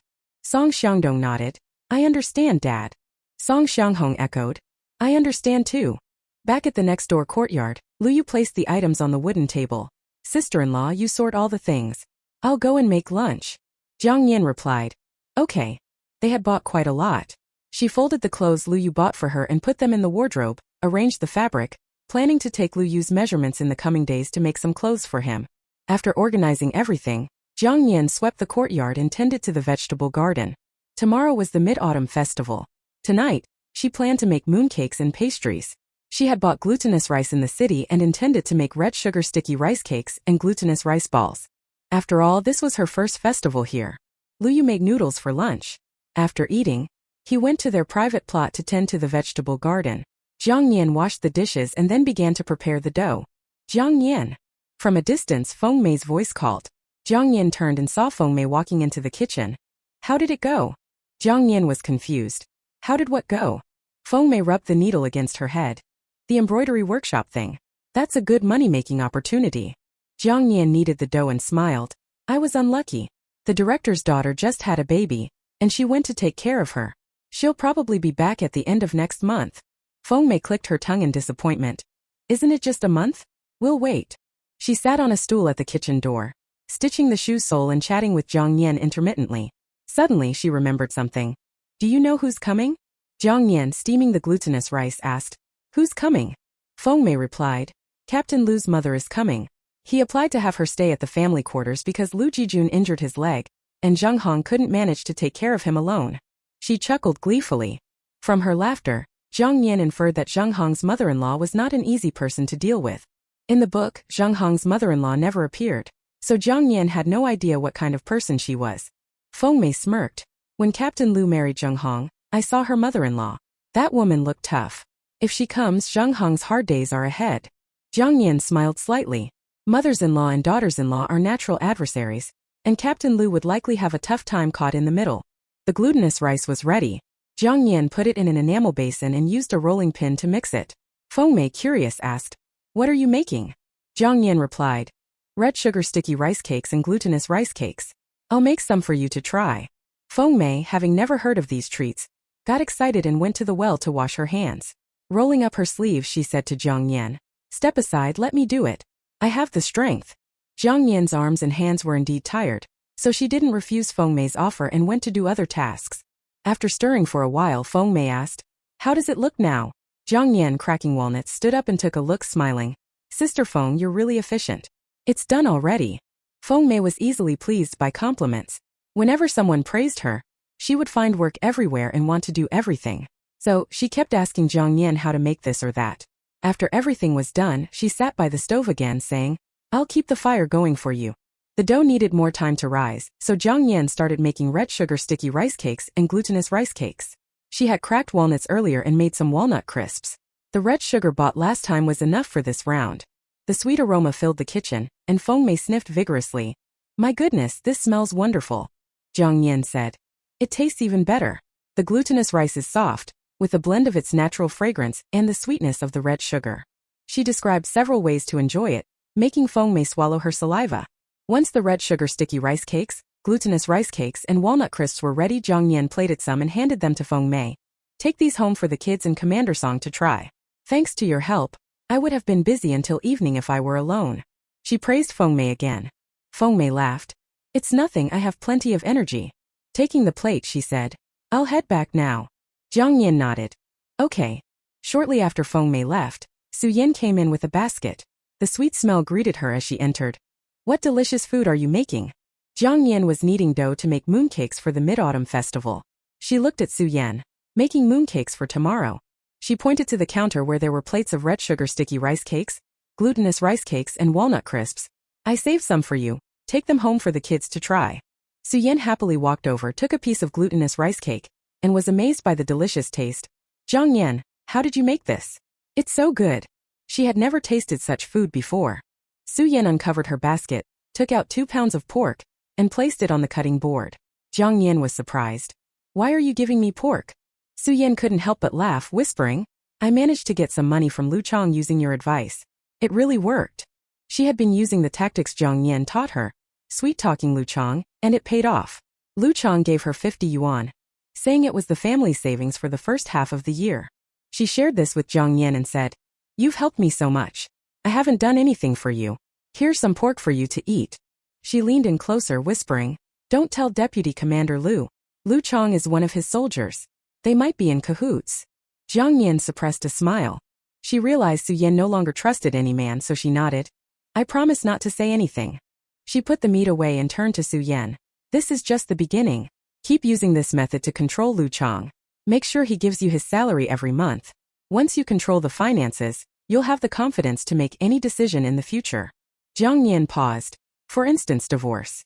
Song Xiangdong nodded. I understand, Dad. Song Xianghong echoed. I understand too. Back at the next door courtyard, Lu Yu placed the items on the wooden table. Sister-in-law, you sort all the things. I'll go and make lunch. Jiang Nian replied. Okay. They had bought quite a lot. She folded the clothes Lu Yu bought for her and put them in the wardrobe, arranged the fabric, planning to take Lu Yu's measurements in the coming days to make some clothes for him. After organizing everything, Jiang Nian swept the courtyard and tended to the vegetable garden. Tomorrow was the Mid-Autumn Festival. Tonight, she planned to make mooncakes and pastries. She had bought glutinous rice in the city and intended to make red sugar sticky rice cakes and glutinous rice balls. After all, this was her first festival here. Lu Yu made noodles for lunch. After eating, he went to their private plot to tend to the vegetable garden. Jiang Nian washed the dishes and then began to prepare the dough. Jiang Nian. From a distance, Feng Mei's voice called. Jiang Nian turned and saw Feng Mei walking into the kitchen. How did it go? Jiang Nian was confused. How did what go? Feng Mei rubbed the needle against her head. The embroidery workshop thing. That's a good money-making opportunity. Jiang Nian kneaded the dough and smiled. I was unlucky. The director's daughter just had a baby, and she went to take care of her. She'll probably be back at the end of next month. Feng Mei clicked her tongue in disappointment. Isn't it just a month? We'll wait. She sat on a stool at the kitchen door, stitching the shoe sole and chatting with Jiang Nian intermittently. Suddenly she remembered something. Do you know who's coming? Jiang Nian, steaming the glutinous rice, asked. Who's coming? Feng Mei replied. Captain Lu's mother is coming. He applied to have her stay at the family quarters because Lu Jijun injured his leg, and Zheng Hong couldn't manage to take care of him alone. She chuckled gleefully. From her laughter, Jiang Nian inferred that Zheng Hong's mother-in-law was not an easy person to deal with. In the book, Zheng Hong's mother-in-law never appeared, so Jiang Nian had no idea what kind of person she was. Feng Mei smirked. When Captain Lu married Zheng Hong, I saw her mother-in-law. That woman looked tough. If she comes, Zheng Hong's hard days are ahead. Jiang Nian smiled slightly. Mothers-in-law and daughters-in-law are natural adversaries, and Captain Lu would likely have a tough time caught in the middle. The glutinous rice was ready. Jiang Nian put it in an enamel basin and used a rolling pin to mix it. Feng Mei, curious, asked, "What are you making?" Jiang Nian replied, "Red sugar sticky rice cakes and glutinous rice cakes. I'll make some for you to try." Feng Mei, having never heard of these treats, got excited and went to the well to wash her hands. Rolling up her sleeves, she said to Jiang Nian, "Step aside, let me do it. I have the strength." Jiang Nian's arms and hands were indeed tired, so she didn't refuse Feng Mei's offer and went to do other tasks. After stirring for a while, Feng Mei asked, "How does it look now?" Jiang Nian, cracking walnuts, stood up and took a look, smiling. "Sister Feng, you're really efficient. It's done already." Feng Mei was easily pleased by compliments. Whenever someone praised her, she would find work everywhere and want to do everything. So, she kept asking Jiang Nian how to make this or that. After everything was done, she sat by the stove again, saying, "I'll keep the fire going for you." The dough needed more time to rise, so Jiang Nian started making red sugar sticky rice cakes and glutinous rice cakes. She had cracked walnuts earlier and made some walnut crisps. The red sugar bought last time was enough for this round. The sweet aroma filled the kitchen, and Feng Mei sniffed vigorously. "My goodness, this smells wonderful," Jiang Nian said. "It tastes even better. The glutinous rice is soft, with a blend of its natural fragrance and the sweetness of the red sugar." She described several ways to enjoy it, making Feng Mei swallow her saliva. Once the red sugar sticky rice cakes, glutinous rice cakes, and walnut crisps were ready, Jiang Nian plated some and handed them to Feng Mei. "Take these home for the kids and Commander Song to try. Thanks to your help, I would have been busy until evening if I were alone." She praised Feng Mei again. Feng Mei laughed. "It's nothing, I have plenty of energy." Taking the plate, she said, "I'll head back now." Jiang Nian nodded. "Okay." Shortly after Feng Mei left, Su Yan came in with a basket. The sweet smell greeted her as she entered. "What delicious food are you making?" Jiang Nian was kneading dough to make mooncakes for the Mid-Autumn Festival. She looked at Su Yan. "Making mooncakes for tomorrow." She pointed to the counter where there were plates of red sugar sticky rice cakes, glutinous rice cakes, and walnut crisps. "I saved some for you. Take them home for the kids to try." Su Yan happily walked over, took a piece of glutinous rice cake, and was amazed by the delicious taste. "Jiang Nian, how did you make this? It's so good." She had never tasted such food before. Su Yan uncovered her basket, took out 2 pounds of pork, and placed it on the cutting board. Jiang Nian was surprised. "Why are you giving me pork?" Su Yan couldn't help but laugh, whispering, "I managed to get some money from Lu Chang using your advice. It really worked." She had been using the tactics Jiang Nian taught her, sweet-talking Lu Chang, and it paid off. Lu Chang gave her 50 yuan, saying it was the family savings for the first half of the year. She shared this with Jiang Nian and said, "You've helped me so much. I haven't done anything for you. Here's some pork for you to eat." She leaned in closer, whispering, "Don't tell Deputy Commander Lu. Lu Chang is one of his soldiers. They might be in cahoots." Jiang Nian suppressed a smile. She realized Su Yan no longer trusted any man, so she nodded. "I promise not to say anything." She put the meat away and turned to Su Yan. "This is just the beginning. Keep using this method to control Lu Chang. Make sure he gives you his salary every month. Once you control the finances, you'll have the confidence to make any decision in the future." Jiang Nian paused. "For instance, divorce."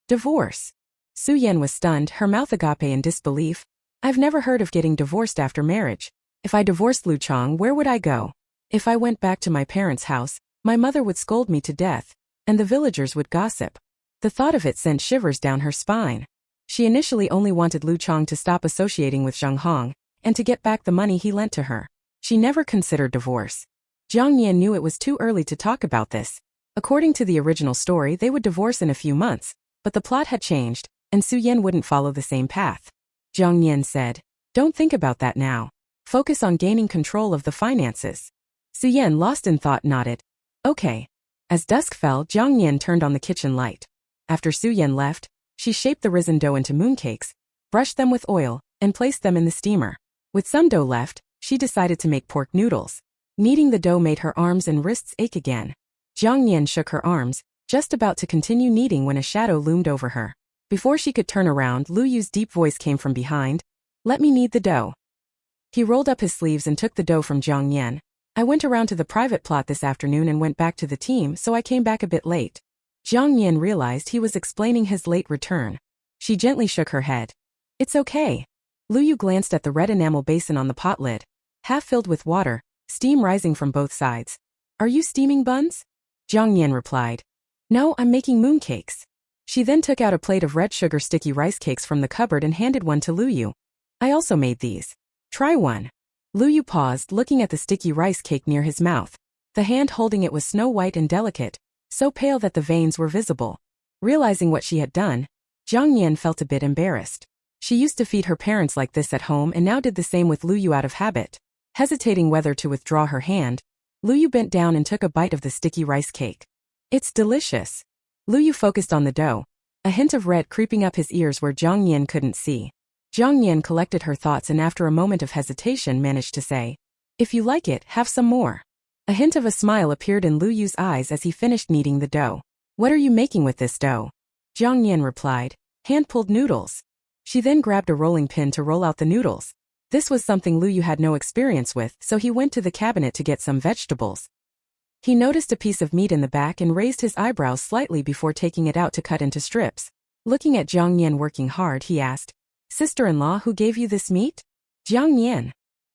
"Divorce?" Su Yan was stunned, her mouth agape in disbelief. "I've never heard of getting divorced after marriage. If I divorced Lu Chang, where would I go? If I went back to my parents' house, my mother would scold me to death, and the villagers would gossip." The thought of it sent shivers down her spine. She initially only wanted Lu Chang to stop associating with Zhang Hong, and to get back the money he lent to her. She never considered divorce. Jiang Nian knew it was too early to talk about this. According to the original story, they would divorce in a few months, but the plot had changed, and Su Yan wouldn't follow the same path. Jiang Nian said, "Don't think about that now. Focus on gaining control of the finances." Su Yan, lost in thought, nodded. "Okay." As dusk fell, Jiang Nian turned on the kitchen light. After Su Yan left, she shaped the risen dough into mooncakes, brushed them with oil, and placed them in the steamer. With some dough left, she decided to make pork noodles. Kneading the dough made her arms and wrists ache again. Jiang Nian shook her arms, just about to continue kneading when a shadow loomed over her. Before she could turn around, Lu Yu's deep voice came from behind. "Let me knead the dough." He rolled up his sleeves and took the dough from Jiang Nian. "I went around to the private plot this afternoon and went back to the team, so I came back a bit late." Jiang Nian realized he was explaining his late return. She gently shook her head. "It's okay." Lu Yu glanced at the red enamel basin on the pot lid, half filled with water, steam rising from both sides. "Are you steaming buns?" Jiang Nian replied. No, I'm making mooncakes. She then took out a plate of red sugar sticky rice cakes from the cupboard and handed one to Lu Yu. I also made these. Try one. Lu Yu paused, looking at the sticky rice cake near his mouth. The hand holding it was snow white and delicate, so pale that the veins were visible. Realizing what she had done, Jiang Nian felt a bit embarrassed. She used to feed her parents like this at home and now did the same with Lu Yu out of habit. Hesitating whether to withdraw her hand, Lu Yu bent down and took a bite of the sticky rice cake. It's delicious. Lu Yu focused on the dough, a hint of red creeping up his ears where Jiang Nian couldn't see. Jiang Nian collected her thoughts and after a moment of hesitation managed to say, If you like it, have some more. A hint of a smile appeared in Lu Yu's eyes as he finished kneading the dough. What are you making with this dough? Jiang Nian replied, Hand-pulled noodles. She then grabbed a rolling pin to roll out the noodles. This was something Lu Yu had no experience with, so he went to the cabinet to get some vegetables. He noticed a piece of meat in the back and raised his eyebrows slightly before taking it out to cut into strips. Looking at Jiang Nian working hard, he asked, Sister-in-law, who gave you this meat? Jiang Nian.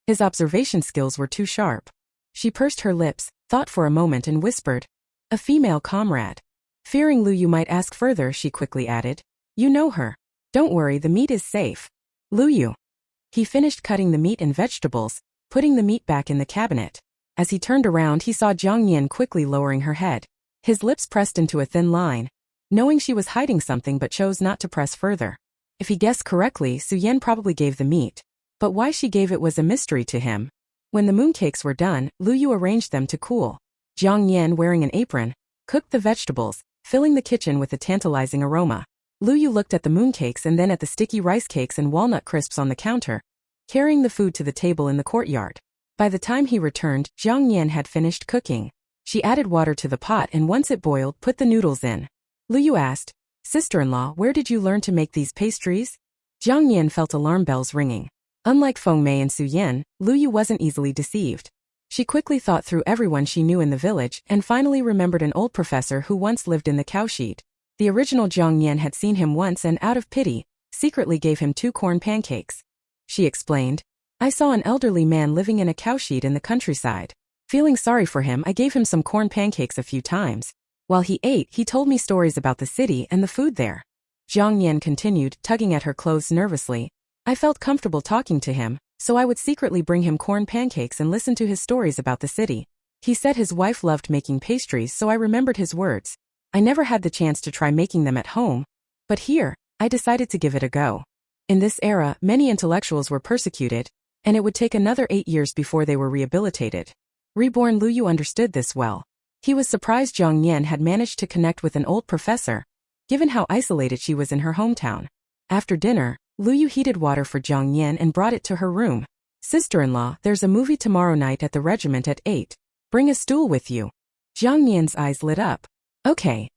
His observation skills were too sharp. She pursed her lips, thought for a moment and whispered, A female comrade. Fearing Lu Yu might ask further, she quickly added, You know her. Don't worry, the meat is safe. Lu Yu. He finished cutting the meat and vegetables, putting the meat back in the cabinet. As he turned around, he saw Jiang Nian quickly lowering her head. His lips pressed into a thin line, knowing she was hiding something but chose not to press further. If he guessed correctly, Su Yan probably gave the meat. But why she gave it was a mystery to him. When the mooncakes were done, Lu Yu arranged them to cool. Jiang Nian, wearing an apron, cooked the vegetables, filling the kitchen with a tantalizing aroma. Lu Yu looked at the mooncakes and then at the sticky rice cakes and walnut crisps on the counter, carrying the food to the table in the courtyard. By the time he returned, Jiang Nian had finished cooking. She added water to the pot and once it boiled, put the noodles in. Lu Yu asked, Sister-in-law, where did you learn to make these pastries? Jiang Nian felt alarm bells ringing. Unlike Feng Mei and Su Yan, Lu Yu wasn't easily deceived. She quickly thought through everyone she knew in the village and finally remembered an old professor who once lived in the cowshed. The original Jiang Nian had seen him once and out of pity, secretly gave him 2 corn pancakes. She explained, I saw an elderly man living in a cowshed in the countryside. Feeling sorry for him, I gave him some corn pancakes a few times. While he ate, he told me stories about the city and the food there. Jiang Nian continued, tugging at her clothes nervously. I felt comfortable talking to him, so I would secretly bring him corn pancakes and listen to his stories about the city. He said his wife loved making pastries, so I remembered his words. I never had the chance to try making them at home, but here, I decided to give it a go. In this era, many intellectuals were persecuted, and it would take another 8 years before they were rehabilitated. Reborn Lu Yu understood this well. He was surprised Jiang Nian had managed to connect with an old professor, given how isolated she was in her hometown. After dinner, Lu Yu heated water for Jiang Nian and brought it to her room. Sister-in-law, there's a movie tomorrow night at the regiment at 8. Bring a stool with you. Jiang Nian's eyes lit up. Okay.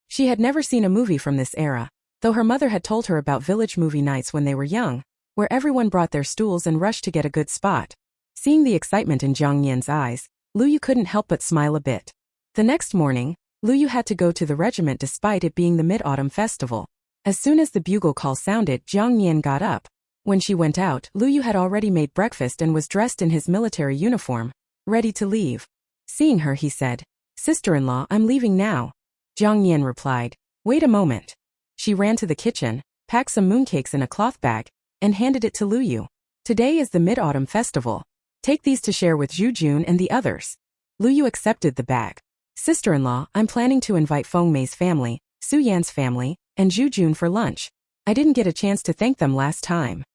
She had never seen a movie from this era, though her mother had told her about village movie nights when they were young, where everyone brought their stools and rushed to get a good spot. Seeing the excitement in Jiang Nian's eyes, Lu Yu couldn't help but smile a bit. The next morning, Lu Yu had to go to the regiment despite it being the Mid-Autumn Festival. As soon as the bugle call sounded, Jiang Nian got up. When she went out, Lu Yu had already made breakfast and was dressed in his military uniform, ready to leave. Seeing her, he said, Sister-in-law, I'm leaving now. Jiang Nian replied, Wait a moment. She ran to the kitchen, packed some mooncakes in a cloth bag, and handed it to Lu Yu. Today is the Mid-Autumn Festival. Take these to share with Zhu Jun and the others. Lu Yu accepted the bag. Sister-in-law, I'm planning to invite Feng Mei's family, Su Yan's family, and Zhu Jun for lunch. I didn't get a chance to thank them last time.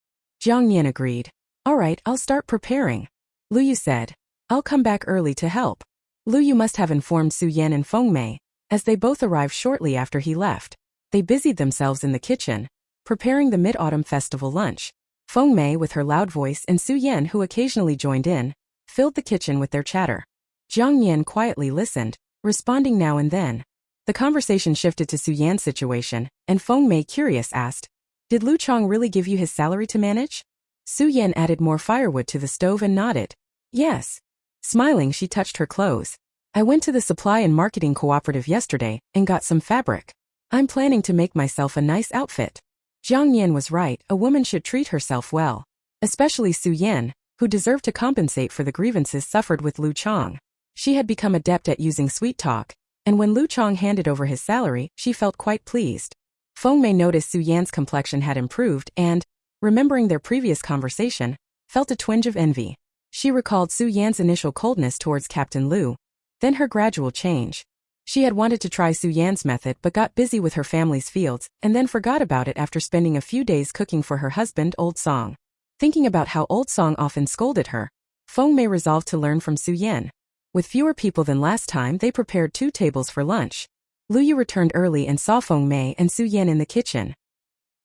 Jiang Nian agreed. All right, I'll start preparing. Lu Yu said, I'll come back early to help. Lu Yu must have informed Su Yan and Feng Mei, as they both arrived shortly after he left. They busied themselves in the kitchen, preparing the Mid-Autumn Festival lunch. Feng Mei, with her loud voice, and Su Yan, who occasionally joined in, filled the kitchen with their chatter. Jiang Nian quietly listened, responding now and then. The conversation shifted to Su Yan's situation, and Feng Mei, curious, asked, Did Lu Chong really give you his salary to manage? Su Yan added more firewood to the stove and nodded. Yes. Smiling, she touched her clothes. I went to the supply and marketing cooperative yesterday and got some fabric. I'm planning to make myself a nice outfit. Jiang Nian was right, a woman should treat herself well. Especially Su Yan, who deserved to compensate for the grievances suffered with Lu Chong. She had become adept at using sweet talk, And when Lu Chong handed over his salary, she felt quite pleased. Feng Mei noticed Su Yan's complexion had improved and, remembering their previous conversation, felt a twinge of envy. She recalled Su Yan's initial coldness towards Captain Lu, then her gradual change. She had wanted to try Su Yan's method but got busy with her family's fields and then forgot about it after spending a few days cooking for her husband Old Song. Thinking about how Old Song often scolded her, Feng Mei resolved to learn from Su Yan. With fewer people than last time, they prepared 2 tables for lunch. Lu Yu returned early and saw Feng Mei and Su Yan in the kitchen.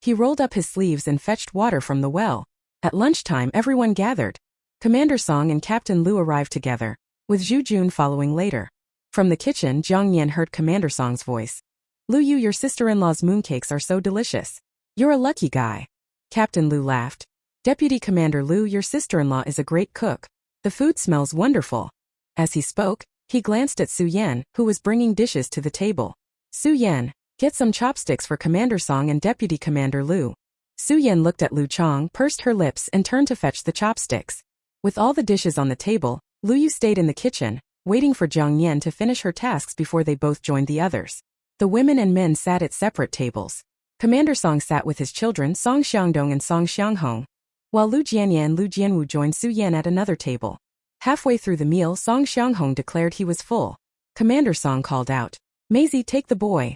He rolled up his sleeves and fetched water from the well. At lunchtime, everyone gathered. Commander Song and Captain Lu arrived together, with Zhu Jun following later. From the kitchen, Jiang Nian heard Commander Song's voice. Lu Yu, your sister-in-law's mooncakes are so delicious. You're a lucky guy. Captain Lu laughed. Deputy Commander Lu, your sister-in-law is a great cook. The food smells wonderful. As he spoke, he glanced at Su Yan, who was bringing dishes to the table. Su Yan, get some chopsticks for Commander Song and Deputy Commander Lu. Su Yan looked at Lu Chong, pursed her lips and turned to fetch the chopsticks. With all the dishes on the table, Lu Yu stayed in the kitchen, waiting for Jiang Nian to finish her tasks before they both joined the others. The women and men sat at separate tables. Commander Song sat with his children Song Xiangdong and Song Xianghong, while Lu Jianye and Lu Jianwu joined Su Yan at another table. Halfway through the meal, Song Xianghong declared he was full. Commander Song called out, Maisie, take the boy.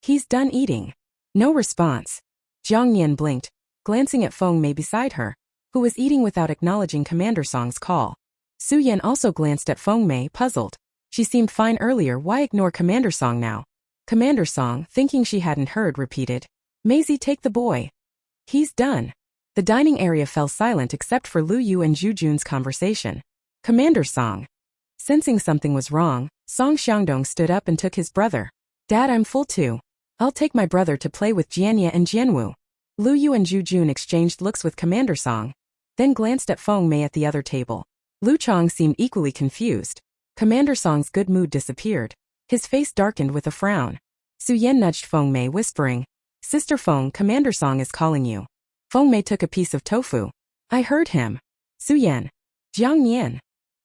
He's done eating. No response. Jiang Nian blinked, glancing at Feng Mei beside her, who was eating without acknowledging Commander Song's call. Su Yan also glanced at Feng Mei, puzzled. She seemed fine earlier, why ignore Commander Song now? Commander Song, thinking she hadn't heard, repeated, Maisie, take the boy. He's done. The dining area fell silent except for Lu Yu and Zhu Jun's conversation. Commander Song. Sensing something was wrong, Song Xiangdong stood up and took his brother. Dad, I'm full too. I'll take my brother to play with Jianye and Jianwu. Lu Yu and Zhu Jun exchanged looks with Commander Song, then glanced at Feng Mei at the other table. Lu Chong seemed equally confused. Commander Song's good mood disappeared. His face darkened with a frown. Su Yan nudged Feng Mei, whispering, Sister Feng, Commander Song is calling you. Feng Mei took a piece of tofu. I heard him. Su Yan. Jiang Nian.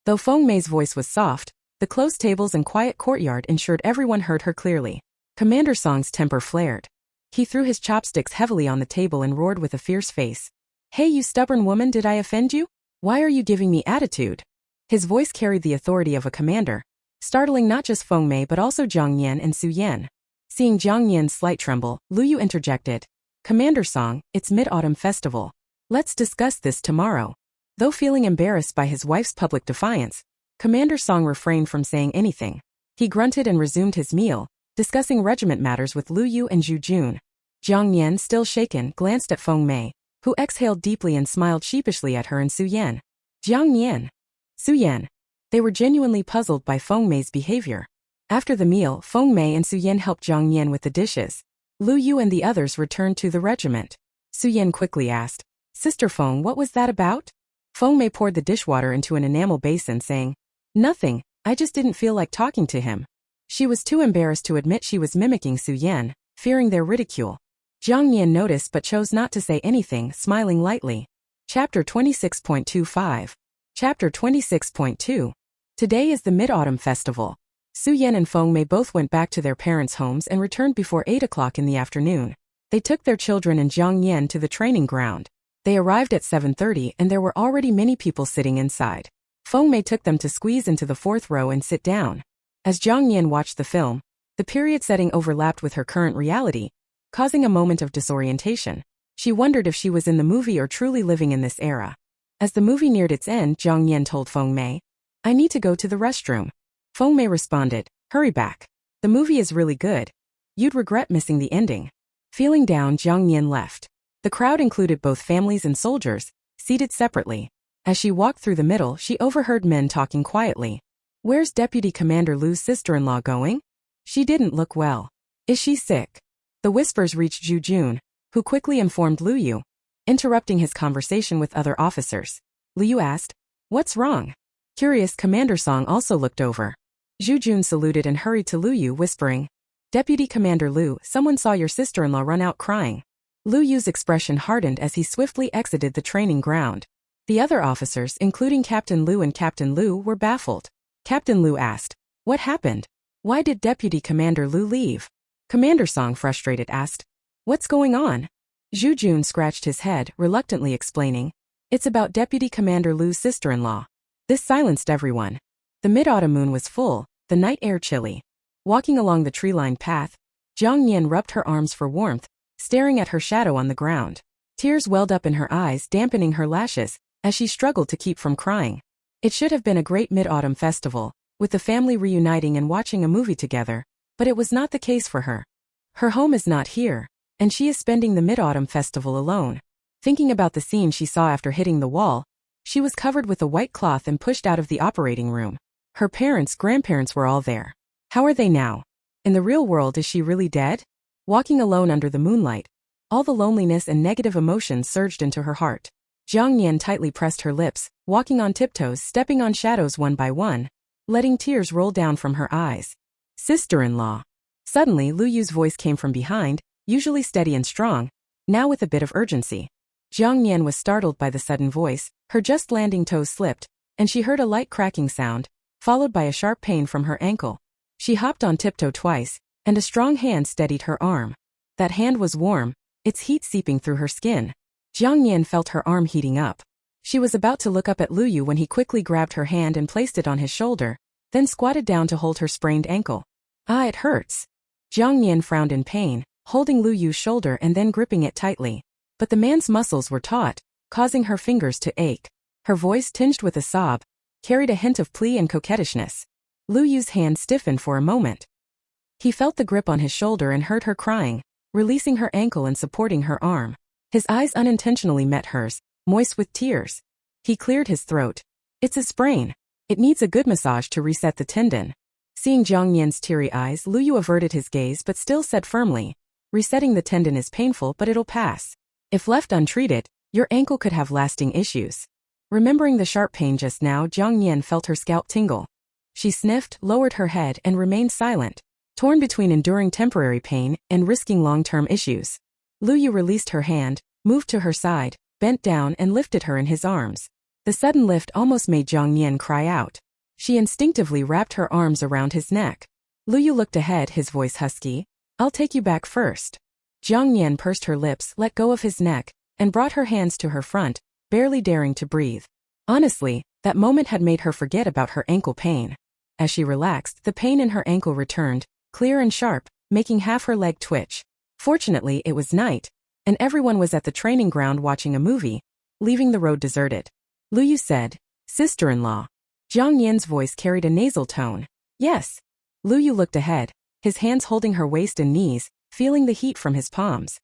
Though Feng Mei's voice was soft, the closed tables and quiet courtyard ensured everyone heard her clearly. Commander Song's temper flared. He threw his chopsticks heavily on the table and roared with a fierce face. Hey, you stubborn woman, did I offend you? Why are you giving me attitude? His voice carried the authority of a commander, startling not just Feng Mei but also Jiang Nian and Su Yan. Seeing Jiang Nian's slight tremble, Lu Yu interjected. Commander Song, it's Mid-Autumn Festival. Let's discuss this tomorrow. Though feeling embarrassed by his wife's public defiance, Commander Song refrained from saying anything. He grunted and resumed his meal, discussing regiment matters with Lu Yu and Zhu Jun. Jiang Nian, still shaken, glanced at Feng Mei, who exhaled deeply and smiled sheepishly at her and Su Yan. Jiang Nian. Su Yan. They were genuinely puzzled by Feng Mei's behavior. After the meal, Feng Mei and Su Yan helped Jiang Nian with the dishes. Lu Yu and the others returned to the regiment. Su Yan quickly asked, Sister Feng, what was that about? Feng Mei poured the dishwater into an enamel basin, saying, Nothing, I just didn't feel like talking to him. She was too embarrassed to admit she was mimicking Su Yan, fearing their ridicule. Jiang Nian noticed but chose not to say anything, smiling lightly. Chapter 26.25. Chapter 26.2. Today is the Mid-Autumn Festival. Su Yan and Feng Mei both went back to their parents' homes and returned before 8 o'clock in the afternoon. They took their children and Jiang Nian to the training ground. They arrived at 7:30 and there were already many people sitting inside. Feng Mei took them to squeeze into the 4th row and sit down. As Jiang Nian watched the film, the period setting overlapped with her current reality, causing a moment of disorientation. She wondered if she was in the movie or truly living in this era. As the movie neared its end, Jiang Nian told Feng Mei, I need to go to the restroom. Feng Mei responded, hurry back. The movie is really good. You'd regret missing the ending. Feeling down, Jiang Nian left. The crowd included both families and soldiers, seated separately. As she walked through the middle, she overheard men talking quietly. Where's Deputy Commander Lu's sister-in-law going? She didn't look well. Is she sick? The whispers reached Zhu Jun, who quickly informed Lu Yu, interrupting his conversation with other officers. Lu Yu asked, What's wrong? Curious, Commander Song also looked over. Zhu Jun saluted and hurried to Lu Yu, whispering, Deputy Commander Lu, someone saw your sister-in-law run out crying. Lu Yu's expression hardened as he swiftly exited the training ground. The other officers, including Captain Lu and Captain Lu, were baffled. Captain Lu asked, What happened? Why did Deputy Commander Lu leave? Commander Song, frustrated, asked. What's going on? Zhu Jun scratched his head, reluctantly explaining. It's about Deputy Commander Lu's sister-in-law. This silenced everyone. The mid-autumn moon was full, the night air chilly. Walking along the tree-lined path, Jiang Nian rubbed her arms for warmth, staring at her shadow on the ground. Tears welled up in her eyes, dampening her lashes, as she struggled to keep from crying. It should have been a great mid-autumn festival, with the family reuniting and watching a movie together, but it was not the case for her. Her home is not here, and she is spending the mid-autumn festival alone. Thinking about the scene she saw after hitting the wall, she was covered with a white cloth and pushed out of the operating room. Her parents, grandparents were all there. How are they now? In the real world, is she really dead? Walking alone under the moonlight, all the loneliness and negative emotions surged into her heart. Jiang Nian tightly pressed her lips, walking on tiptoes, stepping on shadows one by one, letting tears roll down from her eyes. Sister-in-law. Suddenly, Lu Yu's voice came from behind, usually steady and strong, now with a bit of urgency. Jiang Nian was startled by the sudden voice, her just landing toes slipped, and she heard a light cracking sound, followed by a sharp pain from her ankle. She hopped on tiptoe twice, and a strong hand steadied her arm. That hand was warm, its heat seeping through her skin. Jiang Nian felt her arm heating up. She was about to look up at Lu Yu when he quickly grabbed her hand and placed it on his shoulder, then squatted down to hold her sprained ankle. Ah, it hurts. Jiang Nian frowned in pain, holding Lu Yu's shoulder and then gripping it tightly. But the man's muscles were taut, causing her fingers to ache. Her voice, tinged with a sob, carried a hint of plea and coquettishness. Lu Yu's hand stiffened for a moment. He felt the grip on his shoulder and heard her crying, releasing her ankle and supporting her arm. His eyes unintentionally met hers, moist with tears. He cleared his throat. It's a sprain. It needs a good massage to reset the tendon. Seeing Jiang Nian's teary eyes, Lu Yu averted his gaze but still said firmly, resetting the tendon is painful, but it'll pass. If left untreated, your ankle could have lasting issues. Remembering the sharp pain just now, Jiang Nian felt her scalp tingle. She sniffed, lowered her head, and remained silent, torn between enduring temporary pain and risking long-term issues. Lu Yu released her hand, moved to her side, bent down and lifted her in his arms. The sudden lift almost made Jiang Nian cry out. She instinctively wrapped her arms around his neck. Lu Yu looked ahead, his voice husky. I'll take you back first. Jiang Nian pursed her lips, let go of his neck, and brought her hands to her front, barely daring to breathe. Honestly, that moment had made her forget about her ankle pain. As she relaxed, the pain in her ankle returned, clear and sharp, making half her leg twitch. Fortunately, it was night, and everyone was at the training ground watching a movie, leaving the road deserted. Lu Yu said, Sister-in-law. Jiang Nian's voice carried a nasal tone. Yes. Lu Yu looked ahead, his hands holding her waist and knees, feeling the heat from his palms.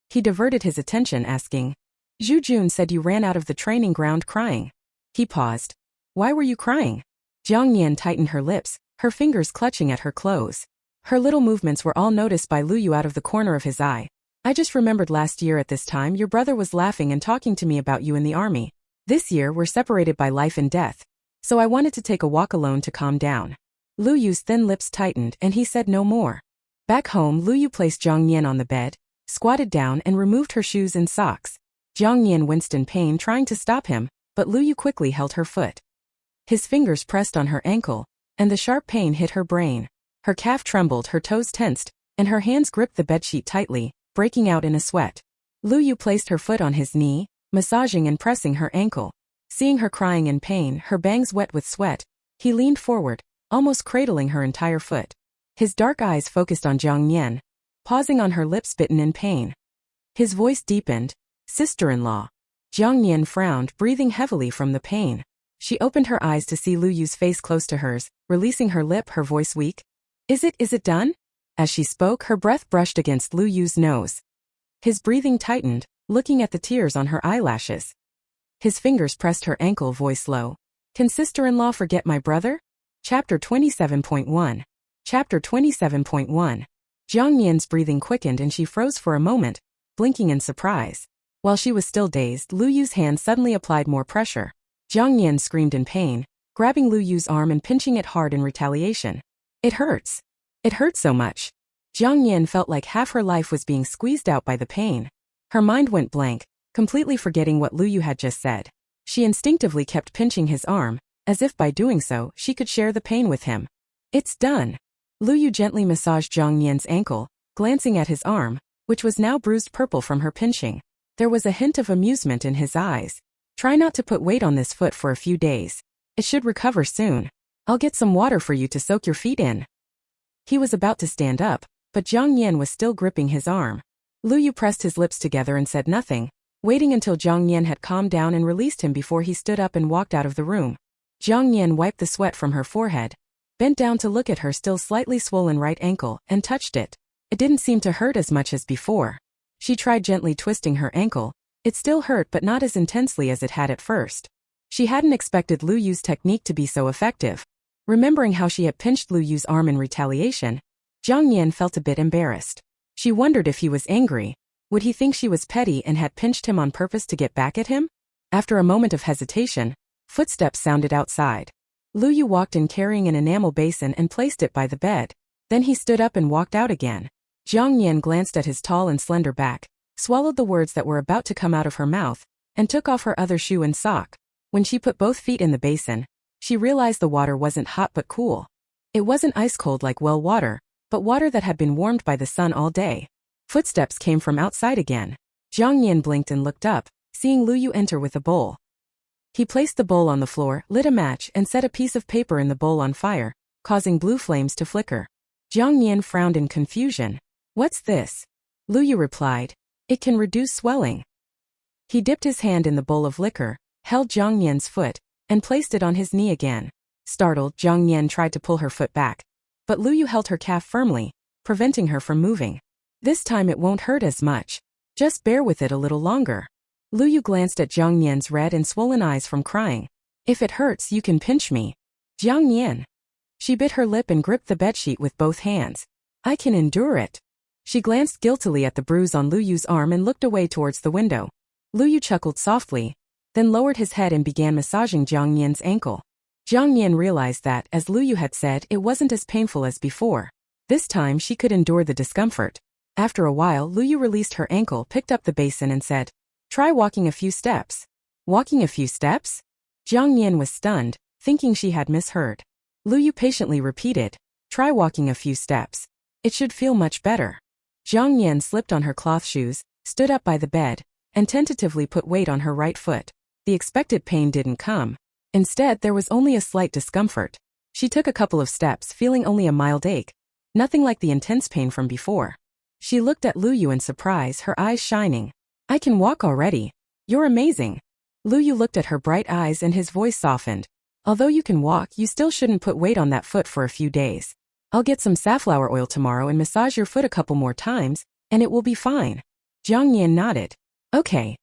He diverted his attention, asking, Zhu Jun said you ran out of the training ground crying. He paused. Why were you crying? Jiang Nian tightened her lips, her fingers clutching at her clothes. Her little movements were all noticed by Lu Yu out of the corner of his eye. I just remembered last year at this time your brother was laughing and talking to me about you in the army. This year we're separated by life and death, so I wanted to take a walk alone to calm down. Lu Yu's thin lips tightened and he said no more. Back home, Lu Yu placed Jiang Nian on the bed, squatted down and removed her shoes and socks. Jiang Nian winced in pain trying to stop him, but Lu Yu quickly held her foot. His fingers pressed on her ankle, and the sharp pain hit her brain. Her calf trembled, her toes tensed, and her hands gripped the bedsheet tightly, breaking out in a sweat. Lu Yu placed her foot on his knee, massaging and pressing her ankle. Seeing her crying in pain, her bangs wet with sweat, he leaned forward, almost cradling her entire foot. His dark eyes focused on Jiang Nian, pausing on her lips bitten in pain. His voice deepened. Sister-in-law. Jiang Nian frowned, breathing heavily from the pain. She opened her eyes to see Lu Yu's face close to hers, releasing her lip, her voice weak. Is it done? As she spoke, her breath brushed against Lu Yu's nose. His breathing tightened, looking at the tears on her eyelashes. His fingers pressed her ankle, voice low. Can sister-in-law forget my brother? Chapter 27.1. Chapter 27.1. Jiang Nian's breathing quickened and she froze for a moment, blinking in surprise. While she was still dazed, Lu Yu's hand suddenly applied more pressure. Jiang Nian screamed in pain, grabbing Lu Yu's arm and pinching it hard in retaliation. It hurts. It hurts so much. Jiang Nian felt like half her life was being squeezed out by the pain. Her mind went blank, completely forgetting what Lu Yu had just said. She instinctively kept pinching his arm, as if by doing so, she could share the pain with him. It's done. Lu Yu gently massaged Jiang Nian's ankle, glancing at his arm, which was now bruised purple from her pinching. There was a hint of amusement in his eyes. Try not to put weight on this foot for a few days. It should recover soon. I'll get some water for you to soak your feet in. He was about to stand up, but Jiang Nian was still gripping his arm. Lu Yu pressed his lips together and said nothing, waiting until Jiang Nian had calmed down and released him before he stood up and walked out of the room. Jiang Nian wiped the sweat from her forehead, bent down to look at her still slightly swollen right ankle, and touched it. It didn't seem to hurt as much as before. She tried gently twisting her ankle. It still hurt but not as intensely as it had at first. She hadn't expected Lu Yu's technique to be so effective. Remembering how she had pinched Lu Yu's arm in retaliation, Jiang Nian felt a bit embarrassed. She wondered if he was angry. Would he think she was petty and had pinched him on purpose to get back at him? After a moment of hesitation, footsteps sounded outside. Lu Yu walked in carrying an enamel basin and placed it by the bed. Then he stood up and walked out again. Jiang Nian glanced at his tall and slender back, swallowed the words that were about to come out of her mouth, and took off her other shoe and sock. When she put both feet in the basin, she realized the water wasn't hot but cool. It wasn't ice cold like well water, but water that had been warmed by the sun all day. Footsteps came from outside again. Jiang Nian blinked and looked up, seeing Lu Yu enter with a bowl. He placed the bowl on the floor, lit a match, and set a piece of paper in the bowl on fire, causing blue flames to flicker. Jiang Nian frowned in confusion. What's this? Lu Yu replied. It can reduce swelling. He dipped his hand in the bowl of liquor, held Jiang Nian's foot, and placed it on his knee again. Startled, Jiang Nian tried to pull her foot back, but Lu Yu held her calf firmly, preventing her from moving. This time it won't hurt as much. Just bear with it a little longer. Lu Yu glanced at Jiang Nian's red and swollen eyes from crying. If it hurts, you can pinch me. Jiang Nian. She bit her lip and gripped the bedsheet with both hands. I can endure it. She glanced guiltily at the bruise on Lu Yu's arm and looked away towards the window. Lu Yu chuckled softly, then lowered his head and began massaging Jiang Nian's ankle. Jiang Nian realized that, as Lu Yu had said, it wasn't as painful as before. This time she could endure the discomfort. After a while, Lu Yu released her ankle, picked up the basin and said, "Try walking a few steps." Walking a few steps? Jiang Nian was stunned, thinking she had misheard. Lu Yu patiently repeated, "Try walking a few steps. It should feel much better." Jiang Nian slipped on her cloth shoes, stood up by the bed, and tentatively put weight on her right foot. The expected pain didn't come. Instead, there was only a slight discomfort. She took a couple of steps, feeling only a mild ache. Nothing like the intense pain from before. She looked at Lu Yu in surprise, her eyes shining. "I can walk already. You're amazing." Lu Yu looked at her bright eyes and his voice softened. "Although you can walk, you still shouldn't put weight on that foot for a few days. I'll get some safflower oil tomorrow and massage your foot a couple more times, and it will be fine." Jiang Nian nodded. "Okay."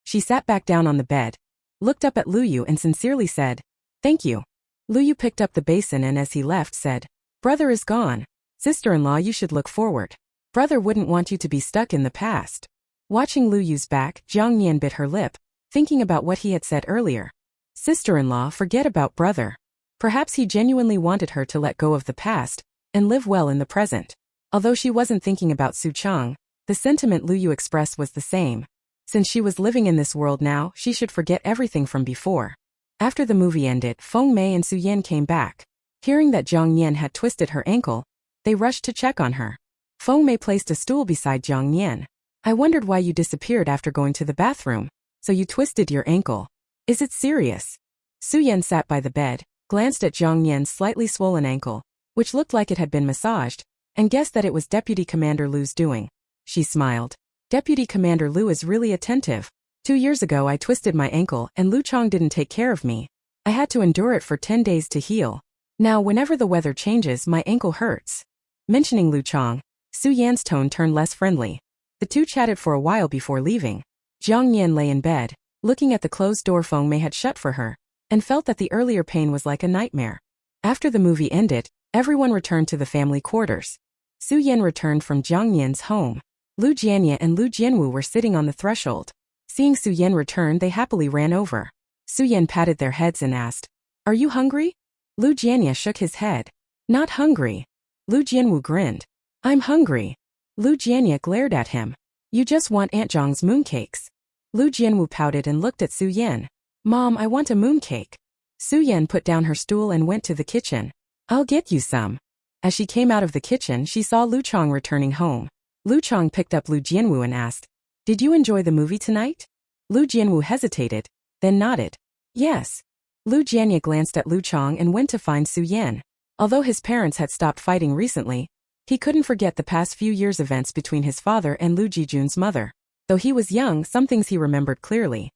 She sat back down on the bed, looked up at Lu Yu and sincerely said, "Thank you." Lu Yu picked up the basin and as he left said, "Brother is gone. Sister-in-law, you should look forward. Brother wouldn't want you to be stuck in the past." Watching Lu Yu's back, Jiang Nian bit her lip, thinking about what he had said earlier. Sister-in-law, forget about brother. Perhaps he genuinely wanted her to let go of the past and live well in the present. Although she wasn't thinking about Su Chang, the sentiment Lu Yu expressed was the same. Since she was living in this world now, she should forget everything from before. After the movie ended, Feng Mei and Su Yan came back. Hearing that Jiang Nian had twisted her ankle, they rushed to check on her. Feng Mei placed a stool beside Jiang Nian. "I wondered why you disappeared after going to the bathroom. So you twisted your ankle. Is it serious?" Su Yan sat by the bed, glanced at Jiang Nian's slightly swollen ankle, which looked like it had been massaged, and guessed that it was Deputy Commander Lu's doing. She smiled. "Deputy Commander Lu is really attentive. 2 years ago I twisted my ankle and Lu Chang didn't take care of me. I had to endure it for 10 days to heal. Now whenever the weather changes my ankle hurts." Mentioning Lu Chang, Su Yan's tone turned less friendly. The two chatted for a while before leaving. Jiang Nian lay in bed, looking at the closed door Feng Mei had shut for her, and felt that the earlier pain was like a nightmare. After the movie ended, everyone returned to the family quarters. Su Yan returned from Jiang Nian's home. Lu Jianye and Lu Jianwu were sitting on the threshold. Seeing Su Yan return, they happily ran over. Su Yan patted their heads and asked, "Are you hungry?" Lu Jianye shook his head. "Not hungry." Lu Jianwu grinned. "I'm hungry." Lu Jianye glared at him. "You just want Aunt Zhang's mooncakes." Lu Jianwu pouted and looked at Su Yan. "Mom, I want a mooncake." Su Yan put down her stool and went to the kitchen. "I'll get you some." As she came out of the kitchen, she saw Lu Chong returning home. Lu Chong picked up Lu Jianwu and asked, "Did you enjoy the movie tonight?" Lu Jianwu hesitated, then nodded. Yes. Lu Jianye glanced at Lu Chong and went to find Su Yan. Although his parents had stopped fighting recently, he couldn't forget the past few years' events between his father and Lu Jijun's mother. Though he was young, some things he remembered clearly.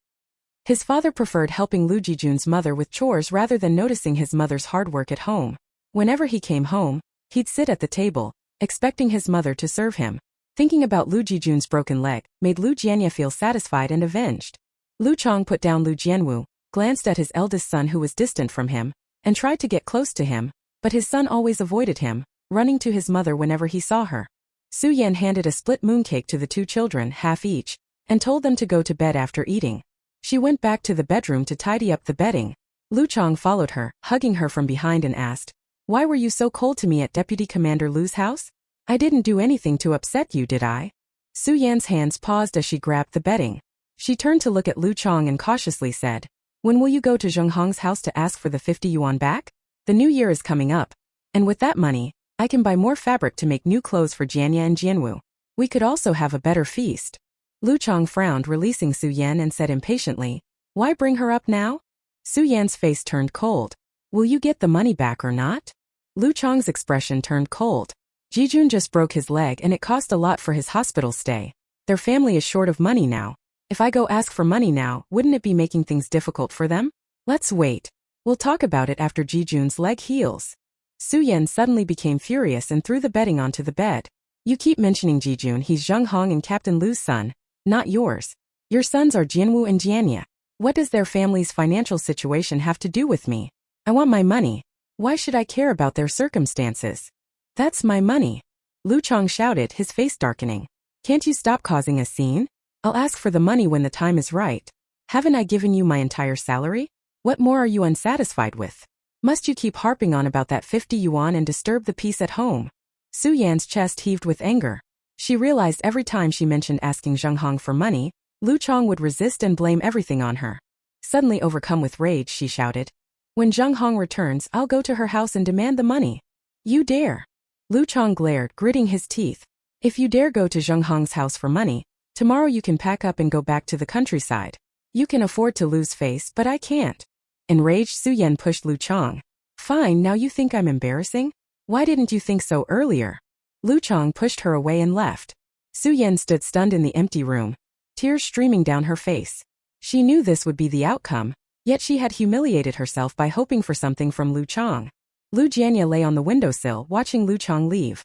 His father preferred helping Lu Jijun's mother with chores rather than noticing his mother's hard work at home. Whenever he came home, he'd sit at the table, expecting his mother to serve him. Thinking about Lu Jijun's broken leg made Lu Jianye feel satisfied and avenged. Lu Chong put down Lu Jianwu, glanced at his eldest son who was distant from him, and tried to get close to him, but his son always avoided him, running to his mother whenever he saw her. Su Yan handed a split mooncake to the two children, half each, and told them to go to bed after eating. She went back to the bedroom to tidy up the bedding. Lu Chong followed her, hugging her from behind and asked, "Why were you so cold to me at Deputy Commander Lu's house? I didn't do anything to upset you, did I?" Su Yan's hands paused as she grabbed the bedding. She turned to look at Lu Chong and cautiously said, "When will you go to Zheng Hong's house to ask for the 50 yuan back? The new year is coming up, and with that money, I can buy more fabric to make new clothes for Jianya and Jianwu. We could also have a better feast." Lu Chong frowned, releasing Su Yan, and said impatiently, "Why bring her up now?" Su Yan's face turned cold. "Will you get the money back or not?" Lu Chong's expression turned cold. Jijun just broke his leg and it cost a lot for his hospital stay. Their family is short of money now. If I go ask for money now, wouldn't it be making things difficult for them? Let's wait. We'll talk about it after Jijun's leg heals. Su Yan suddenly became furious and threw the bedding onto the bed. "You keep mentioning Jijun, he's Zheng Hong and Captain Lu's son, not yours. Your sons are Jianwu and Jianya. What does their family's financial situation have to do with me? I want my money. Why should I care about their circumstances? That's my money." Lu Chong shouted, his face darkening. "Can't you stop causing a scene? I'll ask for the money when the time is right. Haven't I given you my entire salary? What more are you unsatisfied with? Must you keep harping on about that 50 yuan and disturb the peace at home?" Su Yan's chest heaved with anger. She realized every time she mentioned asking Zheng Hong for money, Lu Chong would resist and blame everything on her. Suddenly overcome with rage, she shouted, "When Zheng Hong returns, I'll go to her house and demand the money." "You dare?" Lu Chong glared, gritting his teeth. "If you dare go to Zheng Hong's house for money, tomorrow you can pack up and go back to the countryside. You can afford to lose face, but I can't." Enraged, Su Yan pushed Lu Chong. "Fine, now you think I'm embarrassing? Why didn't you think so earlier?" Lu Chong pushed her away and left. Su Yan stood stunned in the empty room, tears streaming down her face. She knew this would be the outcome, yet she had humiliated herself by hoping for something from Lu Chong. Lu Jianya lay on the windowsill watching Lu Chong leave.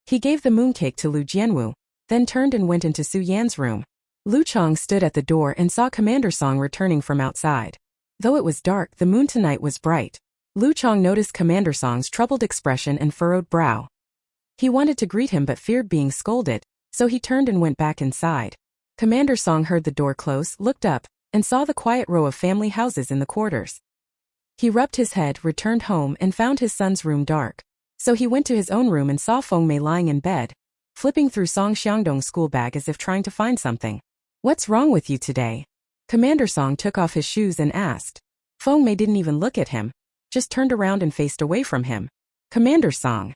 He gave the mooncake to Lu Jianwu, then turned and went into Su Yan's room. Lu Chong stood at the door and saw Commander Song returning from outside. Though it was dark, the moon tonight was bright. Lu Chong noticed Commander Song's troubled expression and furrowed brow. He wanted to greet him but feared being scolded, so he turned and went back inside. Commander Song heard the door close, looked up, and saw the quiet row of family houses in the quarters. He rubbed his head, returned home, and found his son's room dark. So he went to his own room and saw Feng Mei lying in bed, flipping through Song Xiangdong's school bag as if trying to find something. "What's wrong with you today?" Commander Song took off his shoes and asked. Feng Mei didn't even look at him, just turned around and faced away from him. "Commander Song."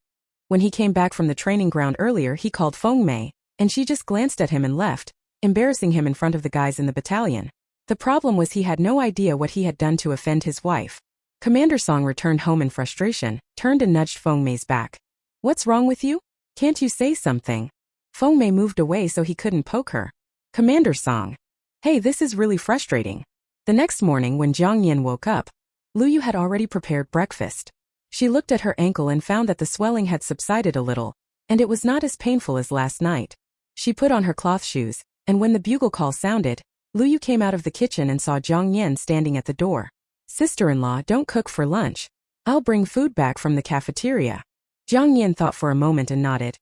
When he came back from the training ground earlier, he called Feng Mei, and she just glanced at him and left, embarrassing him in front of the guys in the battalion. The problem was he had no idea what he had done to offend his wife. Commander Song returned home in frustration, turned and nudged Feng Mei's back. "What's wrong with you? Can't you say something?" Feng Mei moved away so he couldn't poke her. "Commander Song. Hey, this is really frustrating." The next morning when Jiang Nian woke up, Lu Yu had already prepared breakfast. She looked at her ankle and found that the swelling had subsided a little, and it was not as painful as last night. She put on her cloth shoes, and when the bugle call sounded, Lu Yu came out of the kitchen and saw Jiang Nian standing at the door. "Sister-in-law, don't cook for lunch. I'll bring food back from the cafeteria." Jiang Nian thought for a moment and nodded.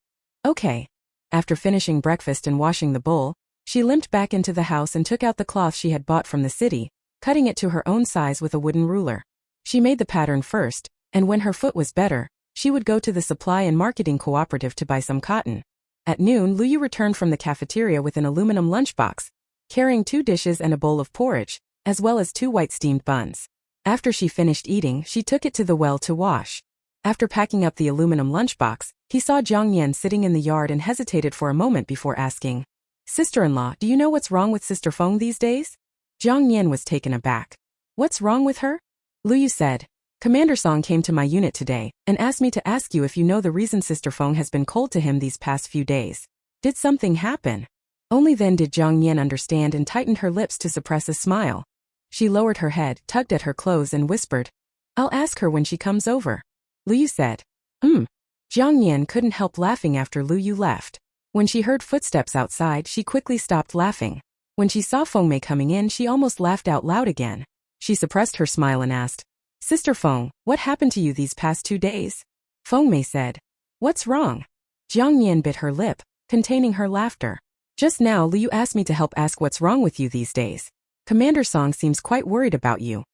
"Okay." After finishing breakfast and washing the bowl, she limped back into the house and took out the cloth she had bought from the city, cutting it to her own size with a wooden ruler. She made the pattern first, and when her foot was better, she would go to the supply and marketing cooperative to buy some cotton. At noon, Lu Yu returned from the cafeteria with an aluminum lunchbox, carrying 2 dishes and a bowl of porridge, as well as 2 white steamed buns. After she finished eating, she took it to the well to wash. After packing up the aluminum lunchbox, he saw Jiang Nian sitting in the yard and hesitated for a moment before asking, "Sister-in-law, do you know what's wrong with Sister Feng these days?" Jiang Nian was taken aback. "What's wrong with her?" Lu Yu said, "Commander Song came to my unit today and asked me to ask you if you know the reason Sister Feng has been cold to him these past few days. Did something happen?" Only then did Jiang Nian understand and tightened her lips to suppress a smile. She lowered her head, tugged at her clothes and whispered, "I'll ask her when she comes over." Lu Yu said, Jiang Nian couldn't help laughing after Lu Yu left. When she heard footsteps outside, she quickly stopped laughing. When she saw Feng Mei coming in, she almost laughed out loud again. She suppressed her smile and asked, "Sister Feng, what happened to you these past 2 days?" Feng Mei said, "What's wrong?" Jiang Nian bit her lip, containing her laughter. "Just now Lu Yu asked me to help ask what's wrong with you these days. Commander Song seems quite worried about you.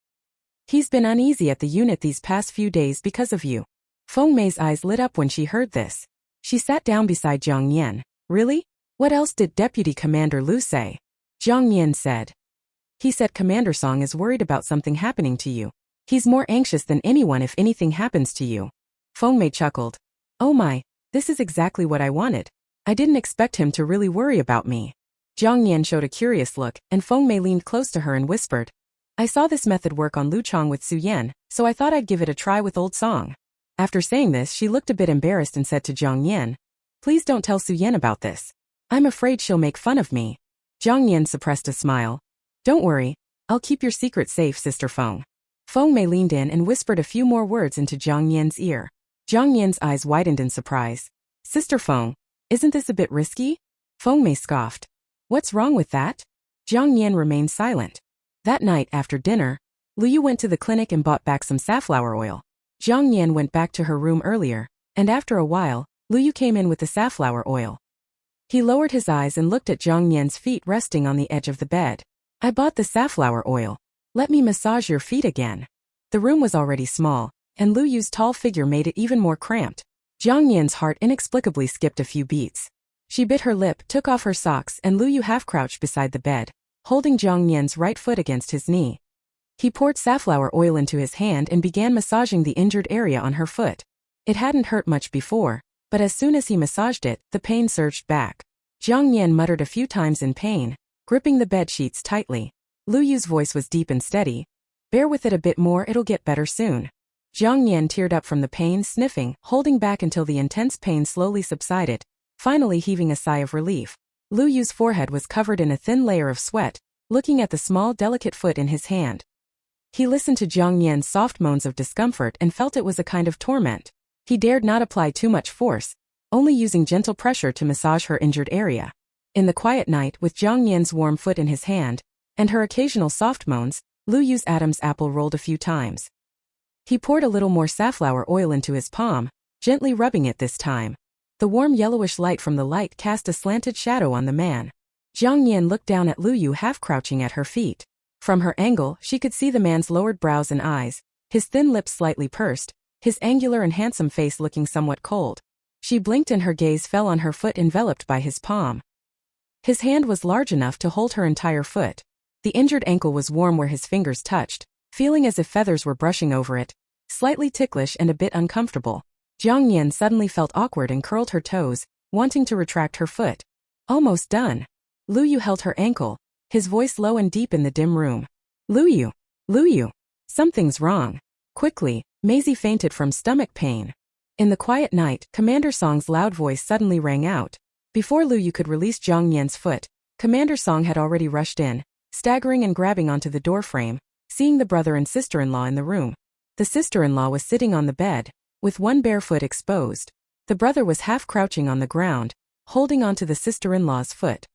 He's been uneasy at the unit these past few days because of you." Feng Mei's eyes lit up when she heard this. She sat down beside Jiang Nian. "Really? What else did Deputy Commander Lu say?" Jiang Nian said, "He said Commander Song is worried about something happening to you. He's more anxious than anyone if anything happens to you." Feng Mei chuckled. "Oh my, this is exactly what I wanted. I didn't expect him to really worry about me." Jiang Nian showed a curious look, and Feng Mei leaned close to her and whispered, "I saw this method work on Lu Chong with Su Yan, so I thought I'd give it a try with old Song." After saying this, she looked a bit embarrassed and said to Jiang Nian, "Please don't tell Su Yan about this. I'm afraid she'll make fun of me." Jiang Nian suppressed a smile. "Don't worry, I'll keep your secret safe, Sister Feng." Feng Mei leaned in and whispered a few more words into Jiang Nian's ear. Jiang Nian's eyes widened in surprise. "Sister Feng, isn't this a bit risky?" Feng Mei scoffed. "What's wrong with that?" Jiang Nian remained silent. That night after dinner, Lu Yu went to the clinic and bought back some safflower oil. Jiang Nian went back to her room earlier, and after a while, Lu Yu came in with the safflower oil. He lowered his eyes and looked at Jiang Nian's feet resting on the edge of the bed. "I bought the safflower oil. Let me massage your feet again." The room was already small, and Lu Yu's tall figure made it even more cramped. Jiang Nian's heart inexplicably skipped a few beats. She bit her lip, took off her socks, and Lu Yu half-crouched beside the bed, holding Jiang Nian's right foot against his knee. He poured safflower oil into his hand and began massaging the injured area on her foot. It hadn't hurt much before, but as soon as he massaged it, the pain surged back. Jiang Nian muttered a few times in pain, gripping the bed sheets tightly. Lu Yu's voice was deep and steady. "Bear with it a bit more, it'll get better soon." Jiang Nian teared up from the pain, sniffing, holding back until the intense pain slowly subsided, finally heaving a sigh of relief. Lu Yu's forehead was covered in a thin layer of sweat, looking at the small, delicate foot in his hand. He listened to Jiang Nian's soft moans of discomfort and felt it was a kind of torment. He dared not apply too much force, only using gentle pressure to massage her injured area. In the quiet night, with Jiang Nian's warm foot in his hand, and her occasional soft moans, Lu Yu's Adam's apple rolled a few times. He poured a little more safflower oil into his palm, gently rubbing it this time. The warm yellowish light from the light cast a slanted shadow on the man. Jiang Nian looked down at Lu Yu half-crouching at her feet. From her angle, she could see the man's lowered brows and eyes, his thin lips slightly pursed, his angular and handsome face looking somewhat cold. She blinked and her gaze fell on her foot enveloped by his palm. His hand was large enough to hold her entire foot. The injured ankle was warm where his fingers touched, feeling as if feathers were brushing over it, slightly ticklish and a bit uncomfortable. Jiang Nian suddenly felt awkward and curled her toes, wanting to retract her foot. "Almost done." Lu Yu held her ankle, his voice low and deep in the dim room. Lu Yu, something's wrong." Quickly, Maisie fainted from stomach pain. In the quiet night, Commander Song's loud voice suddenly rang out. Before Lu Yu could release Jiang Nian's foot, Commander Song had already rushed in, staggering and grabbing onto the doorframe, seeing the brother and sister-in-law in the room. The sister-in-law was sitting on the bed, with one bare foot exposed. The brother was half-crouching on the ground, holding onto the sister-in-law's foot.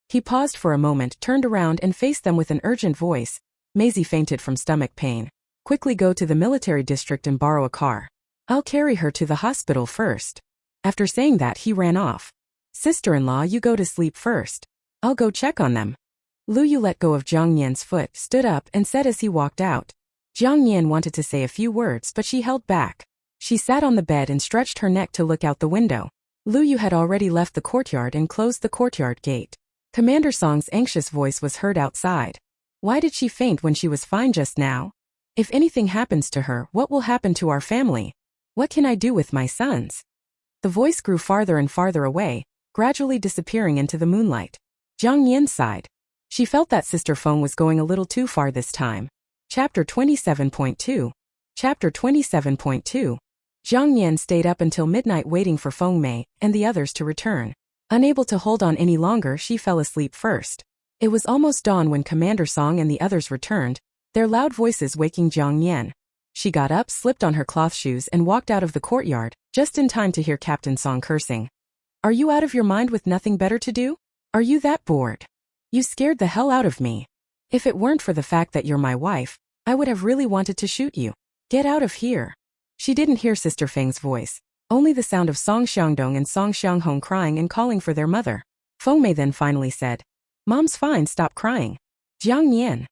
He paused for a moment, turned around and faced them with an urgent voice. "Maisie fainted from stomach pain. Quickly go to the military district and borrow a car. I'll carry her to the hospital first." After saying that, he ran off. "Sister-in-law, you go to sleep first. I'll go check on them." Lu Yu let go of Jiang Nian's foot, stood up and said as he walked out. Jiang Nian wanted to say a few words but she held back. She sat on the bed and stretched her neck to look out the window. Lu Yu had already left the courtyard and closed the courtyard gate. Commander Song's anxious voice was heard outside. "Why did she faint when she was fine just now? If anything happens to her, what will happen to our family?" What can I do with my sons? The voice grew farther and farther away, gradually disappearing into the moonlight. Jiang Nian sighed. She felt that Sister Feng was going a little too far this time. Chapter 27.2. Chapter 27.2. Jiang Nian stayed up until midnight waiting for Feng Mei and the others to return. Unable to hold on any longer, she fell asleep first. It was almost dawn when Commander Song and the others returned, their loud voices waking Jiang Nian. She got up, slipped on her cloth shoes and walked out of the courtyard, just in time to hear Captain Song cursing. Are you out of your mind with nothing better to do? Are you that bored? You scared the hell out of me. If it weren't for the fact that you're my wife, I would have really wanted to shoot you. Get out of here. She didn't hear Sister Feng's voice, only the sound of Song Xiangdong and Song Xianghong crying and calling for their mother. Feng Mei then finally said, Mom's fine, stop crying. Jiang Nian.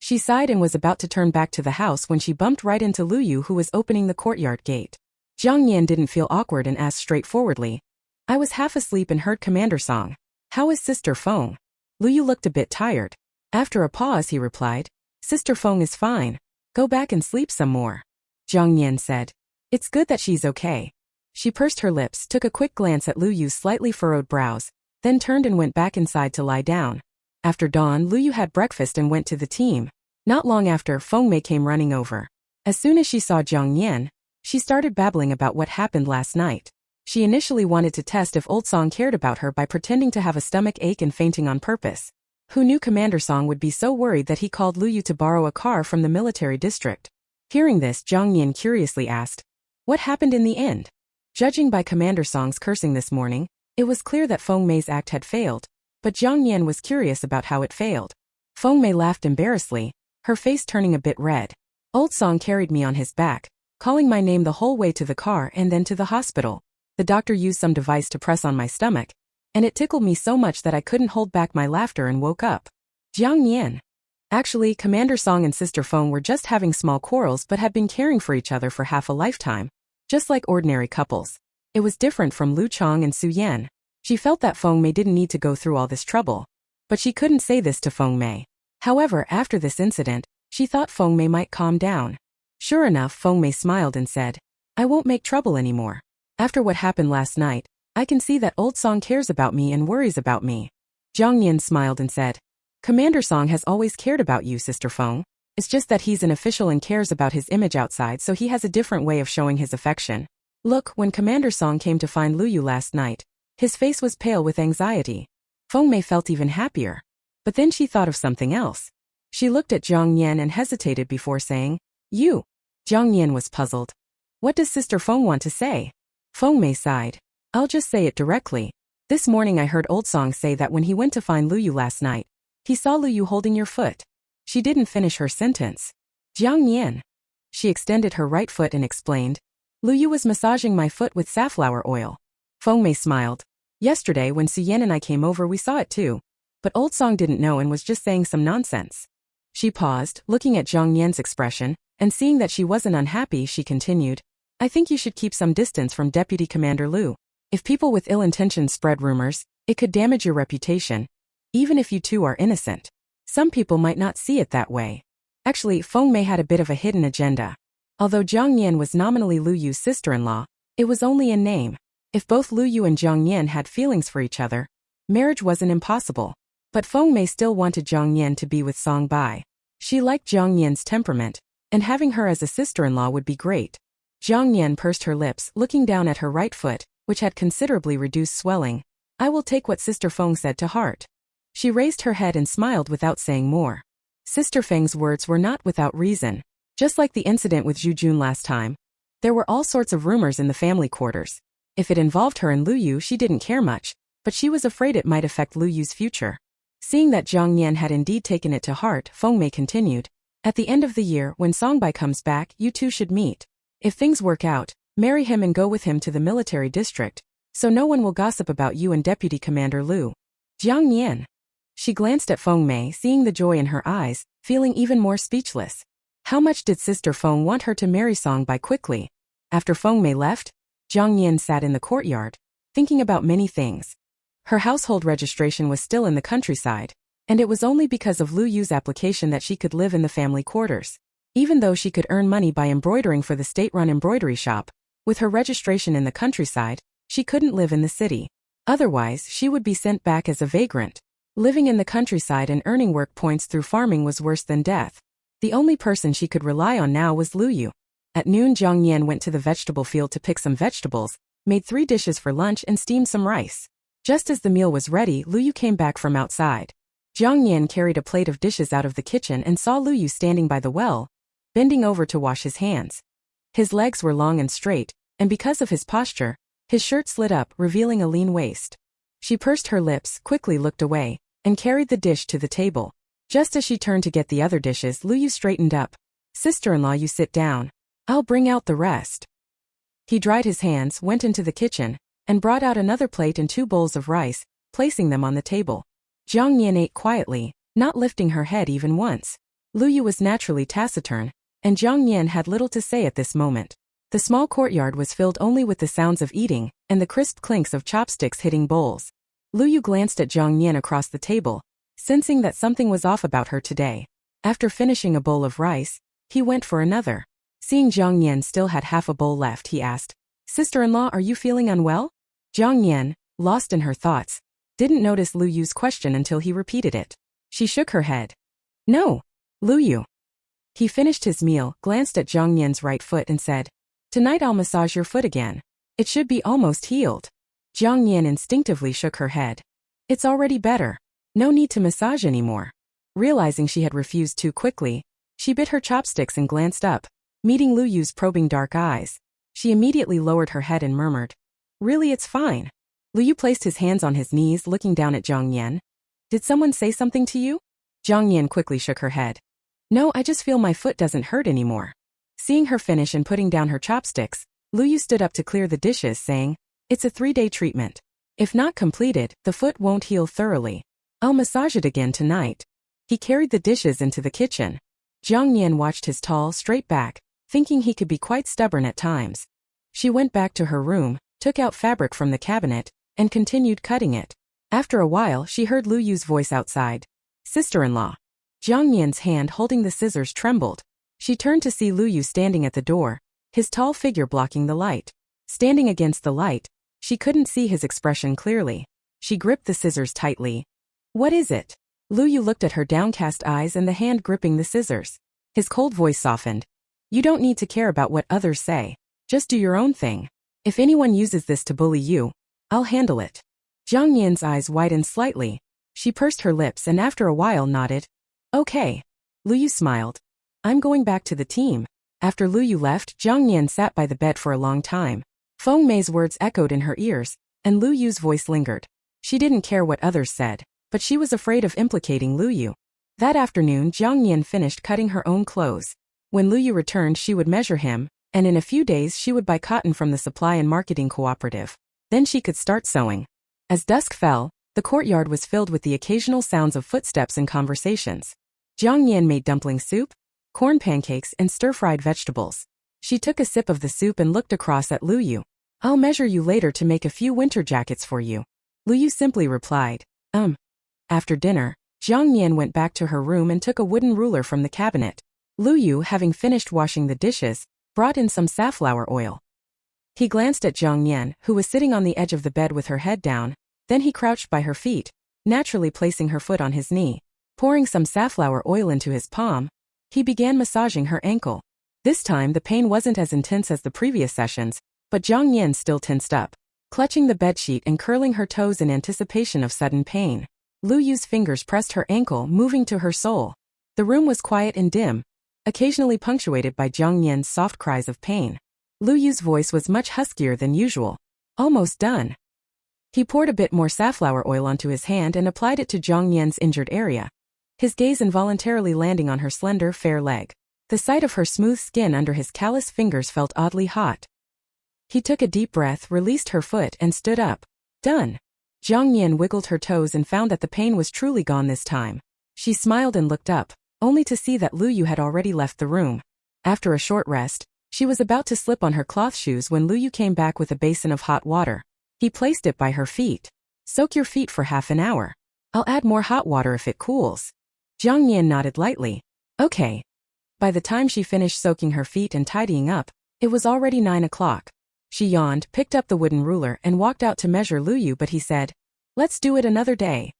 She sighed and was about to turn back to the house when she bumped right into Lu Yu, who was opening the courtyard gate. Jiang Nian didn't feel awkward and asked straightforwardly, I was half asleep and heard Commander Song. How is Sister Feng? Lu Yu looked a bit tired. After a pause he replied, Sister Feng is fine. Go back and sleep some more. Jiang Nian said, It's good that she's okay. She pursed her lips, took a quick glance at Lu Yu's slightly furrowed brows, then turned and went back inside to lie down. After dawn, Lu Yu had breakfast and went to the team. Not long after, Feng Mei came running over. As soon as she saw Jiang Nian, she started babbling about what happened last night. She initially wanted to test if Old Song cared about her by pretending to have a stomach ache and fainting on purpose. Who knew Commander Song would be so worried that he called Lu Yu to borrow a car from the military district? Hearing this, Jiang Nian curiously asked, What happened in the end? Judging by Commander Song's cursing this morning, it was clear that Feng Mei's act had failed, but Jiang Nian was curious about how it failed. Feng Mei laughed embarrassedly, her face turning a bit red. Old Song carried me on his back, calling my name the whole way to the car and then to the hospital. The doctor used some device to press on my stomach, and it tickled me so much that I couldn't hold back my laughter and woke up. Jiang Nian. Actually, Commander Song and Sister Feng were just having small quarrels but had been caring for each other for half a lifetime, just like ordinary couples. It was different from Lu Chong and Su Yan. She felt that Feng Mei didn't need to go through all this trouble, but she couldn't say this to Feng Mei. However, after this incident, she thought Feng Mei might calm down. Sure enough, Feng Mei smiled and said, I won't make trouble anymore. After what happened last night, I can see that Old Song cares about me and worries about me. Jiang Nian smiled and said, Commander Song has always cared about you, Sister Feng. It's just that he's an official and cares about his image outside, so he has a different way of showing his affection. Look, when Commander Song came to find Lu Yu last night, his face was pale with anxiety. Feng Mei felt even happier. But then she thought of something else. She looked at Jiang Nian and hesitated before saying, You. Jiang Nian was puzzled. What does Sister Feng want to say? Feng Mei sighed. I'll just say it directly. This morning I heard Old Song say that when he went to find Lu Yu last night, he saw Lu Yu holding your foot. She didn't finish her sentence. Jiang Nian. She extended her right foot and explained, Lu Yu was massaging my foot with safflower oil. Feng Mei smiled. Yesterday when Su Yan and I came over we saw it too. But Old Song didn't know and was just saying some nonsense. She paused, looking at Jiang Nian's expression, and seeing that she wasn't unhappy, she continued, I think you should keep some distance from Deputy Commander Lu. If people with ill intentions spread rumors, it could damage your reputation, even if you two are innocent. Some people might not see it that way. Actually, Feng Mei had a bit of a hidden agenda. Although Jiang Nian was nominally Lu Yu's sister-in-law, it was only in name. If both Lu Yu and Jiang Nian had feelings for each other, marriage wasn't impossible. But Feng Mei still wanted Jiang Nian to be with Song Bai. She liked Jiang Nian's temperament, and having her as a sister-in-law would be great. Jiang Nian pursed her lips, looking down at her right foot, which had considerably reduced swelling. I will take what Sister Feng said to heart. She raised her head and smiled without saying more. Sister Feng's words were not without reason. Just like the incident with Zhu Jun last time, there were all sorts of rumors in the family quarters. If it involved her and Lu Yu, she didn't care much, but she was afraid it might affect Lu Yu's future. Seeing that Jiang Nian had indeed taken it to heart, Feng Mei continued, At the end of the year, when Songbai comes back, you two should meet. If things work out, marry him and go with him to the military district, so no one will gossip about you and Deputy Commander Lu. Jiang Nian. She glanced at Feng Mei, seeing the joy in her eyes, feeling even more speechless. How much did Sister Feng want her to marry Songbai quickly? After Feng Mei left, Jiang Nian sat in the courtyard, thinking about many things. Her household registration was still in the countryside, and it was only because of Lu Yu's application that she could live in the family quarters. Even though she could earn money by embroidering for the state-run embroidery shop, With her registration in the countryside, she couldn't live in the city. Otherwise, she would be sent back as a vagrant. Living in the countryside and earning work points through farming was worse than death. The only person she could rely on now was Lu Yu. At noon, Jiang Nian went to the vegetable field to pick some vegetables, made 3 dishes for lunch and steamed some rice. Just as the meal was ready, Lu Yu came back from outside. Jiang Nian carried a plate of dishes out of the kitchen and saw Lu Yu standing by the well, bending over to wash his hands. His legs were long and straight, and because of his posture, his shirt slid up, revealing a lean waist. She pursed her lips, quickly looked away, and carried the dish to the table. Just as she turned to get the other dishes, Lu Yu straightened up. "Sister-in-law, you sit down. I'll bring out the rest." He dried his hands, went into the kitchen, and brought out another plate and 2 bowls of rice, placing them on the table. Jiang Nian ate quietly, not lifting her head even once. Lu Yu was naturally taciturn, and Jiang Nian had little to say at this moment. The small courtyard was filled only with the sounds of eating and the crisp clinks of chopsticks hitting bowls. Lu Yu glanced at Jiang Nian across the table, sensing that something was off about her today. After finishing a bowl of rice, he went for another. Seeing Jiang Nian still had half a bowl left, he asked, "Sister-in-law, are you feeling unwell?" Jiang Nian, lost in her thoughts, didn't notice Lu Yu's question until he repeated it. She shook her head. "No, Lu Yu." He finished his meal, glanced at Jiang Nian's right foot and said, "Tonight I'll massage your foot again. It should be almost healed." Jiang Nian instinctively shook her head. "It's already better. No need to massage anymore." Realizing she had refused too quickly, she bit her chopsticks and glanced up, meeting Lu Yu's probing dark eyes. She immediately lowered her head and murmured, "Really, it's fine." Lu Yu placed his hands on his knees, looking down at Jiang Nian. "Did someone say something to you?" Jiang Nian quickly shook her head. "No, I just feel my foot doesn't hurt anymore." Seeing her finish and putting down her chopsticks, Lu Yu stood up to clear the dishes, saying, "It's a 3-day treatment. If not completed, the foot won't heal thoroughly. I'll massage it again tonight." He carried the dishes into the kitchen. Jiang Nian watched his tall, straight back, thinking he could be quite stubborn at times. She went back to her room, took out fabric from the cabinet, and continued cutting it. After a while, she heard Lu Yu's voice outside. "Sister-in-law." Jiang Nian's hand holding the scissors trembled. She turned to see Lu Yu standing at the door, his tall figure blocking the light. Standing against the light, she couldn't see his expression clearly. She gripped the scissors tightly. "What is it?" Lu Yu looked at her downcast eyes and the hand gripping the scissors. His cold voice softened. "You don't need to care about what others say. Just do your own thing. If anyone uses this to bully you, I'll handle it." Jiang Nian's eyes widened slightly. She pursed her lips and after a while nodded. "Okay." Lu Yu smiled. "I'm going back to the team." After Lu Yu left, Jiang Nian sat by the bed for a long time. Feng Mei's words echoed in her ears, and Lu Yu's voice lingered. She didn't care what others said, but she was afraid of implicating Lu Yu. That afternoon, Jiang Nian finished cutting her own clothes. When Lu Yu returned, she would measure him, and in a few days she would buy cotton from the supply and marketing cooperative. Then she could start sewing. As dusk fell, the courtyard was filled with the occasional sounds of footsteps and conversations. Jiang Nian made dumpling soup, corn pancakes, and stir-fried vegetables. She took a sip of the soup and looked across at Lu Yu. "I'll measure you later to make a few winter jackets for you." Lu Yu simply replied, After dinner, Jiang Nian went back to her room and took a wooden ruler from the cabinet. Lu Yu, having finished washing the dishes, brought in some safflower oil. He glanced at Jiang Nian, who was sitting on the edge of the bed with her head down, then he crouched by her feet, naturally placing her foot on his knee. Pouring some safflower oil into his palm, he began massaging her ankle. This time the pain wasn't as intense as the previous sessions, but Jiang Nian still tensed up, clutching the bedsheet and curling her toes in anticipation of sudden pain. Lu Yu's fingers pressed her ankle, moving to her sole. The room was quiet and dim, occasionally punctuated by Jiang Nian's soft cries of pain. Lu Yu's voice was much huskier than usual. "Almost done." He poured a bit more safflower oil onto his hand and applied it to Jiang Nian's injured area, his gaze involuntarily landing on her slender, fair leg. The sight of her smooth skin under his callous fingers felt oddly hot. He took a deep breath, released her foot, and stood up. "Done." Jiang Nian wiggled her toes and found that the pain was truly gone this time. She smiled and looked up, only to see that Lu Yu had already left the room. After a short rest, she was about to slip on her cloth shoes when Lu Yu came back with a basin of hot water. He placed it by her feet. "Soak your feet for half an hour. I'll add more hot water if it cools." Jiang Nian nodded lightly. "Okay." By the time she finished soaking her feet and tidying up, it was already 9 o'clock. She yawned, picked up the wooden ruler and walked out to measure Lu Yu, but he said, "Let's do it another day."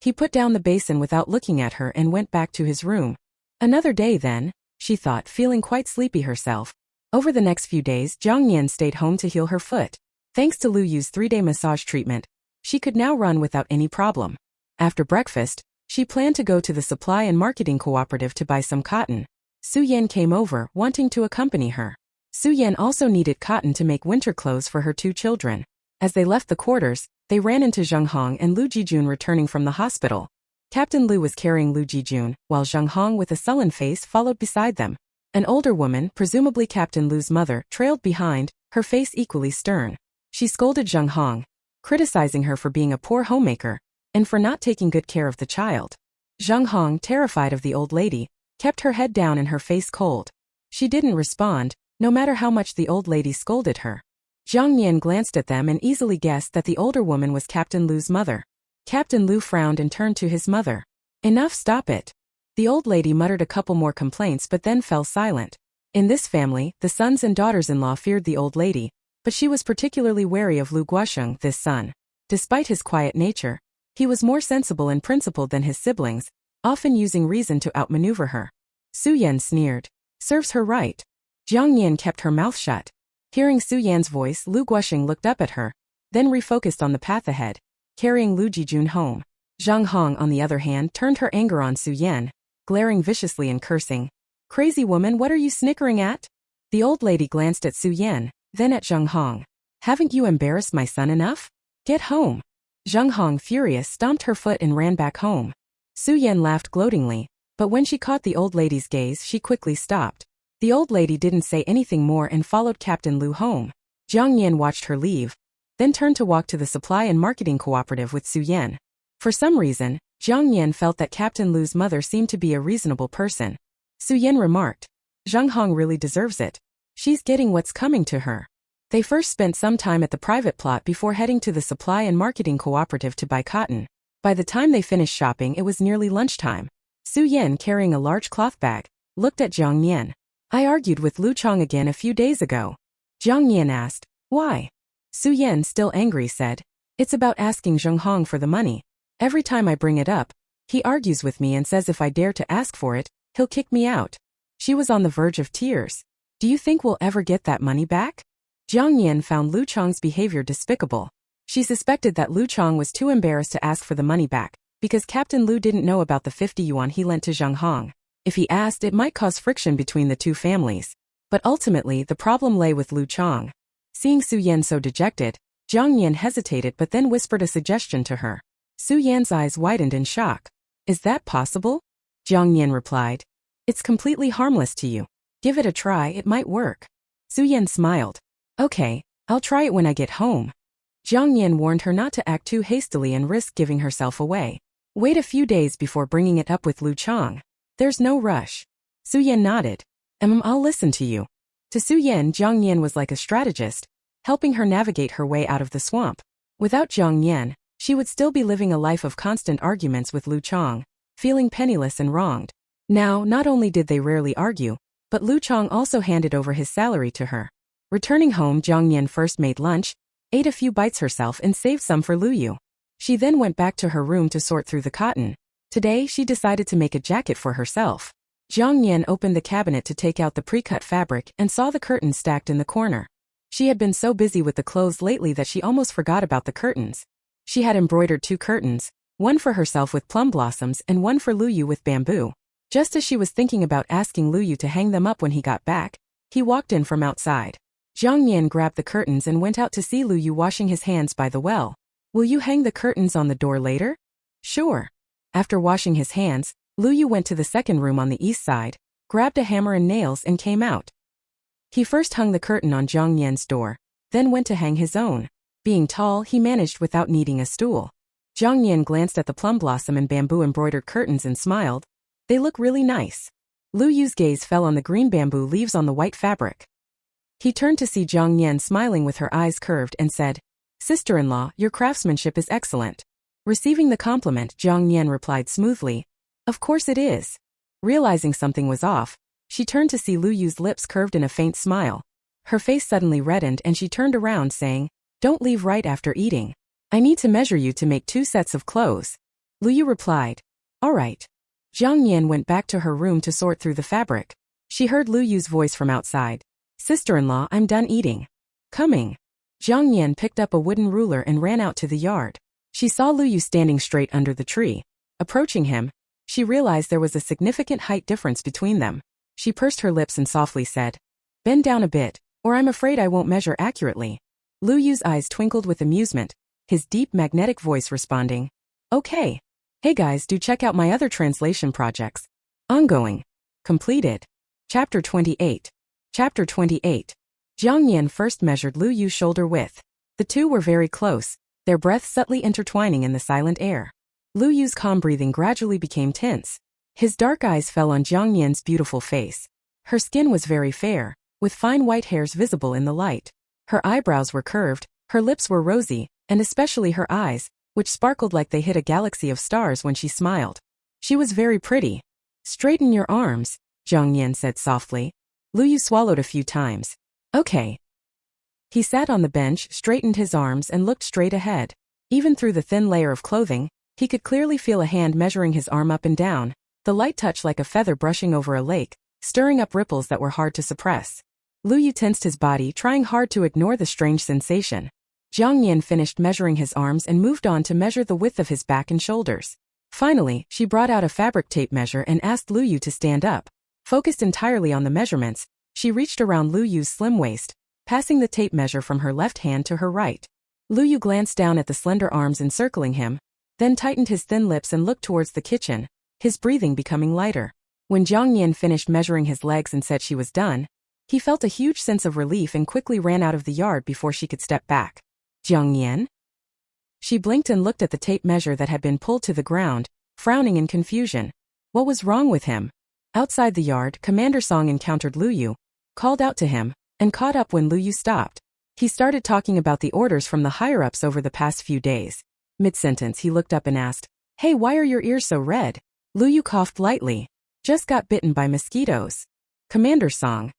He put down the basin without looking at her and went back to his room. Another day then, she thought, feeling quite sleepy herself. Over the next few days, Jiang Nian stayed home to heal her foot. Thanks to Lu Yu's 3-day massage treatment, she could now run without any problem. After breakfast, she planned to go to the supply and marketing cooperative to buy some cotton. Su Yan came over, wanting to accompany her. Su Yan also needed cotton to make winter clothes for her 2 children. As they left the quarters, they ran into Zheng Hong and Lu Jijun returning from the hospital. Captain Lu was carrying Lu Jijun, while Zheng Hong with a sullen face followed beside them. An older woman, presumably Captain Lu's mother, trailed behind, her face equally stern. She scolded Zheng Hong, criticizing her for being a poor homemaker, and for not taking good care of the child. Zheng Hong, terrified of the old lady, kept her head down and her face cold. She didn't respond, no matter how much the old lady scolded her. Jiang Nian glanced at them and easily guessed that the older woman was Captain Lu's mother. Captain Lu frowned and turned to his mother. "Enough, stop it." The old lady muttered a couple more complaints but then fell silent. In this family, the sons and daughters-in-law feared the old lady, but she was particularly wary of Lu Guosheng, this son. Despite his quiet nature, he was more sensible and principled than his siblings, often using reason to outmaneuver her. Su Yan sneered. "Serves her right." Jiang Nian kept her mouth shut. Hearing Su Yan's voice, Lu Guosheng looked up at her, then refocused on the path ahead, carrying Lu Jijun home. Zheng Hong, on the other hand, turned her anger on Su Yan, glaring viciously and cursing. "Crazy woman, what are you snickering at?" The old lady glanced at Su Yan, then at Zheng Hong. "Haven't you embarrassed my son enough? Get home." Zheng Hong, furious, stomped her foot and ran back home. Su Yan laughed gloatingly, but when she caught the old lady's gaze, she quickly stopped. The old lady didn't say anything more and followed Captain Lu home. Jiang Nian watched her leave, then turned to walk to the supply and marketing cooperative with Su Yan. For some reason, Jiang Nian felt that Captain Lu's mother seemed to be a reasonable person. Su Yan remarked, "Zheng Hong really deserves it. She's getting what's coming to her." They first spent some time at the private plot before heading to the supply and marketing cooperative to buy cotton. By the time they finished shopping, it was nearly lunchtime. Su Yan, carrying a large cloth bag, looked at Jiang Nian. "I argued with Lu Chong again a few days ago." Jiang Nian asked, "Why?" Su Yan, still angry, said, "It's about asking Zheng Hong for the money. Every time I bring it up, he argues with me and says if I dare to ask for it, he'll kick me out." She was on the verge of tears. "Do you think we'll ever get that money back?" Jiang Nian found Lu Chong's behavior despicable. She suspected that Lu Chong was too embarrassed to ask for the money back, because Captain Lu didn't know about the 50 yuan he lent to Zheng Hong. If he asked, it might cause friction between the two families. But ultimately, the problem lay with Lu Chong. Seeing Su Yan so dejected, Jiang Nian hesitated but then whispered a suggestion to her. Su Yan's eyes widened in shock. "Is that possible?" Jiang Nian replied. "It's completely harmless to you. Give it a try, it might work." Su Yan smiled. "Okay, I'll try it when I get home." Jiang Nian warned her not to act too hastily and risk giving herself away. "Wait a few days before bringing it up with Lu Chong. There's no rush." Su Yan nodded. I'll listen to you." To Su Yan, Jiang Nian was like a strategist, helping her navigate her way out of the swamp. Without Jiang Nian, she would still be living a life of constant arguments with Lu Chong, feeling penniless and wronged. Now, not only did they rarely argue, but Lu Chong also handed over his salary to her. Returning home, Jiang Nian first made lunch, ate a few bites herself and saved some for Lu Yu. She then went back to her room to sort through the cotton. Today, she decided to make a jacket for herself. Jiang Nian opened the cabinet to take out the pre-cut fabric and saw the curtains stacked in the corner. She had been so busy with the clothes lately that she almost forgot about the curtains. She had embroidered 2 curtains, one for herself with plum blossoms and one for Lu Yu with bamboo. Just as she was thinking about asking Lu Yu to hang them up when he got back, he walked in from outside. Jiang Nian grabbed the curtains and went out to see Lu Yu washing his hands by the well. "Will you hang the curtains on the door later?" "Sure." After washing his hands, Lu Yu went to the second room on the east side, grabbed a hammer and nails and came out. He first hung the curtain on Jiang Nian's door, then went to hang his own. Being tall, he managed without needing a stool. Jiang Nian glanced at the plum blossom and bamboo embroidered curtains and smiled. "They look really nice." Lu Yu's gaze fell on the green bamboo leaves on the white fabric. He turned to see Jiang Nian smiling with her eyes curved and said, "Sister-in-law, your craftsmanship is excellent." Receiving the compliment, Jiang Nian replied smoothly, "Of course it is." Realizing something was off, she turned to see Lu Yu's lips curved in a faint smile. Her face suddenly reddened and she turned around saying, "Don't leave right after eating. I need to measure you to make 2 sets of clothes." Lu Yu replied, "All right." Jiang Nian went back to her room to sort through the fabric. She heard Lu Yu's voice from outside. "Sister-in-law, I'm done eating. Coming." Jiang Nian picked up a wooden ruler and ran out to the yard. She saw Lu Yu standing straight under the tree. Approaching him, she realized there was a significant height difference between them. She pursed her lips and softly said, "Bend down a bit, or I'm afraid I won't measure accurately." Lu Yu's eyes twinkled with amusement, his deep magnetic voice responding, "Okay. Hey guys, do check out my other translation projects. Ongoing. Completed." Chapter 28. Chapter 28. Jiang Nian first measured Lu Yu's shoulder width. The two were very close, their breaths subtly intertwining in the silent air. Lu Yu's calm breathing gradually became tense. His dark eyes fell on Jiang Nian's beautiful face. Her skin was very fair, with fine white hairs visible in the light. Her eyebrows were curved, her lips were rosy, and especially her eyes, which sparkled like they hit a galaxy of stars when she smiled. She was very pretty. "Straighten your arms," Jiang Nian said softly. Lu Yu swallowed a few times. "Okay." He sat on the bench, straightened his arms and looked straight ahead. Even through the thin layer of clothing, he could clearly feel a hand measuring his arm up and down, the light touch like a feather brushing over a lake, stirring up ripples that were hard to suppress. Lu Yu tensed his body, trying hard to ignore the strange sensation. Jiang Nian finished measuring his arms and moved on to measure the width of his back and shoulders. Finally, she brought out a fabric tape measure and asked Lu Yu to stand up. Focused entirely on the measurements, she reached around Lu Yu's slim waist, passing the tape measure from her left hand to her right. Lu Yu glanced down at the slender arms encircling him, then tightened his thin lips and looked towards the kitchen, his breathing becoming lighter. When Jiang Nian finished measuring his legs and said she was done, he felt a huge sense of relief and quickly ran out of the yard before she could step back. "Jiang Nian?" She blinked and looked at the tape measure that had been pulled to the ground, frowning in confusion. What was wrong with him? Outside the yard, Commander Song encountered Lu Yu, called out to him, and caught up when Lu Yu stopped. He started talking about the orders from the higher-ups over the past few days. Mid-sentence he looked up and asked, "Hey, why are your ears so red?" Lu Yu coughed lightly. "Just got bitten by mosquitoes." Commander Song.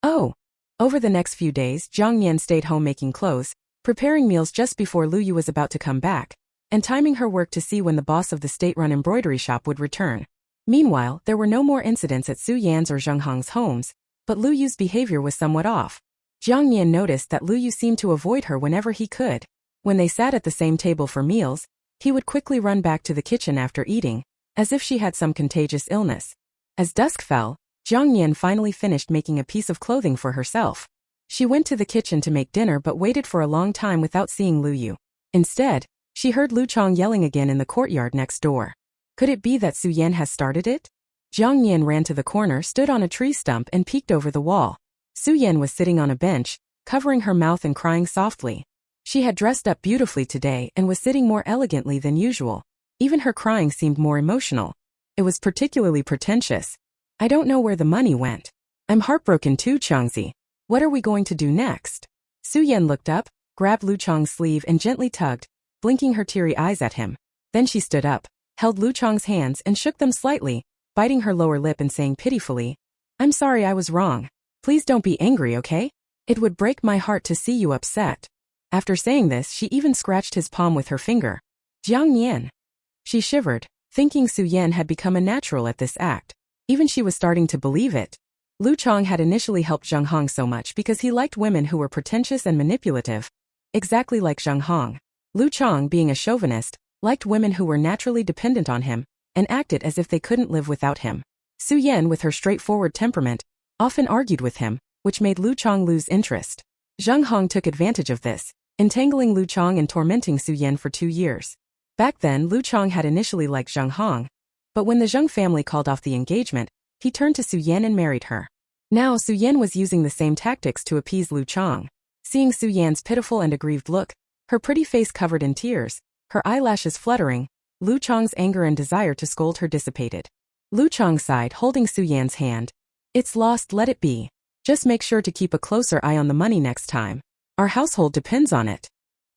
"Oh." Over the next few days, Jiang Nian stayed home making clothes, preparing meals just before Lu Yu was about to come back, and timing her work to see when the boss of the state-run embroidery shop would return. Meanwhile, there were no more incidents at Su Yan's or Zheng Hong's homes, but Lu Yu's behavior was somewhat off. Jiang Nian noticed that Lu Yu seemed to avoid her whenever he could. When they sat at the same table for meals, he would quickly run back to the kitchen after eating, as if she had some contagious illness. As dusk fell, Jiang Nian finally finished making a piece of clothing for herself. She went to the kitchen to make dinner but waited for a long time without seeing Lu Yu. Instead, she heard Lu Chong yelling again in the courtyard next door. Could it be that Su Yan has started it? Jiang Nian ran to the corner, stood on a tree stump and peeked over the wall. Su Yan was sitting on a bench, covering her mouth and crying softly. She had dressed up beautifully today and was sitting more elegantly than usual. Even her crying seemed more emotional. It was particularly pretentious. "I don't know where the money went. I'm heartbroken too, Changzi. What are we going to do next?" Su Yan looked up, grabbed Lu Chong's sleeve and gently tugged, blinking her teary eyes at him. Then she stood up, held Lu Chong's hands and shook them slightly, biting her lower lip and saying pitifully, "I'm sorry I was wrong. Please don't be angry, okay? It would break my heart to see you upset." After saying this, she even scratched his palm with her finger. "Jiang Nian." She shivered, thinking Su Yan had become a natural at this act. Even she was starting to believe it. Lu Chong had initially helped Zheng Hong so much because he liked women who were pretentious and manipulative. Exactly like Zheng Hong. Lu Chong, being a chauvinist, liked women who were naturally dependent on him, and acted as if they couldn't live without him. Su Yan, with her straightforward temperament, often argued with him, which made Lu Chong lose interest. Zheng Hong took advantage of this, entangling Lu Chong and tormenting Su Yan for 2 years. Back then, Lu Chong had initially liked Zheng Hong, but when the Zheng family called off the engagement, he turned to Su Yan and married her. Now Su Yan was using the same tactics to appease Lu Chong. Seeing Su Yan's pitiful and aggrieved look, her pretty face covered in tears, her eyelashes fluttering, Lu Chong's anger and desire to scold her dissipated. Lu Chong sighed, holding Su Yan's hand. "It's lost, let it be. Just make sure to keep a closer eye on the money next time. Our household depends on it."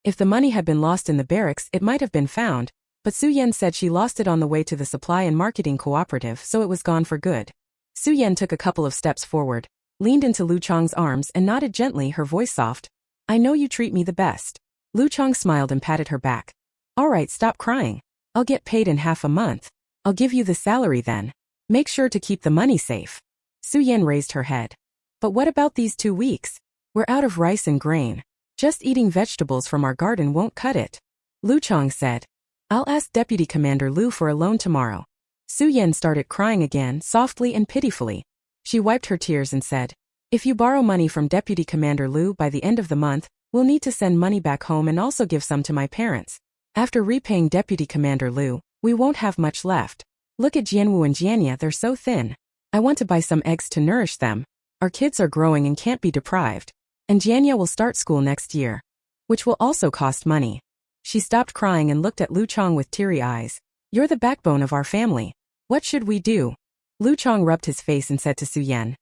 If the money had been lost in the barracks, it might have been found, but Su Yan said she lost it on the way to the supply and marketing cooperative, so it was gone for good. Su Yan took a couple of steps forward, leaned into Lu Chang's arms and nodded gently, her voice soft. I know you treat me the best. Lu Chang smiled and patted her back. All right, stop crying. I'll get paid in half a month. I'll give you the salary then. Make sure to keep the money safe. Su Yan raised her head. But what about these 2 weeks? We're out of rice and grain. Just eating vegetables from our garden won't cut it. Lu Chang said. I'll ask Deputy Commander Lu for a loan tomorrow. Su Yan started crying again, softly and pitifully. She wiped her tears and said, if you borrow money from Deputy Commander Lu by the end of the month, we'll need to send money back home and also give some to my parents. After repaying Deputy Commander Lu, we won't have much left. Look at Jianwu and Jianya, they're so thin. I want to buy some eggs to nourish them. Our kids are growing and can't be deprived. And Jianya will start school next year, which will also cost money. She stopped crying and looked at Lu Chang with teary eyes. You're the backbone of our family. What should we do? Lu Chang rubbed his face and said to Su Yan.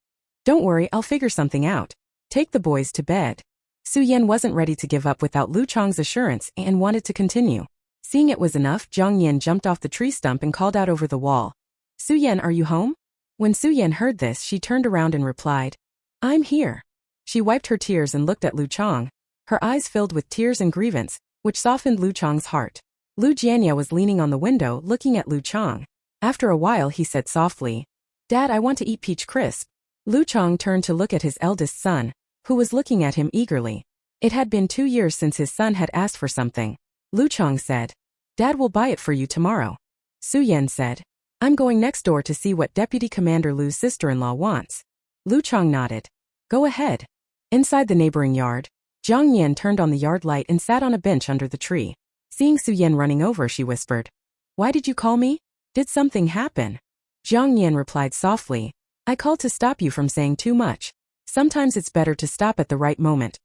Don't worry, I'll figure something out. Take the boys to bed. Su Yan wasn't ready to give up without Lu Chang's assurance and wanted to continue. Seeing it was enough, Jiang Nian jumped off the tree stump and called out over the wall. Su Yan, are you home? When Su Yan heard this, she turned around and replied, I'm here. She wiped her tears and looked at Lu Chang. Her eyes filled with tears and grievance, which softened Lu Chang's heart. Lu Jianya was leaning on the window looking at Lu Chang. After a while he said softly, Dad, I want to eat peach crisp. Lu Chang turned to look at his eldest son, who was looking at him eagerly. It had been 2 years since his son had asked for something. Lu Chang said, Dad will buy it for you tomorrow. Su Yan said, I'm going next door to see what Deputy Commander Lu's sister-in-law wants. Lu Chang nodded. Go ahead. Inside the neighboring yard, Jiang Nian turned on the yard light and sat on a bench under the tree. Seeing Su Yan running over, she whispered, Why did you call me? Did something happen? Jiang Nian replied softly, I called to stop you from saying too much. Sometimes it's better to stop at the right moment.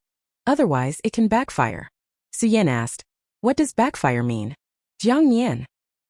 Otherwise, it can backfire. Su Yan asked, What does backfire mean? Jiang Nian.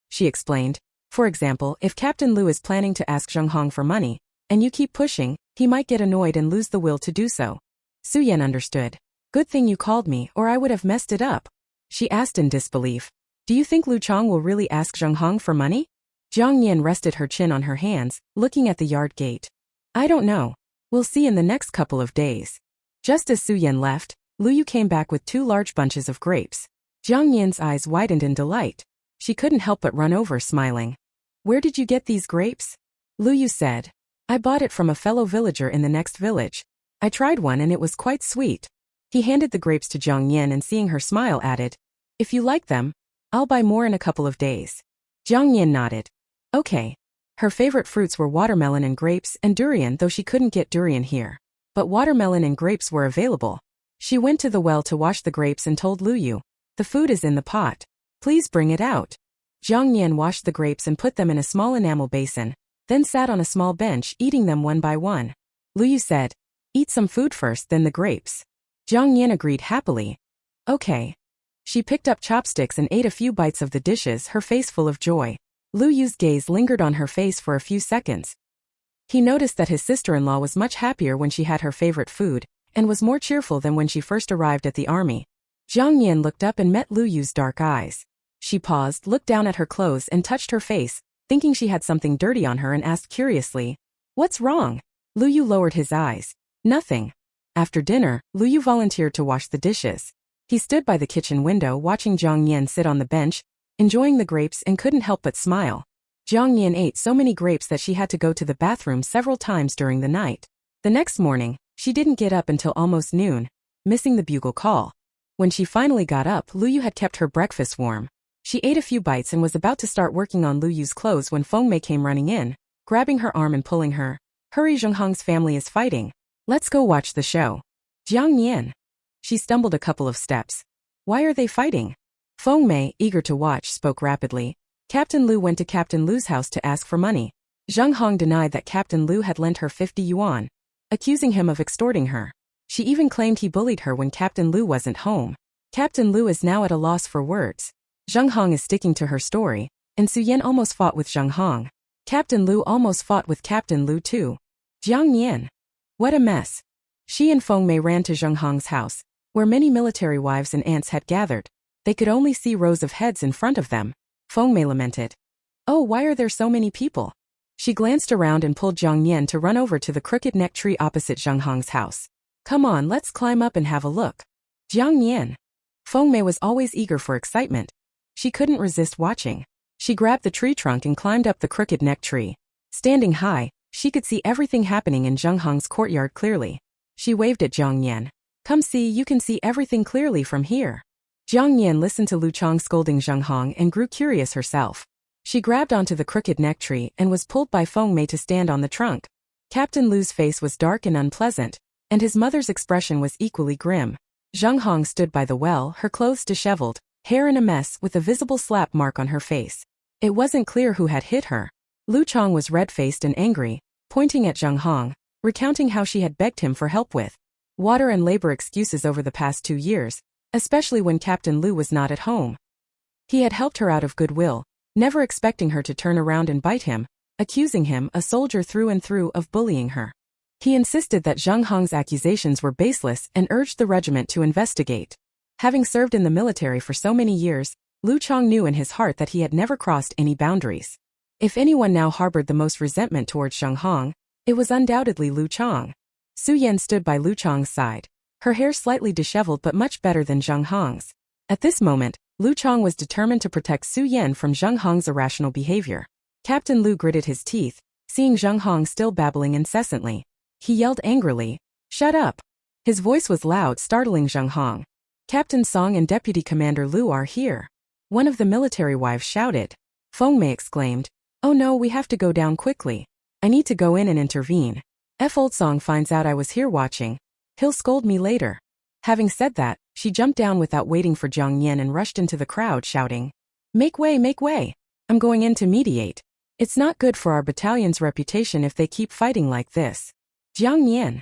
She explained, for example, if Captain Lu is planning to ask Zheng Hong for money, and you keep pushing, he might get annoyed and lose the will to do so. Su Yan understood. Good thing you called me, or I would have messed it up. She asked in disbelief, Do you think Lu Chang will really ask Zheng Hong for money? Jiang Nian rested her chin on her hands, looking at the yard gate. I don't know. We'll see in the next couple of days. Just as Su Yan left, Lu Yu came back with 2 large bunches of grapes. Jiang Nian's eyes widened in delight. She couldn't help but run over, smiling. Where did you get these grapes? Lu Yu said. I bought it from a fellow villager in the next village. I tried one and it was quite sweet. He handed the grapes to Jiang Nian and seeing her smile added, If you like them, I'll buy more in a couple of days. Jiang Nian nodded. Okay. Her favorite fruits were watermelon and grapes and durian, though she couldn't get durian here. But watermelon and grapes were available. She went to the well to wash the grapes and told Lu Yu, The food is in the pot. Please bring it out. Jiang Nian washed the grapes and put them in a small enamel basin, then sat on a small bench eating them one by one. Lu Yu said, Eat some food first, then the grapes. Jiang Nian agreed happily. Okay. She picked up chopsticks and ate a few bites of the dishes, her face full of joy. Lu Yu's gaze lingered on her face for a few seconds. He noticed that his sister-in-law was much happier when she had her favorite food, and was more cheerful than when she first arrived at the army. Jiang Nian looked up and met Lu Yu's dark eyes. She paused, looked down at her clothes and touched her face, thinking she had something dirty on her, and asked curiously, What's wrong? Lu Yu lowered his eyes. Nothing. After dinner, Lu Yu volunteered to wash the dishes. He stood by the kitchen window watching Jiang Nian sit on the bench, enjoying the grapes, and couldn't help but smile. Jiang Nian ate so many grapes that she had to go to the bathroom several times during the night. The next morning, she didn't get up until almost noon, missing the bugle call. When she finally got up, Lu Yu had kept her breakfast warm. She ate a few bites and was about to start working on Lu Yu's clothes when Feng Mei came running in, grabbing her arm and pulling her. Hurry, Zheng Hong's family is fighting. Let's go watch the show. Jiang Nian. She stumbled a couple of steps. Why are they fighting? Feng Mei, eager to watch, spoke rapidly. Captain Lu went to Captain Lu's house to ask for money. Zheng Hong denied that Captain Lu had lent her 50 yuan, accusing him of extorting her. She even claimed he bullied her when Captain Lu wasn't home. Captain Lu is now at a loss for words. Zheng Hong is sticking to her story, and Su Yan almost fought with Zheng Hong. Captain Lu almost fought with Captain Lu too. Jiang Nian. What a mess. She and Feng Mei ran to Zheng Hong's house, where many military wives and aunts had gathered. They could only see rows of heads in front of them. Feng Mei lamented. Oh, why are there so many people? She glanced around and pulled Jiang Nian to run over to the crooked neck tree opposite Zheng Hong's house. Come on, let's climb up and have a look. Jiang Nian. Feng Mei was always eager for excitement. She couldn't resist watching. She grabbed the tree trunk and climbed up the crooked neck tree. Standing high, she could see everything happening in Zheng Hong's courtyard clearly. She waved at Jiang Nian. Come see, you can see everything clearly from here. Jiang Nian listened to Lu Chang scolding Zheng Hong and grew curious herself. She grabbed onto the crooked neck tree and was pulled by Feng Mei to stand on the trunk. Captain Lu's face was dark and unpleasant, and his mother's expression was equally grim. Zheng Hong stood by the well, her clothes disheveled, hair in a mess with a visible slap mark on her face. It wasn't clear who had hit her. Lu Chang was red-faced and angry, pointing at Zheng Hong, recounting how she had begged him for help with water and labor excuses over the past 2 years, especially when Captain Lu was not at home. He had helped her out of goodwill, never expecting her to turn around and bite him, accusing him, a soldier through and through, of bullying her. He insisted that Zheng Hong's accusations were baseless and urged the regiment to investigate. Having served in the military for so many years, Lu Chang knew in his heart that he had never crossed any boundaries. If anyone now harbored the most resentment towards Zheng Hong, it was undoubtedly Lu Chang. Su Yan stood by Lu Chang's side, her hair slightly disheveled but much better than Zheng Hong's. At this moment, Lu Chang was determined to protect Su Yan from Zheng Hong's irrational behavior. Captain Lu gritted his teeth, seeing Zheng Hong still babbling incessantly. He yelled angrily, "Shut up!" His voice was loud, startling Zheng Hong. Captain Song and Deputy Commander Lu are here. One of the military wives shouted. Feng Mei exclaimed, "Oh no, we have to go down quickly. I need to go in and intervene. If Old Song finds out I was here watching, he'll scold me later." Having said that, she jumped down without waiting for Jiang Nian and rushed into the crowd shouting, make way, I'm going in to mediate. It's not good for our battalion's reputation if they keep fighting like this." Jiang Nian.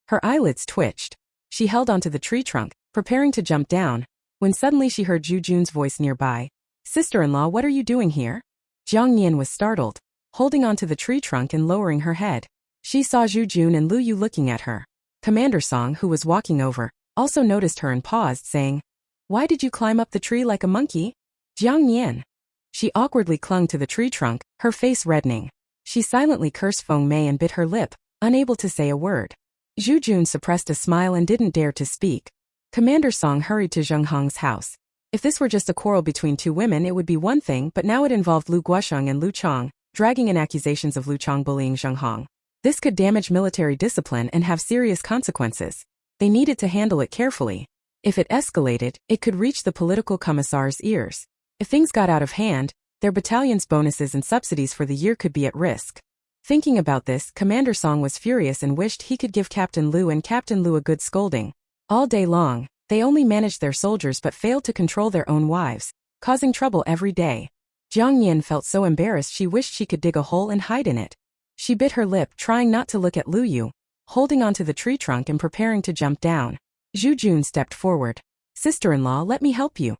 Her eyelids twitched. She held onto the tree trunk, preparing to jump down, when suddenly she heard Zhu Jun's voice nearby. "Sister-in-law, what are you doing here?" Jiang Nian was startled, holding onto the tree trunk and lowering her head. She saw Zhu Jun and Lu Yu looking at her. Commander Song, who was walking over, also noticed her and paused, saying, "Why did you climb up the tree like a monkey?" Jiang Nian. She awkwardly clung to the tree trunk, her face reddening. She silently cursed Feng Mei and bit her lip, unable to say a word. Zhu Jun suppressed a smile and didn't dare to speak. Commander Song hurried to Zheng Hong's house. If this were just a quarrel between two women, it would be one thing, but now it involved Lu Guosheng and Lu Chang, dragging in accusations of Lu Chang bullying Zheng Hong. This could damage military discipline and have serious consequences. They needed to handle it carefully. If it escalated, it could reach the political commissar's ears. If things got out of hand, their battalion's bonuses and subsidies for the year could be at risk. Thinking about this, Commander Song was furious and wished he could give Captain Lu and Captain Lu a good scolding. All day long, they only managed their soldiers but failed to control their own wives, causing trouble every day. Jiang Nian felt so embarrassed she wished she could dig a hole and hide in it. She bit her lip, trying not to look at Lu Yu, holding onto the tree trunk and preparing to jump down. Zhu Jun stepped forward. "Sister-in-law, let me help you."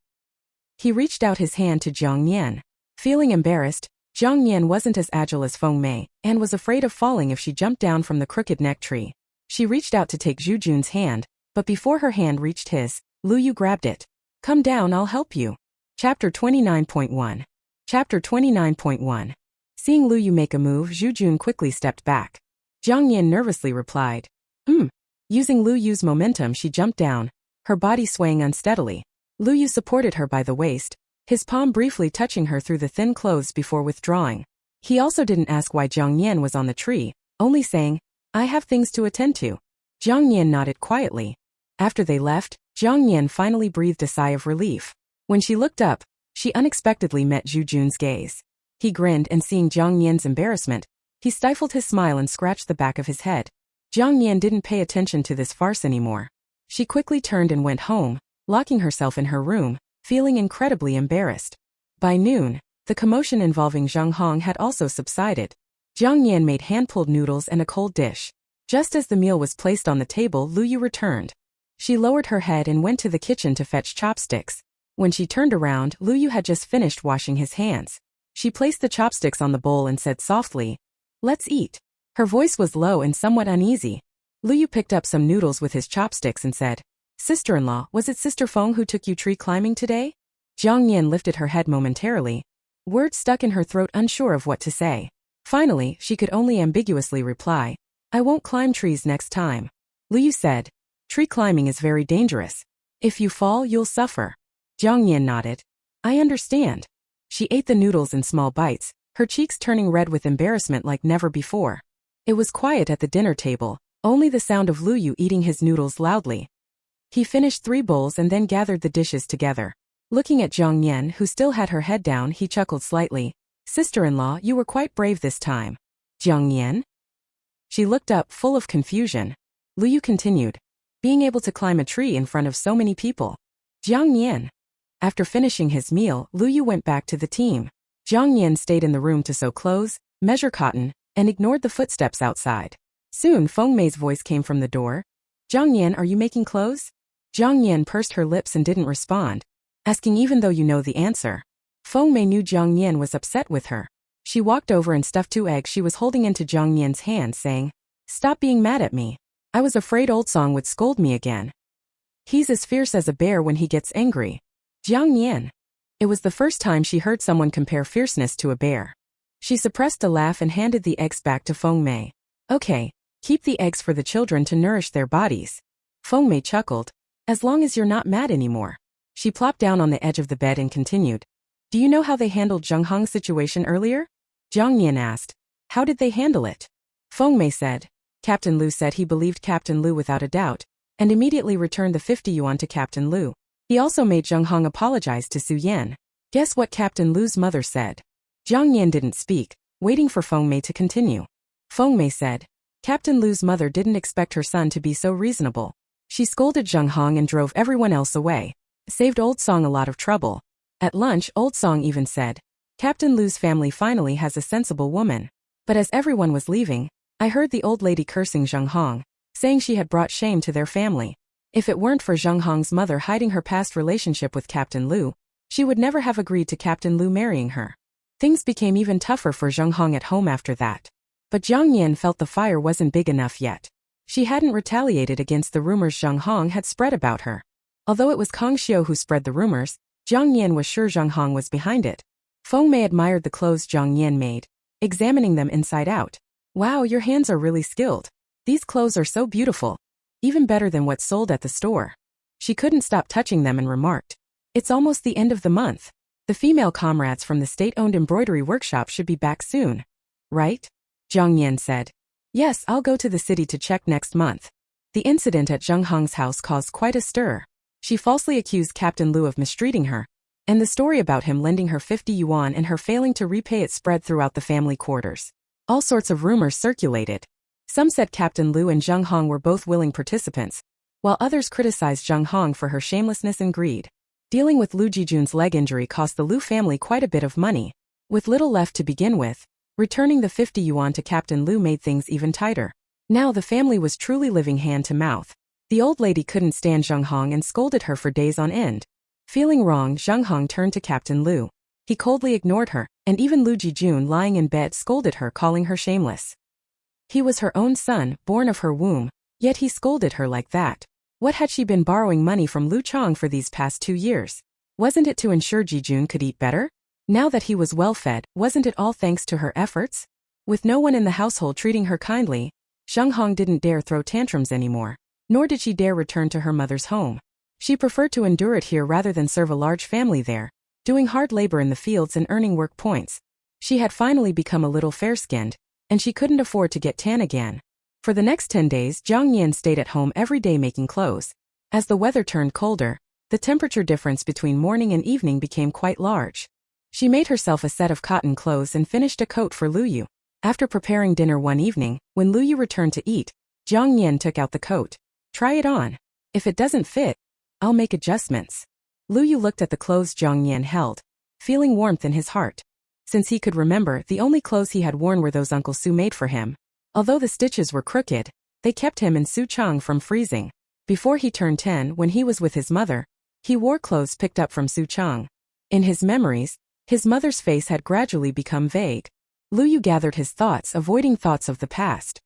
He reached out his hand to Jiang Nian. Feeling embarrassed, Jiang Nian wasn't as agile as Feng Mei, and was afraid of falling if she jumped down from the crooked neck tree. She reached out to take Zhu Jun's hand, but before her hand reached his, Lu Yu grabbed it. "Come down, I'll help you." Chapter 29.1. Chapter 29.1. Seeing Lu Yu make a move, Zhu Jun quickly stepped back. Jiang Nian nervously replied, Using Lu Yu's momentum, she jumped down, her body swaying unsteadily. Lu Yu supported her by the waist, his palm briefly touching her through the thin clothes before withdrawing. He also didn't ask why Jiang Nian was on the tree, only saying, "I have things to attend to." Jiang Nian nodded quietly. After they left, Jiang Nian finally breathed a sigh of relief. When she looked up, she unexpectedly met Zhu Jun's gaze. He grinned, and seeing Jiang Nian's embarrassment, he stifled his smile and scratched the back of his head. Jiang Nian didn't pay attention to this farce anymore. She quickly turned and went home, locking herself in her room, feeling incredibly embarrassed. By noon, the commotion involving Zheng Hong had also subsided. Jiang Nian made hand-pulled noodles and a cold dish. Just as the meal was placed on the table, Lu Yu returned. She lowered her head and went to the kitchen to fetch chopsticks. When she turned around, Lu Yu had just finished washing his hands. She placed the chopsticks on the bowl and said softly, "Let's eat." Her voice was low and somewhat uneasy. Lu Yu picked up some noodles with his chopsticks and said, "Sister-in-law, was it Sister Feng who took you tree climbing today?" Jiang Nian lifted her head momentarily. Words stuck in her throat, unsure of what to say. Finally, she could only ambiguously reply, I won't climb trees next time. Luyu said, tree climbing is very dangerous. If you fall, you'll suffer. Jiang Nian nodded. I understand. She ate the noodles in small bites, her cheeks turning red with embarrassment like never before. It was quiet at the dinner table, only the sound of Luyu eating his noodles loudly. He finished 3 bowls and then gathered the dishes together. Looking at Jiang Nian, who still had her head down, he chuckled slightly. Sister-in-law, you were quite brave this time. Jiang Nian? She looked up, full of confusion. Luyu continued. Being able to climb a tree in front of so many people. Jiang Nian. After finishing his meal, Luyu went back to the team. Jiang Nian stayed in the room to sew clothes, measure cotton, and ignored the footsteps outside. Soon Feng Mei's voice came from the door. Jiang Nian, are you making clothes? Jiang Nian pursed her lips and didn't respond, asking even though you know the answer. Feng Mei knew Jiang Nian was upset with her. She walked over and stuffed 2 eggs she was holding into Jiang Nian's hand, saying, Stop being mad at me. I was afraid Old Song would scold me again. He's as fierce as a bear when he gets angry. Jiang Nian. It was the first time she heard someone compare fierceness to a bear. She suppressed a laugh and handed the eggs back to Feng Mei. Okay, keep the eggs for the children to nourish their bodies. Feng Mei chuckled. As long as you're not mad anymore. She plopped down on the edge of the bed and continued. Do you know how they handled Zheng Hong's situation earlier? Jiang Nian asked. How did they handle it? Feng Mei said. Captain Lu said he believed Captain Lu without a doubt, and immediately returned the 50 yuan to Captain Lu. He also made Zheng Hong apologize to Su Yan. Guess what Captain Lu's mother said? Jiang Nian didn't speak, waiting for Feng Mei to continue. Feng Mei said, Captain Lu's mother didn't expect her son to be so reasonable. She scolded Zheng Hong and drove everyone else away. Saved Old Song a lot of trouble. At lunch, Old Song even said, Captain Lu's family finally has a sensible woman. But as everyone was leaving, I heard the old lady cursing Zheng Hong, saying she had brought shame to their family. If it weren't for Zheng Hong's mother hiding her past relationship with Captain Lu, she would never have agreed to Captain Lu marrying her. Things became even tougher for Zheng Hong at home after that. But Jiang Nian felt the fire wasn't big enough yet. She hadn't retaliated against the rumors Zheng Hong had spread about her. Although it was Kang Xiu who spread the rumors, Jiang Nian was sure Zheng Hong was behind it. Feng Mei admired the clothes Jiang Nian made, examining them inside out. Wow, your hands are really skilled. These clothes are so beautiful. Even better than what's sold at the store. She couldn't stop touching them and remarked. It's almost the end of the month. The female comrades from the state-owned embroidery workshop should be back soon. Right? Jiang Nian said. Yes, I'll go to the city to check next month. The incident at Zheng Hong's house caused quite a stir. She falsely accused Captain Lu of mistreating her, and the story about him lending her 50 yuan and her failing to repay it spread throughout the family quarters. All sorts of rumors circulated. Some said Captain Lu and Zheng Hong were both willing participants, while others criticized Zheng Hong for her shamelessness and greed. Dealing with Lu Jijun's leg injury cost the Lu family quite a bit of money. With little left to begin with, returning the 50 yuan to Captain Lu made things even tighter. Now the family was truly living hand to mouth. The old lady couldn't stand Zheng Hong and scolded her for days on end. Feeling wrong, Zheng Hong turned to Captain Lu. He coldly ignored her, and even Lu Jijun lying in bed scolded her, calling her shameless. He was her own son, born of her womb, yet he scolded her like that. What had she been borrowing money from Lu Chong for these past 2 years? Wasn't it to ensure Jijun could eat better? Now that he was well-fed, wasn't it all thanks to her efforts? With no one in the household treating her kindly, Zheng Hong didn't dare throw tantrums anymore, nor did she dare return to her mother's home. She preferred to endure it here rather than serve a large family there, doing hard labor in the fields and earning work points. She had finally become a little fair-skinned, and she couldn't afford to get tan again. For the next 10 days, Jiang Nian stayed at home every day making clothes. As the weather turned colder, the temperature difference between morning and evening became quite large. She made herself a set of cotton clothes and finished a coat for Lu Yu. After preparing dinner one evening, when Lu Yu returned to eat, Jiang Nian took out the coat. Try it on. If it doesn't fit, I'll make adjustments. Lu Yu looked at the clothes Jiang Nian held, feeling warmth in his heart. Since he could remember, the only clothes he had worn were those Uncle Su made for him. Although the stitches were crooked, they kept him and Su Chang from freezing. Before he turned 10, when he was with his mother, he wore clothes picked up from Su Chang. In his memories, his mother's face had gradually become vague. Lu Yu gathered his thoughts, avoiding thoughts of the past.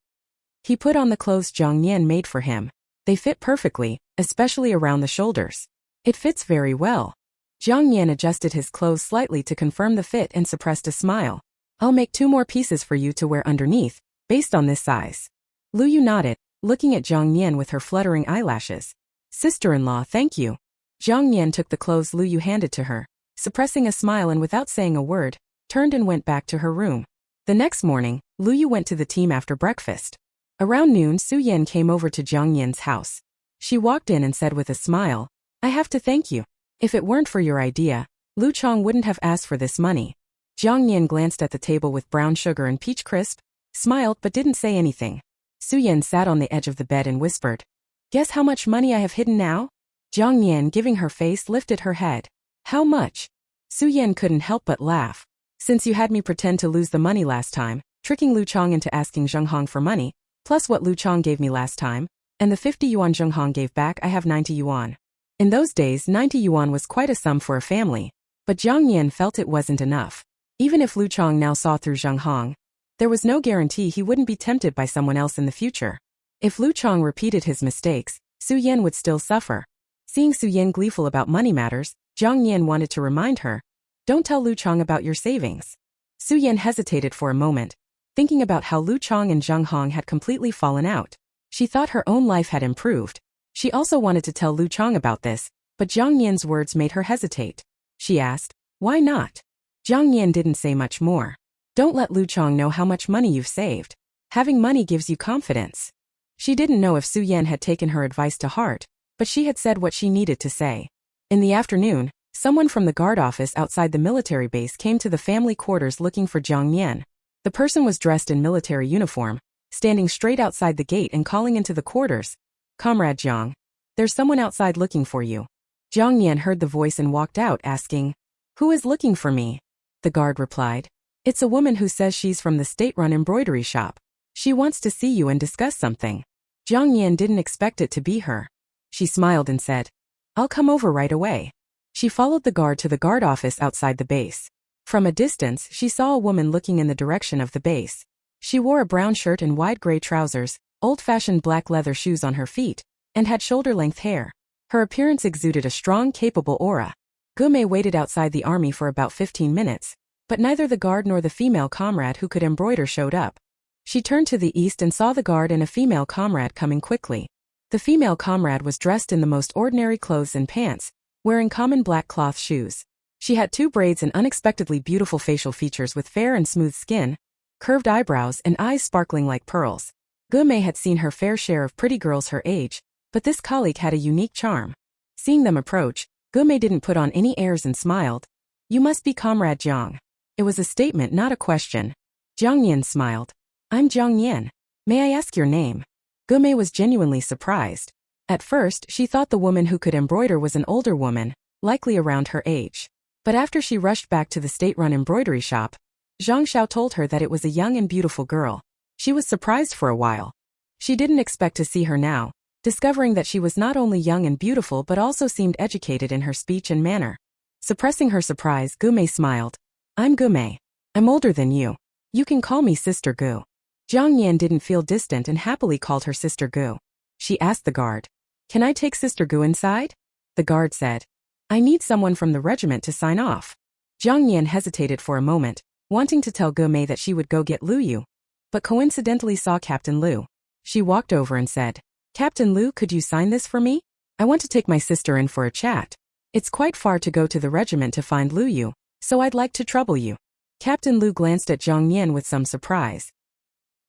He put on the clothes Jiang Nian made for him. They fit perfectly, especially around the shoulders. It fits very well. Jiang Nian adjusted his clothes slightly to confirm the fit and suppressed a smile. I'll make 2 more pieces for you to wear underneath, based on this size. Lu Yu nodded, looking at Jiang Nian with her fluttering eyelashes. Sister-in-law, thank you. Jiang Nian took the clothes Lu Yu handed to her, suppressing a smile and without saying a word, turned and went back to her room. The next morning, Lu Yu went to the team after breakfast. Around noon, Su Yan came over to Jiang Nian's house. She walked in and said with a smile, I have to thank you. If it weren't for your idea, Lu Chong wouldn't have asked for this money. Jiang Nian glanced at the table with brown sugar and peach crisp, smiled but didn't say anything. Su Yan sat on the edge of the bed and whispered, Guess how much money I have hidden now? Jiang Nian, giving her face, lifted her head. How much? Su Yan couldn't help but laugh. Since you had me pretend to lose the money last time, tricking Lu Chong into asking Zheng Hong for money, plus what Lu Chong gave me last time, and the 50 yuan Zheng Hong gave back, I have 90 yuan. In those days, 90 yuan was quite a sum for a family, but Jiang Nian felt it wasn't enough. Even if Lu Chong now saw through Zheng Hong, there was no guarantee he wouldn't be tempted by someone else in the future. If Lu Chong repeated his mistakes, Su Yan would still suffer. Seeing Su Yan gleeful about money matters, Jiang Nian wanted to remind her, Don't tell Lu Chong about your savings. Su Yan hesitated for a moment, thinking about how Lu Chong and Zheng Hong had completely fallen out. She thought her own life had improved. She also wanted to tell Lu Chong about this, but Jiang Nian's words made her hesitate. She asked, Why not? Jiang Nian didn't say much more. Don't let Lu Chong know how much money you've saved. Having money gives you confidence. She didn't know if Su Yan had taken her advice to heart, but she had said what she needed to say. In the afternoon, someone from the guard office outside the military base came to the family quarters looking for Jiang Nian. The person was dressed in military uniform, standing straight outside the gate and calling into the quarters, Comrade Jiang, there's someone outside looking for you. Jiang Nian heard the voice and walked out asking, Who is looking for me? The guard replied, It's a woman who says she's from the state-run embroidery shop. She wants to see you and discuss something. Jiang Nian didn't expect it to be her. She smiled and said, I'll come over right away. She followed the guard to the guard office outside the base. From a distance, she saw a woman looking in the direction of the base. She wore a brown shirt and wide gray trousers, old-fashioned black leather shoes on her feet, and had shoulder-length hair. Her appearance exuded a strong, capable aura. Gume waited outside the army for about 15 minutes, but neither the guard nor the female comrade who could embroider showed up. She turned to the east and saw the guard and a female comrade coming quickly. The female comrade was dressed in the most ordinary clothes and pants, wearing common black cloth shoes. She had 2 braids and unexpectedly beautiful facial features with fair and smooth skin, curved eyebrows and eyes sparkling like pearls. Gume had seen her fair share of pretty girls her age, but this colleague had a unique charm. Seeing them approach, Gume didn't put on any airs and smiled. You must be Comrade Jiang. It was a statement, not a question. Jiang Nian smiled. I'm Jiang Nian. May I ask your name? Gume was genuinely surprised. At first, she thought the woman who could embroider was an older woman, likely around her age. But after she rushed back to the state-run embroidery shop, Zhang Xiao told her that it was a young and beautiful girl. She was surprised for a while. She didn't expect to see her now, discovering that she was not only young and beautiful but also seemed educated in her speech and manner. Suppressing her surprise, Gume smiled. I'm Gume. I'm older than you. You can call me Sister Gu. Jiang Nian didn't feel distant and happily called her Sister Gu. She asked the guard, Can I take Sister Gu inside? The guard said, I need someone from the regiment to sign off. Jiang Nian hesitated for a moment, wanting to tell Gume that she would go get Lu Yu, but coincidentally saw Captain Lu. She walked over and said, Captain Lu, could you sign this for me? I want to take my sister in for a chat. It's quite far to go to the regiment to find Lu Yu, so I'd like to trouble you. Captain Lu glanced at Jiang Nian with some surprise.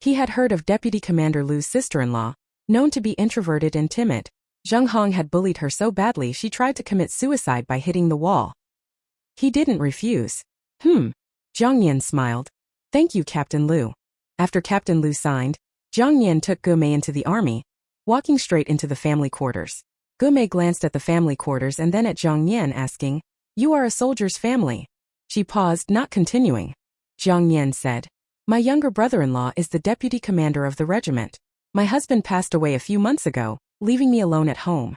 He had heard of Deputy Commander Lu's sister-in-law, known to be introverted and timid. Zheng Hong had bullied her so badly she tried to commit suicide by hitting the wall. He didn't refuse. Jiang Nian smiled. Thank you, Captain Lu. After Captain Lu signed, Jiang Nian took Gume into the army, walking straight into the family quarters. Gume glanced at the family quarters and then at Jiang Nian asking, You are a soldier's family. She paused, not continuing. Jiang Nian said, My younger brother-in-law is the deputy commander of the regiment. My husband passed away a few months ago, leaving me alone at home.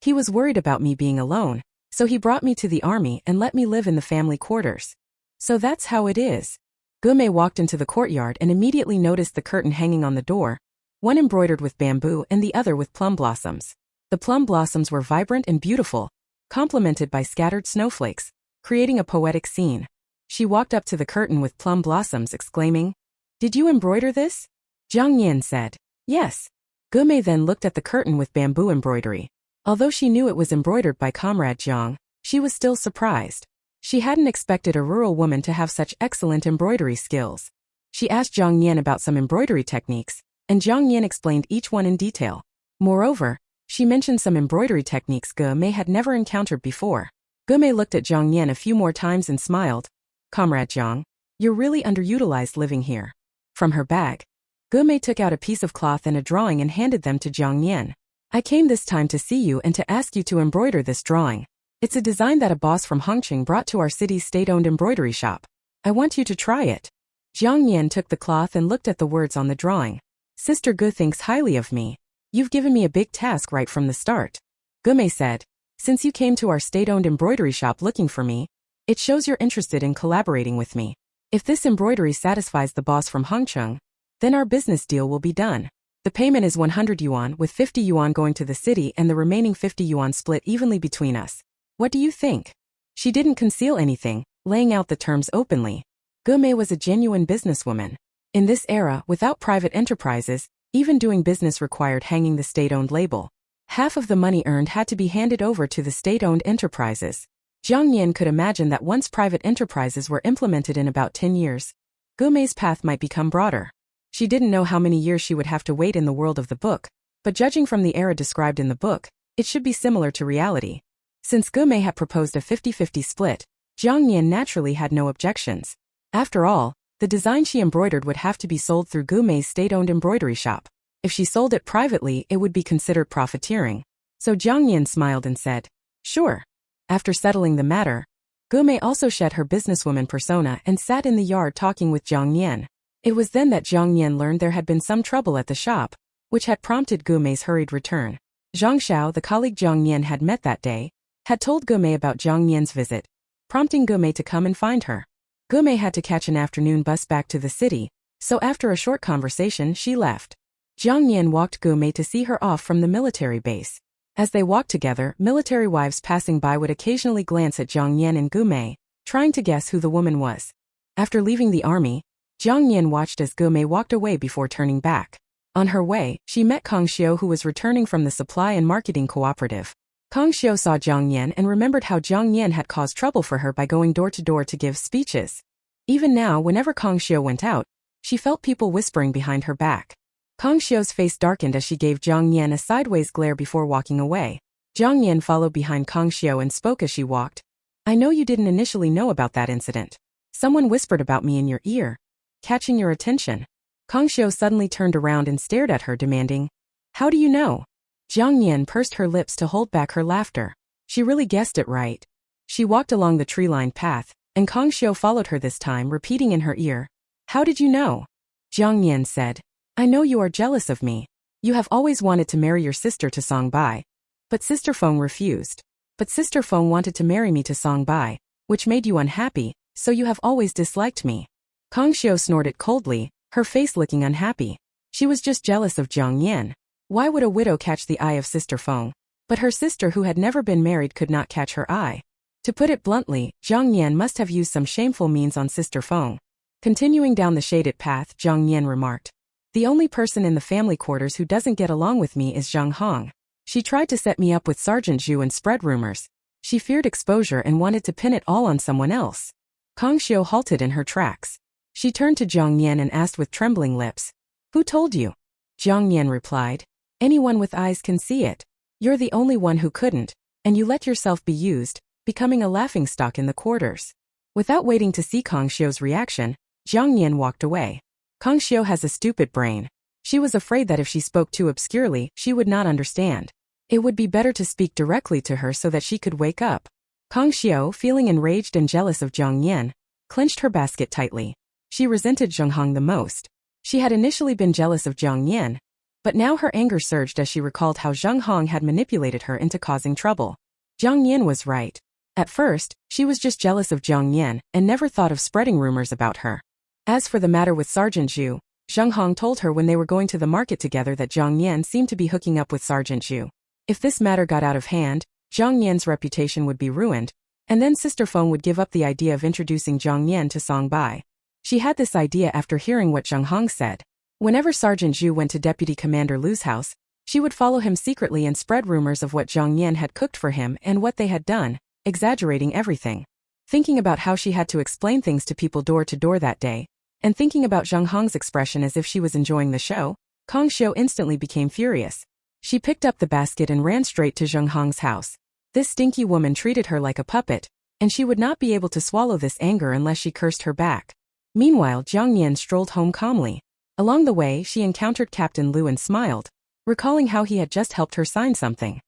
He was worried about me being alone, so he brought me to the army and let me live in the family quarters. So that's how it is. Gume walked into the courtyard and immediately noticed the curtain hanging on the door, one embroidered with bamboo and the other with plum blossoms. The plum blossoms were vibrant and beautiful, complemented by scattered snowflakes, creating a poetic scene. She walked up to the curtain with plum blossoms, exclaiming, "Did you embroider this?" Jiang Nian said, "Yes." Gume then looked at the curtain with bamboo embroidery. Although she knew it was embroidered by Comrade Jiang, she was still surprised. She hadn't expected a rural woman to have such excellent embroidery skills. She asked Jiang Nian about some embroidery techniques, and Jiang Nian explained each one in detail. Moreover, she mentioned some embroidery techniques Gume had never encountered before. Gume looked at Jiang Nian a few more times and smiled. "Comrade Jiang, you're really underutilized living here." From her bag, Gume took out a piece of cloth and a drawing and handed them to Jiang Nian. "I came this time to see you and to ask you to embroider this drawing. It's a design that a boss from Hongqing brought to our city's state-owned embroidery shop. I want you to try it." Jiang Nian took the cloth and looked at the words on the drawing. "Sister Gu thinks highly of me. You've given me a big task right from the start." Gume said, "Since you came to our state-owned embroidery shop looking for me, it shows you're interested in collaborating with me. If this embroidery satisfies the boss from Hongqing, then our business deal will be done. The payment is 100 yuan, with 50 yuan going to the city and the remaining 50 yuan split evenly between us. What do you think?" She didn't conceal anything, laying out the terms openly. Gume was a genuine businesswoman. In this era, without private enterprises, even doing business required hanging the state-owned label. Half of the money earned had to be handed over to the state-owned enterprises. Jiang Nian could imagine that once private enterprises were implemented in about 10 years, Gume's path might become broader. She didn't know how many years she would have to wait in the world of the book, but judging from the era described in the book, it should be similar to reality. Since Gume had proposed a 50-50 split, Jiang Nian naturally had no objections. After all, the design she embroidered would have to be sold through Gume's state-owned embroidery shop. If she sold it privately, it would be considered profiteering. So Jiang Nian smiled and said, "Sure." After settling the matter, Gume also shed her businesswoman persona and sat in the yard talking with Jiang Nian. It was then that Jiang Nian learned there had been some trouble at the shop, which had prompted Gume's hurried return. Zhang Xiao, the colleague Jiang Nian had met that day, had told Gume about Jiang Nian's visit, prompting Gume to come and find her. Gume had to catch an afternoon bus back to the city, so after a short conversation she left. Jiang Nian walked Gume to see her off from the military base. As they walked together, military wives passing by would occasionally glance at Jiang Nian and Gume, trying to guess who the woman was. After leaving the army, Jiang Nian watched as Gume walked away before turning back. On her way, she met Kang Xiu, who was returning from the supply and marketing cooperative. Kang Xiu saw Jiang Nian and remembered how Jiang Nian had caused trouble for her by going door to door to give speeches. Even now, whenever Kang Xiu went out, she felt people whispering behind her back. Kang Xiu's face darkened as she gave Jiang Nian a sideways glare before walking away. Jiang Nian followed behind Kang Xiu and spoke as she walked. "I know you didn't initially know about that incident. Someone whispered about me in your ear, catching your attention." Kang Xiu suddenly turned around and stared at her, demanding, "How do you know?" Jiang Nian pursed her lips to hold back her laughter. She really guessed it right. She walked along the tree-lined path, and Kang Xiu followed her this time, repeating in her ear, "How did you know?" Jiang Nian said, "I know you are jealous of me. You have always wanted to marry your sister to Song Bai. But Sister Feng refused. But Sister Feng wanted to marry me to Song Bai, which made you unhappy, so you have always disliked me." Kang Xiu snorted coldly, her face looking unhappy. She was just jealous of Jiang Nian. Why would a widow catch the eye of Sister Feng? But her sister, who had never been married, could not catch her eye. To put it bluntly, Jiang Nian must have used some shameful means on Sister Feng. Continuing down the shaded path, Jiang Nian remarked, "The only person in the family quarters who doesn't get along with me is Zhang Hong. She tried to set me up with Sergeant Zhu and spread rumors. She feared exposure and wanted to pin it all on someone else." Kang Xiu halted in her tracks. She turned to Jiang Nian and asked with trembling lips, "Who told you?" Jiang Nian replied, "Anyone with eyes can see it. You're the only one who couldn't, and you let yourself be used, becoming a laughingstock in the quarters." Without waiting to see Kang Xiu's reaction, Jiang Nian walked away. Kang Xiu has a stupid brain. She was afraid that if she spoke too obscurely, she would not understand. It would be better to speak directly to her so that she could wake up. Kang Xiu, feeling enraged and jealous of Jiang Nian, clenched her basket tightly. She resented Zheng Hong the most. She had initially been jealous of Jiang Nian, but now her anger surged as she recalled how Zheng Hong had manipulated her into causing trouble. Jiang Nian was right. At first, she was just jealous of Jiang Nian and never thought of spreading rumors about her. As for the matter with Sergeant Zhu, Zheng Hong told her when they were going to the market together that Jiang Nian seemed to be hooking up with Sergeant Zhu. If this matter got out of hand, Jiang Nian's reputation would be ruined, And then Sister Feng would give up the idea of introducing Jiang Nian to Song Bai. She had this idea after hearing what Zheng Hong said. Whenever Sergeant Zhu went to Deputy Commander Lu's house, she would follow him secretly and spread rumors of what Jiang Nian had cooked for him and what they had done, exaggerating everything. Thinking about how she had to explain things to people door to door that day, and thinking about Zheng Hong's expression as if she was enjoying the show, Kong Xiu instantly became furious. She picked up the basket and ran straight to Zheng Hong's house. This stinky woman treated her like a puppet, and she would not be able to swallow this anger unless she cursed her back. Meanwhile, Jiang Nian strolled home calmly. Along the way, she encountered Captain Lu and smiled, recalling how he had just helped her sign something.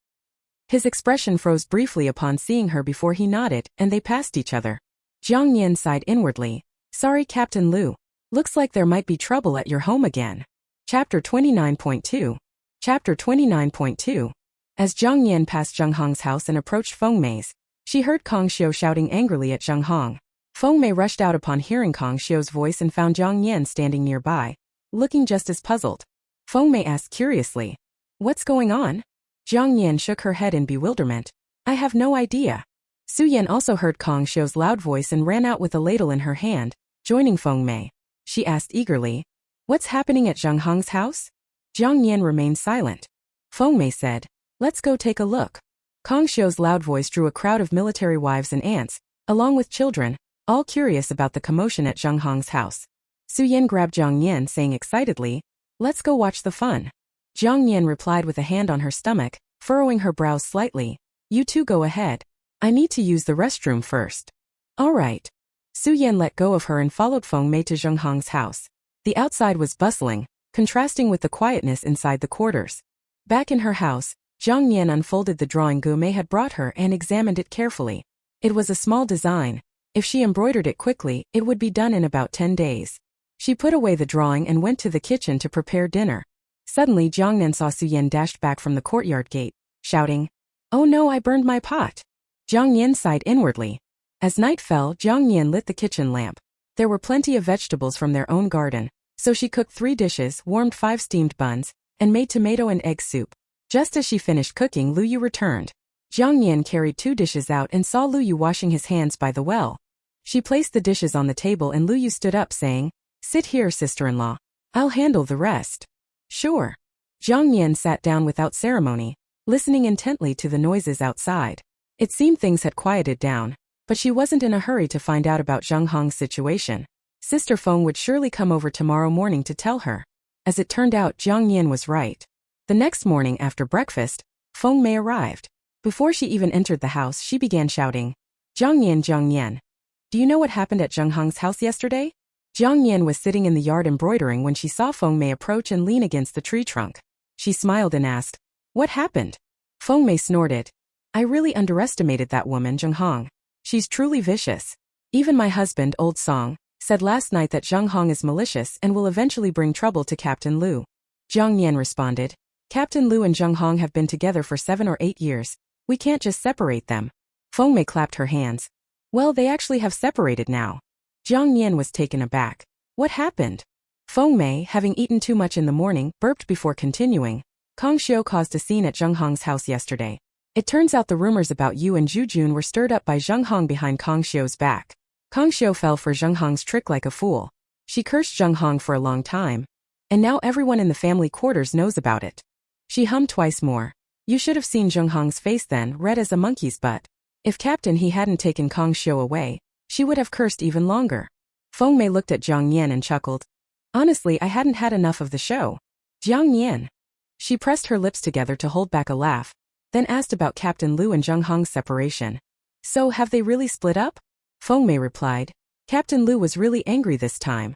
His expression froze briefly upon seeing her before he nodded, and they passed each other. Jiang Nian sighed inwardly. Sorry, Captain Lu. Looks like there might be trouble at your home again. Chapter 29.2. Chapter 29.2. As Jiang Nian passed Zheng Hong's house and approached Feng Mei's, she heard Kong Xiu shouting angrily at Zheng Hong. Feng Mei rushed out upon hearing Kong Xiu's voice and found Jiang Nian standing nearby, looking just as puzzled. Feng Mei asked curiously, "What's going on?" Jiang Nian shook her head in bewilderment. "I have no idea." Su Yan also heard Kong Xiu's loud voice and ran out with a ladle in her hand, joining Feng Mei. She asked eagerly, "What's happening at Zheng Hong's house?" Jiang Nian remained silent. Feng Mei said, "Let's go take a look." Kong Xiu's loud voice drew a crowd of military wives and aunts, along with children, all curious about the commotion at Zheng Hong's house. Su Yan grabbed Jiang Nian, saying excitedly, "Let's go watch the fun." Jiang Nian replied with a hand on her stomach, furrowing her brows slightly. "You two go ahead. I need to use the restroom first." "All right." Su Yan let go of her and followed Feng Mei to Zheng Hong's house. The outside was bustling, contrasting with the quietness inside the quarters. Back in her house, Jiang Nian unfolded the drawing Gu Mei had brought her and examined it carefully. It was a small design. If she embroidered it quickly, it would be done in about 10 days. She put away the drawing and went to the kitchen to prepare dinner. Suddenly Jiang Nian saw Su Yan dashed back from the courtyard gate, shouting, "Oh no, I burned my pot." Jiang Nian sighed inwardly. As night fell, Jiang Nian lit the kitchen lamp. There were plenty of vegetables from their own garden, so she cooked 3 dishes, warmed 5 steamed buns, and made tomato and egg soup. Just as she finished cooking, Lu Yu returned. Jiang Nian carried 2 dishes out and saw Lu Yu washing his hands by the well. She placed the dishes on the table and Lu Yu stood up saying, "Sit here, sister-in-law. I'll handle the rest." "Sure." Jiang Nian sat down without ceremony, listening intently to the noises outside. It seemed things had quieted down, but she wasn't in a hurry to find out about Zheng Hong's situation. Sister Feng would surely come over tomorrow morning to tell her. As it turned out, Jiang Nian was right. The next morning after breakfast, Feng Mei arrived. Before she even entered the house, she began shouting, Jiang Nian, do you know what happened at Zheng Hong's house yesterday?" Jiang Nian was sitting in the yard embroidering when she saw Feng Mei approach and lean against the tree trunk. She smiled and asked, "What happened?" Feng Mei snorted. "I really underestimated that woman, Zheng Hong. She's truly vicious. Even my husband, Old Song, said last night that Zheng Hong is malicious and will eventually bring trouble to Captain Lu." Jiang Nian responded, "Captain Lu and Zheng Hong have been together for 7 or 8 years. We can't just separate them." Feng Mei clapped her hands. "Well, they actually have separated now." Jiang Nian was taken aback. "What happened?" Feng Mei, having eaten too much in the morning, burped before continuing. "Kong Xiu caused a scene at Zheng Hong's house yesterday. It turns out the rumors about you and Zhu Jun were stirred up by Zheng Hong behind Kong Xiu's back. Kong Xiu fell for Zheng Hong's trick like a fool. She cursed Zheng Hong for a long time. And now everyone in the family quarters knows about it." She hummed twice more. "You should have seen Zheng Hong's face then, red as a monkey's butt. If Captain he hadn't taken Kong Xiu away, she would have cursed even longer." Feng Mei looked at Jiang Nian and chuckled. "Honestly, I hadn't had enough of the show." "Jiang Nian." She pressed her lips together to hold back a laugh, then asked about Captain Lu and Zheng Hong's separation. "So have they really split up?" Feng Mei replied, "Captain Lu was really angry this time.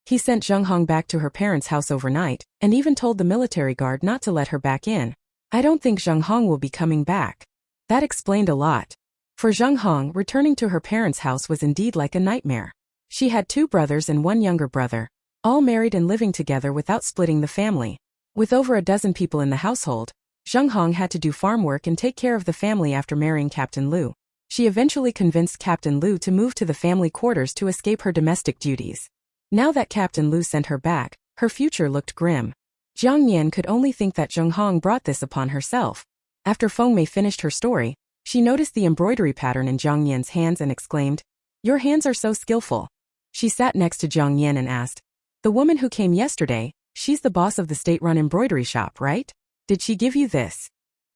He sent Zheng Hong back to her parents' house overnight, and even told the military guard not to let her back in. I don't think Zheng Hong will be coming back." That explained a lot. For Zheng Hong, returning to her parents' house was indeed like a nightmare. She had 2 brothers and 1 younger brother, all married and living together without splitting the family. With over a dozen people in the household, Zheng Hong had to do farm work and take care of the family after marrying Captain Lu. She eventually convinced Captain Lu to move to the family quarters to escape her domestic duties. Now that Captain Lu sent her back, her future looked grim. Jiang Nian could only think that Zheng Hong brought this upon herself. After Feng Mei finished her story, She noticed the embroidery pattern in Jiang Nian's hands and exclaimed, "Your hands are so skillful." She sat next to Jiang Nian and asked, "The woman who came yesterday, she's the boss of the state-run embroidery shop, right? Did she give you this?"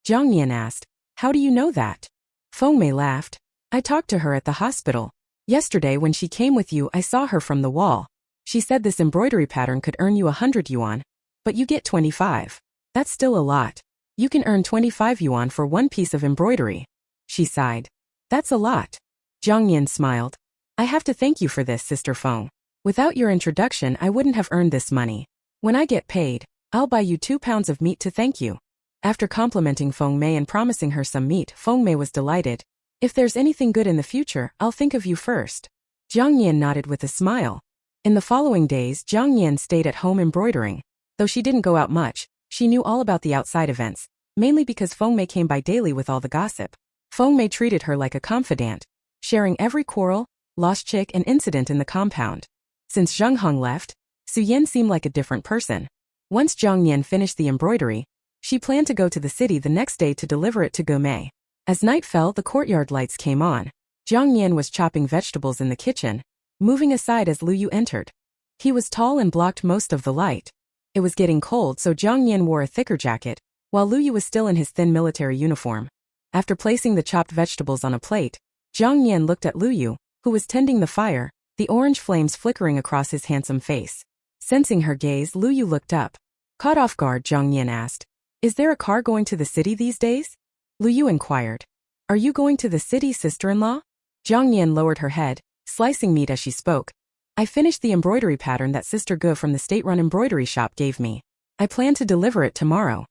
Jiang Nian asked, "How do you know that?" Feng Mei laughed. "I talked to her at the hospital. Yesterday when she came with you, I saw her from the wall. She said this embroidery pattern could earn you 100 yuan, but you get 25. That's still a lot. You can earn 25 yuan for one piece of embroidery." She sighed. "That's a lot." Jiang Nian smiled. "I have to thank you for this, Sister Feng. Without your introduction, I wouldn't have earned this money. When I get paid, I'll buy you 2 pounds of meat to thank you." After complimenting Feng Mei and promising her some meat, Feng Mei was delighted. "If there's anything good in the future, I'll think of you first." Jiang Nian nodded with a smile. In the following days, Jiang Nian stayed at home embroidering. Though she didn't go out much, she knew all about the outside events, mainly because Feng Mei came by daily with all the gossip. Feng Mei treated her like a confidant, sharing every quarrel, lost chick and incident in the compound. Since Zheng Heng left, Su Yan seemed like a different person. Once Jiang Nian finished the embroidery, she planned to go to the city the next day to deliver it to Gomei. As night fell, the courtyard lights came on. Jiang Nian was chopping vegetables in the kitchen, moving aside as Lu Yu entered. He was tall and blocked most of the light. It was getting cold, so Jiang Nian wore a thicker jacket, while Lu Yu was still in his thin military uniform. After placing the chopped vegetables on a plate, Jiang Nian looked at Lu Yu, who was tending the fire, the orange flames flickering across his handsome face. Sensing her gaze, Lu Yu looked up. Caught off guard, Jiang Nian asked, "Is there a car going to the city these days?" Lu Yu inquired. "Are you going to the city, sister-in-law?" Jiang Nian lowered her head, slicing meat as she spoke. "I finished the embroidery pattern that Sister Gu from the state-run embroidery shop gave me. I plan to deliver it tomorrow."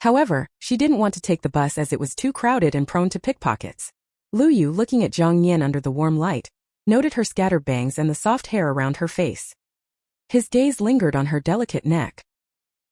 However, she didn't want to take the bus as it was too crowded and prone to pickpockets. Lu Yu, looking at Jiang Nian under the warm light, noted her scattered bangs and the soft hair around her face. His gaze lingered on her delicate neck.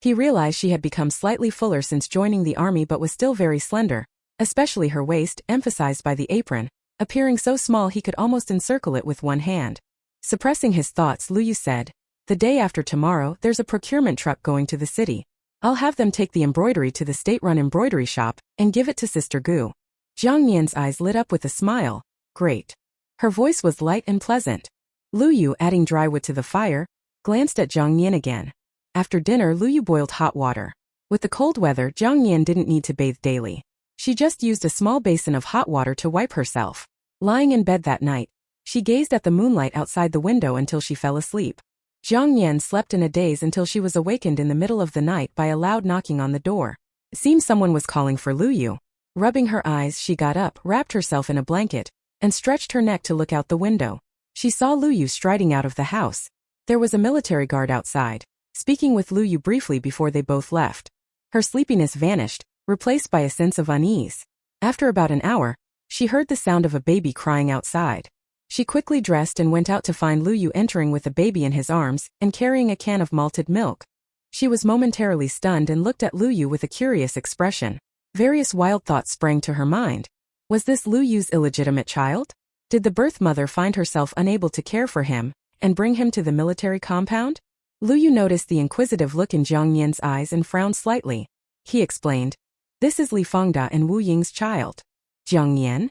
He realized she had become slightly fuller since joining the army but was still very slender, especially her waist, emphasized by the apron, appearing so small he could almost encircle it with one hand. Suppressing his thoughts, Lu Yu said, "The day after tomorrow, there's a procurement truck going to the city. I'll have them take the embroidery to the state-run embroidery shop and give it to Sister Gu." Jiang Nian's eyes lit up with a smile. "Great." Her voice was light and pleasant. Lu Yu, adding dry wood to the fire, glanced at Jiang Nian again. After dinner, Lu Yu boiled hot water. With the cold weather, Jiang Nian didn't need to bathe daily. She just used a small basin of hot water to wipe herself. Lying in bed that night, she gazed at the moonlight outside the window until she fell asleep. Jiang Nian slept in a daze until she was awakened in the middle of the night by a loud knocking on the door. It seemed someone was calling for Lu Yu. Rubbing her eyes, she got up, wrapped herself in a blanket, and stretched her neck to look out the window. She saw Lu Yu striding out of the house. There was a military guard outside, speaking with Lu Yu briefly before they both left. Her sleepiness vanished, replaced by a sense of unease. After about an hour, she heard the sound of a baby crying outside. She quickly dressed and went out to find Lu Yu entering with a baby in his arms and carrying a can of malted milk. She was momentarily stunned and looked at Lu Yu with a curious expression. Various wild thoughts sprang to her mind. Was this Lu Yu's illegitimate child? Did the birth mother find herself unable to care for him and bring him to the military compound? Lu Yu noticed the inquisitive look in Jiang Nian's eyes and frowned slightly. He explained, "This is Li Fengda and Wu Ying's child." Jiang Nian?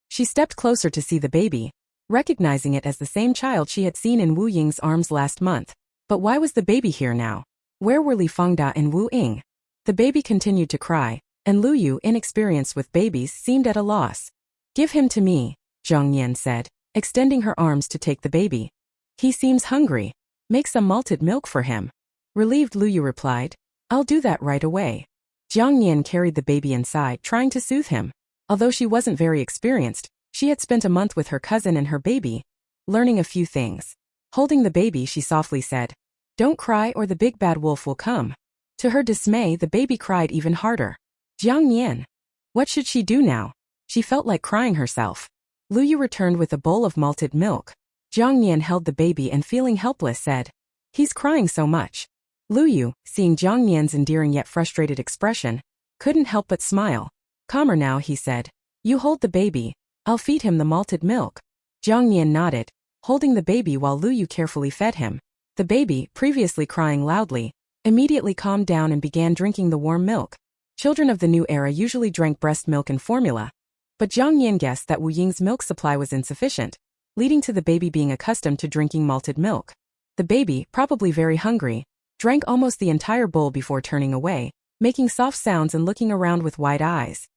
She stepped closer to see the baby, recognizing it as the same child she had seen in Wu Ying's arms last month. But why was the baby here now? Where were Li Fengda and Wu Ying? The baby continued to cry, and Lu Yu, inexperienced with babies, seemed at a loss. "Give him to me," Jiang Nian said, extending her arms to take the baby. "He seems hungry. Make some malted milk for him." Relieved, Lu Yu replied, "I'll do that right away." Jiang Nian carried the baby inside, trying to soothe him. Although she wasn't very experienced, she had spent a month with her cousin and her baby, learning a few things. Holding the baby, she softly said, "Don't cry or the big bad wolf will come." To her dismay, the baby cried even harder. Jiang Nian. What should she do now? She felt like crying herself. Lu Yu returned with a bowl of malted milk. Jiang Nian held the baby and, feeling helpless, said, "He's crying so much." Lu Yu, seeing Jiang Nian's endearing yet frustrated expression, couldn't help but smile. "Calmer now," he said. "You hold the baby. I'll feed him the malted milk." Jiang Nian nodded, holding the baby while Lu Yu carefully fed him. The baby, previously crying loudly, immediately calmed down and began drinking the warm milk. Children of the new era usually drank breast milk and formula. But Jiang Nian guessed that Wu Ying's milk supply was insufficient, leading to the baby being accustomed to drinking malted milk. The baby, probably very hungry, drank almost the entire bowl before turning away, making soft sounds and looking around with wide eyes.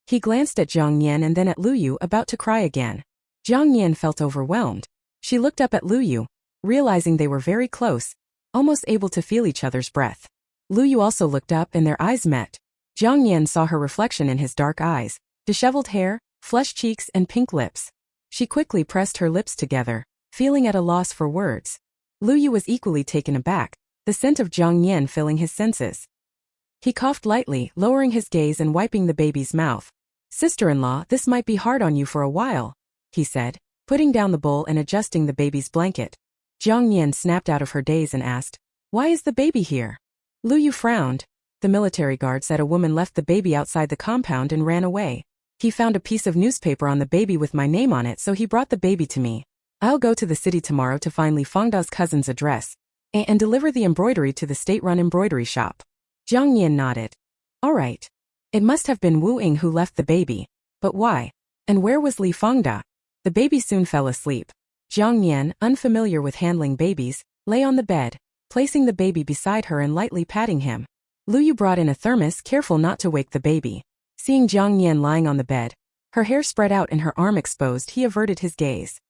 He glanced at Jiang Nian and then at Lu Yu, about to cry again. Jiang Nian felt overwhelmed. She looked up at Lu Yu, realizing they were very close, almost able to feel each other's breath. Lu Yu also looked up and their eyes met. Jiang Nian saw her reflection in his dark eyes, disheveled hair, flushed cheeks and pink lips. She quickly pressed her lips together, feeling at a loss for words. Lu Yu was equally taken aback, the scent of Jiang Nian filling his senses. He coughed lightly, lowering his gaze and wiping the baby's mouth. "Sister-in-law, this might be hard on you for a while," he said, putting down the bowl and adjusting the baby's blanket. Jiang Nian snapped out of her daze and asked, "Why is the baby here?" Lu Yu frowned. The military guard said a woman left the baby outside the compound and ran away. He found a piece of newspaper on the baby with my name on it, so he brought the baby to me. I'll go to the city tomorrow to find Li Fengda's cousin's address and deliver the embroidery to the state-run embroidery shop. Jiang Nian nodded. All right. It must have been Wu Ying who left the baby. But why? And where was Li Fengda? The baby soon fell asleep. Jiang Nian, unfamiliar with handling babies, lay on the bed, placing the baby beside her and lightly patting him. Lu Yu brought in a thermos, careful not to wake the baby. Seeing Jiang Nian lying on the bed, her hair spread out and her arm exposed, he averted his gaze.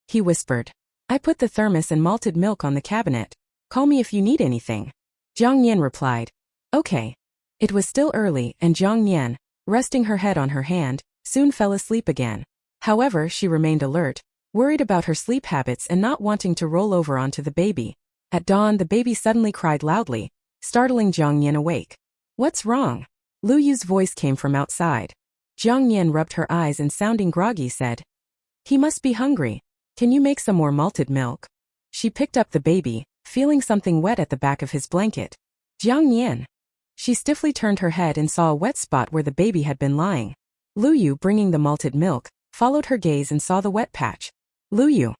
He whispered, "I put the thermos and malted milk on the cabinet. Call me if you need anything." Jiang Nian replied, "Okay." It was still early, and Jiang Nian, resting her head on her hand, soon fell asleep again. However, she remained alert, worried about her sleep habits and not wanting to roll over onto the baby. At dawn, the baby suddenly cried loudly, startling Jiang Nian awake. "What's wrong?" Lu Yu's voice came from outside. Jiang Nian rubbed her eyes and sounding groggy said, "He must be hungry. Can you make some more malted milk?" She picked up the baby, feeling something wet at the back of his blanket. "Jiang Nian." She stiffly turned her head and saw a wet spot where the baby had been lying. Lu Yu, bringing the malted milk, followed her gaze and saw the wet patch. "Lu Yu."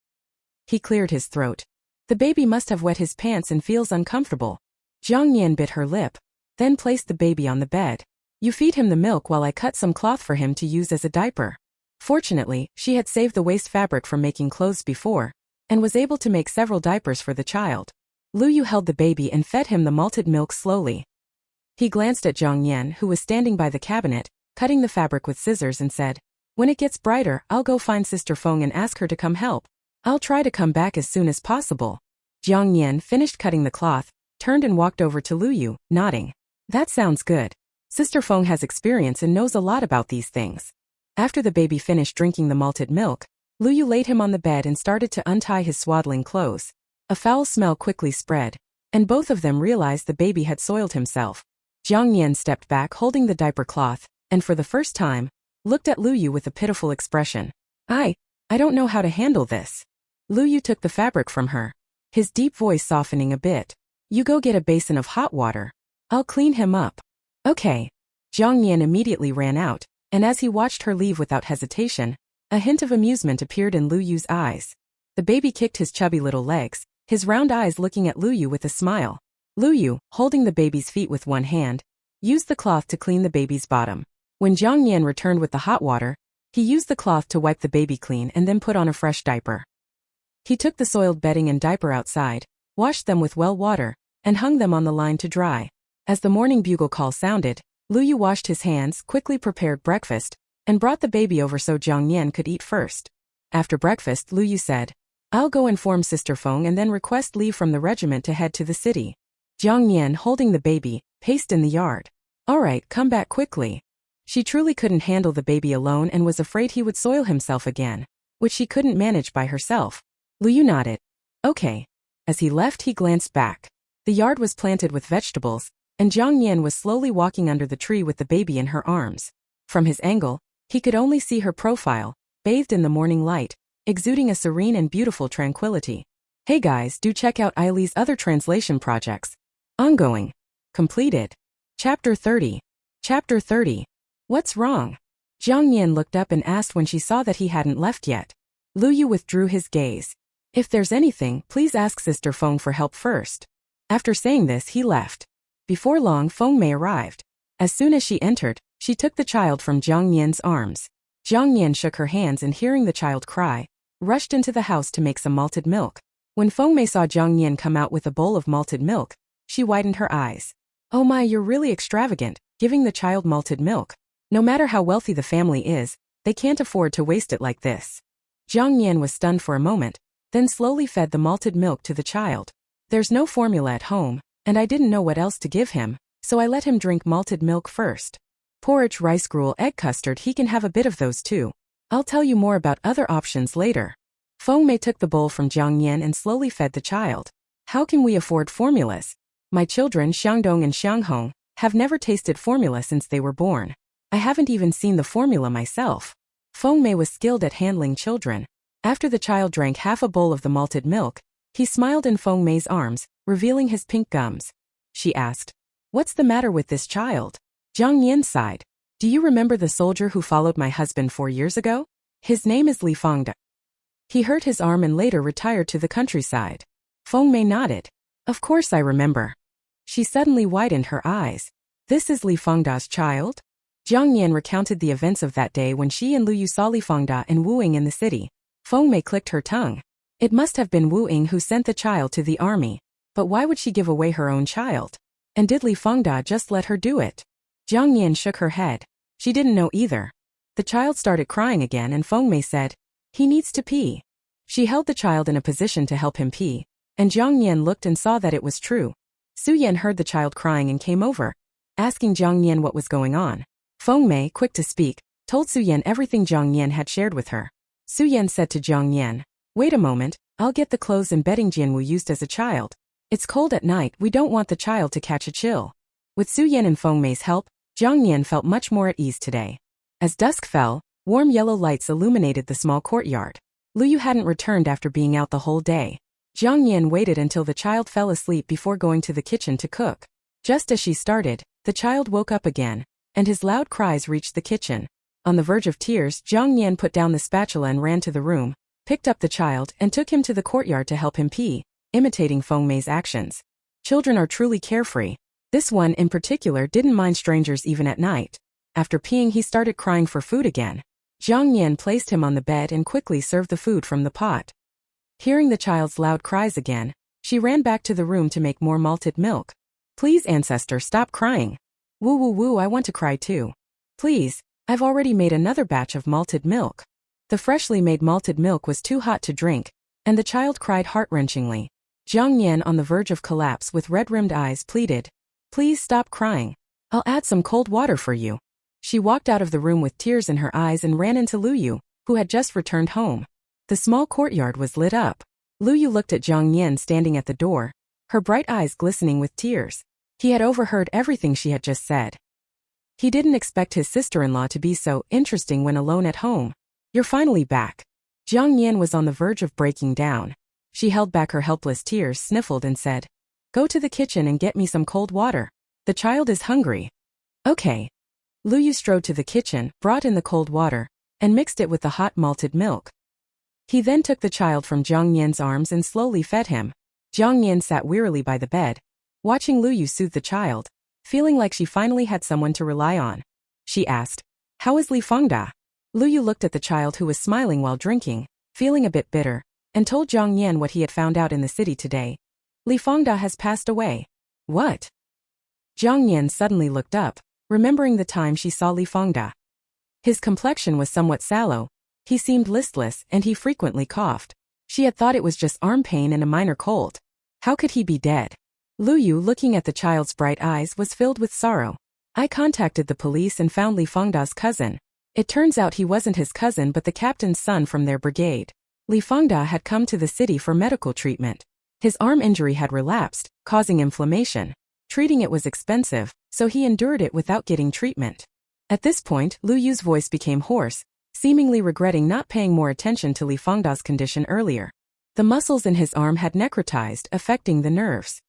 He cleared his throat. "The baby must have wet his pants and feels uncomfortable." Jiang Nian bit her lip, then placed the baby on the bed. "You feed him the milk while I cut some cloth for him to use as a diaper." Fortunately, she had saved the waste fabric from making clothes before, and was able to make several diapers for the child. Lu Yu held the baby and fed him the malted milk slowly. He glanced at Jiang Nian, who was standing by the cabinet, cutting the fabric with scissors, and said, "When it gets brighter, I'll go find Sister Feng and ask her to come help. I'll try to come back as soon as possible." Jiang Nian finished cutting the cloth, turned and walked over to Lu Yu, nodding. "That sounds good. Sister Feng has experience and knows a lot about these things." After the baby finished drinking the malted milk, Lu Yu laid him on the bed and started to untie his swaddling clothes. A foul smell quickly spread, and both of them realized the baby had soiled himself. Jiang Nian stepped back holding the diaper cloth, and for the first time, looked at Lu Yu with a pitiful expression. I don't know how to handle this." Lu Yu took the fabric from her, his deep voice softening a bit. "You go get a basin of hot water. I'll clean him up." "Okay." Jiang Nian immediately ran out, and as he watched her leave without hesitation, a hint of amusement appeared in Lu Yu's eyes. The baby kicked his chubby little legs, his round eyes looking at Lu Yu with a smile. Lu Yu, holding the baby's feet with one hand, used the cloth to clean the baby's bottom. When Jiang Nian returned with the hot water, he used the cloth to wipe the baby clean and then put on a fresh diaper. He took the soiled bedding and diaper outside, washed them with well water, and hung them on the line to dry. As the morning bugle call sounded, Lu Yu washed his hands, quickly prepared breakfast, and brought the baby over so Jiang Nian could eat first. After breakfast, Lu Yu said, "I'll go inform Sister Feng and then request leave from the regiment to head to the city." Jiang Nian, holding the baby, paced in the yard. "All right, come back quickly." She truly couldn't handle the baby alone and was afraid he would soil himself again, which she couldn't manage by herself. Lu Yu nodded. "Okay." As he left, he glanced back. The yard was planted with vegetables, and Jiang Nian was slowly walking under the tree with the baby in her arms. From his angle, he could only see her profile, bathed in the morning light, exuding a serene and beautiful tranquility. Hey guys, do check out Eileen's other translation projects. Ongoing. Completed. Chapter 30. Chapter 30. What's wrong? Jiang Nian looked up and asked when she saw that he hadn't left yet. Lu Yu withdrew his gaze. "If there's anything, please ask Sister Feng for help first." After saying this, he left. Before long, Feng Mei arrived. As soon as she entered, she took the child from Jiang Nian's arms. Jiang Nian shook her hands and hearing the child cry, rushed into the house to make some malted milk. When Feng Mei saw Jiang Nian come out with a bowl of malted milk, she widened her eyes. Oh my, you're really extravagant, giving the child malted milk. No matter how wealthy the family is, they can't afford to waste it like this. Jiang Nian was stunned for a moment, then slowly fed the malted milk to the child. There's no formula at home, and I didn't know what else to give him, so I let him drink malted milk first. Porridge, rice gruel, egg custard, he can have a bit of those too. I'll tell you more about other options later. Feng Mei took the bowl from Jiang Nian and slowly fed the child. How can we afford formulas? My children, Xiangdong and Xianghong, have never tasted formula since they were born. I haven't even seen the formula myself. Feng Mei was skilled at handling children. After the child drank half a bowl of the malted milk, he smiled in Feng Mei's arms, revealing his pink gums. She asked, "What's the matter with this child?" Jiang Nian sighed. Do you remember the soldier who followed my husband 4 years ago? His name is Li Fangda. He hurt his arm and later retired to the countryside. Feng Mei nodded. Of course I remember. She suddenly widened her eyes. This is Li Fangda's child? Jiang Nian recounted the events of that day when she and Lu Yu saw Li Fangda and Wu Ying in the city. Feng Mei clicked her tongue. It must have been Wu Ying who sent the child to the army. But why would she give away her own child? And did Li Fangda just let her do it? Jiang Nian shook her head. She didn't know either. The child started crying again and Feng Mei said, he needs to pee. She held the child in a position to help him pee, and Jiang Nian looked and saw that it was true. Su Yan heard the child crying and came over, asking Jiang Nian what was going on. Feng Mei, quick to speak, told Su Yan everything Jiang Nian had shared with her. Su Yan said to Jiang Nian, wait a moment, I'll get the clothes and bedding Jianwu used as a child. It's cold at night, we don't want the child to catch a chill. With Su Yan and Feng Mei's help, Jiang Nian felt much more at ease today. As dusk fell, warm yellow lights illuminated the small courtyard. Lu Yu hadn't returned after being out the whole day. Jiang Nian waited until the child fell asleep before going to the kitchen to cook. Just as she started, the child woke up again, and his loud cries reached the kitchen. On the verge of tears, Jiang Nian put down the spatula and ran to the room, picked up the child and took him to the courtyard to help him pee, imitating Feng Mei's actions. Children are truly carefree. This one in particular didn't mind strangers even at night. After peeing he started crying for food again. Jiang Nian placed him on the bed and quickly served the food from the pot. Hearing the child's loud cries again, she ran back to the room to make more malted milk. Please, ancestor, stop crying. Woo woo woo, I want to cry too. Please, I've already made another batch of malted milk. The freshly made malted milk was too hot to drink, and the child cried heart-wrenchingly. Jiang Nian, on the verge of collapse with red-rimmed eyes, pleaded, please stop crying. I'll add some cold water for you. She walked out of the room with tears in her eyes and ran into Lu Yu, who had just returned home. The small courtyard was lit up. Lu Yu looked at Jiang Nian standing at the door, her bright eyes glistening with tears. He had overheard everything she had just said. He didn't expect his sister-in-law to be so interesting when alone at home. You're finally back. Jiang Nian was on the verge of breaking down. She held back her helpless tears, sniffled and said, go to the kitchen and get me some cold water. The child is hungry. Okay. Lu Yu strode to the kitchen, brought in the cold water, and mixed it with the hot malted milk. He then took the child from Jiang Nian's arms and slowly fed him. Jiang Nian sat wearily by the bed, watching Lu Yu soothe the child, feeling like she finally had someone to rely on. She asked, how is Li Fangda? Lu Yu looked at the child who was smiling while drinking, feeling a bit bitter, and told Jiang Nian what he had found out in the city today. Li Fangda has passed away. What? Jiang Nian suddenly looked up, remembering the time she saw Li Fangda. His complexion was somewhat sallow, he seemed listless and he frequently coughed. She had thought it was just arm pain and a minor cold. How could he be dead? Lu Yu, looking at the child's bright eyes, was filled with sorrow. I contacted the police and found Li Fangda's cousin. It turns out he wasn't his cousin but the captain's son from their brigade. Li Fangda had come to the city for medical treatment. His arm injury had relapsed, causing inflammation. Treating it was expensive, so he endured it without getting treatment. At this point, Lu Yu's voice became hoarse, seemingly regretting not paying more attention to Li Fangda's condition earlier. The muscles in his arm had necrotized, affecting the nerves.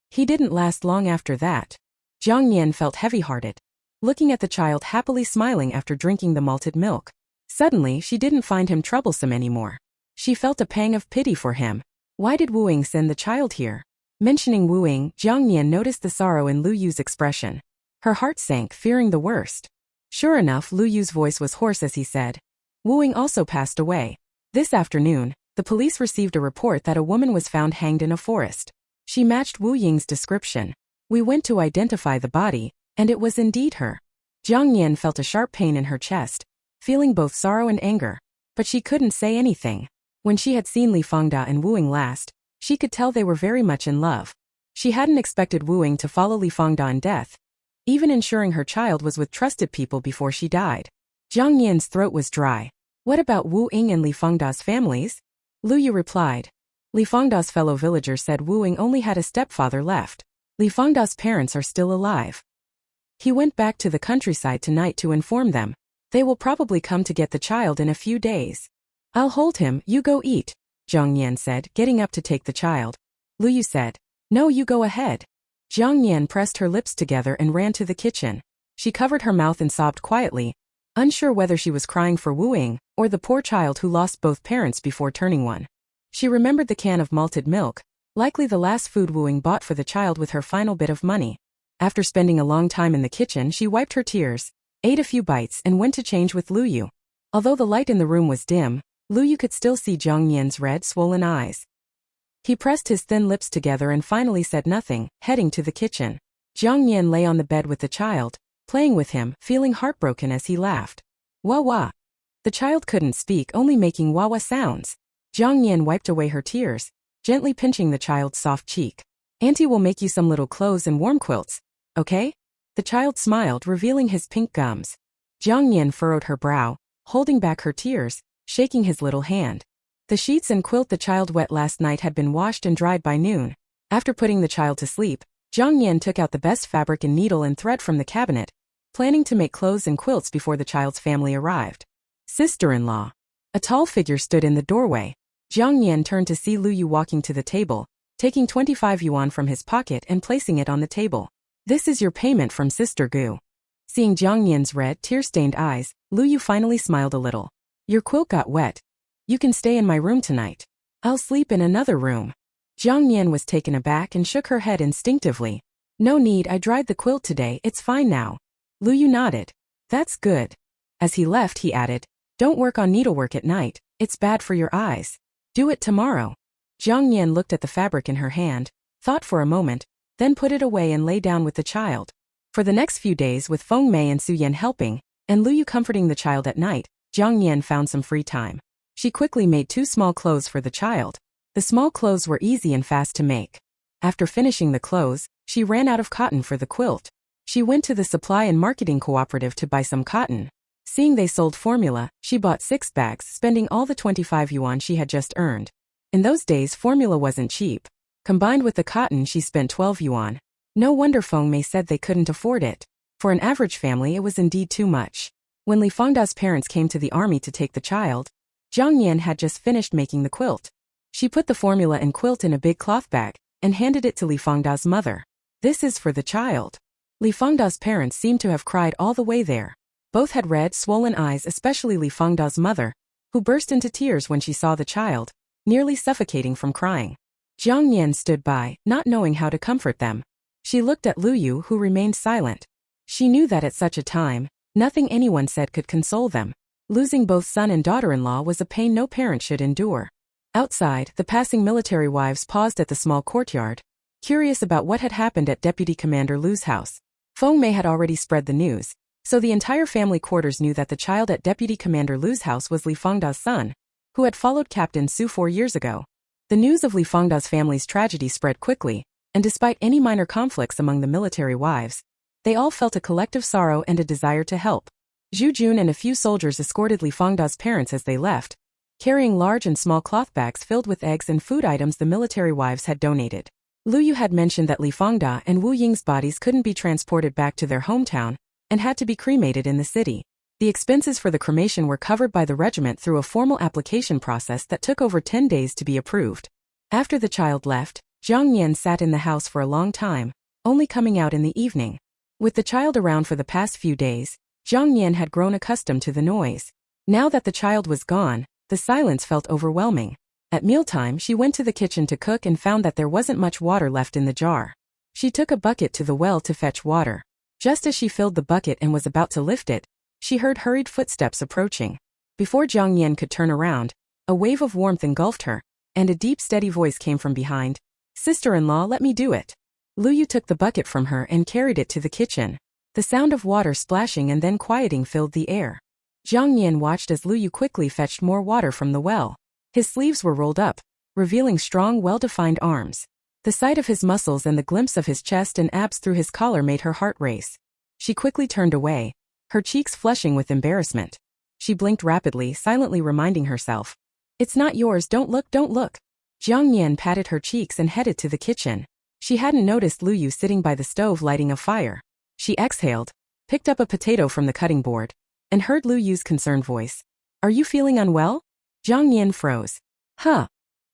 He didn't last long after that. Jiang Nian felt heavy-hearted, looking at the child happily smiling after drinking the malted milk. Suddenly, she didn't find him troublesome anymore. She felt a pang of pity for him. Why did Wu Ying send the child here? Mentioning Wu Ying, Jiang Nian noticed the sorrow in Lu Yu's expression. Her heart sank, fearing the worst. Sure enough, Lu Yu's voice was hoarse as he said. Wu Ying also passed away. This afternoon, the police received a report that a woman was found hanged in a forest. She matched Wu Ying's description. We went to identify the body, and it was indeed her. Jiang Nian felt a sharp pain in her chest, feeling both sorrow and anger, but she couldn't say anything. When she had seen Li Fangda and Wu Ying last, she could tell they were very much in love. She hadn't expected Wu Ying to follow Li Fangda in death, even ensuring her child was with trusted people before she died. Jiang Nian's throat was dry. What about Wu Ying and Li Fangda's families? Lu Yu replied. Li Fangda's fellow villagers said Wu Ying only had a stepfather left. Li Fangda's parents are still alive. He went back to the countryside tonight to inform them. They will probably come to get the child in a few days. I'll hold him, you go eat, Jiang Nian said, getting up to take the child. Lu Yu said, no, you go ahead. Jiang Nian pressed her lips together and ran to the kitchen. She covered her mouth and sobbed quietly, unsure whether she was crying for Wu Ying or the poor child who lost both parents before turning one. She remembered the can of malted milk, likely the last food Wu Ying bought for the child with her final bit of money. After spending a long time in the kitchen, she wiped her tears, ate a few bites and went to change with Lu Yu. Although the light in the room was dim, Lu Yu could still see Jiang Nian's red, swollen eyes. He pressed his thin lips together and finally said nothing, heading to the kitchen. Jiang Nian lay on the bed with the child, playing with him, feeling heartbroken as he laughed. Wah wah. The child couldn't speak, only making wah wah sounds. Jiang Nian wiped away her tears, gently pinching the child's soft cheek. Auntie will make you some little clothes and warm quilts, okay? The child smiled, revealing his pink gums. Jiang Nian furrowed her brow, holding back her tears, shaking his little hand. The sheets and quilt the child wet last night had been washed and dried by noon. After putting the child to sleep, Jiang Nian took out the best fabric and needle and thread from the cabinet, planning to make clothes and quilts before the child's family arrived. Sister-in-law. A tall figure stood in the doorway. Jiang Nian turned to see Lu Yu walking to the table, taking 25 yuan from his pocket and placing it on the table. This is your payment from Sister Gu. Seeing Jiang Nian's red, tear-stained eyes, Lu Yu finally smiled a little. Your quilt got wet. You can stay in my room tonight. I'll sleep in another room. Jiang Nian was taken aback and shook her head instinctively. No need, I dried the quilt today, it's fine now. Lu Yu nodded. That's good. As he left, he added, don't work on needlework at night, it's bad for your eyes. Do it tomorrow. Jiang Nian looked at the fabric in her hand, thought for a moment, then put it away and lay down with the child. For the next few days, with Feng Mei and Su Yan helping, and Lu Yu comforting the child at night, Jiang Nian found some free time. She quickly made 2 small clothes for the child. The small clothes were easy and fast to make. After finishing the clothes, she ran out of cotton for the quilt. She went to the supply and marketing cooperative to buy some cotton. Seeing they sold formula, she bought 6 bags, spending all the 25 yuan she had just earned. In those days, formula wasn't cheap. Combined with the cotton, she spent 12 yuan. No wonder Feng Mei said they couldn't afford it. For an average family, it was indeed too much. When Li Fangda's parents came to the army to take the child, Jiang Nian had just finished making the quilt. She put the formula and quilt in a big cloth bag and handed it to Li Fangda's mother. This is for the child. Li Fangda's parents seemed to have cried all the way there. Both had red, swollen eyes, especially Li Fangda's mother, who burst into tears when she saw the child, nearly suffocating from crying. Jiang Nian stood by, not knowing how to comfort them. She looked at Lu Yu, who remained silent. She knew that at such a time, nothing anyone said could console them. Losing both son and daughter-in-law was a pain no parent should endure. Outside, the passing military wives paused at the small courtyard, curious about what had happened at Deputy Commander Lu's house. Feng Mei had already spread the news, so the entire family quarters knew that the child at Deputy Commander Lu's house was Li Fangda's son, who had followed Captain Su 4 years ago. The news of Li Fangda's family's tragedy spread quickly, and despite any minor conflicts among the military wives, they all felt a collective sorrow and a desire to help. Zhu Jun and a few soldiers escorted Li Fangda's parents as they left, carrying large and small cloth bags filled with eggs and food items the military wives had donated. Lu Yu had mentioned that Li Fangda and Wu Ying's bodies couldn't be transported back to their hometown and had to be cremated in the city. The expenses for the cremation were covered by the regiment through a formal application process that took over 10 days to be approved. After the child left, Jiang Nian sat in the house for a long time, only coming out in the evening. With the child around for the past few days, Jiang Nian had grown accustomed to the noise. Now that the child was gone, the silence felt overwhelming. At mealtime, she went to the kitchen to cook and found that there wasn't much water left in the jar. She took a bucket to the well to fetch water. Just as she filled the bucket and was about to lift it, She heard hurried footsteps approaching. Before Jiang Nian could turn around, a wave of warmth engulfed her, and a deep steady voice came from behind. Sister-in-law, let me do it. Lu Yu took the bucket from her and carried it to the kitchen. The sound of water splashing and then quieting filled the air. Jiang Nian watched as Lu Yu quickly fetched more water from the well. His sleeves were rolled up, revealing strong, well-defined arms. The sight of his muscles and the glimpse of his chest and abs through his collar made her heart race. She quickly turned away, her cheeks flushing with embarrassment. She blinked rapidly, silently reminding herself. It's not yours, don't look, don't look. Jiang Nian patted her cheeks and headed to the kitchen. She hadn't noticed Lu Yu sitting by the stove lighting a fire. She exhaled, picked up a potato from the cutting board, and heard Lu Yu's concerned voice. Are you feeling unwell? Jiang Nian froze. Huh.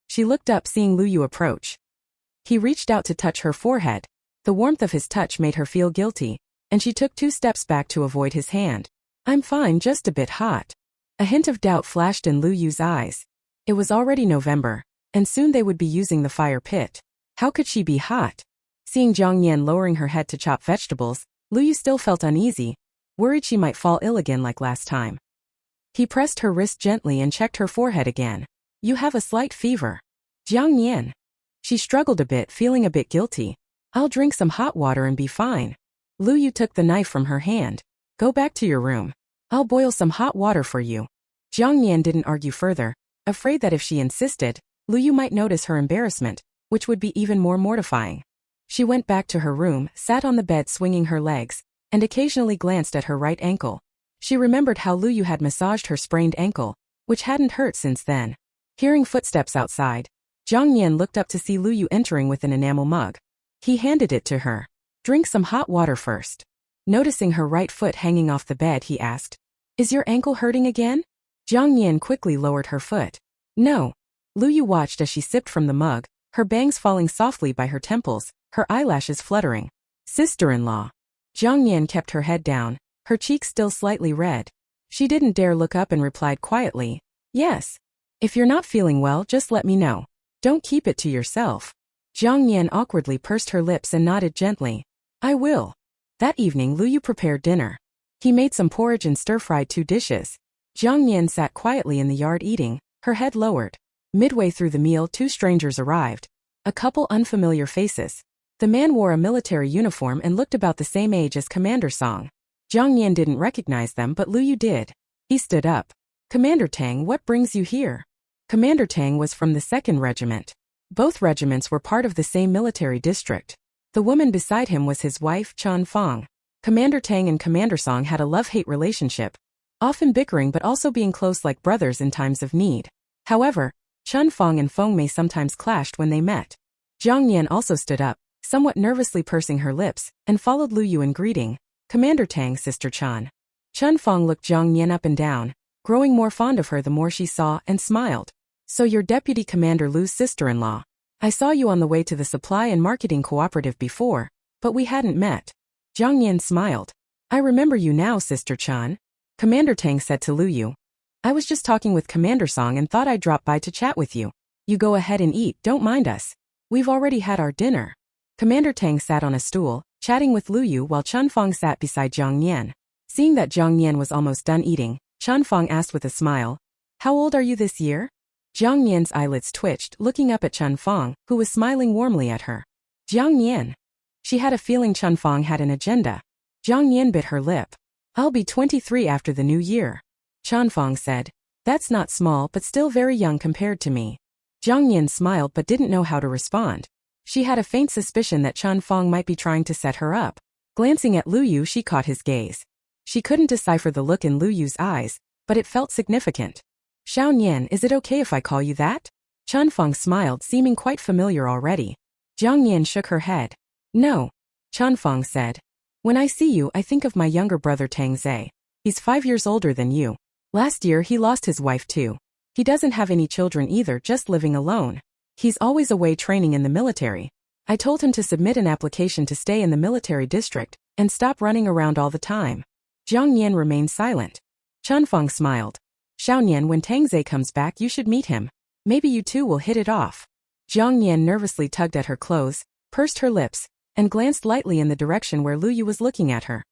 She looked up seeing Lu Yu approach. He reached out to touch her forehead. The warmth of his touch made her feel guilty, and she took 2 steps back to avoid his hand. I'm fine, just a bit hot. A hint of doubt flashed in Lu Yu's eyes. It was already November, and soon they would be using the fire pit. How could she be hot? Seeing Jiang Nian lowering her head to chop vegetables, Lu Yu still felt uneasy, worried she might fall ill again like last time. He pressed her wrist gently and checked her forehead again. You have a slight fever. Jiang Nian. She struggled a bit, feeling a bit guilty. I'll drink some hot water and be fine. Lu Yu took the knife from her hand. Go back to your room. I'll boil some hot water for you. Jiang Nian didn't argue further, afraid that if she insisted, Lu Yu might notice her embarrassment, which would be even more mortifying. She went back to her room, sat on the bed swinging her legs, and occasionally glanced at her right ankle. She remembered how Lu Yu had massaged her sprained ankle, which hadn't hurt since then. Hearing footsteps outside, Jiang Nian looked up to see Lu Yu entering with an enamel mug. He handed it to her. Drink some hot water first. Noticing her right foot hanging off the bed, he asked, Is your ankle hurting again? Jiang Nian quickly lowered her foot. No. Lu Yu watched as she sipped from the mug, her bangs falling softly by her temples, her eyelashes fluttering. Sister-in-law. Jiang Nian kept her head down, her cheeks still slightly red. She didn't dare look up and replied quietly, Yes. If you're not feeling well, just let me know. Don't keep it to yourself. Jiang Nian awkwardly pursed her lips and nodded gently. I will. That evening Lu Yu prepared dinner. He made some porridge and stir-fried 2 dishes. Jiang Nian sat quietly in the yard eating, her head lowered. Midway through the meal 2 strangers arrived. A couple unfamiliar faces. The man wore a military uniform and looked about the same age as Commander Song. Jiang Nian didn't recognize them but Lu Yu did. He stood up. Commander Tang, what brings you here? Commander Tang was from the 2nd Regiment. Both regiments were part of the same military district. The woman beside him was his wife, Chan Fong. Commander Tang and Commander Song had a love-hate relationship, often bickering but also being close like brothers in times of need. However, Chan Fong and Fong Mei sometimes clashed when they met. Jiang Nian also stood up, somewhat nervously pursing her lips, and followed Lu Yu in greeting. Commander Tang, Sister Chan. Chan Fong looked Jiang Nian up and down, growing more fond of her the more she saw, and smiled. So you're Deputy Commander Lu's sister-in-law. I saw you on the way to the supply and marketing cooperative before, but we hadn't met. Jiang Nian smiled. I remember you now, Sister Chan. Commander Tang said to Lu Yu. I was just talking with Commander Song and thought I'd drop by to chat with you. You go ahead and eat, don't mind us. We've already had our dinner. Commander Tang sat on a stool, chatting with Lu Yu while Chan Fong sat beside Jiang Nian. Seeing that Jiang Nian was almost done eating, Chan Fong asked with a smile, How old are you this year? Jiang Nian's eyelids twitched, looking up at Chan Fong, who was smiling warmly at her. Jiang Nian. She had a feeling Chan Fong had an agenda. Jiang Nian bit her lip. I'll be 23 after the new year. Chan Fong said. That's not small but still very young compared to me. Jiang Nian smiled but didn't know how to respond. She had a faint suspicion that Chan Fong might be trying to set her up. Glancing at Lu Yu, she caught his gaze. She couldn't decipher the look in Lu Yu's eyes, but it felt significant. Xiao Nian, is it okay if I call you that? Chan Fong smiled, seeming quite familiar already. Jiang Nian shook her head. No. Chan Fong said. When I see you, I think of my younger brother Tang Zhe. He's 5 years older than you. Last year he lost his wife too. He doesn't have any children either, just living alone. He's always away training in the military. I told him to submit an application to stay in the military district and stop running around all the time. Jiang Nian remained silent. Chan Fong smiled. Xiao Nian, when Tang Zhe comes back you should meet him. Maybe you two will hit it off. Jiang Nian nervously tugged at her clothes, pursed her lips, and glanced lightly in the direction where Lu Yu was looking at her.